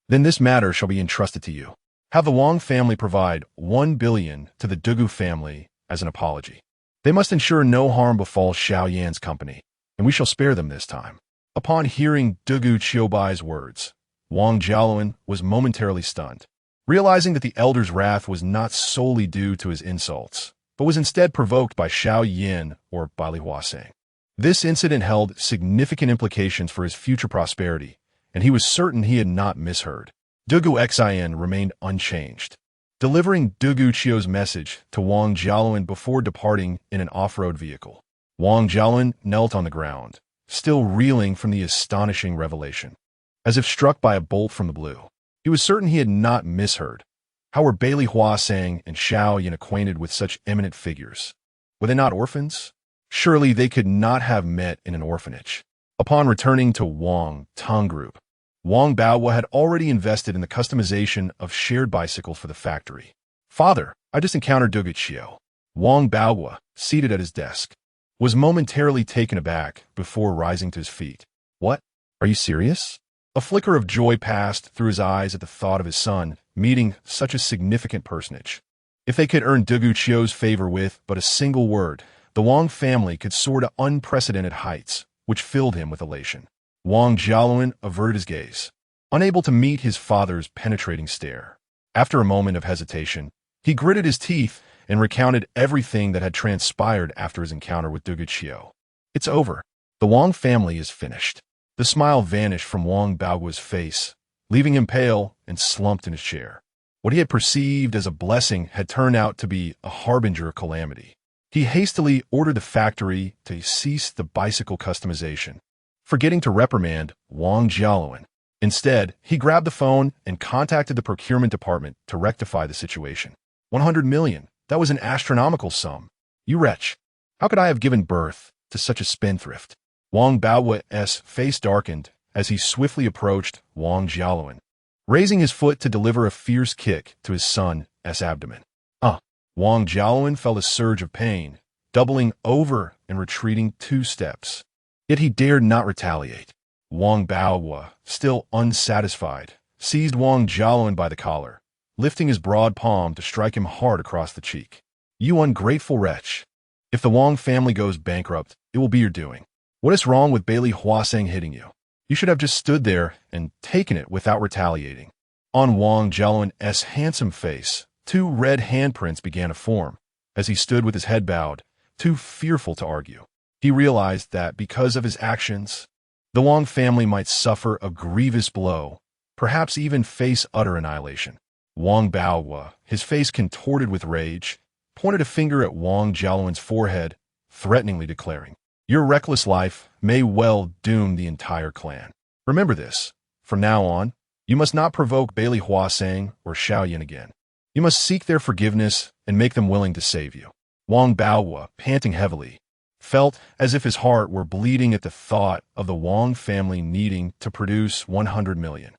Then this matter shall be entrusted to you. Have the Wang family provide 1 billion to the Dugu family as an apology. They must ensure no harm befalls Xiao Yan's company, and we shall spare them this time. Upon hearing Dugu Qiubai's words, Wang Jialuan was momentarily stunned, realizing that the elder's wrath was not solely due to his insults, but was instead provoked by Xiao Yan or Baili Huaseng. This incident held significant implications for his future prosperity, and he was certain he had not misheard. Dugu Xian remained unchanged, delivering Dugu Qiu's message to Wang Jialuan before departing in an off-road vehicle. Wang Jialuan knelt on the ground, still reeling from the astonishing revelation. As if struck by a bolt from the blue, he was certain he had not misheard. How were Baili Huaseng and Xiao Yan acquainted with such eminent figures? Were they not orphans? Surely they could not have met in an orphanage. Upon returning to Wang Tong Group, Wang Baohua had already invested in the customization of shared bicycles for the factory. Father, I just encountered Dugu Qiu. Wang Baohua, seated at his desk, was momentarily taken aback before rising to his feet. What? Are you serious? A flicker of joy passed through his eyes at the thought of his son meeting such a significant personage. If they could earn Dugu Qiu's favor with but a single word, the Wang family could soar to unprecedented heights, which filled him with elation. Wang Jialuan averted his gaze, unable to meet his father's penetrating stare. After a moment of hesitation, he gritted his teeth and recounted everything that had transpired after his encounter with Dugu Qiu. It's over. The Wang family is finished. The smile vanished from Wang Baohua's face, leaving him pale and slumped in his chair. What he had perceived as a blessing had turned out to be a harbinger of calamity. He hastily ordered the factory to cease the bicycle customization, forgetting to reprimand Wang Jialuan. Instead, he grabbed the phone and contacted the procurement department to rectify the situation. 100 million. That was an astronomical sum. You wretch. How could I have given birth to such a spendthrift? Wang Baohua's face darkened as he swiftly approached Wang Jialuan, raising his foot to deliver a fierce kick to his son's abdomen. Wang Jialuan felt a surge of pain, doubling over and retreating 2 steps. Yet he dared not retaliate. Wang Baohua, still unsatisfied, seized Wang Jialuan by the collar, lifting his broad palm to strike him hard across the cheek. You ungrateful wretch. If the Wang family goes bankrupt, it will be your doing. What is wrong with Baili Huaseng hitting you? You should have just stood there and taken it without retaliating. On Wang Jialuan's handsome face, 2 red handprints began to form, as he stood with his head bowed, too fearful to argue. He realized that because of his actions, the Wang family might suffer a grievous blow, perhaps even face utter annihilation. Wang Baohua, his face contorted with rage, pointed a finger at Wang Jialuan's forehead, threateningly declaring, Your reckless life may well doom the entire clan. Remember this. From now on, you must not provoke Baili Huaseng or Xiao Yan again. You must seek their forgiveness and make them willing to save you. Wang Baohua, panting heavily, felt as if his heart were bleeding at the thought of the Wang family needing to produce 100 million.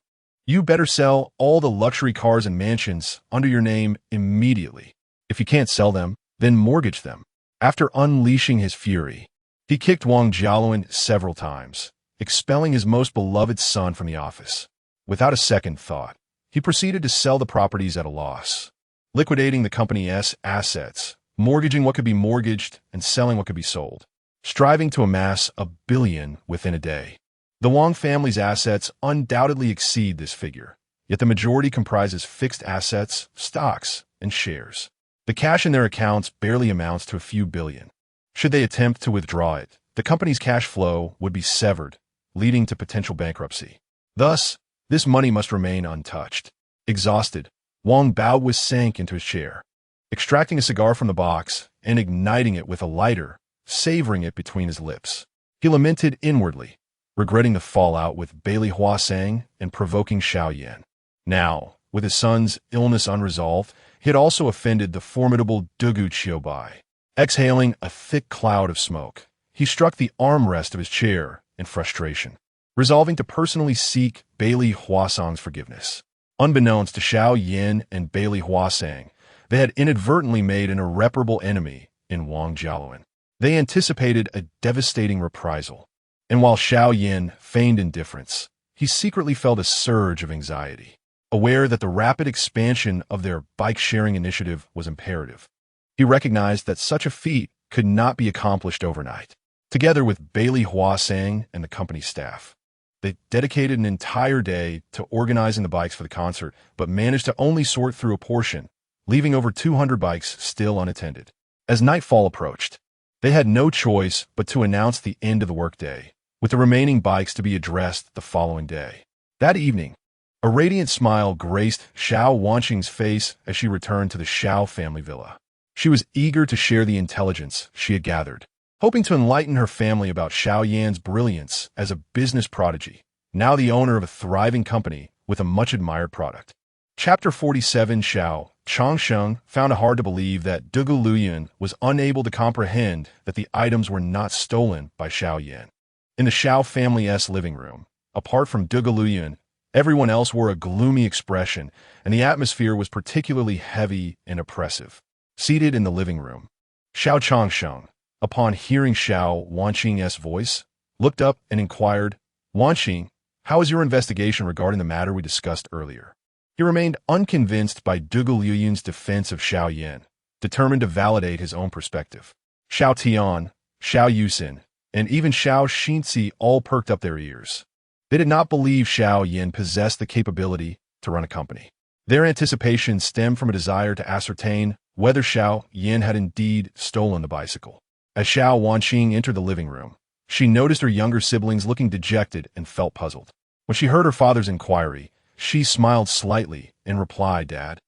You better sell all the luxury cars and mansions under your name immediately. If you can't sell them, then mortgage them. After unleashing his fury, he kicked Wang Jialuan several times, expelling his most beloved son from the office. Without a second thought, he proceeded to sell the properties at a loss, liquidating the company's assets, mortgaging what could be mortgaged, and selling what could be sold, striving to amass 1 billion within a day. The Wang family's assets undoubtedly exceed this figure, yet the majority comprises fixed assets, stocks, and shares. The cash in their accounts barely amounts to a few billion. Should they attempt to withdraw it, the company's cash flow would be severed, leading to potential bankruptcy. Thus, this money must remain untouched. Exhausted, Wang Baohua sank into his chair, extracting a cigar from the box and igniting it with a lighter, savoring it between his lips. He lamented inwardly, regretting the fallout with Baili Huaseng and provoking Xiao Yan. Now, with his son's illness unresolved, he had also offended the formidable Dugu Qiubai. Exhaling a thick cloud of smoke, he struck the armrest of his chair in frustration, resolving to personally seek Baili Huaseng's forgiveness. Unbeknownst to Xiao Yan and Baili Huaseng, they had inadvertently made an irreparable enemy in Wang Jialuan. They anticipated a devastating reprisal, and while Xiao Yan feigned indifference, he secretly felt a surge of anxiety. aware that the rapid expansion of their bike-sharing initiative was imperative. He recognized that such a feat could not be accomplished overnight. Together with Bailey Huasang and the company staff, they dedicated an entire day to organizing the bikes for the concert, but managed to only sort through a portion, leaving over 200 bikes still unattended. As nightfall approached, they had no choice but to announce the end of the workday, with the remaining bikes to be addressed the following day. That evening, a radiant smile graced Xiao Wanqing's face as she returned to the Xiao family villa. She was eager to share the intelligence she had gathered, hoping to enlighten her family about Xiao Yan's brilliance as a business prodigy, now the owner of a thriving company with a much-admired product. Chapter 47. Xiao Changsheng found it hard to believe that Dugu Luyan was unable to comprehend that the items were not stolen by Xiao Yan. In the Xiao family's living room, apart from Dugu Luyan, everyone else wore a gloomy expression, and the atmosphere was particularly heavy and oppressive. Seated in the living room, Xiao Changsheng, upon hearing Xiao Wanqing's voice, looked up and inquired, "Wanqing, how is your investigation regarding the matter we discussed earlier?" He remained unconvinced by Dugu Luyan's defense of Xiao Yan, determined to validate his own perspective. Xiao Tian, Xiao Yusin, and even Xiao Xinzi all perked up their ears. They did not believe Xiao Yan possessed the capability to run a company. Their anticipation stemmed from a desire to ascertain whether Xiao Yan had indeed stolen the bicycle. As Xiao Wanqing entered the living room, she noticed her younger siblings looking dejected and felt puzzled. When she heard her father's inquiry, she smiled slightly and replied, "Dad,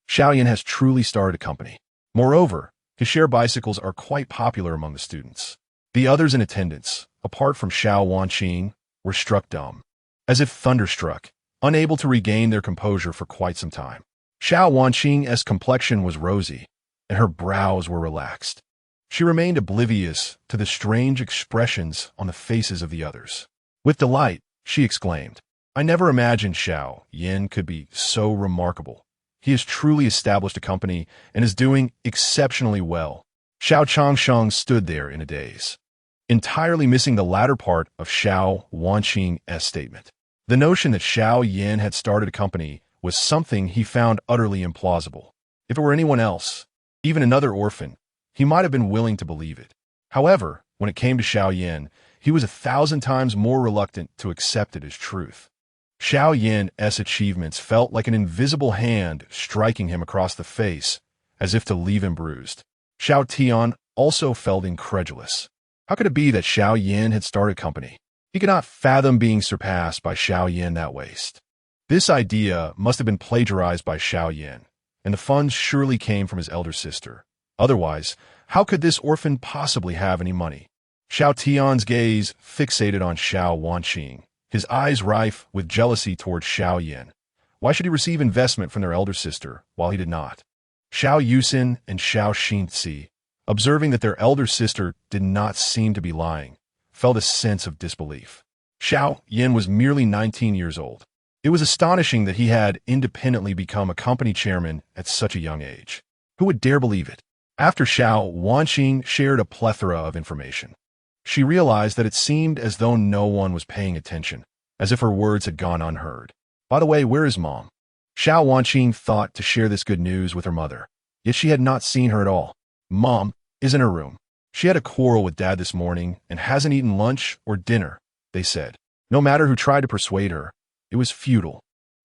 Xiao Yan has truly started a company. Moreover, his share bicycles are quite popular among the students." The others in attendance, apart from Xiao Wanqing, were struck dumb, as if thunderstruck, unable to regain their composure for quite some time. Xiao Wanqing's complexion was rosy, and her brows were relaxed. She remained oblivious to the strange expressions on the faces of the others. With delight, she exclaimed, "I never imagined Xiao Yan could be so remarkable. He has truly established a company and is doing exceptionally well." Xiao Changsheng stood there in a daze, entirely missing the latter part of Xiao Wanqing's statement. The notion that Xiao Yan had started a company was something he found utterly implausible. If it were anyone else, even another orphan, he might have been willing to believe it. However, when it came to Xiao Yan, he was 1,000 times more reluctant to accept it as truth. Xiao Yan's achievements felt like an invisible hand striking him across the face, as if to leave him bruised. Xiao Tian also felt incredulous. How could it be that Xiao Yan had started a company? He could not fathom being surpassed by Xiao Yan that waste. This idea must have been plagiarized by Xiao Yan, and the funds surely came from his elder sister. Otherwise, how could this orphan possibly have any money? Xiao Tian's gaze fixated on Xiao Wanqing, his eyes rife with jealousy toward Xiao Yan. Why should he receive investment from their elder sister while he did not? Xiao Yusin and Xiao Xinzi, observing that their elder sister did not seem to be lying, felt a sense of disbelief. Xiao Yan was merely 19 years old. It was astonishing that he had independently become a company chairman at such a young age. Who would dare believe it? After Xiao Wanqing shared a plethora of information, she realized that it seemed as though no one was paying attention, as if her words had gone unheard. "By the way, where is Mom?" Xiao Wanqing thought to share this good news with her mother, yet she had not seen her at all. "Mom is in her room. She had a quarrel with Dad this morning and hasn't eaten lunch or dinner," they said. No matter who tried to persuade her, it was futile.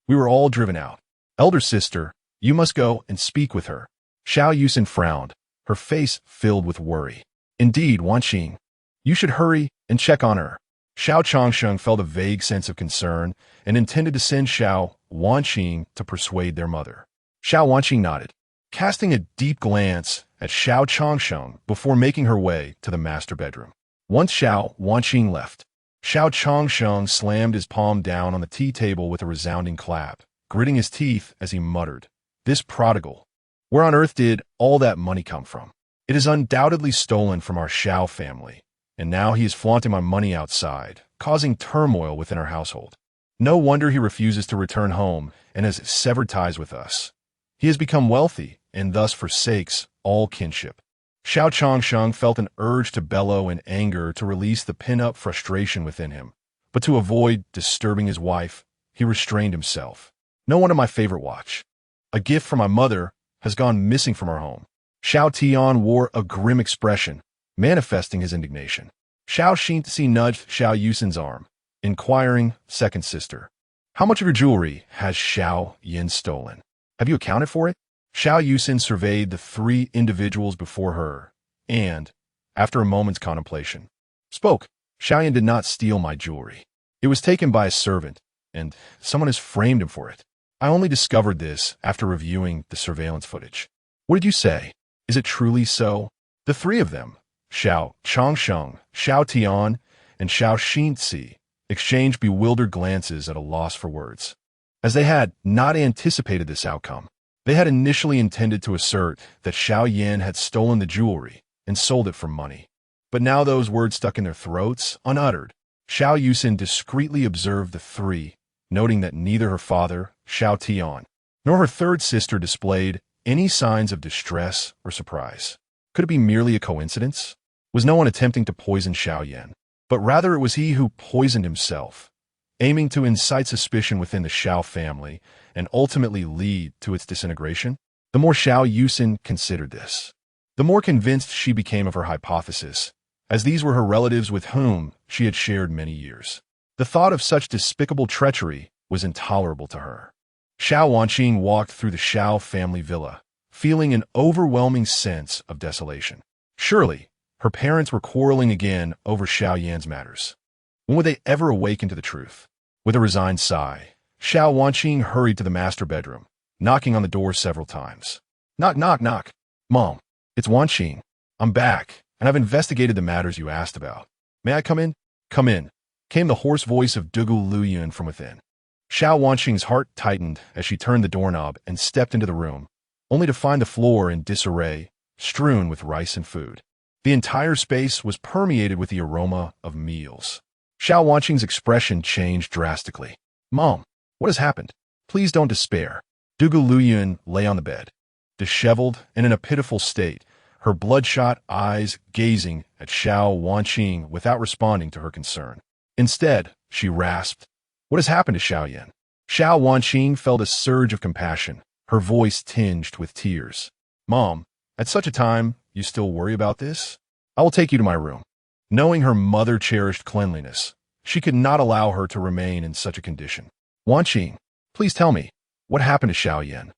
"We were all driven out. Elder sister, you must go and speak with her." Xiao Yusin frowned, her face filled with worry. "Indeed, Wanqing, you should hurry and check on her." Xiao Changsheng felt a vague sense of concern and intended to send Xiao Wanqing to persuade their mother. Xiao Wanqing nodded, casting a deep glance at Xiao Changsheng before making her way to the master bedroom. Once Xiao Wanqing left, Xiao Changsheng slammed his palm down on the tea table with a resounding clap, gritting his teeth as he muttered, "This prodigal. Where on earth did all that money come from? It is undoubtedly stolen from our Xiao family, and now he is flaunting my money outside, causing turmoil within our household. No wonder he refuses to return home and has severed ties with us. He has become wealthy and thus forsakes all kinship." Xiao Changsheng felt an urge to bellow in anger to release the pin-up frustration within him, but to avoid disturbing his wife, he restrained himself. No one of my favorite watch. A gift from my mother has gone missing from our home. Xiao Tian wore a grim expression, manifesting his indignation. Xiao Xinzi nudged Xiao Yusin's arm, inquiring, second sister. How much of your jewelry has Xiao Yan stolen? Have you accounted for it? Xiao Yusin surveyed the three individuals before her, and, after a moment's contemplation, spoke. Xiao Yan did not steal my jewelry. It was taken by a servant, and someone has framed him for it. I only discovered this after reviewing the surveillance footage. What did you say? Is it truly so? The three of them, Xiao Changsheng, Xiao Tian, and Xiao Xinzi, exchanged bewildered glances at a loss for words. As they had not anticipated this outcome, they had initially intended to assert that Xiao Yan had stolen the jewelry and sold it for money. But now those words stuck in their throats, unuttered. Xiao Yusin discreetly observed the three, noting that neither her father, Xiao Tian, nor her third sister displayed any signs of distress or surprise. Could it be merely a coincidence? Was no one attempting to poison Xiao Yan? But rather it was he who poisoned himself, aiming to incite suspicion within the Xiao family and ultimately lead to its disintegration? The more Xiao Yusin considered this, the more convinced she became of her hypothesis, as these were her relatives with whom she had shared many years. The thought of such despicable treachery was intolerable to her. Xiao Wanqing walked through the Xiao family villa, feeling an overwhelming sense of desolation. Surely, her parents were quarreling again over Xiao Yan's matters. When would they ever awaken to the truth? With a resigned sigh, Xiao Wanqing hurried to the master bedroom, knocking on the door several times. Knock, knock, knock. Mom, it's Wanqing. I'm back, and I've investigated the matters you asked about. May I come in? Come in, came the hoarse voice of Dugu Luyun from within. Xiao Wanqing's heart tightened as she turned the doorknob and stepped into the room, only to find the floor in disarray, strewn with rice and food. The entire space was permeated with the aroma of meals. Xiao Wanqing's expression changed drastically. Mom, what has happened? Please don't despair. Dugu Luyun lay on the bed, disheveled and in a pitiful state, her bloodshot eyes gazing at Xiao Wanqing without responding to her concern. Instead, she rasped, What has happened to Xiao Yan? Xiao Wanqing felt a surge of compassion, her voice tinged with tears. Mom, at such a time, you still worry about this? I will take you to my room. Knowing her mother cherished cleanliness, she could not allow her to remain in such a condition. Wanqing, please tell me, what happened to Xiao Yan?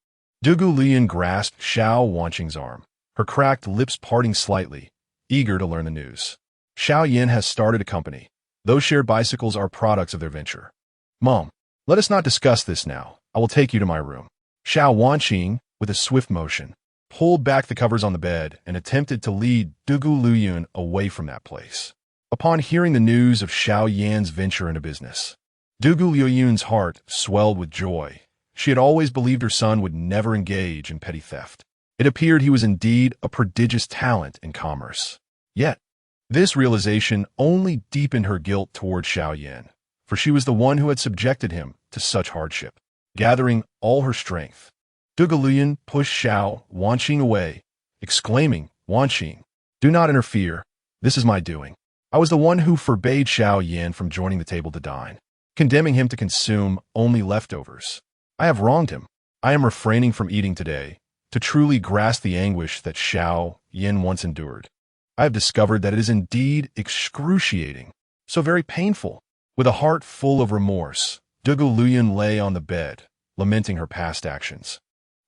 Dugu Liyun grasped Xiao Wanqing's arm, her cracked lips parting slightly, eager to learn the news. Xiao Yan has started a company. Those shared bicycles are products of their venture. Mom, let us not discuss this now. I will take you to my room. Xiao Wanqing, with a swift motion, pulled back the covers on the bed and attempted to lead Dugu Luyun away from that place. Upon hearing the news of Xiao Yan's venture into business, Dugu Luyun's heart swelled with joy. She had always believed her son would never engage in petty theft. It appeared he was indeed a prodigious talent in commerce. Yet, this realization only deepened her guilt toward Xiao Yan, for she was the one who had subjected him to such hardship. Gathering all her strength, Dugu Luyun pushed Xiao Wanqing away, exclaiming, Wanqing, do not interfere. This is my doing. I was the one who forbade Xiao Yan from joining the table to dine, condemning him to consume only leftovers. I have wronged him. I am refraining from eating today to truly grasp the anguish that Xiao Yan once endured. I have discovered that it is indeed excruciating, so very painful. With a heart full of remorse, Dugu Luyun lay on the bed, lamenting her past actions.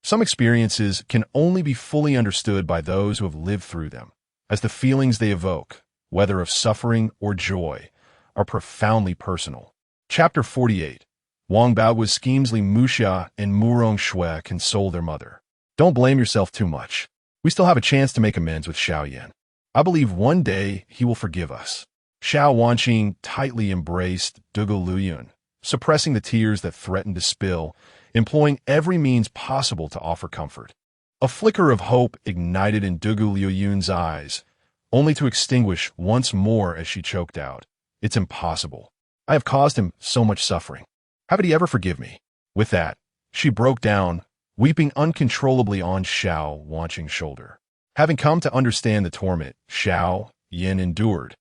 Some experiences can only be fully understood by those who have lived through them, as the feelings they evoke, whether of suffering or joy, are profoundly personal. Chapter 48. Wang Baogua's schemes Li Muxia and Murong Shui console their mother. Don't blame yourself too much. We still have a chance to make amends with Xiao Yan. I believe one day he will forgive us. Xiao Wanqing tightly embraced Dugu Luyun, suppressing the tears that threatened to spill, employing every means possible to offer comfort. A flicker of hope ignited in Dugu Luyun's eyes, only to extinguish once more as she choked out, It's impossible. I have caused him so much suffering. How could he ever forgive me? With that, she broke down, weeping uncontrollably on Xiao Wanqing's shoulder. Having come to understand the torment Xiao Yan endured,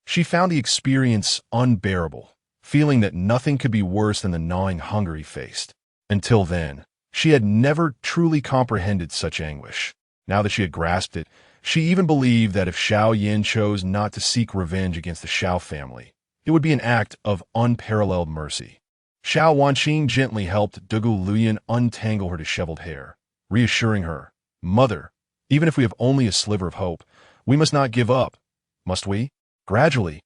she found the experience unbearable, feeling that nothing could be worse than the gnawing hunger he faced. Until then, she had never truly comprehended such anguish. Now that she had grasped it, she even believed that if Xiao Yan chose not to seek revenge against the Xiao family, it would be an act of unparalleled mercy. Xiao Wanqing gently helped Dugu Luyan untangle her disheveled hair, reassuring her, "Mother, even if we have only a sliver of hope, we must not give up, must we?" Gradually,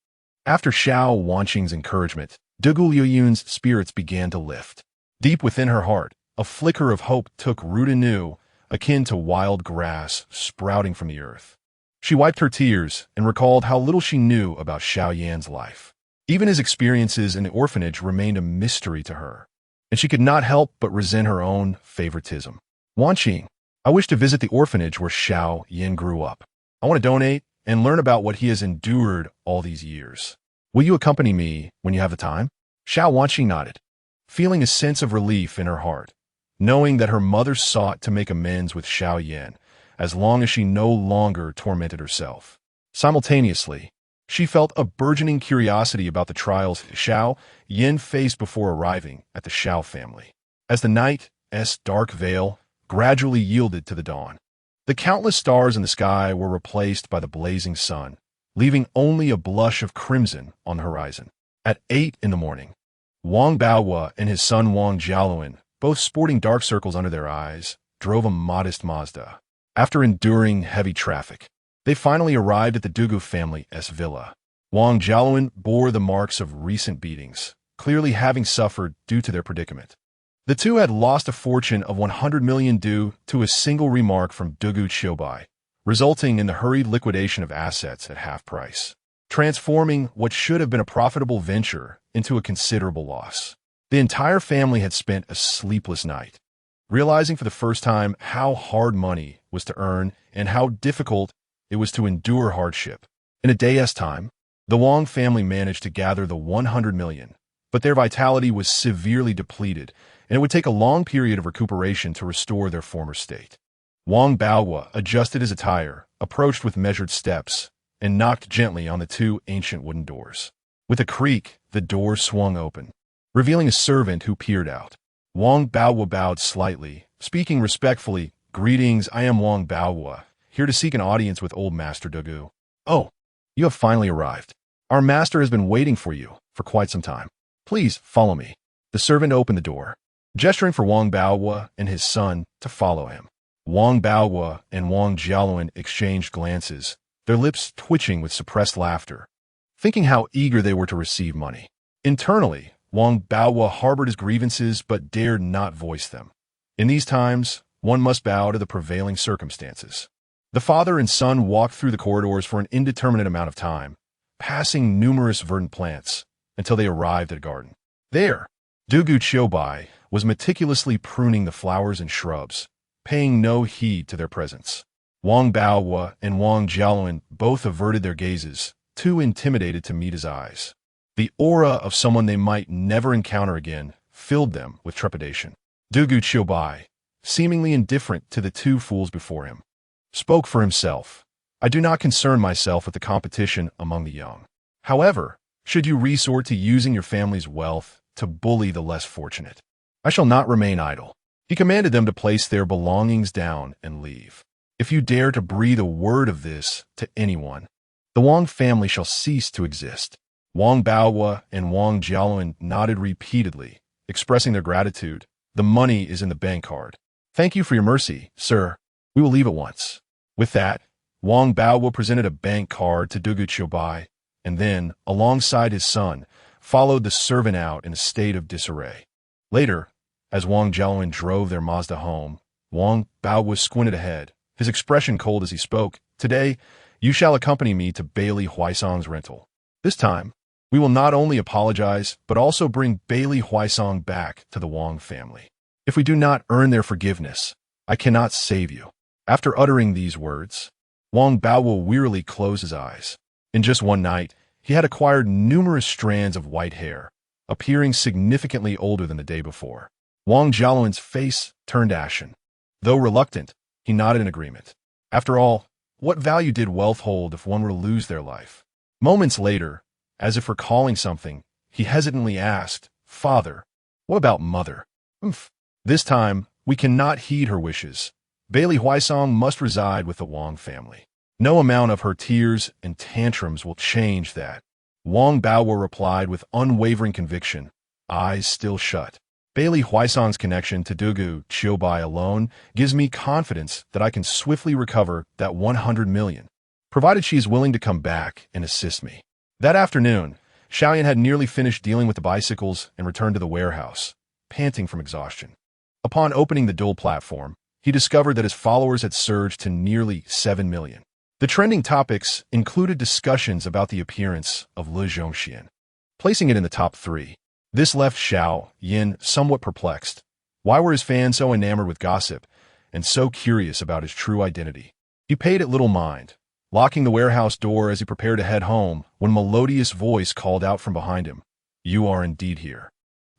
after Xiao Wanqing's encouragement, Dugu Luyan's spirits began to lift. Deep within her heart, a flicker of hope took root anew, akin to wild grass sprouting from the earth. She wiped her tears and recalled how little she knew about Xiao Yan's life. Even his experiences in the orphanage remained a mystery to her, and she could not help but resent her own favoritism. "Wanqing, I wish to visit the orphanage where Xiao Yan grew up. I want to donate and learn about what he has endured all these years. Will you accompany me when you have the time?" Xiao Wanqing nodded, feeling a sense of relief in her heart, knowing that her mother sought to make amends with Xiao Yan as long as she no longer tormented herself. Simultaneously, she felt a burgeoning curiosity about the trials Xiao Yan faced before arriving at the Xiao family. As the night's dark veil gradually yielded to the dawn, the countless stars in the sky were replaced by the blazing sun, leaving only a blush of crimson on the horizon. At 8 in the morning, Wang Baohua and his son Wang Jialuan, both sporting dark circles under their eyes, drove a modest Mazda. After enduring heavy traffic, they finally arrived at the Dugu family's villa. Wang Jialuan bore the marks of recent beatings, clearly having suffered due to their predicament. The two had lost a fortune of 100 million due to a single remark from Dugu Qingbei, resulting in the hurried liquidation of assets at half price, transforming what should have been a profitable venture into a considerable loss. The entire family had spent a sleepless night, realizing for the first time how hard money was to earn and how difficult it was to endure hardship. In a day's time, the Wang family managed to gather the 100 million, but their vitality was severely depleted, and it would take a long period of recuperation to restore their former state. Wang Baohua adjusted his attire, approached with measured steps, and knocked gently on the two ancient wooden doors. With a creak, the doors swung open, revealing a servant who peered out. Wang Baohua bowed slightly, speaking respectfully, "Greetings, I am Wang Baohua, here to seek an audience with old Master Dugu." "Oh, you have finally arrived. Our master has been waiting for you for quite some time. Please follow me." The servant opened the door, gesturing for Wang Baohua and his son to follow him. Wang Baohua and Wang Jialuan exchanged glances, their lips twitching with suppressed laughter, thinking how eager they were to receive money. Internally, Wang Baohua harbored his grievances but dared not voice them. In these times, one must bow to the prevailing circumstances. The father and son walked through the corridors for an indeterminate amount of time, passing numerous verdant plants, until they arrived at a garden. There, Dugu Qingbei was meticulously pruning the flowers and shrubs, paying no heed to their presence. Wang Baohua and Wang Jialuan both averted their gazes, too intimidated to meet his eyes. The aura of someone they might never encounter again filled them with trepidation. Dugu Qingbei, seemingly indifferent to the two fools before him, spoke for himself. "I do not concern myself with the competition among the young. However, should you resort to using your family's wealth to bully the less fortunate, I shall not remain idle." He commanded them to place their belongings down and leave. "If you dare to breathe a word of this to anyone, the Wang family shall cease to exist." Wang Baohua and Wang Jialuan nodded repeatedly, expressing their gratitude. "The money is in the bank card. Thank you for your mercy, sir. We will leave at once." With that, Wang Baohua presented a bank card to Dugu Qingbei, and then, alongside his son, followed the servant out in a state of disarray. Later, as Wang Jialuan drove their Mazda home, Wang Baohua squinted ahead, his expression cold as he spoke. "Today, you shall accompany me to Bailey Huaisong's rental. This time, we will not only apologize, but also bring Bailey Huaisong back to the Wang family. If we do not earn their forgiveness, I cannot save you." After uttering these words, Wang Baohua wearily closed his eyes. In just one night, he had acquired numerous strands of white hair, appearing significantly older than the day before. Wang Jialuan's face turned ashen. Though reluctant, he nodded in agreement. After all, what value did wealth hold if one were to lose their life? Moments later, as if recalling something, he hesitantly asked, "Father, what about mother?" This time, we cannot heed her wishes. Bailey Huaisong must reside with the Wang family. No amount of her tears and tantrums will change that. Wang Baowo replied with unwavering conviction, eyes still shut. Bailey Huaisong's connection to Dugu Qingbei alone gives me confidence that I can swiftly recover that 100 million, provided she is willing to come back and assist me. That afternoon, Xiao Yan had nearly finished dealing with the bicycles and returned to the warehouse, panting from exhaustion. Upon opening the dual platform, he discovered that his followers had surged to nearly 7 million. The trending topics included discussions about the appearance of Li Zhongxian, placing it in the top 3. This left Xiao Yan somewhat perplexed. Why were his fans so enamored with gossip and so curious about his true identity? He paid it little mind, locking the warehouse door as he prepared to head home when a melodious voice called out from behind him, "You are indeed here."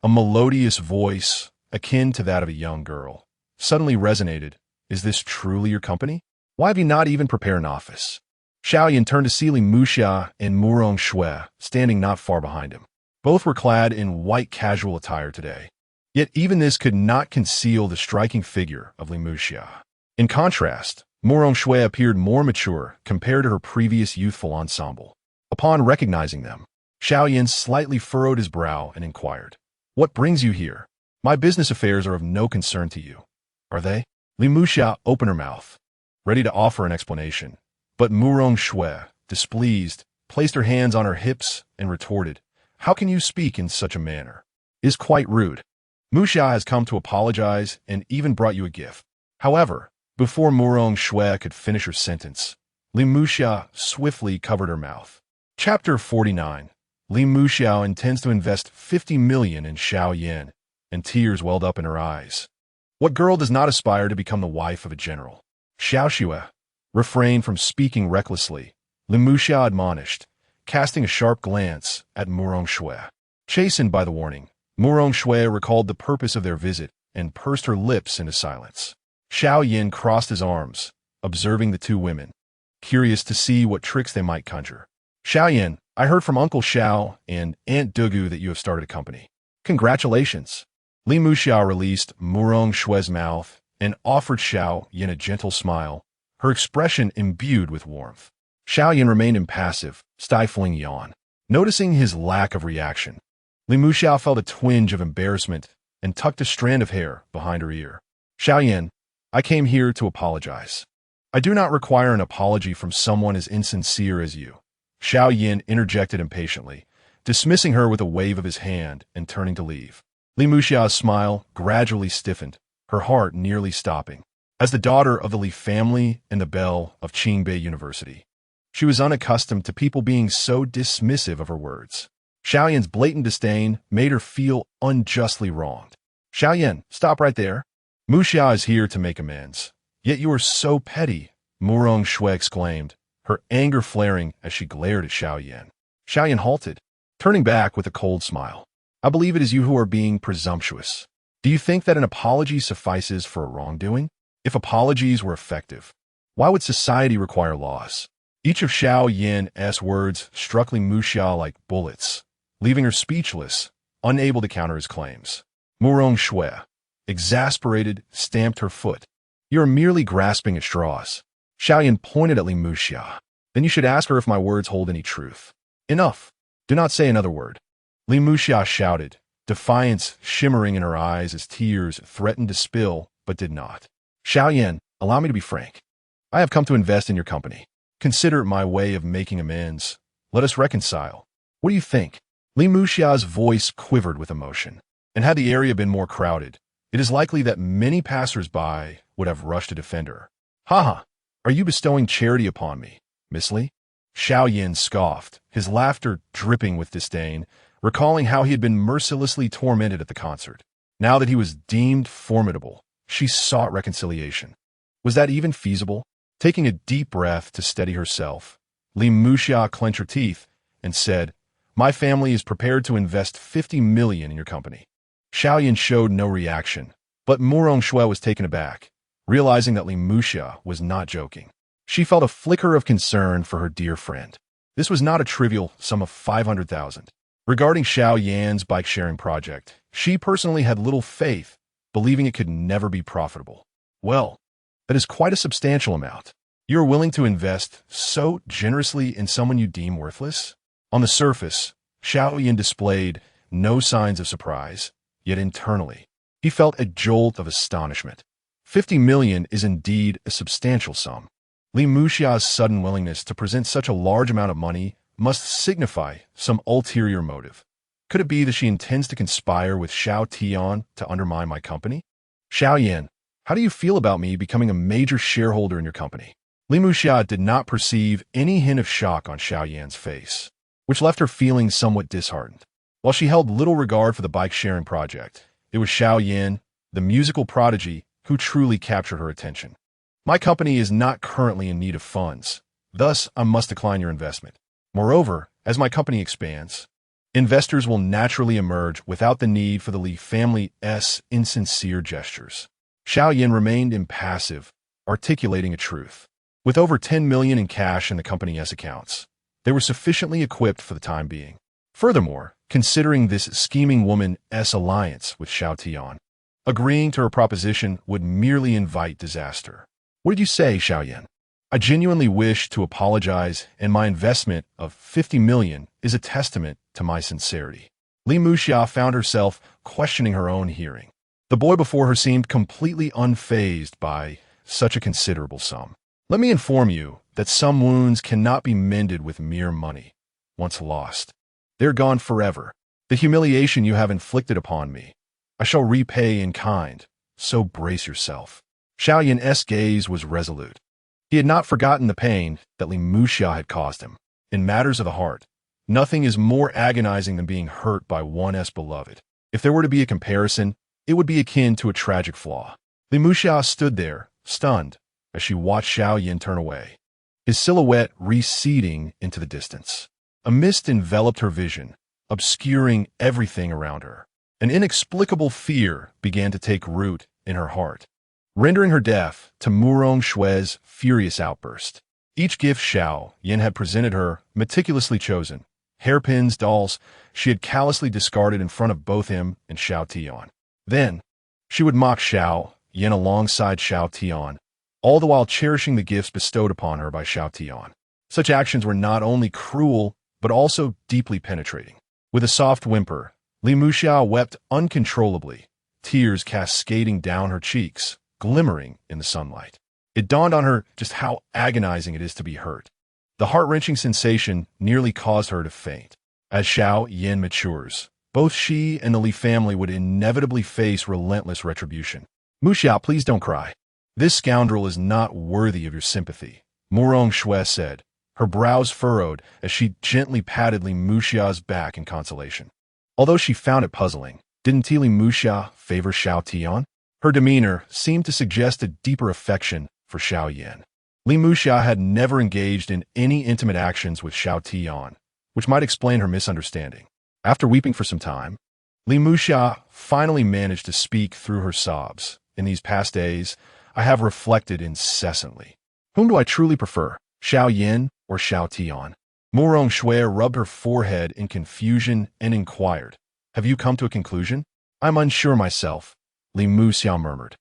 A melodious voice, akin to that of a young girl, suddenly resonated. Is this truly your company? Why have you not even prepared an office? Xiao Yan turned to see Li Muxia and Murong Shui standing not far behind him. Both were clad in white casual attire today. Yet even this could not conceal the striking figure of Li Muxia. In contrast, Murong Shui appeared more mature compared to her previous youthful ensemble. Upon recognizing them, Xiao Yan slightly furrowed his brow and inquired, "What brings you here? My business affairs are of no concern to you, are they?" Li Muxia opened her mouth, ready to offer an explanation, but Murong Shui, displeased, placed her hands on her hips and retorted, "How can you speak in such a manner? It is quite rude. Muxia has come to apologize and even brought you a gift." However, before Murong Shui could finish her sentence, Li Muxia swiftly covered her mouth. Chapter 49. Li Muxia intends to invest 50 million in Xiao Yan, and tears welled up in her eyes. What girl does not aspire to become the wife of a general? Xiao Xue, refrain from speaking recklessly, Li Muxia admonished, casting a sharp glance at Murong Shui. Chastened by the warning, Murong Shui recalled the purpose of their visit and pursed her lips into silence. Xiao Yan crossed his arms, observing the two women, curious to see what tricks they might conjure. "Xiao Yan, I heard from Uncle Xiao and Aunt Dugu that you have started a company. Congratulations." Li Muxia released Murong Shui's mouth and offered Xiao Yan a gentle smile, her expression imbued with warmth. Xiao Yan remained impassive, stifling yawn. Noticing his lack of reaction, Li Muxia felt a twinge of embarrassment and tucked a strand of hair behind her ear. "Xiao Yan, I came here to apologize." "I do not require an apology from someone as insincere as you," Xiao Yan interjected impatiently, dismissing her with a wave of his hand and turning to leave. Li Muxia's smile gradually stiffened, her heart nearly stopping. As the daughter of the Li family and the belle of Qingbei University, she was unaccustomed to people being so dismissive of her words. Xiao Yan's blatant disdain made her feel unjustly wronged. "Xiao Yan, stop right there. Muxia is here to make amends. Yet you are so petty," Murong Shui exclaimed, her anger flaring as she glared at Xiao Yan. Xiao Yan halted, turning back with a cold smile. "I believe it is you who are being presumptuous. Do you think that an apology suffices for a wrongdoing? If apologies were effective, why would society require laws?" Each of Xiao Yan's words struck Li Muxia like bullets, leaving her speechless, unable to counter his claims. Murong Shui, exasperated, stamped her foot. "You are merely grasping at straws." Xiao Yan pointed at Li Muxia. "Then you should ask her if my words hold any truth." "Enough. Do not say another word." Li Muxia shouted, defiance shimmering in her eyes as tears threatened to spill but did not. "Xiao Yan, allow me to be frank. I have come to invest in your company. Consider it my way of making amends. Let us reconcile. What do you think?" Li Muxia's voice quivered with emotion, and had the area been more crowded, it is likely that many passers-by would have rushed to defend her. "Ha! Are you bestowing charity upon me, Miss Li?" Xiao Yan scoffed, his laughter dripping with disdain, recalling how he had been mercilessly tormented at the concert. Now that he was deemed formidable, she sought reconciliation. Was that even feasible? Taking a deep breath to steady herself, Li Muxia clenched her teeth and said, "My family is prepared to invest 50 million in your company." Xiao Yan showed no reaction, but Murong Shui was taken aback, realizing that Li Muxia was not joking. She felt a flicker of concern for her dear friend. This was not a trivial sum of 500,000. Regarding Xiao Yan's bike-sharing project, she personally had little faith believing it could never be profitable. Well, that is quite a substantial amount. You're willing to invest so generously in someone you deem worthless? On the surface, Xiao Yan displayed no signs of surprise, yet internally, he felt a jolt of astonishment. 50 million is indeed a substantial sum. Li Muxia's sudden willingness to present such a large amount of money must signify some ulterior motive. Could it be that she intends to conspire with Xiao Tian to undermine my company? Xiao Yan, how do you feel about me becoming a major shareholder in your company? Li Muxia did not perceive any hint of shock on Xiao Yan's face, which left her feeling somewhat disheartened. While she held little regard for the bike-sharing project, it was Xiao Yan, the musical prodigy, who truly captured her attention. My company is not currently in need of funds, thus I must decline your investment. Moreover, as my company expands, investors will naturally emerge without the need for the Li family's insincere gestures. Xiao Yan remained impassive, articulating a truth. With over 10 million in cash in the company's accounts, they were sufficiently equipped for the time being. Furthermore, considering this scheming woman's alliance with Xiao Tian, agreeing to her proposition would merely invite disaster. What did you say, Xiao Yan? I genuinely wish to apologize, and my investment of 50 million is a testament to my sincerity. Li Muxia found herself questioning her own hearing. The boy before her seemed completely unfazed by such a considerable sum. Let me inform you that some wounds cannot be mended with mere money. Once lost, they're gone forever. The humiliation you have inflicted upon me, I shall repay in kind, so brace yourself. Xiao Yan's gaze was resolute. He had not forgotten the pain that Li Muxia had caused him. In matters of the heart, nothing is more agonizing than being hurt by one's beloved. If there were to be a comparison, it would be akin to a tragic flaw. Li Muxia stood there, stunned, as she watched Xiao Yan turn away, his silhouette receding into the distance. A mist enveloped her vision, obscuring everything around her. An inexplicable fear began to take root in her heart, rendering her deaf to Murong Shui's furious outburst. Each gift Xiao Yan had presented her, meticulously chosen, hairpins, dolls, she had callously discarded in front of both him and Xiao Tian. Then, she would mock Xiao Yan alongside Xiao Tian, all the while cherishing the gifts bestowed upon her by Xiao Tian. Such actions were not only cruel, but also deeply penetrating. With a soft whimper, Li Muxia wept uncontrollably, tears cascading down her cheeks, glimmering in the sunlight. It dawned on her just how agonizing it is to be hurt. The heart-wrenching sensation nearly caused her to faint. As Xiao Yan matures, both she and the Li family would inevitably face relentless retribution. Muxia, please don't cry. This scoundrel is not worthy of your sympathy, Murong Shui said, her brows furrowed as she gently patted Li Muxia's back in consolation. Although she found it puzzling, didn't Li Muxia favor Xiao Tian? Her demeanor seemed to suggest a deeper affection for Xiao Yan. Li Muxia had never engaged in any intimate actions with Xiao Tian, which might explain her misunderstanding. After weeping for some time, Li Muxia finally managed to speak through her sobs. In these past days, I have reflected incessantly. Whom do I truly prefer, Xiao Yan or Xiao Tian? Murong Shui rubbed her forehead in confusion and inquired, Have you come to a conclusion? I'm unsure myself, Li Muxia murmured,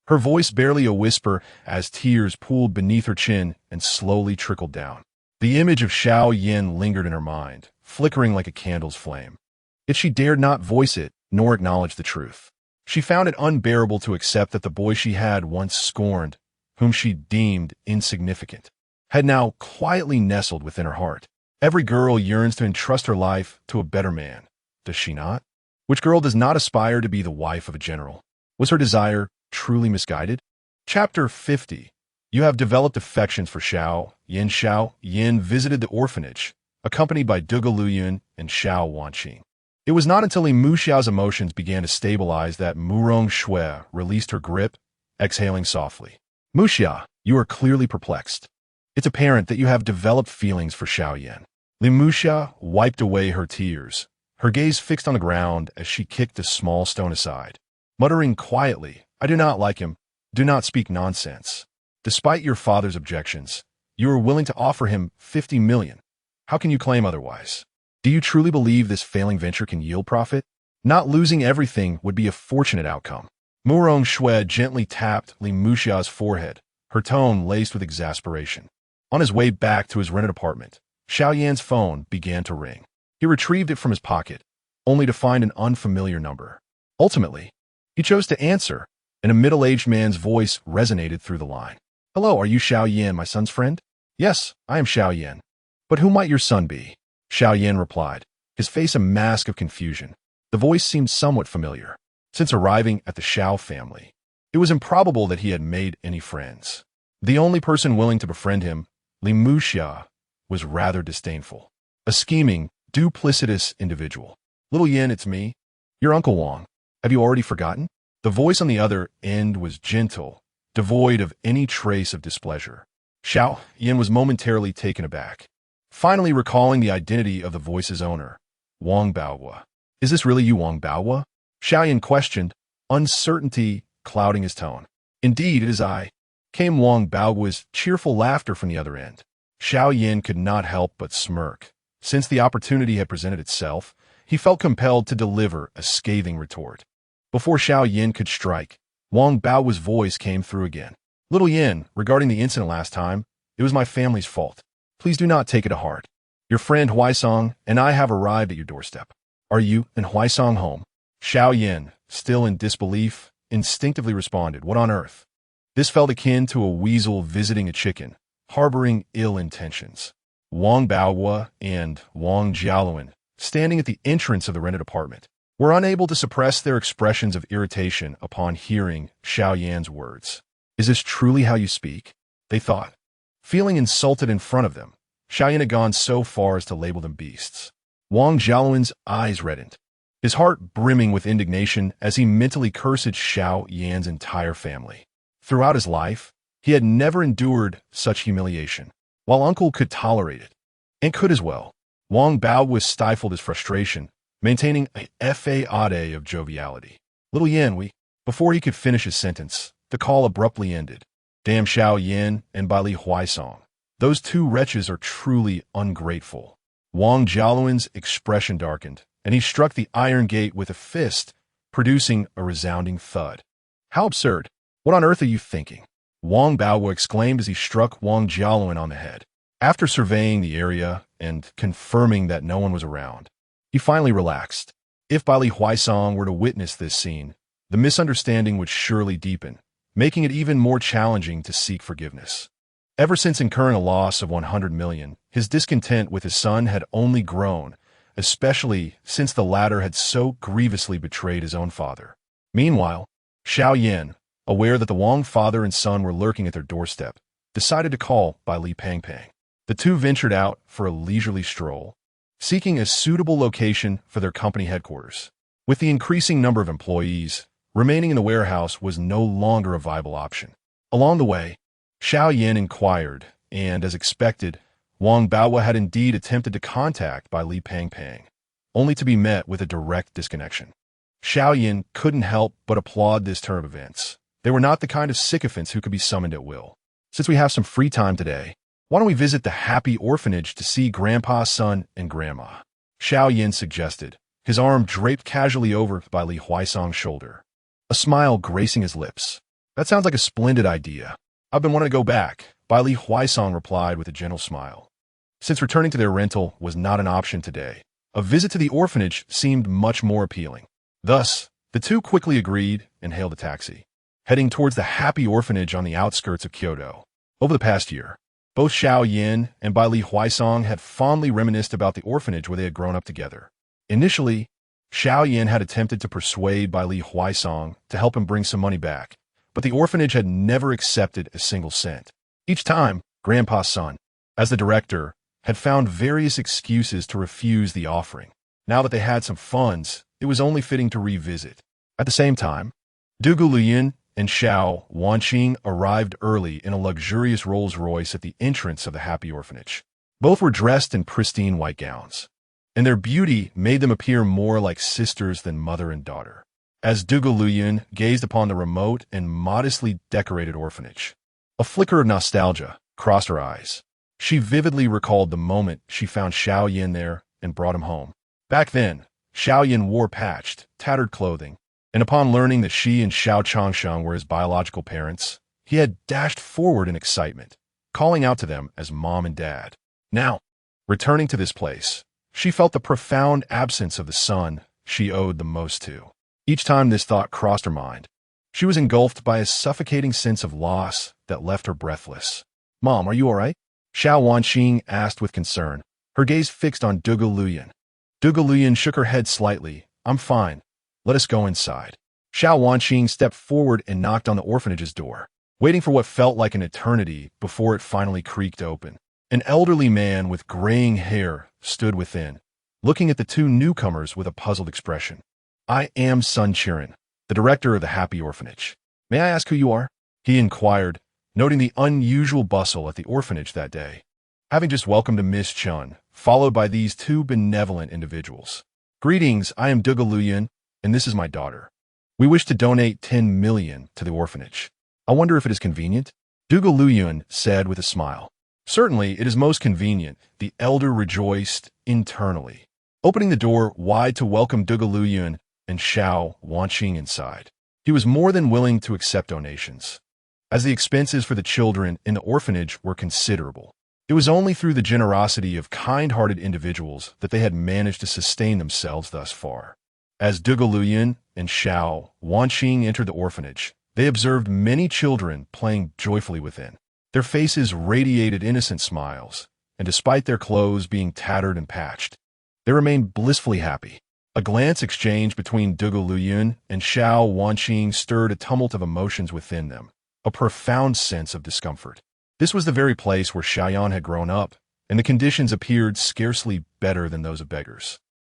her voice barely a whisper as tears pooled beneath her chin and slowly trickled down. The image of Xiao Yan lingered in her mind, flickering like a candle's flame. Yet she dared not voice it, nor acknowledge the truth. She found it unbearable to accept that the boy she had once scorned, whom she deemed insignificant, had now quietly nestled within her heart. Every girl yearns to entrust her life to a better man, does she not? Which girl does not aspire to be the wife of a general? Was her desire truly misguided? Chapter 50. You have developed affections for Xiao Yan. Xiao Yan visited the orphanage, accompanied by Duge Luyun and Xiao Wanqing. It was not until Li Muxia's emotions began to stabilize that Murong Shui released her grip, exhaling softly. Muxia, you are clearly perplexed. It's apparent that you have developed feelings for Xiao Yan. Li Muxia wiped away her tears, her gaze fixed on the ground as she kicked a small stone aside. Muttering quietly, I do not like him. Do not speak nonsense. Despite your father's objections, you are willing to offer him 50 million. How can you claim otherwise? Do you truly believe this failing venture can yield profit? Not losing everything would be a fortunate outcome. Murong Shui gently tapped Li Muxia's forehead, her tone laced with exasperation. On his way back to his rented apartment, Xiao Yan's phone began to ring. He retrieved it from his pocket, only to find an unfamiliar number. Ultimately, he chose to answer, and a middle-aged man's voice resonated through the line. "Hello, are you Xiao Yan, my son's friend?" "Yes, I am Xiao Yan. But who might your son be?" Xiao Yan replied, his face a mask of confusion. The voice seemed somewhat familiar. Since arriving at the Xiao family, it was improbable that he had made any friends. The only person willing to befriend him, Li Muxia, was rather disdainful. A scheming, duplicitous individual. "Little Yin, it's me, your Uncle Wang. Have you already forgotten?" The voice on the other end was gentle, devoid of any trace of displeasure. Xiao Yan was momentarily taken aback, finally recalling the identity of the voice's owner, Wang Baohua. "Is this really you, Wang Baohua?" Xiao Yan questioned, uncertainty clouding his tone. "Indeed, it is I," came Wang Baohua's cheerful laughter from the other end. Xiao Yan could not help but smirk. Since the opportunity had presented itself, he felt compelled to deliver a scathing retort. Before Xiao Yan could strike, Wang Baohua's voice came through again. "Little Yin, regarding the incident last time, it was my family's fault. Please do not take it to heart. Your friend Huaisong and I have arrived at your doorstep. Are you and Huaisong home?" Xiao Yan, still in disbelief, instinctively responded, "What on earth?" This felt akin to a weasel visiting a chicken, harboring ill intentions. Wang Baohua and Wang Jialuan, standing at the entrance of the rented apartment, were unable to suppress their expressions of irritation upon hearing Xiao Yan's words. "Is this truly how you speak?" they thought. Feeling insulted in front of them, Xiao Yan had gone so far as to label them beasts. Wang Jialuan's eyes reddened, his heart brimming with indignation as he mentally cursed Xiao Yan's entire family. Throughout his life, he had never endured such humiliation, while Uncle could tolerate it, and could as well. Wang Baohua stifled his frustration, maintaining a facade of joviality. "Little Yan, we—" Before he could finish his sentence, the call abruptly ended. "Damn Xiao Yan and Bai Li Huaisong. Those two wretches are truly ungrateful." Wang Jialuan's expression darkened, and he struck the iron gate with a fist, producing a resounding thud. "How absurd! What on earth are you thinking?" Wang Baohua exclaimed as he struck Wang Jialuan on the head. After surveying the area and confirming that no one was around, he finally relaxed. If Bai Li Huaisong were to witness this scene, the misunderstanding would surely deepen, making it even more challenging to seek forgiveness. Ever since incurring a loss of 100 million, his discontent with his son had only grown, especially since the latter had so grievously betrayed his own father. Meanwhile, Xiao Yan, aware that the Wang father and son were lurking at their doorstep, decided to call Bai Li Pangpang. The two ventured out for a leisurely stroll, seeking a suitable location for their company headquarters. With the increasing number of employees, remaining in the warehouse was no longer a viable option. Along the way, Xiao Yan inquired, and as expected, Wang Baohua had indeed attempted to contact Bai Li Pangpang, only to be met with a direct disconnection. Xiao Yan couldn't help but applaud this turn of events. They were not the kind of sycophants who could be summoned at will. "Since we have some free time today, why don't we visit the happy orphanage to see Grandpa, son, and Grandma?" Xiao Yan suggested, his arm draped casually over Bai Li Huaisong's shoulder, a smile gracing his lips. "That sounds like a splendid idea. I've been wanting to go back," Bai Li Huaisong replied with a gentle smile. Since returning to their rental was not an option today, a visit to the orphanage seemed much more appealing. Thus, the two quickly agreed and hailed a taxi, heading towards the happy orphanage on the outskirts of Kyoto. Over the past year, both Xiao Yan and Bai Li Huaisong had fondly reminisced about the orphanage where they had grown up together. Initially, Xiao Yan had attempted to persuade Bai Li Huaisong to help him bring some money back, but the orphanage had never accepted a single cent. Each time, Grandpa's son, as the director, had found various excuses to refuse the offering. Now that they had some funds, it was only fitting to revisit. At the same time, Dugu Luyin and Xiao Wanqing arrived early in a luxurious Rolls-Royce at the entrance of the happy orphanage. Both were dressed in pristine white gowns, and their beauty made them appear more like sisters than mother and daughter. As Dugu Luyin gazed upon the remote and modestly decorated orphanage, a flicker of nostalgia crossed her eyes. She vividly recalled the moment she found Xiao Yan there and brought him home. Back then, Xiao Yan wore patched, tattered clothing, and upon learning that she and Xiao Changsheng were his biological parents, he had dashed forward in excitement, calling out to them as mom and dad. Now, returning to this place, she felt the profound absence of the son she owed the most to. Each time this thought crossed her mind, she was engulfed by a suffocating sense of loss that left her breathless. "Mom, are you all right?" Xiao Wanqing asked with concern, her gaze fixed on Dugu Luyan. Dugu Luyan shook her head slightly. "I'm fine. Let us go inside." Xiao Wanqing stepped forward and knocked on the orphanage's door, waiting for what felt like an eternity before it finally creaked open. An elderly man with graying hair stood within, looking at the two newcomers with a puzzled expression. "I am Sun Qiren, the director of the Happy Orphanage. May I ask who you are?" he inquired, noting the unusual bustle at the orphanage that day, having just welcomed a Miss Chun, followed by these two benevolent individuals. "Greetings, I am Dugu Luyan, and this is my daughter. We wish to donate 10 million to the orphanage. I wonder if it is convenient?" Dugu Luyan said with a smile. "Certainly, it is most convenient," the elder rejoiced internally, opening the door wide to welcome Dugu Luyan and Xiao Wanqing inside. He was more than willing to accept donations, as the expenses for the children in the orphanage were considerable. It was only through the generosity of kind-hearted individuals that they had managed to sustain themselves thus far. As Dugu Luyan and Xiao Wanqing entered the orphanage, they observed many children playing joyfully within. Their faces radiated innocent smiles, and despite their clothes being tattered and patched, they remained blissfully happy. A glance exchanged between Dugu Luyan and Xiao Wanqing stirred a tumult of emotions within them, a profound sense of discomfort. This was the very place where Xiao Yan had grown up, and the conditions appeared scarcely better than those of beggars.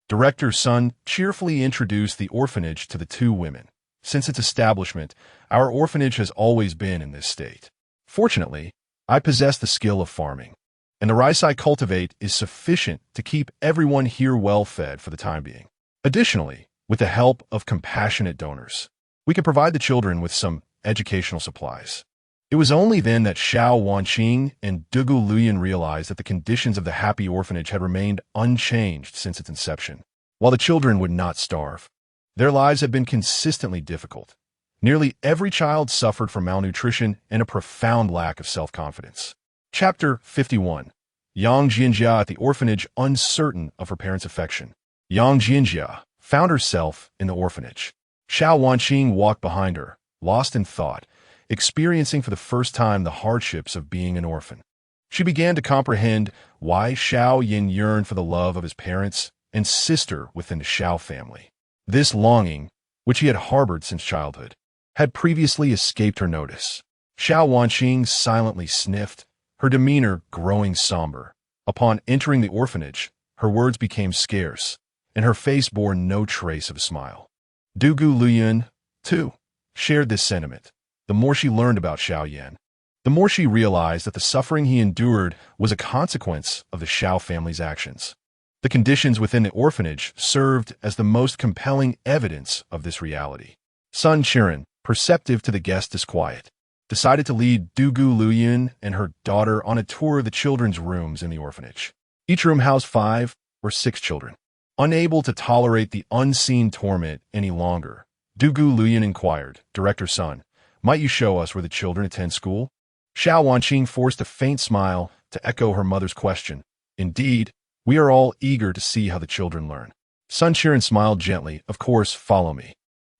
Director Sun cheerfully introduced the orphanage to the two women. "Since its establishment, our orphanage has always been in this state. Fortunately, I possess the skill of farming, and the rice I cultivate is sufficient to keep everyone here well fed for the time being. Additionally, with the help of compassionate donors, we can provide the children with some educational supplies." It was only then that Xiao Wanqing and Dugu Luyan realized that the conditions of the Happy Orphanage had remained unchanged since its inception. While the children would not starve, their lives had been consistently difficult. Nearly every child suffered from malnutrition and a profound lack of self-confidence. Chapter 51. Yang Jianjia at the orphanage, uncertain of her parents' affection. Yang Jianjia found herself in the orphanage. Xiao Wanqing walked behind her, lost in thought, experiencing for the first time the hardships of being an orphan. She began to comprehend why Xiao Yan yearned for the love of his parents and sister within the Xiao family. This longing, which he had harbored since childhood, had previously escaped her notice. Xiao Wanqing silently sniffed, her demeanor growing somber. Upon entering the orphanage, her words became scarce, and her face bore no trace of a smile. Dugu Luyan, too, shared this sentiment. The more she learned about Xiao Yan, the more she realized that the suffering he endured was a consequence of the Xiao family's actions. The conditions within the orphanage served as the most compelling evidence of this reality. Sun Qiren, perceptive to the guest's disquiet, decided to lead Dugu Luyan and her daughter on a tour of the children's rooms in the orphanage. Each room housed 5 or 6 children. Unable to tolerate the unseen torment any longer, Dugu Luyan inquired, "Director Sun, might you show us where the children attend school?" Xiao Wanqing forced a faint smile to echo her mother's question. "Indeed, we are all eager to see how the children learn." Sun Qiren smiled gently. "Of course, follow me."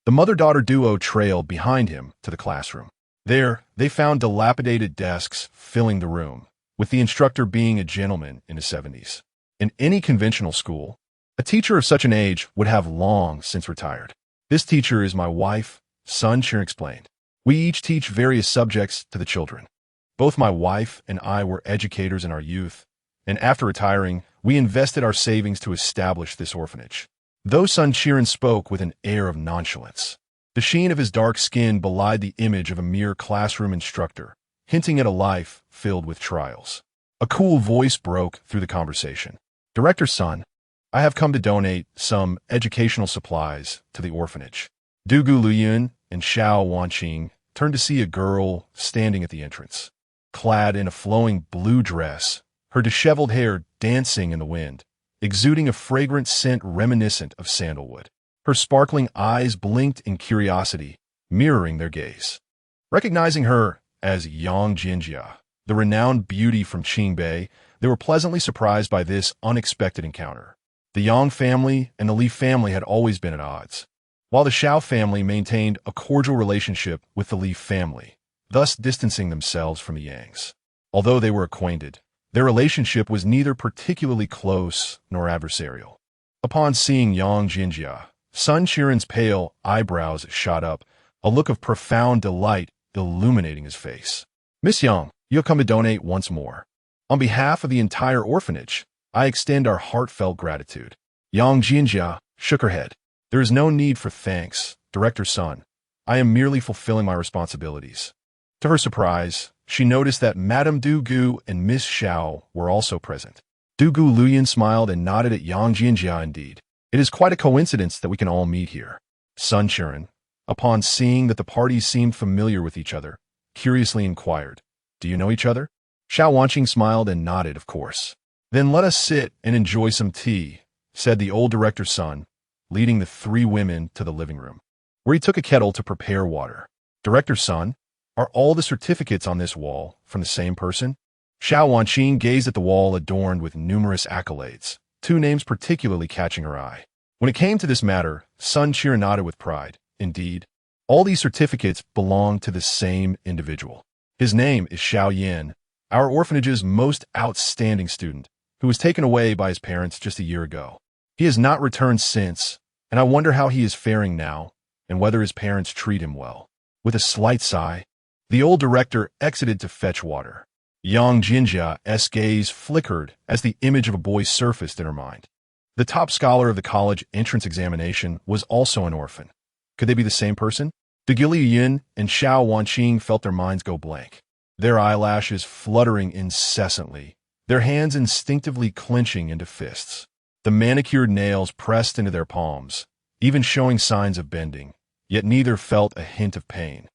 The mother-daughter duo trailed behind him to the classroom. There, they found dilapidated desks filling the room, with the instructor being a gentleman in his 70s. In any conventional school, a teacher of such an age would have long since retired. "This teacher is my wife," Sun Qiren explained. "We each teach various subjects to the children. Both my wife and I were educators in our youth, and after retiring, we invested our savings to establish this orphanage." Though Sun Qiren spoke with an air of nonchalance, the sheen of his dark skin belied the image of a mere classroom instructor, hinting at a life filled with trials. A cool voice broke through the conversation. "Director Sun, I have come to donate some educational supplies to the orphanage." Dugu Luyan and Xiao Wanqing turned to see a girl standing at the entrance, clad in a flowing blue dress, her disheveled hair dancing in the wind, exuding a fragrant scent reminiscent of sandalwood. Her sparkling eyes blinked in curiosity, mirroring their gaze. Recognizing her as Yang Jinjia, the renowned beauty from Qingbei, they were pleasantly surprised by this unexpected encounter. The Yang family and the Li family had always been at odds, while the Xiao family maintained a cordial relationship with the Li family, thus distancing themselves from the Yangs. Although they were acquainted, their relationship was neither particularly close nor adversarial. Upon seeing Yang Jinjia, Sun Qiren's pale eyebrows shot up, a look of profound delight illuminating his face. "Miss Yang, you have come to donate once more. On behalf of the entire orphanage, I extend our heartfelt gratitude." Yang Jinjia shook her head. "There is no need for thanks, Director Sun. I am merely fulfilling my responsibilities." To her surprise, she noticed that Madame Du Gu and Miss Xiao were also present. Du Gu Luyan smiled and nodded at Yang Jinjia. "Indeed, it is quite a coincidence that we can all meet here." Sun Qiren, upon seeing that the parties seemed familiar with each other, curiously inquired, "Do you know each other?" Xiao Wanqing smiled and nodded, "Of course." "Then let us sit and enjoy some tea," said the old director's son, leading the three women to the living room, where he took a kettle to prepare water. "Director's son, are all the certificates on this wall from the same person?" Xiao Wanqing gazed at the wall adorned with numerous accolades, two names particularly catching her eye. When it came to this matter, Sun Qiren nodded with pride. "Indeed, all these certificates belong to the same individual. His name is Xiao Yan, our orphanage's most outstanding student, who was taken away by his parents just a year ago. He has not returned since, and I wonder how he is faring now, and whether his parents treat him well." With a slight sigh, the old director exited to fetch water. Yang Jinjia's gaze flickered as the image of a boy surfaced in her mind. The top scholar of the college entrance examination was also an orphan. Could they be the same person? Degili Yin and Xiao Wanqing felt their minds go blank, their eyelashes fluttering incessantly, their hands instinctively clenching into fists. The manicured nails pressed into their palms, even showing signs of bending, yet neither felt a hint of pain.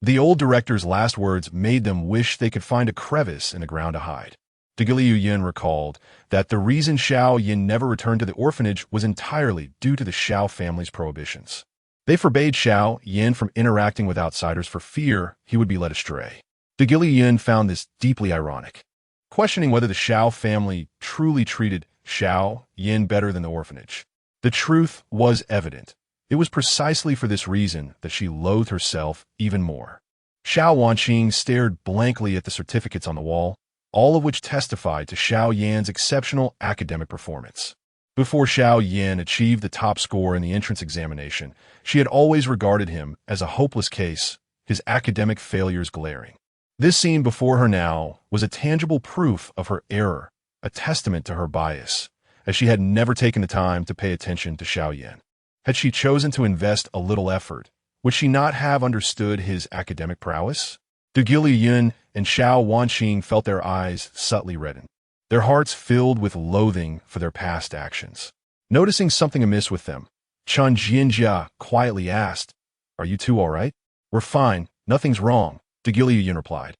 The old director's last words made them wish they could find a crevice in the ground to hide. Degili Yin recalled that the reason Xiao Yin never returned to the orphanage was entirely due to the Xiao family's prohibitions. They forbade Xiao Yin from interacting with outsiders for fear he would be led astray. Degili Yin found this deeply ironic, questioning whether the Xiao family truly treated Xiao Yin better than the orphanage. The truth was evident. It was precisely for this reason that she loathed herself even more. Xiao Wanqing stared blankly at the certificates on the wall, all of which testified to Xiao Yan's exceptional academic performance. Before Xiao Yan achieved the top score in the entrance examination, she had always regarded him as a hopeless case, his academic failures glaring. This scene before her now was a tangible proof of her error, a testament to her bias, as she had never taken the time to pay attention to Xiao Yan. Had she chosen to invest a little effort, would she not have understood his academic prowess? Degili Yin and Xiao Wanqing felt their eyes subtly redden, their hearts filled with loathing for their past actions. Noticing something amiss with them, Chun Jinjia quietly asked, "Are you two all right?" "We're fine, nothing's wrong," Degili Yin replied,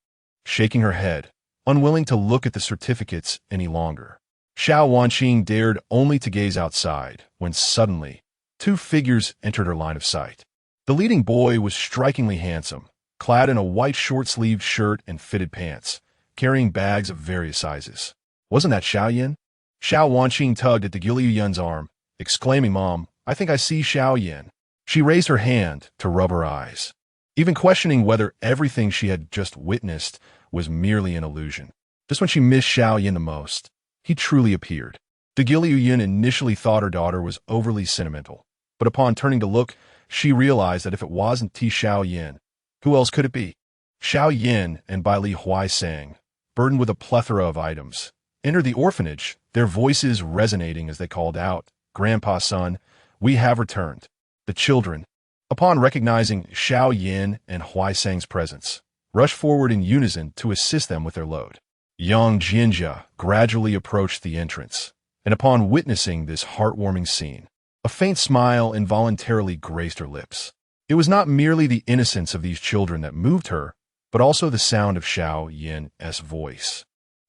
shaking her head, unwilling to look at the certificates any longer. Xiao Wanqing dared only to gaze outside, when suddenly, two figures entered her line of sight. The leading boy was strikingly handsome, clad in a white short-sleeved shirt and fitted pants, carrying bags of various sizes. Wasn't that Xiao Yan? Xiao Wanqing tugged at Degili Yun's arm, exclaiming, "Mom, I think I see Xiao Yan." She raised her hand to rub her eyes, even questioning whether everything she had just witnessed was merely an illusion. Just when she missed Xiao Yan the most, he truly appeared. Degili Yun initially thought her daughter was overly sentimental, but upon turning to look, she realized that if it wasn't Xiao Yan, who else could it be? Xiao Yan and Bai Li Huaisang, burdened with a plethora of items, entered the orphanage, their voices resonating as they called out, "Grandpa, son, we have returned." The children, upon recognizing Xiao Yan and Huaisang's presence, rushed forward in unison to assist them with their load. Yang Jinjia gradually approached the entrance, and upon witnessing this heartwarming scene, a faint smile involuntarily graced her lips. It was not merely the innocence of these children that moved her, but also the sound of Xiao Yan's voice,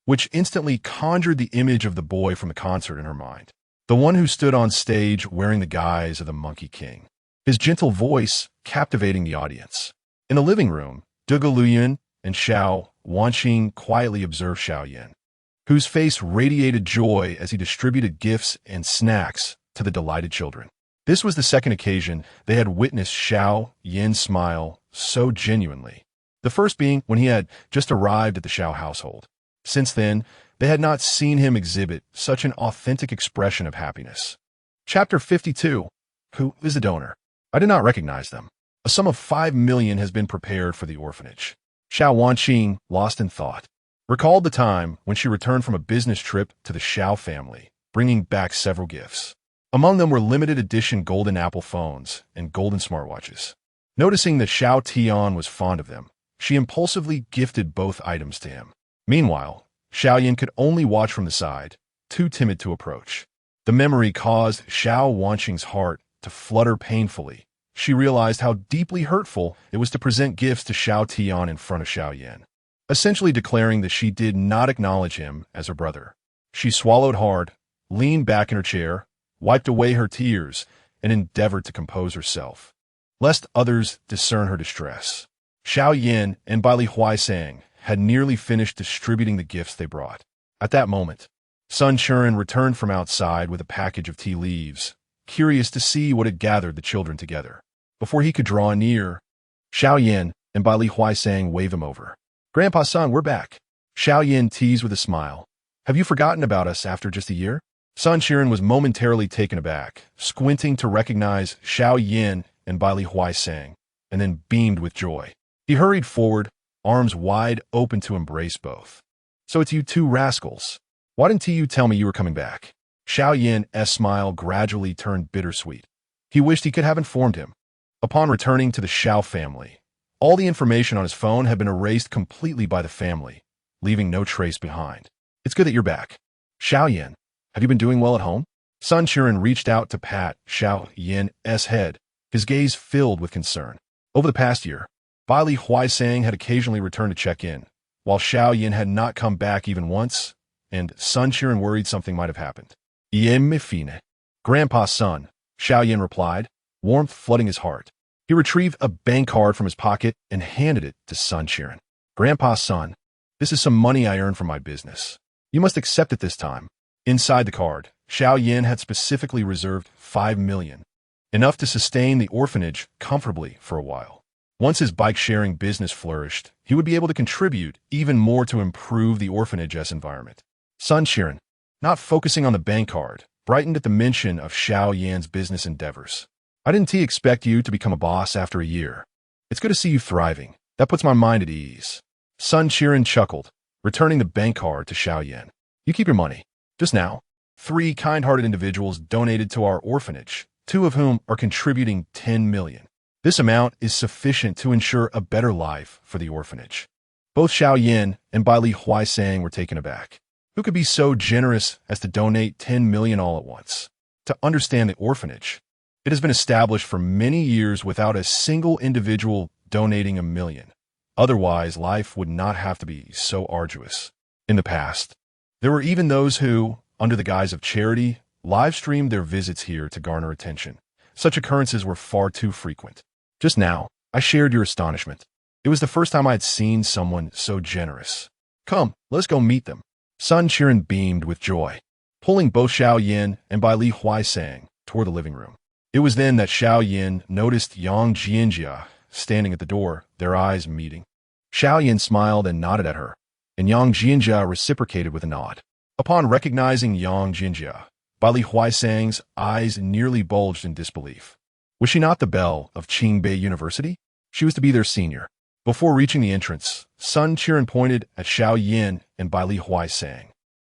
which instantly conjured the image of the boy from the concert in her mind. the one who stood on stage wearing the guise of the Monkey King, his gentle voice captivating the audience. In the living room, Luyan and Xiao Wanqing quietly observed Xiao Yan, whose face radiated joy as he distributed gifts and snacks to the delighted children. This was the second occasion they had witnessed Xiao Yan smile so genuinely, the first being when he had just arrived at the Xiao household. Since then, they had not seen him exhibit such an authentic expression of happiness. Chapter 52. Who is the donor? I did not recognize them. A sum of 5 million has been prepared for the orphanage. Xiao Wanqing, lost in thought, recalled the time when she returned from a business trip to the Xiao family, bringing back several gifts. Among them were limited edition golden Apple phones and golden smartwatches. Noticing that Xiao Tian was fond of them, she impulsively gifted both items to him. Meanwhile, Xiao Yan could only watch from the side, too timid to approach. The memory caused Xiao Wanqing's heart to flutter painfully. She realized how deeply hurtful it was to present gifts to Xiao Tian in front of Xiao Yan, essentially declaring that she did not acknowledge him as her brother. She swallowed hard, leaned back in her chair, wiped away her tears, and endeavored to compose herself, lest others discern her distress. Xiao Yan and Baili Huaisang had nearly finished distributing the gifts they brought. At that moment, Sun Churin returned from outside with a package of tea leaves, curious to see what had gathered the children together. Before he could draw near, Xiao Yan and Baili Huaisang waved him over. "Grandpa Sun, we're back." Xiao Yan teased with a smile. "Have you forgotten about us after just a year?" Sun Churin was momentarily taken aback, squinting to recognize Xiao Yan and Baili Huaisang, and then beamed with joy. He hurried forward, arms wide open to embrace both. "So it's you two rascals. Why didn't you tell me you were coming back?" Xiao Yan's smile gradually turned bittersweet. He wished he could have informed him. Upon returning to the Xiao family, all the information on his phone had been erased completely by the family, leaving no trace behind. "It's good that you're back. Xiao Yan, have you been doing well at home?" Sun Churin reached out to pat Xiao Yan's head, his gaze filled with concern. Over the past year, Baili Huaisang had occasionally returned to check in, while Xiao Yan had not come back even once, and Sun Churin worried something might have happened. "Iem fine. Grandpa Sun," Xiao Yan replied, warmth flooding his heart. He retrieved a bank card from his pocket and handed it to Sun Churin. "Grandpa Sun, this is some money I earned from my business. You must accept it this time." Inside the card, Xiao Yan had specifically reserved 5 million, enough to sustain the orphanage comfortably for a while. Once his bike-sharing business flourished, he would be able to contribute even more to improve the orphanage's environment. Sun Churin, not focusing on the bank card, brightened at the mention of Xiao Yan's business endeavors. "I didn't expect you to become a boss after a year. It's good to see you thriving. That puts my mind at ease." Sun Churin chuckled, returning the bank card to Xiao Yan. "You keep your money. Just now, 3 kind-hearted individuals donated to our orphanage, 2 of whom are contributing 10 million. This amount is sufficient to ensure a better life for the orphanage." Both Xiao Yan and Baili Huaisang were taken aback. Who could be so generous as to donate 10 million all at once? To understand the orphanage, it has been established for many years without a single individual donating 1 million. Otherwise, life would not have to be so arduous. In the past, there were even those who, under the guise of charity, live-streamed their visits here to garner attention. Such occurrences were far too frequent. Just now, I shared your astonishment. It was the first time I had seen someone so generous. "Come, let's go meet them." Sun Churin beamed with joy, pulling both Xiao Yan and Baili Huaisang toward the living room. It was then that Xiao Yan noticed Yang Jianjia standing at the door, their eyes meeting. Xiao Yan smiled and nodded at her, and Yang Jianjia reciprocated with a nod. Upon recognizing Yang Jianjia, Baili Huaisang's eyes nearly bulged in disbelief. Was she not the belle of Qingbei University? She was to be their senior. Before reaching the entrance, Sun Churin pointed at Xiao Yan and Baili Huaisang.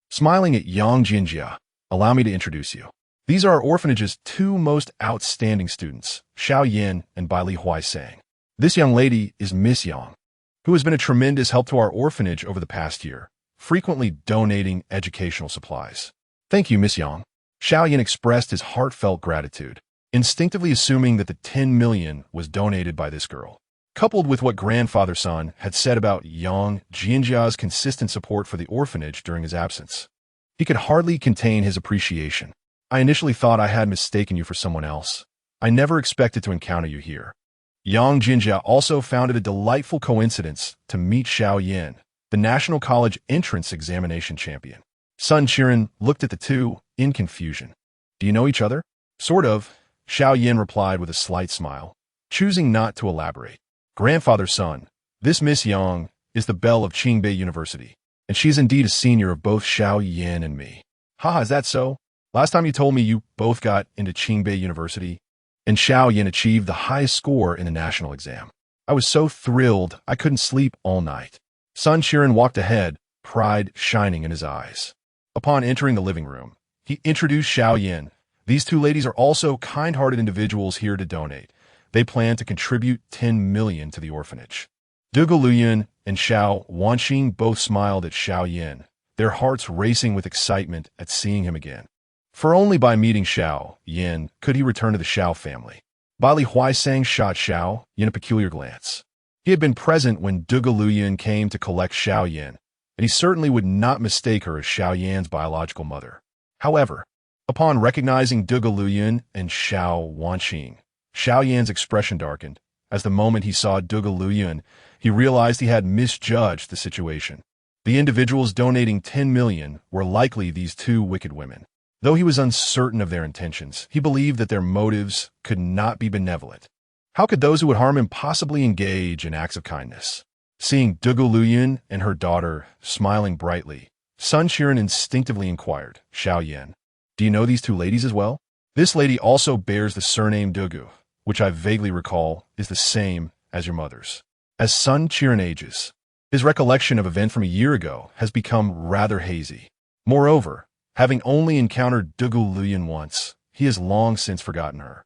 Smiling at Yang Jianjia, "Allow me to introduce you. These are our orphanage's 2 most outstanding students, Xiao Yan and Baili Huaisang. This young lady is Miss Yang, who has been a tremendous help to our orphanage over the past year, frequently donating educational supplies." "Thank you, Miss Yang." Xiao Yan expressed his heartfelt gratitude, instinctively assuming that the 10 million was donated by this girl. Coupled with what Grandfather Sun had said about Yang Jianjia's consistent support for the orphanage during his absence, he could hardly contain his appreciation. I initially thought I had mistaken you for someone else. I never expected to encounter you here. Yang Jinjia also found it a delightful coincidence to meet Xiao Yan, the National College Entrance Examination champion. Sun Qiren looked at the two in confusion. Do you know each other? Sort of, Xiao Yan replied with a slight smile, choosing not to elaborate. Grandfather's son, this Miss Yang is the belle of Qingbei University, and she's indeed a senior of both Xiao Yan and me. Haha, is that so? Last time you told me you both got into Qingbei University, and Xiao Yan achieved the highest score in the national exam. I was so thrilled I couldn't sleep all night. Sun Qiren walked ahead, pride shining in his eyes. Upon entering the living room, he introduced Xiao Yan. These two ladies are also kind-hearted individuals here to donate. They plan to contribute 10 million to the orphanage. Duge Luyan and Xiao Wanqing both smiled at Xiao Yan, their hearts racing with excitement at seeing him again. For only by meeting Xiao Yan could he return to the Xiao family. Bali Huaisang shot Xiao Yan a peculiar glance. He had been present when Duge Luyan came to collect Xiao Yan, and he certainly would not mistake her as Xiao Yan's biological mother. However, upon recognizing Duge Luyan and Xiao Wanqing, Xiao Yan's expression darkened. As the moment he saw Duge Luyan, he realized he had misjudged the situation. The individuals donating 10 million were likely these two wicked women. Though he was uncertain of their intentions, he believed that their motives could not be benevolent. How could those who would harm him possibly engage in acts of kindness? Seeing Duge Luyan and her daughter smiling brightly, Sun Qiren instinctively inquired, Xiao Yan, do you know these two ladies as well? This lady also bears the surname Dugu, which I vaguely recall is the same as your mother's. As Sun Qiren ages, his recollection of event from a year ago has become rather hazy. Moreover, having only encountered Duge Luyan once, he has long since forgotten her.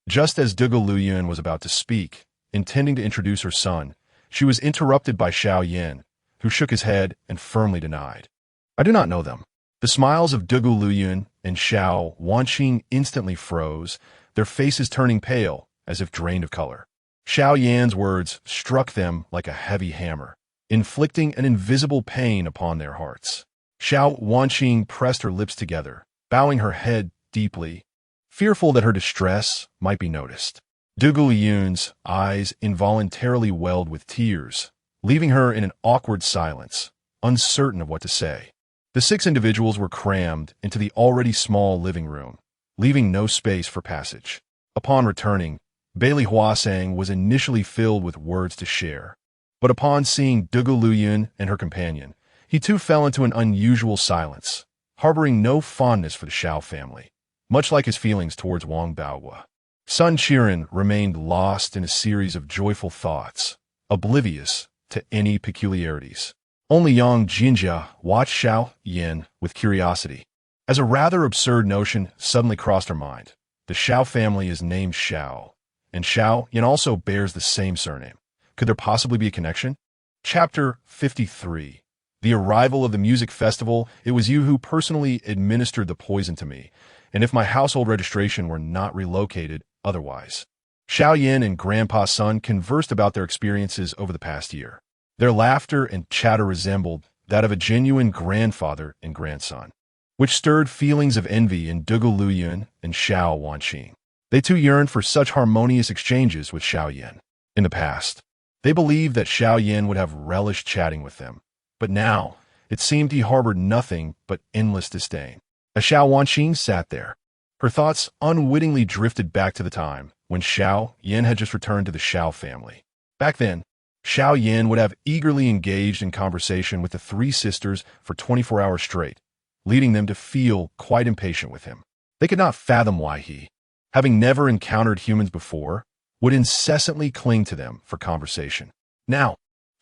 Just as Duge Luyan was about to speak, intending to introduce her son, she was interrupted by Xiao Yan, who shook his head and firmly denied. I do not know them. The smiles of Duge Luyan and Xiao Wanqing instantly froze, their faces turning pale, as if drained of color. Xiao Yan's words struck them like a heavy hammer, inflicting an invisible pain upon their hearts. Xiao Wanqing pressed her lips together, bowing her head deeply, fearful that her distress might be noticed. Duge Luyan's eyes involuntarily welled with tears, leaving her in an awkward silence, uncertain of what to say. The six individuals were crammed into the already small living room, leaving no space for passage. Upon returning, Bali Huasang was initially filled with words to share, but upon seeing Duge Luyan and her companion, he too fell into an unusual silence, harboring no fondness for the Xiao family, much like his feelings towards Wang Baohua. Sun Qiren remained lost in a series of joyful thoughts, oblivious to any peculiarities. Only Yang Jinjia watched Xiao Yan with curiosity, as a rather absurd notion suddenly crossed her mind. The Xiao family is named Xiao, and Xiao Yan also bears the same surname. Could there possibly be a connection? Chapter 53. The arrival of the music festival. It was you who personally administered the poison to me, and if my household registration were not relocated otherwise. Xiao Yan and Grandpa Sun conversed about their experiences over the past year. Their laughter and chatter resembled that of a genuine grandfather and grandson, which stirred feelings of envy in Duge Luyan and Xiao Wanqing. They too yearned for such harmonious exchanges with Xiao Yan. In the past, they believed that Xiao Yan would have relished chatting with them, but now it seemed he harbored nothing but endless disdain. As Xiao Wanqing sat there, her thoughts unwittingly drifted back to the time when Xiao Yan had just returned to the Xiao family. Back then, Xiao Yan would have eagerly engaged in conversation with the three sisters for 24 hours straight, leading them to feel quite impatient with him. They could not fathom why he, having never encountered humans before, would incessantly cling to them for conversation. Now,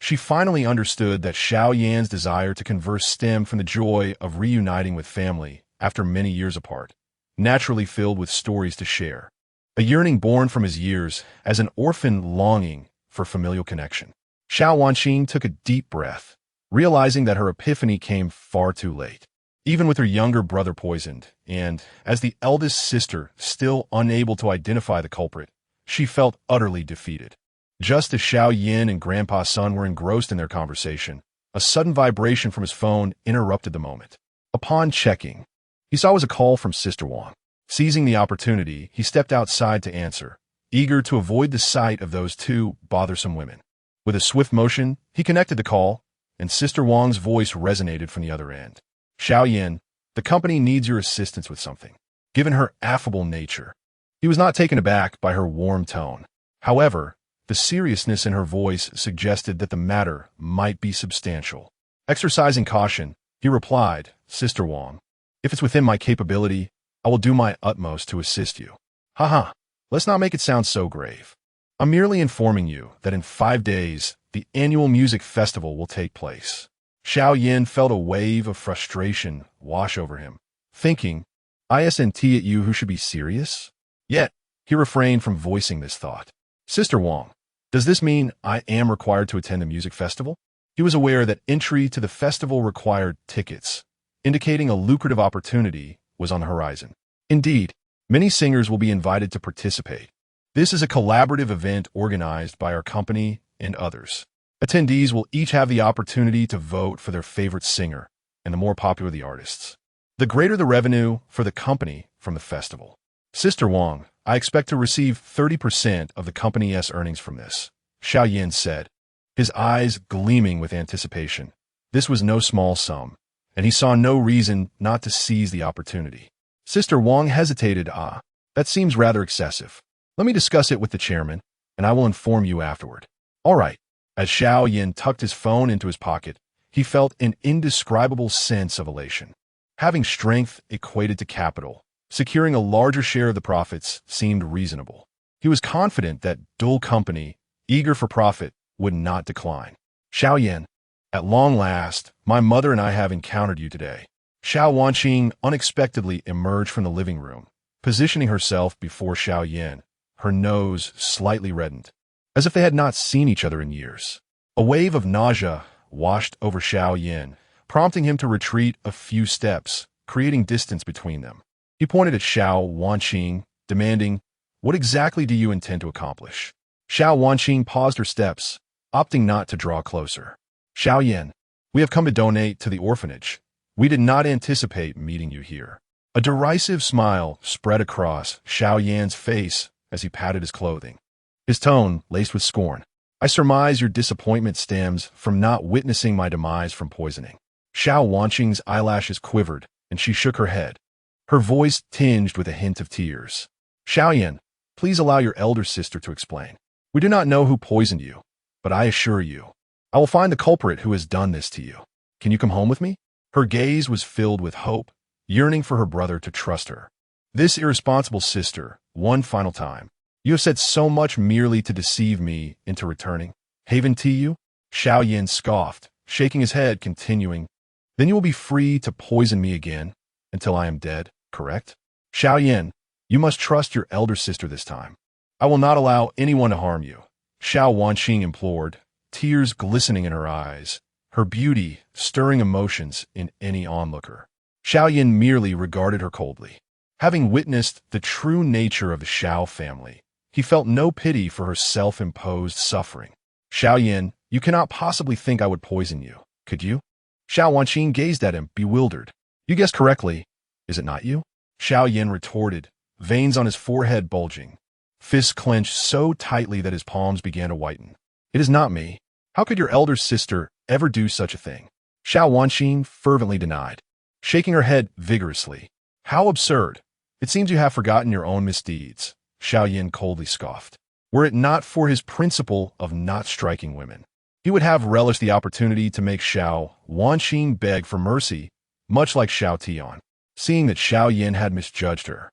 she finally understood that Xiao Yan's desire to converse stemmed from the joy of reuniting with family after many years apart, naturally filled with stories to share, a yearning born from his years as an orphan longing for familial connection. Xiao Wanqing took a deep breath, realizing that her epiphany came far too late. Even with her younger brother poisoned, and, as the eldest sister, still unable to identify the culprit, she felt utterly defeated. Just as Xiao Yan and Grandpa Sun were engrossed in their conversation, a sudden vibration from his phone interrupted the moment. Upon checking, he saw it was a call from Sister Wang. Seizing the opportunity, he stepped outside to answer, eager to avoid the sight of those two bothersome women. With a swift motion, he connected the call, and Sister Wang's voice resonated from the other end. Xiao Yan, the company needs your assistance with something. Given her affable nature, he was not taken aback by her warm tone. However, the seriousness in her voice suggested that the matter might be substantial. Exercising caution, he replied, Sister Wang, if it's within my capability, I will do my utmost to assist you. Haha, let's not make it sound so grave. I'm merely informing you that in 5 days, the annual music festival will take place. Xiao Yan felt a wave of frustration wash over him, thinking, isn't it you who should be serious? Yet, he refrained from voicing this thought. Sister Wang, does this mean I am required to attend the music festival? He was aware that entry to the festival required tickets, indicating a lucrative opportunity was on the horizon. Indeed, many singers will be invited to participate. This is a collaborative event organized by our company and others. Attendees will each have the opportunity to vote for their favorite singer, and the more popular the artists, the greater the revenue for the company from the festival. Sister Wang, I expect to receive 30% of the company's earnings from this, Xiao Yan said, his eyes gleaming with anticipation. This was no small sum, and he saw no reason not to seize the opportunity. Sister Wang hesitated. That seems rather excessive. Let me discuss it with the chairman, and I will inform you afterward. All right. As Xiao Yan tucked his phone into his pocket, he felt an indescribable sense of elation. Having strength equated to capital, securing a larger share of the profits seemed reasonable. He was confident that Dual Company, eager for profit, would not decline. Xiao Yan, at long last, my mother and I have encountered you today. Xiao Wanqing unexpectedly emerged from the living room, positioning herself before Xiao Yan, her nose slightly reddened, as if they had not seen each other in years. A wave of nausea washed over Xiao Yan, prompting him to retreat a few steps, creating distance between them. He pointed at Xiao Wanqing, demanding, what exactly do you intend to accomplish? Xiao Wanqing paused her steps, opting not to draw closer. Xiao Yan, we have come to donate to the orphanage. We did not anticipate meeting you here. A derisive smile spread across Xiao Yan's face as he patted his clothing, his tone laced with scorn. I surmise your disappointment stems from not witnessing my demise from poisoning. Xiao Wanqing's eyelashes quivered, and she shook her head, her voice tinged with a hint of tears. Xiao Yan, please allow your elder sister to explain. We do not know who poisoned you, but I assure you, I will find the culprit who has done this to you. Can you come home with me? Her gaze was filled with hope, yearning for her brother to trust her. This irresponsible sister, one final time. You have said so much merely to deceive me into returning. Haven to you? Xiao Yan scoffed, shaking his head, continuing. Then you will be free to poison me again, until I am dead, correct? Xiao Yan, you must trust your elder sister this time. I will not allow anyone to harm you. Xiao Wanqing implored, tears glistening in her eyes, her beauty stirring emotions in any onlooker. Xiao Yan merely regarded her coldly. Having witnessed the true nature of the Xiao family, he felt no pity for her self-imposed suffering. Xiao Yan, you cannot possibly think I would poison you, could you? Xiao Wanqing gazed at him, bewildered. You guessed correctly. Is it not you? Xiao Yan retorted, veins on his forehead bulging, fists clenched so tightly that his palms began to whiten. It is not me. How could your elder sister ever do such a thing? Xiao Wanqing fervently denied, shaking her head vigorously. How absurd. It seems you have forgotten your own misdeeds, Xiao Yan coldly scoffed. Were it not for his principle of not striking women, he would have relished the opportunity to make Xiao Wanqing beg for mercy, much like Xiao Tian, seeing that Xiao Yan had misjudged her.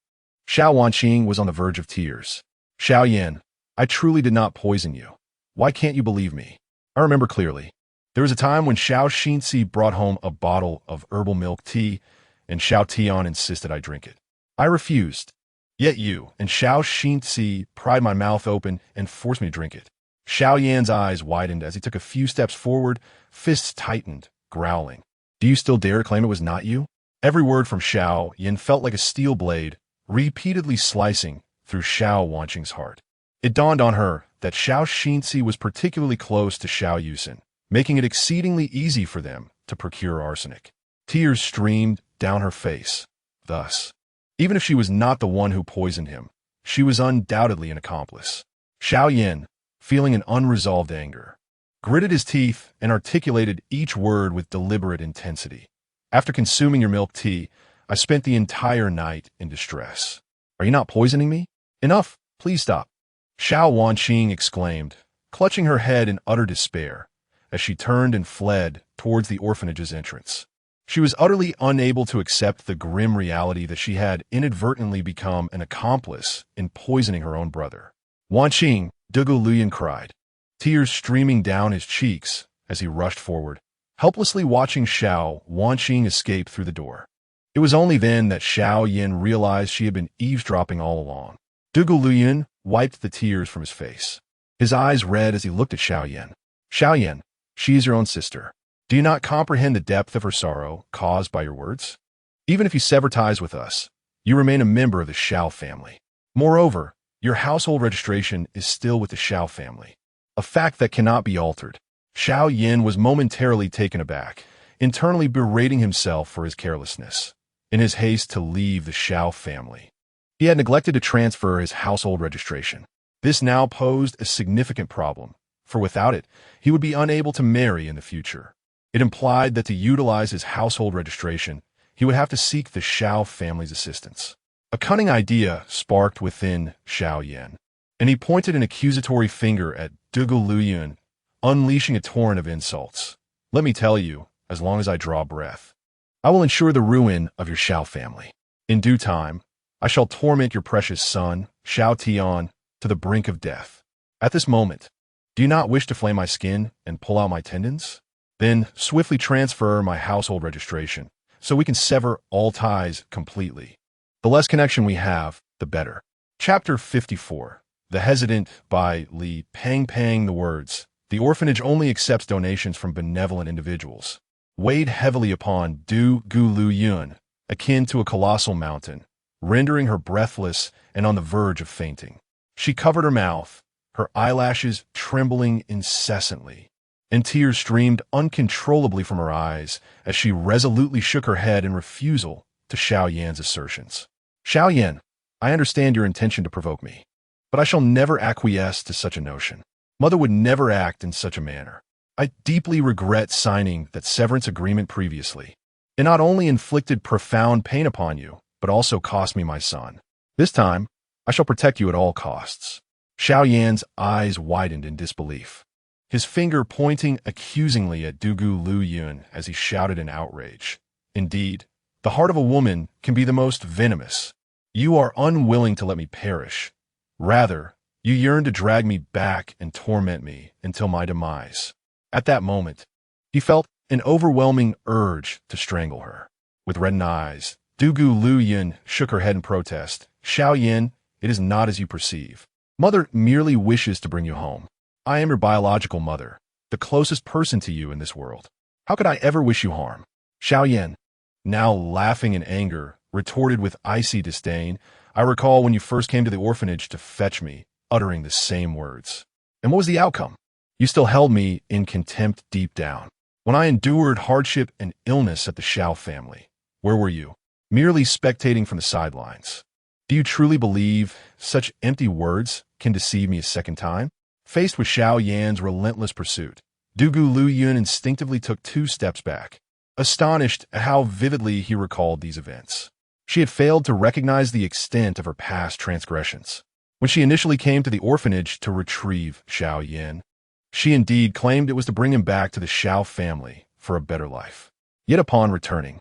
Xiao Wanqing was on the verge of tears. Xiao Yan, I truly did not poison you. Why can't you believe me? I remember clearly. There was a time when Xiao Xinzi brought home a bottle of herbal milk tea, and Xiao Tian insisted I drink it. I refused. Yet you and Xiao Xinzi pried my mouth open and forced me to drink it. Xiao Yan's eyes widened as he took a few steps forward, fists tightened, growling. Do you still dare claim it was not you? Every word from Xiao Yan felt like a steel blade, repeatedly slicing through Xiao Wanqing's heart. It dawned on her that Xiao Xinzi was particularly close to Xiao Yusen, making it exceedingly easy for them to procure arsenic. Tears streamed down her face. Thus, Even if she was not the one who poisoned him, she was undoubtedly an accomplice. Xiao Yan, feeling an unresolved anger, gritted his teeth and articulated each word with deliberate intensity. After consuming your milk tea, I spent the entire night in distress. Are you not poisoning me? Enough, please stop. Xiao Wanqing exclaimed, clutching her head in utter despair, as she turned and fled towards the orphanage's entrance. She was utterly unable to accept the grim reality that she had inadvertently become an accomplice in poisoning her own brother. Wanqing, Dugu Luyan cried, tears streaming down his cheeks as he rushed forward, helplessly watching Xiao Wanqing escape through the door. It was only then that Xiao Yan realized she had been eavesdropping all along. Dugu Luyan wiped the tears from his face. His eyes red as he looked at Xiao Yan. Xiao Yan, she is your own sister. Do you not comprehend the depth of her sorrow caused by your words? Even if you sever ties with us, you remain a member of the Xiao family. Moreover, your household registration is still with the Xiao family, a fact that cannot be altered. Xiao Yan was momentarily taken aback, internally berating himself for his carelessness, in his haste to leave the Xiao family. He had neglected to transfer his household registration. This now posed a significant problem, for without it, he would be unable to marry in the future. It implied that to utilize his household registration, he would have to seek the Xiao family's assistance. A cunning idea sparked within Xiao Yan, and he pointed an accusatory finger at Dugu Luyan, unleashing a torrent of insults. Let me tell you, as long as I draw breath, I will ensure the ruin of your Xiao family. In due time, I shall torment your precious son, Xiao Tian, to the brink of death. At this moment, do you not wish to flay my skin and pull out my tendons? Then swiftly transfer my household registration, so we can sever all ties completely. The less connection we have, the better. Chapter 54. The Hesitant by Li Pang. The words, the orphanage only accepts donations from benevolent individuals, weighed heavily upon Du Gu Lu Yun, akin to a colossal mountain, rendering her breathless and on the verge of fainting. She covered her mouth, her eyelashes trembling incessantly, and tears streamed uncontrollably from her eyes as she resolutely shook her head in refusal to Xiao Yan's assertions. Xiao Yan, I understand your intention to provoke me, but I shall never acquiesce to such a notion. Mother would never act in such a manner. I deeply regret signing that severance agreement previously. It not only inflicted profound pain upon you, but also cost me my son. This time, I shall protect you at all costs. Xiao Yan's eyes widened in disbelief, his finger pointing accusingly at Dugu Lu Yun as he shouted in outrage. Indeed, the heart of a woman can be the most venomous. You are unwilling to let me perish. Rather, you yearn to drag me back and torment me until my demise. At that moment, he felt an overwhelming urge to strangle her. With reddened eyes, Dugu Lu Yun shook her head in protest. Xiao Yan, it is not as you perceive. Mother merely wishes to bring you home. I am your biological mother, the closest person to you in this world. How could I ever wish you harm? Xiao Yan, now laughing in anger, retorted with icy disdain, I recall when you first came to the orphanage to fetch me, uttering the same words. And what was the outcome? You still held me in contempt deep down. When I endured hardship and illness at the Xiao family, where were you? Merely spectating from the sidelines. Do you truly believe such empty words can deceive me a second time? Faced with Xiao Yan's relentless pursuit, Dugu Lu Yun instinctively took 2 steps back, astonished at how vividly he recalled these events. She had failed to recognize the extent of her past transgressions. When she initially came to the orphanage to retrieve Xiao Yan, she indeed claimed it was to bring him back to the Xiao family for a better life. Yet upon returning,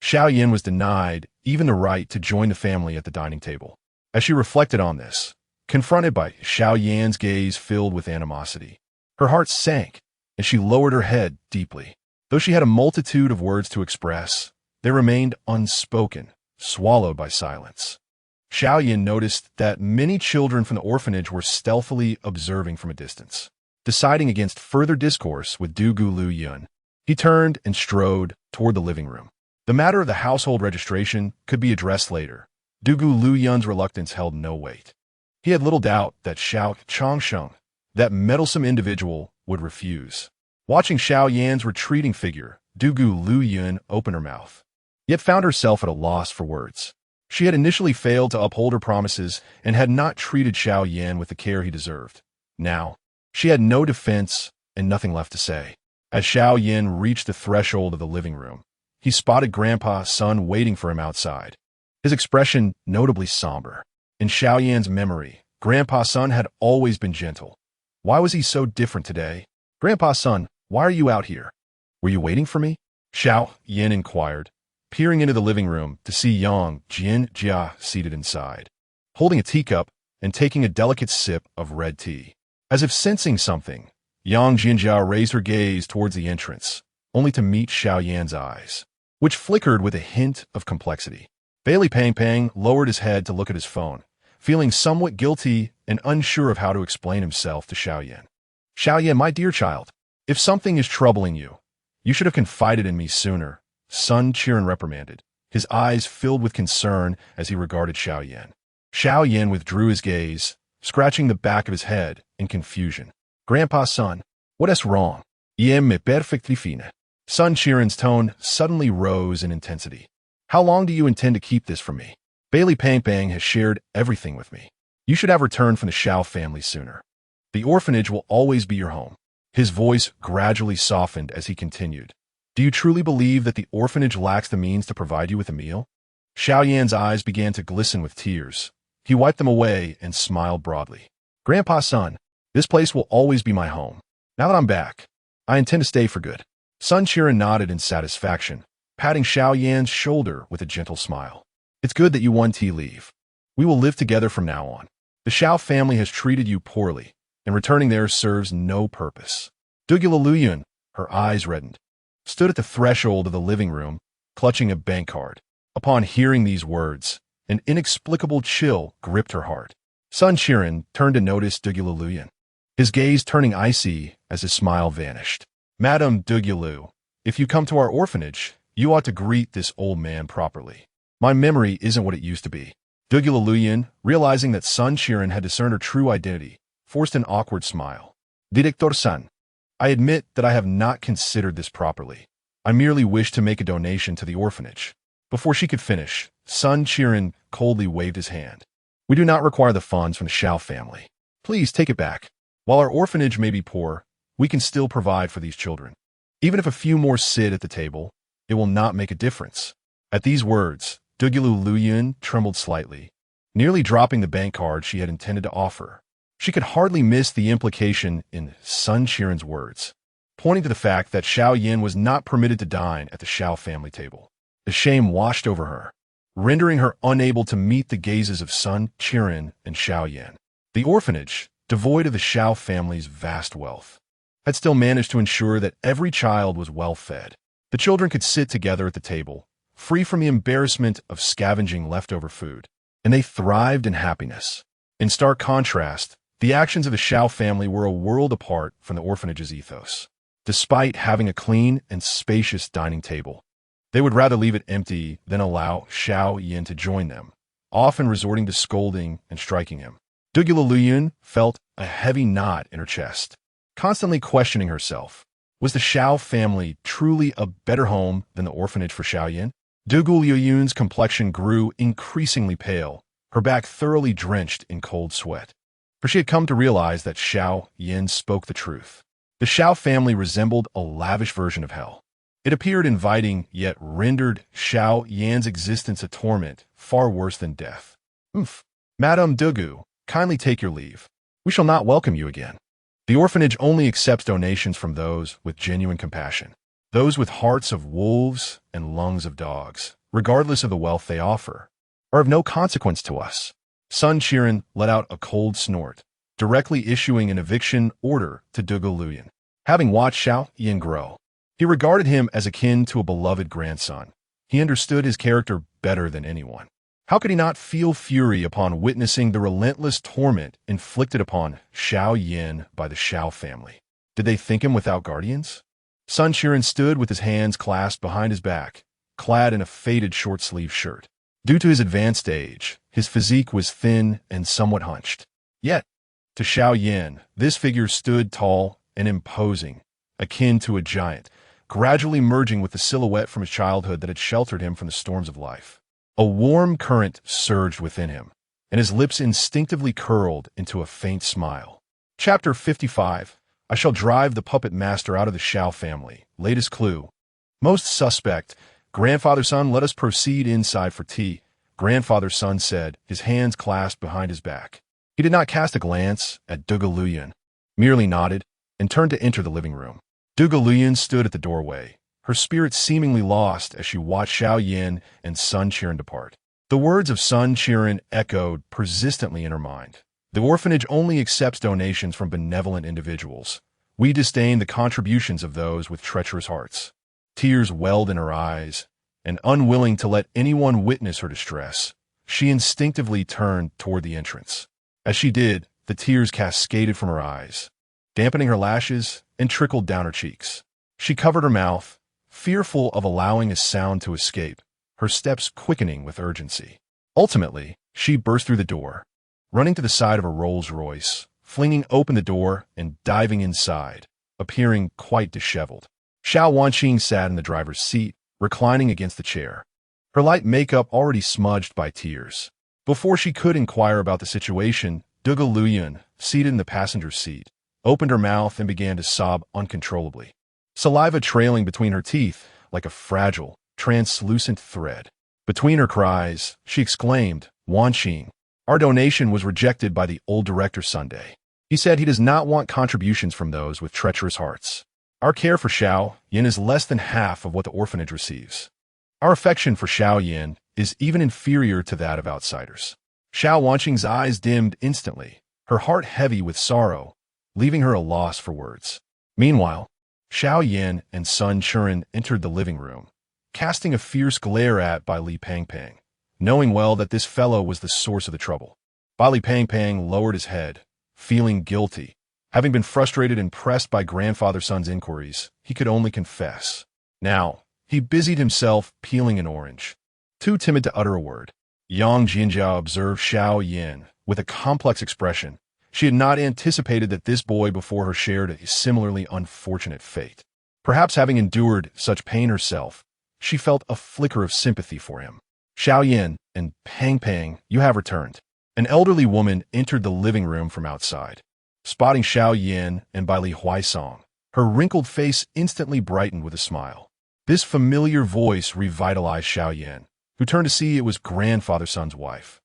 Xiao Yan was denied even the right to join the family at the dining table. As she reflected on this, confronted by Xiao Yan's gaze filled with animosity, her heart sank, and she lowered her head deeply. Though she had a multitude of words to express, they remained unspoken, swallowed by silence. Xiao Yan noticed that many children from the orphanage were stealthily observing from a distance. Deciding against further discourse with Dugu Lu Yun, he turned and strode toward the living room. The matter of the household registration could be addressed later. Dugu Lu Yun's reluctance held no weight. He had little doubt that Xiao Changsheng, that meddlesome individual, would refuse. Watching Xiao Yan's retreating figure, Dugu Lu Yun opened her mouth, yet found herself at a loss for words. She had initially failed to uphold her promises and had not treated Xiao Yan with the care he deserved. Now, she had no defense and nothing left to say. As Xiao Yan reached the threshold of the living room, he spotted Grandpa's son waiting for him outside, his expression notably somber. In Xiao Yan's memory, Grandpa's son had always been gentle. Why was he so different today? Grandpa's son, why are you out here? Were you waiting for me? Xiao Yan inquired, peering into the living room to see Yang Jinjia seated inside, holding a teacup and taking a delicate sip of red tea. As if sensing something, Yang Jinjia raised her gaze towards the entrance, only to meet Xiao Yan's eyes, which flickered with a hint of complexity. Bailey Pang lowered his head to look at his phone, feeling somewhat guilty and unsure of how to explain himself to Xiao Yan. Xiao Yan, my dear child, if something is troubling you, you should have confided in me sooner, Sun Qiren reprimanded, his eyes filled with concern as he regarded Xiao Yan. Xiao Yan withdrew his gaze, scratching the back of his head in confusion. Grandpa's son, what is wrong? Iem me perfectly fine. Sun Qiren's tone suddenly rose in intensity. How long do you intend to keep this from me? Bailey Pang has shared everything with me. You should have returned from the Xiao family sooner. The orphanage will always be your home. His voice gradually softened as he continued. Do you truly believe that the orphanage lacks the means to provide you with a meal? Xiao Yan's eyes began to glisten with tears. He wiped them away and smiled broadly. Grandpa's son, this place will always be my home. Now that I'm back, I intend to stay for good. Sun Qiren nodded in satisfaction, patting Xiao Yan's shoulder with a gentle smile. It's good that you won tea leave. We will live together from now on. The Xiao family has treated you poorly, and returning there serves no purpose. Dugula Luyun, her eyes reddened, stood at the threshold of the living room, clutching a bank card. Upon hearing these words, an inexplicable chill gripped her heart. Sun Qiren turned to notice Dugula Luyun, his gaze turning icy as his smile vanished. Madame Dugulu, if you come to our orphanage, you ought to greet this old man properly. My memory isn't what it used to be. Dugula Luyun, realizing that Sun Qiren had discerned her true identity, forced an awkward smile. Director-san, I admit that I have not considered this properly. I merely wish to make a donation to the orphanage. Before she could finish, Sun Qiren coldly waved his hand. We do not require the funds from the Xiao family. Please take it back. While our orphanage may be poor, we can still provide for these children. Even if a few more sit at the table, it will not make a difference. At these words, Dugula Luyun trembled slightly, nearly dropping the bank card she had intended to offer. She could hardly miss the implication in Sun Qiren's words, pointing to the fact that Xiao Yan was not permitted to dine at the Xiao family table. The shame washed over her, rendering her unable to meet the gazes of Sun Qiren and Xiao Yan. The orphanage, devoid of the Xiao family's vast wealth, had still managed to ensure that every child was well fed. The children could sit together at the table, free from the embarrassment of scavenging leftover food, and they thrived in happiness. In stark contrast, the actions of the Xiao family were a world apart from the orphanage's ethos. Despite having a clean and spacious dining table, they would rather leave it empty than allow Xiao Yan to join them, often resorting to scolding and striking him. Dugula Luyun felt a heavy knot in her chest, constantly questioning herself. Was the Xiao family truly a better home than the orphanage for Xiao Yan? Dugula Luyun's complexion grew increasingly pale, her back thoroughly drenched in cold sweat. For she had come to realize that Xiao Yan spoke the truth. The Xiao family resembled a lavish version of hell. It appeared inviting, yet rendered Xiao Yan's existence a torment far worse than death. Madame Dugu, kindly take your leave. We shall not welcome you again. The orphanage only accepts donations from those with genuine compassion, those with hearts of wolves and lungs of dogs, regardless of the wealth they offer, are of no consequence to us. Sun Qiren let out a cold snort, directly issuing an eviction order to Dugula Luyun. Having watched Xiao Yan grow, he regarded him as akin to a beloved grandson. He understood his character better than anyone. How could he not feel fury upon witnessing the relentless torment inflicted upon Xiao Yan by the Xiao family? Did they think him without guardians? Sun Qiren stood with his hands clasped behind his back, clad in a faded short-sleeved shirt. Due to his advanced age, his physique was thin and somewhat hunched. Yet, to Xiao Yan, this figure stood tall and imposing, akin to a giant, gradually merging with the silhouette from his childhood that had sheltered him from the storms of life. A warm current surged within him, and his lips instinctively curled into a faint smile. Chapter 55. I shall drive the puppet master out of the Xiao family. Latest clue. Most suspect. Grandfather son, let us proceed inside for tea, grandfather son said, his hands clasped behind his back. He did not cast a glance at Dugaluyan, merely nodded, and turned to enter the living room. Dugaluyan stood at the doorway, her spirit seemingly lost as she watched Xiao Yan and Sun Qiren depart. The words of Sun Qiren echoed persistently in her mind. The orphanage only accepts donations from benevolent individuals. We disdain the contributions of those with treacherous hearts. Tears welled in her eyes, and unwilling to let anyone witness her distress, she instinctively turned toward the entrance. As she did, the tears cascaded from her eyes, dampening her lashes and trickled down her cheeks. She covered her mouth, fearful of allowing a sound to escape, her steps quickening with urgency. Ultimately, she burst through the door, running to the side of a Rolls-Royce, flinging open the door and diving inside, appearing quite disheveled. Xiao Wanqing sat in the driver's seat, reclining against the chair, her light makeup already smudged by tears. Before she could inquire about the situation, Dugaluyan, seated in the passenger's seat, opened her mouth and began to sob uncontrollably, saliva trailing between her teeth like a fragile, translucent thread. Between her cries, she exclaimed, Wanqing, our donation was rejected by the old director Sunday. He said he does not want contributions from those with treacherous hearts. Our care for Xiao Yan is less than half of what the orphanage receives. Our affection for Xiao Yan is even inferior to that of outsiders. Xiao Wanqing's eyes dimmed instantly, her heart heavy with sorrow, leaving her a loss for words. Meanwhile, Xiao Yan and Sun Qiren entered the living room, casting a fierce glare at Bai Li Pangpang, knowing well that this fellow was the source of the trouble. Bai Li Pangpang lowered his head, feeling guilty. Having been frustrated and pressed by grandfather son's inquiries, he could only confess. Now, he busied himself peeling an orange, too timid to utter a word. Yang Jianjia observed Xiao Yan with a complex expression. She had not anticipated that this boy before her shared a similarly unfortunate fate. Perhaps having endured such pain herself, she felt a flicker of sympathy for him. Xiao Yan and Pang Pang, you have returned. An elderly woman entered the living room from outside. Spotting Xiao Yan and Bai Li Huaisong, her wrinkled face instantly brightened with a smile. This familiar voice revitalized Xiao Yan, who turned to see it was grandfather son's wife.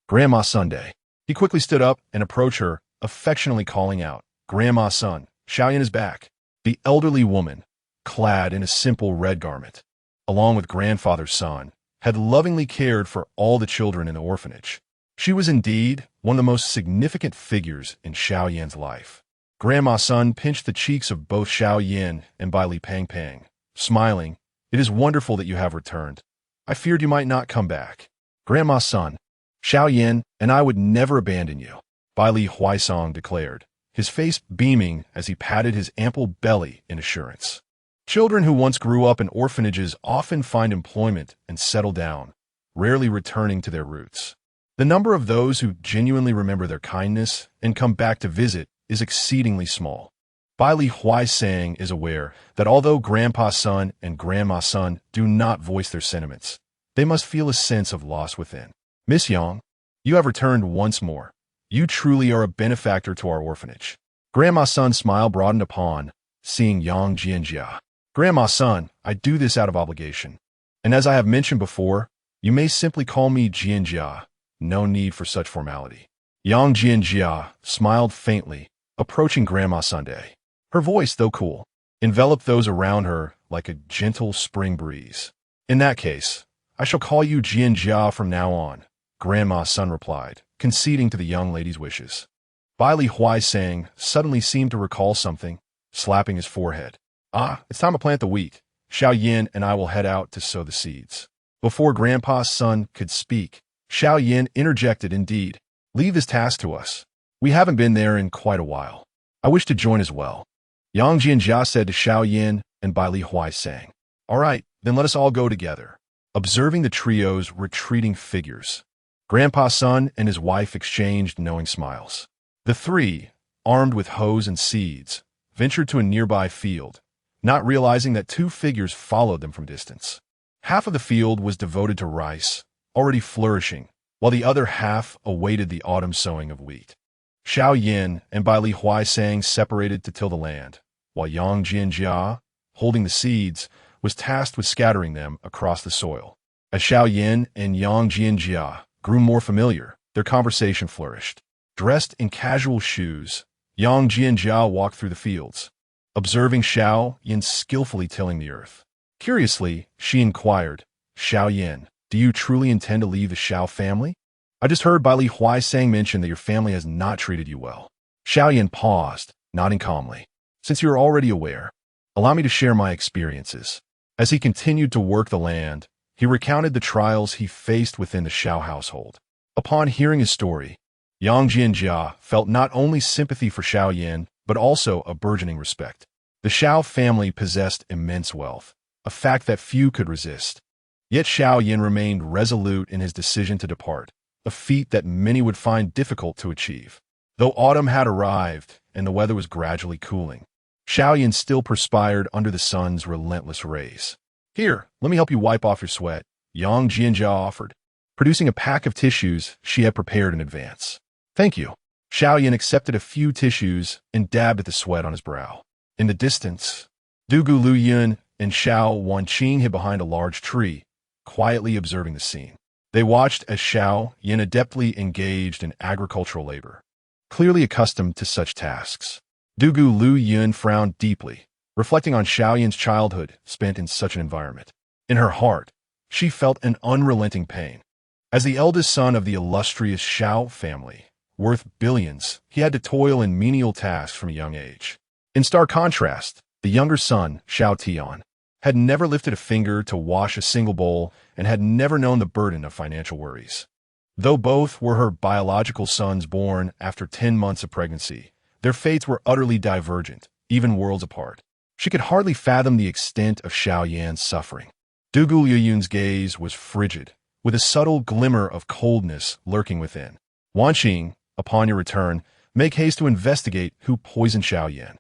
Grandma Sunday. He quickly stood up and approached her, affectionately calling out, Grandma son, Xiao Yan is back. The elderly woman, clad in a simple red garment, along with grandfather's son, had lovingly cared for all the children in the orphanage. She was indeed one of the most significant figures in Xiao Yan's life. Grandma Sun pinched the cheeks of both Xiao Yan and Bai Li Pangpang, smiling, It is wonderful that you have returned. I feared you might not come back. Grandma Sun, Xiao Yan and I would never abandon you, Bai Li Huaisong declared, his face beaming as he patted his ample belly in assurance. Children who once grew up in orphanages often find employment and settle down, rarely returning to their roots. The number of those who genuinely remember their kindness and come back to visit is exceedingly small. Bai Li Huaisong is aware that although Grandpa Sun and Grandma Sun do not voice their sentiments, they must feel a sense of loss within. Miss Yang, you have returned once more. You truly are a benefactor to our orphanage. Grandma Sun's smile broadened upon seeing Yang Jianjia. Grandma Sun, I do this out of obligation. And as I have mentioned before, you may simply call me Jianjia. No need for such formality. Yang Jianjia smiled faintly, approaching Grandma Sunday. Her voice, though cool, enveloped those around her like a gentle spring breeze. In that case, I shall call you Jianjia from now on, Grandma Sun replied, conceding to the young lady's wishes. Bai Li Huaisong suddenly seemed to recall something, slapping his forehead. It's time to plant the wheat. Xiao Yan and I will head out to sow the seeds. Before Grandpa Sun could speak, Xiao Yan interjected, Indeed, leave this task to us. We haven't been there in quite a while. I wish to join as well. Yang Jianjia said to Xiao Yan and Bai Li Huaisong. All right, then let us all go together. Observing the trio's retreating figures, Grandpa Sun and his wife exchanged knowing smiles. The three, armed with hoes and seeds, ventured to a nearby field, not realizing that two figures followed them from distance. Half of the field was devoted to rice, already flourishing, while the other half awaited the autumn sowing of wheat. Xiao Yan and Bai Li Huaisang separated to till the land, while Yang Jianjia, holding the seeds, was tasked with scattering them across the soil. As Xiao Yan and Yang Jianjia grew more familiar, their conversation flourished. Dressed in casual shoes, Yang Jianjia walked through the fields, observing Xiao Yan skillfully tilling the earth. Curiously, she inquired, "Xiao Yan, do you truly intend to leave the Xiao family? I just heard Bai Li Huaisang mention that your family has not treated you well." Xiao Yan paused, nodding calmly. "Since you are already aware, allow me to share my experiences." As he continued to work the land, he recounted the trials he faced within the Xiao household. Upon hearing his story, Yang Jianjia felt not only sympathy for Xiao Yan, but also a burgeoning respect. The Xiao family possessed immense wealth, a fact that few could resist. Yet Xiao Yan remained resolute in his decision to depart, a feat that many would find difficult to achieve. Though autumn had arrived and the weather was gradually cooling, Xiao Yan still perspired under the sun's relentless rays. "Here, let me help you wipe off your sweat," Yang Jianjia offered, producing a pack of tissues she had prepared in advance. "Thank you." Xiao Yan accepted a few tissues and dabbed at the sweat on his brow. In the distance, Dugu Lu Yun and Xiao Wanqing hid behind a large tree, quietly observing the scene. They watched as Xiao Yan adeptly engaged in agricultural labor, clearly accustomed to such tasks. Dugu Lu Yun frowned deeply, reflecting on Xiao Yan's childhood spent in such an environment. In her heart, she felt an unrelenting pain. As the eldest son of the illustrious Xiao family, worth billions, he had to toil in menial tasks from a young age. In stark contrast, the younger son, Xiao Tian, had never lifted a finger to wash a single bowl and had never known the burden of financial worries. Though both were her biological sons born after 10 months of pregnancy, their fates were utterly divergent, even worlds apart. She could hardly fathom the extent of Xiao Yan's suffering. Dugu Yuyun's gaze was frigid, with a subtle glimmer of coldness lurking within. "Wanqing, upon your return, make haste to investigate who poisoned Xiao Yan.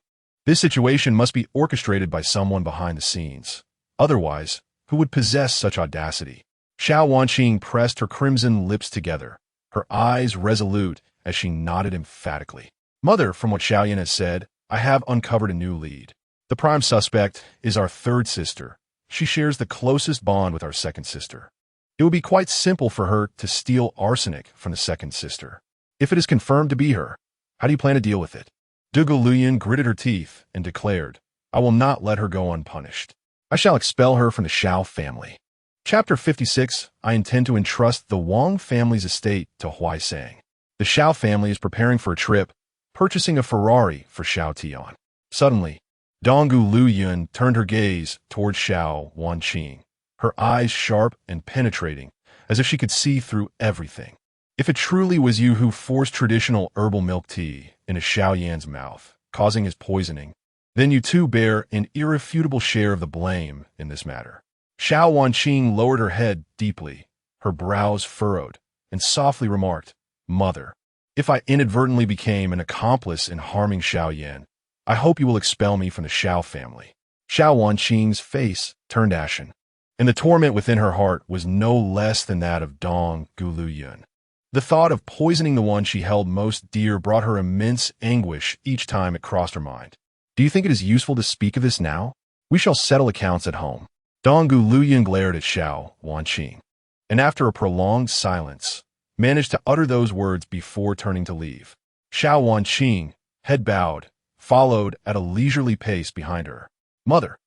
This situation must be orchestrated by someone behind the scenes. Otherwise, who would possess such audacity?" Xiao Wanqing pressed her crimson lips together, her eyes resolute as she nodded emphatically. "Mother, from what Xiao Yan has said, I have uncovered a new lead. The prime suspect is our third sister. She shares the closest bond with our second sister. It would be quite simple for her to steal arsenic from the second sister. If it is confirmed to be her, how do you plan to deal with it?" Dugu Luyan gritted her teeth and declared, "I will not let her go unpunished. I shall expel her from the Xiao family." Chapter 56, I intend to entrust the Wang family's estate to Huaisang. The Xiao family is preparing for a trip, purchasing a Ferrari for Xiao Tian. Suddenly, Donggu Lu Yun turned her gaze toward Xiao Wanqing, her eyes sharp and penetrating, as if she could see through everything. "If it truly was you who forced traditional herbal milk tea into Xiao Yan's mouth, causing his poisoning, then you too bear an irrefutable share of the blame in this matter." Xiao Wanqing lowered her head deeply, her brows furrowed, and softly remarked, "Mother, if I inadvertently became an accomplice in harming Xiao Yan, I hope you will expel me from the Xiao family." Xiao Wanqing's face turned ashen, and the torment within her heart was no less than that of Dong Gulu Yun. The thought of poisoning the one she held most dear brought her immense anguish each time it crossed her mind. "Do you think it is useful to speak of this now? We shall settle accounts at home." Donggu Luyan glared at Xiao Wanqing, and after a prolonged silence, managed to utter those words before turning to leave. Xiao Wanqing, head bowed, followed at a leisurely pace behind her. "Mother,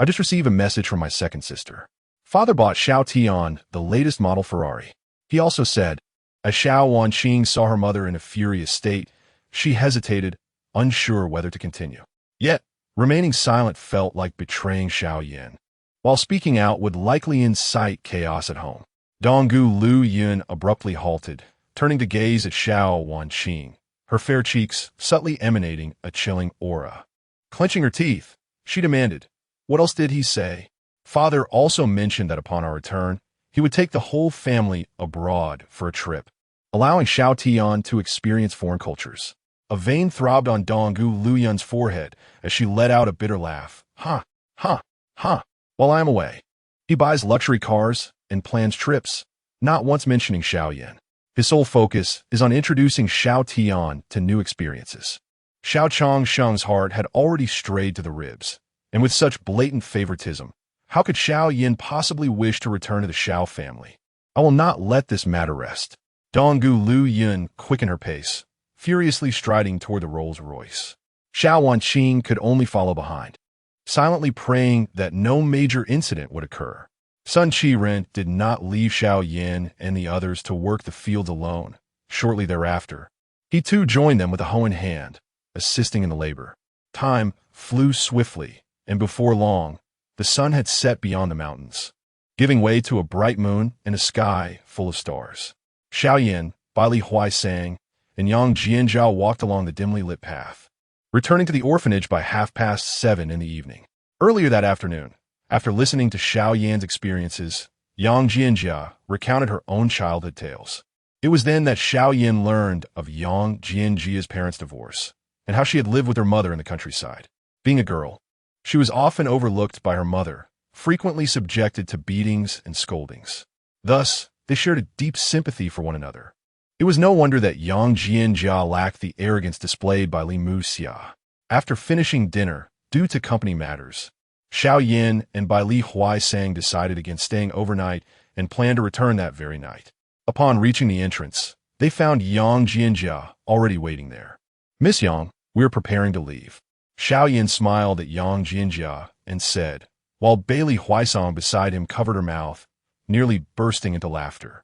I just received a message from my second sister. Father bought Xiao Tian the latest model Ferrari. He also said," as Xiao Wanqing saw her mother in a furious state, she hesitated, unsure whether to continue. Yet, remaining silent felt like betraying Xiao Yan, while speaking out would likely incite chaos at home. Donggu Lu Yun abruptly halted, turning to gaze at Xiao Wanqing, her fair cheeks subtly emanating a chilling aura. Clenching her teeth, she demanded, "What else did he say?" "Father also mentioned that upon our return, he would take the whole family abroad for a trip, allowing Xiao Tian to experience foreign cultures." A vein throbbed on Donggu Lu Yun's forehead as she let out a bitter laugh. "Ha, ha, ha. While I am away, he buys luxury cars and plans trips. not once mentioning Xiao Yan. His sole focus is on introducing Xiao Tian to new experiences. Xiao Changsheng's heart had already strayed to the ribs, and with such blatant favoritism, how could Xiao Yan possibly wish to return to the Xiao family? I will not let this matter rest. Donggu Lu Yun quickened her pace, furiously striding toward the Rolls-Royce. Xiao Wanqing could only follow behind, silently praying that no major incident would occur. Sun Qiren did not leave Xiao Yan and the others to work the fields alone. Shortly thereafter, he too joined them with a hoe in hand, assisting in the labor. Time flew swiftly, and before long, the sun had set beyond the mountains, giving way to a bright moon and a sky full of stars. Xiao Yan, Bai Li Huaisang, and Yang Jianzhao walked along the dimly lit path, returning to the orphanage by 7:30 in the evening. Earlier that afternoon, after listening to Xiao Yan's experiences, Yang Jianjia recounted her own childhood tales. It was then that Xiao Yan learned of Yang Jianjia's parents' divorce, and how she had lived with her mother in the countryside. Being a girl, she was often overlooked by her mother, frequently subjected to beatings and scoldings. Thus, they shared a deep sympathy for one another. It was no wonder that Yang Jianjia lacked the arrogance displayed by Li Muxia. After finishing dinner, due to company matters, Xiao Yan and Bai Li Huaisang decided against staying overnight and planned to return that very night. Upon reaching the entrance, they found Yang Jianjia already waiting there. "Miss Yang, we are preparing to leave." Xiao Yan smiled at Yang Jianjia and said, while Bai Li Huaisang beside him covered her mouth, nearly bursting into laughter.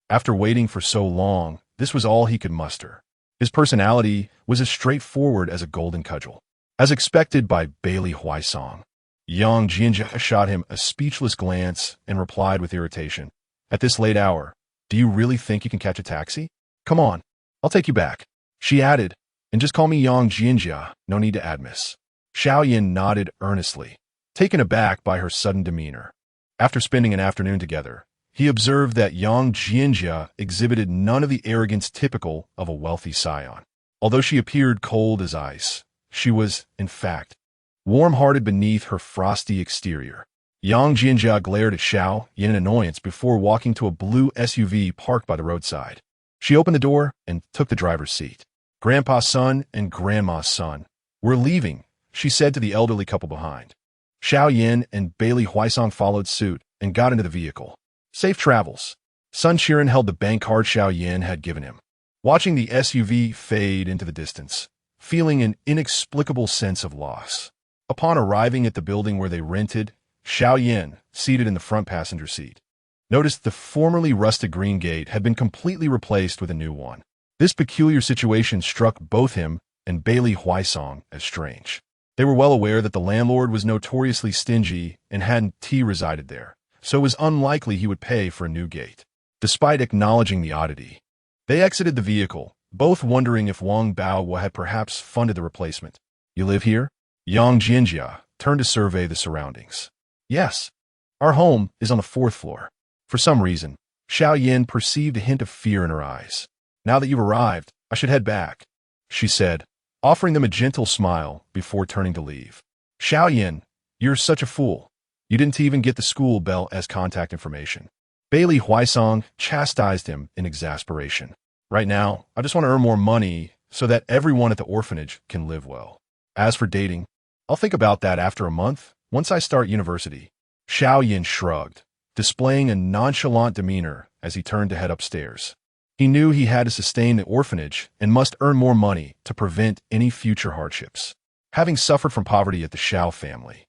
After waiting for so long, this was all he could muster. His personality was as straightforward as a golden cudgel. As expected by Bai Li Huaisang, Yang Jianjia shot him a speechless glance and replied with irritation, "At this late hour, do you really think you can catch a taxi? Come on, I'll take you back." She added, "And just call me Yang Jianjia, no need to add miss." Xiao Yan nodded earnestly, taken aback by her sudden demeanor. After spending an afternoon together, he observed that Yang Jianjia exhibited none of the arrogance typical of a wealthy scion. Although she appeared cold as ice, she was, in fact, warm-hearted beneath her frosty exterior. Yang Jianjia glared at Xiao Yan in annoyance before walking to a blue SUV parked by the roadside. She opened the door and took the driver's seat. "Grandpa's son and Grandma's son, we're leaving," she said to the elderly couple behind. Xiao Yan and Bai Li Huaisang followed suit and got into the vehicle. "Safe travels." Sun Qiren held the bank card Xiao Yan had given him, watching the SUV fade into the distance, feeling an inexplicable sense of loss. Upon arriving at the building where they rented, Xiao Yan, seated in the front passenger seat, noticed the formerly rusted green gate had been completely replaced with a new one. This peculiar situation struck both him and Bai Li Huaisang as strange. They were well aware that the landlord was notoriously stingy and hadn't resided there, so it was unlikely he would pay for a new gate. Despite acknowledging the oddity, they exited the vehicle, both wondering if Wang Bao had perhaps funded the replacement. "You live here?" Yang Jianjia turned to survey the surroundings. "Yes. Our home is on the 4th floor." For some reason, Xiao Yan perceived a hint of fear in her eyes. "Now that you've arrived, I should head back," she said, offering them a gentle smile before turning to leave. "Xiao Yan, you're such a fool. You didn't even get the school bell as contact information." Bai Li Huaisang chastised him in exasperation. "Right now, I just want to earn more money so that everyone at the orphanage can live well. As for dating, I'll think about that after a month, once I start university." Xiao Yan shrugged, displaying a nonchalant demeanor as he turned to head upstairs. He knew he had to sustain the orphanage and must earn more money to prevent any future hardships. Having suffered from poverty at the Xiao family,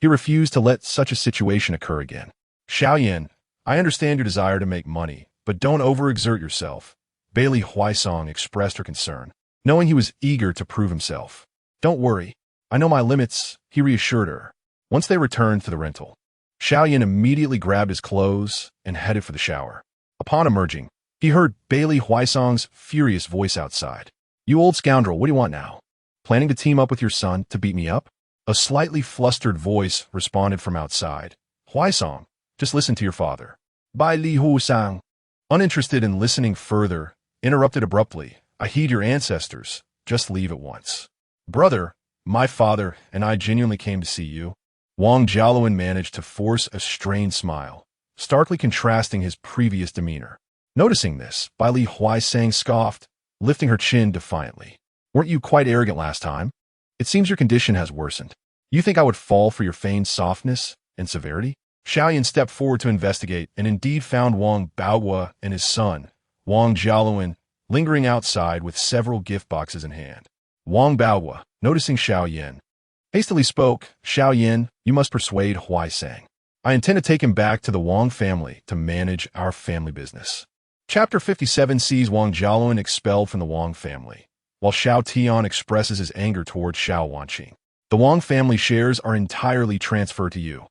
he refused to let such a situation occur again. "Xiao Yan, I understand your desire to make money, but don't overexert yourself." Bai Li Huaisang expressed her concern, knowing he was eager to prove himself. "Don't worry, I know my limits," he reassured her. Once they returned to the rental, Xiao Yan immediately grabbed his clothes and headed for the shower. Upon emerging, he heard Bai Li Huaisang's furious voice outside. "You old scoundrel, what do you want now? Planning to team up with your son to beat me up?" A slightly flustered voice responded from outside. "Huaisang, just listen to your father." Bai Li Huaisang, uninterested in listening further, interrupted abruptly. "I heed your ancestors. Just leave at once." "Brother, my father and I genuinely came to see you." Wang Jiaoluan managed to force a strained smile. starkly contrasting his previous demeanor. Noticing this, Bai Li Huaisang scoffed, lifting her chin defiantly. Weren't you quite arrogant last time? It seems your condition has worsened. You think I would fall for your feigned softness and severity? Xiao Yan stepped forward to investigate and indeed found Wang Baohua and his son, Wang Jiaoluan, lingering outside with several gift boxes in hand. Wang Baohua, noticing Xiao Yan, hastily spoke, Xiao Yan, you must persuade Huaisang. I intend to take him back to the Wang family to manage our family business. Chapter 57 sees Wang Jiaoluan expelled from the Wang family, while Xiao Tian expresses his anger towards Xiao Wanqing. The Wang family shares are entirely transferred to you,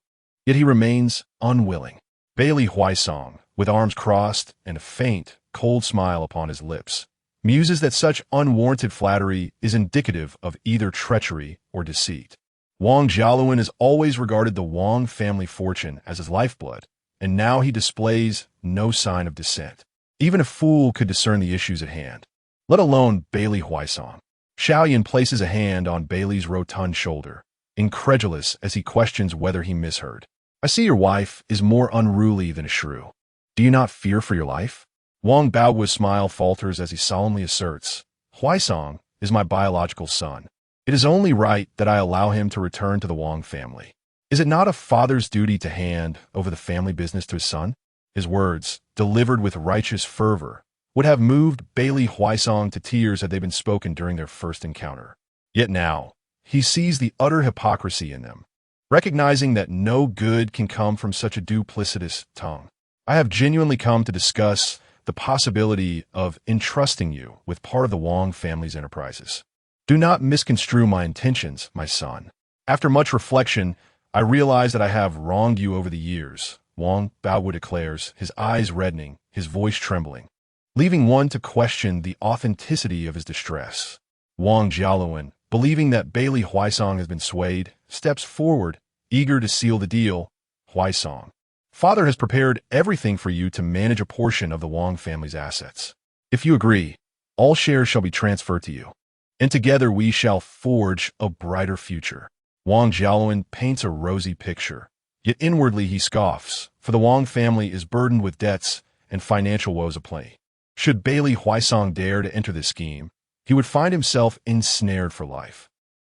yet he remains unwilling. Bai Li Huaisang, with arms crossed and a faint, cold smile upon his lips, muses that such unwarranted flattery is indicative of either treachery or deceit. Wang Jiaoluan has always regarded the Wang family fortune as his lifeblood, and now he displays no sign of dissent. Even a fool could discern the issues at hand, let alone Bai Li Huaisang. Xiao Yan places a hand on Bai Li's rotund shoulder, incredulous as he questions whether he misheard. I see your wife is more unruly than a shrew. Do you not fear for your life? Wang Baohua's smile falters as he solemnly asserts, Huaisang is my biological son. It is only right that I allow him to return to the Wang family. Is it not a father's duty to hand over the family business to his son? His words, delivered with righteous fervor, would have moved Bai Li Huaisang to tears had they been spoken during their first encounter. Yet now, he sees the utter hypocrisy in them, recognizing that no good can come from such a duplicitous tongue. I have genuinely come to discuss the possibility of entrusting you with part of the Wang family's enterprises. Do not misconstrue my intentions, my son. After much reflection, I realize that I have wronged you over the years, Wang Baohua declares, his eyes reddening, his voice trembling, leaving one to question the authenticity of his distress. Wang Jiaoluan, believing that Bai Li Huaisang has been swayed, steps forward, eager to seal the deal. Huaisang, father has prepared everything for you to manage a portion of the Wang family's assets. If you agree, all shares shall be transferred to you, and together we shall forge a brighter future. Wang Jiaoluan paints a rosy picture, yet inwardly he scoffs, for the Wang family is burdened with debts and financial woes aplenty. Should Bai Li Huaisang dare to enter this scheme, he would find himself ensnared for life,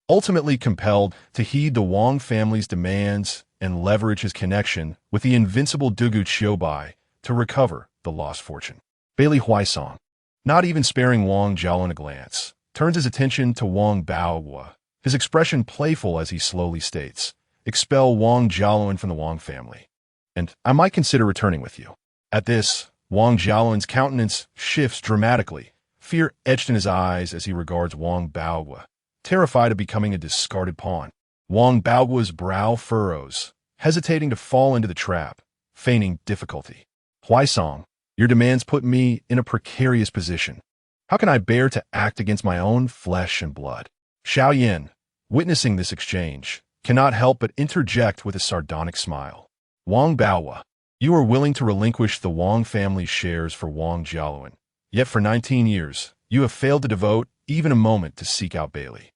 ultimately compelled to heed the Wang family's demands and leverage his connection with the invincible Dugu Qiubai to recover the lost fortune. Bai Li Huaisang, not even sparing Wang Jiaoluan a glance, turns his attention to Wang Baohua, his expression playful as he slowly states, expel Wang Jiaoluan from the Wang family, and I might consider returning with you. At this, Wang Jiaoluan's countenance shifts dramatically, fear etched in his eyes as he regards Wang Baohua, terrified of becoming a discarded pawn. Wang Baohua's brow furrows, hesitating to fall into the trap, feigning difficulty. Huaisang, your demands put me in a precarious position. How can I bear to act against my own flesh and blood? Xiao Yan, witnessing this exchange, cannot help but interject with a sardonic smile. Wang Baohua, you are willing to relinquish the Wang family's shares for Wang Jiaoluan, yet for 19 years, you have failed to devote even a moment to seek out Bai Li.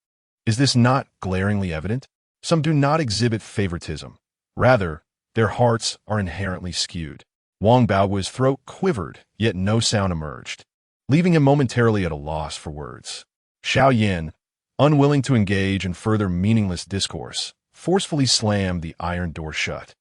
Is this not glaringly evident? Some do not exhibit favoritism. Rather, their hearts are inherently skewed. Wang Baohua's throat quivered, yet no sound emerged, leaving him momentarily at a loss for words. Xiao Yan, unwilling to engage in further meaningless discourse, forcefully slammed the iron door shut.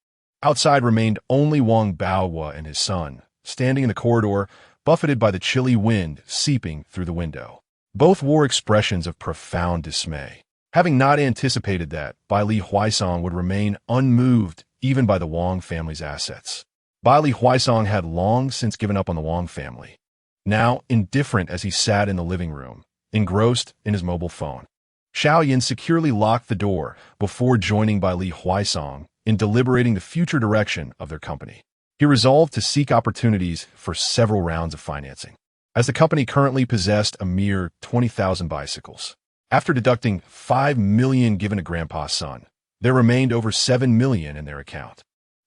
Outside remained only Wang Baohua and his son, standing in the corridor, buffeted by the chilly wind seeping through the window. Both wore expressions of profound dismay, having not anticipated that Bai Li Huaisang would remain unmoved even by the Wang family's assets. Bai Li Huaisang had long since given up on the Wang family, now indifferent as he sat in the living room, engrossed in his mobile phone. Xiao Yan securely locked the door before joining Bai Li Huaisang in deliberating the future direction of their company. He resolved to seek opportunities for several rounds of financing, as the company currently possessed a mere 20,000 bicycles. After deducting 5 million given to Grandpa's son, there remained over 7 million in their account.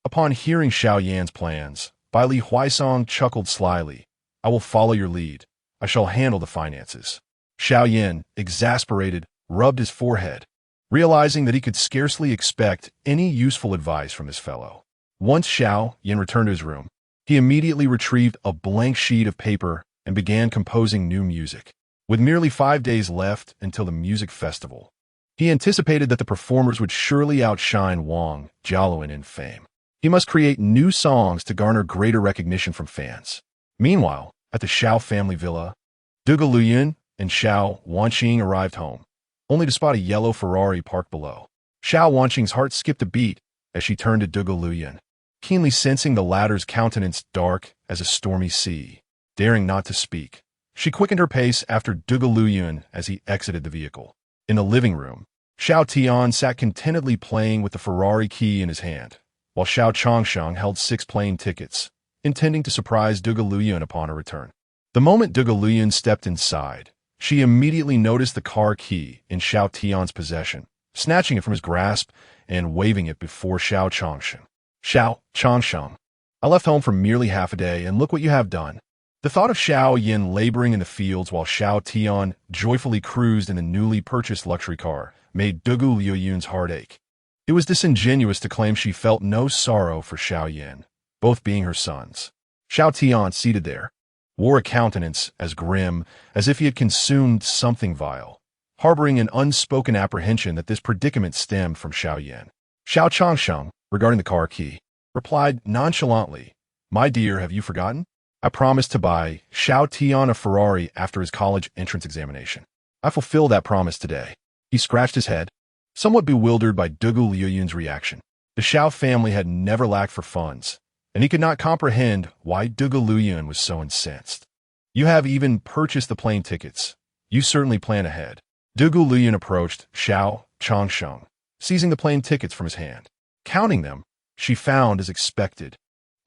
Upon hearing Xiao Yan's plans, Bai Li Huaisang chuckled slyly. I will follow your lead. I shall handle the finances. Xiao Yan, exasperated, rubbed his forehead, realizing that he could scarcely expect any useful advice from his fellow. Once Xiao Yan returned to his room, he immediately retrieved a blank sheet of paper and began composing new music. With merely 5 days left until the music festival, he anticipated that the performers would surely outshine Wang Jiaoluan in fame. He must create new songs to garner greater recognition from fans. Meanwhile, at the Xiao family villa, Duge Luyun and Xiao Wanqing arrived home, only to spot a yellow Ferrari parked below. Xiao Wanqing's heart skipped a beat as she turned to Duge Luyun, keenly sensing the latter's countenance dark as a stormy sea. Daring not to speak, she quickened her pace after Duge Luyun as he exited the vehicle. In the living room, Xiao Tian sat contentedly playing with the Ferrari key in his hand, while Xiao Changsheng held 6 plane tickets, intending to surprise Duge Luyun upon her return. The moment Duge Luyun stepped inside, she immediately noticed the car key in Xiao Tian's possession, snatching it from his grasp and waving it before Xiao Changsheng. Xiao Changsheng, I left home for merely half a day, and look what you have done. The thought of Xiao Yan laboring in the fields while Xiao Tian joyfully cruised in the newly purchased luxury car made Duge Luyun's heart ache. It was disingenuous to claim she felt no sorrow for Xiao Yan, both being her sons. Xiao Tian, seated there, wore a countenance as grim as if he had consumed something vile, harboring an unspoken apprehension that this predicament stemmed from Xiao Yan. Xiao Changsheng, regarding the car key, replied nonchalantly, "My dear, have you forgotten? I promised to buy Xiao Tian a Ferrari after his college entrance examination. I fulfill that promise today." He scratched his head, somewhat bewildered by Duge Luyun's reaction. The Xiao family had never lacked for funds, and he could not comprehend why Duge Luyun was so incensed. "You have even purchased the plane tickets. You certainly plan ahead." Duge Luyun approached Xiao Changsheng, seizing the plane tickets from his hand. Counting them, she found, as expected,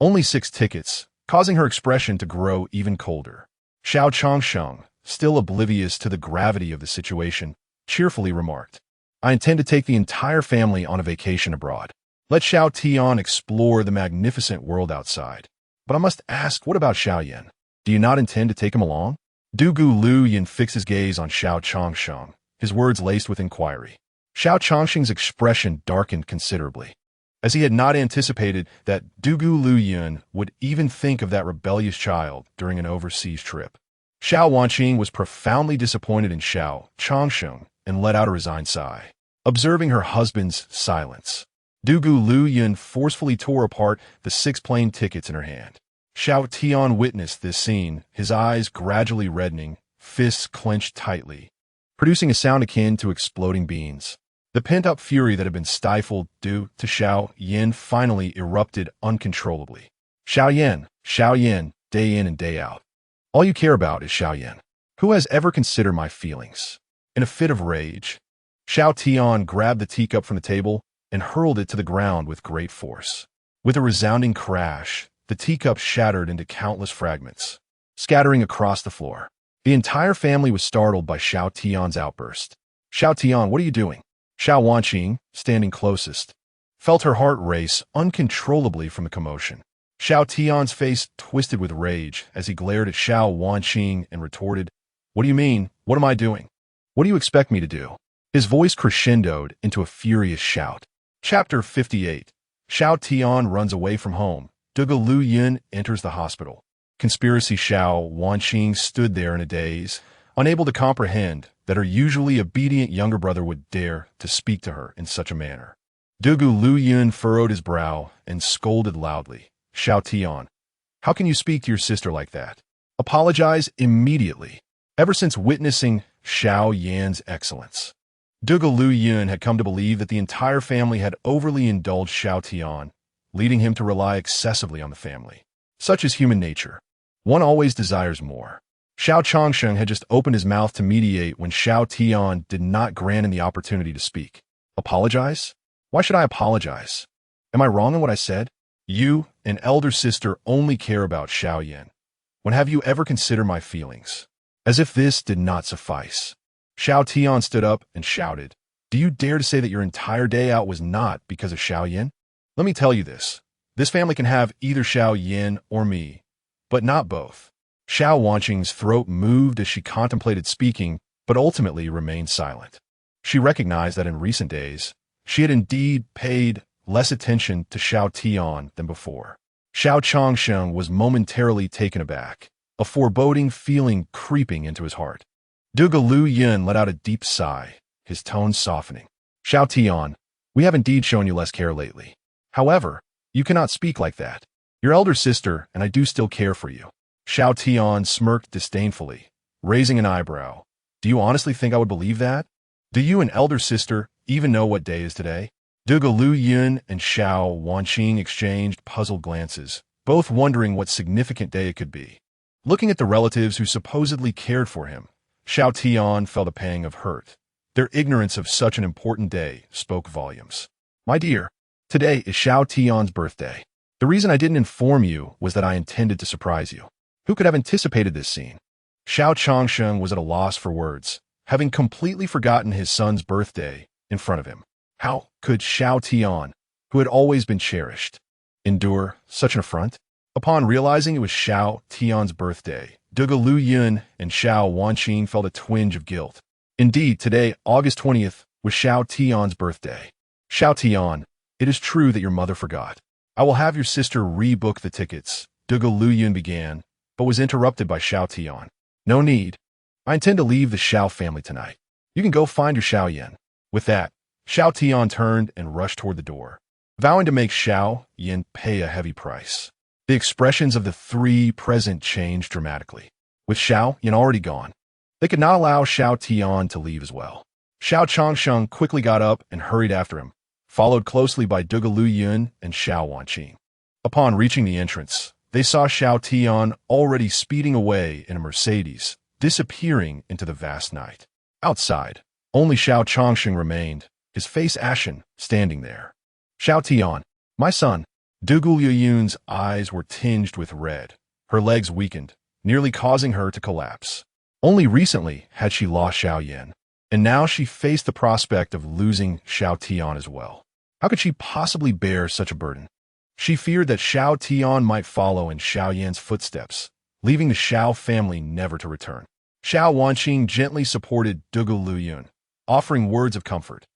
only 6 tickets, causing her expression to grow even colder. Xiao Changsheng, still oblivious to the gravity of the situation, cheerfully remarked, "I intend to take the entire family on a vacation abroad. Let Xiao Tian explore the magnificent world outside. But I must ask, what about Xiao Yan? Do you not intend to take him along?" Duge Luyun fixed his gaze on Xiao Changsheng, his words laced with inquiry. Xiao Changsheng's expression darkened considerably, as he had not anticipated that Duge Luyun would even think of that rebellious child during an overseas trip. Xiao Wanqing was profoundly disappointed in Xiao Changsheng and let out a resigned sigh, observing her husband's silence. Duge Luyun forcefully tore apart the 6 plane tickets in her hand. Xiao Tian witnessed this scene, his eyes gradually reddening, fists clenched tightly, producing a sound akin to exploding beans. The pent-up fury that had been stifled due to Xiao Yan finally erupted uncontrollably. Xiao Yan, day in and day out. All you care about is Xiao Yan. Who has ever considered my feelings? In a fit of rage, Xiao Tian grabbed the teacup from the table and hurled it to the ground with great force. With a resounding crash, the teacup shattered into countless fragments, scattering across the floor. The entire family was startled by Xiao Tian's outburst. "Xiao Tian, what are you doing?" Xiao Wanqing, standing closest, felt her heart race uncontrollably from the commotion. Xiao Tian's face twisted with rage as he glared at Xiao Wanqing and retorted, "What do you mean? What am I doing? What do you expect me to do?" His voice crescendoed into a furious shout. Chapter 58. Xiao Tian runs away from home. Duge Luyun enters the hospital. Conspiracy Xiao Wanqing stood there in a daze, unable to comprehend that her usually obedient younger brother would dare to speak to her in such a manner. Duge Luyun furrowed his brow and scolded loudly. "Xiao Tian, how can you speak to your sister like that? Apologize immediately." Ever since witnessing Xiao Yan's excellence, Duge Luyun had come to believe that the entire family had overly indulged Xiao Tian, leading him to rely excessively on the family. Such is human nature. One always desires more. Xiao Changsheng had just opened his mouth to mediate when Xiao Tian did not grant him the opportunity to speak. Apologize? Why should I apologize? Am I wrong in what I said? You, an elder sister, only care about Xiao Yan. When have you ever considered my feelings? As if this did not suffice, Xiao Tian stood up and shouted, "Do you dare to say that your entire day out was not because of Xiao Yan? Let me tell you this. This family can have either Xiao Yan or me, but not both." Xiao Wanqing's throat moved as she contemplated speaking, but ultimately remained silent. She recognized that in recent days, she had indeed paid less attention to Xiao Tian than before. Xiao Changsheng was momentarily taken aback, a foreboding feeling creeping into his heart. Duge Lu Yun let out a deep sigh, his tone softening. Xiao Tian, we have indeed shown you less care lately. However, you cannot speak like that. Your elder sister and I do still care for you. Xiao Tian smirked disdainfully, raising an eyebrow. Do you honestly think I would believe that? Do you and elder sister even know what day is today? Duge Lu Yun and Xiao Wanqing exchanged puzzled glances, both wondering what significant day it could be. Looking at the relatives who supposedly cared for him, Xiao Tian felt a pang of hurt. Their ignorance of such an important day spoke volumes. My dear, today is Xiao Tian's birthday. The reason I didn't inform you was that I intended to surprise you. Who could have anticipated this scene? Xiao Changsheng was at a loss for words, having completely forgotten his son's birthday in front of him. How could Xiao Tian, who had always been cherished, endure such an affront? Upon realizing it was Xiao Tian's birthday, Duge Lu Yun and Xiao Wanqing felt a twinge of guilt. Indeed, today, August 20th, was Xiao Tian's birthday. Xiao Tian, it is true that your mother forgot. I will have your sister rebook the tickets, Duge Lu Yun began, but was interrupted by Xiao Tian. No need. I intend to leave the Xiao family tonight. You can go find your Xiao Yan. With that, Xiao Tian turned and rushed toward the door, vowing to make Xiao Yan pay a heavy price. The expressions of the three present changed dramatically. With Xiao Yan already gone, they could not allow Xiao Tian to leave as well. Xiao Changsheng quickly got up and hurried after him, followed closely by Duge Lu Yun and Xiao Wanqing. Upon reaching the entrance, they saw Xiao Tian already speeding away in a Mercedes, disappearing into the vast night. Outside, only Xiao Changsheng remained, his face ashen, standing there. Xiao Tian, my son. Duge Lu Yun's eyes were tinged with red. Her legs weakened, nearly causing her to collapse. Only recently had she lost Xiao Yan, and now she faced the prospect of losing Xiao Tian as well. How could she possibly bear such a burden? She feared that Xiao Tian might follow in Xiao Yan's footsteps, leaving the Xiao family never to return. Xiao Wanqing gently supported Duge Lu Yun, offering words of comfort.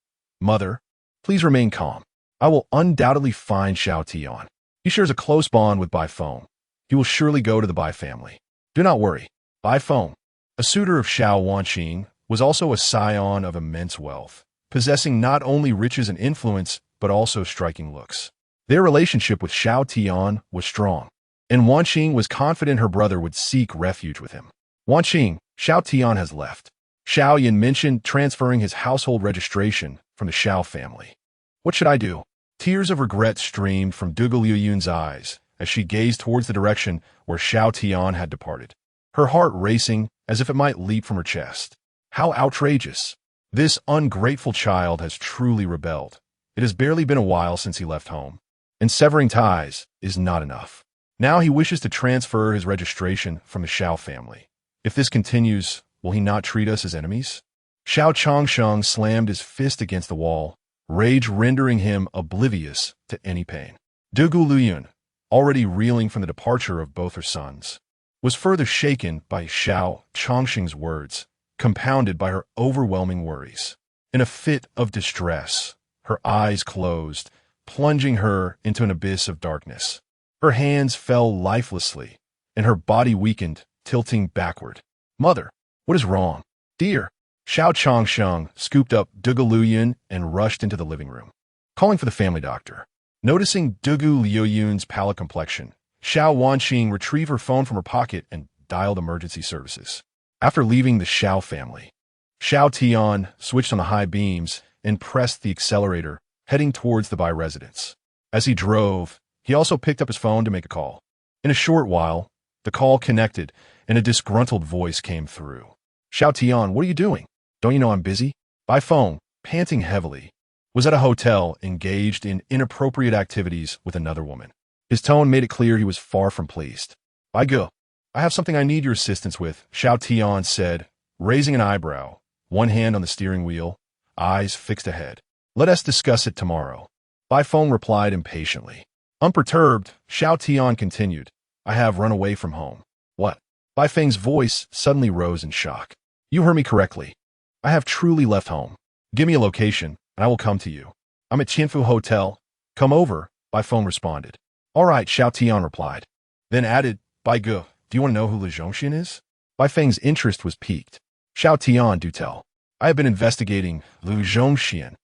Mother, please remain calm. I will undoubtedly find Xiao Tian. He shares a close bond with Bai Feng. He will surely go to the Bai family. Do not worry. Bai Feng, a suitor of Xiao Wanqing, was also a scion of immense wealth, possessing not only riches and influence, but also striking looks. Their relationship with Xiao Tian was strong, and Wanqing was confident her brother would seek refuge with him. Wanqing, Xiao Tian has left. Xiao Yan mentioned transferring his household registration from the Xiao family. What should I do? Tears of regret streamed from Duge Lu Yun's eyes as she gazed towards the direction where Xiao Tian had departed, her heart racing as if it might leap from her chest. How outrageous! This ungrateful child has truly rebelled. It has barely been a while since he left home, and severing ties is not enough. Now he wishes to transfer his registration from the Xiao family. If this continues, will he not treat us as enemies? Xiao Changsheng slammed his fist against the wall, rage rendering him oblivious to any pain. Duge Lu Yun, already reeling from the departure of both her sons, was further shaken by Xiao Changsheng's words, compounded by her overwhelming worries. In a fit of distress, her eyes closed, plunging her into an abyss of darkness. Her hands fell lifelessly, and her body weakened, tilting backward. Mother, what is wrong? Dear. Xiao Changsheng scooped up Duge Lu Yun and rushed into the living room, calling for the family doctor. Noticing Duge Lu Yun's pallid complexion, Xiao Wanqing retrieved her phone from her pocket and dialed emergency services. After leaving the Xiao family, Xiao Tian switched on the high beams and pressed the accelerator, heading towards the Bai residence. As he drove, he also picked up his phone to make a call. In a short while, the call connected and a disgruntled voice came through. Xiao Tian, what are you doing? Don't you know I'm busy? Bai Feng, panting heavily, was at a hotel engaged in inappropriate activities with another woman. His tone made it clear he was far from pleased. Bai Ge, I have something I need your assistance with, Xiao Tian said, raising an eyebrow, one hand on the steering wheel, eyes fixed ahead. Let us discuss it tomorrow. Bai Feng replied impatiently. Unperturbed, Xiao Tian continued. I have run away from home. What? Bai Feng's voice suddenly rose in shock. You heard me correctly. I have truly left home. Give me a location, and I will come to you. I'm at Qianfu Hotel. Come over, by phone responded. All right, Xiao Tian replied. Then added, by Ge, do you want to know who Li Zhongxian is? Bai Feng's interest was piqued. Xiao Tian, do tell. I have been investigating Lu Zhongxian,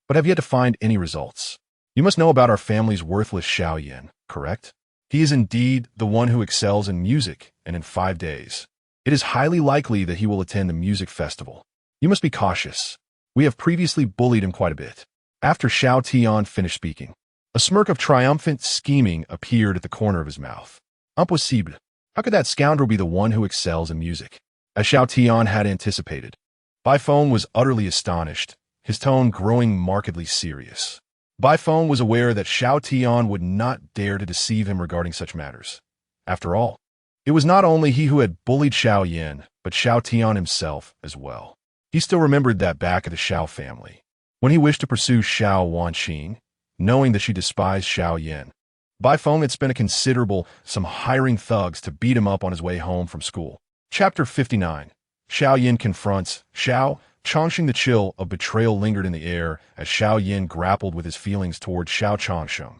but have yet to find any results. You must know about our family's worthless Xiao Yan, correct? He is indeed the one who excels in music, and in 5 days. It is highly likely that he will attend the music festival. You must be cautious. We have previously bullied him quite a bit. After Xiao Tian finished speaking, a smirk of triumphant scheming appeared at the corner of his mouth. Impossible. How could that scoundrel be the one who excels in music? As Xiao Tian had anticipated, Bai Feng was utterly astonished, his tone growing markedly serious. Bai Feng was aware that Xiao Tian would not dare to deceive him regarding such matters. After all, it was not only he who had bullied Xiao Yan, but Xiao Tian himself as well. He still remembered that back at the Xiao family, when he wished to pursue Xiao Wanqing, knowing that she despised Xiao Yan. Bai Feng had spent a considerable sum hiring thugs to beat him up on his way home from school. Chapter 59. Xiao Yan confronts Xiao. Chongsheng. The chill of betrayal lingered in the air as Xiao Yan grappled with his feelings toward Xiao Chongsheng,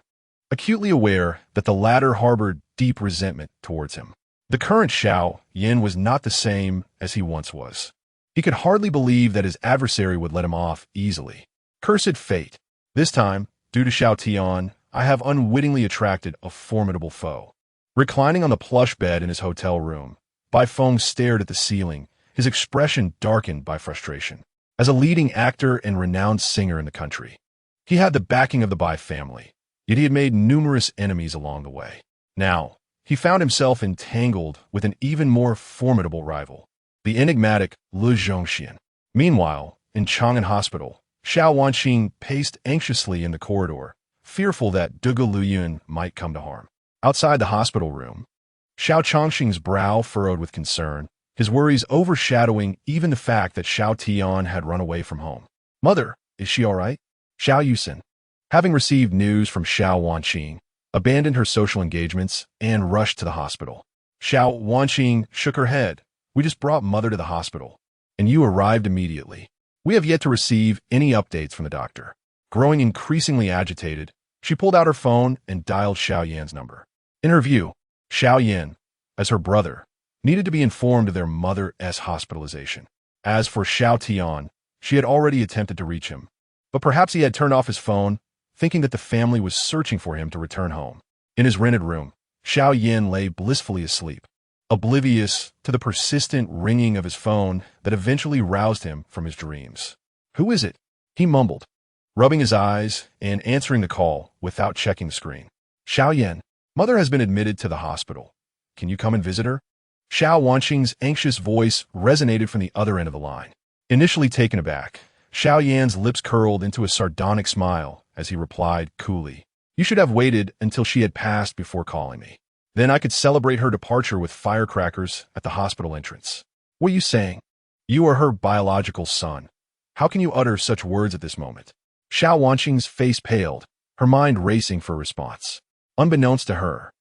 acutely aware that the latter harbored deep resentment towards him. The current Xiao Yan was not the same as he once was. He could hardly believe that his adversary would let him off easily. Cursed fate. This time, due to Xiao Tian, I have unwittingly attracted a formidable foe. Reclining on the plush bed in his hotel room, Bai Feng stared at the ceiling, his expression darkened by frustration. As a leading actor and renowned singer in the country, he had the backing of the Bai family, yet he had made numerous enemies along the way. Now, he found himself entangled with an even more formidable rival, the enigmatic Lu Zhongxian. Meanwhile, in Chang'an Hospital, Xiao Wanqing paced anxiously in the corridor, fearful that Duge Luyun might come to harm. Outside the hospital room, Xiao Chongqing's brow furrowed with concern, his worries overshadowing even the fact that Xiao Tian had run away from home. Mother, is she all right? Xiao Yusin, having received news from Xiao Wanqing, abandoned her social engagements and rushed to the hospital. Xiao Wanqing shook her head. We just brought Mother to the hospital, and you arrived immediately. We have yet to receive any updates from the doctor. Growing increasingly agitated, she pulled out her phone and dialed Xiao Yan's number. In her view, Xiao Yan, as her brother, needed to be informed of their mother's hospitalization. As for Xiao Tian, she had already attempted to reach him, but perhaps he had turned off his phone, thinking that the family was searching for him to return home. In his rented room, Xiao Yan lay blissfully asleep, oblivious to the persistent ringing of his phone that eventually roused him from his dreams. Who is it? He mumbled, rubbing his eyes and answering the call without checking the screen. Xiao Yan, Mother has been admitted to the hospital. Can you come and visit her? Xiao Wanqing's anxious voice resonated from the other end of the line. Initially taken aback, Xiao Yan's lips curled into a sardonic smile as he replied coolly, You should have waited until she had passed before calling me. Then I could celebrate her departure with firecrackers at the hospital entrance. What are you saying? You are her biological son. How can you utter such words at this moment? Xiao Wanqing's face paled, her mind racing for a response. Unbeknownst to her,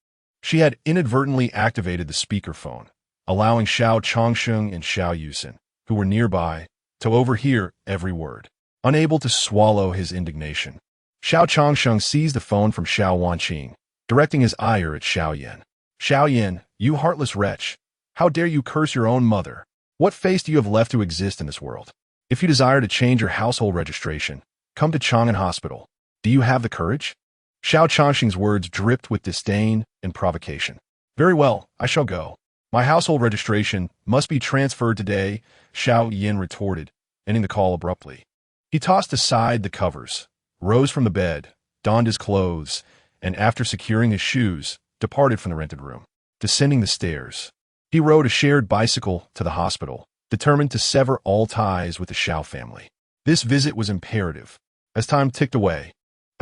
she had inadvertently activated the speakerphone, allowing Xiao Chongsheng and Xiao Yusin, who were nearby, to overhear every word. Unable to swallow his indignation, Xiao Chongsheng seized the phone from Xiao Wanqing, directing his ire at Xiao Yan. Xiao Yan, you heartless wretch, how dare you curse your own mother? What face do you have left to exist in this world? If you desire to change your household registration, come to Chang'an Hospital. Do you have the courage? Xiao Chongsheng's words dripped with disdain and provocation. Very well, I shall go. My household registration must be transferred today, Xiao Yan retorted, ending the call abruptly. He tossed aside the covers, rose from the bed, donned his clothes, and after securing his shoes, departed from the rented room. Descending the stairs, he rode a shared bicycle to the hospital, determined to sever all ties with the Xiao family. This visit was imperative. As time ticked away,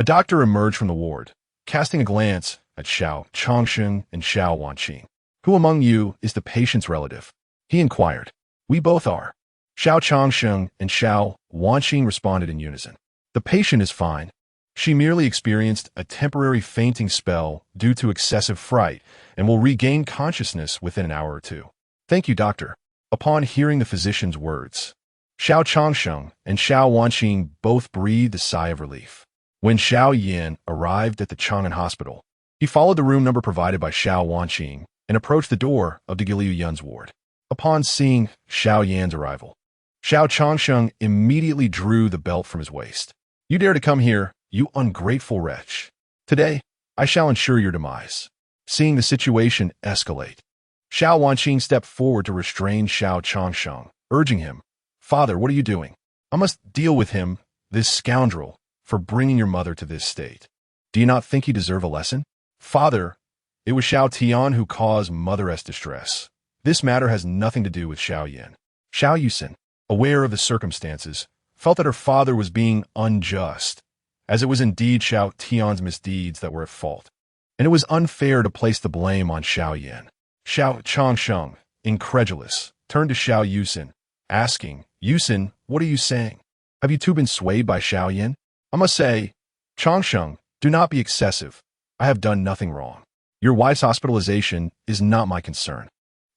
a doctor emerged from the ward, casting a glance at Xiao Chongsheng and Xiao Wanqing. Who among you is the patient's relative? He inquired. We both are. Xiao Chongsheng and Xiao Wanqing responded in unison. The patient is fine. She merely experienced a temporary fainting spell due to excessive fright and will regain consciousness within an hour or two. Thank you, doctor. Upon hearing the physician's words, Xiao Chongsheng and Xiao Wanqing both breathed a sigh of relief. When Xiao Yan arrived at the Chang'an hospital, he followed the room number provided by Xiao Wanqing and approached the door of de Liu Yun's ward. Upon seeing Xiao Yan's arrival, Xiao Changsheng immediately drew the belt from his waist. "You dare to come here, you ungrateful wretch. Today, I shall ensure your demise." Seeing the situation escalate, Xiao Wanqing stepped forward to restrain Xiao Changsheng, urging him, "Father, what are you doing? I must deal with him, this scoundrel, for bringing your mother to this state. Do you not think you deserve a lesson?" "Father, it was Xiao Tian who caused Mother's distress. This matter has nothing to do with Xiao Yan." Xiao Yusin, aware of the circumstances, felt that her father was being unjust, as it was indeed Xiao Tian's misdeeds that were at fault, and it was unfair to place the blame on Xiao Yan. Xiao Changsheng, incredulous, turned to Xiao Yusin, asking, "Yusin, what are you saying? Have you too been swayed by Xiao Yan?" "I must say, Changsheng, do not be excessive. I have done nothing wrong. Your wife's hospitalization is not my concern."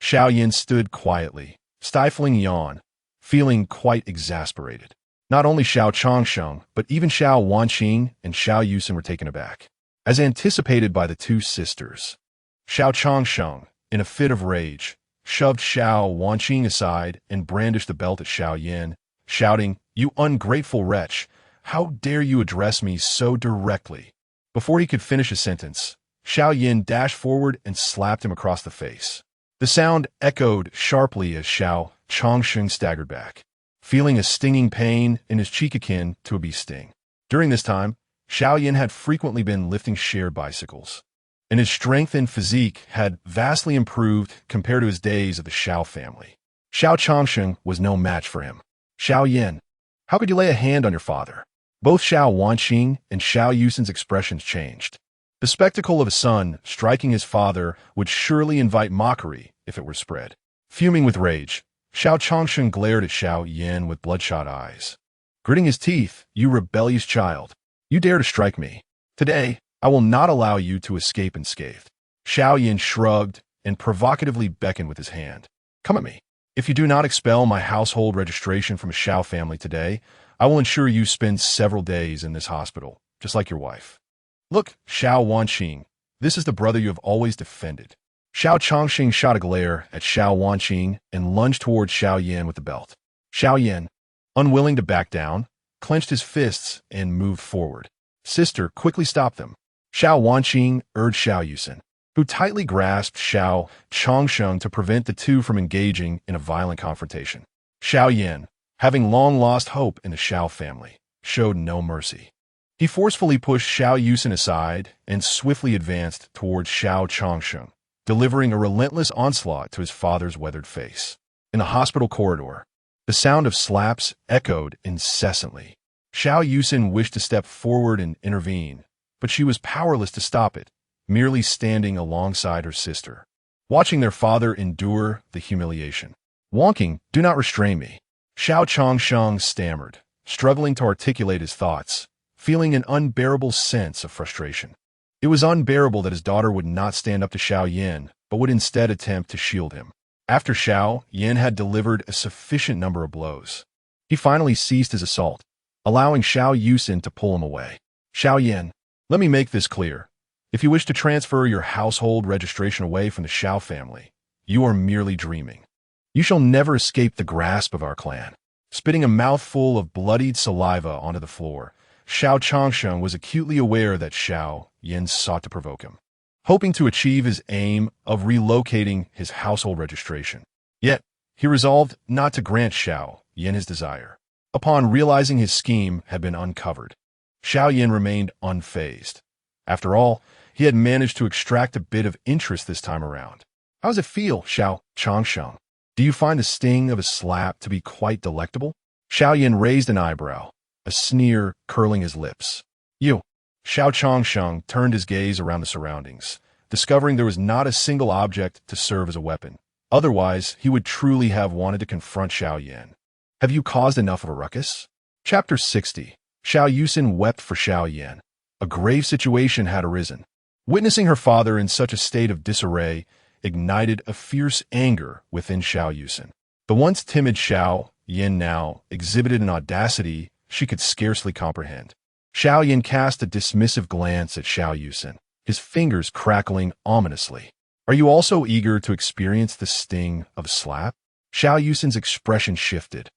Xiao Yan stood quietly, stifling yawn, feeling quite exasperated. Not only Xiao Changsheng, but even Xiao Wanqing and Xiao Yusin were taken aback. As anticipated by the two sisters, Xiao Changsheng, in a fit of rage, shoved Xiao Wanqing aside and brandished the belt at Xiao Yan, shouting, "You ungrateful wretch! How dare you address me so directly?" Before he could finish a sentence, Xiao Yan dashed forward and slapped him across the face. The sound echoed sharply as Xiao Changsheng staggered back, feeling a stinging pain in his cheek akin to a bee sting. During this time, Xiao Yan had frequently been lifting shared bicycles, and his strength and physique had vastly improved compared to his days of the Xiao family. Xiao Changsheng was no match for him. "Xiao Yan, how could you lay a hand on your father?" Both Xiao Wanqing and Xiao Yusin's expressions changed. The spectacle of a son striking his father would surely invite mockery if it were spread. Fuming with rage, Xiao Changsheng glared at Xiao Yan with bloodshot eyes. Gritting his teeth, "You rebellious child, you dare to strike me. Today, I will not allow you to escape unscathed." Xiao Yan shrugged and provocatively beckoned with his hand. "Come at me. If you do not expel my household registration from a Xiao family today, I will ensure you spend several days in this hospital, just like your wife." "Look, Xiao Wanqing, this is the brother you have always defended." Xiao Changxing shot a glare at Xiao Wanqing and lunged towards Xiao Yan with the belt. Xiao Yan, unwilling to back down, clenched his fists and moved forward. "Sister, quickly stop them." Xiao Wanqing urged Xiao Yusin, who tightly grasped Xiao Changsheng to prevent the two from engaging in a violent confrontation. Xiao Yan, having long lost hope in the Xiao family, showed no mercy. He forcefully pushed Xiao Yusin aside and swiftly advanced towards Xiao Changsheng, delivering a relentless onslaught to his father's weathered face. In the hospital corridor, the sound of slaps echoed incessantly. Xiao Yusin wished to step forward and intervene, but she was powerless to stop it, merely standing alongside her sister, watching their father endure the humiliation. "Wanqing, do not restrain me." Xiao Changsheng stammered, struggling to articulate his thoughts, feeling an unbearable sense of frustration. It was unbearable that his daughter would not stand up to Xiao Yan, but would instead attempt to shield him. After Xiao Yan had delivered a sufficient number of blows, he finally ceased his assault, allowing Xiao Yusin to pull him away. "Xiao Yan, let me make this clear. If you wish to transfer your household registration away from the Xiao family, you are merely dreaming. You shall never escape the grasp of our clan." Spitting a mouthful of bloodied saliva onto the floor, Xiao Changsheng was acutely aware that Xiao Yan sought to provoke him, hoping to achieve his aim of relocating his household registration. Yet, he resolved not to grant Xiao Yan his desire. Upon realizing his scheme had been uncovered, Xiao Yan remained unfazed. After all, he had managed to extract a bit of interest this time around. "How does it feel, Xiao Changsheng? Do you find the sting of a slap to be quite delectable?" Xiao Yan raised an eyebrow, a sneer curling his lips. "You." Xiao Changsheng turned his gaze around the surroundings, discovering there was not a single object to serve as a weapon. Otherwise, he would truly have wanted to confront Xiao Yan. "Have you caused enough of a ruckus?" Chapter 60. Xiao Yusin wept for Xiao Yan. A grave situation had arisen. Witnessing her father in such a state of disarray ignited a fierce anger within Xiao Yusin. The once timid Xiao Yan now exhibited an audacity she could scarcely comprehend. Xiao Yan cast a dismissive glance at Xiao Yusin, his fingers crackling ominously. Are you also eager to experience the sting of a slap? Xiao Yusin's expression shifted,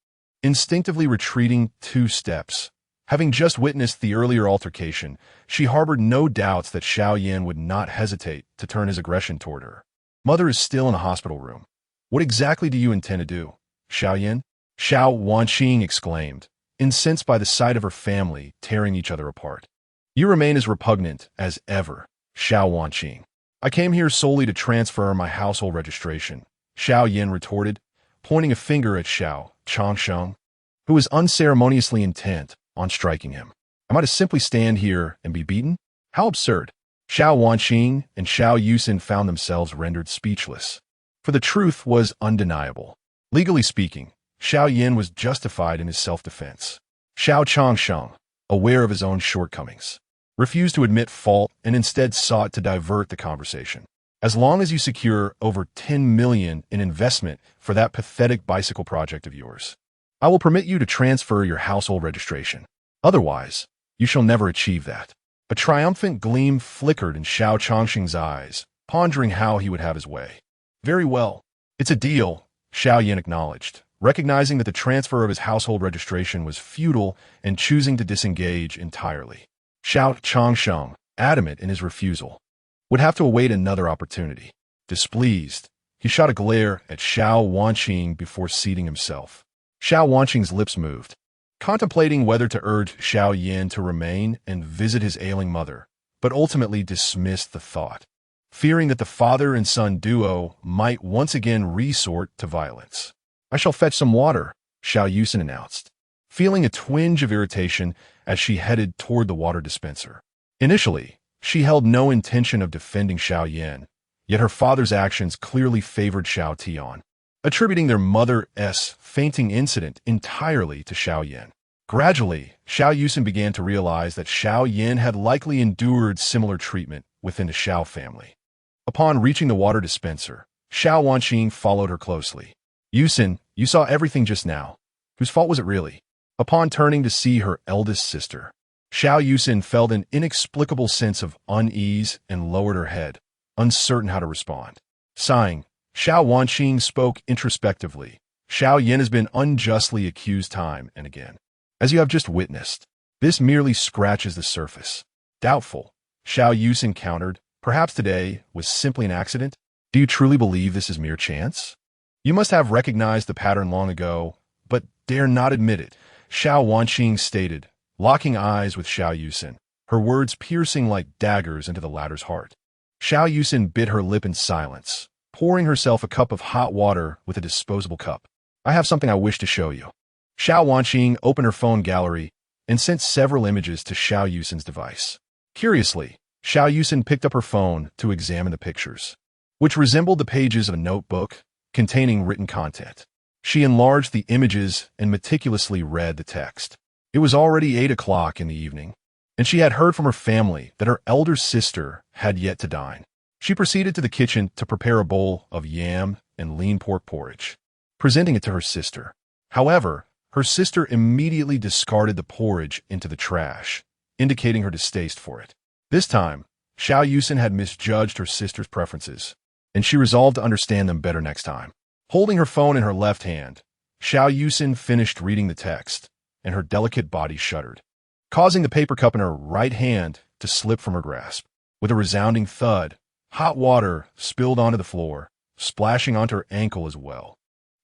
instinctively retreating 2 steps. Having just witnessed the earlier altercation, she harbored no doubts that Xiao Yan would not hesitate to turn his aggression toward her. Mother is still in a hospital room. What exactly do you intend to do, Xiao Yan? Xiao Wanqing exclaimed, incensed by the sight of her family tearing each other apart. You remain as repugnant as ever, Xiao Wanqing. I came here solely to transfer my household registration, Xiao Yan retorted, pointing a finger at Xiao Changsheng, who was unceremoniously intent on striking him. Am I to simply stand here and be beaten? How absurd. Xiao Wanqing and Xiao Yusin found themselves rendered speechless. For the truth was undeniable. Legally speaking, Xiao Yan was justified in his self-defense. Xiao Changsheng, aware of his own shortcomings, refused to admit fault and instead sought to divert the conversation. As long as you secure over 10 million in investment for that pathetic bicycle project of yours, I will permit you to transfer your household registration. Otherwise, you shall never achieve that. A triumphant gleam flickered in Xiao Changsheng's eyes, pondering how he would have his way. Very well. It's a deal, Xiao Yan acknowledged, recognizing that the transfer of his household registration was futile and choosing to disengage entirely. Xiao Changsheng, adamant in his refusal, would have to await another opportunity. Displeased, he shot a glare at Xiao Wanqing before seating himself. Xiao Wanqing's lips moved, contemplating whether to urge Xiao Yan to remain and visit his ailing mother, but ultimately dismissed the thought, fearing that the father and son duo might once again resort to violence. I shall fetch some water, Xiao Yusin announced, feeling a twinge of irritation as she headed toward the water dispenser. Initially, she held no intention of defending Xiao Yan, yet her father's actions clearly favored Xiao Tian, attributing their mother's fainting incident entirely to Xiao Yan. Gradually, Xiao Yusin began to realize that Xiao Yan had likely endured similar treatment within the Xiao family. Upon reaching the water dispenser, Xiao Wanqing followed her closely. Yusin, you saw everything just now. Whose fault was it really? Upon turning to see her eldest sister, Xiao Yusin felt an inexplicable sense of unease and lowered her head, uncertain how to respond. Sighing, Xiao Wanqing spoke introspectively. Xiao Yan has been unjustly accused time and again. As you have just witnessed, this merely scratches the surface. Doubtful, Xiao Yusin countered. Perhaps today was simply an accident? Do you truly believe this is mere chance? You must have recognized the pattern long ago, but dare not admit it, Xiao Wanqing stated, locking eyes with Xiao Yusin, her words piercing like daggers into the latter's heart. Xiao Yusin bit her lip in silence, pouring herself a cup of hot water with a disposable cup. I have something I wish to show you. Xiao Wanqing opened her phone gallery and sent several images to Xiao Yusin's device. Curiously, Xiao Yusin picked up her phone to examine the pictures, which resembled the pages of a notebook containing written content. She enlarged the images and meticulously read the text. It was already 8 o'clock in the evening, and she had heard from her family that her elder sister had yet to dine. She proceeded to the kitchen to prepare a bowl of yam and lean pork porridge, presenting it to her sister. However, her sister immediately discarded the porridge into the trash, indicating her distaste for it. This time, Xiao Yusin had misjudged her sister's preferences, and she resolved to understand them better next time. Holding her phone in her left hand, Xiao Yusin finished reading the text, and her delicate body shuddered, causing the paper cup in her right hand to slip from her grasp. With a resounding thud, hot water spilled onto the floor, splashing onto her ankle as well.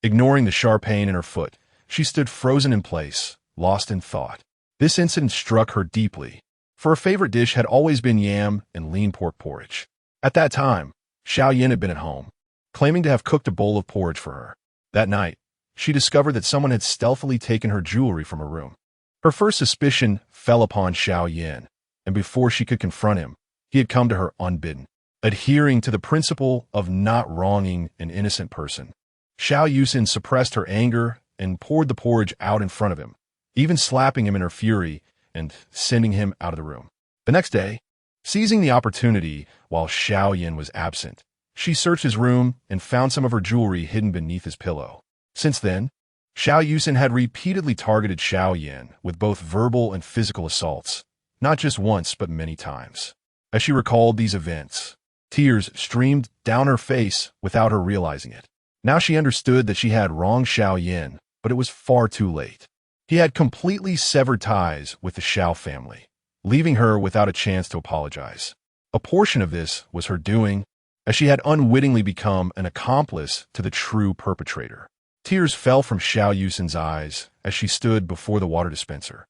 Ignoring the sharp pain in her foot, she stood frozen in place, lost in thought. This incident struck her deeply, for her favorite dish had always been yam and lean pork porridge. At that time, Xiao Yan had been at home, claiming to have cooked a bowl of porridge for her. That night, she discovered that someone had stealthily taken her jewelry from her room. Her first suspicion fell upon Xiao Yan, and before she could confront him, he had come to her unbidden. Adhering to the principle of not wronging an innocent person, Xiao Yusin suppressed her anger and poured the porridge out in front of him, even slapping him in her fury and sending him out of the room. The next day, seizing the opportunity while Xiao Yan was absent, she searched his room and found some of her jewelry hidden beneath his pillow. Since then, Xiao Yusin had repeatedly targeted Xiao Yan with both verbal and physical assaults, not just once but many times. As she recalled these events, tears streamed down her face without her realizing it. Now she understood that she had wronged Xiao Yan, but it was far too late. He had completely severed ties with the Xiao family, leaving her without a chance to apologize. A portion of this was her doing, as she had unwittingly become an accomplice to the true perpetrator. Tears fell from Xiao Yusin's eyes as she stood before the water dispenser,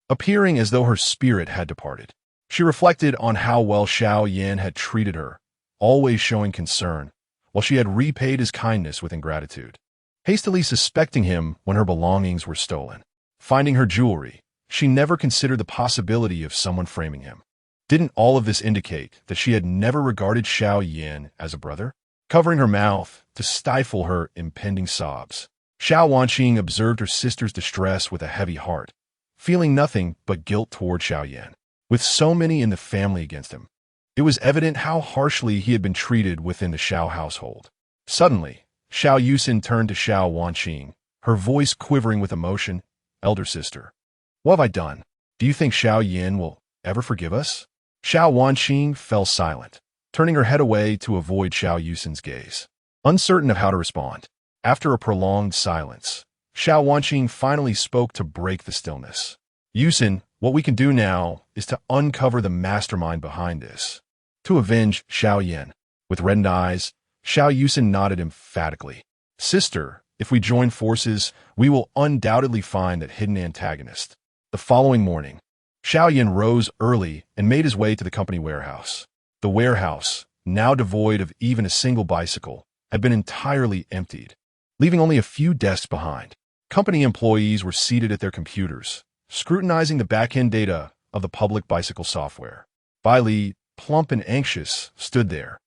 appearing as though her spirit had departed. She reflected on how well Xiao Yan had treated her, always showing concern, while she had repaid his kindness with ingratitude. Hastily suspecting him when her belongings were stolen, finding her jewelry, she never considered the possibility of someone framing him. Didn't all of this indicate that she had never regarded Xiao Yan as a brother? Covering her mouth to stifle her impending sobs, Xiao Wanqing observed her sister's distress with a heavy heart, feeling nothing but guilt toward Xiao Yan. With so many in the family against him, it was evident how harshly he had been treated within the Xiao household. Suddenly, Xiao Yusin turned to Xiao Wanqing, her voice quivering with emotion. "Elder sister, what have I done? Do you think Xiao Yan will ever forgive us?" Xiao Wanqing fell silent, turning her head away to avoid Xiao Yusin's gaze, uncertain of how to respond. After a prolonged silence, Xiao Wanqing finally spoke to break the stillness. "Yusin, what we can do now is to uncover the mastermind behind this, to avenge Xiao Yan." With reddened eyes, Xiao Yusin nodded emphatically. "Sister, if we join forces, we will undoubtedly find that hidden antagonist." The following morning, Xiao Yan rose early and made his way to the company warehouse. The warehouse, now devoid of even a single bicycle, had been entirely emptied, leaving only a few desks behind. Company employees were seated at their computers, scrutinizing the back-end data of the public bicycle software. Bai Li, plump and anxious, stood there,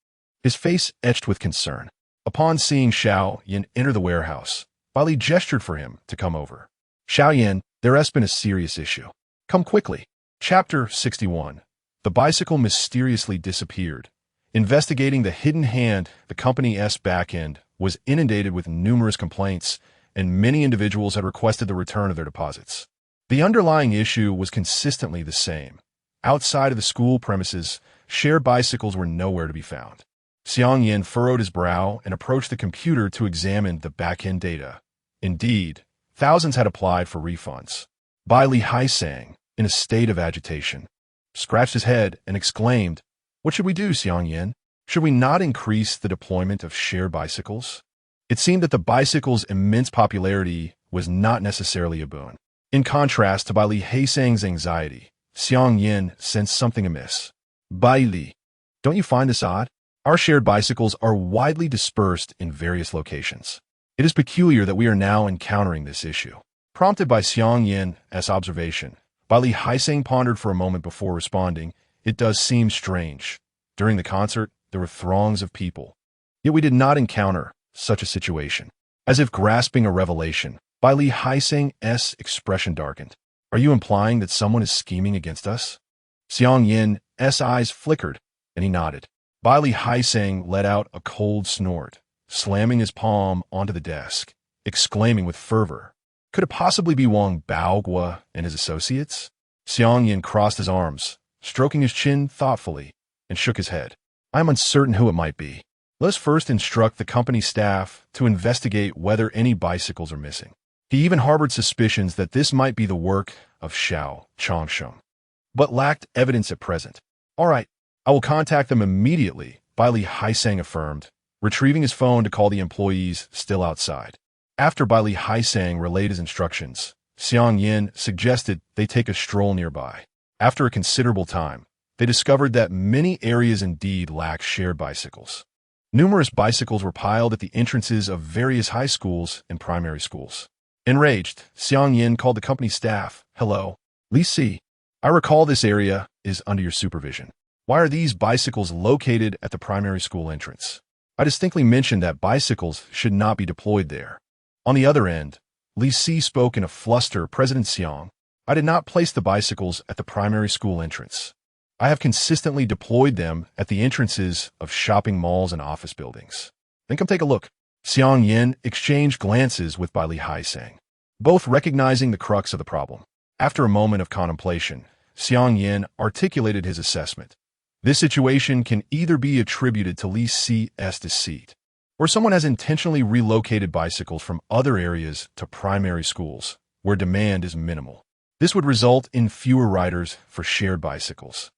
his face etched with concern. Upon seeing Xiao Yan enter the warehouse, Bai Li gestured for him to come over. "Xiao Yan, there has been a serious issue. Come quickly." Chapter 61. The bicycle mysteriously disappeared. Investigating the hidden hand, the company's back-end was inundated with numerous complaints, and many individuals had requested the return of their deposits. The underlying issue was consistently the same. Outside of the school premises, shared bicycles were nowhere to be found. Xiao Yan furrowed his brow and approached the computer to examine the back-end data. Indeed, thousands had applied for refunds. Bai Li Haisang, in a state of agitation, scratched his head and exclaimed, "What should we do, Xiao Yan? Should we not increase the deployment of shared bicycles?" It seemed that the bicycle's immense popularity was not necessarily a boon. In contrast to Bai Li Haisang's anxiety, Xiao Yan sensed something amiss. "Bai Li, don't you find this odd? Our shared bicycles are widely dispersed in various locations. It is peculiar that we are now encountering this issue." Prompted by Xiao Yan's observation, Bai Li Haisang pondered for a moment before responding. "It does seem strange. During the concert, there were throngs of people. Yet we did not encounter such a situation." As if grasping a revelation, Bai Li Haisang's expression darkened. "Are you implying that someone is scheming against us?" Xiao Yan's eyes flickered, and he nodded. Bai Li Haisang let out a cold snort, slamming his palm onto the desk, exclaiming with fervor, "Could it possibly be Wang Baogua and his associates?" Xiao Yan crossed his arms, stroking his chin thoughtfully, and shook his head. "I am uncertain who it might be. Let us first instruct the company staff to investigate whether any bicycles are missing." He even harbored suspicions that this might be the work of Xiao Changsheng, but lacked evidence at present. "All right, I will contact them immediately," Bai Li Haisang affirmed, retrieving his phone to call the employees still outside. After Bai Li Haisang relayed his instructions, Xiao Yan suggested they take a stroll nearby. After a considerable time, they discovered that many areas indeed lacked shared bicycles. Numerous bicycles were piled at the entrances of various high schools and primary schools. Enraged, Xiao Yan called the company staff. "Hello, Li Si. I recall this area is under your supervision. Why are these bicycles located at the primary school entrance? I distinctly mentioned that bicycles should not be deployed there." On the other end, Li Si spoke in a fluster. "President Xiang, I did not place the bicycles at the primary school entrance. I have consistently deployed them at the entrances of shopping malls and office buildings. Then come take a look." Xiao Yan exchanged glances with Bai Li Haisang, both recognizing the crux of the problem. After a moment of contemplation, Xiao Yan articulated his assessment. This situation can either be attributed to Li Ci's deceit, or someone has intentionally relocated bicycles from other areas to primary schools, where demand is minimal. This would result in fewer riders for shared bicycles,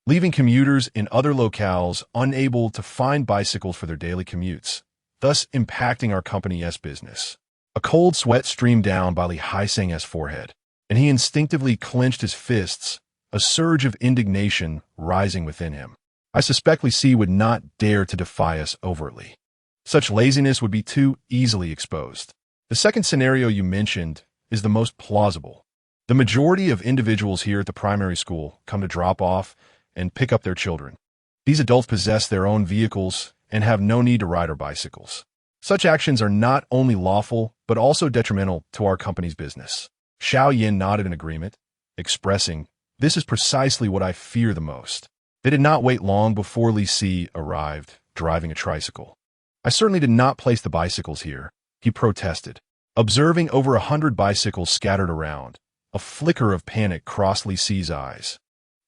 leaving commuters in other locales unable to find bicycles for their daily commutes, thus impacting our company's business. A cold sweat streamed down Li Haiseng's forehead, and he instinctively clenched his fists, a surge of indignation rising within him. I suspect Li Si would not dare to defy us overtly. Such laziness would be too easily exposed. The second scenario you mentioned is the most plausible. The majority of individuals here at the primary school come to drop off and pick up their children. These adults possess their own vehicles and have no need to ride our bicycles. Such actions are not only lawful, but also detrimental to our company's business. Xiao Yan nodded in agreement, expressing, "This is precisely what I fear the most." They did not wait long before Li Si arrived, driving a tricycle. "I certainly did not place the bicycles here," he protested. Observing over 100 bicycles scattered around, a flicker of panic crossed Li Si's eyes,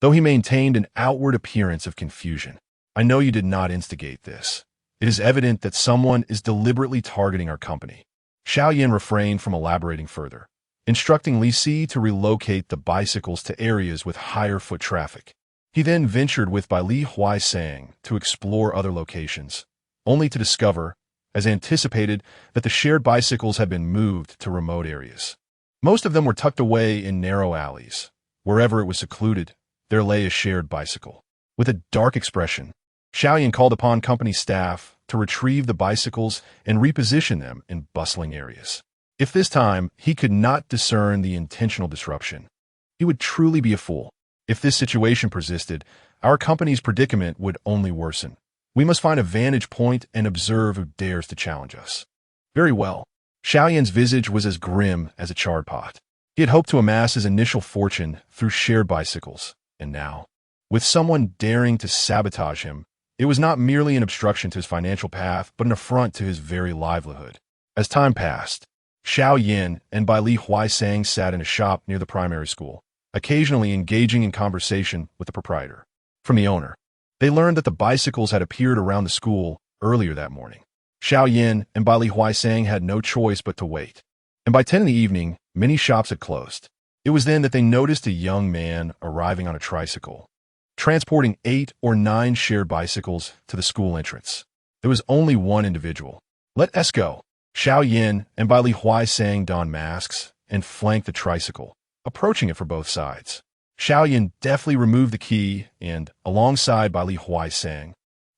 though he maintained an outward appearance of confusion. "I know you did not instigate this. It is evident that someone is deliberately targeting our company." Xiao Yan refrained from elaborating further, instructing Li Si to relocate the bicycles to areas with higher foot traffic. He then ventured with Li Haiseng to explore other locations, only to discover, as anticipated, that the shared bicycles had been moved to remote areas. Most of them were tucked away in narrow alleys. Wherever it was secluded, there lay a shared bicycle. With a dark expression, Xiao Yan called upon company staff to retrieve the bicycles and reposition them in bustling areas. If this time he could not discern the intentional disruption, he would truly be a fool. If this situation persisted, our company's predicament would only worsen. We must find a vantage point and observe who dares to challenge us. Very well. Xiao Yan's visage was as grim as a charred pot. He had hoped to amass his initial fortune through shared bicycles, and now, with someone daring to sabotage him, it was not merely an obstruction to his financial path, but an affront to his very livelihood. As time passed, Xiao Yan and Li Haiseng sat in a shop near the primary school, occasionally engaging in conversation with the proprietor. From the owner, they learned that the bicycles had appeared around the school earlier that morning. Xiao Yan and Li Haiseng had no choice but to wait. And by 10 in the evening, many shops had closed. It was then that they noticed a young man arriving on a tricycle, transporting 8 or 9 shared bicycles to the school entrance. There was only one individual. "Let us go." Xiao Yan and Li Haiseng donned masks and flanked the tricycle, approaching it from both sides. Xiao Yan deftly removed the key and, alongside Li Haiseng,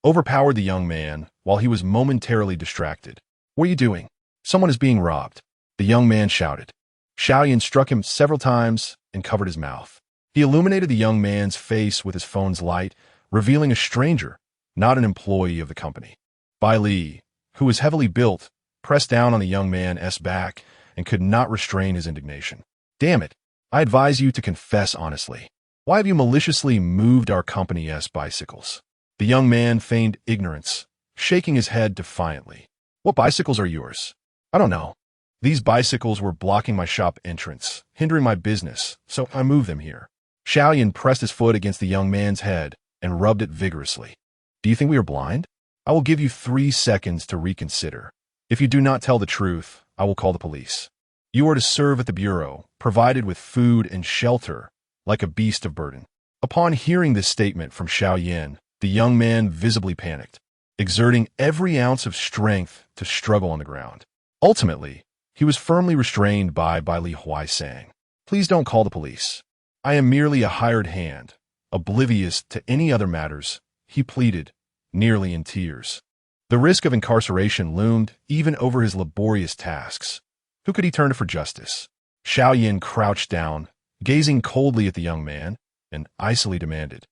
overpowered the young man while he was momentarily distracted. "What are you doing? Someone is being robbed," the young man shouted. Xiao Yan struck him several times and covered his mouth. He illuminated the young man's face with his phone's light, revealing a stranger, not an employee of the company. Bai Li, who was heavily built, pressed down on the young man's back and could not restrain his indignation. "Damn it, I advise you to confess honestly. Why have you maliciously moved our company's bicycles?" The young man feigned ignorance, shaking his head defiantly. "What bicycles are yours?" "I don't know. These bicycles were blocking my shop entrance, hindering my business, so I moved them here." Xiao Yan pressed his foot against the young man's head and rubbed it vigorously. "Do you think we are blind? I will give you 3 seconds to reconsider. If you do not tell the truth, I will call the police. You are to serve at the bureau, provided with food and shelter, like a beast of burden." Upon hearing this statement from Xiao Yan, the young man visibly panicked, exerting every ounce of strength to struggle on the ground. Ultimately, he was firmly restrained by Li Haiseng. "Please don't call the police. I am merely a hired hand, oblivious to any other matters," he pleaded, nearly in tears. The risk of incarceration loomed even over his laborious tasks. Who could he turn to for justice? Xiao Yan crouched down, gazing coldly at the young man, and icily demanded,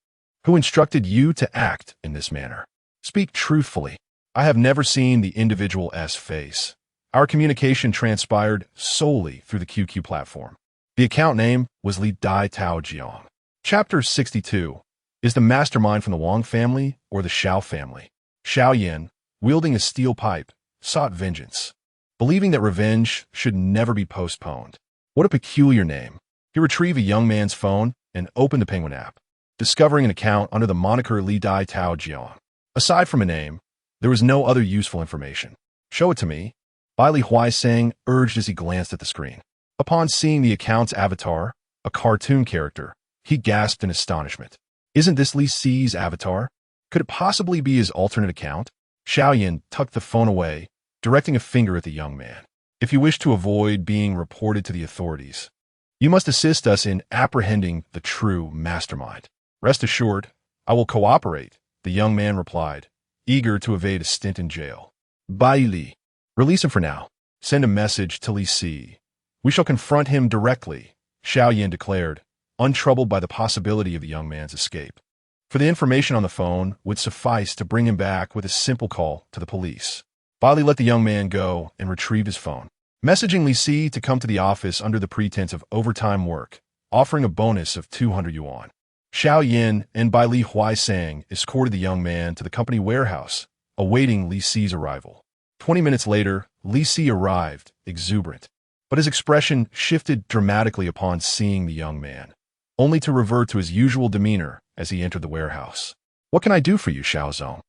"Who instructed you to act in this manner? Speak truthfully." "I have never seen the individual's face. Our communication transpired solely through the QQ platform. The account name was Li Dai Tao Jiang." Chapter 62. Is the mastermind from the Wang family or the Xiao family? Xiao Yan, wielding a steel pipe, sought vengeance, believing that revenge should never be postponed. What a peculiar name. He retrieved a young man's phone and opened the Penguin app, discovering an account under the moniker Li Dai Tao Jian. Aside from a name, there was no other useful information. "Show it to me," Bai Li Huaisang urged as he glanced at the screen. Upon seeing the account's avatar, a cartoon character, he gasped in astonishment. "Isn't this Li Si's avatar? Could it possibly be his alternate account?" Xiao Yan tucked the phone away, directing a finger at the young man. "If you wish to avoid being reported to the authorities, you must assist us in apprehending the true mastermind." "Rest assured, I will cooperate," the young man replied, eager to evade a stint in jail. "Bai Li, release him for now. Send a message to Li Si. We shall confront him directly," Xiao Yan declared, untroubled by the possibility of the young man's escape. For the information on the phone would suffice to bring him back with a simple call to the police. Bai Li let the young man go and retrieve his phone, messaging Li Si to come to the office under the pretense of overtime work, offering a bonus of 200 yuan. Xiao Yan and Bai Li Huaisang escorted the young man to the company warehouse, awaiting Li Si's arrival. 20 minutes later, Li Si arrived, exuberant, but his expression shifted dramatically upon seeing the young man, only to revert to his usual demeanor as he entered the warehouse. "What can I do for you, Xiao Zong?"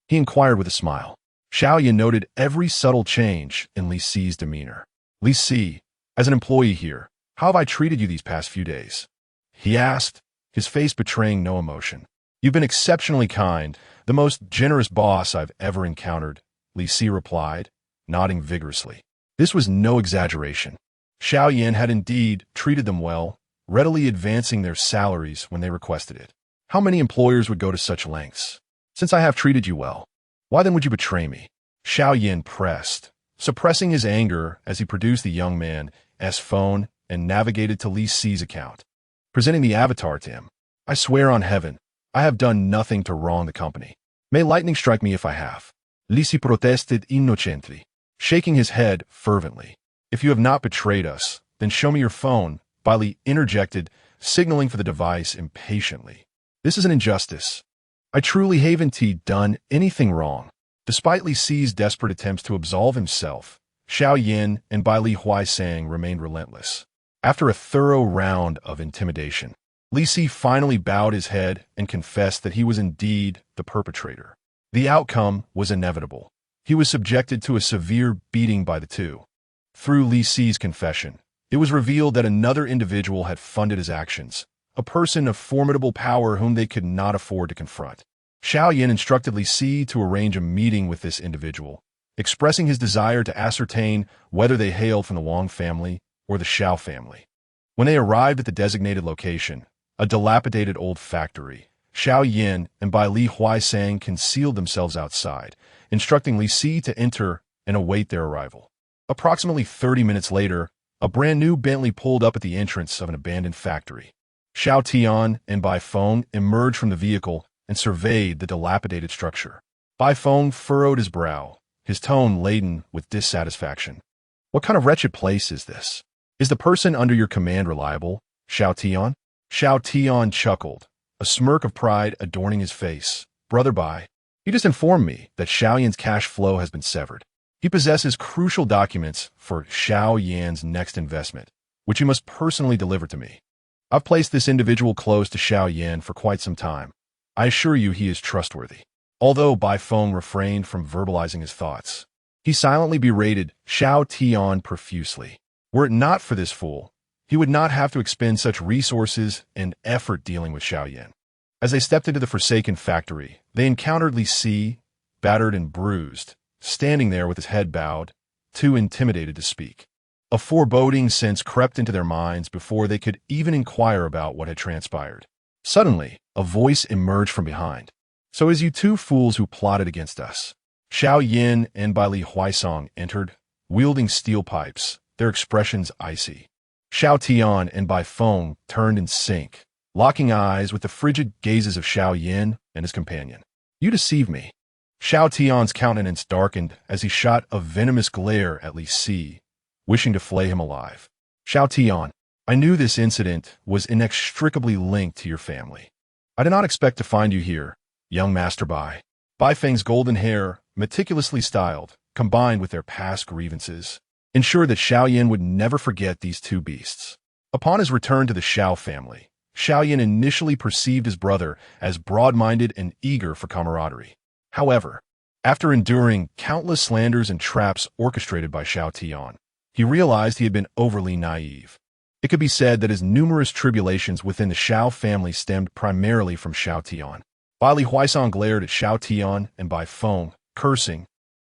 he inquired with a smile. Xiao Yan noted every subtle change in Li Si's demeanor. "Li Si, as an employee here, how have I treated you these past few days?" he asked, his face betraying no emotion. "You've been exceptionally kind, the most generous boss I've ever encountered," Li Si replied, nodding vigorously. This was no exaggeration. Xiao Yan had indeed treated them well, readily advancing their salaries when they requested it. How many employers would go to such lengths? "Since I have treated you well, why then would you betray me?" Xiao Yan pressed, suppressing his anger as he produced the young man's phone and navigated to Li Si's account, presenting the avatar to him. "I swear on heaven, I have done nothing to wrong the company. May lightning strike me if I have." Li Si protested innocently, shaking his head fervently. "If you have not betrayed us, then show me your phone," Bai Li interjected, signaling for the device impatiently. "This is an injustice. I truly haven't done anything wrong." Despite Li Si's desperate attempts to absolve himself, Xiao Yan and Bai Li Huaisang remained relentless. After a thorough round of intimidation, Li Si finally bowed his head and confessed that he was indeed the perpetrator. The outcome was inevitable. He was subjected to a severe beating by the two. Through Li Si's confession, it was revealed that another individual had funded his actions, a person of formidable power whom they could not afford to confront. Xiao Yan instructed Li Si to arrange a meeting with this individual, expressing his desire to ascertain whether they hailed from the Wang family or the Xiao family. When they arrived at the designated location, a dilapidated old factory, Xiao Yan and Bai Li Huaisang concealed themselves outside, instructing Li Si to enter and await their arrival. Approximately 30 minutes later, a brand new Bentley pulled up at the entrance of an abandoned factory. Xiao Tian and Bai Feng emerged from the vehicle and surveyed the dilapidated structure. Bai Feng furrowed his brow, his tone laden with dissatisfaction. "What kind of wretched place is this? Is the person under your command reliable, Xiao Tian?" Xiao Tian chuckled, a smirk of pride adorning his face. "Brother Bai, he just informed me that Xiao Yan's cash flow has been severed. He possesses crucial documents for Xiao Yan's next investment, which he must personally deliver to me. I've placed this individual close to Xiao Yan for quite some time. I assure you he is trustworthy." Although Bai Feng refrained from verbalizing his thoughts, he silently berated Xiao Tian profusely. Were it not for this fool, he would not have to expend such resources and effort dealing with Xiao Yan. As they stepped into the forsaken factory, they encountered Li Si, battered and bruised, standing there with his head bowed, too intimidated to speak. A foreboding sense crept into their minds before they could even inquire about what had transpired. Suddenly, a voice emerged from behind. "So is you two fools who plotted against us." Xiao Yan and Bai Li Huaisang entered, wielding steel pipes, their expressions icy. Xiao Tian and Bai Feng turned in sync, locking eyes with the frigid gazes of Xiao Yan and his companion. "You deceived me." Xiao Tian's countenance darkened as he shot a venomous glare at Li Si, wishing to flay him alive. "Xiao Tian, I knew this incident was inextricably linked to your family. I did not expect to find you here, young Master Bai." Bai Feng's golden hair, meticulously styled, combined with their past grievances, ensured that Xiao Yan would never forget these two beasts. Upon his return to the Xiao family, Xiao Yan initially perceived his brother as broad-minded and eager for camaraderie. However, after enduring countless slanders and traps orchestrated by Xiao Tian, he realized he had been overly naive. It could be said that his numerous tribulations within the Xiao family stemmed primarily from Xiao Tian. Bai Li Huaisong glared at Xiao Tian and Bai Feng, cursing,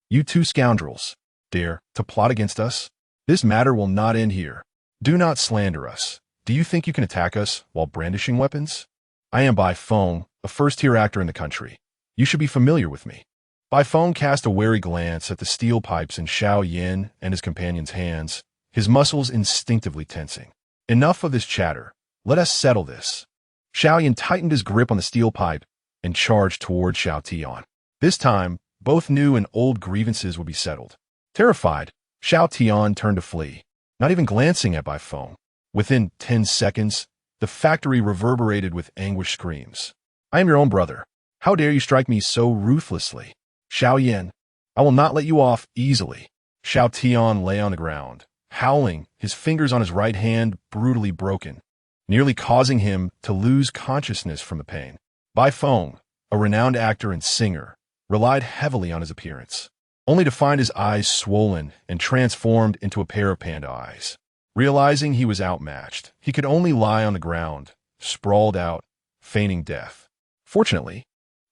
"You two scoundrels, dare to plot against us? This matter will not end here. Do not slander us. Do you think you can attack us while brandishing weapons? I am Bai Feng, a first-tier actor in the country. You should be familiar with me." Bai Feng cast a wary glance at the steel pipes in Xiao Yan and his companion's hands, his muscles instinctively tensing. "Enough of this chatter. Let us settle this." Xiao Yan tightened his grip on the steel pipe and charged toward Xiao Tian. This time, both new and old grievances would be settled. Terrified, Xiao Tian turned to flee, not even glancing at Bai Feng. Within 10 seconds, the factory reverberated with anguished screams. "I am your own brother. How dare you strike me so ruthlessly? Xiao Yan, I will not let you off easily." Xiao Tian lay on the ground, howling, his fingers on his right hand brutally broken, nearly causing him to lose consciousness from the pain. Bai Feng, a renowned actor and singer, relied heavily on his appearance, only to find his eyes swollen and transformed into a pair of panda eyes. Realizing he was outmatched, he could only lie on the ground, sprawled out, feigning death. Fortunately,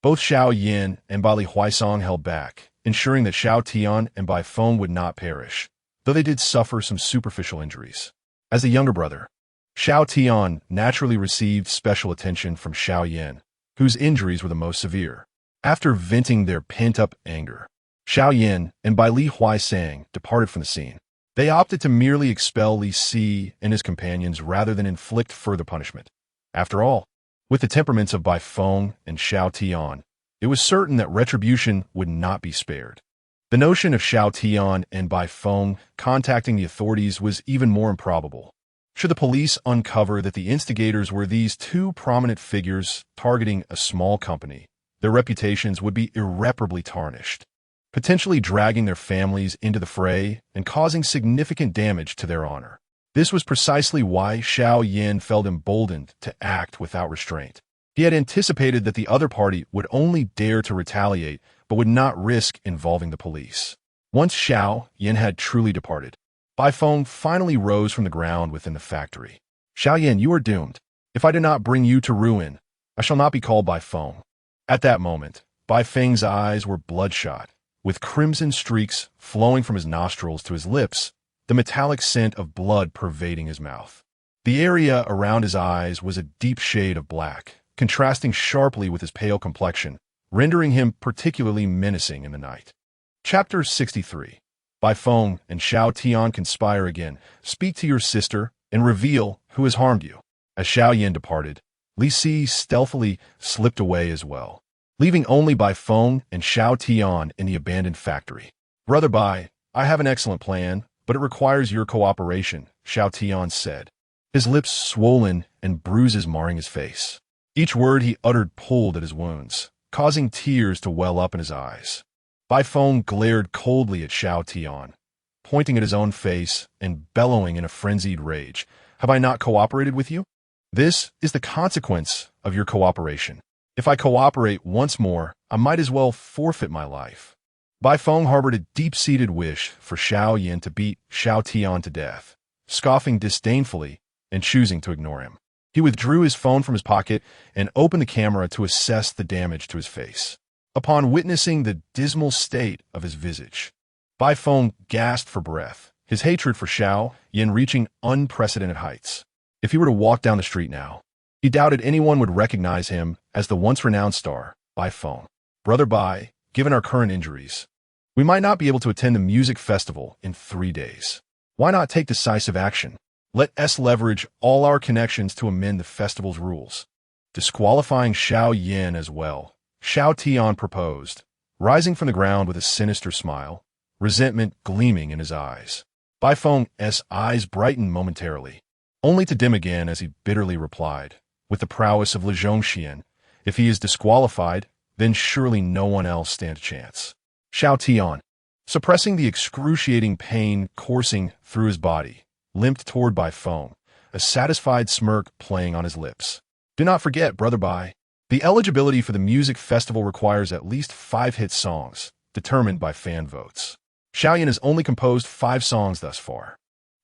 both Xiao Yan and Bai Li Huaisong held back, ensuring that Xiao Tian and Bai Feng would not perish, though they did suffer some superficial injuries. As the younger brother, Xiao Tian naturally received special attention from Xiao Yan, whose injuries were the most severe. After venting their pent-up anger, Xiao Yan and Bai Li Huaisong departed from the scene. They opted to merely expel Li Si and his companions rather than inflict further punishment. After all, with the temperaments of Bai Feng and Xiao Tian, it was certain that retribution would not be spared. The notion of Xiao Tian and Bai Feng contacting the authorities was even more improbable. Should the police uncover that the instigators were these two prominent figures targeting a small company, their reputations would be irreparably tarnished, potentially dragging their families into the fray and causing significant damage to their honor. This was precisely why Xiao Yan felt emboldened to act without restraint. He had anticipated that the other party would only dare to retaliate but would not risk involving the police. Once Xiao Yan had truly departed, Bai Feng finally rose from the ground within the factory. "Xiao Yan, you are doomed. If I do not bring you to ruin, I shall not be called Bai Feng." At that moment, Bai Feng's eyes were bloodshot, with crimson streaks flowing from his nostrils to his lips, the metallic scent of blood pervading his mouth. The area around his eyes was a deep shade of black, contrasting sharply with his pale complexion, rendering him particularly menacing in the night. Chapter 63. Bai Feng and Xiao Tian conspire again. "Speak to your sister and reveal who has harmed you." As Xiao Yan departed, Li Si stealthily slipped away as well, leaving only Bai Feng and Xiao Tian in the abandoned factory. "Brother Bai, I have an excellent plan, but it requires your cooperation," Xiao Tian said, his lips swollen and bruises marring his face. Each word he uttered pulled at his wounds, causing tears to well up in his eyes. Bai Feng glared coldly at Xiao Tian, pointing at his own face and bellowing in a frenzied rage. "Have I not cooperated with you? This is the consequence of your cooperation. If I cooperate once more, I might as well forfeit my life." Bai Feng harbored a deep-seated wish for Xiao Yan to beat Xiao Tian to death, scoffing disdainfully and choosing to ignore him. He withdrew his phone from his pocket and opened the camera to assess the damage to his face. Upon witnessing the dismal state of his visage, Bai Feng gasped for breath, his hatred for Xiao Yan reaching unprecedented heights. If he were to walk down the street now, he doubted anyone would recognize him as the once-renowned star, Bai Feng. "Brother Bai, given our current injuries, we might not be able to attend the music festival in 3 days. Why not take decisive action? Let us leverage all our connections to amend the festival's rules, disqualifying Xiao Yan as well," Xiao Tian proposed, rising from the ground with a sinister smile, resentment gleaming in his eyes. Bai Feng's eyes brightened momentarily, only to dim again as he bitterly replied, with the prowess of Le Zhongxian, "If he is disqualified, then surely no one else stands a chance." Xiao Tian, suppressing the excruciating pain coursing through his body, limped toward Bai Feng, a satisfied smirk playing on his lips. Do not forget, Brother Bai. The eligibility for the music festival requires at least 5 hit songs, determined by fan votes. Xiao Yan has only composed 5 songs thus far.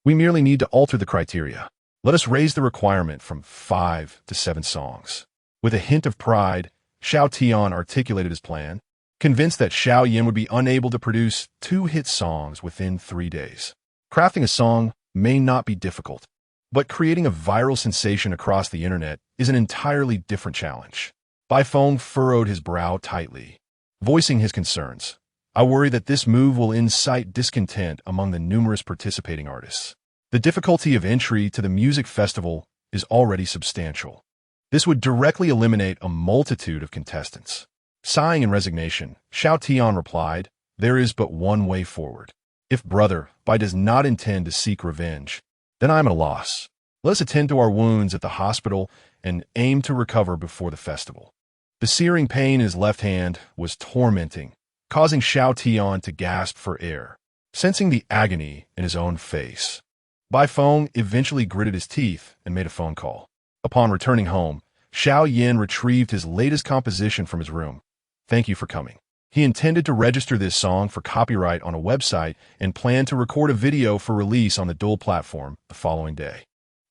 We merely need to alter the criteria. Let us raise the requirement from 5 to 7 songs. With a hint of pride, Xiao Tian articulated his plan, convinced that Xiao Yan would be unable to produce 2 hit songs within 3 days. Crafting a song may not be difficult, but creating a viral sensation across the internet is an entirely different challenge. Bai Feng furrowed his brow tightly, voicing his concerns. I worry that this move will incite discontent among the numerous participating artists. The difficulty of entry to the music festival is already substantial. This would directly eliminate a multitude of contestants. Sighing in resignation, Xiao Tian replied, there is but one way forward. If Brother Bai does not intend to seek revenge, then I am at a loss. Let us attend to our wounds at the hospital and aim to recover before the festival. The searing pain in his left hand was tormenting, causing Xiao Tian to gasp for air, sensing the agony in his own face. Bai Feng eventually gritted his teeth and made a phone call. Upon returning home, Xiao Yan retrieved his latest composition from his room. Thank you for coming. He intended to register this song for copyright on a website and planned to record a video for release on the dual platform the following day.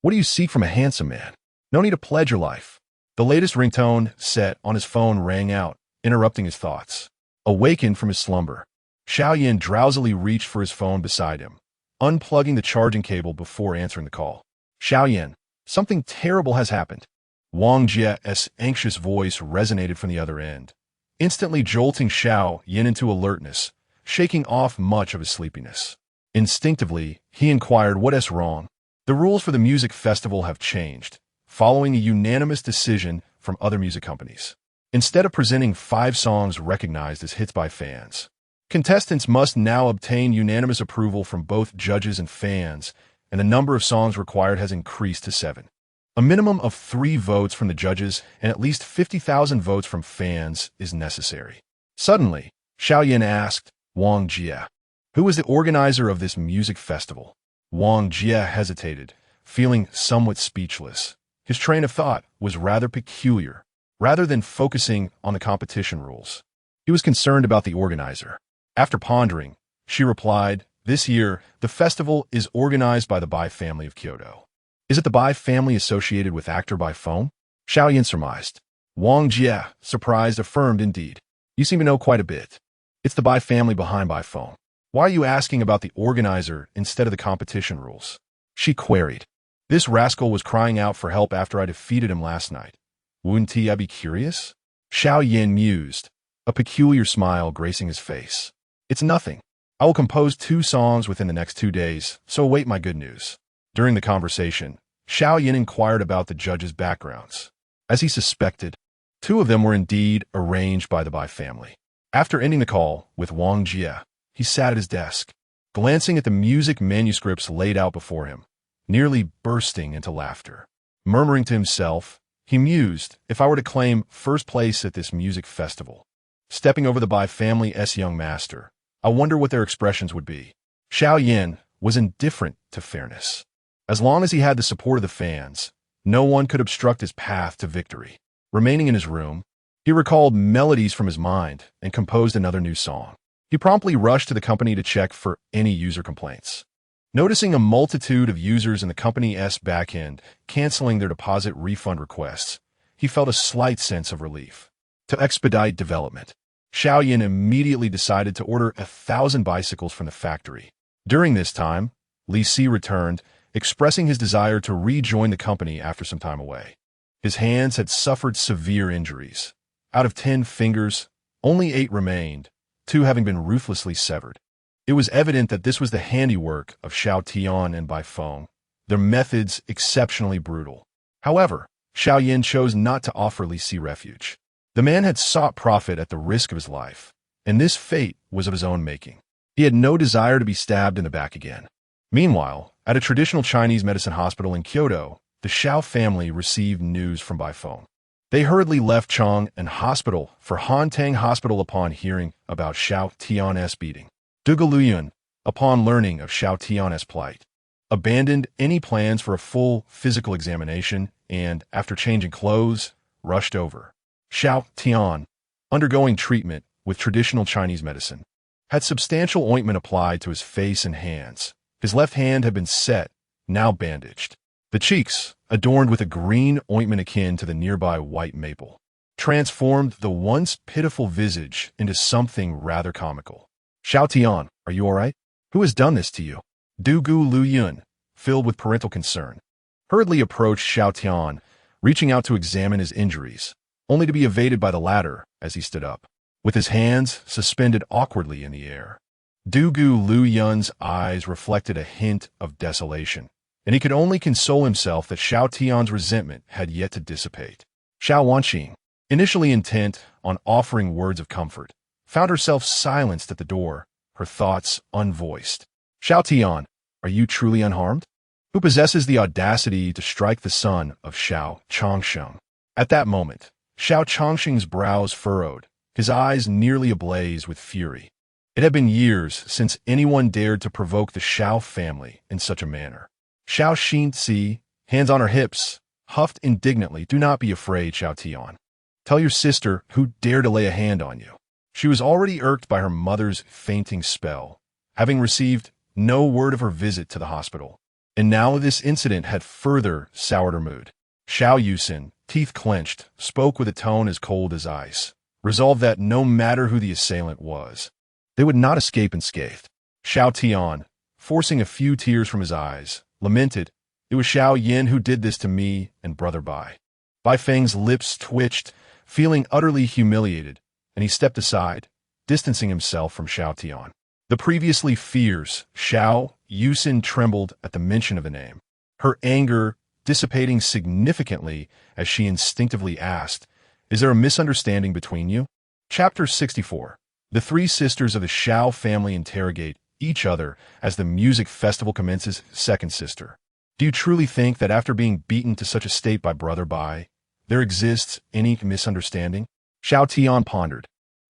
What do you seek from a handsome man? No need to pledge your life. The latest ringtone set on his phone rang out, interrupting his thoughts. Awakened from his slumber, Xiao Yan drowsily reached for his phone beside him, unplugging the charging cable before answering the call. Xiao Yan, something terrible has happened. Wang Jie's anxious voice resonated from the other end, instantly jolting Xiao Yan into alertness, shaking off much of his sleepiness. Instinctively, he inquired what's wrong. The rules for the music festival have changed, following a unanimous decision from other music companies. Instead of presenting 5 songs recognized as hits by fans, contestants must now obtain unanimous approval from both judges and fans, and the number of songs required has increased to 7. A minimum of 3 votes from the judges and at least 50,000 votes from fans is necessary. Suddenly, Xiao Yan asked Wang Jie, who is the organizer of this music festival? Wang Jie hesitated, feeling somewhat speechless. His train of thought was rather peculiar. Rather than focusing on the competition rules, he was concerned about the organizer. After pondering, she replied, this year, the festival is organized by the Bai family of Kyoto. Is it the Bai family associated with actor Bai Feng? Xiao Yan surmised. Wang Jie, surprised, affirmed, indeed. You seem to know quite a bit. It's the Bai family behind Bai Feng. Why are you asking about the organizer instead of the competition rules? She queried. This rascal was crying out for help after I defeated him last night. Wouldn't I be curious? Xiao Yan mused, a peculiar smile gracing his face. It's nothing. I will compose 2 songs within the next 2 days, so await my good news. During the conversation, Xiao Yan inquired about the judges' backgrounds. As he suspected, 2 of them were indeed arranged by the Bai family. After ending the call with Wang Jie, he sat at his desk, glancing at the music manuscripts laid out before him, nearly bursting into laughter. Murmuring to himself, he mused, if I were to claim first place at this music festival, stepping over the Bai family's young master, I wonder what their expressions would be. Xiao Yan was indifferent to fairness. As long as he had the support of the fans, no one could obstruct his path to victory. Remaining in his room, he recalled melodies from his mind and composed another new song. He promptly rushed to the company to check for any user complaints. Noticing a multitude of users in the company's backend canceling their deposit refund requests, he felt a slight sense of relief. To expedite development, Xiao Yan immediately decided to order 1,000 bicycles from the factory. During this time, Li Si returned, expressing his desire to rejoin the company after some time away. His hands had suffered severe injuries. Out of 10 fingers, only 8 remained, 2 having been ruthlessly severed. It was evident that this was the handiwork of Xiao Tian and Bai Feng, their methods exceptionally brutal. However, Xiao Yan chose not to offer Li Si refuge. The man had sought profit at the risk of his life, and this fate was of his own making. He had no desire to be stabbed in the back again. Meanwhile, at a traditional Chinese medicine hospital in Kyoto, the Xiao family received news from Bai Feng. They hurriedly left Chang'an Hospital for Hantang Hospital upon hearing about Xiao Tian's beating. Dugaluyun, upon learning of Xiao Tian's plight, abandoned any plans for a full physical examination, and, after changing clothes, rushed over. Xiao Tian, undergoing treatment with traditional Chinese medicine, had substantial ointment applied to his face and hands. His left hand had been set, now bandaged. The cheeks, adorned with a green ointment akin to the nearby white maple, transformed the once pitiful visage into something rather comical. Xiao Tian, are you all right? Who has done this to you? Du Gu Lu Yun, filled with parental concern, hurriedly approached Xiao Tian, reaching out to examine his injuries, only to be evaded by the latter as he stood up, with his hands suspended awkwardly in the air. Du Gu Lu Yun's eyes reflected a hint of desolation, and he could only console himself that Xiao Tian's resentment had yet to dissipate. Xiao Wanqing, initially intent on offering words of comfort, found herself silenced at the door, her thoughts unvoiced. Xiao Tian, are you truly unharmed? Who possesses the audacity to strike the son of Xiao Changsheng? At that moment, Xiao Changsheng's brows furrowed, his eyes nearly ablaze with fury. It had been years since anyone dared to provoke the Xiao family in such a manner. Xiao Xinzi, hands on her hips, huffed indignantly, "Do not be afraid, Xiao Tian. Tell your sister who dared to lay a hand on you." She was already irked by her mother's fainting spell, having received no word of her visit to the hospital. And now this incident had further soured her mood. Xiao Yusin, teeth clenched, spoke with a tone as cold as ice, resolved that no matter who the assailant was, they would not escape unscathed. Xiao Tian, forcing a few tears from his eyes, lamented, "It was Xiao Yan who did this to me and Brother Bai." Bai Feng's lips twitched, feeling utterly humiliated, and he stepped aside, distancing himself from Xiao Tian. The previously fierce Xiao Yusin trembled at the mention of the name, her anger dissipating significantly as she instinctively asked, "Is there a misunderstanding between you?" Chapter 64. The three sisters of the Xiao family interrogate each other as the music festival commences. Second sister, do you truly think that after being beaten to such a state by Brother Bai, there exists any misunderstanding? Xiao Tian pondered,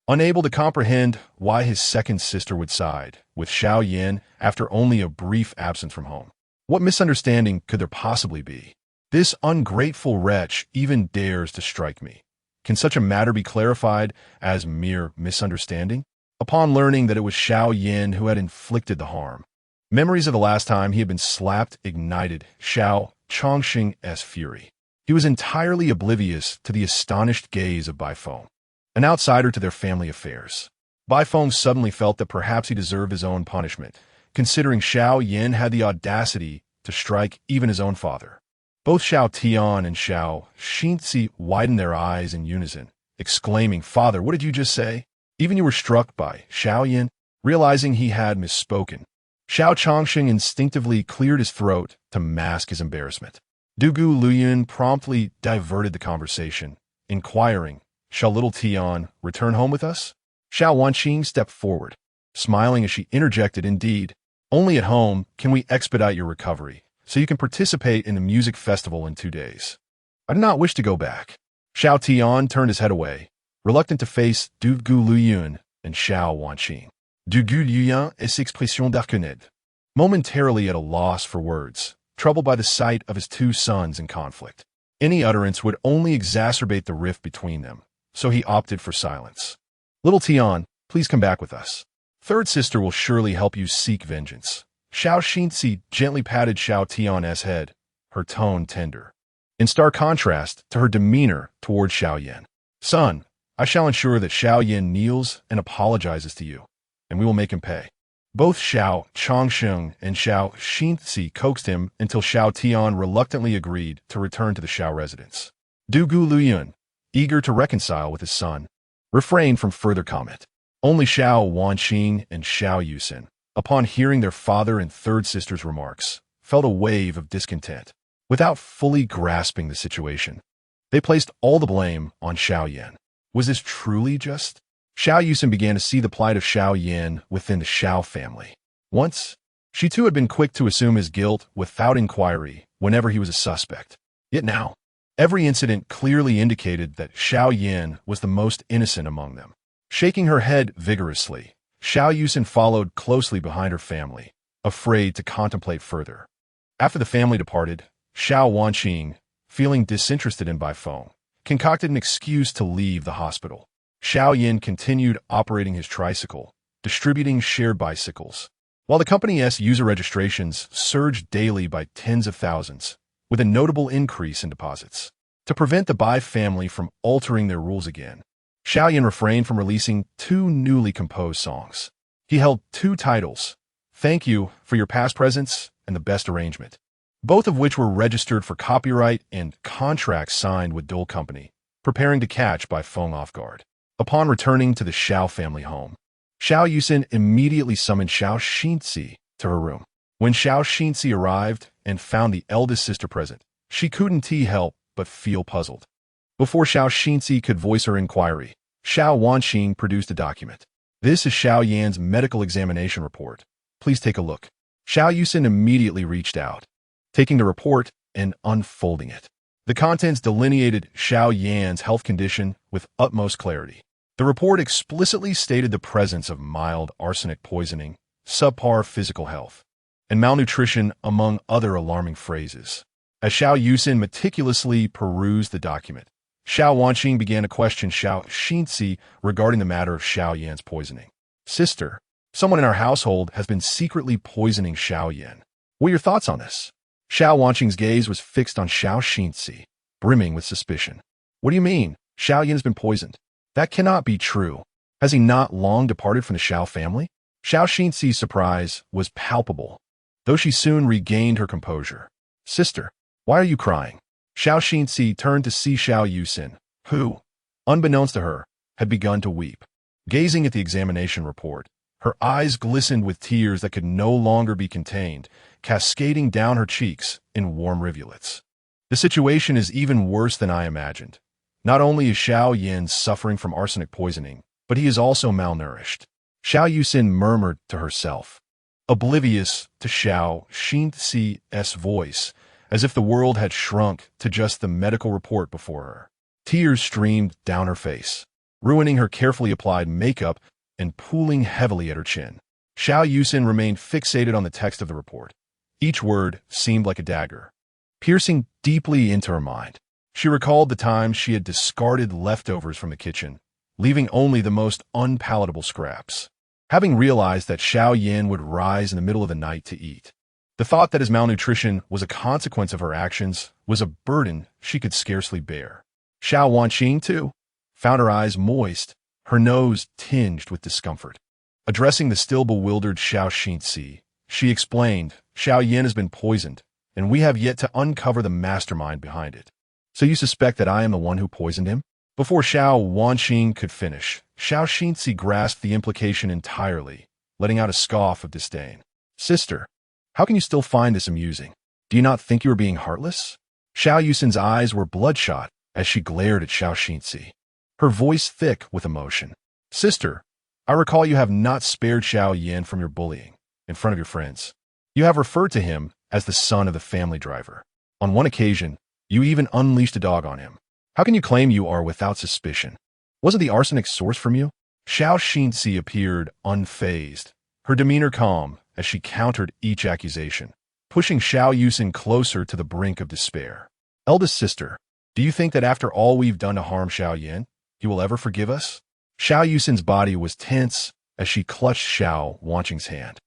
unable to comprehend why his second sister would side with Xiao Yan after only a brief absence from home. What misunderstanding could there possibly be? This ungrateful wretch even dares to strike me. Can such a matter be clarified as mere misunderstanding? Upon learning that it was Xiao Yan who had inflicted the harm, memories of the last time he had been slapped ignited Xiao Changsheng's fury. He was entirely oblivious to the astonished gaze of Bai Feng, an outsider to their family affairs. Bai Feng suddenly felt that perhaps he deserved his own punishment, considering Xiao Yan had the audacity to strike even his own father. Both Xiao Tian and Xiao Xinzi widened their eyes in unison, exclaiming, "Father, what did you just say?" Even you were struck by Xiao Yan, realizing he had misspoken. Xiao Changsheng instinctively cleared his throat to mask his embarrassment. Du Gu Luyan promptly diverted the conversation, inquiring, "Shall little Tian return home with us?" Xiao Wanqing stepped forward, smiling as she interjected, "Indeed, only at home can we expedite your recovery, so you can participate in the music festival in 2 days. I do not wish to go back." Xiao Tian turned his head away, reluctant to face Du Gu Luyun and Xiao Wanqing. Du Gu Luyun est expression d'arconed, momentarily at a loss for words, troubled by the sight of his two sons in conflict. Any utterance would only exacerbate the rift between them, so he opted for silence. "Little Tian, please come back with us. Third sister will surely help you seek vengeance." Xiao Xinzi gently patted Xiao Tian's head, her tone tender, in stark contrast to her demeanor toward Xiao Yan. "Son, I shall ensure that Xiao Yan kneels and apologizes to you, and we will make him pay." Both Xiao Changsheng and Xiao Xinzi coaxed him until Xiao Tian reluctantly agreed to return to the Xiao residence. Du Gu Luyun, eager to reconcile with his son, refrained from further comment. Only Xiao Wanqing and Xiao Yusin, upon hearing their father and third sister's remarks, felt a wave of discontent. Without fully grasping the situation, they placed all the blame on Xiao Yan. Was this truly just? Xiao Yusin began to see the plight of Xiao Yan within the Xiao family. Once, she too had been quick to assume his guilt without inquiry whenever he was a suspect. Yet now, every incident clearly indicated that Xiao Yan was the most innocent among them. Shaking her head vigorously, Xiao Yusin followed closely behind her family, afraid to contemplate further. After the family departed, Xiao Wanqing, feeling disinterested in Baifeng, concocted an excuse to leave the hospital. Xiao Yan continued operating his tricycle, distributing shared bicycles, while the company's user registrations surged daily by tens of thousands, with a notable increase in deposits. To prevent the Bai family from altering their rules again, Xiao Yan refrained from releasing 2 newly composed songs. He held 2 titles, Thank You for Your Past Presence and The Best Arrangement, both of which were registered for copyright and contracts signed with Dole Company, preparing to catch Baifeng off guard. Upon returning to the Xiao family home, Xiao Yusin immediately summoned Xiao Xinzi to her room. When Xiao Xinzi arrived and found the eldest sister present, she couldn't help but feel puzzled. Before Xiao Xinzi could voice her inquiry, Xiao Wanqing produced a document. This is Xiao Yan's medical examination report. Please take a look. Xiao Yusin immediately reached out, taking the report and unfolding it. The contents delineated Xiao Yan's health condition with utmost clarity. The report explicitly stated the presence of mild arsenic poisoning, subpar physical health, and malnutrition, among other alarming phrases. As Xiao Yusin meticulously perused the document, Xiao Wanqing began to question Xiao Xinzi regarding the matter of Xiao Yan's poisoning. Sister, someone in our household has been secretly poisoning Xiao Yan. What are your thoughts on this? Xiao Wanqing's gaze was fixed on Xiao Xinzi, brimming with suspicion. What do you mean? Xiao Yan has been poisoned. That cannot be true. Has he not long departed from the Xiao family? Xiao Xinzi's surprise was palpable, though she soon regained her composure. Sister, why are you crying? Xiao Xinzi turned to see Xiao Yusin, who, unbeknownst to her, had begun to weep. Gazing at the examination report, her eyes glistened with tears that could no longer be contained, cascading down her cheeks in warm rivulets. The situation is even worse than I imagined. Not only is Xiao Yan suffering from arsenic poisoning, but he is also malnourished. Xiao Yusin murmured to herself, oblivious to Xiao Xinzi's voice, as if the world had shrunk to just the medical report before her. Tears streamed down her face, ruining her carefully applied makeup and pooling heavily at her chin. Xiao Yusin remained fixated on the text of the report. Each word seemed like a dagger, piercing deeply into her mind. She recalled the times she had discarded leftovers from the kitchen, leaving only the most unpalatable scraps. Having realized that Xiao Yan would rise in the middle of the night to eat, the thought that his malnutrition was a consequence of her actions was a burden she could scarcely bear. Xiao Wanqing, too, found her eyes moist, her nose tinged with discomfort. Addressing the still bewildered Xiao Xinzi, she explained, Xiao Yan has been poisoned, and we have yet to uncover the mastermind behind it. So you suspect that I am the one who poisoned him? Before Xiao Wanqing could finish, Xiao Xinzi grasped the implication entirely, letting out a scoff of disdain. Sister, how can you still find this amusing? Do you not think you are being heartless? Xiao Yusin's eyes were bloodshot as she glared at Xiao Xinzi, her voice thick with emotion. Sister, I recall you have not spared Xiao Yan from your bullying in front of your friends. You have referred to him as the son of the family driver. On one occasion, you even unleashed a dog on him. How can you claim you are without suspicion? Wasn't the arsenic sourced from you? Xiao Xinzi appeared unfazed, her demeanor calm as she countered each accusation, pushing Xiao Yusin closer to the brink of despair. Eldest sister, do you think that after all we've done to harm Xiao Yan, he will ever forgive us? Xiao Yusin's body was tense as she clutched Xiao Wanqing's hand,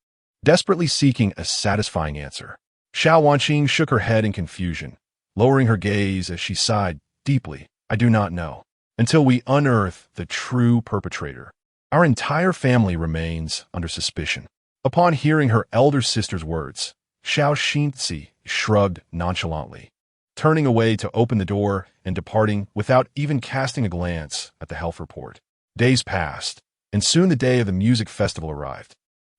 desperately seeking a satisfying answer. Xiao Wanqing shook her head in confusion, lowering her gaze as she sighed deeply. I do not know. Until we unearth the true perpetrator, our entire family remains under suspicion. Upon hearing her elder sister's words, Xiao Xinzi shrugged nonchalantly, turning away to open the door and departing without even casting a glance at the health report. Days passed, and soon the day of the music festival arrived.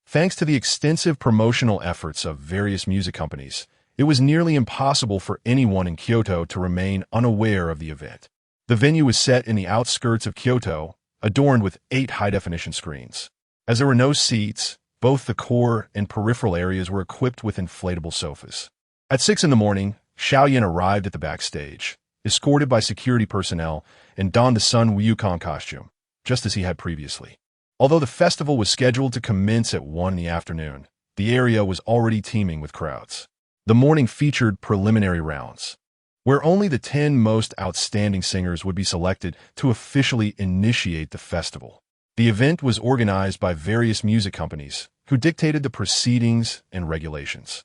Thanks to the extensive promotional efforts of various music companies, it was nearly impossible for anyone in Kyoto to remain unaware of the event. The venue was set in the outskirts of Kyoto, adorned with 8 high-definition screens. As there were no seats, both the core and peripheral areas were equipped with inflatable sofas. At 6 in the morning, Xiao Yan arrived at the backstage, escorted by security personnel, and donned the Sun Wukong costume, just as he had previously. Although the festival was scheduled to commence at 1 in the afternoon, the area was already teeming with crowds. The morning featured preliminary rounds, where only the 10 most outstanding singers would be selected to officially initiate the festival. The event was organized by various music companies who dictated the proceedings and regulations.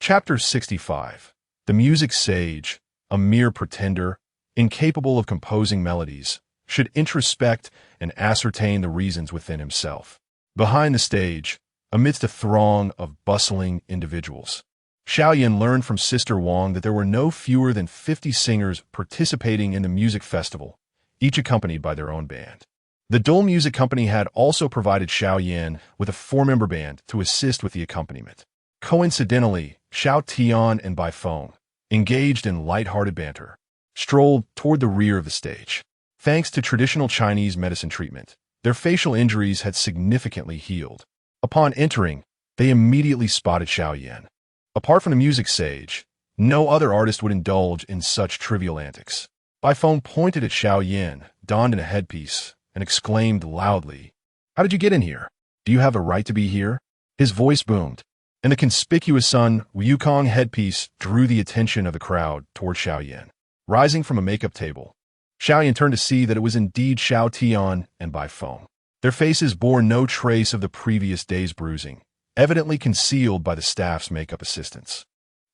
Chapter 65. The music sage, a mere pretender, incapable of composing melodies, should introspect and ascertain the reasons within himself. Behind the stage, amidst a throng of bustling individuals, Xiao Yan learned from Sister Wang that there were no fewer than 50 singers participating in the music festival, each accompanied by their own band. The Dole Music Company had also provided Xiao Yan with a 4-member band to assist with the accompaniment. Coincidentally, Xiao Tian and Bai Feng, engaged in light-hearted banter, strolled toward the rear of the stage. Thanks to traditional Chinese medicine treatment, their facial injuries had significantly healed. Upon entering, they immediately spotted Xiao Yan. Apart from the music sage, no other artist would indulge in such trivial antics. Bai Feng pointed at Xiao Yan, donned in a headpiece, and exclaimed loudly, "How did you get in here? Do you have a right to be here?" His voice boomed, and the conspicuous Sun Wukong headpiece drew the attention of the crowd toward Xiao Yan. Rising from a makeup table, Xiao Yan turned to see that it was indeed Xiao Tian and Bai Feng. Their faces bore no trace of the previous day's bruising, evidently concealed by the staff's makeup assistants.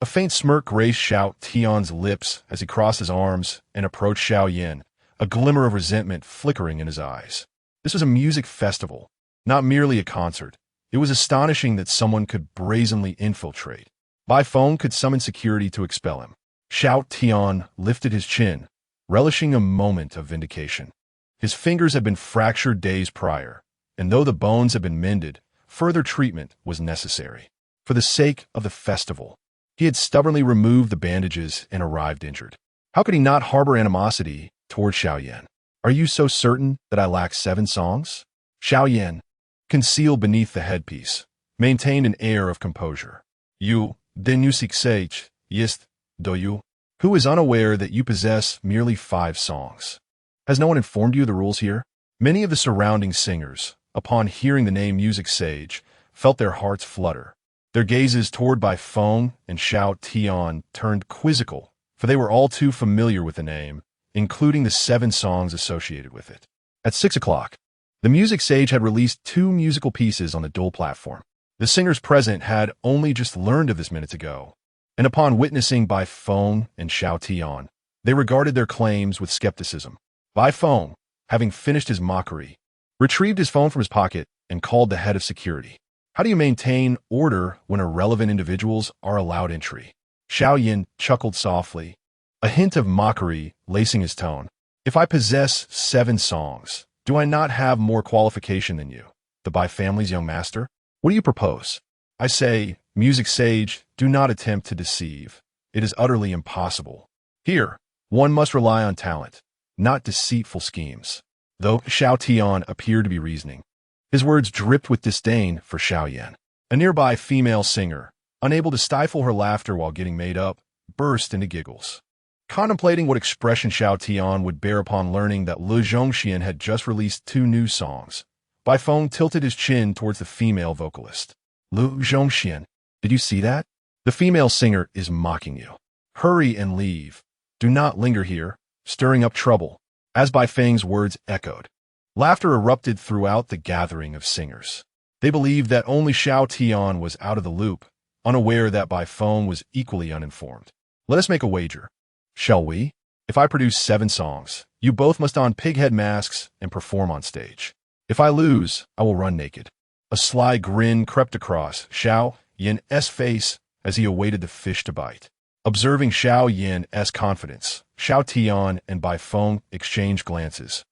A faint smirk graced Xiao Tian's lips as he crossed his arms and approached Xiao Yan, a glimmer of resentment flickering in his eyes. This was a music festival, not merely a concert. It was astonishing that someone could brazenly infiltrate. Bai Feng could summon security to expel him. Xiao Tian lifted his chin, relishing a moment of vindication. His fingers had been fractured days prior, and though the bones had been mended, further treatment was necessary. For the sake of the festival, he had stubbornly removed the bandages and arrived injured. How could he not harbor animosity toward Xiao Yan? "Are you so certain that I lack 7 songs?" Xiao Yan, concealed beneath the headpiece, maintained an air of composure. "You, the music sage, yes, do you? Who is unaware that you possess merely 5 songs? Has no one informed you of the rules here?" Many of the surrounding singers, upon hearing the name music sage, felt their hearts flutter. Their gazes toward Bai Feng and Xiao Tian turned quizzical, for they were all too familiar with the name, including the 7 songs associated with it. At 6 o'clock, the music sage had released 2 musical pieces on the Dole platform. The singers present had only just learned of this minutes ago, and upon witnessing Bai Feng and Xiao Tian, they regarded their claims with skepticism. Bai Feng, having finished his mockery, retrieved his phone from his pocket and called the head of security. "How do you maintain order when irrelevant individuals are allowed entry?" Xiao Yan chuckled softly, a hint of mockery lacing his tone. "If I possess 7 songs, do I not have more qualification than you, the Bai family's young master? What do you propose?" "I say, music sage, do not attempt to deceive. It is utterly impossible. Here, one must rely on talent, not deceitful schemes." Though Xiao Tian appeared to be reasoning, his words dripped with disdain for Xiao Yan. A nearby female singer, unable to stifle her laughter while getting made up, burst into giggles. Contemplating what expression Xiao Tian would bear upon learning that Lu Zhongxian had just released 2 new songs, Bai Feng tilted his chin towards the female vocalist. "Lu Zhongxian, did you see that? The female singer is mocking you. Hurry and leave. Do not linger here, stirring up trouble." As Bai Feng's words echoed, laughter erupted throughout the gathering of singers. They believed that only Xiao Tian was out of the loop, unaware that Bai Feng was equally uninformed. "Let us make a wager. Shall we? If I produce 7 songs, you both must don pighead masks and perform on stage. If I lose, I will run naked." A sly grin crept across Xiao Yan's face as he awaited the fish to bite. Observing Xiao Yan's confidence, Xiao Tian and Bai Feng exchanged glances,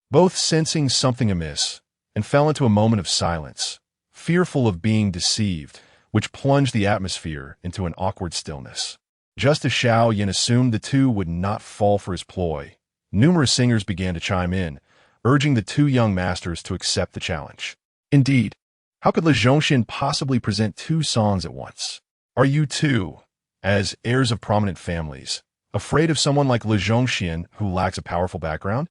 both sensing something amiss, and fell into a moment of silence, fearful of being deceived, which plunged the atmosphere into an awkward stillness. Just as Xiao Yan assumed the 2 would not fall for his ploy, numerous singers began to chime in, urging the 2 young masters to accept the challenge. Indeed, how could Lu Zhongxian possibly present 2 songs at once? Are you 2, as heirs of prominent families, afraid of someone like Lu Zhongxian who lacks a powerful background?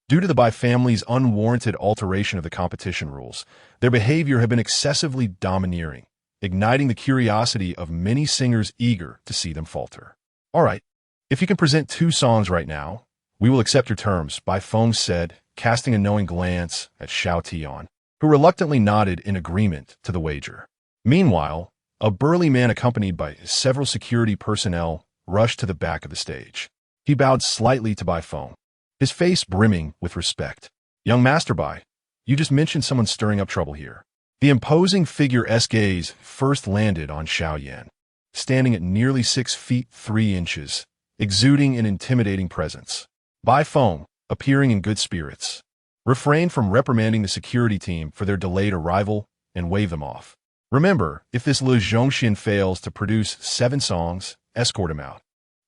Due to the Bai family's unwarranted alteration of the competition rules, their behavior had been excessively domineering, igniting the curiosity of many singers eager to see them falter. All right, if you can present 2 songs right now, we will accept your terms, Bai Feng said, casting a knowing glance at Xiao Yan, who reluctantly nodded in agreement to the wager. Meanwhile, a burly man accompanied by several security personnel rushed to the back of the stage. He bowed slightly to Bai Feng, his face brimming with respect. Young Master Bai, you just mentioned someone stirring up trouble here. The imposing figure's gaze first landed on Xiao Yan, standing at nearly 6 feet 3 inches, exuding an intimidating presence. Bai Feng, appearing in good spirits, refrained from reprimanding the security team for their delayed arrival and waved them off. Remember, if this Li Zhongxian fails to produce 7 songs, escort him out.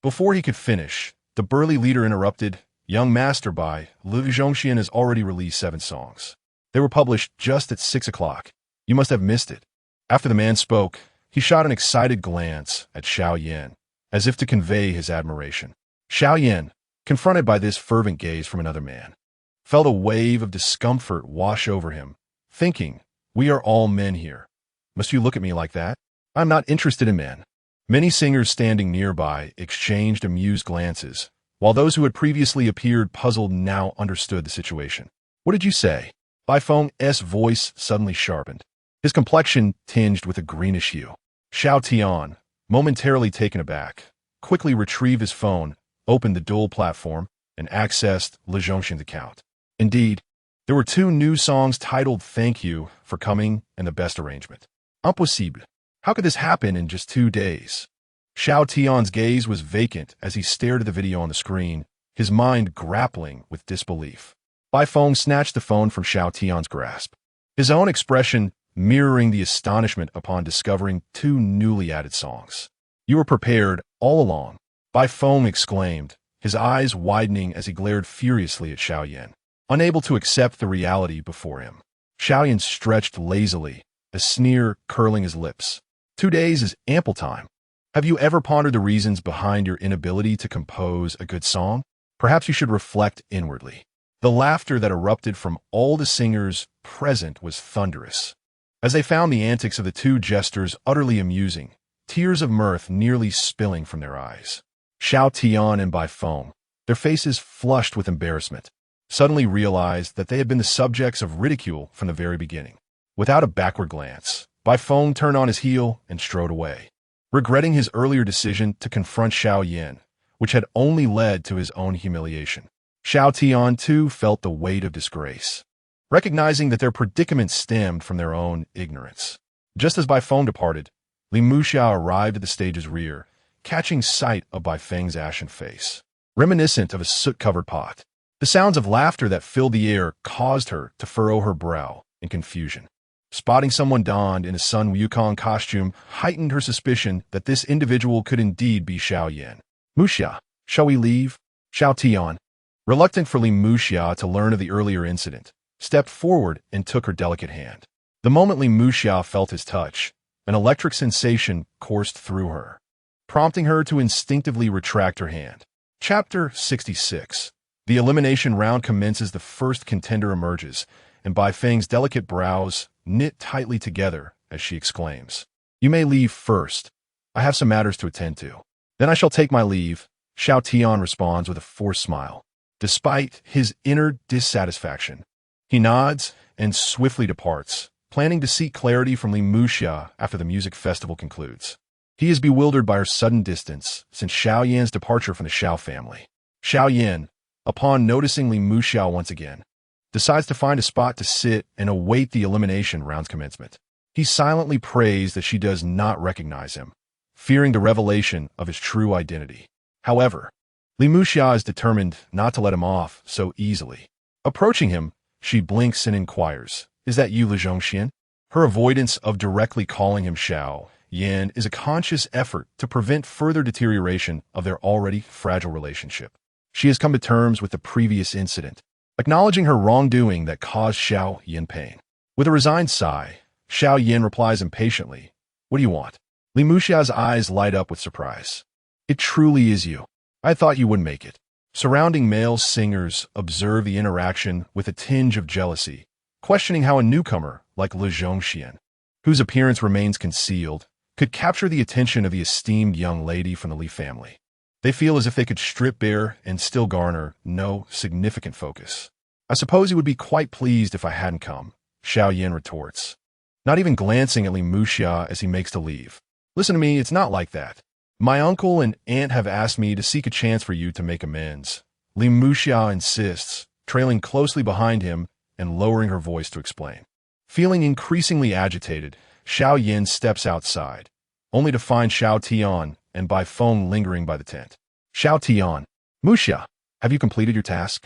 Before he could finish, the burly leader interrupted. Young Master Bai, Li Zhongxian has already released 7 songs. They were published just at 6 o'clock. You must have missed it. After the man spoke, he shot an excited glance at Xiao Yan, as if to convey his admiration. Xiao Yan, confronted by this fervent gaze from another man, felt a wave of discomfort wash over him, thinking, we are all men here. Must you look at me like that? I'm not interested in men. Many singers standing nearby exchanged amused glances, while those who had previously appeared puzzled now understood the situation. What did you say? Bai Feng's voice suddenly sharpened, his complexion tinged with a greenish hue. Xiao Tian, momentarily taken aback, quickly retrieved his phone, opened the dual platform, and accessed Li Zhongxian's account. Indeed, there were 2 new songs titled Thank You for Coming and The Best Arrangement. Impossible. How could this happen in just 2 days? Xiao Tian's gaze was vacant as he stared at the video on the screen, his mind grappling with disbelief. Bai Feng snatched the phone from Xiao Tian's grasp, his own expression mirroring the astonishment upon discovering 2 newly added songs. You were prepared all along, Bai Feng exclaimed, his eyes widening as he glared furiously at Xiao Yan, unable to accept the reality before him. Xiao Yan stretched lazily, a sneer curling his lips. 2 days is ample time. Have you ever pondered the reasons behind your inability to compose a good song? Perhaps you should reflect inwardly. The laughter that erupted from all the singers present was thunderous. As they found the antics of the 2 jesters utterly amusing, tears of mirth nearly spilling from their eyes. Xiao Tian and Bai Feng, their faces flushed with embarrassment, suddenly realized that they had been the subjects of ridicule from the very beginning. Without a backward glance, Bai Feng turned on his heel and strode away, regretting his earlier decision to confront Xiao Yan, which had only led to his own humiliation. Xiao Tian, too, felt the weight of disgrace, recognizing that their predicament stemmed from their own ignorance. Just as Bai Feng departed, Li Muxia arrived at the stage's rear, catching sight of Bai Feng's ashen face, reminiscent of a soot-covered pot. The sounds of laughter that filled the air caused her to furrow her brow in confusion. Spotting someone donned in a Sun Wukong costume heightened her suspicion that this individual could indeed be Xiao Yan. Muxia, shall we leave? Xiao Tian, reluctant for Li Muxia to learn of the earlier incident, stepped forward and took her delicate hand. The moment Li Muxia felt his touch, an electric sensation coursed through her, prompting her to instinctively retract her hand. Chapter 66. The elimination round commences. The first contender emerges, and Bai Feng's delicate brows knit tightly together as she exclaims, "You may leave first. I have some matters to attend to. Then I shall take my leave." Xiao Tian responds with a forced smile. Despite his inner dissatisfaction, he nods and swiftly departs, planning to seek clarity from Li Muxia after the music festival concludes. He is bewildered by her sudden distance since Xiao Yan's departure from the Xiao family. Xiao Yan, upon noticing Li Muxia once again, decides to find a spot to sit and await the elimination round's commencement. He silently prays that she does not recognize him, fearing the revelation of his true identity. However, Li Muxia is determined not to let him off so easily. Approaching him, she blinks and inquires, "Is that you, Li Zhongxian?" Her avoidance of directly calling him Xiao Yan is a conscious effort to prevent further deterioration of their already fragile relationship. She has come to terms with the previous incident, acknowledging her wrongdoing that caused Xiao Yan pain. With a resigned sigh, Xiao Yan replies impatiently, "What do you want?" Li Muxia's eyes light up with surprise. "It truly is you. I thought you wouldn't make it." Surrounding male singers observe the interaction with a tinge of jealousy, questioning how a newcomer like Li Zhongxian whose appearance remains concealed, could capture the attention of the esteemed young lady from the Li family. They feel as if they could strip bare and still garner no significant focus. I suppose he would be quite pleased if I hadn't come, Xiao Yan retorts, not even glancing at Li Muxia as he makes to leave. Listen to me, it's not like that. My uncle and aunt have asked me to seek a chance for you to make amends. Li Muxia insists, trailing closely behind him and lowering her voice to explain. Feeling increasingly agitated, Xiao Yan steps outside, only to find Xiao Tian and by phone lingering by the tent. Xiao Tian, Muxia, have you completed your task?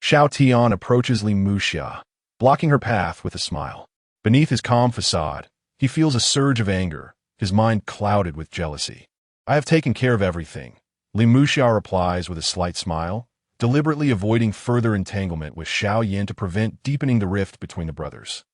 Xiao Tian approaches Li Muxia, blocking her path with a smile. Beneath his calm facade, he feels a surge of anger, his mind clouded with jealousy. I have taken care of everything, Li Muxia replies with a slight smile, deliberately avoiding further entanglement with Xiao Yan to prevent deepening the rift between the brothers.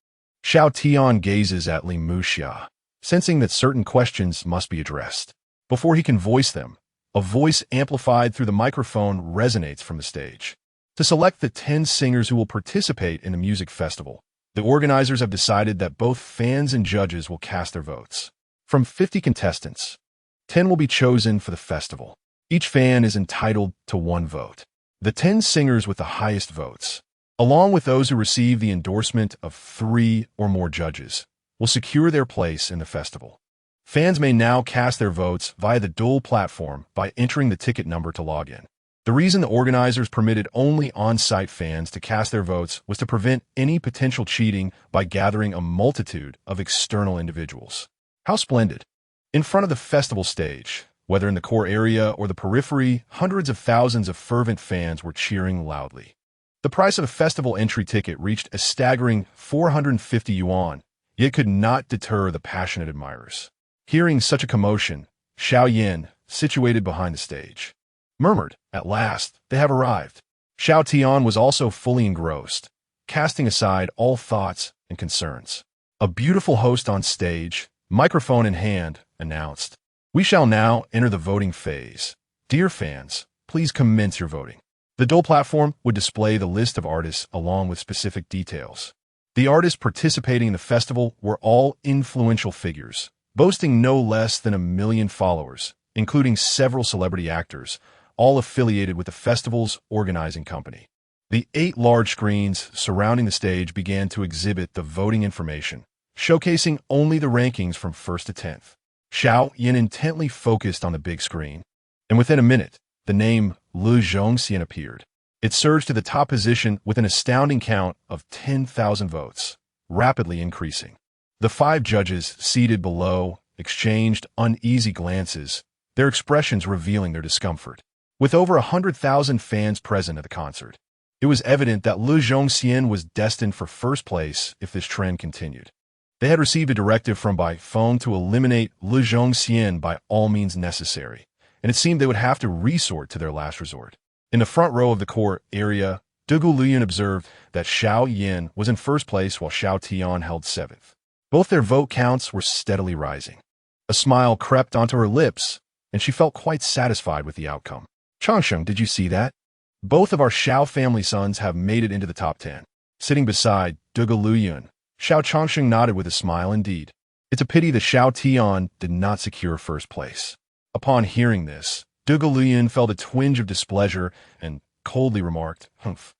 Xiao Tian gazes at Li Muxia, sensing that certain questions must be addressed. Before he can voice them, a voice amplified through the microphone resonates from the stage. To select the 10 singers who will participate in the music festival, the organizers have decided that both fans and judges will cast their votes. From 50 contestants, 10 will be chosen for the festival. Each fan is entitled to 1 vote. The 10 singers with the highest votes, along with those who receive the endorsement of 3 or more judges, will secure their place in the festival. Fans may now cast their votes via the dual platform by entering the ticket number to log in. The reason the organizers permitted only on-site fans to cast their votes was to prevent any potential cheating by gathering a multitude of external individuals. How splendid! In front of the festival stage, whether in the core area or the periphery, hundreds of thousands of fervent fans were cheering loudly. The price of a festival entry ticket reached a staggering 450 yuan, yet could not deter the passionate admirers. Hearing such a commotion, Xiao Yan, situated behind the stage, murmured, "At last, they have arrived." Xiao Tian was also fully engrossed, casting aside all thoughts and concerns. A beautiful host on stage, microphone in hand, announced, "We shall now enter the voting phase. Dear fans, please commence your voting." The dual platform would display the list of artists along with specific details. The artists participating in the festival were all influential figures, boasting no less than 1 million followers, including several celebrity actors, all affiliated with the festival's organizing company. The 8 large screens surrounding the stage began to exhibit the voting information, showcasing only the rankings from 1st to 10th. Xiao Yan intently focused on the big screen, and within a minute, the name Lu Zhongxian appeared. It surged to the top position with an astounding count of 10,000 votes, rapidly increasing. The 5 judges seated below exchanged uneasy glances, their expressions revealing their discomfort. With over 100,000 fans present at the concert, it was evident that Lu Zhongxian was destined for first place if this trend continued. They had received a directive from by phone to eliminate Lu Zhongxian by all means necessary, and it seemed they would have to resort to their last resort. In the front row of the core area, Dugu Luyan observed that Xiao Yan was in first place while Xiao Tian held 7th. Both their vote counts were steadily rising. A smile crept onto her lips, and she felt quite satisfied with the outcome. "Changsheng, did you see that? Both of our Xiao family sons have made it into the top 10. Sitting beside Dugu Luyan, Xiao Changsheng nodded with a smile indeed. It's a pity that Xiao Tian did not secure first place. Upon hearing this, Dugu Luyan felt a twinge of displeasure and coldly remarked, "Humph.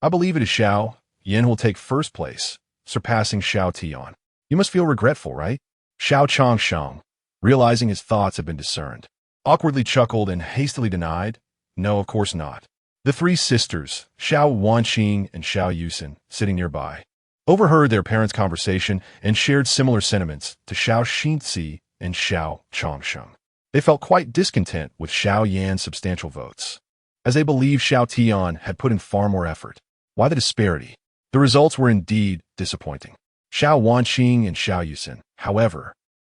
I believe it is Xiao Yan who will take first place, surpassing Xiao Tian. You must feel regretful, right?" Xiao Changsheng, realizing his thoughts had been discerned, awkwardly chuckled and hastily denied, "No, of course not." The 3 sisters, Xiao Wanqing and Xiao Yusin, sitting nearby, overheard their parents' conversation and shared similar sentiments to Xiao Xinzi and Xiao Changsheng. They felt quite discontent with Xiao Yan's substantial votes, as they believed Xiao Tian had put in far more effort. Why the disparity? The results were indeed disappointing. Xiao Wanqing and Xiao Yusin, however,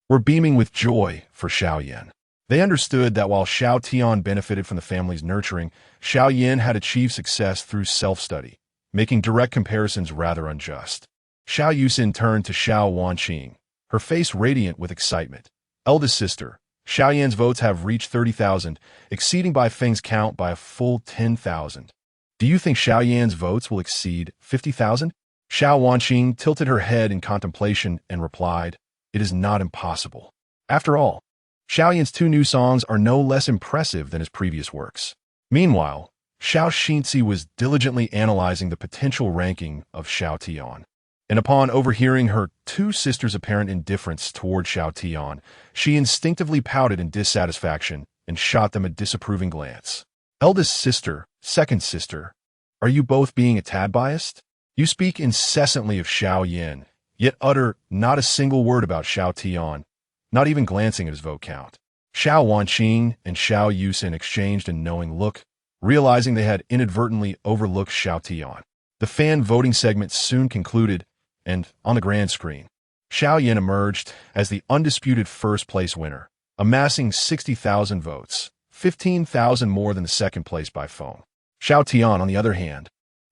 were beaming with joy for Xiao Yan. They understood that while Xiao Tian benefited from the family's nurturing, Xiao Yan had achieved success through self-study, making direct comparisons rather unjust. Xiao Yusin turned to Xiao Wanqing, her face radiant with excitement. "Eldest sister, Xiao Yan's votes have reached 30,000, exceeding Bai Feng's count by a full 10,000. Do you think Xiao Yan's votes will exceed 50,000? Xiao Wanqing tilted her head in contemplation and replied, it is not impossible. After all, Xiao Yan's 2 new songs are no less impressive than his previous works. Meanwhile, Xiao Xinzi was diligently analyzing the potential ranking of Xiao Tian. And upon overhearing her 2 sisters' apparent indifference toward Xiao Tian, she instinctively pouted in dissatisfaction and shot them a disapproving glance. Eldest sister, second sister, are you both being a tad biased? You speak incessantly of Xiao Yan, yet utter not a single word about Xiao Tian, not even glancing at his vote count. Xiao Wanqing and Xiao Yusin exchanged a knowing look, realizing they had inadvertently overlooked Xiao Tian. The fan voting segment soon concluded, and on the grand screen, Xiao Yan emerged as the undisputed first-place winner, amassing 60,000 votes, 15,000 more than the second place by phone. Xiao Tian, on the other hand,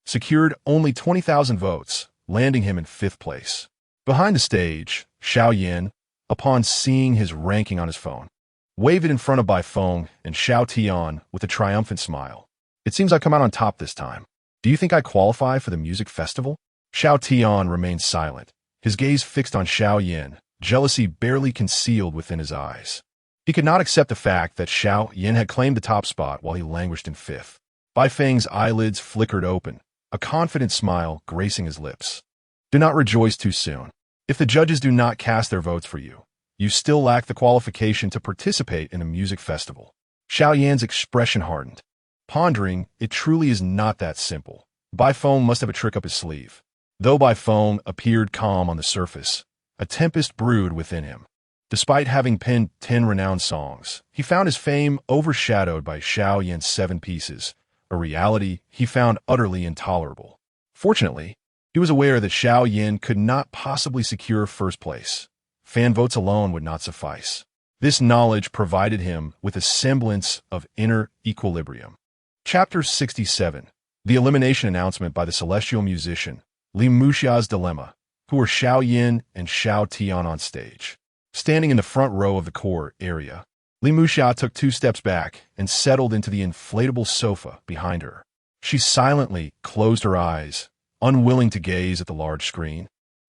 secured only 20,000 votes, landing him in 5th place. Behind the stage, Xiao Yan, upon seeing his ranking on his phone, waved it in front of Bai Feng and Xiao Tian with a triumphant smile. It seems I come out on top this time. Do you think I qualify for the music festival? Xiao Tian remained silent, his gaze fixed on Xiao Yan, jealousy barely concealed within his eyes. He could not accept the fact that Xiao Yan had claimed the top spot while he languished in 5th. Bai Feng's eyelids flickered open, a confident smile gracing his lips. Do not rejoice too soon. If the judges do not cast their votes for you, you still lack the qualification to participate in a music festival. Xiao Yan's expression hardened. Pondering, it truly is not that simple. Bai Feng must have a trick up his sleeve. Though Bai Feng appeared calm on the surface, a tempest brewed within him. Despite having penned 10 renowned songs, he found his fame overshadowed by Xiao Yan's 7 pieces, a reality he found utterly intolerable. Fortunately, he was aware that Xiao Yan could not possibly secure first place. Fan votes alone would not suffice. This knowledge provided him with a semblance of inner equilibrium. Chapter 67. The elimination announcement by the celestial musician, Li Muxia's dilemma, who were Xiao Yan and Xiao Tian on stage. Standing in the front row of the core area, Li Muxia took 2 steps back and settled into the inflatable sofa behind her. She silently closed her eyes, unwilling to gaze at the large screen,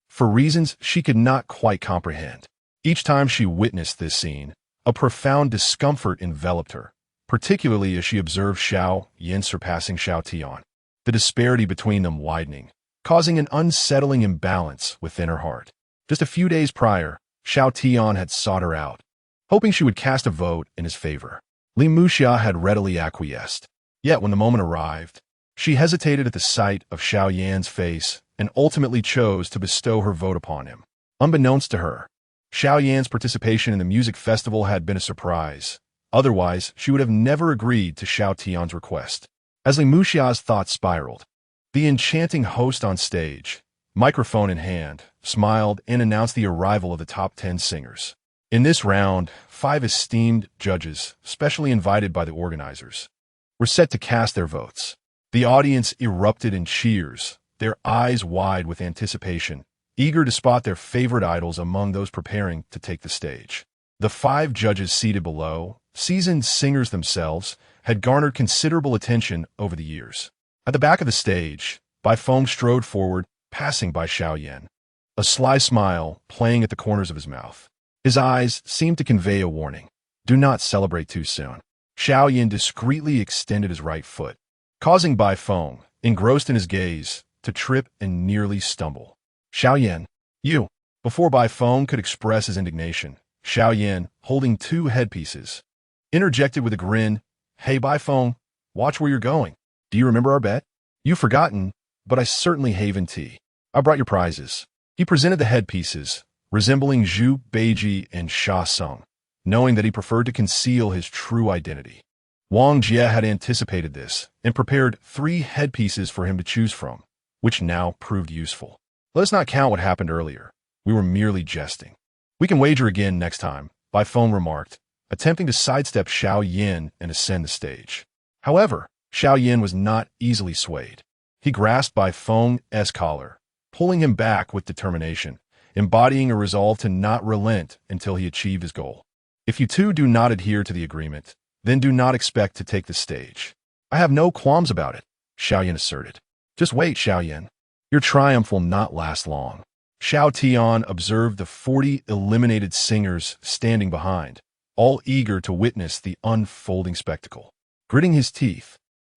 for reasons she could not quite comprehend. Each time she witnessed this scene, a profound discomfort enveloped her, particularly as she observed Xiao Yan surpassing Xiao Tian, the disparity between them widening, causing an unsettling imbalance within her heart. Just a few days prior, Xiao Tian had sought her out, hoping she would cast a vote in his favor. Li Muxia had readily acquiesced. Yet when the moment arrived, she hesitated at the sight of Xiao Yan's face and ultimately chose to bestow her vote upon him. Unbeknownst to her, Xiao Yan's participation in the music festival had been a surprise. Otherwise, she would have never agreed to Xiao Tian's request. As Li Muxia's thoughts spiraled, the enchanting host on stage, microphone in hand, smiled and announced the arrival of the top 10 singers. In this round, 5 esteemed judges, specially invited by the organizers, were set to cast their votes. The audience erupted in cheers, their eyes wide with anticipation, eager to spot their favorite idols among those preparing to take the stage. The 5 judges seated below, seasoned singers themselves, had garnered considerable attention over the years. At the back of the stage, Bai Feng strode forward, passing by Xiao Yan, a sly smile playing at the corners of his mouth. His eyes seemed to convey a warning. Do not celebrate too soon. Xiao Yan discreetly extended his right foot, causing Bai Feng, engrossed in his gaze, to trip and nearly stumble. Xiao Yan, you! Before Bai Feng could express his indignation, Xiao Yan, holding 2 headpieces, interjected with a grin, Hey Bai Feng, watch where you're going. Do you remember our bet? You've forgotten, but I certainly haven tea. I brought your prizes. He presented the headpieces, resembling Zhu Beiji and Sha Sung, knowing that he preferred to conceal his true identity. Wang Jie had anticipated this and prepared 3 headpieces for him to choose from, which now proved useful. Let us not count what happened earlier. We were merely jesting. We can wager again next time, Bai Feng remarked, attempting to sidestep Xiao Yan and ascend the stage. However, Xiao Yan was not easily swayed. He grasped Bai Feng's collar, pulling him back with determination, embodying a resolve to not relent until he achieved his goal. If you two do not adhere to the agreement, then do not expect to take the stage. I have no qualms about it, Xiao Yan asserted. Just wait, Xiao Yan. Your triumph will not last long. Xiao Tian observed the 40 eliminated singers standing behind, all eager to witness the unfolding spectacle. Gritting his teeth,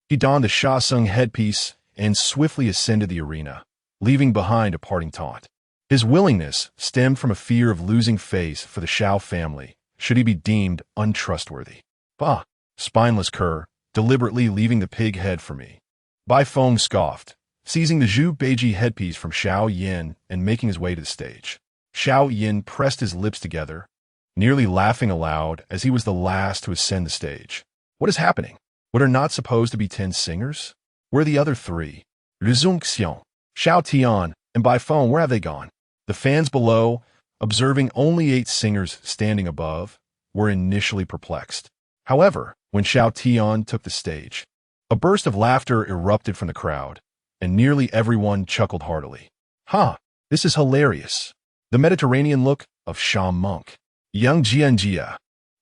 he donned the Shasung headpiece and swiftly ascended the arena, leaving behind a parting taunt. His willingness stemmed from a fear of losing face for the Xiao family, should he be deemed untrustworthy. Bah, spineless cur, deliberately leaving the pig head for me. Bai Feng scoffed, seizing the Zhu Beiji headpiece from Xiao Yan and making his way to the stage. Xiao Yan pressed his lips together, nearly laughing aloud as he was the last to ascend the stage. What is happening? What are not supposed to be 10 singers? Where are the other 3? Liu Xiong, Xiao Tian, and Bai Feng, where have they gone? The fans below, observing only 8 singers standing above, were initially perplexed. However, when Xiao Tian took the stage, a burst of laughter erupted from the crowd, and nearly everyone chuckled heartily. This is hilarious. The Mediterranean look of Sha Monk. Young Jianjia,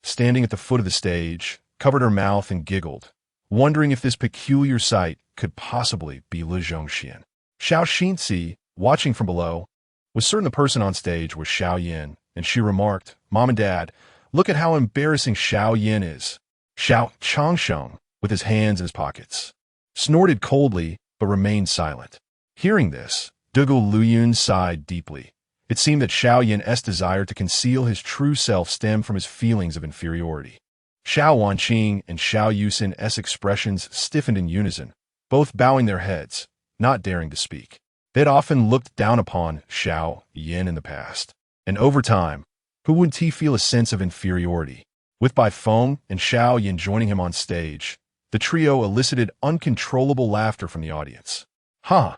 standing at the foot of the stage, covered her mouth and giggled, wondering if this peculiar sight could possibly be Li Zhongxian. Xiao Xinzi, watching from below, was certain the person on stage was Xiao Yan, and she remarked, "Mom and Dad, look at how embarrassing Xiao Yan is." Xiao Changsheng, with his hands in his pockets, snorted coldly but remained silent. Hearing this, Dugu Luyun sighed deeply. It seemed that Xiao Yan's desire to conceal his true self stemmed from his feelings of inferiority. Xiao Wanqing and Xiao Yusin's expressions stiffened in unison, both bowing their heads, not daring to speak. They had often looked down upon Xiao Yan in the past, and over time, who wouldn't he feel a sense of inferiority? With Bai Feng and Xiao Yan joining him on stage, the trio elicited uncontrollable laughter from the audience. I've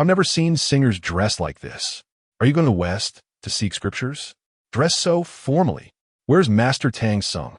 never seen singers dressed like this. Are you going to the West to seek scriptures? Dressed so formally. Where's Master Tang Sung?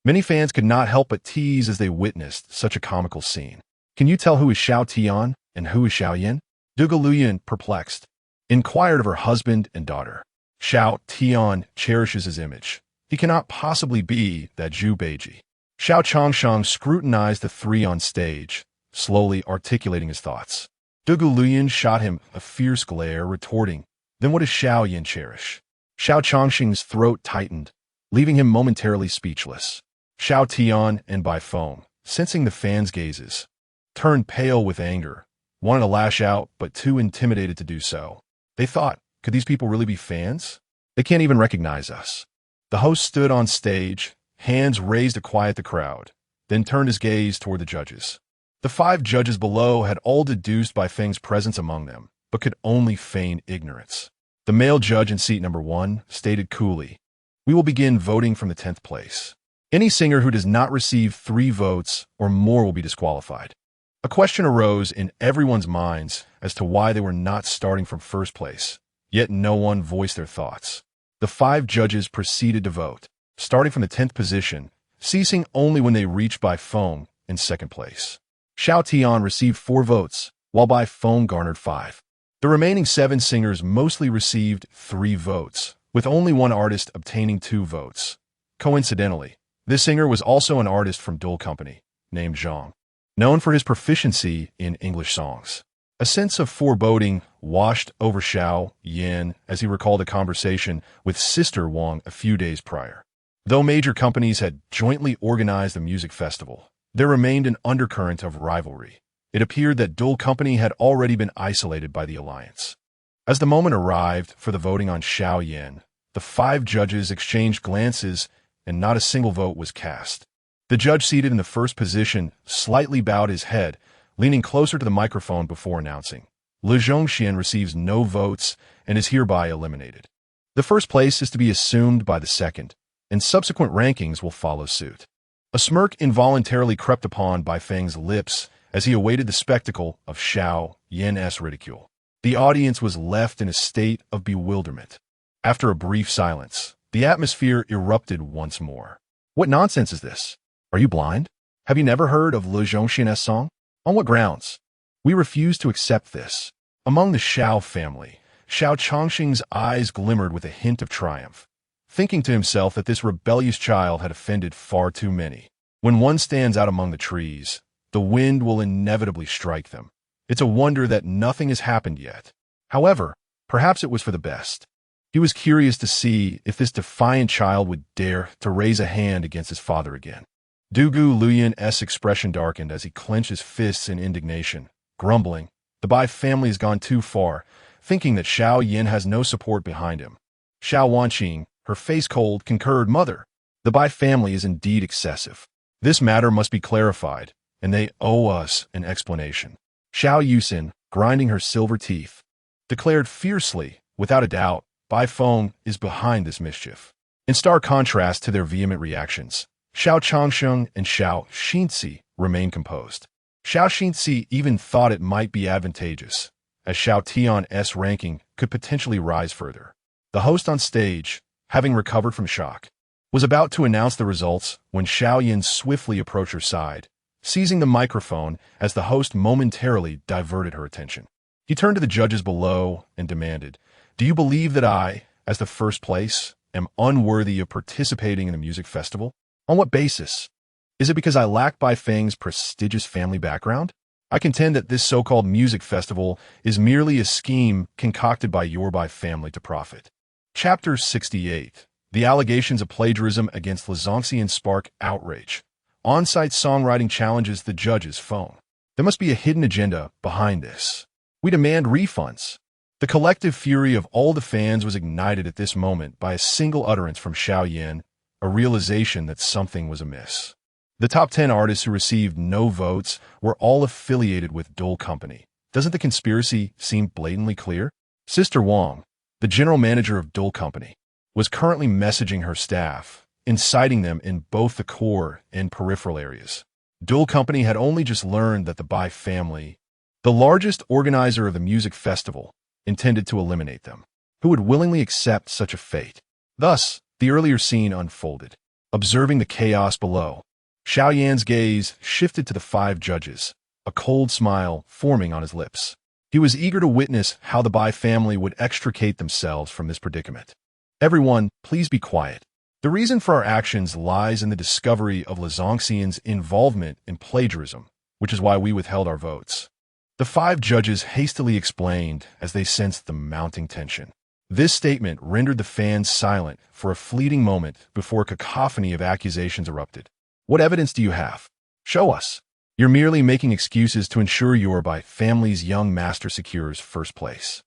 Many fans could not help but tease as they witnessed such a comical scene. Can you tell who is Xiao Tian and who is Xiao Yan? Dugu Luyan, perplexed, inquired of her husband and daughter. Xiao Tian cherishes his image. He cannot possibly be that Zhu Beiji. Xiao Changsheng scrutinized the 3 on stage, slowly articulating his thoughts. Dugu Luyan shot him a fierce glare, retorting, "Then what does Xiao Yan cherish?" Xiao Changsheng's throat tightened, leaving him momentarily speechless. Xiao Tian and Bai Feng, sensing the fans' gazes, turned pale with anger, wanted to lash out but too intimidated to do so. They thought, could these people really be fans? They can't even recognize us. The host stood on stage, hands raised to quiet the crowd, then turned his gaze toward the judges. The 5 judges below had all deduced Bai Feng's presence among them, but could only feign ignorance. The male judge in seat number 1 stated coolly, "We will begin voting from the 10th place. Any singer who does not receive 3 votes or more will be disqualified." A question arose in everyone's minds as to why they were not starting from first place, yet no one voiced their thoughts. The 5 judges proceeded to vote, starting from the 10th position, ceasing only when they reached Bai Feng in second place. Xiao Tian received 4 votes, while Bai Feng garnered 5. The remaining 7 singers mostly received 3 votes, with only one artist obtaining 2 votes. Coincidentally, this singer was also an artist from Dole Company, named Zhang, known for his proficiency in English songs. A sense of foreboding washed over Xiao Yan as he recalled a conversation with Sister Wang a few days prior. Though major companies had jointly organized the music festival, there remained an undercurrent of rivalry. It appeared that Dole Company had already been isolated by the alliance. As the moment arrived for the voting on Xiao Yan, the 5 judges exchanged glances and not a single vote was cast. The judge seated in the first position slightly bowed his head, leaning closer to the microphone before announcing, "Li Zhongxian receives no votes and is hereby eliminated." The first place is to be assumed by the second, and subsequent rankings will follow suit. A smirk involuntarily crept upon Bai Feng's lips as he awaited the spectacle of Xiao Yan's ridicule. The audience was left in a state of bewilderment. After a brief silence, the atmosphere erupted once more. "What nonsense is this? Are you blind? Have you never heard of Li Zhongxian's song? On what grounds? We refuse to accept this." Among the Xiao family, Xiao Changxing's eyes glimmered with a hint of triumph, thinking to himself that this rebellious child had offended far too many. When one stands out among the trees, the wind will inevitably strike them. It's a wonder that nothing has happened yet. However, Perhaps it was for the best. He was curious to see if this defiant child would dare to raise a hand against his father again. Dugu Luyan's expression darkened as he clenched his fists in indignation, grumbling, "The Bai family has gone too far," thinking that Xiao Yan has no support behind him. Xiao Wanqing, her face cold, concurred, "Mother, the Bai family is indeed excessive. This matter must be clarified, and they owe us an explanation." Xiao Yusin, grinding her silver teeth, declared fiercely, "Without a doubt, Bai Feng is behind this mischief." In stark contrast to their vehement reactions, Xiao Changsheng and Xiao Xinzi remained composed. Xiao Xinzi even thought it might be advantageous, as Xiao Tian's ranking could potentially rise further. The host on stage, having recovered from shock, was about to announce the results when Xiao Yan swiftly approached her side, seizing the microphone as the host momentarily diverted her attention. He turned to the judges below and demanded, "Do you believe that I, as the first place, am unworthy of participating in the music festival? On what basis? Is it because I lack Bai Feng's prestigious family background? I contend that this so-called music festival is merely a scheme concocted by your Bai family to profit." Chapter 68. The allegations of plagiarism against Zongxian spark outrage. On-site songwriting challenges the judge's phone. There must be a hidden agenda behind this. We demand refunds. The collective fury of all the fans was ignited at this moment by a single utterance from Xiao Yan, a realization that something was amiss. The top 10 artists who received no votes were all affiliated with Dole Company. Doesn't the conspiracy seem blatantly clear? Sister Wang, the general manager of Dole Company, was currently messaging her staff, inciting them in both the core and peripheral areas. Dole Company had only just learned that the Bai family, the largest organizer of the music festival, intended to eliminate them. Who would willingly accept such a fate? Thus, the earlier scene unfolded. Observing the chaos below, Xiao Yan's gaze shifted to the 5 judges, a cold smile forming on his lips. He was eager to witness how the Bai family would extricate themselves from this predicament. "Everyone, please be quiet. The reason for our actions lies in the discovery of Zongxian's involvement in plagiarism, which is why we withheld our votes." The 5 judges hastily explained as they sensed the mounting tension. This statement rendered the fans silent for a fleeting moment before a cacophony of accusations erupted. "What evidence do you have? Show us. You're merely making excuses to ensure your Bai family's young master secures first place."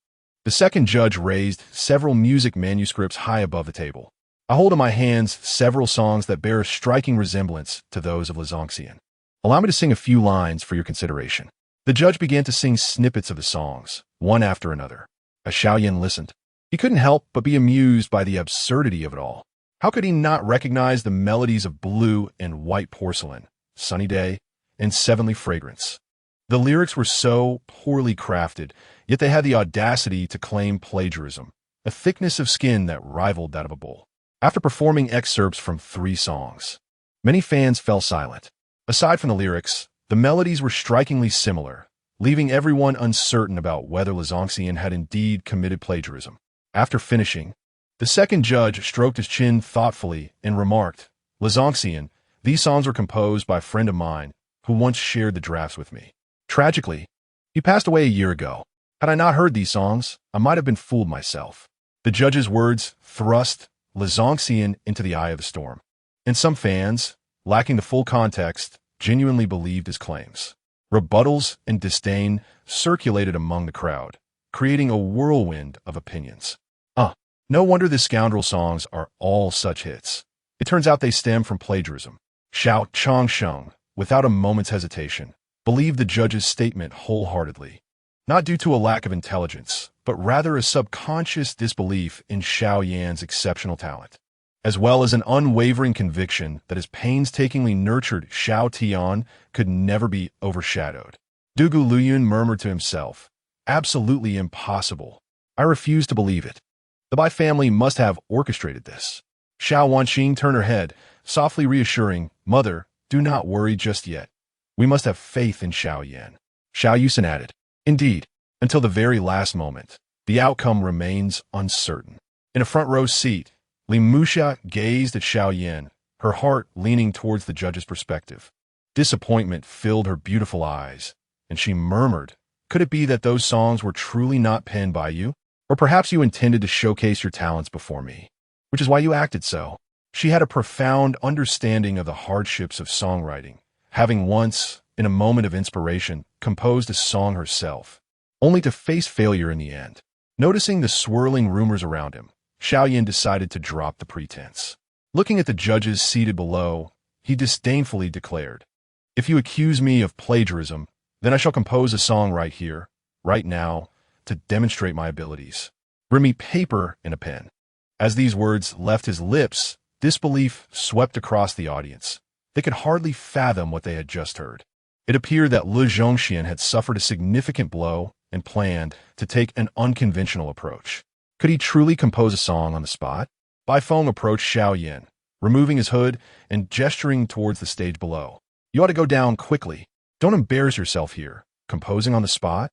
The second judge raised several music manuscripts high above the table. "I hold in my hands several songs that bear a striking resemblance to those of Zongxian. Allow me to sing a few lines for your consideration." The judge began to sing snippets of the songs, one after another. As Xiao Yan listened, he couldn't help but be amused by the absurdity of it all. How could he not recognize the melodies of Blue and White Porcelain, Sunny Day, and Sevenly Fragrance? The lyrics were so poorly crafted, yet they had the audacity to claim plagiarism, a thickness of skin that rivaled that of a bull. After performing excerpts from 3 songs, many fans fell silent. Aside from the lyrics, the melodies were strikingly similar, leaving everyone uncertain about whether Zongxian had indeed committed plagiarism. After finishing, the second judge stroked his chin thoughtfully and remarked, "Zongxian, these songs were composed by a friend of mine who once shared the drafts with me. Tragically, he passed away a year ago. Had I not heard these songs, I might have been fooled myself." The judge's words thrust Zongxian into the eye of the storm, and some fans, lacking the full context, genuinely believed his claims. Rebuttals and disdain circulated among the crowd, creating a whirlwind of opinions. No wonder the scoundrel songs are all such hits. It turns out they stem from plagiarism. Xiao Changsheng, without a moment's hesitation, believed the judge's statement wholeheartedly, not due to a lack of intelligence, but rather a subconscious disbelief in Xiao Yan's exceptional talent, as well as an unwavering conviction that his painstakingly nurtured Xiao Tian could never be overshadowed. Dugu Luyan murmured to himself, "Absolutely impossible. I refuse to believe it. The Bai family must have orchestrated this." Xiao Wanqing turned her head, softly reassuring, "Mother, do not worry just yet. We must have faith in Xiao Yan." Xiao Yusin added, "Indeed, until the very last moment, the outcome remains uncertain." In a front-row seat, Li Muxia gazed at Xiao Yan, her heart leaning towards the judge's perspective. Disappointment filled her beautiful eyes, and she murmured, "Could it be that those songs were truly not penned by you?" Or perhaps you intended to showcase your talents before me, which is why you acted so. She had a profound understanding of the hardships of songwriting, having once, in a moment of inspiration, composed a song herself, only to face failure in the end. Noticing the swirling rumors around him, Xiao Yan decided to drop the pretense. Looking at the judges seated below, he disdainfully declared, "If you accuse me of plagiarism, then I shall compose a song right here, right now, to demonstrate my abilities. Bring me paper and a pen." As these words left his lips, disbelief swept across the audience. They could hardly fathom what they had just heard. It appeared that Lu Zhongxian had suffered a significant blow and planned to take an unconventional approach. Could he truly compose a song on the spot? Bai Feng approached Xiao Yan, removing his hood and gesturing towards the stage below. "You ought to go down quickly. Don't embarrass yourself here, composing on the spot.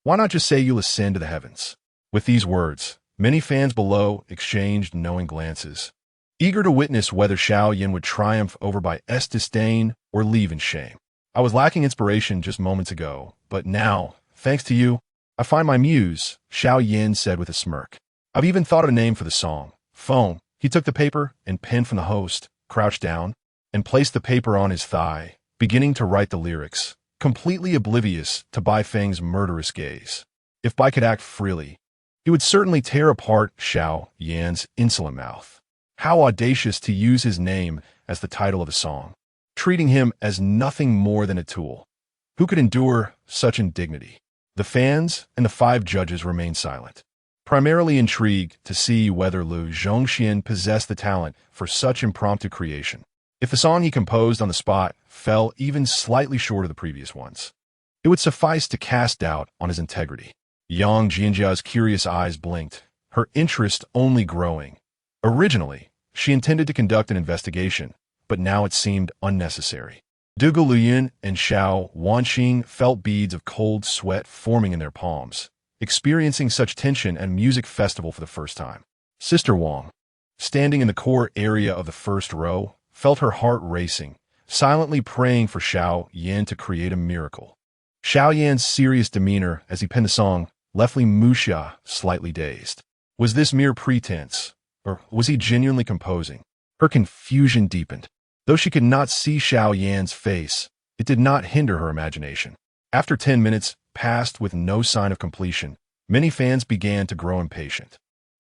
Why not just say you'll ascend to the heavens?" With these words, many fans below exchanged knowing glances, eager to witness whether Xiao Yan would triumph over Bai Feng's disdain or leave in shame. "I was lacking inspiration just moments ago, but now, thanks to you, I find my muse," Xiao Yan said with a smirk. "I've even thought of a name for the song. Phone." He took the paper and pen from the host, crouched down, and placed the paper on his thigh, beginning to write the lyrics, completely oblivious to Bai Feng's murderous gaze. If Bai could act freely, he would certainly tear apart Xiao Yan's insolent mouth. How audacious to use his name as the title of a song, treating him as nothing more than a tool. Who could endure such indignity? The fans and the 5 judges remained silent, primarily intrigued to see whether Lu Zhongxian possessed the talent for such impromptu creation. If the song he composed on the spot fell even slightly short of the previous ones, it would suffice to cast doubt on his integrity. Yang Jianjia's curious eyes blinked, her interest only growing. Originally, she intended to conduct an investigation, but now it seemed unnecessary. Dugu Luyin and Xiao Wanxing felt beads of cold sweat forming in their palms, experiencing such tension at a music festival for the first time. Sister Wang, standing in the core area of the first row, felt her heart racing, silently praying for Xiao Yan to create a miracle. Xiao Yan's serious demeanor as he penned the song left Li Muxia slightly dazed. Was this mere pretense, or was he genuinely composing? Her confusion deepened. Though she could not see Xiao Yan's face, it did not hinder her imagination. After 10 minutes passed with no sign of completion, many fans began to grow impatient.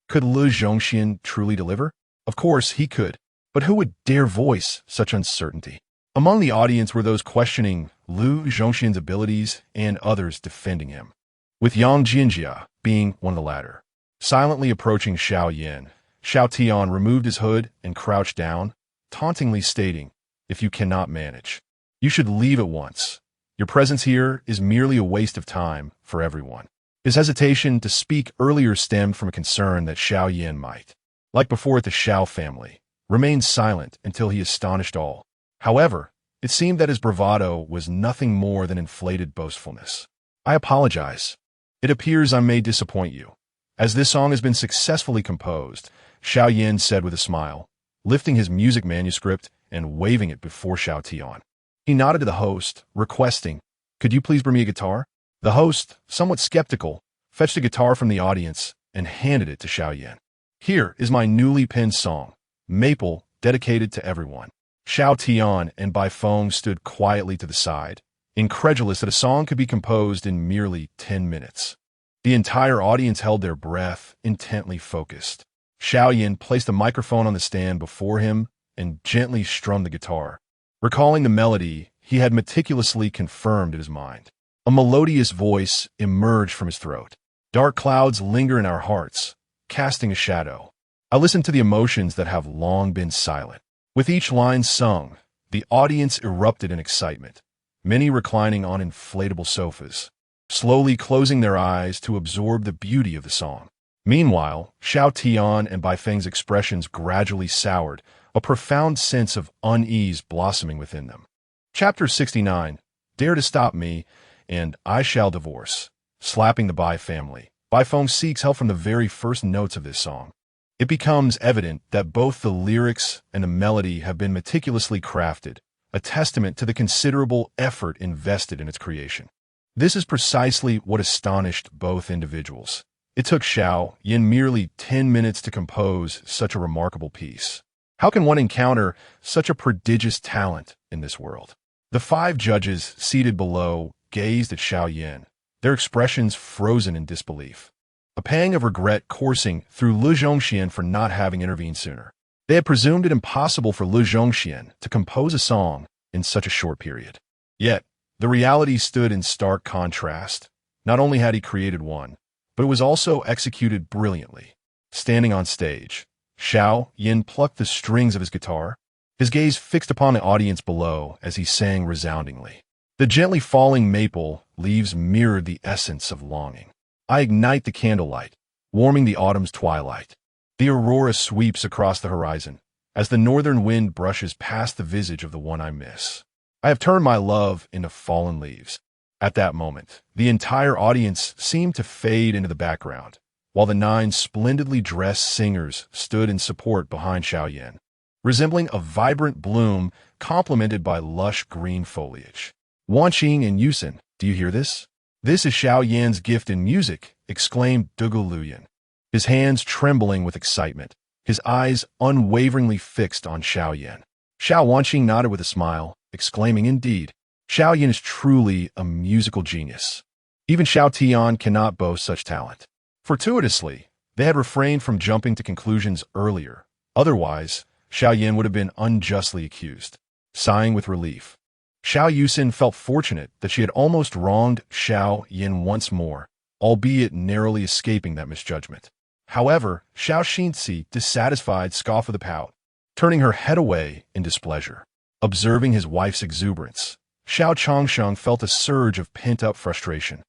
Could Lu Zhongxian truly deliver? Of course he could, but who would dare voice such uncertainty? Among the audience were those questioning Lu Zhongxian's abilities and others defending him, with Yang Jianjia being one of the latter. Silently approaching Xiao Yan, Xiao Tian removed his hood and crouched down, tauntingly stating, "If you cannot manage, you should leave at once. Your presence here is merely a waste of time for everyone." His hesitation to speak earlier stemmed from a concern that Xiao Yan might, like before at the Xiao family, remain silent until he astonished all. However, it seemed that his bravado was nothing more than inflated boastfulness. "I apologize. It appears I may disappoint you. As this song has been successfully composed," Xiao Yan said with a smile, lifting his music manuscript and waving it before Xiao Tian. He nodded to the host, requesting, "Could you please bring me a guitar?" The host, somewhat skeptical, fetched a guitar from the audience and handed it to Xiao Yan. "Here is my newly penned song, Maple, dedicated to everyone." Xiao Tian and Bai Feng stood quietly to the side, incredulous that a song could be composed in merely 10 minutes. The entire audience held their breath, intently focused. Xiao Yan placed a microphone on the stand before him and gently strummed the guitar. Recalling the melody, he had meticulously confirmed in his mind. A melodious voice emerged from his throat. "Dark clouds linger in our hearts, casting a shadow. I listen to the emotions that have long been silent." With each line sung, the audience erupted in excitement, many reclining on inflatable sofas, slowly closing their eyes to absorb the beauty of the song. Meanwhile, Xiao Tian and Bai Feng's expressions gradually soured, a profound sense of unease blossoming within them. Chapter 69, Dare to Stop Me, and I Shall Divorce. Slapping the Bai family. Bai Feng seeks help from the very first notes of this song. It becomes evident that both the lyrics and the melody have been meticulously crafted, a testament to the considerable effort invested in its creation. This is precisely what astonished both individuals. It took Xiao Yan merely 10 minutes to compose such a remarkable piece. How can one encounter such a prodigious talent in this world? The 5 judges seated below gazed at Xiao Yan, their expressions frozen in disbelief. A pang of regret coursing through Lu Zhongxian for not having intervened sooner. They had presumed it impossible for Lu Zhongxian to compose a song in such a short period. Yet, the reality stood in stark contrast. Not only had he created one, but it was also executed brilliantly. Standing on stage, Xiao Yan plucked the strings of his guitar, his gaze fixed upon the audience below as he sang resoundingly. The gently falling maple leaves mirrored the essence of longing. I ignite the candlelight, warming the autumn's twilight. The aurora sweeps across the horizon as the northern wind brushes past the visage of the one I miss. I have turned my love into fallen leaves. At that moment, the entire audience seemed to fade into the background, while the 9 splendidly dressed singers stood in support behind Xiao Yan, resembling a vibrant bloom complemented by lush green foliage. Wanqing and Yusin, do you hear this? This is Xiao Yan's gift in music, exclaimed Dugu Luyan, his hands trembling with excitement, his eyes unwaveringly fixed on Xiao Yan. Xiao Wanqing nodded with a smile, exclaiming, indeed, Xiao Yan is truly a musical genius. Even Xiao Tian cannot boast such talent. Fortuitously, they had refrained from jumping to conclusions earlier. Otherwise, Xiao Yan would have been unjustly accused. Sighing with relief, Xiao Yusin felt fortunate that she had almost wronged Xiao Yan once more, albeit narrowly escaping that misjudgment. However, Xiao Xinzi, dissatisfied, scoffed with a pout, turning her head away in displeasure. Observing his wife's exuberance, Xiao Changsheng felt a surge of pent-up frustration,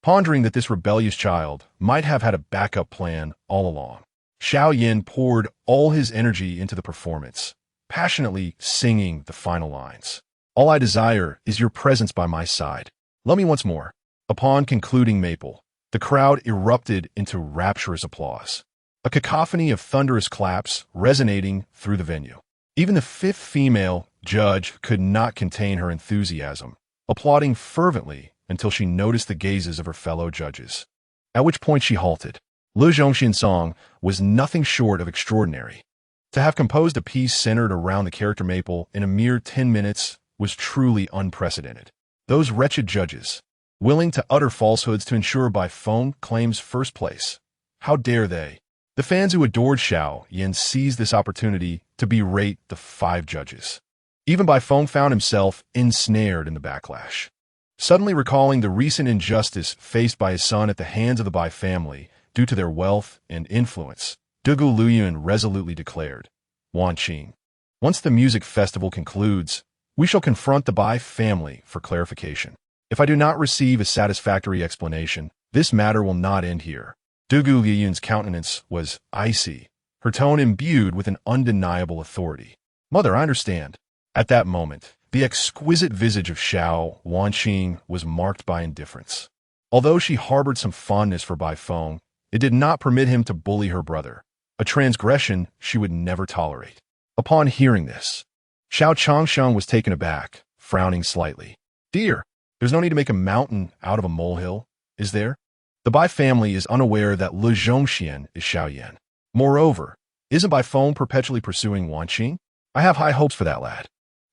pondering that this rebellious child might have had a backup plan all along. Xiao Yan poured all his energy into the performance, passionately singing the final lines. All I desire is your presence by my side. Love me once more. Upon concluding Maple, the crowd erupted into rapturous applause, a cacophony of thunderous claps resonating through the venue. Even the 5th female judge could not contain her enthusiasm, applauding fervently until she noticed the gazes of her fellow judges, at which point she halted. Lu Zhongxian's song was nothing short of extraordinary. To have composed a piece centered around the character Maple in a mere 10 minutes was truly unprecedented. Those wretched judges, willing to utter falsehoods to ensure Bai Feng claims first place. How dare they? The fans who adored Xiao Yan seized this opportunity to berate the 5 judges. Even Bai Feng found himself ensnared in the backlash. Suddenly recalling the recent injustice faced by his son at the hands of the Bai family due to their wealth and influence, Dugu Luyun resolutely declared, Wanqing, once the music festival concludes, we shall confront the Bai family for clarification. If I do not receive a satisfactory explanation, this matter will not end here. Dugu Liyun's countenance was icy, her tone imbued with an undeniable authority. Mother, I understand. At that moment, the exquisite visage of Xiao Wanqing was marked by indifference. Although she harbored some fondness for Bai Feng, it did not permit him to bully her brother, a transgression she would never tolerate. Upon hearing this, Xiao Changsheng was taken aback, frowning slightly. Dear, there's no need to make a mountain out of a molehill, is there? The Bai family is unaware that Lu Zhongxian is Xiao Yan. Moreover, isn't Bai Feng perpetually pursuing Wanqing? I have high hopes for that lad.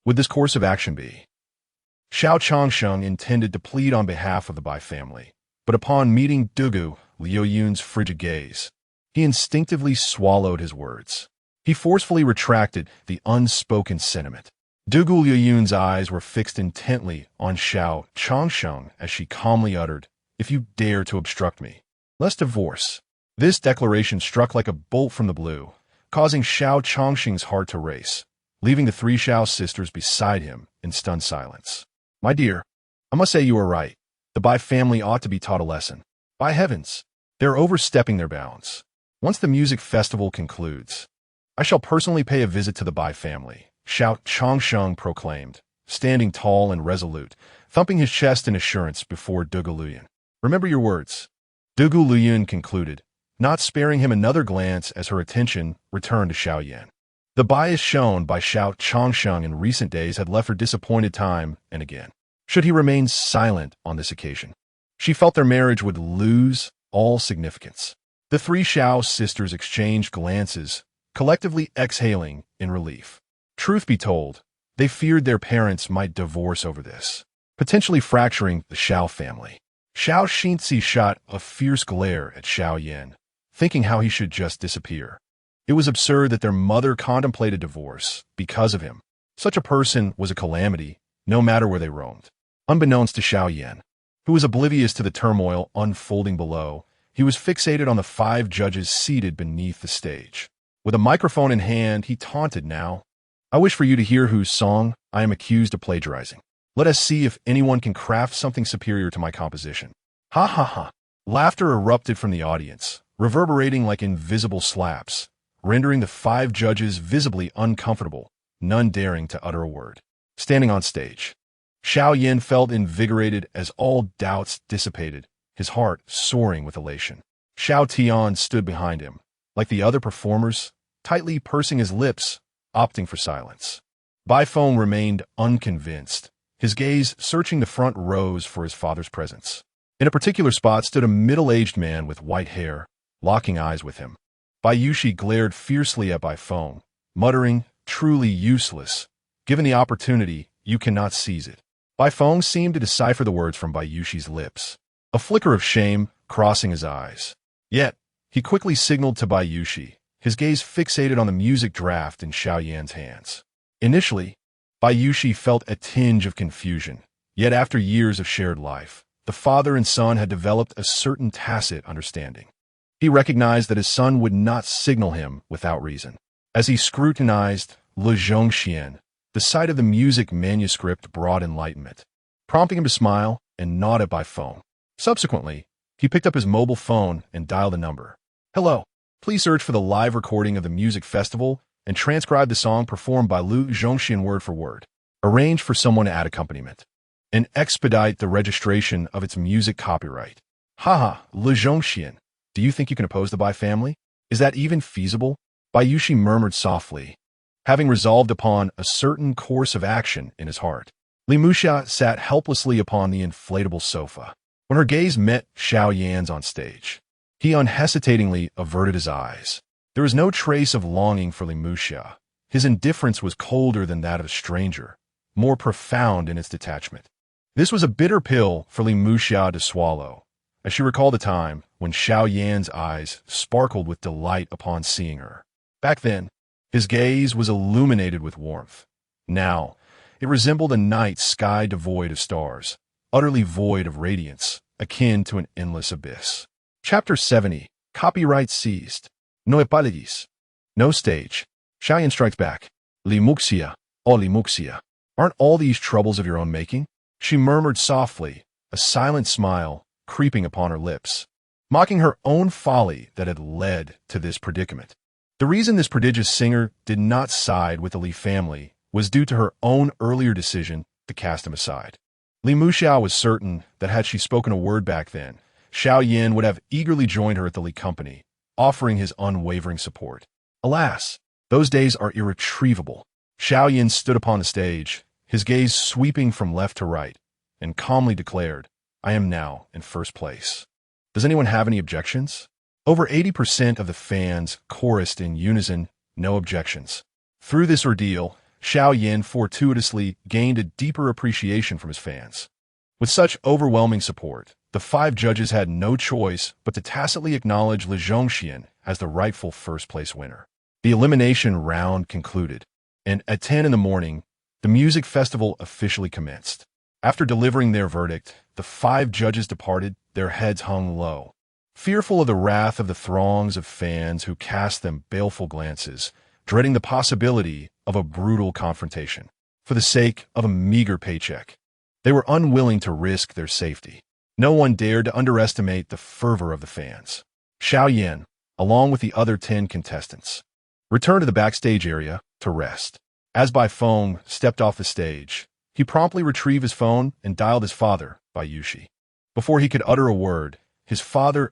Would this course of action be? Xiao Changsheng intended to plead on behalf of the Bai family, but upon meeting Dugu Liu Yun's frigid gaze, he instinctively swallowed his words. He forcefully retracted the unspoken sentiment. Dugu Liu Yun's eyes were fixed intently on Xiao Changsheng as she calmly uttered, if you dare to obstruct me, let's divorce. This declaration struck like a bolt from the blue, causing Xiao Changsheng's heart to race, leaving the 3 Xiao sisters beside him in stunned silence. My dear, I must say you are right. The Bai family ought to be taught a lesson. By heavens, they're overstepping their bounds. Once the music festival concludes, I shall personally pay a visit to the Bai family, Xiao Changsheng proclaimed, standing tall and resolute, thumping his chest in assurance before Dugu Luyun. Remember your words. Dugu Luyun concluded, not sparing him another glance as her attention returned to Xiao Yan. The bias shown by Xiao Changsheng in recent days had left her disappointed time and again. Should he remain silent on this occasion? She felt their marriage would lose all significance. The three Xiao sisters exchanged glances, collectively exhaling in relief. Truth be told, they feared their parents might divorce over this, potentially fracturing the Xiao family. Xiao Xinzi shot a fierce glare at Xiao Yan, thinking how he should just disappear. It was absurd that their mother contemplated divorce because of him. Such a person was a calamity, no matter where they roamed. Unbeknownst to Xiao Yan, who was oblivious to the turmoil unfolding below, he was fixated on the 5 judges seated beneath the stage. With a microphone in hand, he taunted now. I wish for you to hear whose song I am accused of plagiarizing. Let us see if anyone can craft something superior to my composition. Ha ha ha. Laughter erupted from the audience, reverberating like invisible slaps, rendering the 5 judges visibly uncomfortable, none daring to utter a word. Standing on stage, Xiao Yan felt invigorated as all doubts dissipated, his heart soaring with elation. Xiao Tian stood behind him, like the other performers, tightly pursing his lips, opting for silence. Bai Feng remained unconvinced, his gaze searching the front rows for his father's presence. In a particular spot stood a middle-aged man with white hair, locking eyes with him. Bai Yushi glared fiercely at Bai Feng, muttering, truly useless. Given the opportunity, you cannot seize it. Bai Feng seemed to decipher the words from Bai Yushi's lips, a flicker of shame crossing his eyes. Yet, he quickly signaled to Bai Yushi, his gaze fixated on the music draft in Xiao Yan's hands. Initially, Bai Yushi felt a tinge of confusion, yet after years of shared life, the father and son had developed a certain tacit understanding. He recognized that his son would not signal him without reason. As he scrutinized Le Zhongxian, the sight of the music manuscript brought enlightenment, prompting him to smile and nod at Bai Feng. Subsequently, he picked up his mobile phone and dialed a number. Hello, please search for the live recording of the music festival and transcribe the song performed by Lu Zhongxian word for word. Arrange for someone to add accompaniment, and expedite the registration of its music copyright. Haha, Le Zhongxian, do you think you can oppose the Bai family? Is that even feasible? Bai Yushi murmured softly, having resolved upon a certain course of action in his heart. Li Muxia sat helplessly upon the inflatable sofa. When her gaze met Xiao Yan's on stage, he unhesitatingly averted his eyes. There was no trace of longing for Li Muxia. His indifference was colder than that of a stranger, more profound in its detachment. This was a bitter pill for Li Muxia to swallow, as she recalled the time when Xiao Yan's eyes sparkled with delight upon seeing her. Back then, his gaze was illuminated with warmth. Now, it resembled a night sky devoid of stars, utterly void of radiance, akin to an endless abyss. Chapter 70. Copyright seized. No apologies. No stage. Xiao Yan strikes back. Li Muxia, oh Li Muxia, aren't all these troubles of your own making? She murmured softly, a silent smile creeping upon her lips, mocking her own folly that had led to this predicament. The reason this prodigious singer did not side with the Li family was due to her own earlier decision to cast him aside. Li Muxia was certain that had she spoken a word back then, Xiao Yan would have eagerly joined her at the Li company, offering his unwavering support. Alas, those days are irretrievable. Xiao Yan stood upon the stage, his gaze sweeping from left to right, and calmly declared, I am now in first place. Does anyone have any objections? Over 80% of the fans chorused in unison, no objections. Through this ordeal, Xiao Yan fortuitously gained a deeper appreciation from his fans. With such overwhelming support, the 5 judges had no choice but to tacitly acknowledge Le Zhongxian as the rightful first-place winner. The elimination round concluded, and at 10 in the morning, the music festival officially commenced. After delivering their verdict, the 5 judges departed, their heads hung low, fearful of the wrath of the throngs of fans who cast them baleful glances, dreading the possibility of a brutal confrontation. For the sake of a meager paycheck, they were unwilling to risk their safety. No one dared to underestimate the fervor of the fans. Xiao Yan, along with the other 10 contestants, returned to the backstage area to rest. As Bai Feng stepped off the stage, he promptly retrieved his phone and dialed his father, Bai Yushi. Before he could utter a word, his father's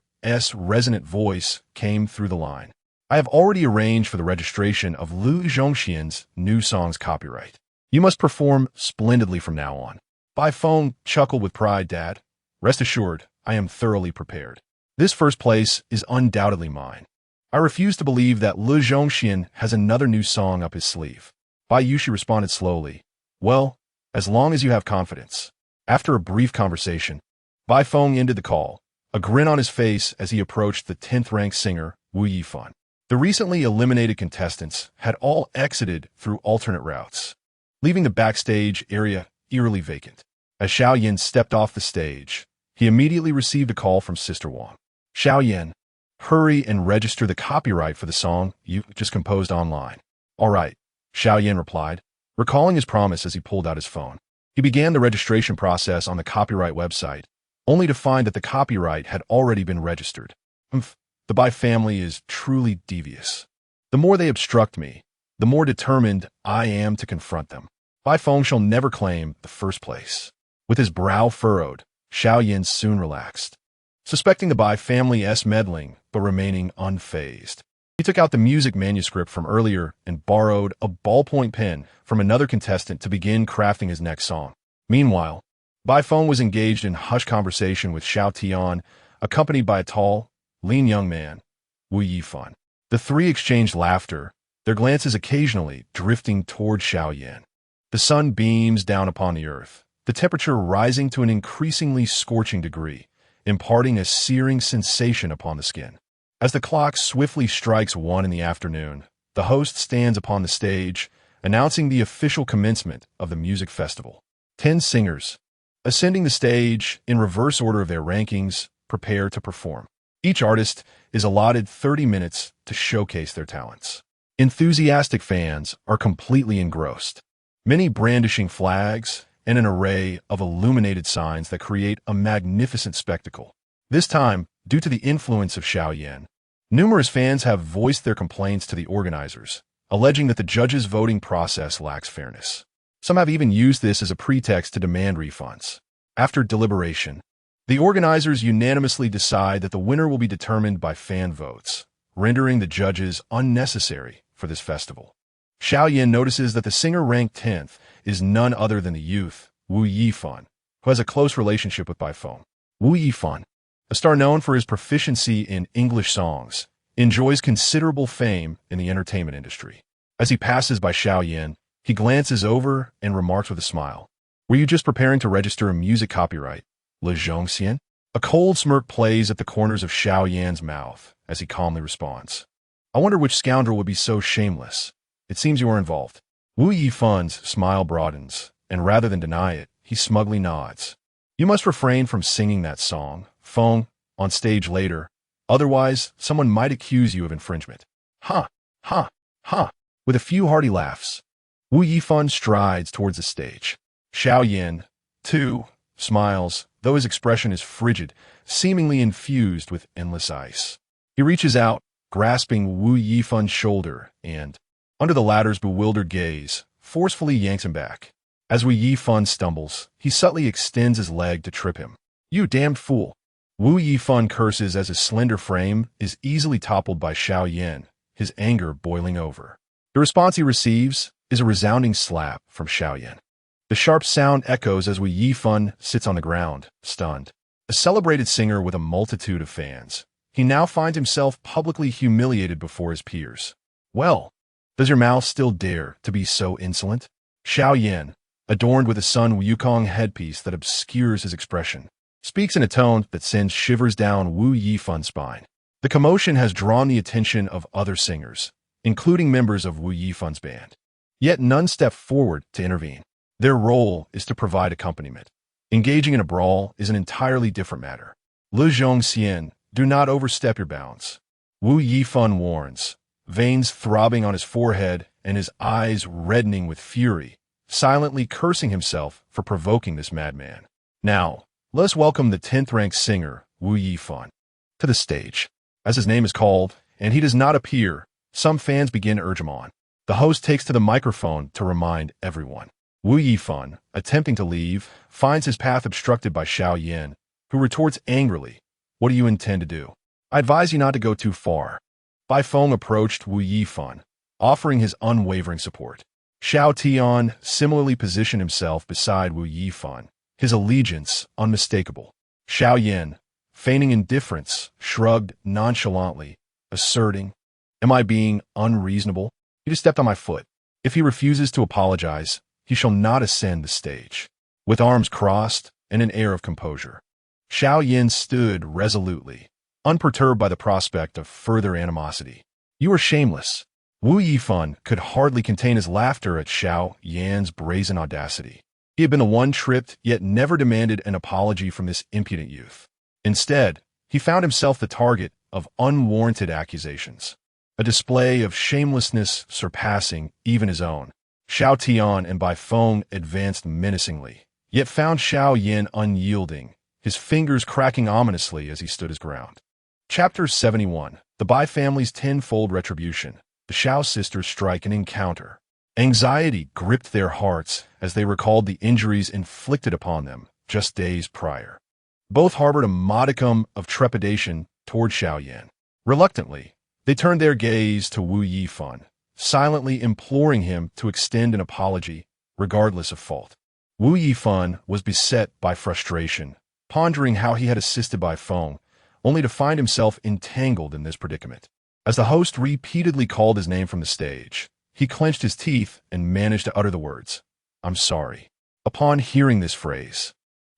resonant voice came through the line. I have already arranged for the registration of Lu Zhongxian's new song's copyright. You must perform splendidly from now on. Bai Feng chuckled with pride, Dad. Rest assured, I am thoroughly prepared. This first place is undoubtedly mine. I refuse to believe that Le Zhongxian has another new song up his sleeve. Bai Yushi responded slowly. Well, as long as you have confidence. After a brief conversation, Bai Feng ended the call, a grin on his face as he approached the 10th-ranked singer, Wu Yifan. The recently eliminated contestants had all exited through alternate routes, leaving the backstage area eerily vacant. As Xiao Yan stepped off the stage, he immediately received a call from Sister Wang. Xiao Yan, hurry and register the copyright for the song you just composed online. All right, Xiao Yan replied, recalling his promise as he pulled out his phone. He began the registration process on the copyright website, only to find that the copyright had already been registered. The Bai family is truly devious. The more they obstruct me, the more determined I am to confront them. Bai Feng shall never claim the first place. With his brow furrowed, Xiao Yan soon relaxed, suspecting the Bai family's meddling but remaining unfazed. He took out the music manuscript from earlier and borrowed a ballpoint pen from another contestant to begin crafting his next song. Meanwhile, Bai Feng was engaged in hushed conversation with Xiao Tian, accompanied by a tall, lean young man, Wu Yifan. The three exchanged laughter, their glances occasionally drifting toward Xiao Yan. The sun beams down upon the earth, the temperature rising to an increasingly scorching degree, imparting a searing sensation upon the skin. As the clock swiftly strikes 1 in the afternoon, the host stands upon the stage, announcing the official commencement of the music festival. 10 singers, ascending the stage in reverse order of their rankings, prepare to perform. Each artist is allotted 30 minutes to showcase their talents. Enthusiastic fans are completely engrossed, many brandishing flags and an array of illuminated signs that create a magnificent spectacle. This time, due to the influence of Xiao Yan, numerous fans have voiced their complaints to the organizers, alleging that the judges' voting process lacks fairness. Some have even used this as a pretext to demand refunds. After deliberation, the organizers unanimously decide that the winner will be determined by fan votes, rendering the judges unnecessary for this festival. Xiao Yan notices that the singer ranked 10th is none other than the youth, Wu Yifan, who has a close relationship with Bai Feng. Wu Yifan, a star known for his proficiency in English songs, enjoys considerable fame in the entertainment industry. As he passes by Xiao Yan, he glances over and remarks with a smile, "Were you just preparing to register a music copyright, Le Zhongxian?" A cold smirk plays at the corners of Xiao Yan's mouth as he calmly responds, "I wonder which scoundrel would be so shameless. It seems you are involved." Wu Yifan's smile broadens, and rather than deny it, he smugly nods. "You must refrain from singing that song, Feng, on stage later. Otherwise, someone might accuse you of infringement." Ha, ha, ha. With a few hearty laughs, Wu Yifan strides towards the stage. Xiao Yan, too, smiles, though his expression is frigid, seemingly infused with endless ice. He reaches out, grasping Wu Yifan's shoulder, and, under the latter's bewildered gaze, forcefully yanks him back. As Wu Yifan stumbles, he subtly extends his leg to trip him. "You damned fool!" Wu Yifan curses as his slender frame is easily toppled by Xiao Yan, his anger boiling over. The response he receives is a resounding slap from Xiao Yan. The sharp sound echoes as Wu Yifan sits on the ground, stunned. A celebrated singer with a multitude of fans, he now finds himself publicly humiliated before his peers. "Well, does your mouth still dare to be so insolent?" Xiao Yan, adorned with a Sun Wukong headpiece that obscures his expression, speaks in a tone that sends shivers down Wu Yifan's spine. The commotion has drawn the attention of other singers, including members of Wu Yifan's band. Yet none step forward to intervene. Their role is to provide accompaniment. Engaging in a brawl is an entirely different matter. Le Zhongxian, do not overstep your bounds. Wu Yifan warns, veins throbbing on his forehead and his eyes reddening with fury, silently cursing himself for provoking this madman. Now, let us welcome the 10th-ranked singer, Wu Yifan, to the stage. As his name is called, and he does not appear, some fans begin to urge him on. The host takes to the microphone to remind everyone. Wu Yifan, attempting to leave, finds his path obstructed by Xiao Yan, who retorts angrily, "What do you intend to do? I advise you not to go too far." Bai Feng approached Wu Yifan, offering his unwavering support. Xiao Tian similarly positioned himself beside Wu Yifan, his allegiance unmistakable. Xiao Yan, feigning indifference, shrugged nonchalantly, asserting, "Am I being unreasonable? He just stepped on my foot. If he refuses to apologize, he shall not ascend the stage." With arms crossed and an air of composure, Xiao Yan stood resolutely, unperturbed by the prospect of further animosity. "You are shameless." Wu Yifan could hardly contain his laughter at Xiao Yan's brazen audacity. He had been the one tripped, yet never demanded an apology from this impudent youth. Instead, he found himself the target of unwarranted accusations, a display of shamelessness surpassing even his own. Xiao Tian and Bai Feng advanced menacingly, yet found Xiao Yan unyielding, his fingers cracking ominously as he stood his ground. Chapter 71. The Bai family's tenfold retribution. The Xiao sisters strike an encounter. Anxiety gripped their hearts as they recalled the injuries inflicted upon them just days prior. Both harbored a modicum of trepidation toward Xiao Yan. Reluctantly, they turned their gaze to Wu Yifan, silently imploring him to extend an apology, regardless of fault. Wu Yifan was beset by frustration, pondering how he had assisted Bai Feng, only to find himself entangled in this predicament. As the host repeatedly called his name from the stage, he clenched his teeth and managed to utter the words, "I'm sorry." Upon hearing this phrase,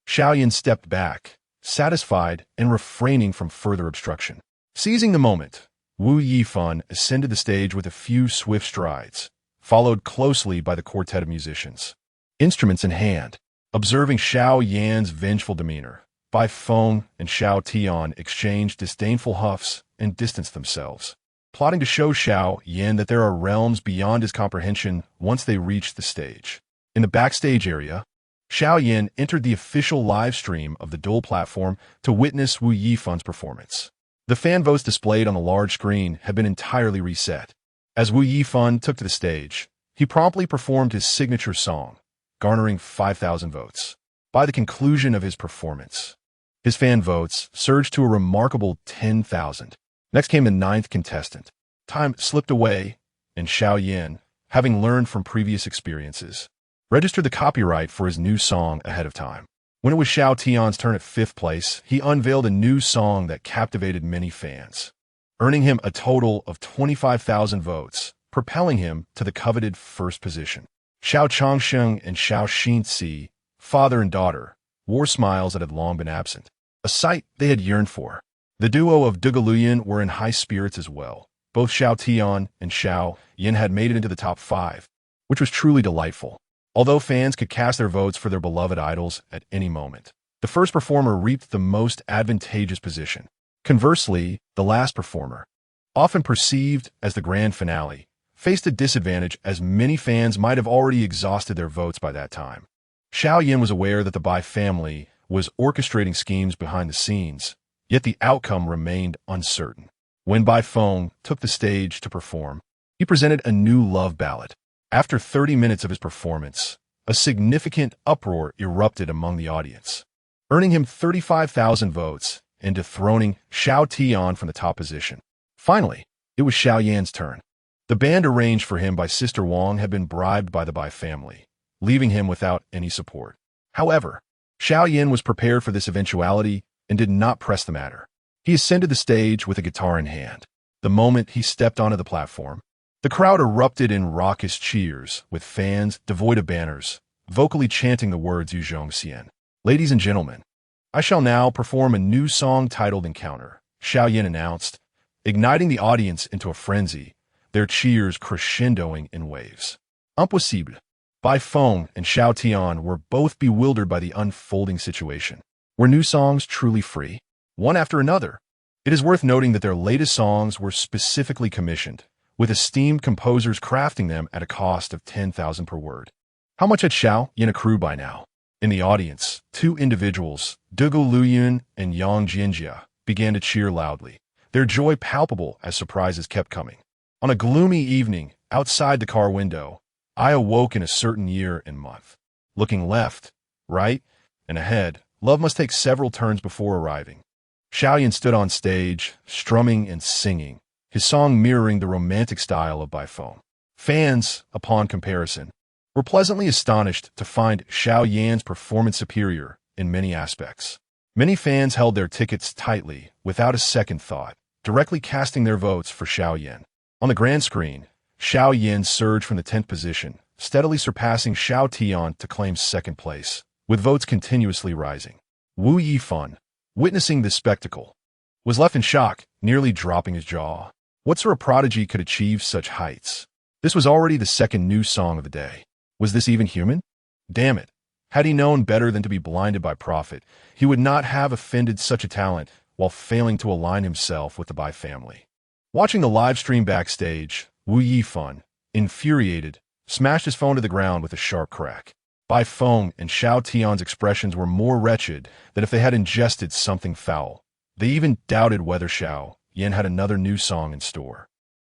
Xiao Yan stepped back, satisfied and refraining from further obstruction. Seizing the moment, Wu Yifan ascended the stage with a few swift strides, followed closely by the quartet of musicians, instruments in hand. Observing Xiao Yan's vengeful demeanor, Bai Feng and Xiao Tian exchanged disdainful huffs and distanced themselves, plotting to show Xiao Yan that there are realms beyond his comprehension once they reach the stage. In the backstage area, Xiao Yan entered the official live stream of the dual platform to witness Wu Yifan's performance. The fan votes displayed on the large screen had been entirely reset. As Wu Yifan took to the stage, he promptly performed his signature song, garnering 5,000 votes. By the conclusion of his performance, his fan votes surged to a remarkable 10,000. Next came the ninth contestant. Time slipped away, and Xiao Yan, having learned from previous experiences, registered the copyright for his new song ahead of time. When it was Xiao Tian's turn at fifth place, he unveiled a new song that captivated many fans, earning him a total of 25,000 votes, propelling him to the coveted first position. Xiao Changsheng and Xiao Xinzi, father and daughter, wore smiles that had long been absent, a sight they had yearned for. The duo of Dugaluyan were in high spirits as well. Both Xiao Tian and Xiao Yan had made it into the top 5, which was truly delightful. Although fans could cast their votes for their beloved idols at any moment, the first performer reaped the most advantageous position. Conversely, the last performer, often perceived as the grand finale, faced a disadvantage as many fans might have already exhausted their votes by that time. Xiao Yan was aware that the Bai family was orchestrating schemes behind the scenes, yet the outcome remained uncertain. When Bai Feng took the stage to perform, he presented a new love ballad. After 30 minutes of his performance, a significant uproar erupted among the audience, earning him 35,000 votes and dethroning Xiao Tian from the top position. Finally, it was Xiao Yan's turn. The band arranged for him by Sister Wang had been bribed by the Bai family, leaving him without any support. However, Xiao Yan was prepared for this eventuality and did not press the matter. He ascended the stage with a guitar in hand. The moment he stepped onto the platform, the crowd erupted in raucous cheers, with fans, devoid of banners, vocally chanting the words Yu Zhongxian. "Ladies and gentlemen, I shall now perform a new song titled Encounter," Xiao Yan announced, igniting the audience into a frenzy, their cheers crescendoing in waves. Impossible. Bai Feng and Xiao Tian were both bewildered by the unfolding situation. Were new songs truly free? One after another. It is worth noting that their latest songs were specifically commissioned, with esteemed composers crafting them at a cost of 10,000 per word. How much had Xiao Yan accrued by now? In the audience, two individuals, Dugu Luyun and Yang Jianjia, began to cheer loudly, their joy palpable as surprises kept coming. On a gloomy evening, outside the car window, I awoke in a certain year and month. Looking left, right, and ahead, love must take several turns before arriving. Xiao Yan stood on stage, strumming and singing, his song mirroring the romantic style of Bai Feng. Fans, upon comparison, were pleasantly astonished to find Xiao Yan's performance superior in many aspects. Many fans held their tickets tightly, without a second thought, directly casting their votes for Xiao Yan. On the grand screen, Xiao Yan surged from the 10th position, steadily surpassing Xiao Tian to claim second place, with votes continuously rising. Wu Yifan, witnessing this spectacle, was left in shock, nearly dropping his jaw. What sort of prodigy could achieve such heights? This was already the second new song of the day. Was this even human? Damn it. Had he known better than to be blinded by profit, he would not have offended such a talent while failing to align himself with the Bai family. Watching the live stream backstage, Wu Yifan, infuriated, smashed his phone to the ground with a sharp crack. Bai Feng and Xiao Tian's expressions were more wretched than if they had ingested something foul. They even doubted whether Xiao Yan had another new song in store.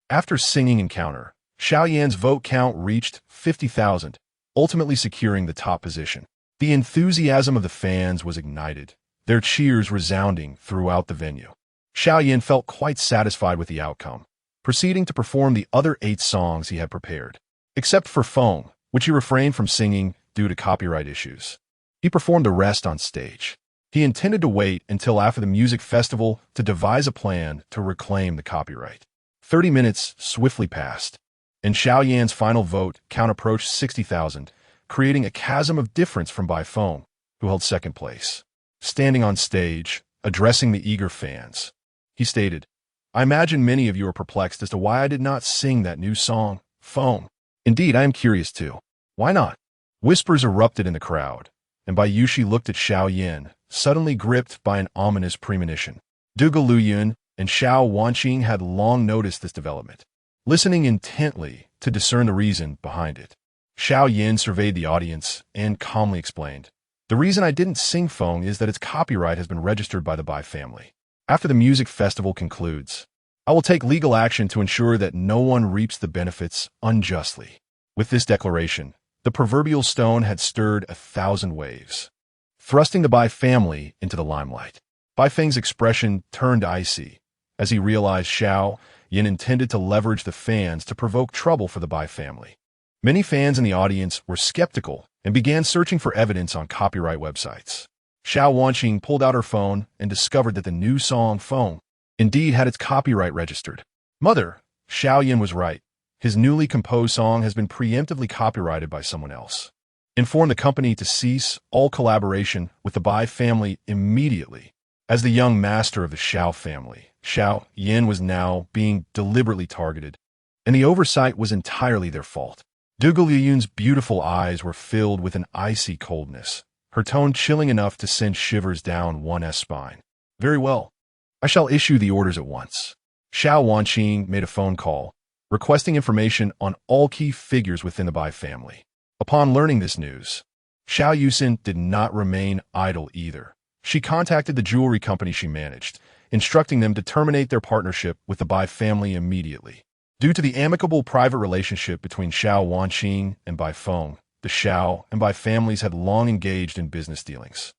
After singing Encounter, Xiao Yan's vote count reached 50,000, ultimately securing the top position. The enthusiasm of the fans was ignited, their cheers resounding throughout the venue. Xiao Yan felt quite satisfied with the outcome, proceeding to perform the other 8 songs he had prepared. Except for Feng, which he refrained from singing due to copyright issues. He performed the rest on stage. He intended to wait until after the music festival to devise a plan to reclaim the copyright. 30 minutes swiftly passed, and Xiao Yan's final vote count approached 60,000, creating a chasm of difference from Bai Feng, who held second place. Standing on stage, addressing the eager fans, he stated, "I imagine many of you are perplexed as to why I did not sing that new song, Feng. Indeed, I am curious too. Why not?" Whispers erupted in the crowd, and Bai Yushi looked at Xiao Yan, suddenly gripped by an ominous premonition. Duge Luyun and Xiao Wanqing had long noticed this development, listening intently to discern the reason behind it. Xiao Yan surveyed the audience and calmly explained, "The reason I didn't sing Feng is that its copyright has been registered by the Bai family. After the music festival concludes, I will take legal action to ensure that no one reaps the benefits unjustly." With this declaration, the proverbial stone had stirred 1,000 waves, thrusting the Bai family into the limelight. Bai Feng's expression turned icy as he realized Xiao Yan intended to leverage the fans to provoke trouble for the Bai family. Many fans in the audience were skeptical and began searching for evidence on copyright websites. Xiao Wanqing pulled out her phone and discovered that the new song Feng indeed had its copyright registered. "Mother," Xiao Yan was right. His newly composed song has been preemptively copyrighted by someone else. Inform the company to cease all collaboration with the Bai family immediately. As the young master of the Xiao family, Xiao Yan was now being deliberately targeted, and the oversight was entirely their fault. Duge Liyun's beautiful eyes were filled with an icy coldness, her tone chilling enough to send shivers down one's spine. "Very well. I shall issue the orders at once." Xiao Wanqing made a phone call, requesting information on all key figures within the Bai family. Upon learning this news, Xiao Yusin did not remain idle either. She contacted the jewelry company she managed, instructing them to terminate their partnership with the Bai family immediately. Due to the amicable private relationship between Xiao Wanqing and Bai Feng, the Xiao and Bai families had long engaged in business dealings.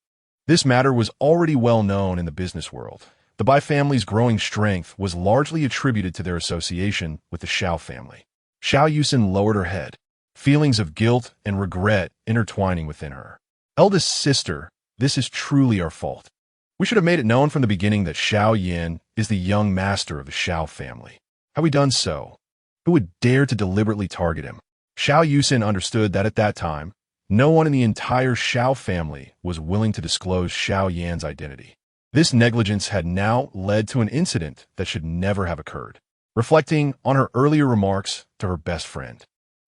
This matter was already well known in the business world. The Bai family's growing strength was largely attributed to their association with the Xiao family. Xiao Yusin lowered her head, feelings of guilt and regret intertwining within her. "Eldest sister, this is truly our fault. We should have made it known from the beginning that Xiao Yan is the young master of the Xiao family. Had we done so, who would dare to deliberately target him?" Xiao Yusin understood that at that time, no one in the entire Xiao family was willing to disclose Xiao Yan's identity. This negligence had now led to an incident that should never have occurred. Reflecting on her earlier remarks to her best friend,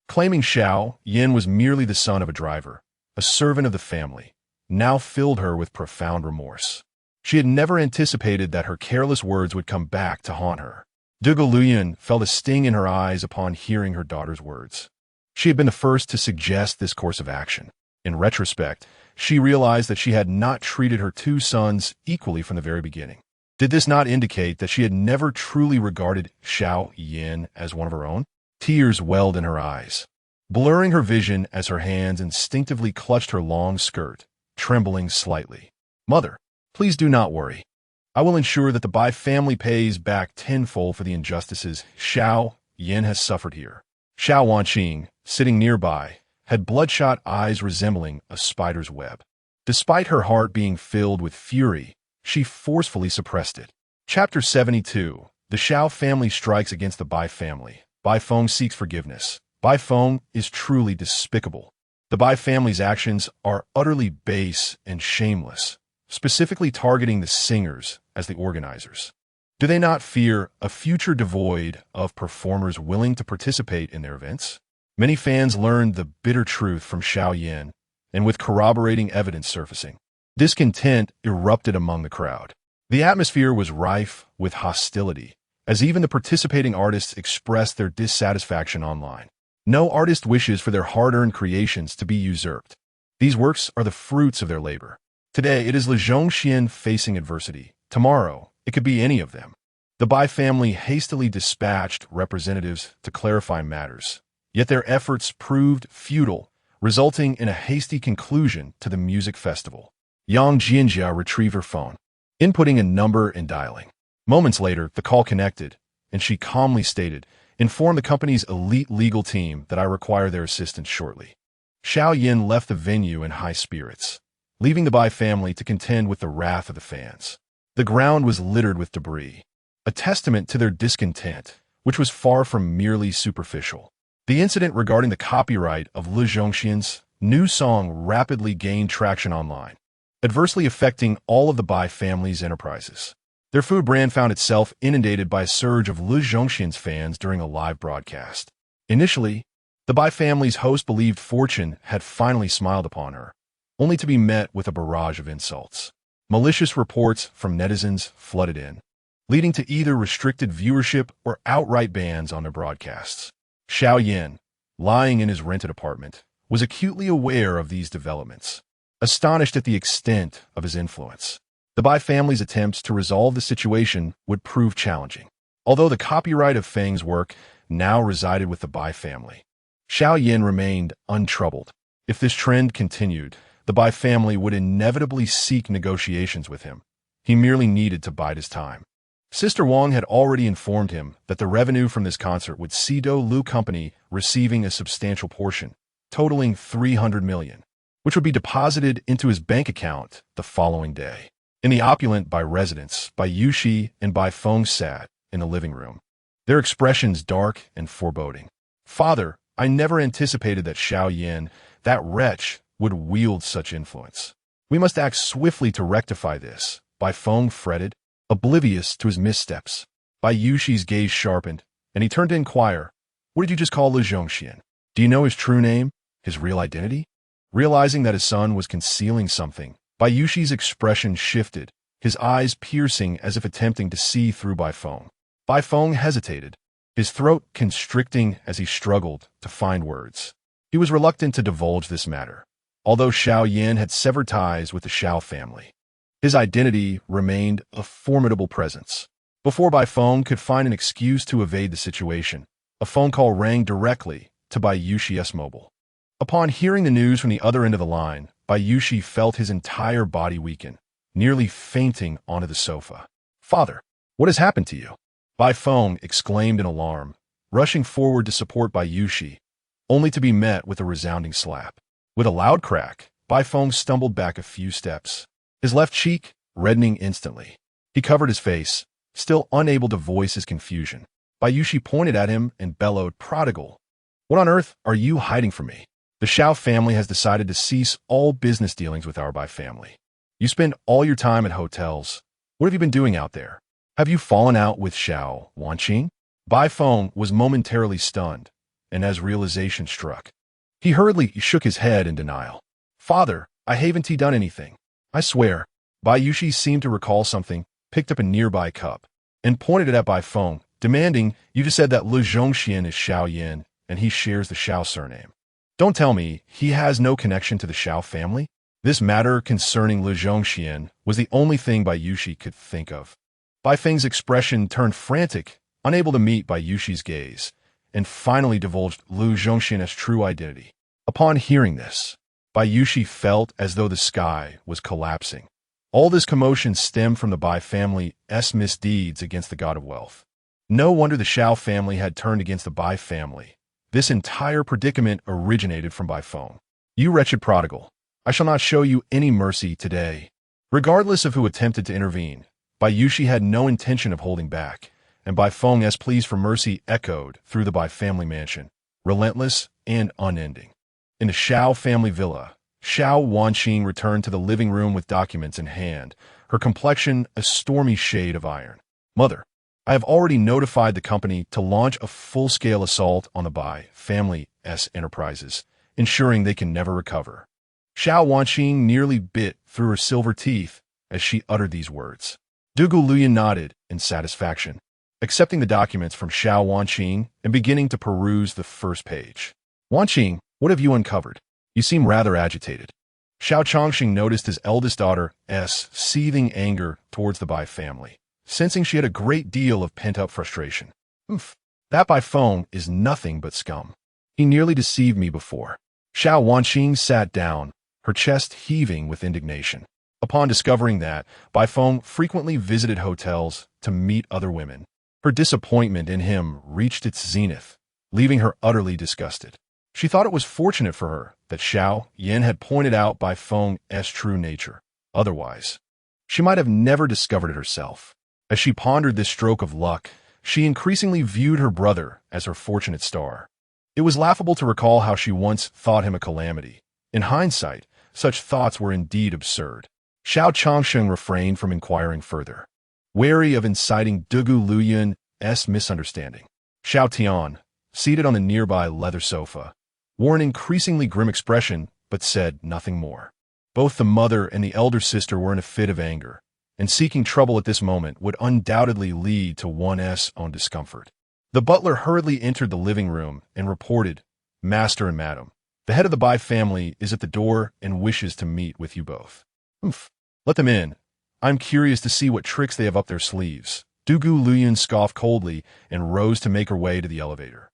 claiming Xiao Yan was merely the son of a driver, a servant of the family, now filled her with profound remorse. She had never anticipated that her careless words would come back to haunt her. Duge Luyun felt a sting in her eyes upon hearing her daughter's words. She had been the first to suggest this course of action. In retrospect, she realized that she had not treated her 2 sons equally from the very beginning. Did this not indicate that she had never truly regarded Xiao Yan as one of her own? Tears welled in her eyes, blurring her vision as her hands instinctively clutched her long skirt, trembling slightly. "Mother, please do not worry. I will ensure that the Bai family pays back tenfold for the injustices Xiao Yan has suffered here." Xiao Wanqing, sitting nearby, had bloodshot eyes resembling a spider's web. Despite her heart being filled with fury, she forcefully suppressed it. Chapter 72. The Xiao family strikes against the Bai family. Bai Feng seeks forgiveness. Bai Feng is truly despicable. The Bai family's actions are utterly base and shameless, specifically targeting the singers as the organizers. Do they not fear a future devoid of performers willing to participate in their events? Many fans learned the bitter truth from Xiao Yan, and with corroborating evidence surfacing, discontent erupted among the crowd. The atmosphere was rife with hostility, as even the participating artists expressed their dissatisfaction online. No artist wishes for their hard-earned creations to be usurped. These works are the fruits of their labor. Today, it is Le Zhongxian facing adversity. Tomorrow, it could be any of them. The Bai family hastily dispatched representatives to clarify matters, yet their efforts proved futile, resulting in a hasty conclusion to the music festival. Yang Jianjia retrieved her phone, inputting a number and dialing. Moments later, the call connected, and she calmly stated, "Inform the company's elite legal team that I require their assistance shortly." Xiao Yan left the venue in high spirits, leaving the Bai family to contend with the wrath of the fans. The ground was littered with debris, a testament to their discontent, which was far from merely superficial. The incident regarding the copyright of Le Zhongxian's new song rapidly gained traction online, adversely affecting all of the Bai family's enterprises. Their food brand found itself inundated by a surge of Le Zhongxian's fans during a live broadcast. Initially, the Bai family's host believed fortune had finally smiled upon her, only to be met with a barrage of insults. Malicious reports from netizens flooded in, leading to either restricted viewership or outright bans on their broadcasts. Xiao Yan, lying in his rented apartment, was acutely aware of these developments, astonished at the extent of his influence. The Bai family's attempts to resolve the situation would prove challenging. Although the copyright of Feng's work now resided with the Bai family, Xiao Yan remained untroubled. If this trend continued, the Bai family would inevitably seek negotiations with him. He merely needed to bide his time. Sister Wang had already informed him that the revenue from this concert would see Do Lu Company receiving a substantial portion, totaling 300 million, which would be deposited into his bank account the following day. In the opulent Bai residence, Bai Yushi and Bai Feng sat in the living room, their expressions dark and foreboding. "Father, I never anticipated that Xiao Yan, that wretch, would wield such influence. We must act swiftly to rectify this," Bai Feng fretted, oblivious to his missteps. Bai Yushi's gaze sharpened, and he turned to inquire, "What did you just call Le Zhongxian? Do you know his true name, his real identity?" Realizing that his son was concealing something, Bai Yushi's expression shifted, his eyes piercing as if attempting to see through Bai Feng. Bai Feng hesitated, his throat constricting as he struggled to find words. He was reluctant to divulge this matter, although Xiao Yan had severed ties with the Xiao family. His identity remained a formidable presence. Before Bai Feng could find an excuse to evade the situation, a phone call rang directly to Bai Yushi's mobile. Upon hearing the news from the other end of the line, Bai Yushi felt his entire body weaken, nearly fainting onto the sofa. "Father, what has happened to you?" Bai Feng exclaimed in alarm, rushing forward to support Bai Yushi, only to be met with a resounding slap. With a loud crack, Bai Feng stumbled back a few steps, his left cheek reddening instantly. He covered his face, still unable to voice his confusion. Bai Yushi pointed at him and bellowed, "Prodigal, what on earth are you hiding from me? The Xiao family has decided to cease all business dealings with our Bai family. You spend all your time at hotels. What have you been doing out there? Have you fallen out with Xiao Wanqing?" Bai Feng was momentarily stunned, and as realization struck, he hurriedly shook his head in denial. "Father, I haven't done anything. I swear." Bai Yushi seemed to recall something, picked up a nearby cup, and pointed it at Bai Feng, demanding, "You just said that Le Zhongxian is Xiao Yan, and he shares the Xiao surname. Don't tell me he has no connection to the Xiao family?" This matter concerning Le Zhongxian was the only thing Bai Yushi could think of. Bai Feng's expression turned frantic, unable to meet Bai Yushi's gaze, and finally divulged Le Zhongxian's true identity. Upon hearing this, Bai Yushi felt as though the sky was collapsing. All this commotion stemmed from the Bai family's misdeeds against the god of wealth. No wonder the Xiao family had turned against the Bai family. This entire predicament originated from Bai Feng. "You wretched prodigal, I shall not show you any mercy today." Regardless of who attempted to intervene, Bai Yushi had no intention of holding back, and Bai Feng's pleas for mercy echoed through the Bai family mansion, relentless and unending. In the Xiao family villa, Xiao Wanqing returned to the living room with documents in hand, her complexion a stormy shade of iron. "Mother, I have already notified the company to launch a full-scale assault on the Bai family's enterprises, ensuring they can never recover." Xiao Wanqing nearly bit through her silver teeth as she uttered these words. Dugu Luyan nodded in satisfaction, accepting the documents from Xiao Wanqing and beginning to peruse the first page. "Wanqing, what have you uncovered? You seem rather agitated." Xiao Chongxing noticed his eldest daughter's seething anger towards the Bai family, sensing she had a great deal of pent-up frustration. That Bai Feng is nothing but scum. He nearly deceived me before." Xiao Wanqing sat down, her chest heaving with indignation. Upon discovering that, Bai Feng frequently visited hotels to meet other women. Her disappointment in him reached its zenith, leaving her utterly disgusted. She thought it was fortunate for her that Xiao Yan had pointed out Bai Feng's true nature. Otherwise, she might have never discovered it herself. As she pondered this stroke of luck, she increasingly viewed her brother as her fortunate star. It was laughable to recall how she once thought him a calamity. In hindsight, such thoughts were indeed absurd. Xiao Chongsheng refrained from inquiring further, wary of inciting Dugu Luyan's misunderstanding. Xiao Tian, seated on the nearby leather sofa, wore an increasingly grim expression but said nothing more. Both the mother and the elder sister were in a fit of anger, and seeking trouble at this moment would undoubtedly lead to one's own discomfort. The butler hurriedly entered the living room and reported, "Master and Madam, the head of the Bai family is at the door and wishes to meet with you both." "Let them in. I'm curious to see what tricks they have up their sleeves." Dugu Luyan scoffed coldly and rose to make her way to the elevator.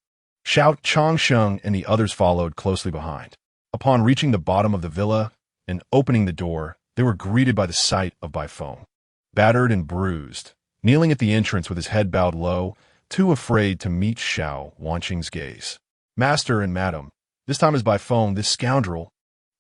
Xiao Chongsheng and the others followed closely behind. Upon reaching the bottom of the villa and opening the door, they were greeted by the sight of Bai Feng, battered and bruised, kneeling at the entrance with his head bowed low, too afraid to meet Xiao Wanqing's gaze. "Master and Madam, this time is Bai Feng, this scoundrel,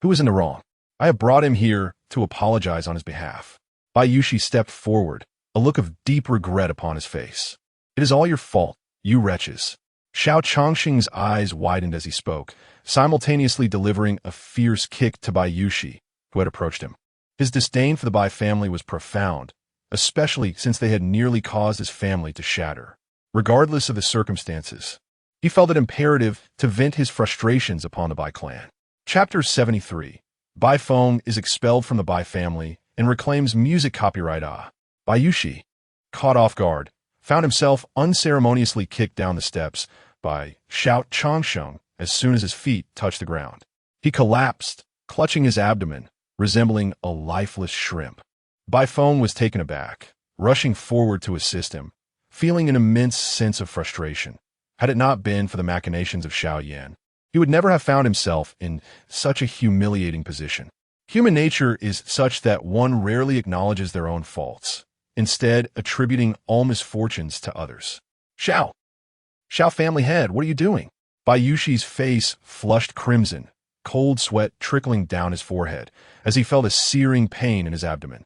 who is in the wrong. I have brought him here to apologize on his behalf." Bai Yushi stepped forward, a look of deep regret upon his face. "It is all your fault, you wretches." Xiao Chongxing's eyes widened as he spoke, simultaneously delivering a fierce kick to Bai Yushi, who had approached him. His disdain for the Bai family was profound, especially since they had nearly caused his family to shatter. Regardless of the circumstances, he felt it imperative to vent his frustrations upon the Bai clan. Chapter 73. Bai Feng is expelled from the Bai family and reclaims music copyright. Bai Yushi, caught off guard, found himself unceremoniously kicked down the steps by Xiao Chongsheng as soon as his feet touched the ground. He collapsed, clutching his abdomen, resembling a lifeless shrimp. Bai Feng was taken aback, rushing forward to assist him, feeling an immense sense of frustration. Had it not been for the machinations of Xiao Yan, he would never have found himself in such a humiliating position. Human nature is such that one rarely acknowledges their own faults, instead attributing all misfortunes to others. Xiao family head, what are you doing?" Bai Yushi's face flushed crimson, cold sweat trickling down his forehead as he felt a searing pain in his abdomen,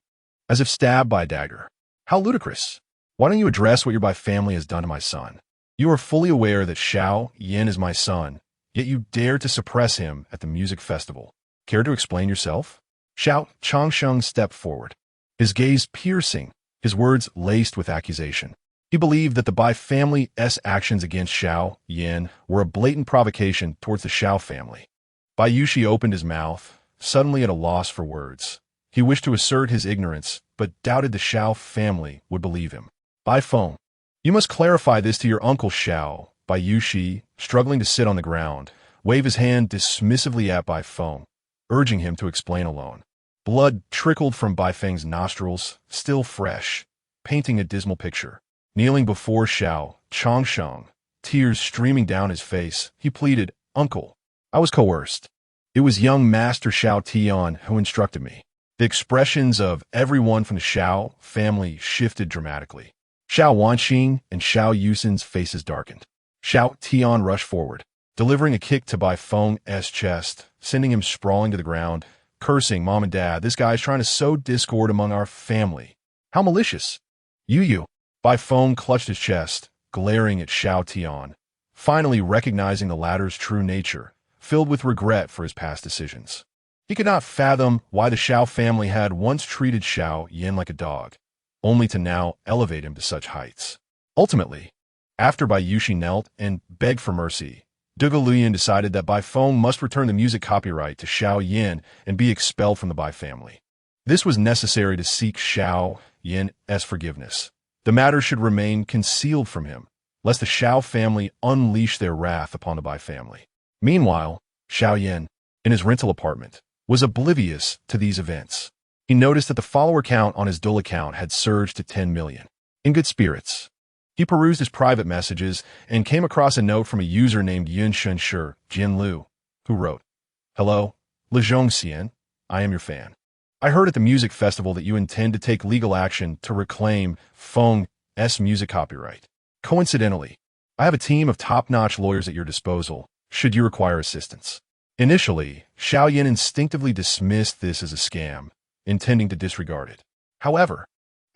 as if stabbed by a dagger. "How ludicrous! Why don't you address what your Bai family has done to my son? You are fully aware that Xiao Yan is my son, yet you dare to suppress him at the music festival. Care to explain yourself?" Xiao Chongsheng stepped forward, his gaze piercing, his words laced with accusation. He believed that the Bai family's actions against Xiao Yan were a blatant provocation towards the Xiao family. Bai Yushi opened his mouth, suddenly at a loss for words. He wished to assert his ignorance, but doubted the Xiao family would believe him. "Bai Feng, you must clarify this to your uncle Xiao." Bai Yushi, struggling to sit on the ground, waved his hand dismissively at Bai Feng, urging him to explain alone. Blood trickled from Bai Feng's nostrils, still fresh, painting a dismal picture. Kneeling before Xiao Chongsheng, tears streaming down his face, he pleaded, "Uncle, I was coerced. It was young Master Xiao Tian who instructed me." The expressions of everyone from the Xiao family shifted dramatically. Xiao Wanqing and Xiao Yusin's faces darkened. Xiao Tian rushed forward, delivering a kick to Bai Feng's chest, sending him sprawling to the ground, cursing Mom and Dad. This guy's trying to sow discord among our family. How malicious. You. Bai Feng clutched his chest, glaring at Xiao Tian, finally recognizing the latter's true nature, filled with regret for his past decisions. He could not fathom why the Xiao family had once treated Xiao Yan like a dog, only to now elevate him to such heights. Ultimately, after Bai Yushi knelt and begged for mercy, Duge Luyan decided that Bai Feng must return the music copyright to Xiao Yan and be expelled from the Bai family. This was necessary to seek Xiao Yan's forgiveness. The matter should remain concealed from him, lest the Xiao family unleash their wrath upon the Bai family. Meanwhile, Xiao Yan, in his rental apartment, was oblivious to these events. He noticed that the follower count on his dual account had surged to 10 million. In good spirits, he perused his private messages and came across a note from a user named Yun Shenshi Jinlu, who wrote, "Hello, Le Zhongxian, I am your fan. I heard at the music festival that you intend to take legal action to reclaim Feng's music copyright. Coincidentally, I have a team of top-notch lawyers at your disposal, should you require assistance." Initially, Xiao Yan instinctively dismissed this as a scam, intending to disregard it. However,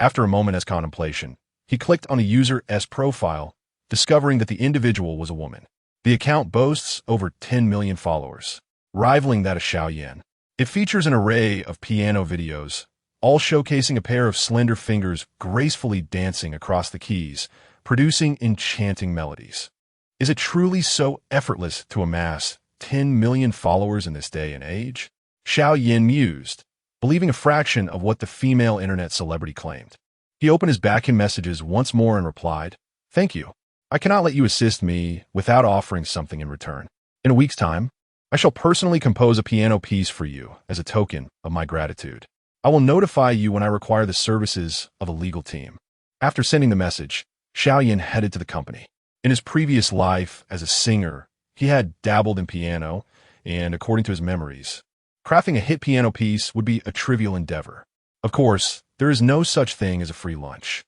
after a moment's contemplation, he clicked on a user's profile, discovering that the individual was a woman. The account boasts over 10 million followers, rivaling that of Xiao Yan. It features an array of piano videos, all showcasing a pair of slender fingers gracefully dancing across the keys, producing enchanting melodies. Is it truly so effortless to amass 10 million followers in this day and age? Xiao Yan mused, believing a fraction of what the female internet celebrity claimed. He opened his back-end messages once more and replied, "Thank you. I cannot let you assist me without offering something in return. In a week's time, I shall personally compose a piano piece for you as a token of my gratitude. I will notify you when I require the services of a legal team." After sending the message, Xiao Yan headed to the company. In his previous life as a singer, he had dabbled in piano, and according to his memories, crafting a hit piano piece would be a trivial endeavor. Of course, there is no such thing as a free lunch.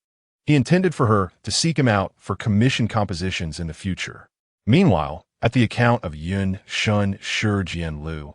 He intended for her to seek him out for commissioned compositions in the future. Meanwhile, at the account of Yun Shenshi Jinlu,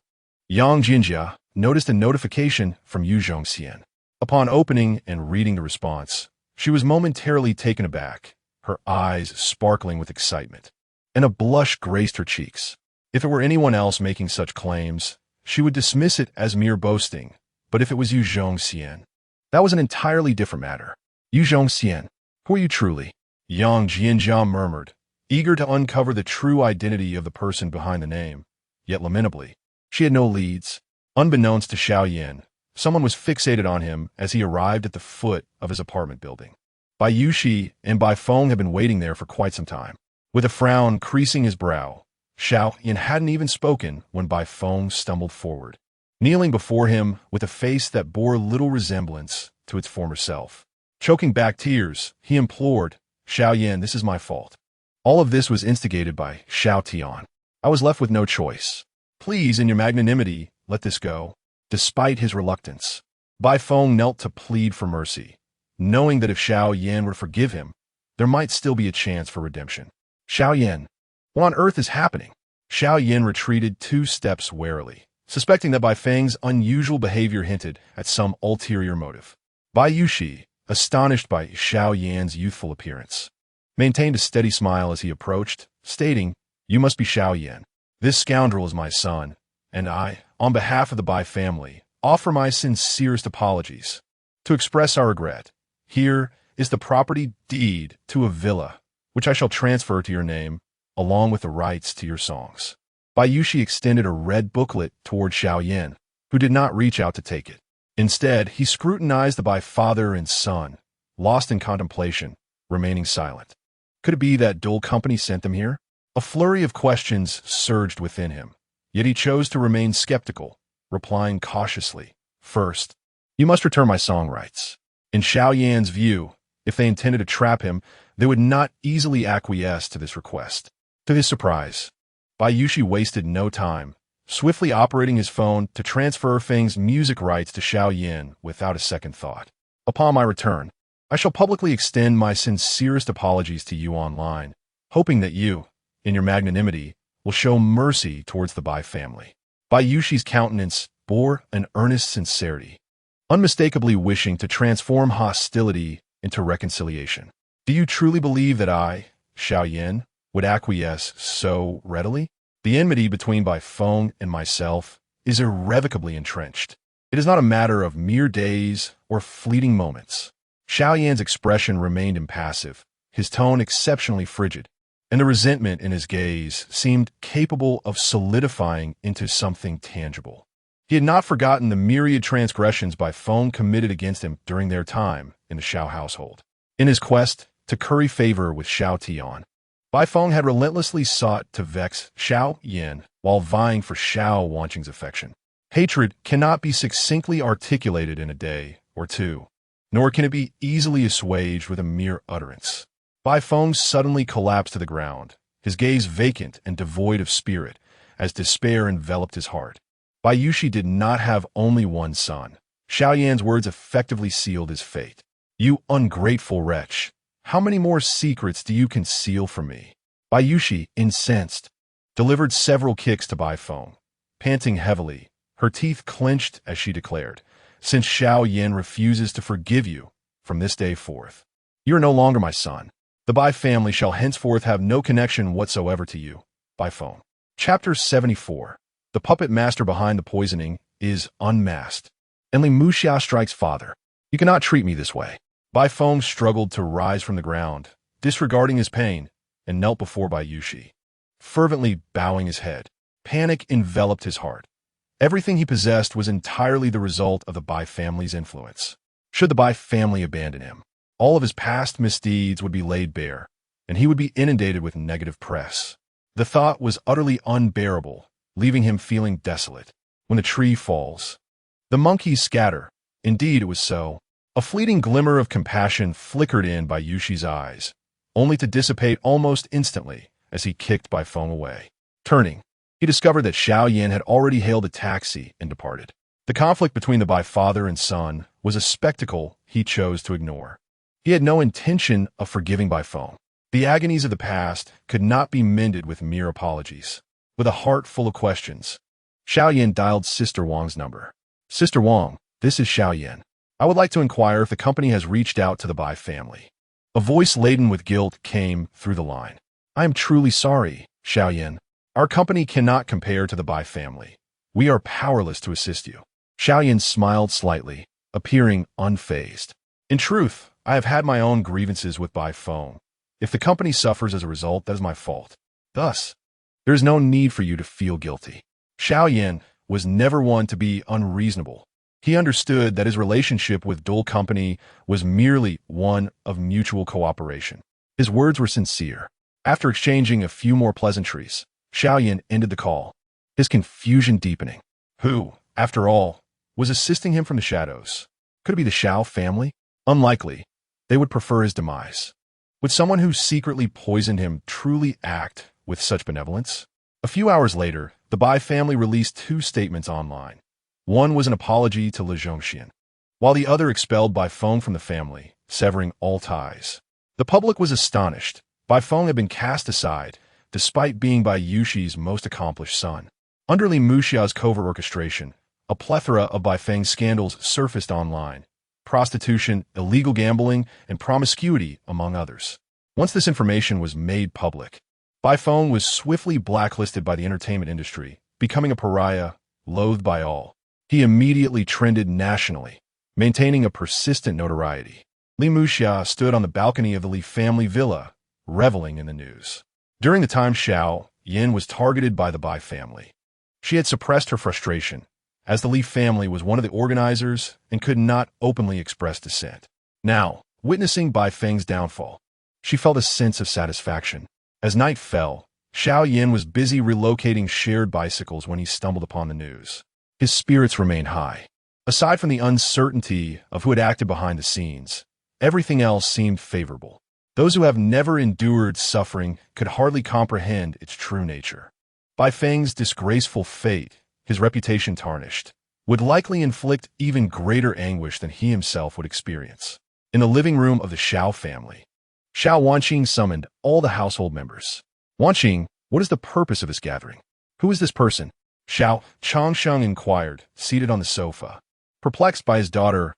Yang Jinjia noticed a notification from Yu Zhongxian. Upon opening and reading the response, she was momentarily taken aback, her eyes sparkling with excitement, and a blush graced her cheeks. If it were anyone else making such claims, she would dismiss it as mere boasting, but if it was Yu Zhongxian, that was an entirely different matter. "Yu Zhongxian, who are you truly?" Yang Jinjia murmured, eager to uncover the true identity of the person behind the name. Yet lamentably, she had no leads. Unbeknownst to Xiao Yan, someone was fixated on him as he arrived at the foot of his apartment building. Bai Yushi and Bai Feng had been waiting there for quite some time. With a frown creasing his brow, Xiao Yan hadn't even spoken when Bai Feng stumbled forward, kneeling before him with a face that bore little resemblance to its former self. Choking back tears, he implored, "Xiao Yan, this is my fault. All of this was instigated by Xiao Tian. I was left with no choice. Please, in your magnanimity, let this go." Despite his reluctance, Bai Feng knelt to plead for mercy, knowing that if Xiao Yan were to forgive him, there might still be a chance for redemption. "Xiao Yan, what on earth is happening?" Xiao Yan retreated 2 steps warily, suspecting that Bai Feng's unusual behavior hinted at some ulterior motive. Bai Yushi, astonished by Xiao Yan's youthful appearance, maintained a steady smile as he approached, stating, "You must be Xiao Yan. This scoundrel is my son, and I, on behalf of the Bai family, offer my sincerest apologies. To express our regret, here is the property deed to a villa, which I shall transfer to your name, along with the rights to your songs." Bai Yushi extended a red booklet toward Xiao Yan, who did not reach out to take it. Instead, he scrutinized the Bai father and son, lost in contemplation, remaining silent. Could it be that Dole Company sent them here? A flurry of questions surged within him, yet he chose to remain skeptical, replying cautiously, "First, you must return my song rights." In Xiao Yan's view, if they intended to trap him, they would not easily acquiesce to this request. To his surprise, Bai Yushi wasted no time, swiftly operating his phone to transfer Feng's music rights to Xiao Yan without a second thought. "Upon my return, I shall publicly extend my sincerest apologies to you online, hoping that you, in your magnanimity, will show mercy towards the Bai family." Bai Yushi's countenance bore an earnest sincerity, unmistakably wishing to transform hostility into reconciliation. Do you truly believe that I, Xiao Yan, would acquiesce so readily? The enmity between Bai Feng and myself is irrevocably entrenched. It is not a matter of mere days or fleeting moments. Xiao Yan's expression remained impassive, his tone exceptionally frigid, and the resentment in his gaze seemed capable of solidifying into something tangible. He had not forgotten the myriad transgressions Bai Feng committed against him during their time in the Xiao household. In his quest to curry favor with Xiao Tian, Bai Feng had relentlessly sought to vex Xiao Yan while vying for Xiao Wanqing's affection. Hatred cannot be succinctly articulated in a day or two, nor can it be easily assuaged with a mere utterance. Bai Feng suddenly collapsed to the ground, his gaze vacant and devoid of spirit, as despair enveloped his heart. Bai Yushi did not have only one son. Xiao Yan's words effectively sealed his fate. You ungrateful wretch! How many more secrets do you conceal from me? Bai Yushi, incensed, delivered several kicks to Bai Feng. Panting heavily, her teeth clenched as she declared, "Since Xiao Yan refuses to forgive you from this day forth, you are no longer my son. The Bai family shall henceforth have no connection whatsoever to you." Bai Feng. Chapter 74. The puppet master behind the poisoning is unmasked. Enli Muxia strikes father. You cannot treat me this way. Bai Feng struggled to rise from the ground, disregarding his pain, and knelt before Bai Yushi, fervently bowing his head. Panic enveloped his heart. Everything he possessed was entirely the result of the Bai family's influence. Should the Bai family abandon him, all of his past misdeeds would be laid bare, and he would be inundated with negative press. The thought was utterly unbearable, leaving him feeling desolate. When the tree falls, the monkeys scatter. Indeed, it was so. A fleeting glimmer of compassion flickered in Bai Yushi's eyes, only to dissipate almost instantly as he kicked Bai Feng away. Turning, he discovered that Xiao Yan had already hailed a taxi and departed. The conflict between the Bai father and son was a spectacle he chose to ignore. He had no intention of forgiving Bai Feng. The agonies of the past could not be mended with mere apologies. With a heart full of questions, Xiao Yan dialed Sister Wang's number. "Sister Wang, this is Xiao Yan. I would like to inquire if the company has reached out to the Bai family." A voice laden with guilt came through the line. "I am truly sorry, Xiao Yan. Our company cannot compare to the Bai family. We are powerless to assist you." Xiao Yan smiled slightly, appearing unfazed. "In truth, I have had my own grievances with Bai Feng. If the company suffers as a result, that is my fault. Thus, there is no need for you to feel guilty." Xiao Yan was never one to be unreasonable. He understood that his relationship with Dole Company was merely one of mutual cooperation. His words were sincere. After exchanging a few more pleasantries, Xiao Yan ended the call, his confusion deepening. Who, after all, was assisting him from the shadows? Could it be the Xiao family? Unlikely. They would prefer his demise. Would someone who secretly poisoned him truly act with such benevolence? A few hours later, the Bai family released two statements online. One was an apology to Le Zhongxian, while the other expelled Bai Feng from the family, severing all ties. The public was astonished. Bai Feng had been cast aside, despite being Bai Yushi's most accomplished son. Under Li Muxia's covert orchestration, a plethora of Bai Feng's scandals surfaced online: prostitution, illegal gambling, and promiscuity, among others. Once this information was made public, Bai Feng was swiftly blacklisted by the entertainment industry, becoming a pariah, loathed by all. He immediately trended nationally, maintaining a persistent notoriety. Li Muxia stood on the balcony of the Li family villa, reveling in the news. During the time Xiao Yan was targeted by the Bai family, she had suppressed her frustration, as the Li family was one of the organizers and could not openly express dissent. Now, witnessing Bai Feng's downfall, she felt a sense of satisfaction. As night fell, Xiao Yan was busy relocating shared bicycles when he stumbled upon the news. His spirits remained high. Aside from the uncertainty of who had acted behind the scenes, everything else seemed favorable. Those who have never endured suffering could hardly comprehend its true nature. Bai Feng's disgraceful fate, his reputation tarnished, would likely inflict even greater anguish than he himself would experience. In the living room of the Xiao family, Xiao Wanqing summoned all the household members. "Wanqing, what is the purpose of this gathering? Who is this person?" Xiao Changsheng inquired, seated on the sofa, perplexed by his daughter's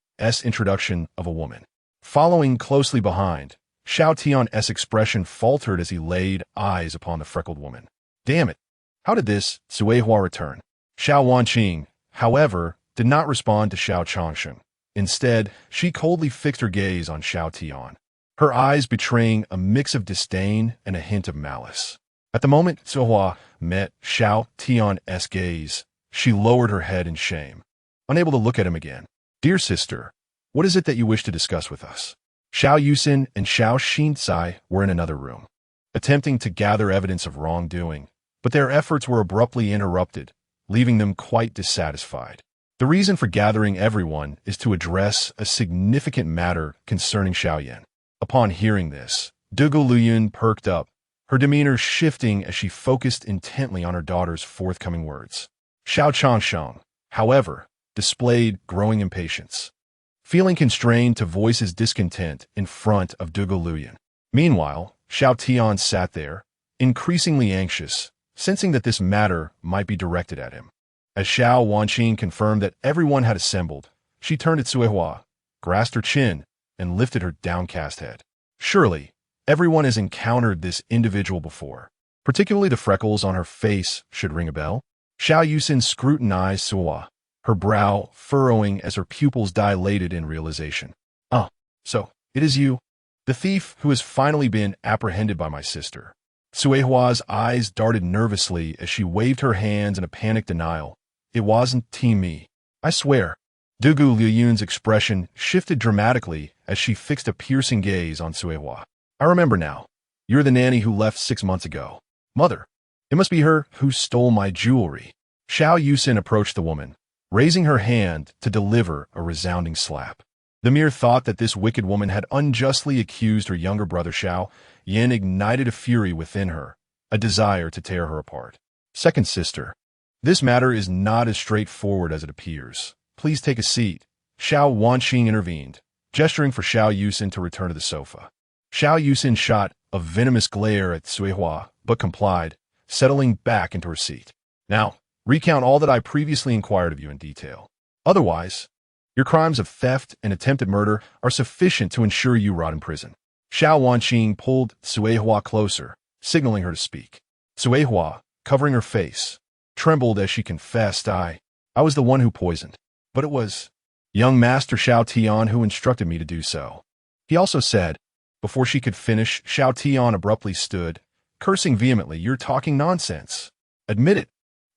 introduction of a woman. Following closely behind, Xiao Tian's expression faltered as he laid eyes upon the freckled woman. Damn it! How did this Suihua return? Xiao Wanqing, however, did not respond to Xiao Changsheng. Instead, she coldly fixed her gaze on Xiao Tian, her eyes betraying a mix of disdain and a hint of malice. At the moment Suihua met Xiao Tian's gaze, she lowered her head in shame, unable to look at him again. Dear sister, what is it that you wish to discuss with us? Xiao Yusin and Xiao Xinzai were in another room, attempting to gather evidence of wrongdoing, but their efforts were abruptly interrupted, leaving them quite dissatisfied. The reason for gathering everyone is to address a significant matter concerning Xiao Yan. Upon hearing this, Dugu Luyun perked up, her demeanor shifting as she focused intently on her daughter's forthcoming words. Xiao Changsheng, however, displayed growing impatience, feeling constrained to voice his discontent in front of Dugu Luyun. Meanwhile, Xiao Tian sat there, increasingly anxious, sensing that this matter might be directed at him. As Xiao Wanqing confirmed that everyone had assembled, she turned at Suihua, grasped her chin, and lifted her downcast head. Surely, everyone has encountered this individual before. Particularly the freckles on her face should ring a bell. Xiao Yusin scrutinized Suihua, her brow furrowing as her pupils dilated in realization. So, it is you, the thief who has finally been apprehended by my sister. Suihua's eyes darted nervously as she waved her hands in a panicked denial. It wasn't me. I swear. Dugu Luyun's expression shifted dramatically as she fixed a piercing gaze on Suihua. I remember now. You're the nanny who left 6 months ago. Mother, it must be her who stole my jewelry. Xiao Yusin approached the woman, raising her hand to deliver a resounding slap. The mere thought that this wicked woman had unjustly accused her younger brother Xiao Yan ignited a fury within her, a desire to tear her apart. Second sister, this matter is not as straightforward as it appears. Please take a seat. Xiao Wanqing intervened, gesturing for Xiao Yusin to return to the sofa. Xiao Yusin shot a venomous glare at Suihua, but complied, settling back into her seat. Now, recount all that I previously inquired of you in detail. Otherwise, your crimes of theft and attempted murder are sufficient to ensure you rot in prison. Xiao Wanqing pulled Suihua closer, signaling her to speak. Suihua, covering her face, trembled as she confessed, I was the one who poisoned. But it was young Master Xiao Tian who instructed me to do so. He also said, before she could finish, Xiao Tian abruptly stood, cursing vehemently, You're talking nonsense. Admit it.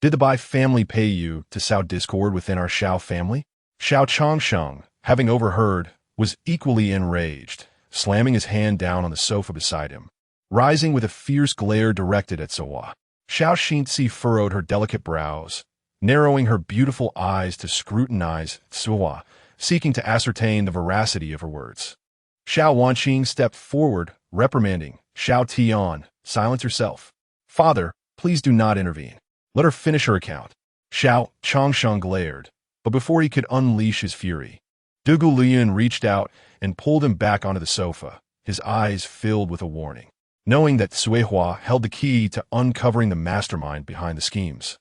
Did the Bai family pay you to sow discord within our Xiao family? Xiao Changsheng, having overheard, was equally enraged, slamming his hand down on the sofa beside him, rising with a fierce glare directed at Suihua. Xiao Xinzi furrowed her delicate brows, narrowing her beautiful eyes to scrutinize Suihua, seeking to ascertain the veracity of her words. Xiao Wanqing stepped forward, reprimanding, Xiao Tian, silence yourself. Father, please do not intervene. Let her finish her account. Xiao Changsheng glared, but before he could unleash his fury, Dugu Luyun reached out and pulled him back onto the sofa, his eyes filled with a warning, knowing that Suihua held the key to uncovering the mastermind behind the schemes.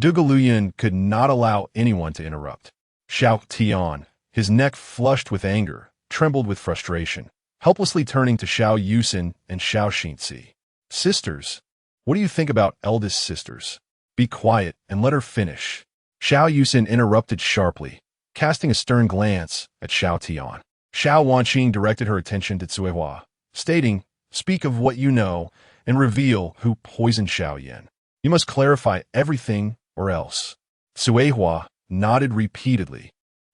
Dugu Luyun could not allow anyone to interrupt. Xiao Tian, his neck flushed with anger, trembled with frustration, helplessly turning to Xiao Yusin and Xiao Xinzi. Sisters, what do you think about eldest sisters? Be quiet and let her finish. Xiao Yusin interrupted sharply, casting a stern glance at Xiao Tian. Xiao Wanqing directed her attention to Suihua, stating, Speak of what you know and reveal who poisoned Xiao Yan. You must clarify everything or else. Suihua nodded repeatedly,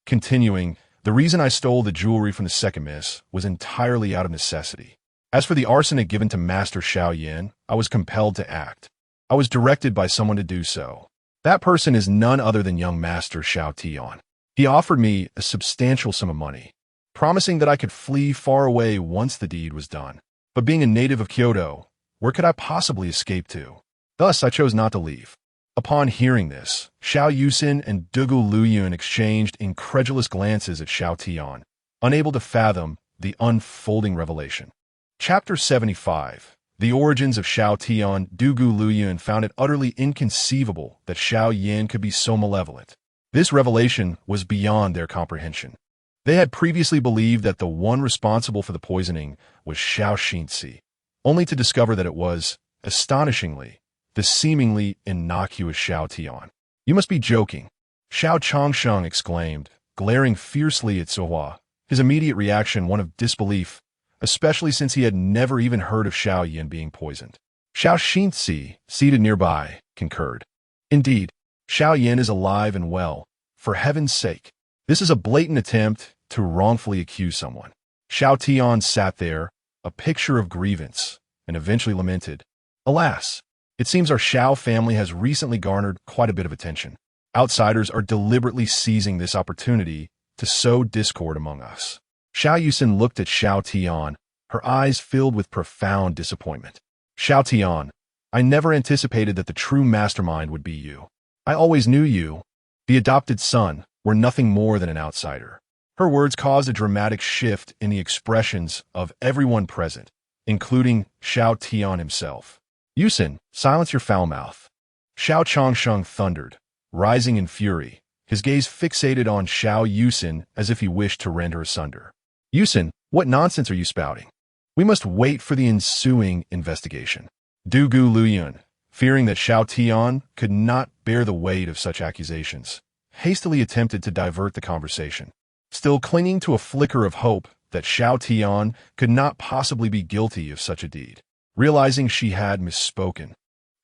continuing, The reason I stole the jewelry from the second miss was entirely out of necessity. As for the arsenic given to Master Xiao Yan, I was compelled to act. I was directed by someone to do so. That person is none other than young Master Xiao Tian. He offered me a substantial sum of money, promising that I could flee far away once the deed was done. But being a native of Kyoto, where could I possibly escape to? Thus, I chose not to leave. Upon hearing this, Xiao Yusin and Dugu Luyun exchanged incredulous glances at Xiao Tian, unable to fathom the unfolding revelation. Chapter 75. The origins of Xiao Tian, Dugu Luoyuan found it utterly inconceivable that Xiao Yan could be so malevolent. This revelation was beyond their comprehension. They had previously believed that the one responsible for the poisoning was Xiao Xinzi, only to discover that it was, astonishingly, the seemingly innocuous Xiao Tian. "You must be joking," Xiao Changsheng exclaimed, glaring fiercely at Sohua, his immediate reaction one of disbelief, especially since he had never even heard of Xiao Yan being poisoned. Xiao Xinzi, seated nearby, concurred. "Indeed, Xiao Yan is alive and well. For heaven's sake, this is a blatant attempt to wrongfully accuse someone." Xiao Tian sat there, a picture of grievance, and eventually lamented, "Alas, it seems our Xiao family has recently garnered quite a bit of attention. Outsiders are deliberately seizing this opportunity to sow discord among us." Xiao Yusin looked at Xiao Tian, her eyes filled with profound disappointment. "Xiao Tian, I never anticipated that the true mastermind would be you. I always knew you, the adopted son, were nothing more than an outsider." Her words caused a dramatic shift in the expressions of everyone present, including Xiao Tian himself. "Yusin, silence your foul mouth," Xiao Changsheng thundered, rising in fury, his gaze fixated on Xiao Yusin as if he wished to rend her asunder. "Yusin, what nonsense are you spouting? We must wait for the ensuing investigation." Dugu Luoyuan, fearing that Xiao Tian could not bear the weight of such accusations, hastily attempted to divert the conversation, still clinging to a flicker of hope that Xiao Tian could not possibly be guilty of such a deed. Realizing she had misspoken,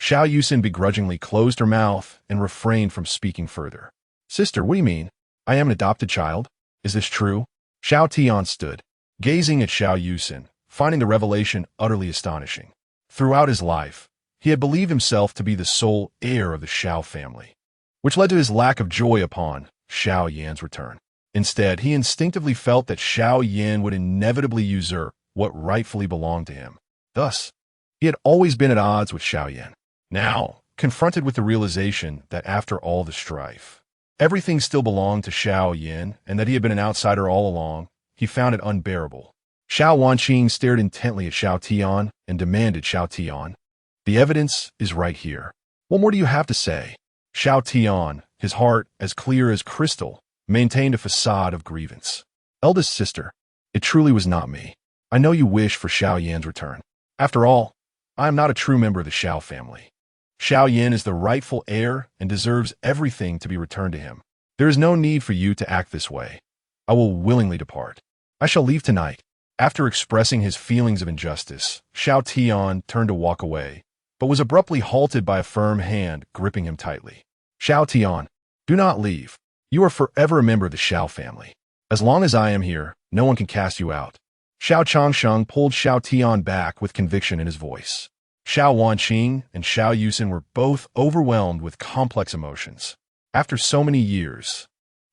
Xiao Yusin begrudgingly closed her mouth and refrained from speaking further. "Sister, what do you mean? I am an adopted child? Is this true?" Xiao Tian stood, gazing at Xiao Yusin, finding the revelation utterly astonishing. Throughout his life, he had believed himself to be the sole heir of the Xiao family, which led to his lack of joy upon Xiao Yan's return. Instead, he instinctively felt that Xiao Yan would inevitably usurp what rightfully belonged to him. Thus, he had always been at odds with Xiao Yan. Now, confronted with the realization that after all the strife, everything still belonged to Xiao Yan and that he had been an outsider all along, he found it unbearable. Xiao Wanqing stared intently at Xiao Tian and demanded, "Xiao Tian, the evidence is right here. What more do you have to say?" Xiao Tian, his heart as clear as crystal, maintained a facade of grievance. "Eldest sister, it truly was not me. I know you wish for Xiao Yan's return. After all, I am not a true member of the Xiao family. Xiao Yan is the rightful heir and deserves everything to be returned to him. There is no need for you to act this way. I will willingly depart. I shall leave tonight." After expressing his feelings of injustice, Xiao Tian turned to walk away, but was abruptly halted by a firm hand gripping him tightly. "Xiao Tian, do not leave. You are forever a member of the Xiao family. As long as I am here, no one can cast you out." Xiao Changsheng pulled Xiao Tian back with conviction in his voice. Xiao Wanqing and Xiao Yusin were both overwhelmed with complex emotions. After so many years,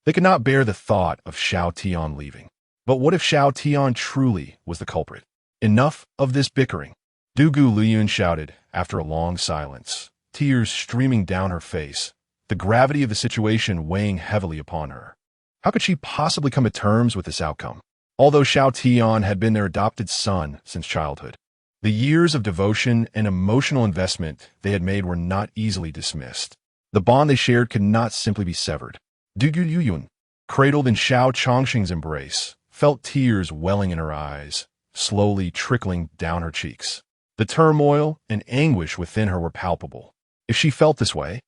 they could not bear the thought of Xiao Tian leaving. But what if Xiao Tian truly was the culprit? "Enough of this bickering," Dugu Luoyuan shouted after a long silence, tears streaming down her face, the gravity of the situation weighing heavily upon her. How could she possibly come to terms with this outcome? Although Xiao Tian had been their adopted son since childhood, the years of devotion and emotional investment they had made were not easily dismissed. The bond they shared could not simply be severed. Dugu Luoyuan, cradled in Xiao Changsheng's embrace, felt tears welling in her eyes, slowly trickling down her cheeks. The turmoil and anguish within her were palpable. If she felt this way,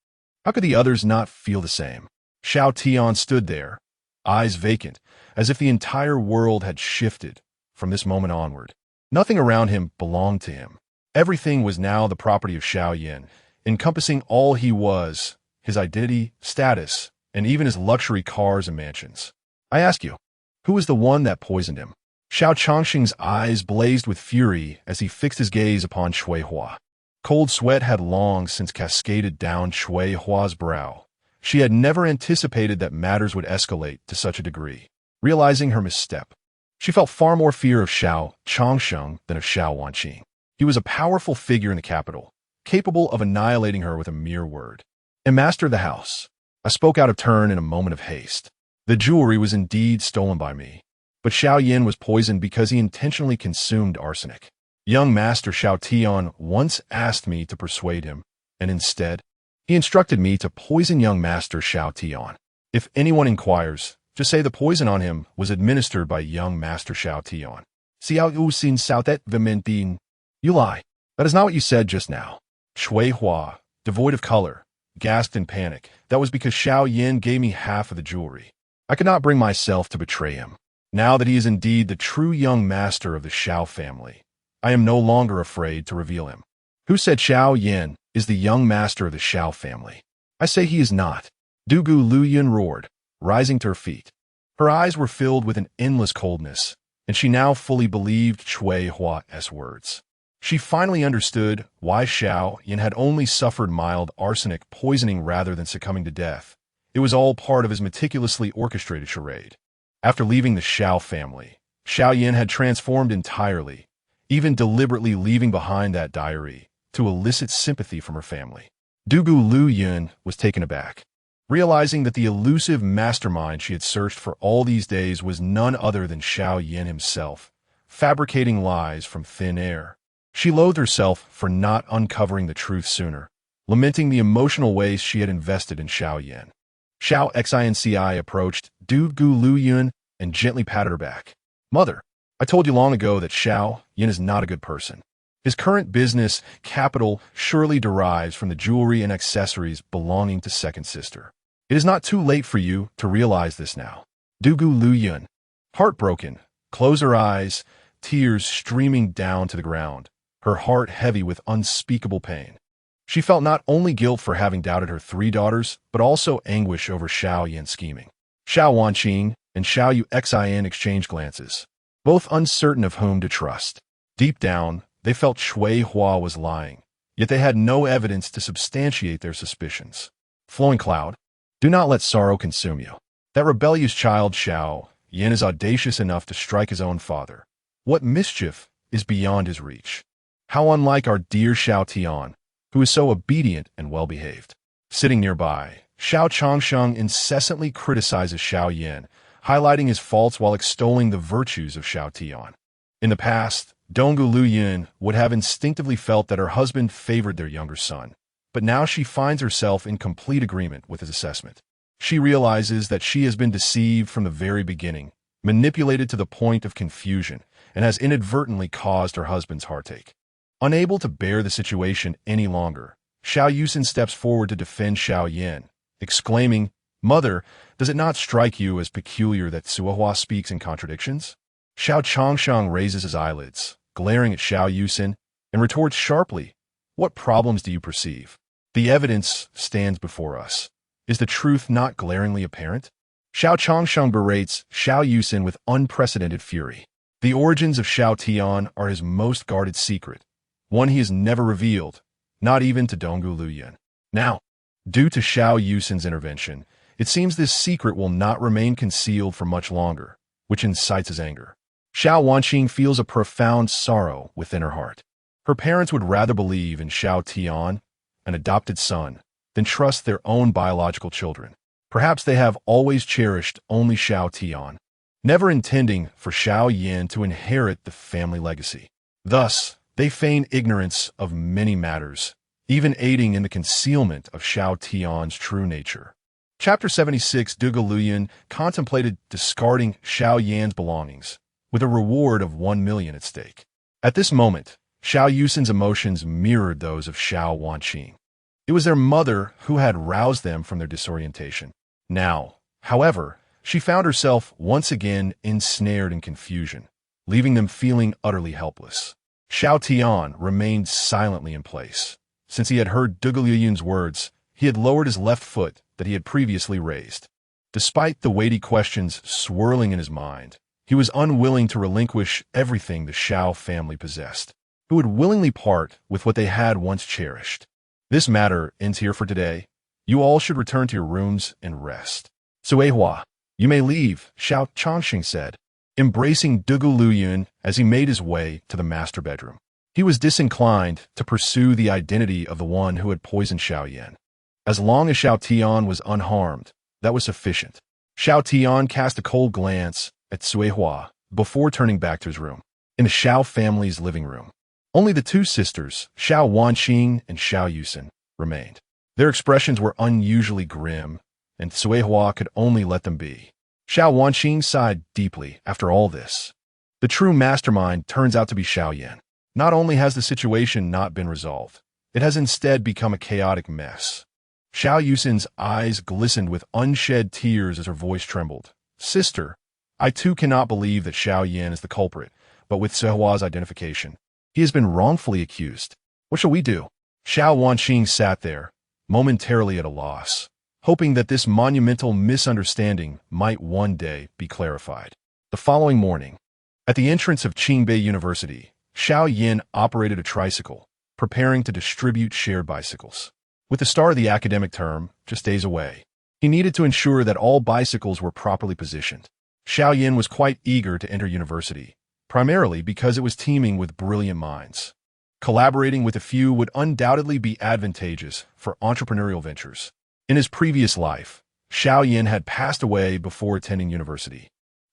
how could the others not feel the same? Xiao Tian stood there, eyes vacant, as if the entire world had shifted from this moment onward. Nothing around him belonged to him. Everything was now the property of Xiao Yan, encompassing all he was, his identity, status, and even his luxury cars and mansions. "I ask you, who was the one that poisoned him?" Xiao Changsheng's eyes blazed with fury as he fixed his gaze upon Shui Hua. Cold sweat had long since cascaded down Shui Hua's brow. She had never anticipated that matters would escalate to such a degree. Realizing her misstep, she felt far more fear of Xiao Changsheng than of Xiao Wanqing. He was a powerful figure in the capital, capable of annihilating her with a mere word. "And master of the house, I spoke out of turn in a moment of haste. The jewelry was indeed stolen by me, but Xiao Yan was poisoned because he intentionally consumed arsenic. Young Master Xiao Tian once asked me to persuade him, and instead, he instructed me to poison young Master Xiao Tian. If anyone inquires, just say the poison on him was administered by young Master Xiao Tian. Xiao Yu Xin Sao Tet Vimentin. You lie. That is not what you said just now. Shui Hua, devoid of color, gasped in panic. That was because Xiao Yan gave me half of the jewelry. I could not bring myself to betray him. Now that he is indeed the true young master of the Xiao family, I am no longer afraid to reveal him. Who said Xiao Yan is the young master of the Xiao family? I say he is not. Dugu Luyun roared, rising to her feet. Her eyes were filled with an endless coldness, and she now fully believed Shui Hua's words. She finally understood why Xiao Yan had only suffered mild arsenic poisoning rather than succumbing to death. It was all part of his meticulously orchestrated charade. After leaving the Xiao family, Xiao Yan had transformed entirely, even deliberately leaving behind that diary to elicit sympathy from her family. Dugu Lu Yun was taken aback, realizing that the elusive mastermind she had searched for all these days was none other than Xiao Yan himself, fabricating lies from thin air. She loathed herself for not uncovering the truth sooner, lamenting the emotional waste she had invested in Xiao Yan. Xiao Xinci approached Dugu Lu Yun and gently patted her back. Mother, I told you long ago that Xiao Yan is not a good person. His current business capital surely derives from the jewelry and accessories belonging to second sister. It is not too late for you to realize this now. Dugu Lu Yun, heartbroken, closed her eyes, tears streaming down to the ground, her heart heavy with unspeakable pain. She felt not only guilt for having doubted her three daughters, but also anguish over Xiao Yan's scheming. Xiao Wanqing and Xiao Yu Xin exchanged glances, both uncertain of whom to trust. Deep down, they felt Shui Hua was lying, yet they had no evidence to substantiate their suspicions. Flowing cloud, do not let sorrow consume you. That rebellious child Xiao Yan is audacious enough to strike his own father. What mischief is beyond his reach? How unlike our dear Xiao Tian, who is so obedient and well-behaved. Sitting nearby, Xiao Changsheng incessantly criticizes Xiao Yan, highlighting his faults while extolling the virtues of Xiao Tian. In the past, Donggu Lu Yun would have instinctively felt that her husband favored their younger son, but now she finds herself in complete agreement with his assessment. She realizes that she has been deceived from the very beginning, manipulated to the point of confusion, and has inadvertently caused her husband's heartache. Unable to bear the situation any longer, Xiao Yusin steps forward to defend Xiao Yan, exclaiming, "Mother, does it not strike you as peculiar that Suihua speaks in contradictions?" Xiao Changsheng raises his eyelids, glaring at Xiao Yusin, and retorts sharply, "What problems do you perceive? The evidence stands before us. Is the truth not glaringly apparent?" Xiao Changsheng berates Xiao Yusin with unprecedented fury. The origins of Xiao Tian are his most guarded secret, one he has never revealed, not even to Donggu Lu Yun. Now, due to Xiao Yusin's intervention, it seems this secret will not remain concealed for much longer, which incites his anger. Xiao Wanqing feels a profound sorrow within her heart. Her parents would rather believe in Xiao Tian, an adopted son, than trust their own biological children. Perhaps they have always cherished only Xiao Tian, never intending for Xiao Yan to inherit the family legacy. Thus, they feign ignorance of many matters, even aiding in the concealment of Xiao Tian's true nature. Chapter 76. Dugu Luyan contemplated discarding Xiao Yan's belongings, with a reward of 1 million at stake. At this moment, Xiao Yusin's emotions mirrored those of Xiao Wanqing. It was their mother who had roused them from their disorientation. Now, however, she found herself once again ensnared in confusion, leaving them feeling utterly helpless. Xiao Tian remained silently in place. Since he had heard Dugu Luyun's words, he had lowered his left foot that he had previously raised. Despite the weighty questions swirling in his mind, he was unwilling to relinquish everything the Xiao family possessed, who would willingly part with what they had once cherished. This matter ends here for today. You all should return to your rooms and rest. Suihua, you may leave, Xiao Changxing said, embracing Dugu Luyun as he made his way to the master bedroom. He was disinclined to pursue the identity of the one who had poisoned Xiao Yan. As long as Xiao Tian was unharmed, that was sufficient. Xiao Tian cast a cold glance at Suihua before turning back to his room. In the Xiao family's living room, Only the two sisters, Xiao Wanqing and Xiao Yusin, remained. Their expressions were unusually grim, and Suihua could only let them be. Xiao Wanqing sighed deeply after all this. The true mastermind turns out to be Xiao Yan. Not only has the situation not been resolved, it has instead become a chaotic mess. Xiao Yusin's eyes glistened with unshed tears as her voice trembled. Sister, I too cannot believe that Xiao Yan is the culprit, but with Suihua's identification, he has been wrongfully accused. What shall we do? Xiao Wanqing sat there, momentarily at a loss, hoping that this monumental misunderstanding might one day be clarified. The following morning, at the entrance of Qingbei University, Xiao Yan operated a tricycle, preparing to distribute shared bicycles. With the start of the academic term just days away, he needed to ensure that all bicycles were properly positioned. Xiao Yan was quite eager to enter university, primarily because it was teeming with brilliant minds. Collaborating with a few would undoubtedly be advantageous for entrepreneurial ventures. In his previous life, Xiao Yan had passed away before attending university,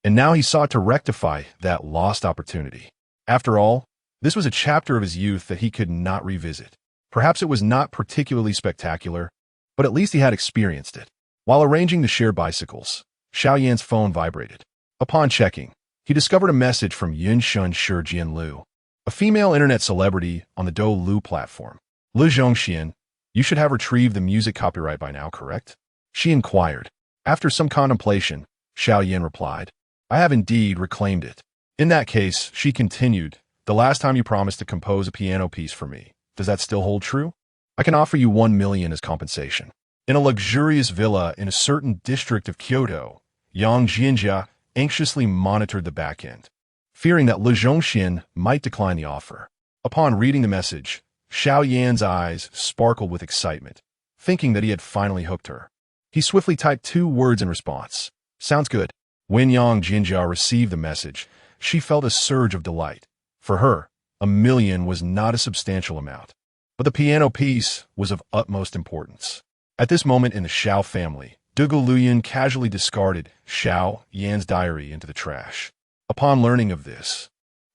and now he sought to rectify that lost opportunity. After all, this was a chapter of his youth that he could not revisit. Perhaps it was not particularly spectacular, but at least he had experienced it. While arranging to share bicycles, Xiao Yan's phone vibrated. Upon checking, he discovered a message from Yunshun Shi Jianlu, a female internet celebrity on the Doulu platform. Li Zhongxian, you should have retrieved the music copyright by now, correct? She inquired. After some contemplation, Xiao Yan replied, I have indeed reclaimed it. In that case, she continued, the last time you promised to compose a piano piece for me, does that still hold true? I can offer you 1 million as compensation. In a luxurious villa in a certain district of Kyoto, Yang Jianjia anxiously monitored the back end, fearing that Li Zhongxian might decline the offer. Upon reading the message, Xiao Yan's eyes sparkled with excitement, thinking that he had finally hooked her. He swiftly typed 2 words in response. Sounds good. When Yang Jinjia received the message, she felt a surge of delight. For her, 1 million was not a substantial amount, but the piano piece was of utmost importance. At this moment in the Xiao family, Dugu Luyan casually discarded Xiao Yan's diary into the trash. Upon learning of this,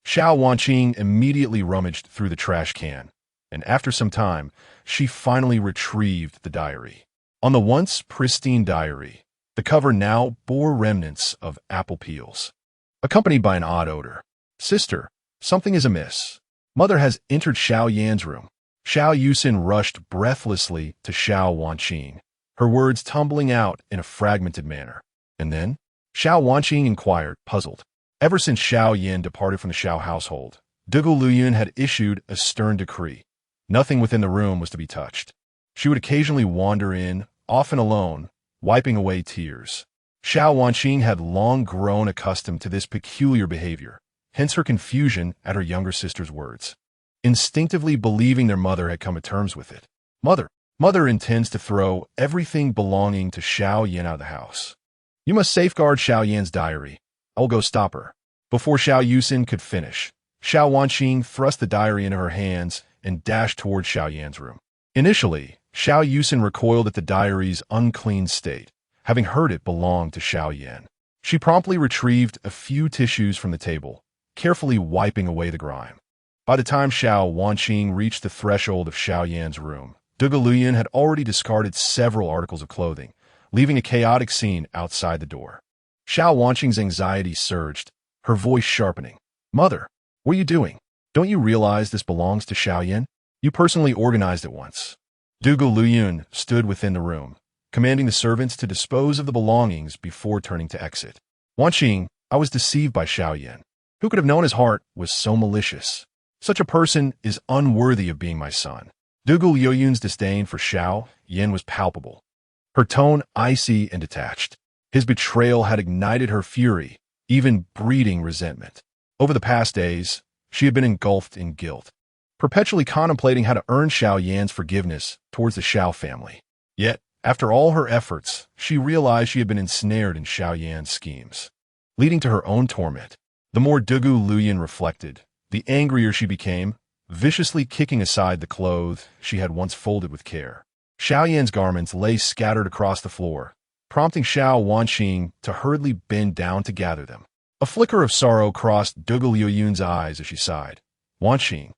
Xiao Wanqing immediately rummaged through the trash can, and after some time, she finally retrieved the diary. On the once pristine diary, the cover now bore remnants of apple peels, accompanied by an odd odor. Sister, something is amiss. Mother has entered Xiao Yan's room. Xiao Yusin rushed breathlessly to Xiao Wanqing, her words tumbling out in a fragmented manner. And then, Xiao Wanqing inquired, puzzled. Ever since Xiao Yan departed from the Xiao household, Dugu Luyun had issued a stern decree. Nothing within the room was to be touched. She would occasionally wander in, often alone, wiping away tears. Xiao Wanqing had long grown accustomed to this peculiar behavior, hence her confusion at her younger sister's words. Instinctively believing their mother had come to terms with it. Mother intends to throw everything belonging to Xiao Yan out of the house. You must safeguard Xiao Yan's diary. I'll go stop her. Before Xiao Yusin could finish, Xiao Wanqing thrust the diary into her hands and dashed toward Xiao Yan's room. Initially, Xiao Yusin recoiled at the diary's unclean state, having heard it belonged to Xiao Yan. She promptly retrieved a few tissues from the table, carefully wiping away the grime. By the time Xiao Wanqing reached the threshold of Xiao Yan's room, Dugu Luyan had already discarded several articles of clothing, leaving a chaotic scene outside the door. Xiao Wanqing's anxiety surged, her voice sharpening. Mother, what are you doing? Don't you realize this belongs to Xiao Yan? You personally organized it once. Dugu Luyun stood within the room, commanding the servants to dispose of the belongings before turning to exit. Wanqing, I was deceived by Xiao Yan. Who could have known his heart was so malicious? Such a person is unworthy of being my son. Dugu Luyun's disdain for Xiao Yan was palpable, her tone icy and detached. His betrayal had ignited her fury, even breeding resentment. Over the past days, she had been engulfed in guilt, perpetually contemplating how to earn Xiao Yan's forgiveness towards the Xiao family. Yet, after all her efforts, she realized she had been ensnared in Xiao Yan's schemes, leading to her own torment. The more Dugu Luyan reflected, the angrier she became, viciously kicking aside the clothes she had once folded with care. Xiao Yan's garments lay scattered across the floor, prompting Xiao Wanqing to hurriedly bend down to gather them. A flicker of sorrow crossed Dugu Luyun's eyes as she sighed. Wanqing,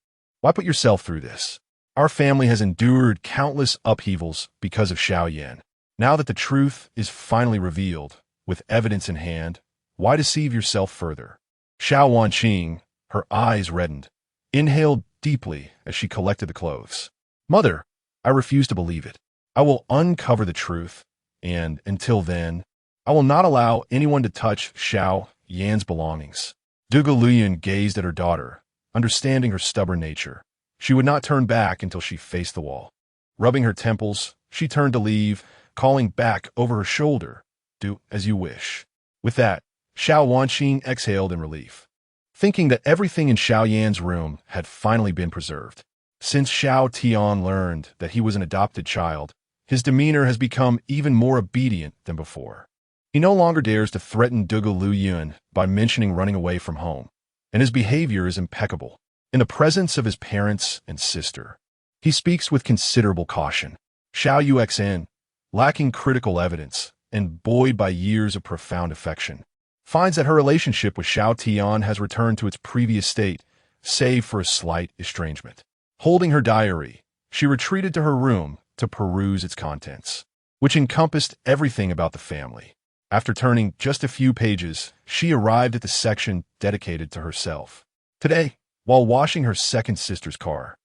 Why put yourself through this? Our family has endured countless upheavals because of Xiao Yan. Now that the truth is finally revealed, with evidence in hand, why deceive yourself further? Xiao Wanqing, her eyes reddened, inhaled deeply as she collected the clothes. Mother, I refuse to believe it. I will uncover the truth, and until then, I will not allow anyone to touch Xiao Yan's belongings. Dugu Luyan gazed at her daughter, understanding her stubborn nature. She would not turn back until she faced the wall. Rubbing her temples, she turned to leave, calling back over her shoulder, "Do as you wish." With that, Xiao Wanqing exhaled in relief, thinking that everything in Xiao Yan's room had finally been preserved. Since Xiao Tian learned that he was an adopted child, his demeanor has become even more obedient than before. He no longer dares to threaten Dugu Luyan by mentioning running away from home, and his behavior is impeccable. In the presence of his parents and sister, he speaks with considerable caution. Xiao Yuxin, lacking critical evidence and buoyed by years of profound affection, finds that her relationship with Xiao Tian has returned to its previous state, save for a slight estrangement. Holding her diary, she retreated to her room to peruse its contents, which encompassed everything about the family. After turning just a few pages, she arrived at the section dedicated to herself. Today, while washing her second sister's car,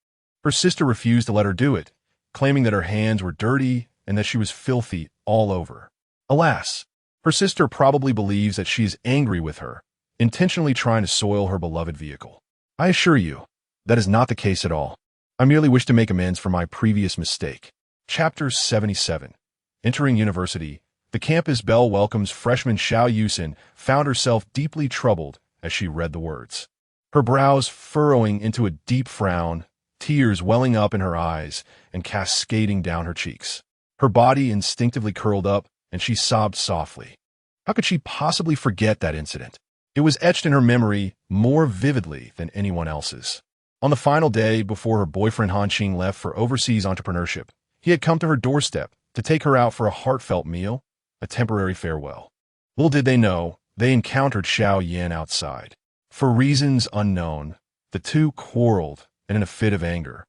her sister refused to let her do it, claiming that her hands were dirty and that she was filthy all over. Alas, her sister probably believes that she is angry with her, intentionally trying to soil her beloved vehicle. I assure you, that is not the case at all. I merely wish to make amends for my previous mistake. Chapter 77. Entering university, the campus bell welcomes freshman Xiao Yusin found herself deeply troubled as she read the words. Her brows furrowing into a deep frown, tears welling up in her eyes and cascading down her cheeks. Her body instinctively curled up, and she sobbed softly. How could she possibly forget that incident? It was etched in her memory more vividly than anyone else's. On the final day before her boyfriend Hanqing left for overseas entrepreneurship, he had come to her doorstep to take her out for a heartfelt meal, a temporary farewell. Little did they know, they encountered Xiao Yan outside. For reasons unknown, the two quarreled, and in a fit of anger,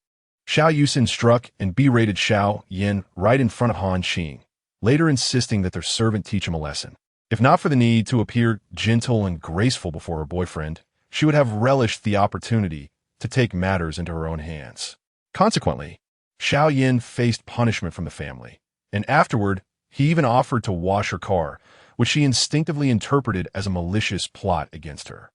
Xiao Yusin struck and berated Xiao Yan right in front of Hanqing, later insisting that their servant teach him a lesson. If not for the need to appear gentle and graceful before her boyfriend, she would have relished the opportunity to take matters into her own hands. Consequently, Xiao Yan faced punishment from the family, and afterward, he even offered to wash her car, which she instinctively interpreted as a malicious plot against her.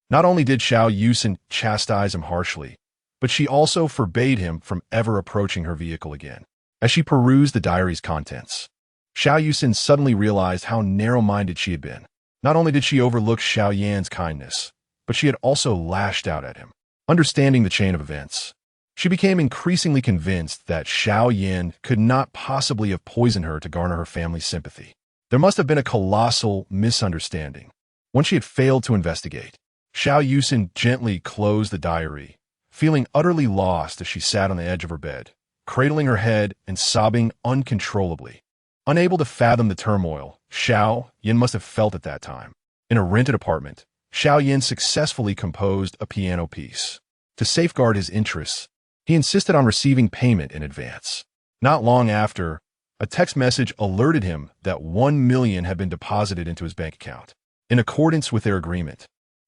Not only did Xiao Yusin chastise him harshly, but she also forbade him from ever approaching her vehicle again. As she perused the diary's contents, Xiao Yusin suddenly realized how narrow-minded she had been. Not only did she overlook Xiao Yan's kindness, but she had also lashed out at him. Understanding the chain of events, she became increasingly convinced that Xiao Yan could not possibly have poisoned her to garner her family's sympathy. There must have been a colossal misunderstanding. Once she had failed to investigate, Xiao Yusin gently closed the diary, feeling utterly lost as she sat on the edge of her bed, cradling her head and sobbing uncontrollably. Unable to fathom the turmoil Xiao Yan must have felt at that time. In a rented apartment, Xiao Yan successfully composed a piano piece. To safeguard his interests, he insisted on receiving payment in advance. Not long after, a text message alerted him that 1 million had been deposited into his bank account. In accordance with their agreement,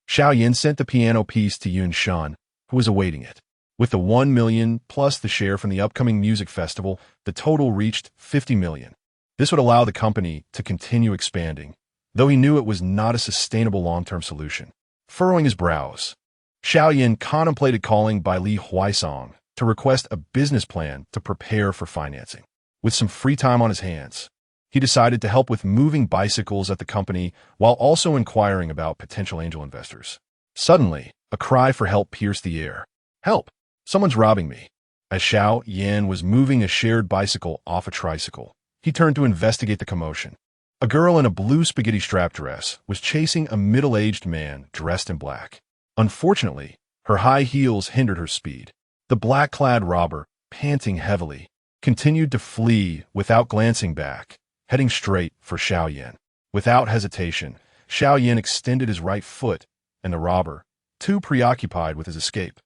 Xiao Yan sent the piano piece to Yun Shan, who was awaiting it. With the 1 million plus the share from the upcoming music festival, the total reached 50 million. This would allow the company to continue expanding, though he knew it was not a sustainable long-term solution. Furrowing his brows, Xiao Yan contemplated calling by Li Huaisong to request a business plan to prepare for financing. With some free time on his hands, he decided to help with moving bicycles at the company while also inquiring about potential angel investors. Suddenly, a cry for help pierced the air. "Help! Someone's robbing me." As Xiao Yan was moving a shared bicycle off a tricycle, he turned to investigate the commotion. A girl in a blue spaghetti strap dress was chasing a middle-aged man dressed in black. Unfortunately, her high heels hindered her speed. The black-clad robber, panting heavily, continued to flee without glancing back, heading straight for Xiao Yan. Without hesitation, Xiao Yan extended his right foot, and the robber, too preoccupied with his escape,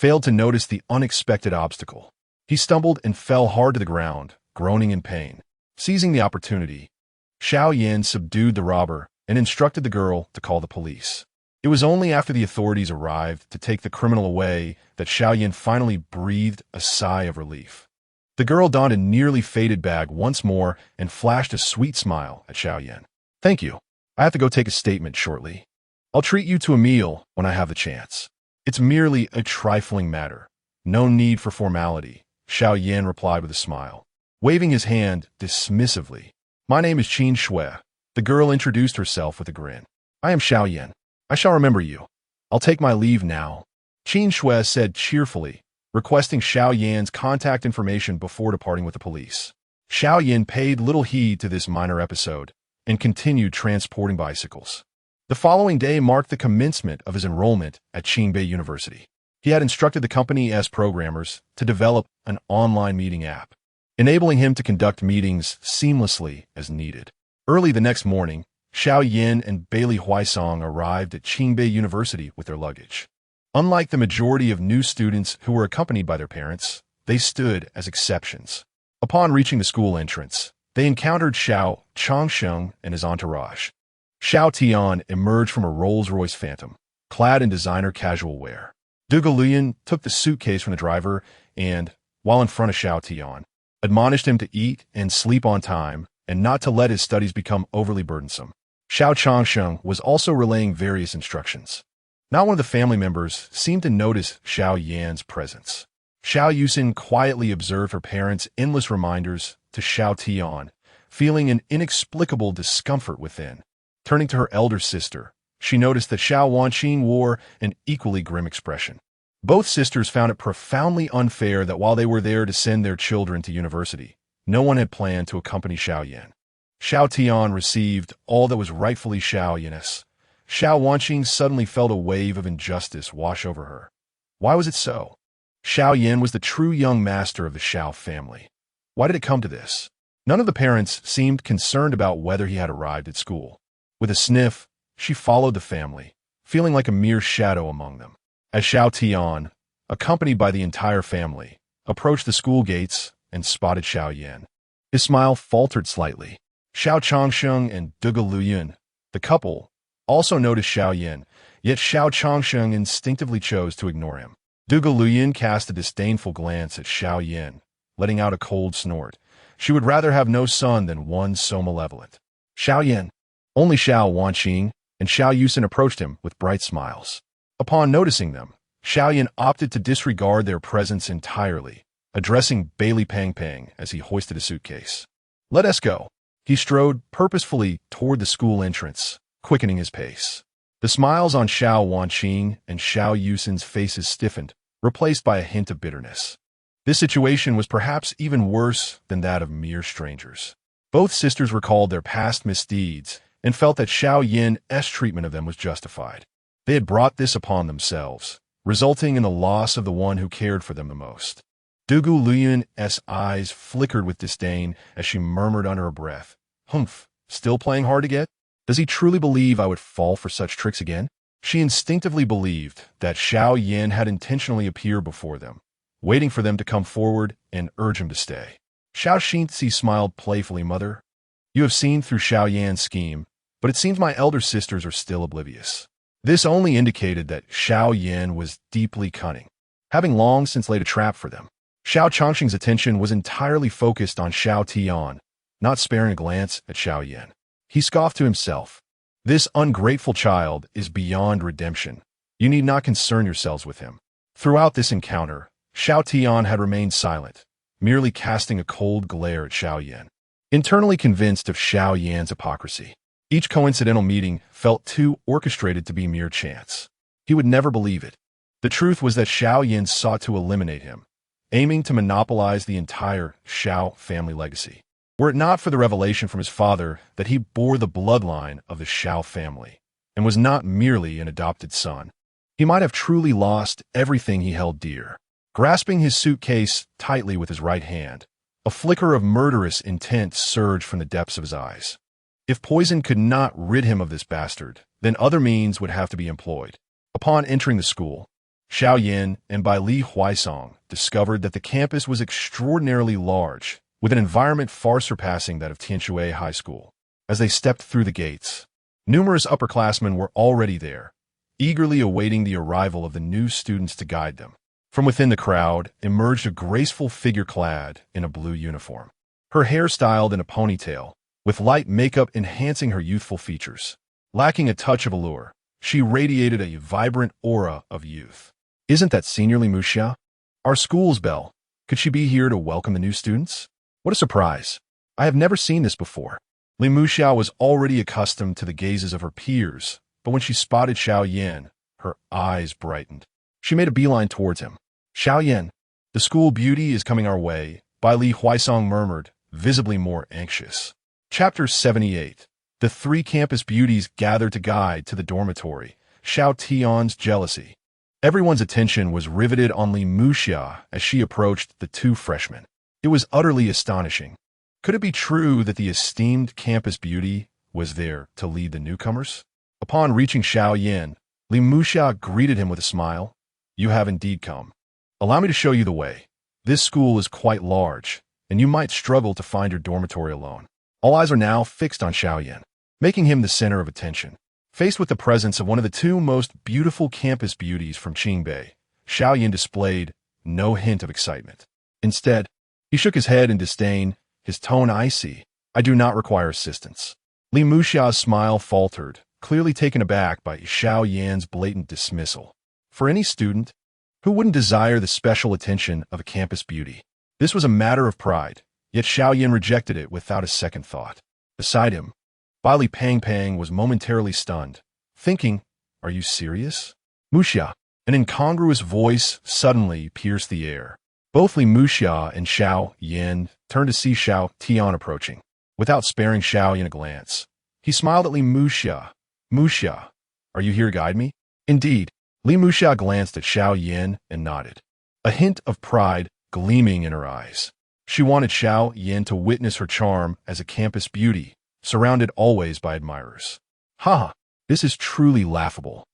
failed to notice the unexpected obstacle. He stumbled and fell hard to the ground, groaning in pain. Seizing the opportunity, Xiao Yan subdued the robber and instructed the girl to call the police. It was only after the authorities arrived to take the criminal away that Xiao Yan finally breathed a sigh of relief. The girl donned a nearly faded bag once more and flashed a sweet smile at Xiao Yan. "Thank you. I have to go take a statement shortly. I'll treat you to a meal when I have the chance. It's merely a trifling matter. No need for formality," Xiao Yan replied with a smile. Waving his hand dismissively, "My name is Qin Shui." The girl introduced herself with a grin. "I am Xiao Yan. I shall remember you. I'll take my leave now," Qin Shui said cheerfully, requesting Xiao Yan's contact information before departing with the police. Xiao Yan paid little heed to this minor episode and continued transporting bicycles. The following day marked the commencement of his enrollment at Qingbei University. He had instructed the company's programmers to develop an online meeting app, enabling him to conduct meetings seamlessly as needed. Early the next morning, Xiao Yan and Bailey Huaisong arrived at Qingbei University with their luggage. Unlike the majority of new students who were accompanied by their parents, they stood as exceptions. Upon reaching the school entrance, they encountered Xiao Changsheng and his entourage. Xiao Tian emerged from a Rolls-Royce Phantom, clad in designer casual wear. Luyan took the suitcase from the driver and, while in front of Xiao Tian, admonished him to eat and sleep on time and not to let his studies become overly burdensome. Xiao Changsheng was also relaying various instructions. Not one of the family members seemed to notice Xiao Yan's presence. Xiao Yusin quietly observed her parents' endless reminders to Xiao Tian, feeling an inexplicable discomfort within. Turning to her elder sister, she noticed that Xiao Wanqing wore an equally grim expression. Both sisters found it profoundly unfair that while they were there to send their children to university, no one had planned to accompany Xiao Yan. Xiao Tian received all that was rightfully Xiao Yan's. Xiao Wanqing suddenly felt a wave of injustice wash over her. Why was it so? Xiao Yan was the true young master of the Xiao family. Why did it come to this? None of the parents seemed concerned about whether he had arrived at school. With a sniff, she followed the family, feeling like a mere shadow among them. As Xiao Tian, accompanied by the entire family, approached the school gates and spotted Xiao Yan, his smile faltered slightly. Xiao Changsheng and Luyan, the couple, also noticed Xiao Yan, yet Xiao Changsheng instinctively chose to ignore him. Luyan cast a disdainful glance at Xiao Yan, letting out a cold snort. She would rather have no son than one so malevolent. Xiao Yan. Only Xiao Wanqing and Xiao Yusin approached him with bright smiles. Upon noticing them, Xiao Yan opted to disregard their presence entirely, addressing Bailey Pang Pang as he hoisted a suitcase. "Let us go." He strode purposefully toward the school entrance, quickening his pace. The smiles on Xiao Wanqing and Xiao Yusin's faces stiffened, replaced by a hint of bitterness. This situation was perhaps even worse than that of mere strangers. Both sisters recalled their past misdeeds and felt that Xiao Yan's treatment of them was justified. They had brought this upon themselves, resulting in the loss of the one who cared for them the most. Luyan's eyes flickered with disdain as she murmured under her breath, "Humph, still playing hard to get? Does he truly believe I would fall for such tricks again?" She instinctively believed that Xiao Yan had intentionally appeared before them, waiting for them to come forward and urge him to stay. Xiao Xinzi smiled playfully, "Mother, you have seen through Xiao Yan's scheme, but it seems my elder sisters are still oblivious." This only indicated that Xiao Yan was deeply cunning, having long since laid a trap for them. Xiao Changsheng's attention was entirely focused on Xiao Tian, not sparing a glance at Xiao Yan. He scoffed to himself. "This ungrateful child is beyond redemption. You need not concern yourselves with him." Throughout this encounter, Xiao Tian had remained silent, merely casting a cold glare at Xiao Yan. Internally convinced of Xiao Yan's hypocrisy, each coincidental meeting felt too orchestrated to be mere chance. He would never believe it. The truth was that Xiao Yan sought to eliminate him, aiming to monopolize the entire Xiao family legacy. Were it not for the revelation from his father that he bore the bloodline of the Xiao family and was not merely an adopted son, he might have truly lost everything he held dear. Grasping his suitcase tightly with his right hand, a flicker of murderous intent surged from the depths of his eyes. If poison could not rid him of this bastard, then other means would have to be employed. Upon entering the school, Xiao Yan and Bai Li Huaisong discovered that the campus was extraordinarily large, with an environment far surpassing that of Tianshui High School. As they stepped through the gates, numerous upperclassmen were already there, eagerly awaiting the arrival of the new students to guide them. From within the crowd emerged a graceful figure clad in a blue uniform, her hair styled in a ponytail, with light makeup enhancing her youthful features. Lacking a touch of allure, she radiated a vibrant aura of youth. Isn't that Senior Li Muxia? Our school's belle. Could she be here to welcome the new students? What a surprise. I have never seen this before. Li Muxia was already accustomed to the gazes of her peers, but when she spotted Xiao Yan, her eyes brightened. She made a beeline towards him. Xiao Yan, the school beauty is coming our way, Bai Li Huaisong murmured, visibly more anxious. Chapter 78. The three campus beauties gathered to guide to the dormitory. Xiao Tian's jealousy. Everyone's attention was riveted on Li Muxia as she approached the two freshmen. It was utterly astonishing. Could it be true that the esteemed campus beauty was there to lead the newcomers? Upon reaching Xiao Yan, Li Muxia greeted him with a smile. You have indeed come. Allow me to show you the way. This school is quite large, and you might struggle to find your dormitory alone. All eyes are now fixed on Xiao Yan, making him the center of attention. Faced with the presence of one of the two most beautiful campus beauties from Qingbei, Xiao Yan displayed no hint of excitement. Instead, he shook his head in disdain, his tone icy. I do not require assistance. Li Muxia's smile faltered, clearly taken aback by Xiao Yan's blatant dismissal. For any student, who wouldn't desire the special attention of a campus beauty? This was a matter of pride, yet Xiao Yan rejected it without a second thought. Beside him, Bai Li Pang was momentarily stunned, thinking, are you serious? Muxia, an incongruous voice suddenly pierced the air. Both Li Muxia and Xiao Yan turned to see Xiao Tian approaching. Without sparing Xiao Yan a glance, he smiled at Li Muxia. Muxia, are you here to guide me? Indeed. Li Muxia glanced at Xiao Yan and nodded, a hint of pride gleaming in her eyes. She wanted Xiao Yan to witness her charm as a campus beauty, surrounded always by admirers. Ha! This is truly laughable.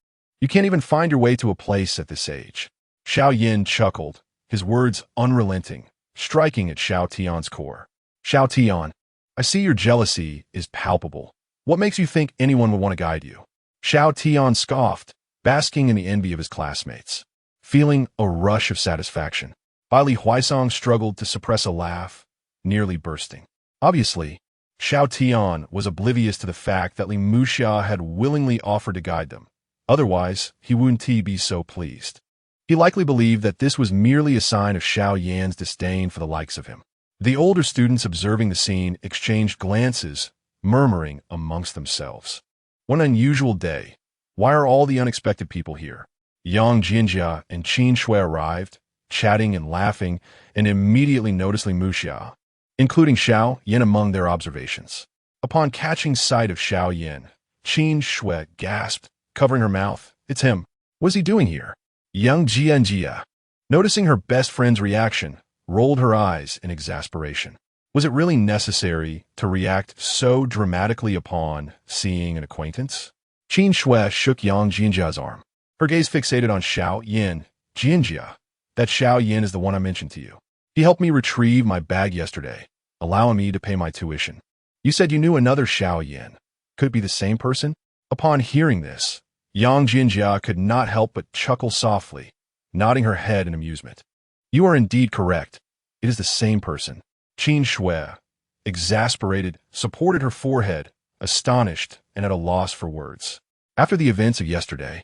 You can't even find your way to a place at this age. Xiao Yan chuckled, his words unrelenting, striking at Xiao Tian's core. Xiao Tian, I see your jealousy is palpable. What makes you think anyone would want to guide you? Xiao Tian scoffed, basking in the envy of his classmates. Feeling a rush of satisfaction, Bai Li Huaisong struggled to suppress a laugh, nearly bursting. Obviously, Xiao Tian was oblivious to the fact that Li Muxia had willingly offered to guide them. Otherwise, he wouldn't be so pleased. He likely believed that this was merely a sign of Xiao Yan's disdain for the likes of him. The older students observing the scene exchanged glances, murmuring amongst themselves. One unusual day. Why are all the unexpected people here? Yang Jinjia and Qin Shui arrived, chatting and laughing, and immediately noticed Li Muxia, including Xiao Yan among their observations. Upon catching sight of Xiao Yan, Qin Shui gasped, covering her mouth. It's him. What's he doing here? Yang Jianjia, noticing her best friend's reaction, rolled her eyes in exasperation. Was it really necessary to react so dramatically upon seeing an acquaintance? Qin Shui shook Yang Jinjia's arm, her gaze fixated on Xiao Yan. Jinjia, that Xiao Yan is the one I mentioned to you. He helped me retrieve my bag yesterday, allowing me to pay my tuition. You said you knew another Xiao Yan. Could it be the same person? Upon hearing this, Yang Jinjia could not help but chuckle softly, nodding her head in amusement. You are indeed correct. It is the same person. Qin Shui, exasperated, supported her forehead, astonished and at a loss for words. After the events of yesterday,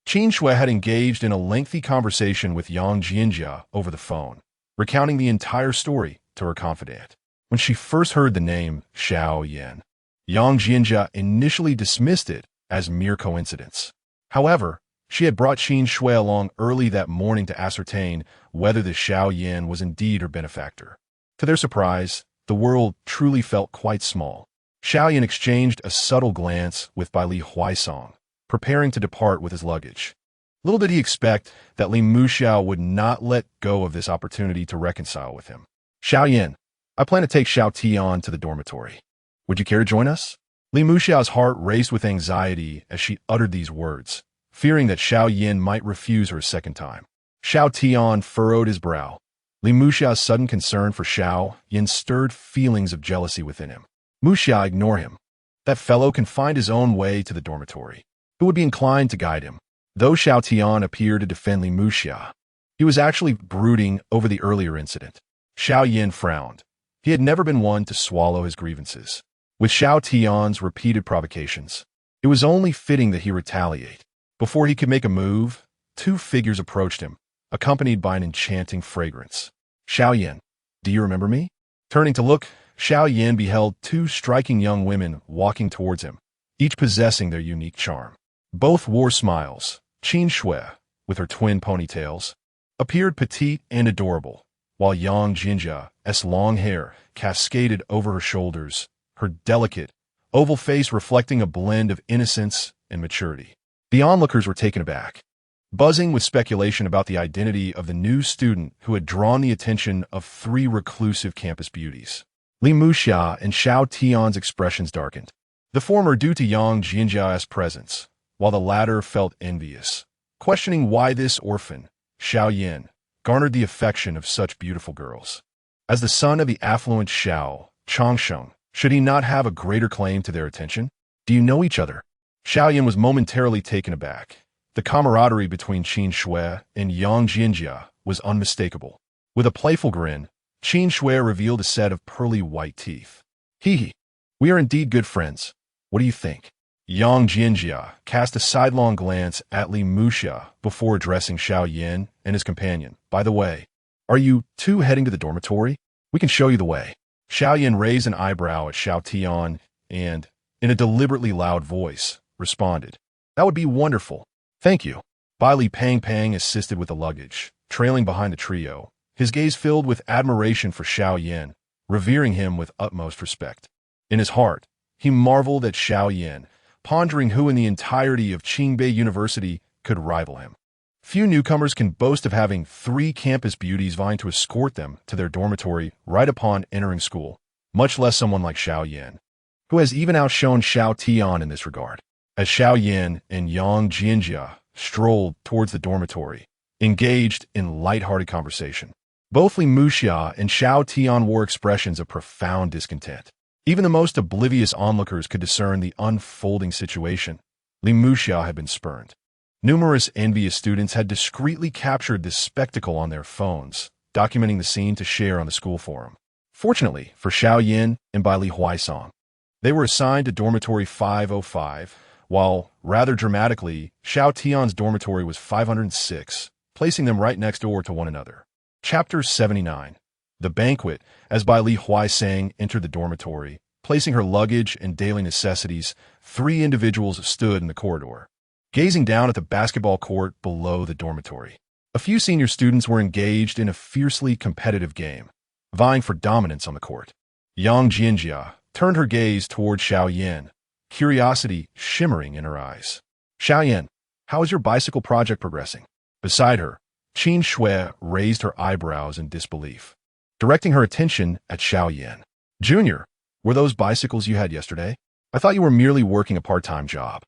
Qin Shui had engaged in a lengthy conversation with Yang Jinjia over the phone, recounting the entire story to her confidant. When she first heard the name Xiao Yan, Yang Jinjia initially dismissed it as mere coincidence. However, she had brought Qin Shui along early that morning to ascertain whether the Xiao Yan was indeed her benefactor. To their surprise, the world truly felt quite small. Xiao Yan exchanged a subtle glance with Bai Li Huaisong, preparing to depart with his luggage. Little did he expect that Li Muxia would not let go of this opportunity to reconcile with him. Xiao Yan, I plan to take Xiao Tian to the dormitory. Would you care to join us? Li Muxia's heart raced with anxiety as she uttered these words, fearing that Xiao Yan might refuse her a second time. Xiao Tian furrowed his brow. Li Muxia's sudden concern for Xiao Yan stirred feelings of jealousy within him. Muxia, ignore him. That fellow can find his own way to the dormitory. Who would be inclined to guide him? Though Xiao Tian appeared to defend Li Muxia, he was actually brooding over the earlier incident. Xiao Yan frowned. He had never been one to swallow his grievances. With Xiao Tian's repeated provocations, it was only fitting that he retaliate. Before he could make a move, two figures approached him, accompanied by an enchanting fragrance. Xiao Yan, do you remember me? Turning to look, Xiao Yan beheld two striking young women walking towards him, each possessing their unique charm. Both wore smiles. Qin Shui, with her twin ponytails, appeared petite and adorable, while Yang Jinjia's long hair cascaded over her shoulders, her delicate, oval face reflecting a blend of innocence and maturity. The onlookers were taken aback, buzzing with speculation about the identity of the new student who had drawn the attention of three reclusive campus beauties. Li Muxia and Xiao Tian's expressions darkened, the former due to Yang Jinjia's presence, while the latter felt envious, questioning why this orphan, Xiao Yan, garnered the affection of such beautiful girls. As the son of the affluent Xiao Changsheng, should he not have a greater claim to their attention? Do you know each other? Xiao Yan was momentarily taken aback. The camaraderie between Qin Shui and Yang Jinjia was unmistakable. With a playful grin, Qin Shui revealed a set of pearly white teeth. Hee, we are indeed good friends. What do you think? Yang Jinjia cast a sidelong glance at Li Muxia before addressing Xiao Yan and his companion. By the way, are you two heading to the dormitory? We can show you the way. Xiao Yan raised an eyebrow at Xiao Tian and, in a deliberately loud voice, responded, That would be wonderful. Thank you. Bai Li Pang Pang assisted with the luggage, trailing behind the trio, his gaze filled with admiration for Xiao Yan, revering him with utmost respect. In his heart, he marveled at Xiao Yan, pondering who in the entirety of Qingbei University could rival him. Few newcomers can boast of having three campus beauties vying to escort them to their dormitory right upon entering school, much less someone like Xiao Yan, who has even outshone Xiao Tian in this regard. As Xiao Yan and Yang Jinjia strolled towards the dormitory, engaged in light-hearted conversation, both Li Muxia and Xiao Tian wore expressions of profound discontent. Even the most oblivious onlookers could discern the unfolding situation. Li Muxia had been spurned. Numerous envious students had discreetly captured this spectacle on their phones, documenting the scene to share on the school forum. Fortunately for Xiao Yan and Bai Li Huaisong, they were assigned to dormitory 505, while, rather dramatically, Xiao Tian's dormitory was 506, placing them right next door to one another. Chapter 79. The banquet. As Bai Li Huaisong entered the dormitory, placing her luggage and daily necessities, three individuals stood in the corridor, gazing down at the basketball court below the dormitory. A few senior students were engaged in a fiercely competitive game, vying for dominance on the court. Yang Jinjia turned her gaze toward Xiao Yan, curiosity shimmering in her eyes. Xiao Yan, how is your bicycle project progressing? Beside her, Qin Shui raised her eyebrows in disbelief, directing her attention at Xiao Yan. Junior, were those bicycles you had yesterday? I thought you were merely working a part-time job.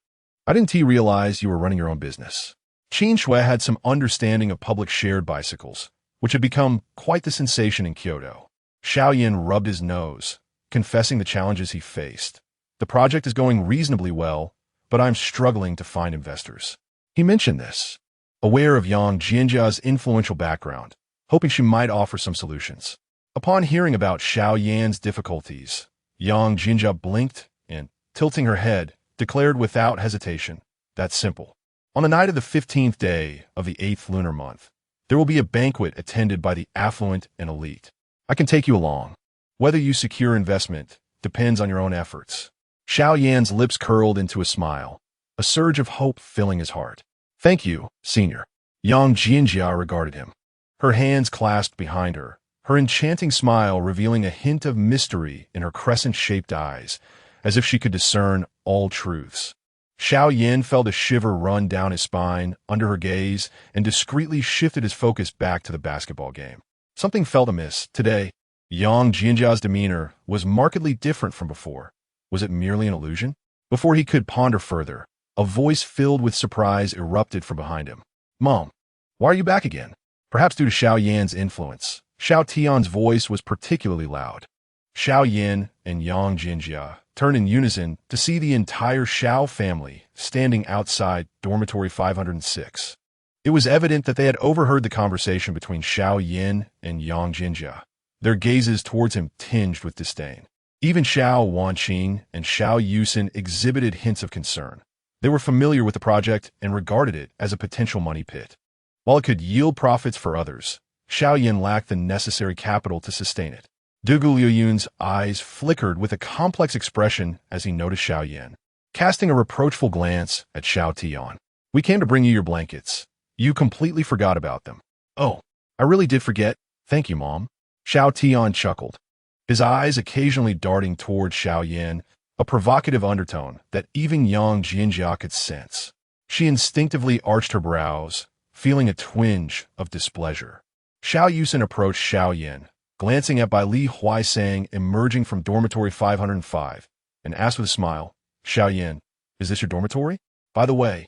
I didn't realize you were running your own business. Qin Shui had some understanding of public shared bicycles, which had become quite the sensation in Kyoto. Xiao Yan rubbed his nose, confessing the challenges he faced. The project is going reasonably well, but I'm struggling to find investors. He mentioned this, aware of Yang Jinjia's influential background, hoping she might offer some solutions. Upon hearing about Xiao Yan's difficulties, Yang Jinjia blinked and, tilting her head, declared without hesitation, That's simple. On the night of the 15th day of the 8th lunar month, there will be a banquet attended by the affluent and elite. I can take you along. Whether you secure investment depends on your own efforts. Xiao Yan's lips curled into a smile, a surge of hope filling his heart. Thank you, senior. Yang Jinjia regarded him, her hands clasped behind her, her enchanting smile revealing a hint of mystery in her crescent-shaped eyes, as if she could discern all truths. Xiao Yan felt a shiver run down his spine under her gaze and discreetly shifted his focus back to the basketball game. Something felt amiss today. Yang Jinjia's demeanor was markedly different from before. Was it merely an illusion? Before he could ponder further, A voice filled with surprise erupted from behind him. "Mom, why are you back again?" Perhaps due to Xiao Yan's influence, Xiao Tian's voice was particularly loud. Xiao Yan and Yang Jinjia turned in unison to see the entire Xiao family standing outside dormitory 506. It was evident that they had overheard the conversation between Xiao Yan and Yang Jinjia, their gazes towards him tinged with disdain. Even Xiao Wanqing and Xiao Yusin exhibited hints of concern. They were familiar with the project and regarded it as a potential money pit. While it could yield profits for others, Xiao Yan lacked the necessary capital to sustain it. Dugu Liuyun's eyes flickered with a complex expression as he noticed Xiao Yan, casting a reproachful glance at Xiao Tian. "We came to bring you your blankets. You completely forgot about them." "Oh, I really did forget. Thank you, Mom." Xiao Tian chuckled, his eyes occasionally darting toward Xiao Yan, a provocative undertone that even Yang Jinjia could sense. She instinctively arched her brows, feeling a twinge of displeasure. Xiao Yusin approached Xiao Yan, glancing at Bai Li Huaisang emerging from dormitory 505, and asked with a smile, "Xiao Yan, is this your dormitory? By the way,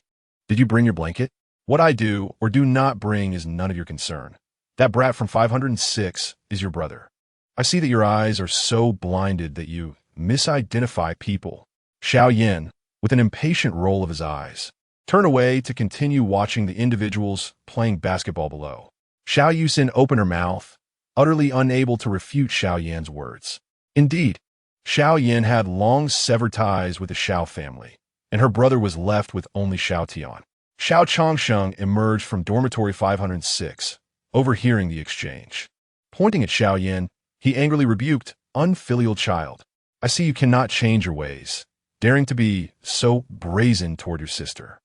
did you bring your blanket? What I do or do not bring is none of your concern. That brat from 506 is your brother. I see that your eyes are so blinded that you misidentify people." Xiao Yan, with an impatient roll of his eyes, turned away to continue watching the individuals playing basketball below. Xiao Yusin opened her mouth, utterly unable to refute Xiao Yan's words. Indeed, Xiao Yan had long severed ties with the Xiao family, and her brother was left with only Xiao Tian. Xiao Changsheng emerged from dormitory 506, overhearing the exchange. Pointing at Xiao Yan, he angrily rebuked, "Unfilial child, I see you cannot change your ways, daring to be so brazen toward your sister.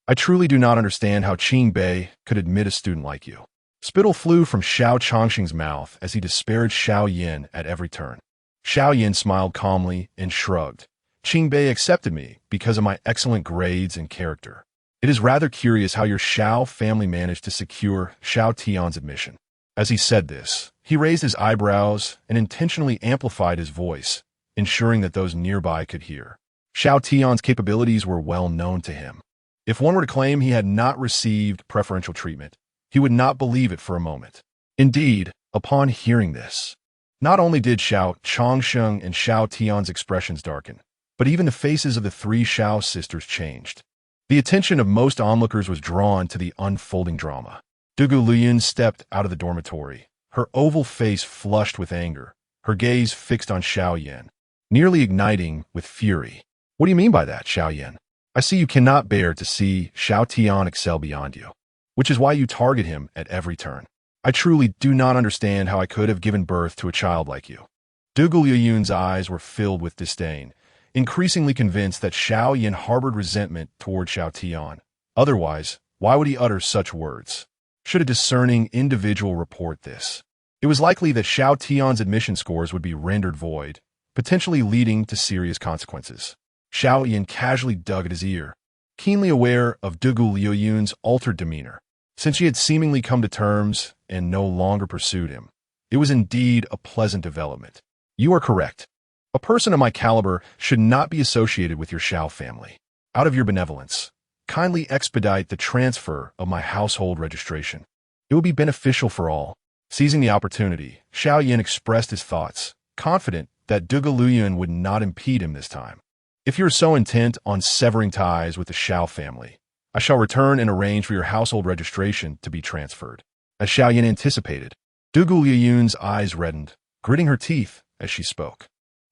I truly do not understand how Qingbei could admit a student like you." Spittle flew from Xiao Changsheng's mouth as he disparaged Xiao Yan at every turn. Xiao Yan smiled calmly and shrugged. "Qingbei accepted me because of my excellent grades and character. It is rather curious how your Xiao family managed to secure Xiao Tian's admission." As he said this, he raised his eyebrows and intentionally amplified his voice, ensuring that those nearby could hear. Xiao Tian's capabilities were well known to him. If one were to claim he had not received preferential treatment, he would not believe it for a moment. Indeed, upon hearing this, not only did Xiao Changsheng and Xiao Tian's expressions darken, but even the faces of the three Xiao sisters changed. The attention of most onlookers was drawn to the unfolding drama. Dugu Liyun stepped out of the dormitory, her oval face flushed with anger, her gaze fixed on Xiao Yan, nearly igniting with fury. "What do you mean by that, Xiao Yan? I see you cannot bear to see Xiao Tian excel beyond you, which is why you target him at every turn. I truly do not understand how I could have given birth to a child like you." Dugu Liyun's eyes were filled with disdain, increasingly convinced that Xiao Yan harbored resentment toward Xiao Tian. Otherwise, why would he utter such words? Should a discerning individual report this, it was likely that Xiao Tian's admission scores would be rendered void, potentially leading to serious consequences. Xiao Yan casually dug at his ear, keenly aware of Dugu Liyun's altered demeanor. Since she had seemingly come to terms and no longer pursued him, it was indeed a pleasant development. "You are correct. A person of my caliber should not be associated with your Xiao family. Out of your benevolence, kindly expedite the transfer of my household registration. It will be beneficial for all." Seizing the opportunity, Xiao Yan expressed his thoughts, confident that Dugu Liyun would not impede him this time. "If you are so intent on severing ties with the Xiao family, I shall return and arrange for your household registration to be transferred." As Xiao Yan anticipated, Dugu Liyun's eyes reddened, gritting her teeth as she spoke.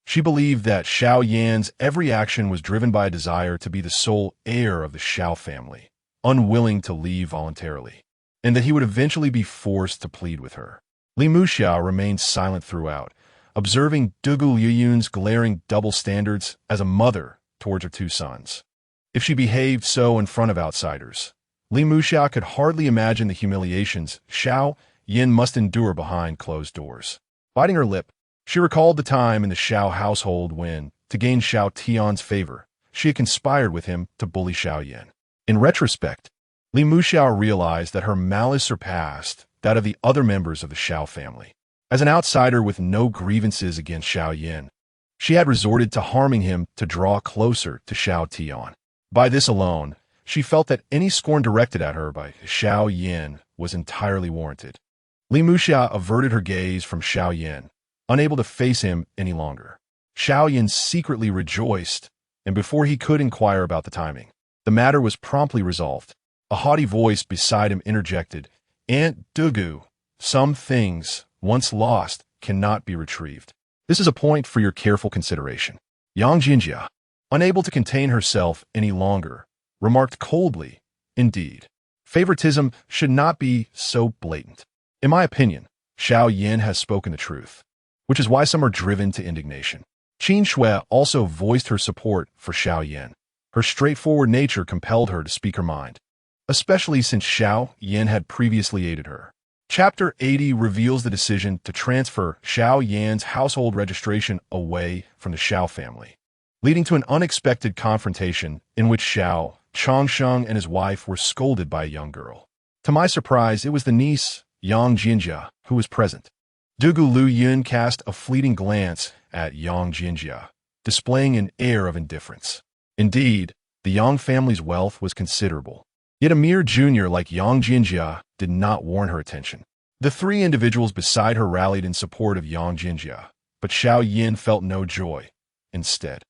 She believed that Xiao Yan's every action was driven by a desire to be the sole heir of the Xiao family, unwilling to leave voluntarily, and that he would eventually be forced to plead with her. Li Muxiao remained silent throughout, observing Dugu Liyun's glaring double standards as a mother towards her two sons. If she behaved so in front of outsiders, Li Muxiao could hardly imagine the humiliations Xiao Yan must endure behind closed doors. Biting her lip, she recalled the time in the Xiao household when, to gain Xiao Tian's favor, she had conspired with him to bully Xiao Yan. In retrospect, Li Muxiao realized that her malice surpassed that of the other members of the Xiao family. As an outsider with no grievances against Xiao Yan, she had resorted to harming him to draw closer to Xiao Tian. By this alone, she felt that any scorn directed at her by Xiao Yan was entirely warranted. Li Muxia averted her gaze from Xiao Yan, unable to face him any longer. Xiao Yan secretly rejoiced, and before he could inquire about the timing, the matter was promptly resolved. A haughty voice beside him interjected, "Aunt Dugu, some things, once lost, cannot be retrieved. This is a point for your careful consideration." Yang Jinjia, unable to contain herself any longer, remarked coldly, "Indeed, favoritism should not be so blatant. In my opinion, Xiao Yan has spoken the truth, which is why some are driven to indignation." Qin Shui also voiced her support for Xiao Yan. Her straightforward nature compelled her to speak her mind, especially since Xiao Yan had previously aided her. Chapter 80 reveals the decision to transfer Xiao Yan's household registration away from the Xiao family, leading to an unexpected confrontation in which Xiao Changsheng and his wife were scolded by a young girl. To my surprise, it was the niece, Yang Jinjia, who was present. Dugu Lu Yun cast a fleeting glance at Yang Jinjia, displaying an air of indifference. Indeed, the Yang family's wealth was considerable, yet a mere junior like Yang Jinjia did not warrant her attention. The three individuals beside her rallied in support of Yang Jinjia, but Xiao Yan felt no joy. Instead,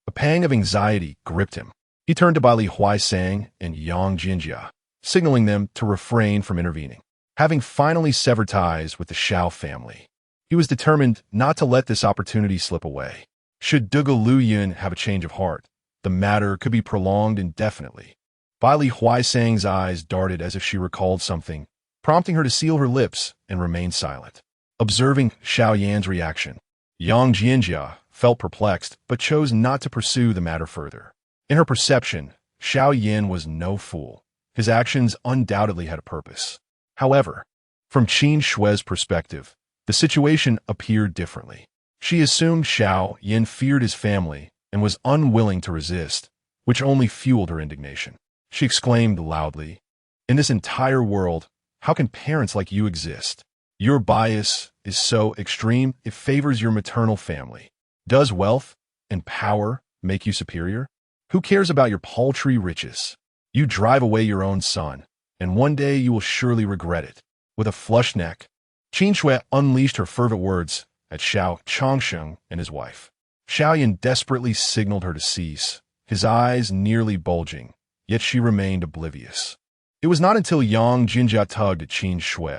a pang of anxiety gripped him. He turned to Li Huaisang and Yang Jinjia, signaling them to refrain from intervening. Having finally severed ties with the Xiao family, he was determined not to let this opportunity slip away. Should Dugu Lu Yun have a change of heart, the matter could be prolonged indefinitely. Li Huaisang's eyes darted as if she recalled something, prompting her to seal her lips and remain silent. Observing Xiao Yan's reaction, Yang Jinjia felt perplexed but chose not to pursue the matter further. In her perception, Xiao Yan was no fool. His actions undoubtedly had a purpose. However, from Qin Shui's perspective, the situation appeared differently. She assumed Xiao Yan feared his family and was unwilling to resist, which only fueled her indignation. She exclaimed loudly, "In this entire world, how can parents like you exist? Your bias is so extreme it favors your maternal family. Does wealth and power make you superior? Who cares about your paltry riches? You drive away your own son, and one day you will surely regret it." With a flushed neck, Qin Shui unleashed her fervent words at Xiao Changsheng and his wife. Xiao Yan desperately signaled her to cease, his eyes nearly bulging, yet she remained oblivious. It was not until Yang Jinjia tugged at Qin Shui,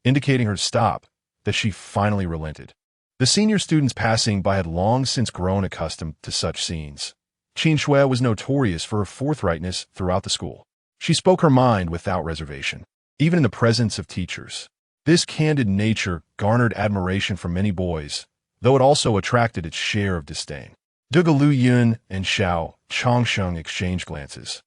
indicating her to stop, that she finally relented. The senior students passing by had long since grown accustomed to such scenes. Qin Shui was notorious for her forthrightness throughout the school. She spoke her mind without reservation, even in the presence of teachers. This candid nature garnered admiration from many boys, though it also attracted its share of disdain. Dugu Lu Yun and Xiao Changsheng exchanged glances,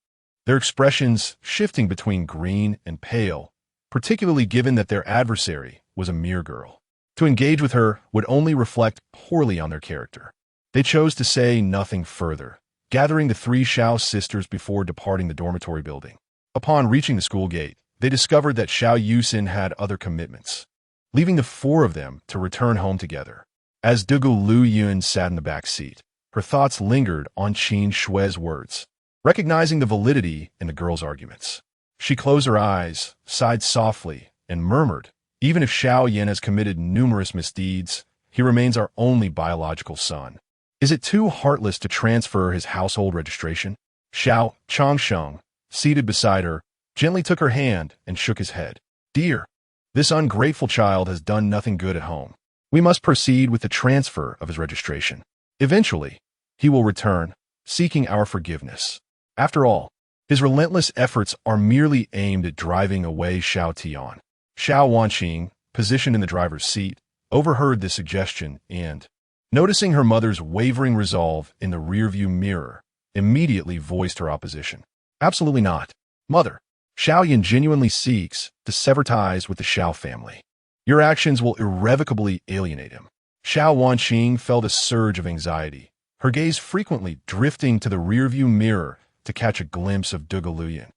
their expressions shifting between green and pale, particularly given that their adversary was a mere girl. To engage with her would only reflect poorly on their character. They chose to say nothing further, gathering the three Xiao sisters before departing the dormitory building. Upon reaching the school gate, they discovered that Xiao Yusin had other commitments, leaving the four of them to return home together. As Dugu Lu Yun sat in the back seat, her thoughts lingered on Qin Shui's words, recognizing the validity in the girl's arguments. She closed her eyes, sighed softly, and murmured, "Even if Xiao Yan has committed numerous misdeeds, he remains our only biological son. Is it too heartless to transfer his household registration?" Xiao Changsheng, seated beside her, gently took her hand and shook his head. "Dear, this ungrateful child has done nothing good at home. We must proceed with the transfer of his registration. Eventually, he will return, seeking our forgiveness. After all, his relentless efforts are merely aimed at driving away Xiao Tian." Xiao Wanqing, positioned in the driver's seat, overheard this suggestion and, noticing her mother's wavering resolve in the rearview mirror, immediately voiced her opposition. "Absolutely not. Mother, Xiao Yan genuinely seeks to sever ties with the Xiao family. Your actions will irrevocably alienate him." Xiao Wanqing felt a surge of anxiety, her gaze frequently drifting to the rearview mirror to catch a glimpse of Dugu Lu Yun,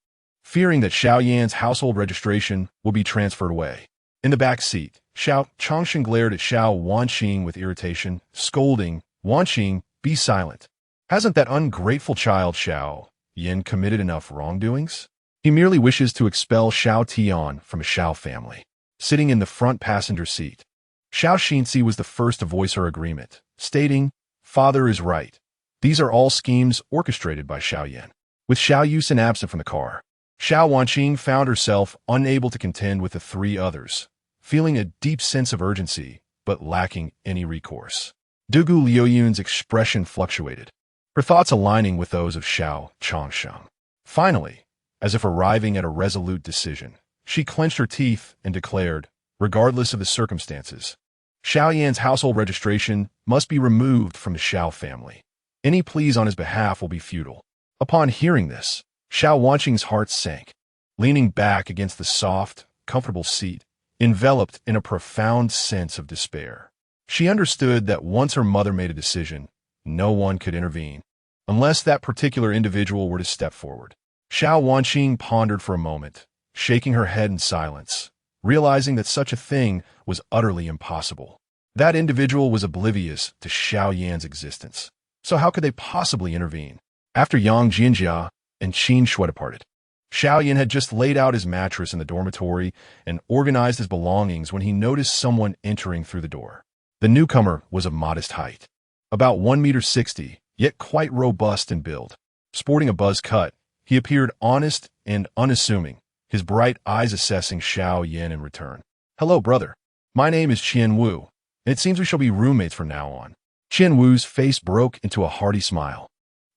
fearing that Xiao Yan's household registration will be transferred away. In the back seat, Xiao Changsheng glared at Xiao Wanqing with irritation, scolding, "Wanqing, be silent. Hasn't that ungrateful child Xiao Yin committed enough wrongdoings? He merely wishes to expel Xiao Tian from a Xiao family. Sitting in the front passenger seat, Xiao Xinzi was the first to voice her agreement, stating, "Father is right. These are all schemes orchestrated by Xiao Yan." With Xiao Yusen absent from the car, Xiao Wanqing found herself unable to contend with the three others, feeling a deep sense of urgency, but lacking any recourse. Dugu Liuyun's expression fluctuated, her thoughts aligning with those of Xiao Changsheng. Finally, as if arriving at a resolute decision, she clenched her teeth and declared, regardless of the circumstances, Xiao Yan's household registration must be removed from the Xiao family. Any pleas on his behalf will be futile. Upon hearing this, Xiao Wanqing's heart sank, leaning back against the soft, comfortable seat, enveloped in a profound sense of despair. She understood that once her mother made a decision, no one could intervene, unless that particular individual were to step forward. Xiao Wanqing pondered for a moment, shaking her head in silence, realizing that such a thing was utterly impossible. That individual was oblivious to Xiao Yan's existence, so how could they possibly intervene? After Yang Jinjia and Qin Shui departed, Xiao Yan had just laid out his mattress in the dormitory and organized his belongings when he noticed someone entering through the door. The newcomer was of modest height, about 1.60 meters, yet quite robust in build. Sporting a buzz cut, he appeared honest and unassuming, his bright eyes assessing Xiao Yan in return. "Hello, brother. My name is Qian Wu, and it seems we shall be roommates from now on." Qian Wu's face broke into a hearty smile,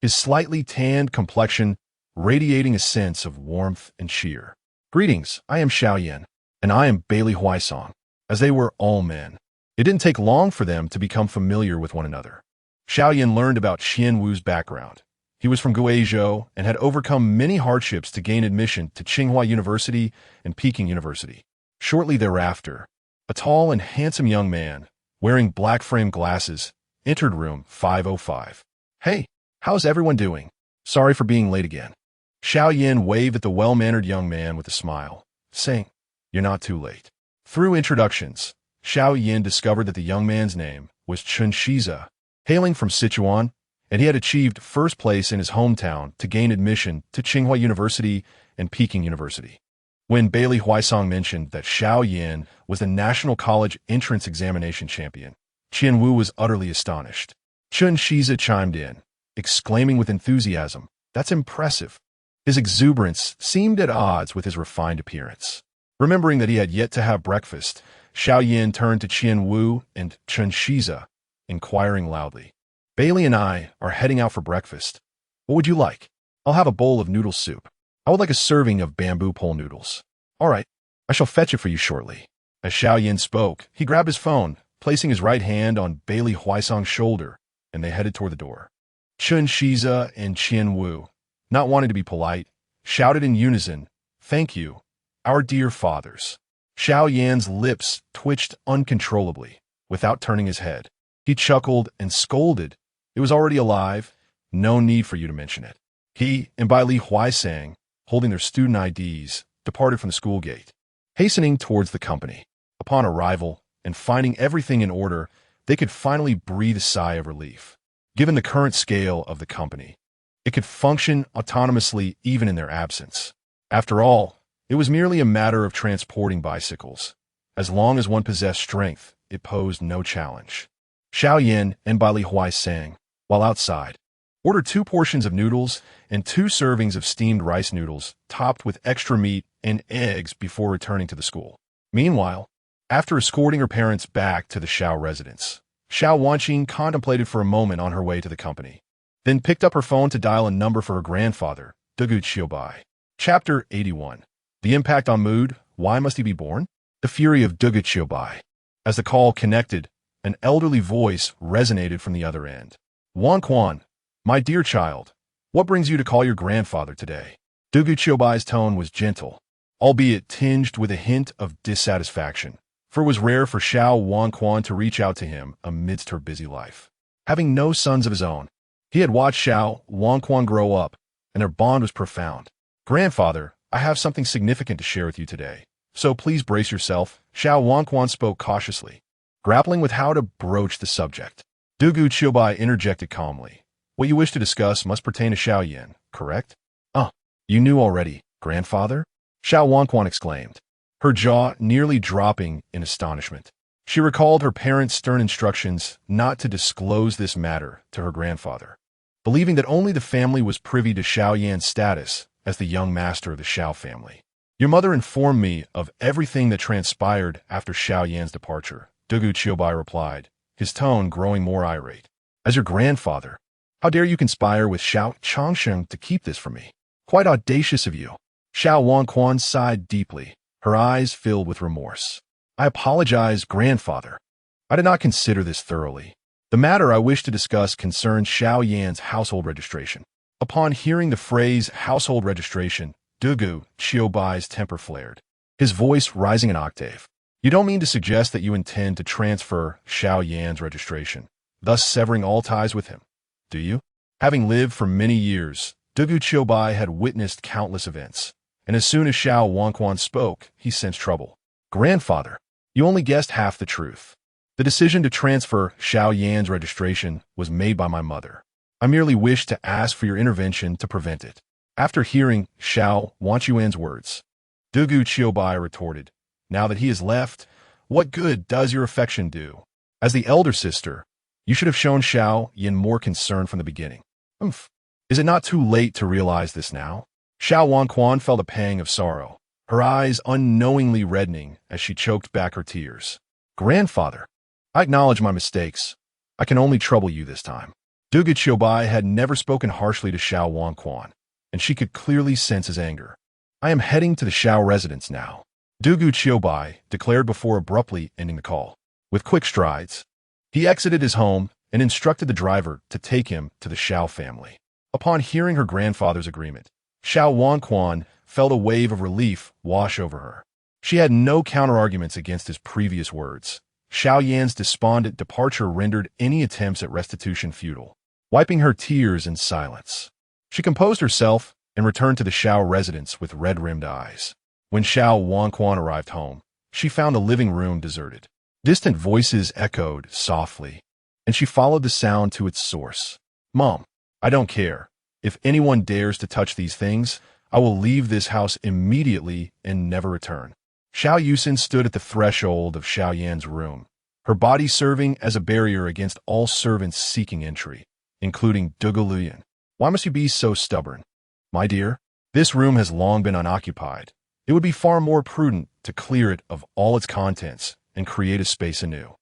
his slightly tanned complexion radiating a sense of warmth and cheer. "Greetings, I am Xiao Yan, and I am Bailey Huaisong." As they were all men, it didn't take long for them to become familiar with one another. Xiao Yan learned about Qian Wu's background. He was from Guizhou and had overcome many hardships to gain admission to Qinghai University and Peking University. Shortly thereafter, a tall and handsome young man, wearing black-framed glasses, entered room 505. "Hey, how's everyone doing? Sorry for being late again." Xiao Yan waved at the well-mannered young man with a smile, saying, "You're not too late." Through introductions, Xiao Yan discovered that the young man's name was Chen Shiza, hailing from Sichuan, and he had achieved first place in his hometown to gain admission to Tsinghua University and Peking University. When Bailey Huaisong mentioned that Xiao Yan was the National College Entrance Examination champion, Qian Wu was utterly astonished. Chen Shiza chimed in, exclaiming with enthusiasm, "That's impressive." His exuberance seemed at odds with his refined appearance. Remembering that he had yet to have breakfast, Xiao Yan turned to Qian Wu and Chen Shiza, inquiring loudly, "Bailey and I are heading out for breakfast. What would you like?" "I'll have a bowl of noodle soup. I would like a serving of bamboo pole noodles." "All right, I shall fetch it for you shortly." As Xiao Yan spoke, he grabbed his phone, placing his right hand on Bailey Huaisong's shoulder, and they headed toward the door. Chen Shiza and Qian Wu, not wanting to be polite, shouted in unison, "Thank you, our dear fathers." Xiao Yan's lips twitched uncontrollably, without turning his head. He chuckled and scolded. "It was already alive. No need for you to mention it." He and Bai Li Huaisang, holding their student IDs, departed from the school gate, hastening towards the company. Upon arrival, and finding everything in order, they could finally breathe a sigh of relief. Given the current scale of the company, it could function autonomously even in their absence. After all, it was merely a matter of transporting bicycles. As long as one possessed strength, it posed no challenge. Xiao Yan and Bai Li Huaisang, while outside, ordered 2 portions of noodles and 2 servings of steamed rice noodles topped with extra meat and eggs before returning to the school. Meanwhile, after escorting her parents back to the Xiao residence, Xiao Wanqing contemplated for a moment on her way to the company, then picked up her phone to dial a number for her grandfather, Dugu Qiubai. Chapter 81. The Impact on Mood, Why Must He Be Born? The Fury of Dugu Qiubai. As the call connected, an elderly voice resonated from the other end. "Wan Quan, my dear child, what brings you to call your grandfather today?" Dugu Qiubai's tone was gentle, albeit tinged with a hint of dissatisfaction, for it was rare for Xiao Wan Quan to reach out to him amidst her busy life. Having no sons of his own, he had watched Xiao Wan Quan grow up, and their bond was profound. "Grandfather, I have something significant to share with you today, so please brace yourself," Xiao Wan Quan spoke cautiously, grappling with how to broach the subject. Dugu Qiubai interjected calmly, "What you wish to discuss must pertain to Xiao Yan, correct?" You knew already, grandfather? Xiao Wanquan exclaimed, her jaw nearly dropping in astonishment. She recalled her parents' stern instructions not to disclose this matter to her grandfather, believing that only the family was privy to Xiao Yan's status as the young master of the Xiao family. Your mother informed me of everything that transpired after Xiao Yan's departure, Dugu Qiubai replied, his tone growing more irate. As your grandfather, how dare you conspire with Xiao Changsheng to keep this from me? Quite audacious of you. Xiao Wanquan sighed deeply, her eyes filled with remorse. I apologize, grandfather. I did not consider this thoroughly. The matter I wish to discuss concerns Xiao Yan's household registration. Upon hearing the phrase household registration, Dugu Qiubai's temper flared, his voice rising an octave. You don't mean to suggest that you intend to transfer Xiao Yan's registration, thus severing all ties with him, do you? Having lived for many years, Dugu Qiubai had witnessed countless events, and as soon as Xiao Wanquan spoke, he sensed trouble. Grandfather, you only guessed half the truth. The decision to transfer Xiao Yan's registration was made by my mother. I merely wished to ask for your intervention to prevent it. After hearing Xiao Wanquan's words, Dugu Qiubai retorted, now that he has left, what good does your affection do? As the elder sister, you should have shown Xiao Yan more concern from the beginning. Is it not too late to realize this now? Xiao Wanquan felt a pang of sorrow, her eyes unknowingly reddening as she choked back her tears. Grandfather, I acknowledge my mistakes. I can only trouble you this time. Dugu Qiubai had never spoken harshly to Xiao Wanquan, and she could clearly sense his anger. I am heading to the Xiao residence now, Dugu Qiubai declared before abruptly ending the call. With quick strides, he exited his home and instructed the driver to take him to the Xiao family. Upon hearing her grandfather's agreement, Xiao Wanquan felt a wave of relief wash over her. She had no counterarguments against his previous words. Xiao Yan's despondent departure rendered any attempts at restitution futile. Wiping her tears in silence, she composed herself and returned to the Xiao residence with red-rimmed eyes. When Xiao Wanquan arrived home, she found the living room deserted. Distant voices echoed softly, and she followed the sound to its source. Mom, I don't care. If anyone dares to touch these things, I will leave this house immediately and never return. Xiao Yusin stood at the threshold of Xiao Yan's room, her body serving as a barrier against all servants seeking entry, including Dugu Luyan. Why must you be so stubborn? My dear, this room has long been unoccupied. It would be far more prudent to clear it of all its contents and create a space anew.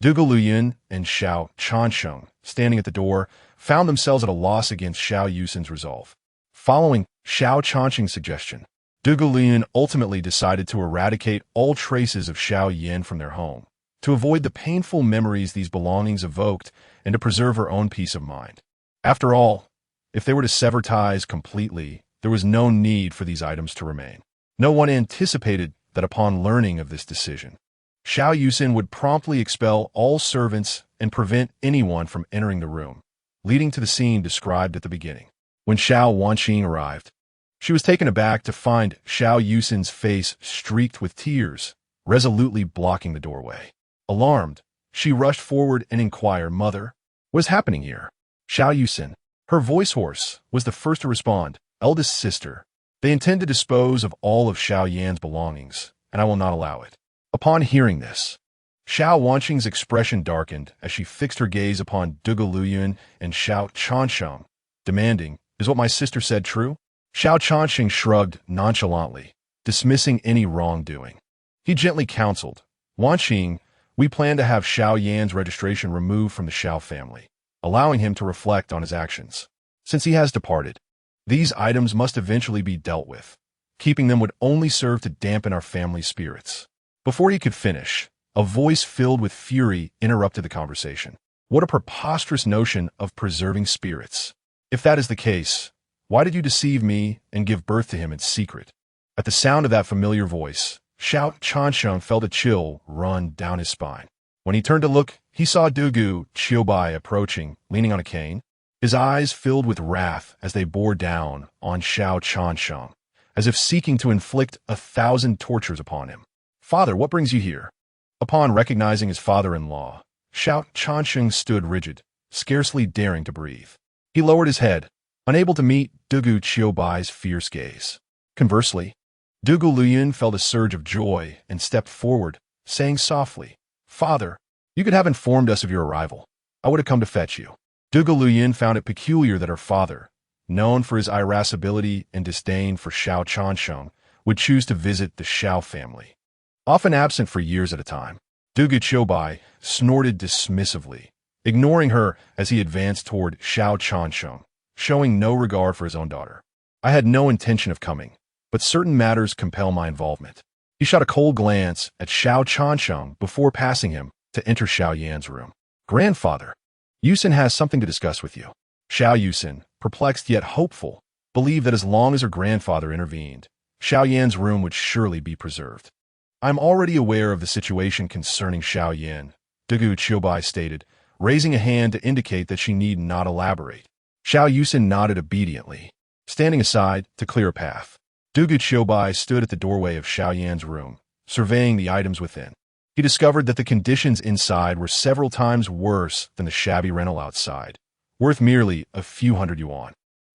Dugu Luyan and Xiao Changsheng, standing at the door, found themselves at a loss against Xiao Yusin's resolve. Following Xiao Changsheng's suggestion, Dugu Luyan ultimately decided to eradicate all traces of Xiao Yan from their home, to avoid the painful memories these belongings evoked and to preserve her own peace of mind. After all, if they were to sever ties completely, there was no need for these items to remain. No one anticipated that upon learning of this decision, Xiao Yusin would promptly expel all servants and prevent anyone from entering the room, leading to the scene described at the beginning. When Xiao Wanqing arrived, she was taken aback to find Xiao Yusin's face streaked with tears, resolutely blocking the doorway. Alarmed, she rushed forward and inquired, Mother, what is happening here? Xiao Yusin, her voice hoarse, was the first to respond. Eldest sister, they intend to dispose of all of Xiao Yan's belongings, and I will not allow it. Upon hearing this, Xiao Wanqing's expression darkened as she fixed her gaze upon Dugu Luyan and Xiao Changsheng, demanding, is what my sister said true? Xiao Changsheng shrugged nonchalantly, dismissing any wrongdoing. He gently counseled, Wanqing, we plan to have Xiao Yan's registration removed from the Xiao family, allowing him to reflect on his actions. Since he has departed, these items must eventually be dealt with. Keeping them would only serve to dampen our family's spirits. Before he could finish, a voice filled with fury interrupted the conversation. What a preposterous notion of preserving spirits. If that is the case, why did you deceive me and give birth to him in secret? At the sound of that familiar voice, Xiao Changsheng felt a chill run down his spine. When he turned to look, he saw Dugu Qiubai approaching, leaning on a cane. His eyes filled with wrath as they bore down on Xiao Changsheng, as if seeking to inflict 1,000 tortures upon him. Father, what brings you here? Upon recognizing his father-in-law, Xiao Changsheng stood rigid, scarcely daring to breathe. He lowered his head, unable to meet Dugu Qiubai's fierce gaze. Conversely, Dugu Luyan felt a surge of joy and stepped forward, saying softly, "Father, you could have informed us of your arrival. I would have come to fetch you." Dugu Luyan found it peculiar that her father, known for his irascibility and disdain for Xiao Changsheng, would choose to visit the Xiao family. Often absent for years at a time, Dugu Qiubai snorted dismissively, ignoring her as he advanced toward Xiao Changsheng, showing no regard for his own daughter. "I had no intention of coming, but certain matters compel my involvement." He shot a cold glance at Xiao Changsheng before passing him to enter Xiao Yan's room. "Grandfather, Yusin has something to discuss with you." Xiao Yusin, perplexed yet hopeful, believed that as long as her grandfather intervened, Xiao Yan's room would surely be preserved. "I'm already aware of the situation concerning Xiao Yan," Dugu Qiubai stated, raising a hand to indicate that she need not elaborate. Xiao Yusin nodded obediently, standing aside to clear a path. Dugu Qiubai stood at the doorway of Xiao Yan's room, surveying the items within. He discovered that the conditions inside were several times worse than the shabby rental outside, worth merely a few hundred yuan.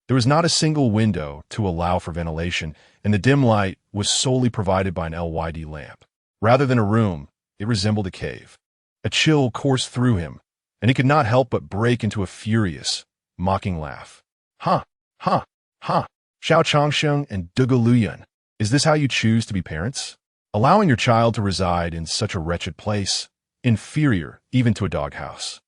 There was not a single window to allow for ventilation, and the dim light was solely provided by an LED lamp. Rather than a room, it resembled a cave. A chill coursed through him, and he could not help but break into a furious, mocking laugh. "Ha! Ha! Ha! Xiao Changsheng and Dugu Luyan, is this how you choose to be parents? Allowing your child to reside in such a wretched place, inferior even to a doghouse.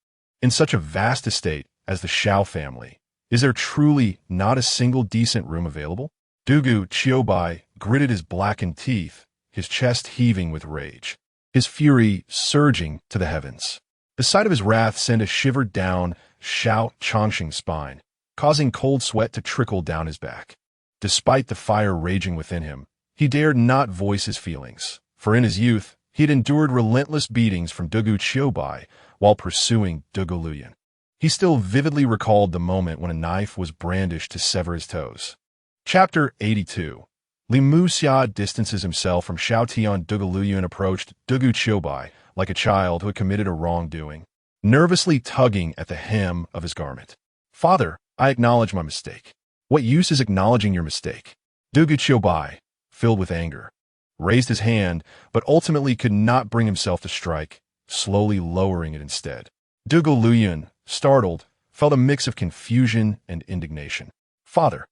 In such a vast estate as the Xiao family, is there truly not a single decent room available?" Dugu Qiubai gritted his blackened teeth, his chest heaving with rage, his fury surging to the heavens. The sight of his wrath sent a shiver down Xiao Changsheng's spine, causing cold sweat to trickle down his back. Despite the fire raging within him, he dared not voice his feelings, for in his youth, he had endured relentless beatings from Dugu Qiubai while pursuing Dugu Luyan. He still vividly recalled the moment when a knife was brandished to sever his toes. Chapter 82. Li Muxia distances himself from Xiao Tian. Dugu Luyan approached Dugu Qiubai like a child who had committed a wrongdoing, nervously tugging at the hem of his garment. "Father, I acknowledge my mistake." "What use is acknowledging your mistake?" Dugu Qiubai, filled with anger, raised his hand, but ultimately could not bring himself to strike, slowly lowering it instead. Dugu Luyan, startled, felt a mix of confusion and indignation. "Father,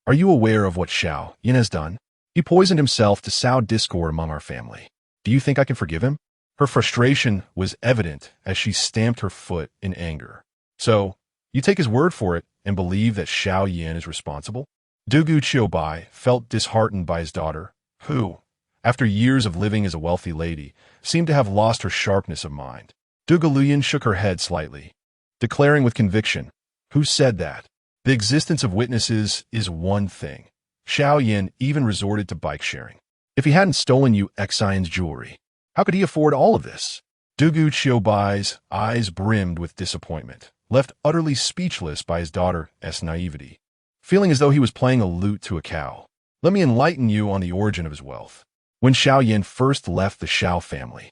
are you aware of what Xiao Yan has done? He poisoned himself to sow discord among our family. Do you think I can forgive him?" Her frustration was evident as she stamped her foot in anger. "So, you take his word for it and believe that Xiao Yan is responsible?" Dugu Qiubai felt disheartened by his daughter, who, after years of living as a wealthy lady, seemed to have lost her sharpness of mind. Dugu Luyan shook her head slightly, declaring with conviction, "Who said that? The existence of witnesses is one thing. Xiao Yan even resorted to bike sharing. If he hadn't stolen you Acing's jewelry, how could he afford all of this?" Dugu Qiubai's eyes brimmed with disappointment, left utterly speechless by his daughter's naivety, feeling as though he was playing a lute to a cow. "Let me enlighten you on the origin of his wealth. When Xiao Yan first left the Xiao family,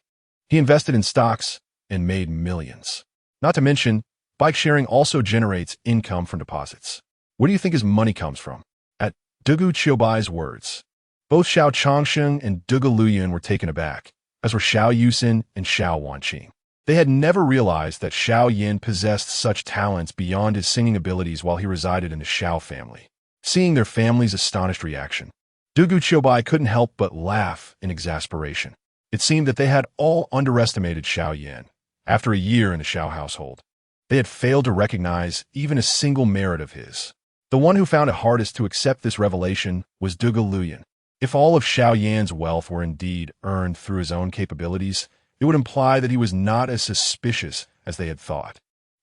he invested in stocks and made millions. Not to mention, bike sharing also generates income from deposits. Where do you think his money comes from?" At Dugu Qiubai's words, both Xiao Changsheng and Dugu Luyan were taken aback, as were Xiao Yusin and Xiao Wanqing. They had never realized that Xiao Yan possessed such talents beyond his singing abilities while he resided in the Xiao family. Seeing their family's astonished reaction, Dugu Qiubai couldn't help but laugh in exasperation. It seemed that they had all underestimated Xiao Yan. After a year in the Xiao household, they had failed to recognize even a single merit of his. The one who found it hardest to accept this revelation was Dugu Luyan. If all of Xiao Yan's wealth were indeed earned through his own capabilities, it would imply that he was not as suspicious as they had thought,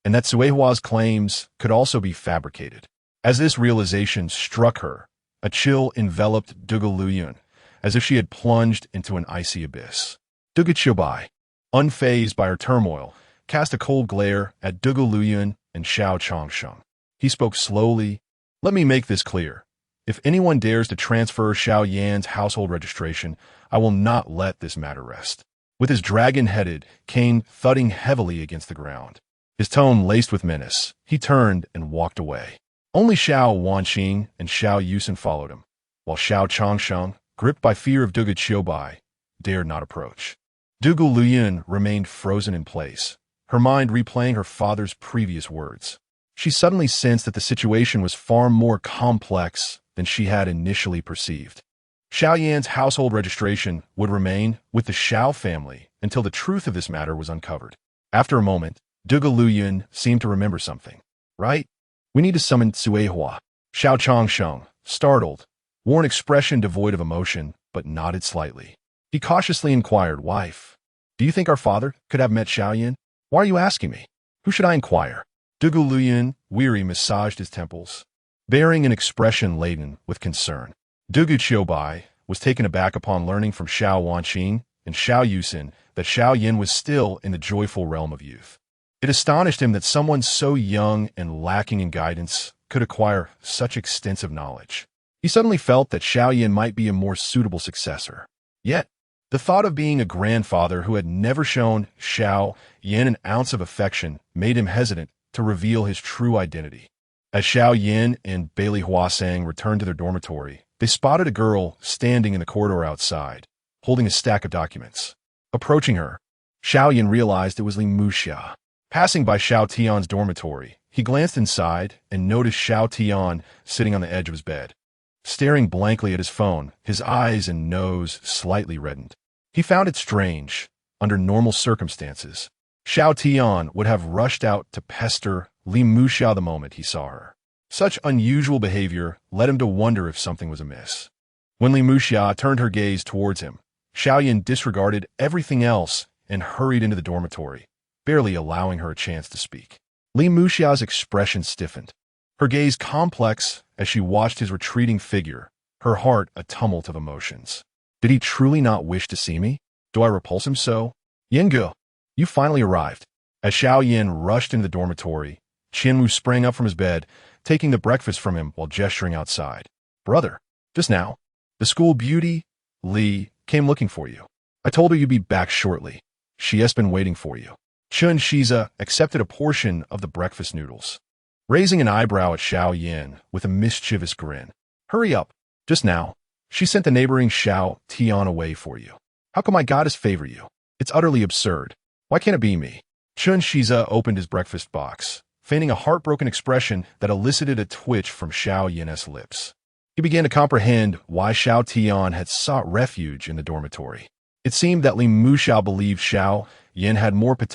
and that Suehua's claims could also be fabricated. As this realization struck her, a chill enveloped Dugu Luyan, as if she had plunged into an icy abyss. Dugu Qiubai, unfazed by her turmoil, cast a cold glare at Dugu Luyan and Xiao Changsheng. He spoke slowly. "Let me make this clear. If anyone dares to transfer Xiao Yan's household registration, I will not let this matter rest." With his dragon-headed cane thudding heavily against the ground, his tone laced with menace, he turned and walked away. Only Xiao Wanqing and Xiao Yusen followed him, while Xiao Changsheng, gripped by fear of Dugu Qiubai, dared not approach. Dugu Luyun remained frozen in place, her mind replaying her father's previous words. She suddenly sensed that the situation was far more complex than she had initially perceived. Xiao Yan's household registration would remain with the Xiao family until the truth of this matter was uncovered. After a moment, Dugu Luyun seemed to remember something. Right? We need to summon Cuehua. Xiao Changsheng, startled, wore an expression devoid of emotion, but nodded slightly. He cautiously inquired, "Wife, do you think our father could have met Xiao Yan? Why are you asking me? Who should I inquire?" Dugu Luyun, weary, massaged his temples, bearing an expression laden with concern. Dugu Qiubai was taken aback upon learning from Xiao Wanqing and Xiao Yusen that Xiao Yan was still in the joyful realm of youth. It astonished him that someone so young and lacking in guidance could acquire such extensive knowledge. He suddenly felt that Xiao Yan might be a more suitable successor. Yet, the thought of being a grandfather who had never shown Xiao Yan an ounce of affection made him hesitant to reveal his true identity. As Xiao Yan and Bailey Huasang returned to their dormitory, they spotted a girl standing in the corridor outside, holding a stack of documents. Approaching her, Xiao Yan realized it was Li Muxia. Passing by Xiao Tian's dormitory, he glanced inside and noticed Xiao Tian sitting on the edge of his bed. Staring blankly at his phone, his eyes and nose slightly reddened. He found it strange. Under normal circumstances, Xiao Tian would have rushed out to pester Li Muxia the moment he saw her. Such unusual behavior led him to wonder if something was amiss. When Li Muxia turned her gaze towards him, Xiao Yan disregarded everything else and hurried into the dormitory, barely allowing her a chance to speak. Li Muxia's expression stiffened, her gaze complex as she watched his retreating figure, her heart a tumult of emotions. Did he truly not wish to see me? Do I repulse him so? Yengu, you finally arrived. As Xiao Yan rushed into the dormitory, Qianwu sprang up from his bed, taking the breakfast from him while gesturing outside. Brother, just now, the school beauty, Li, came looking for you. I told her you'd be back shortly. She has been waiting for you. Chun Shiza accepted a portion of the breakfast noodles, raising an eyebrow at Xiao Yan with a mischievous grin. Hurry up. Just now, she sent the neighboring Xiao Tian away for you. How come my goddess favor you? It's utterly absurd. Why can't it be me? Chun Shiza opened his breakfast box, feigning a heartbroken expression that elicited a twitch from Xiao Yan's lips. He began to comprehend why Xiao Tian had sought refuge in the dormitory. It seemed that Li Muxiao believed Xiao Yan had more potential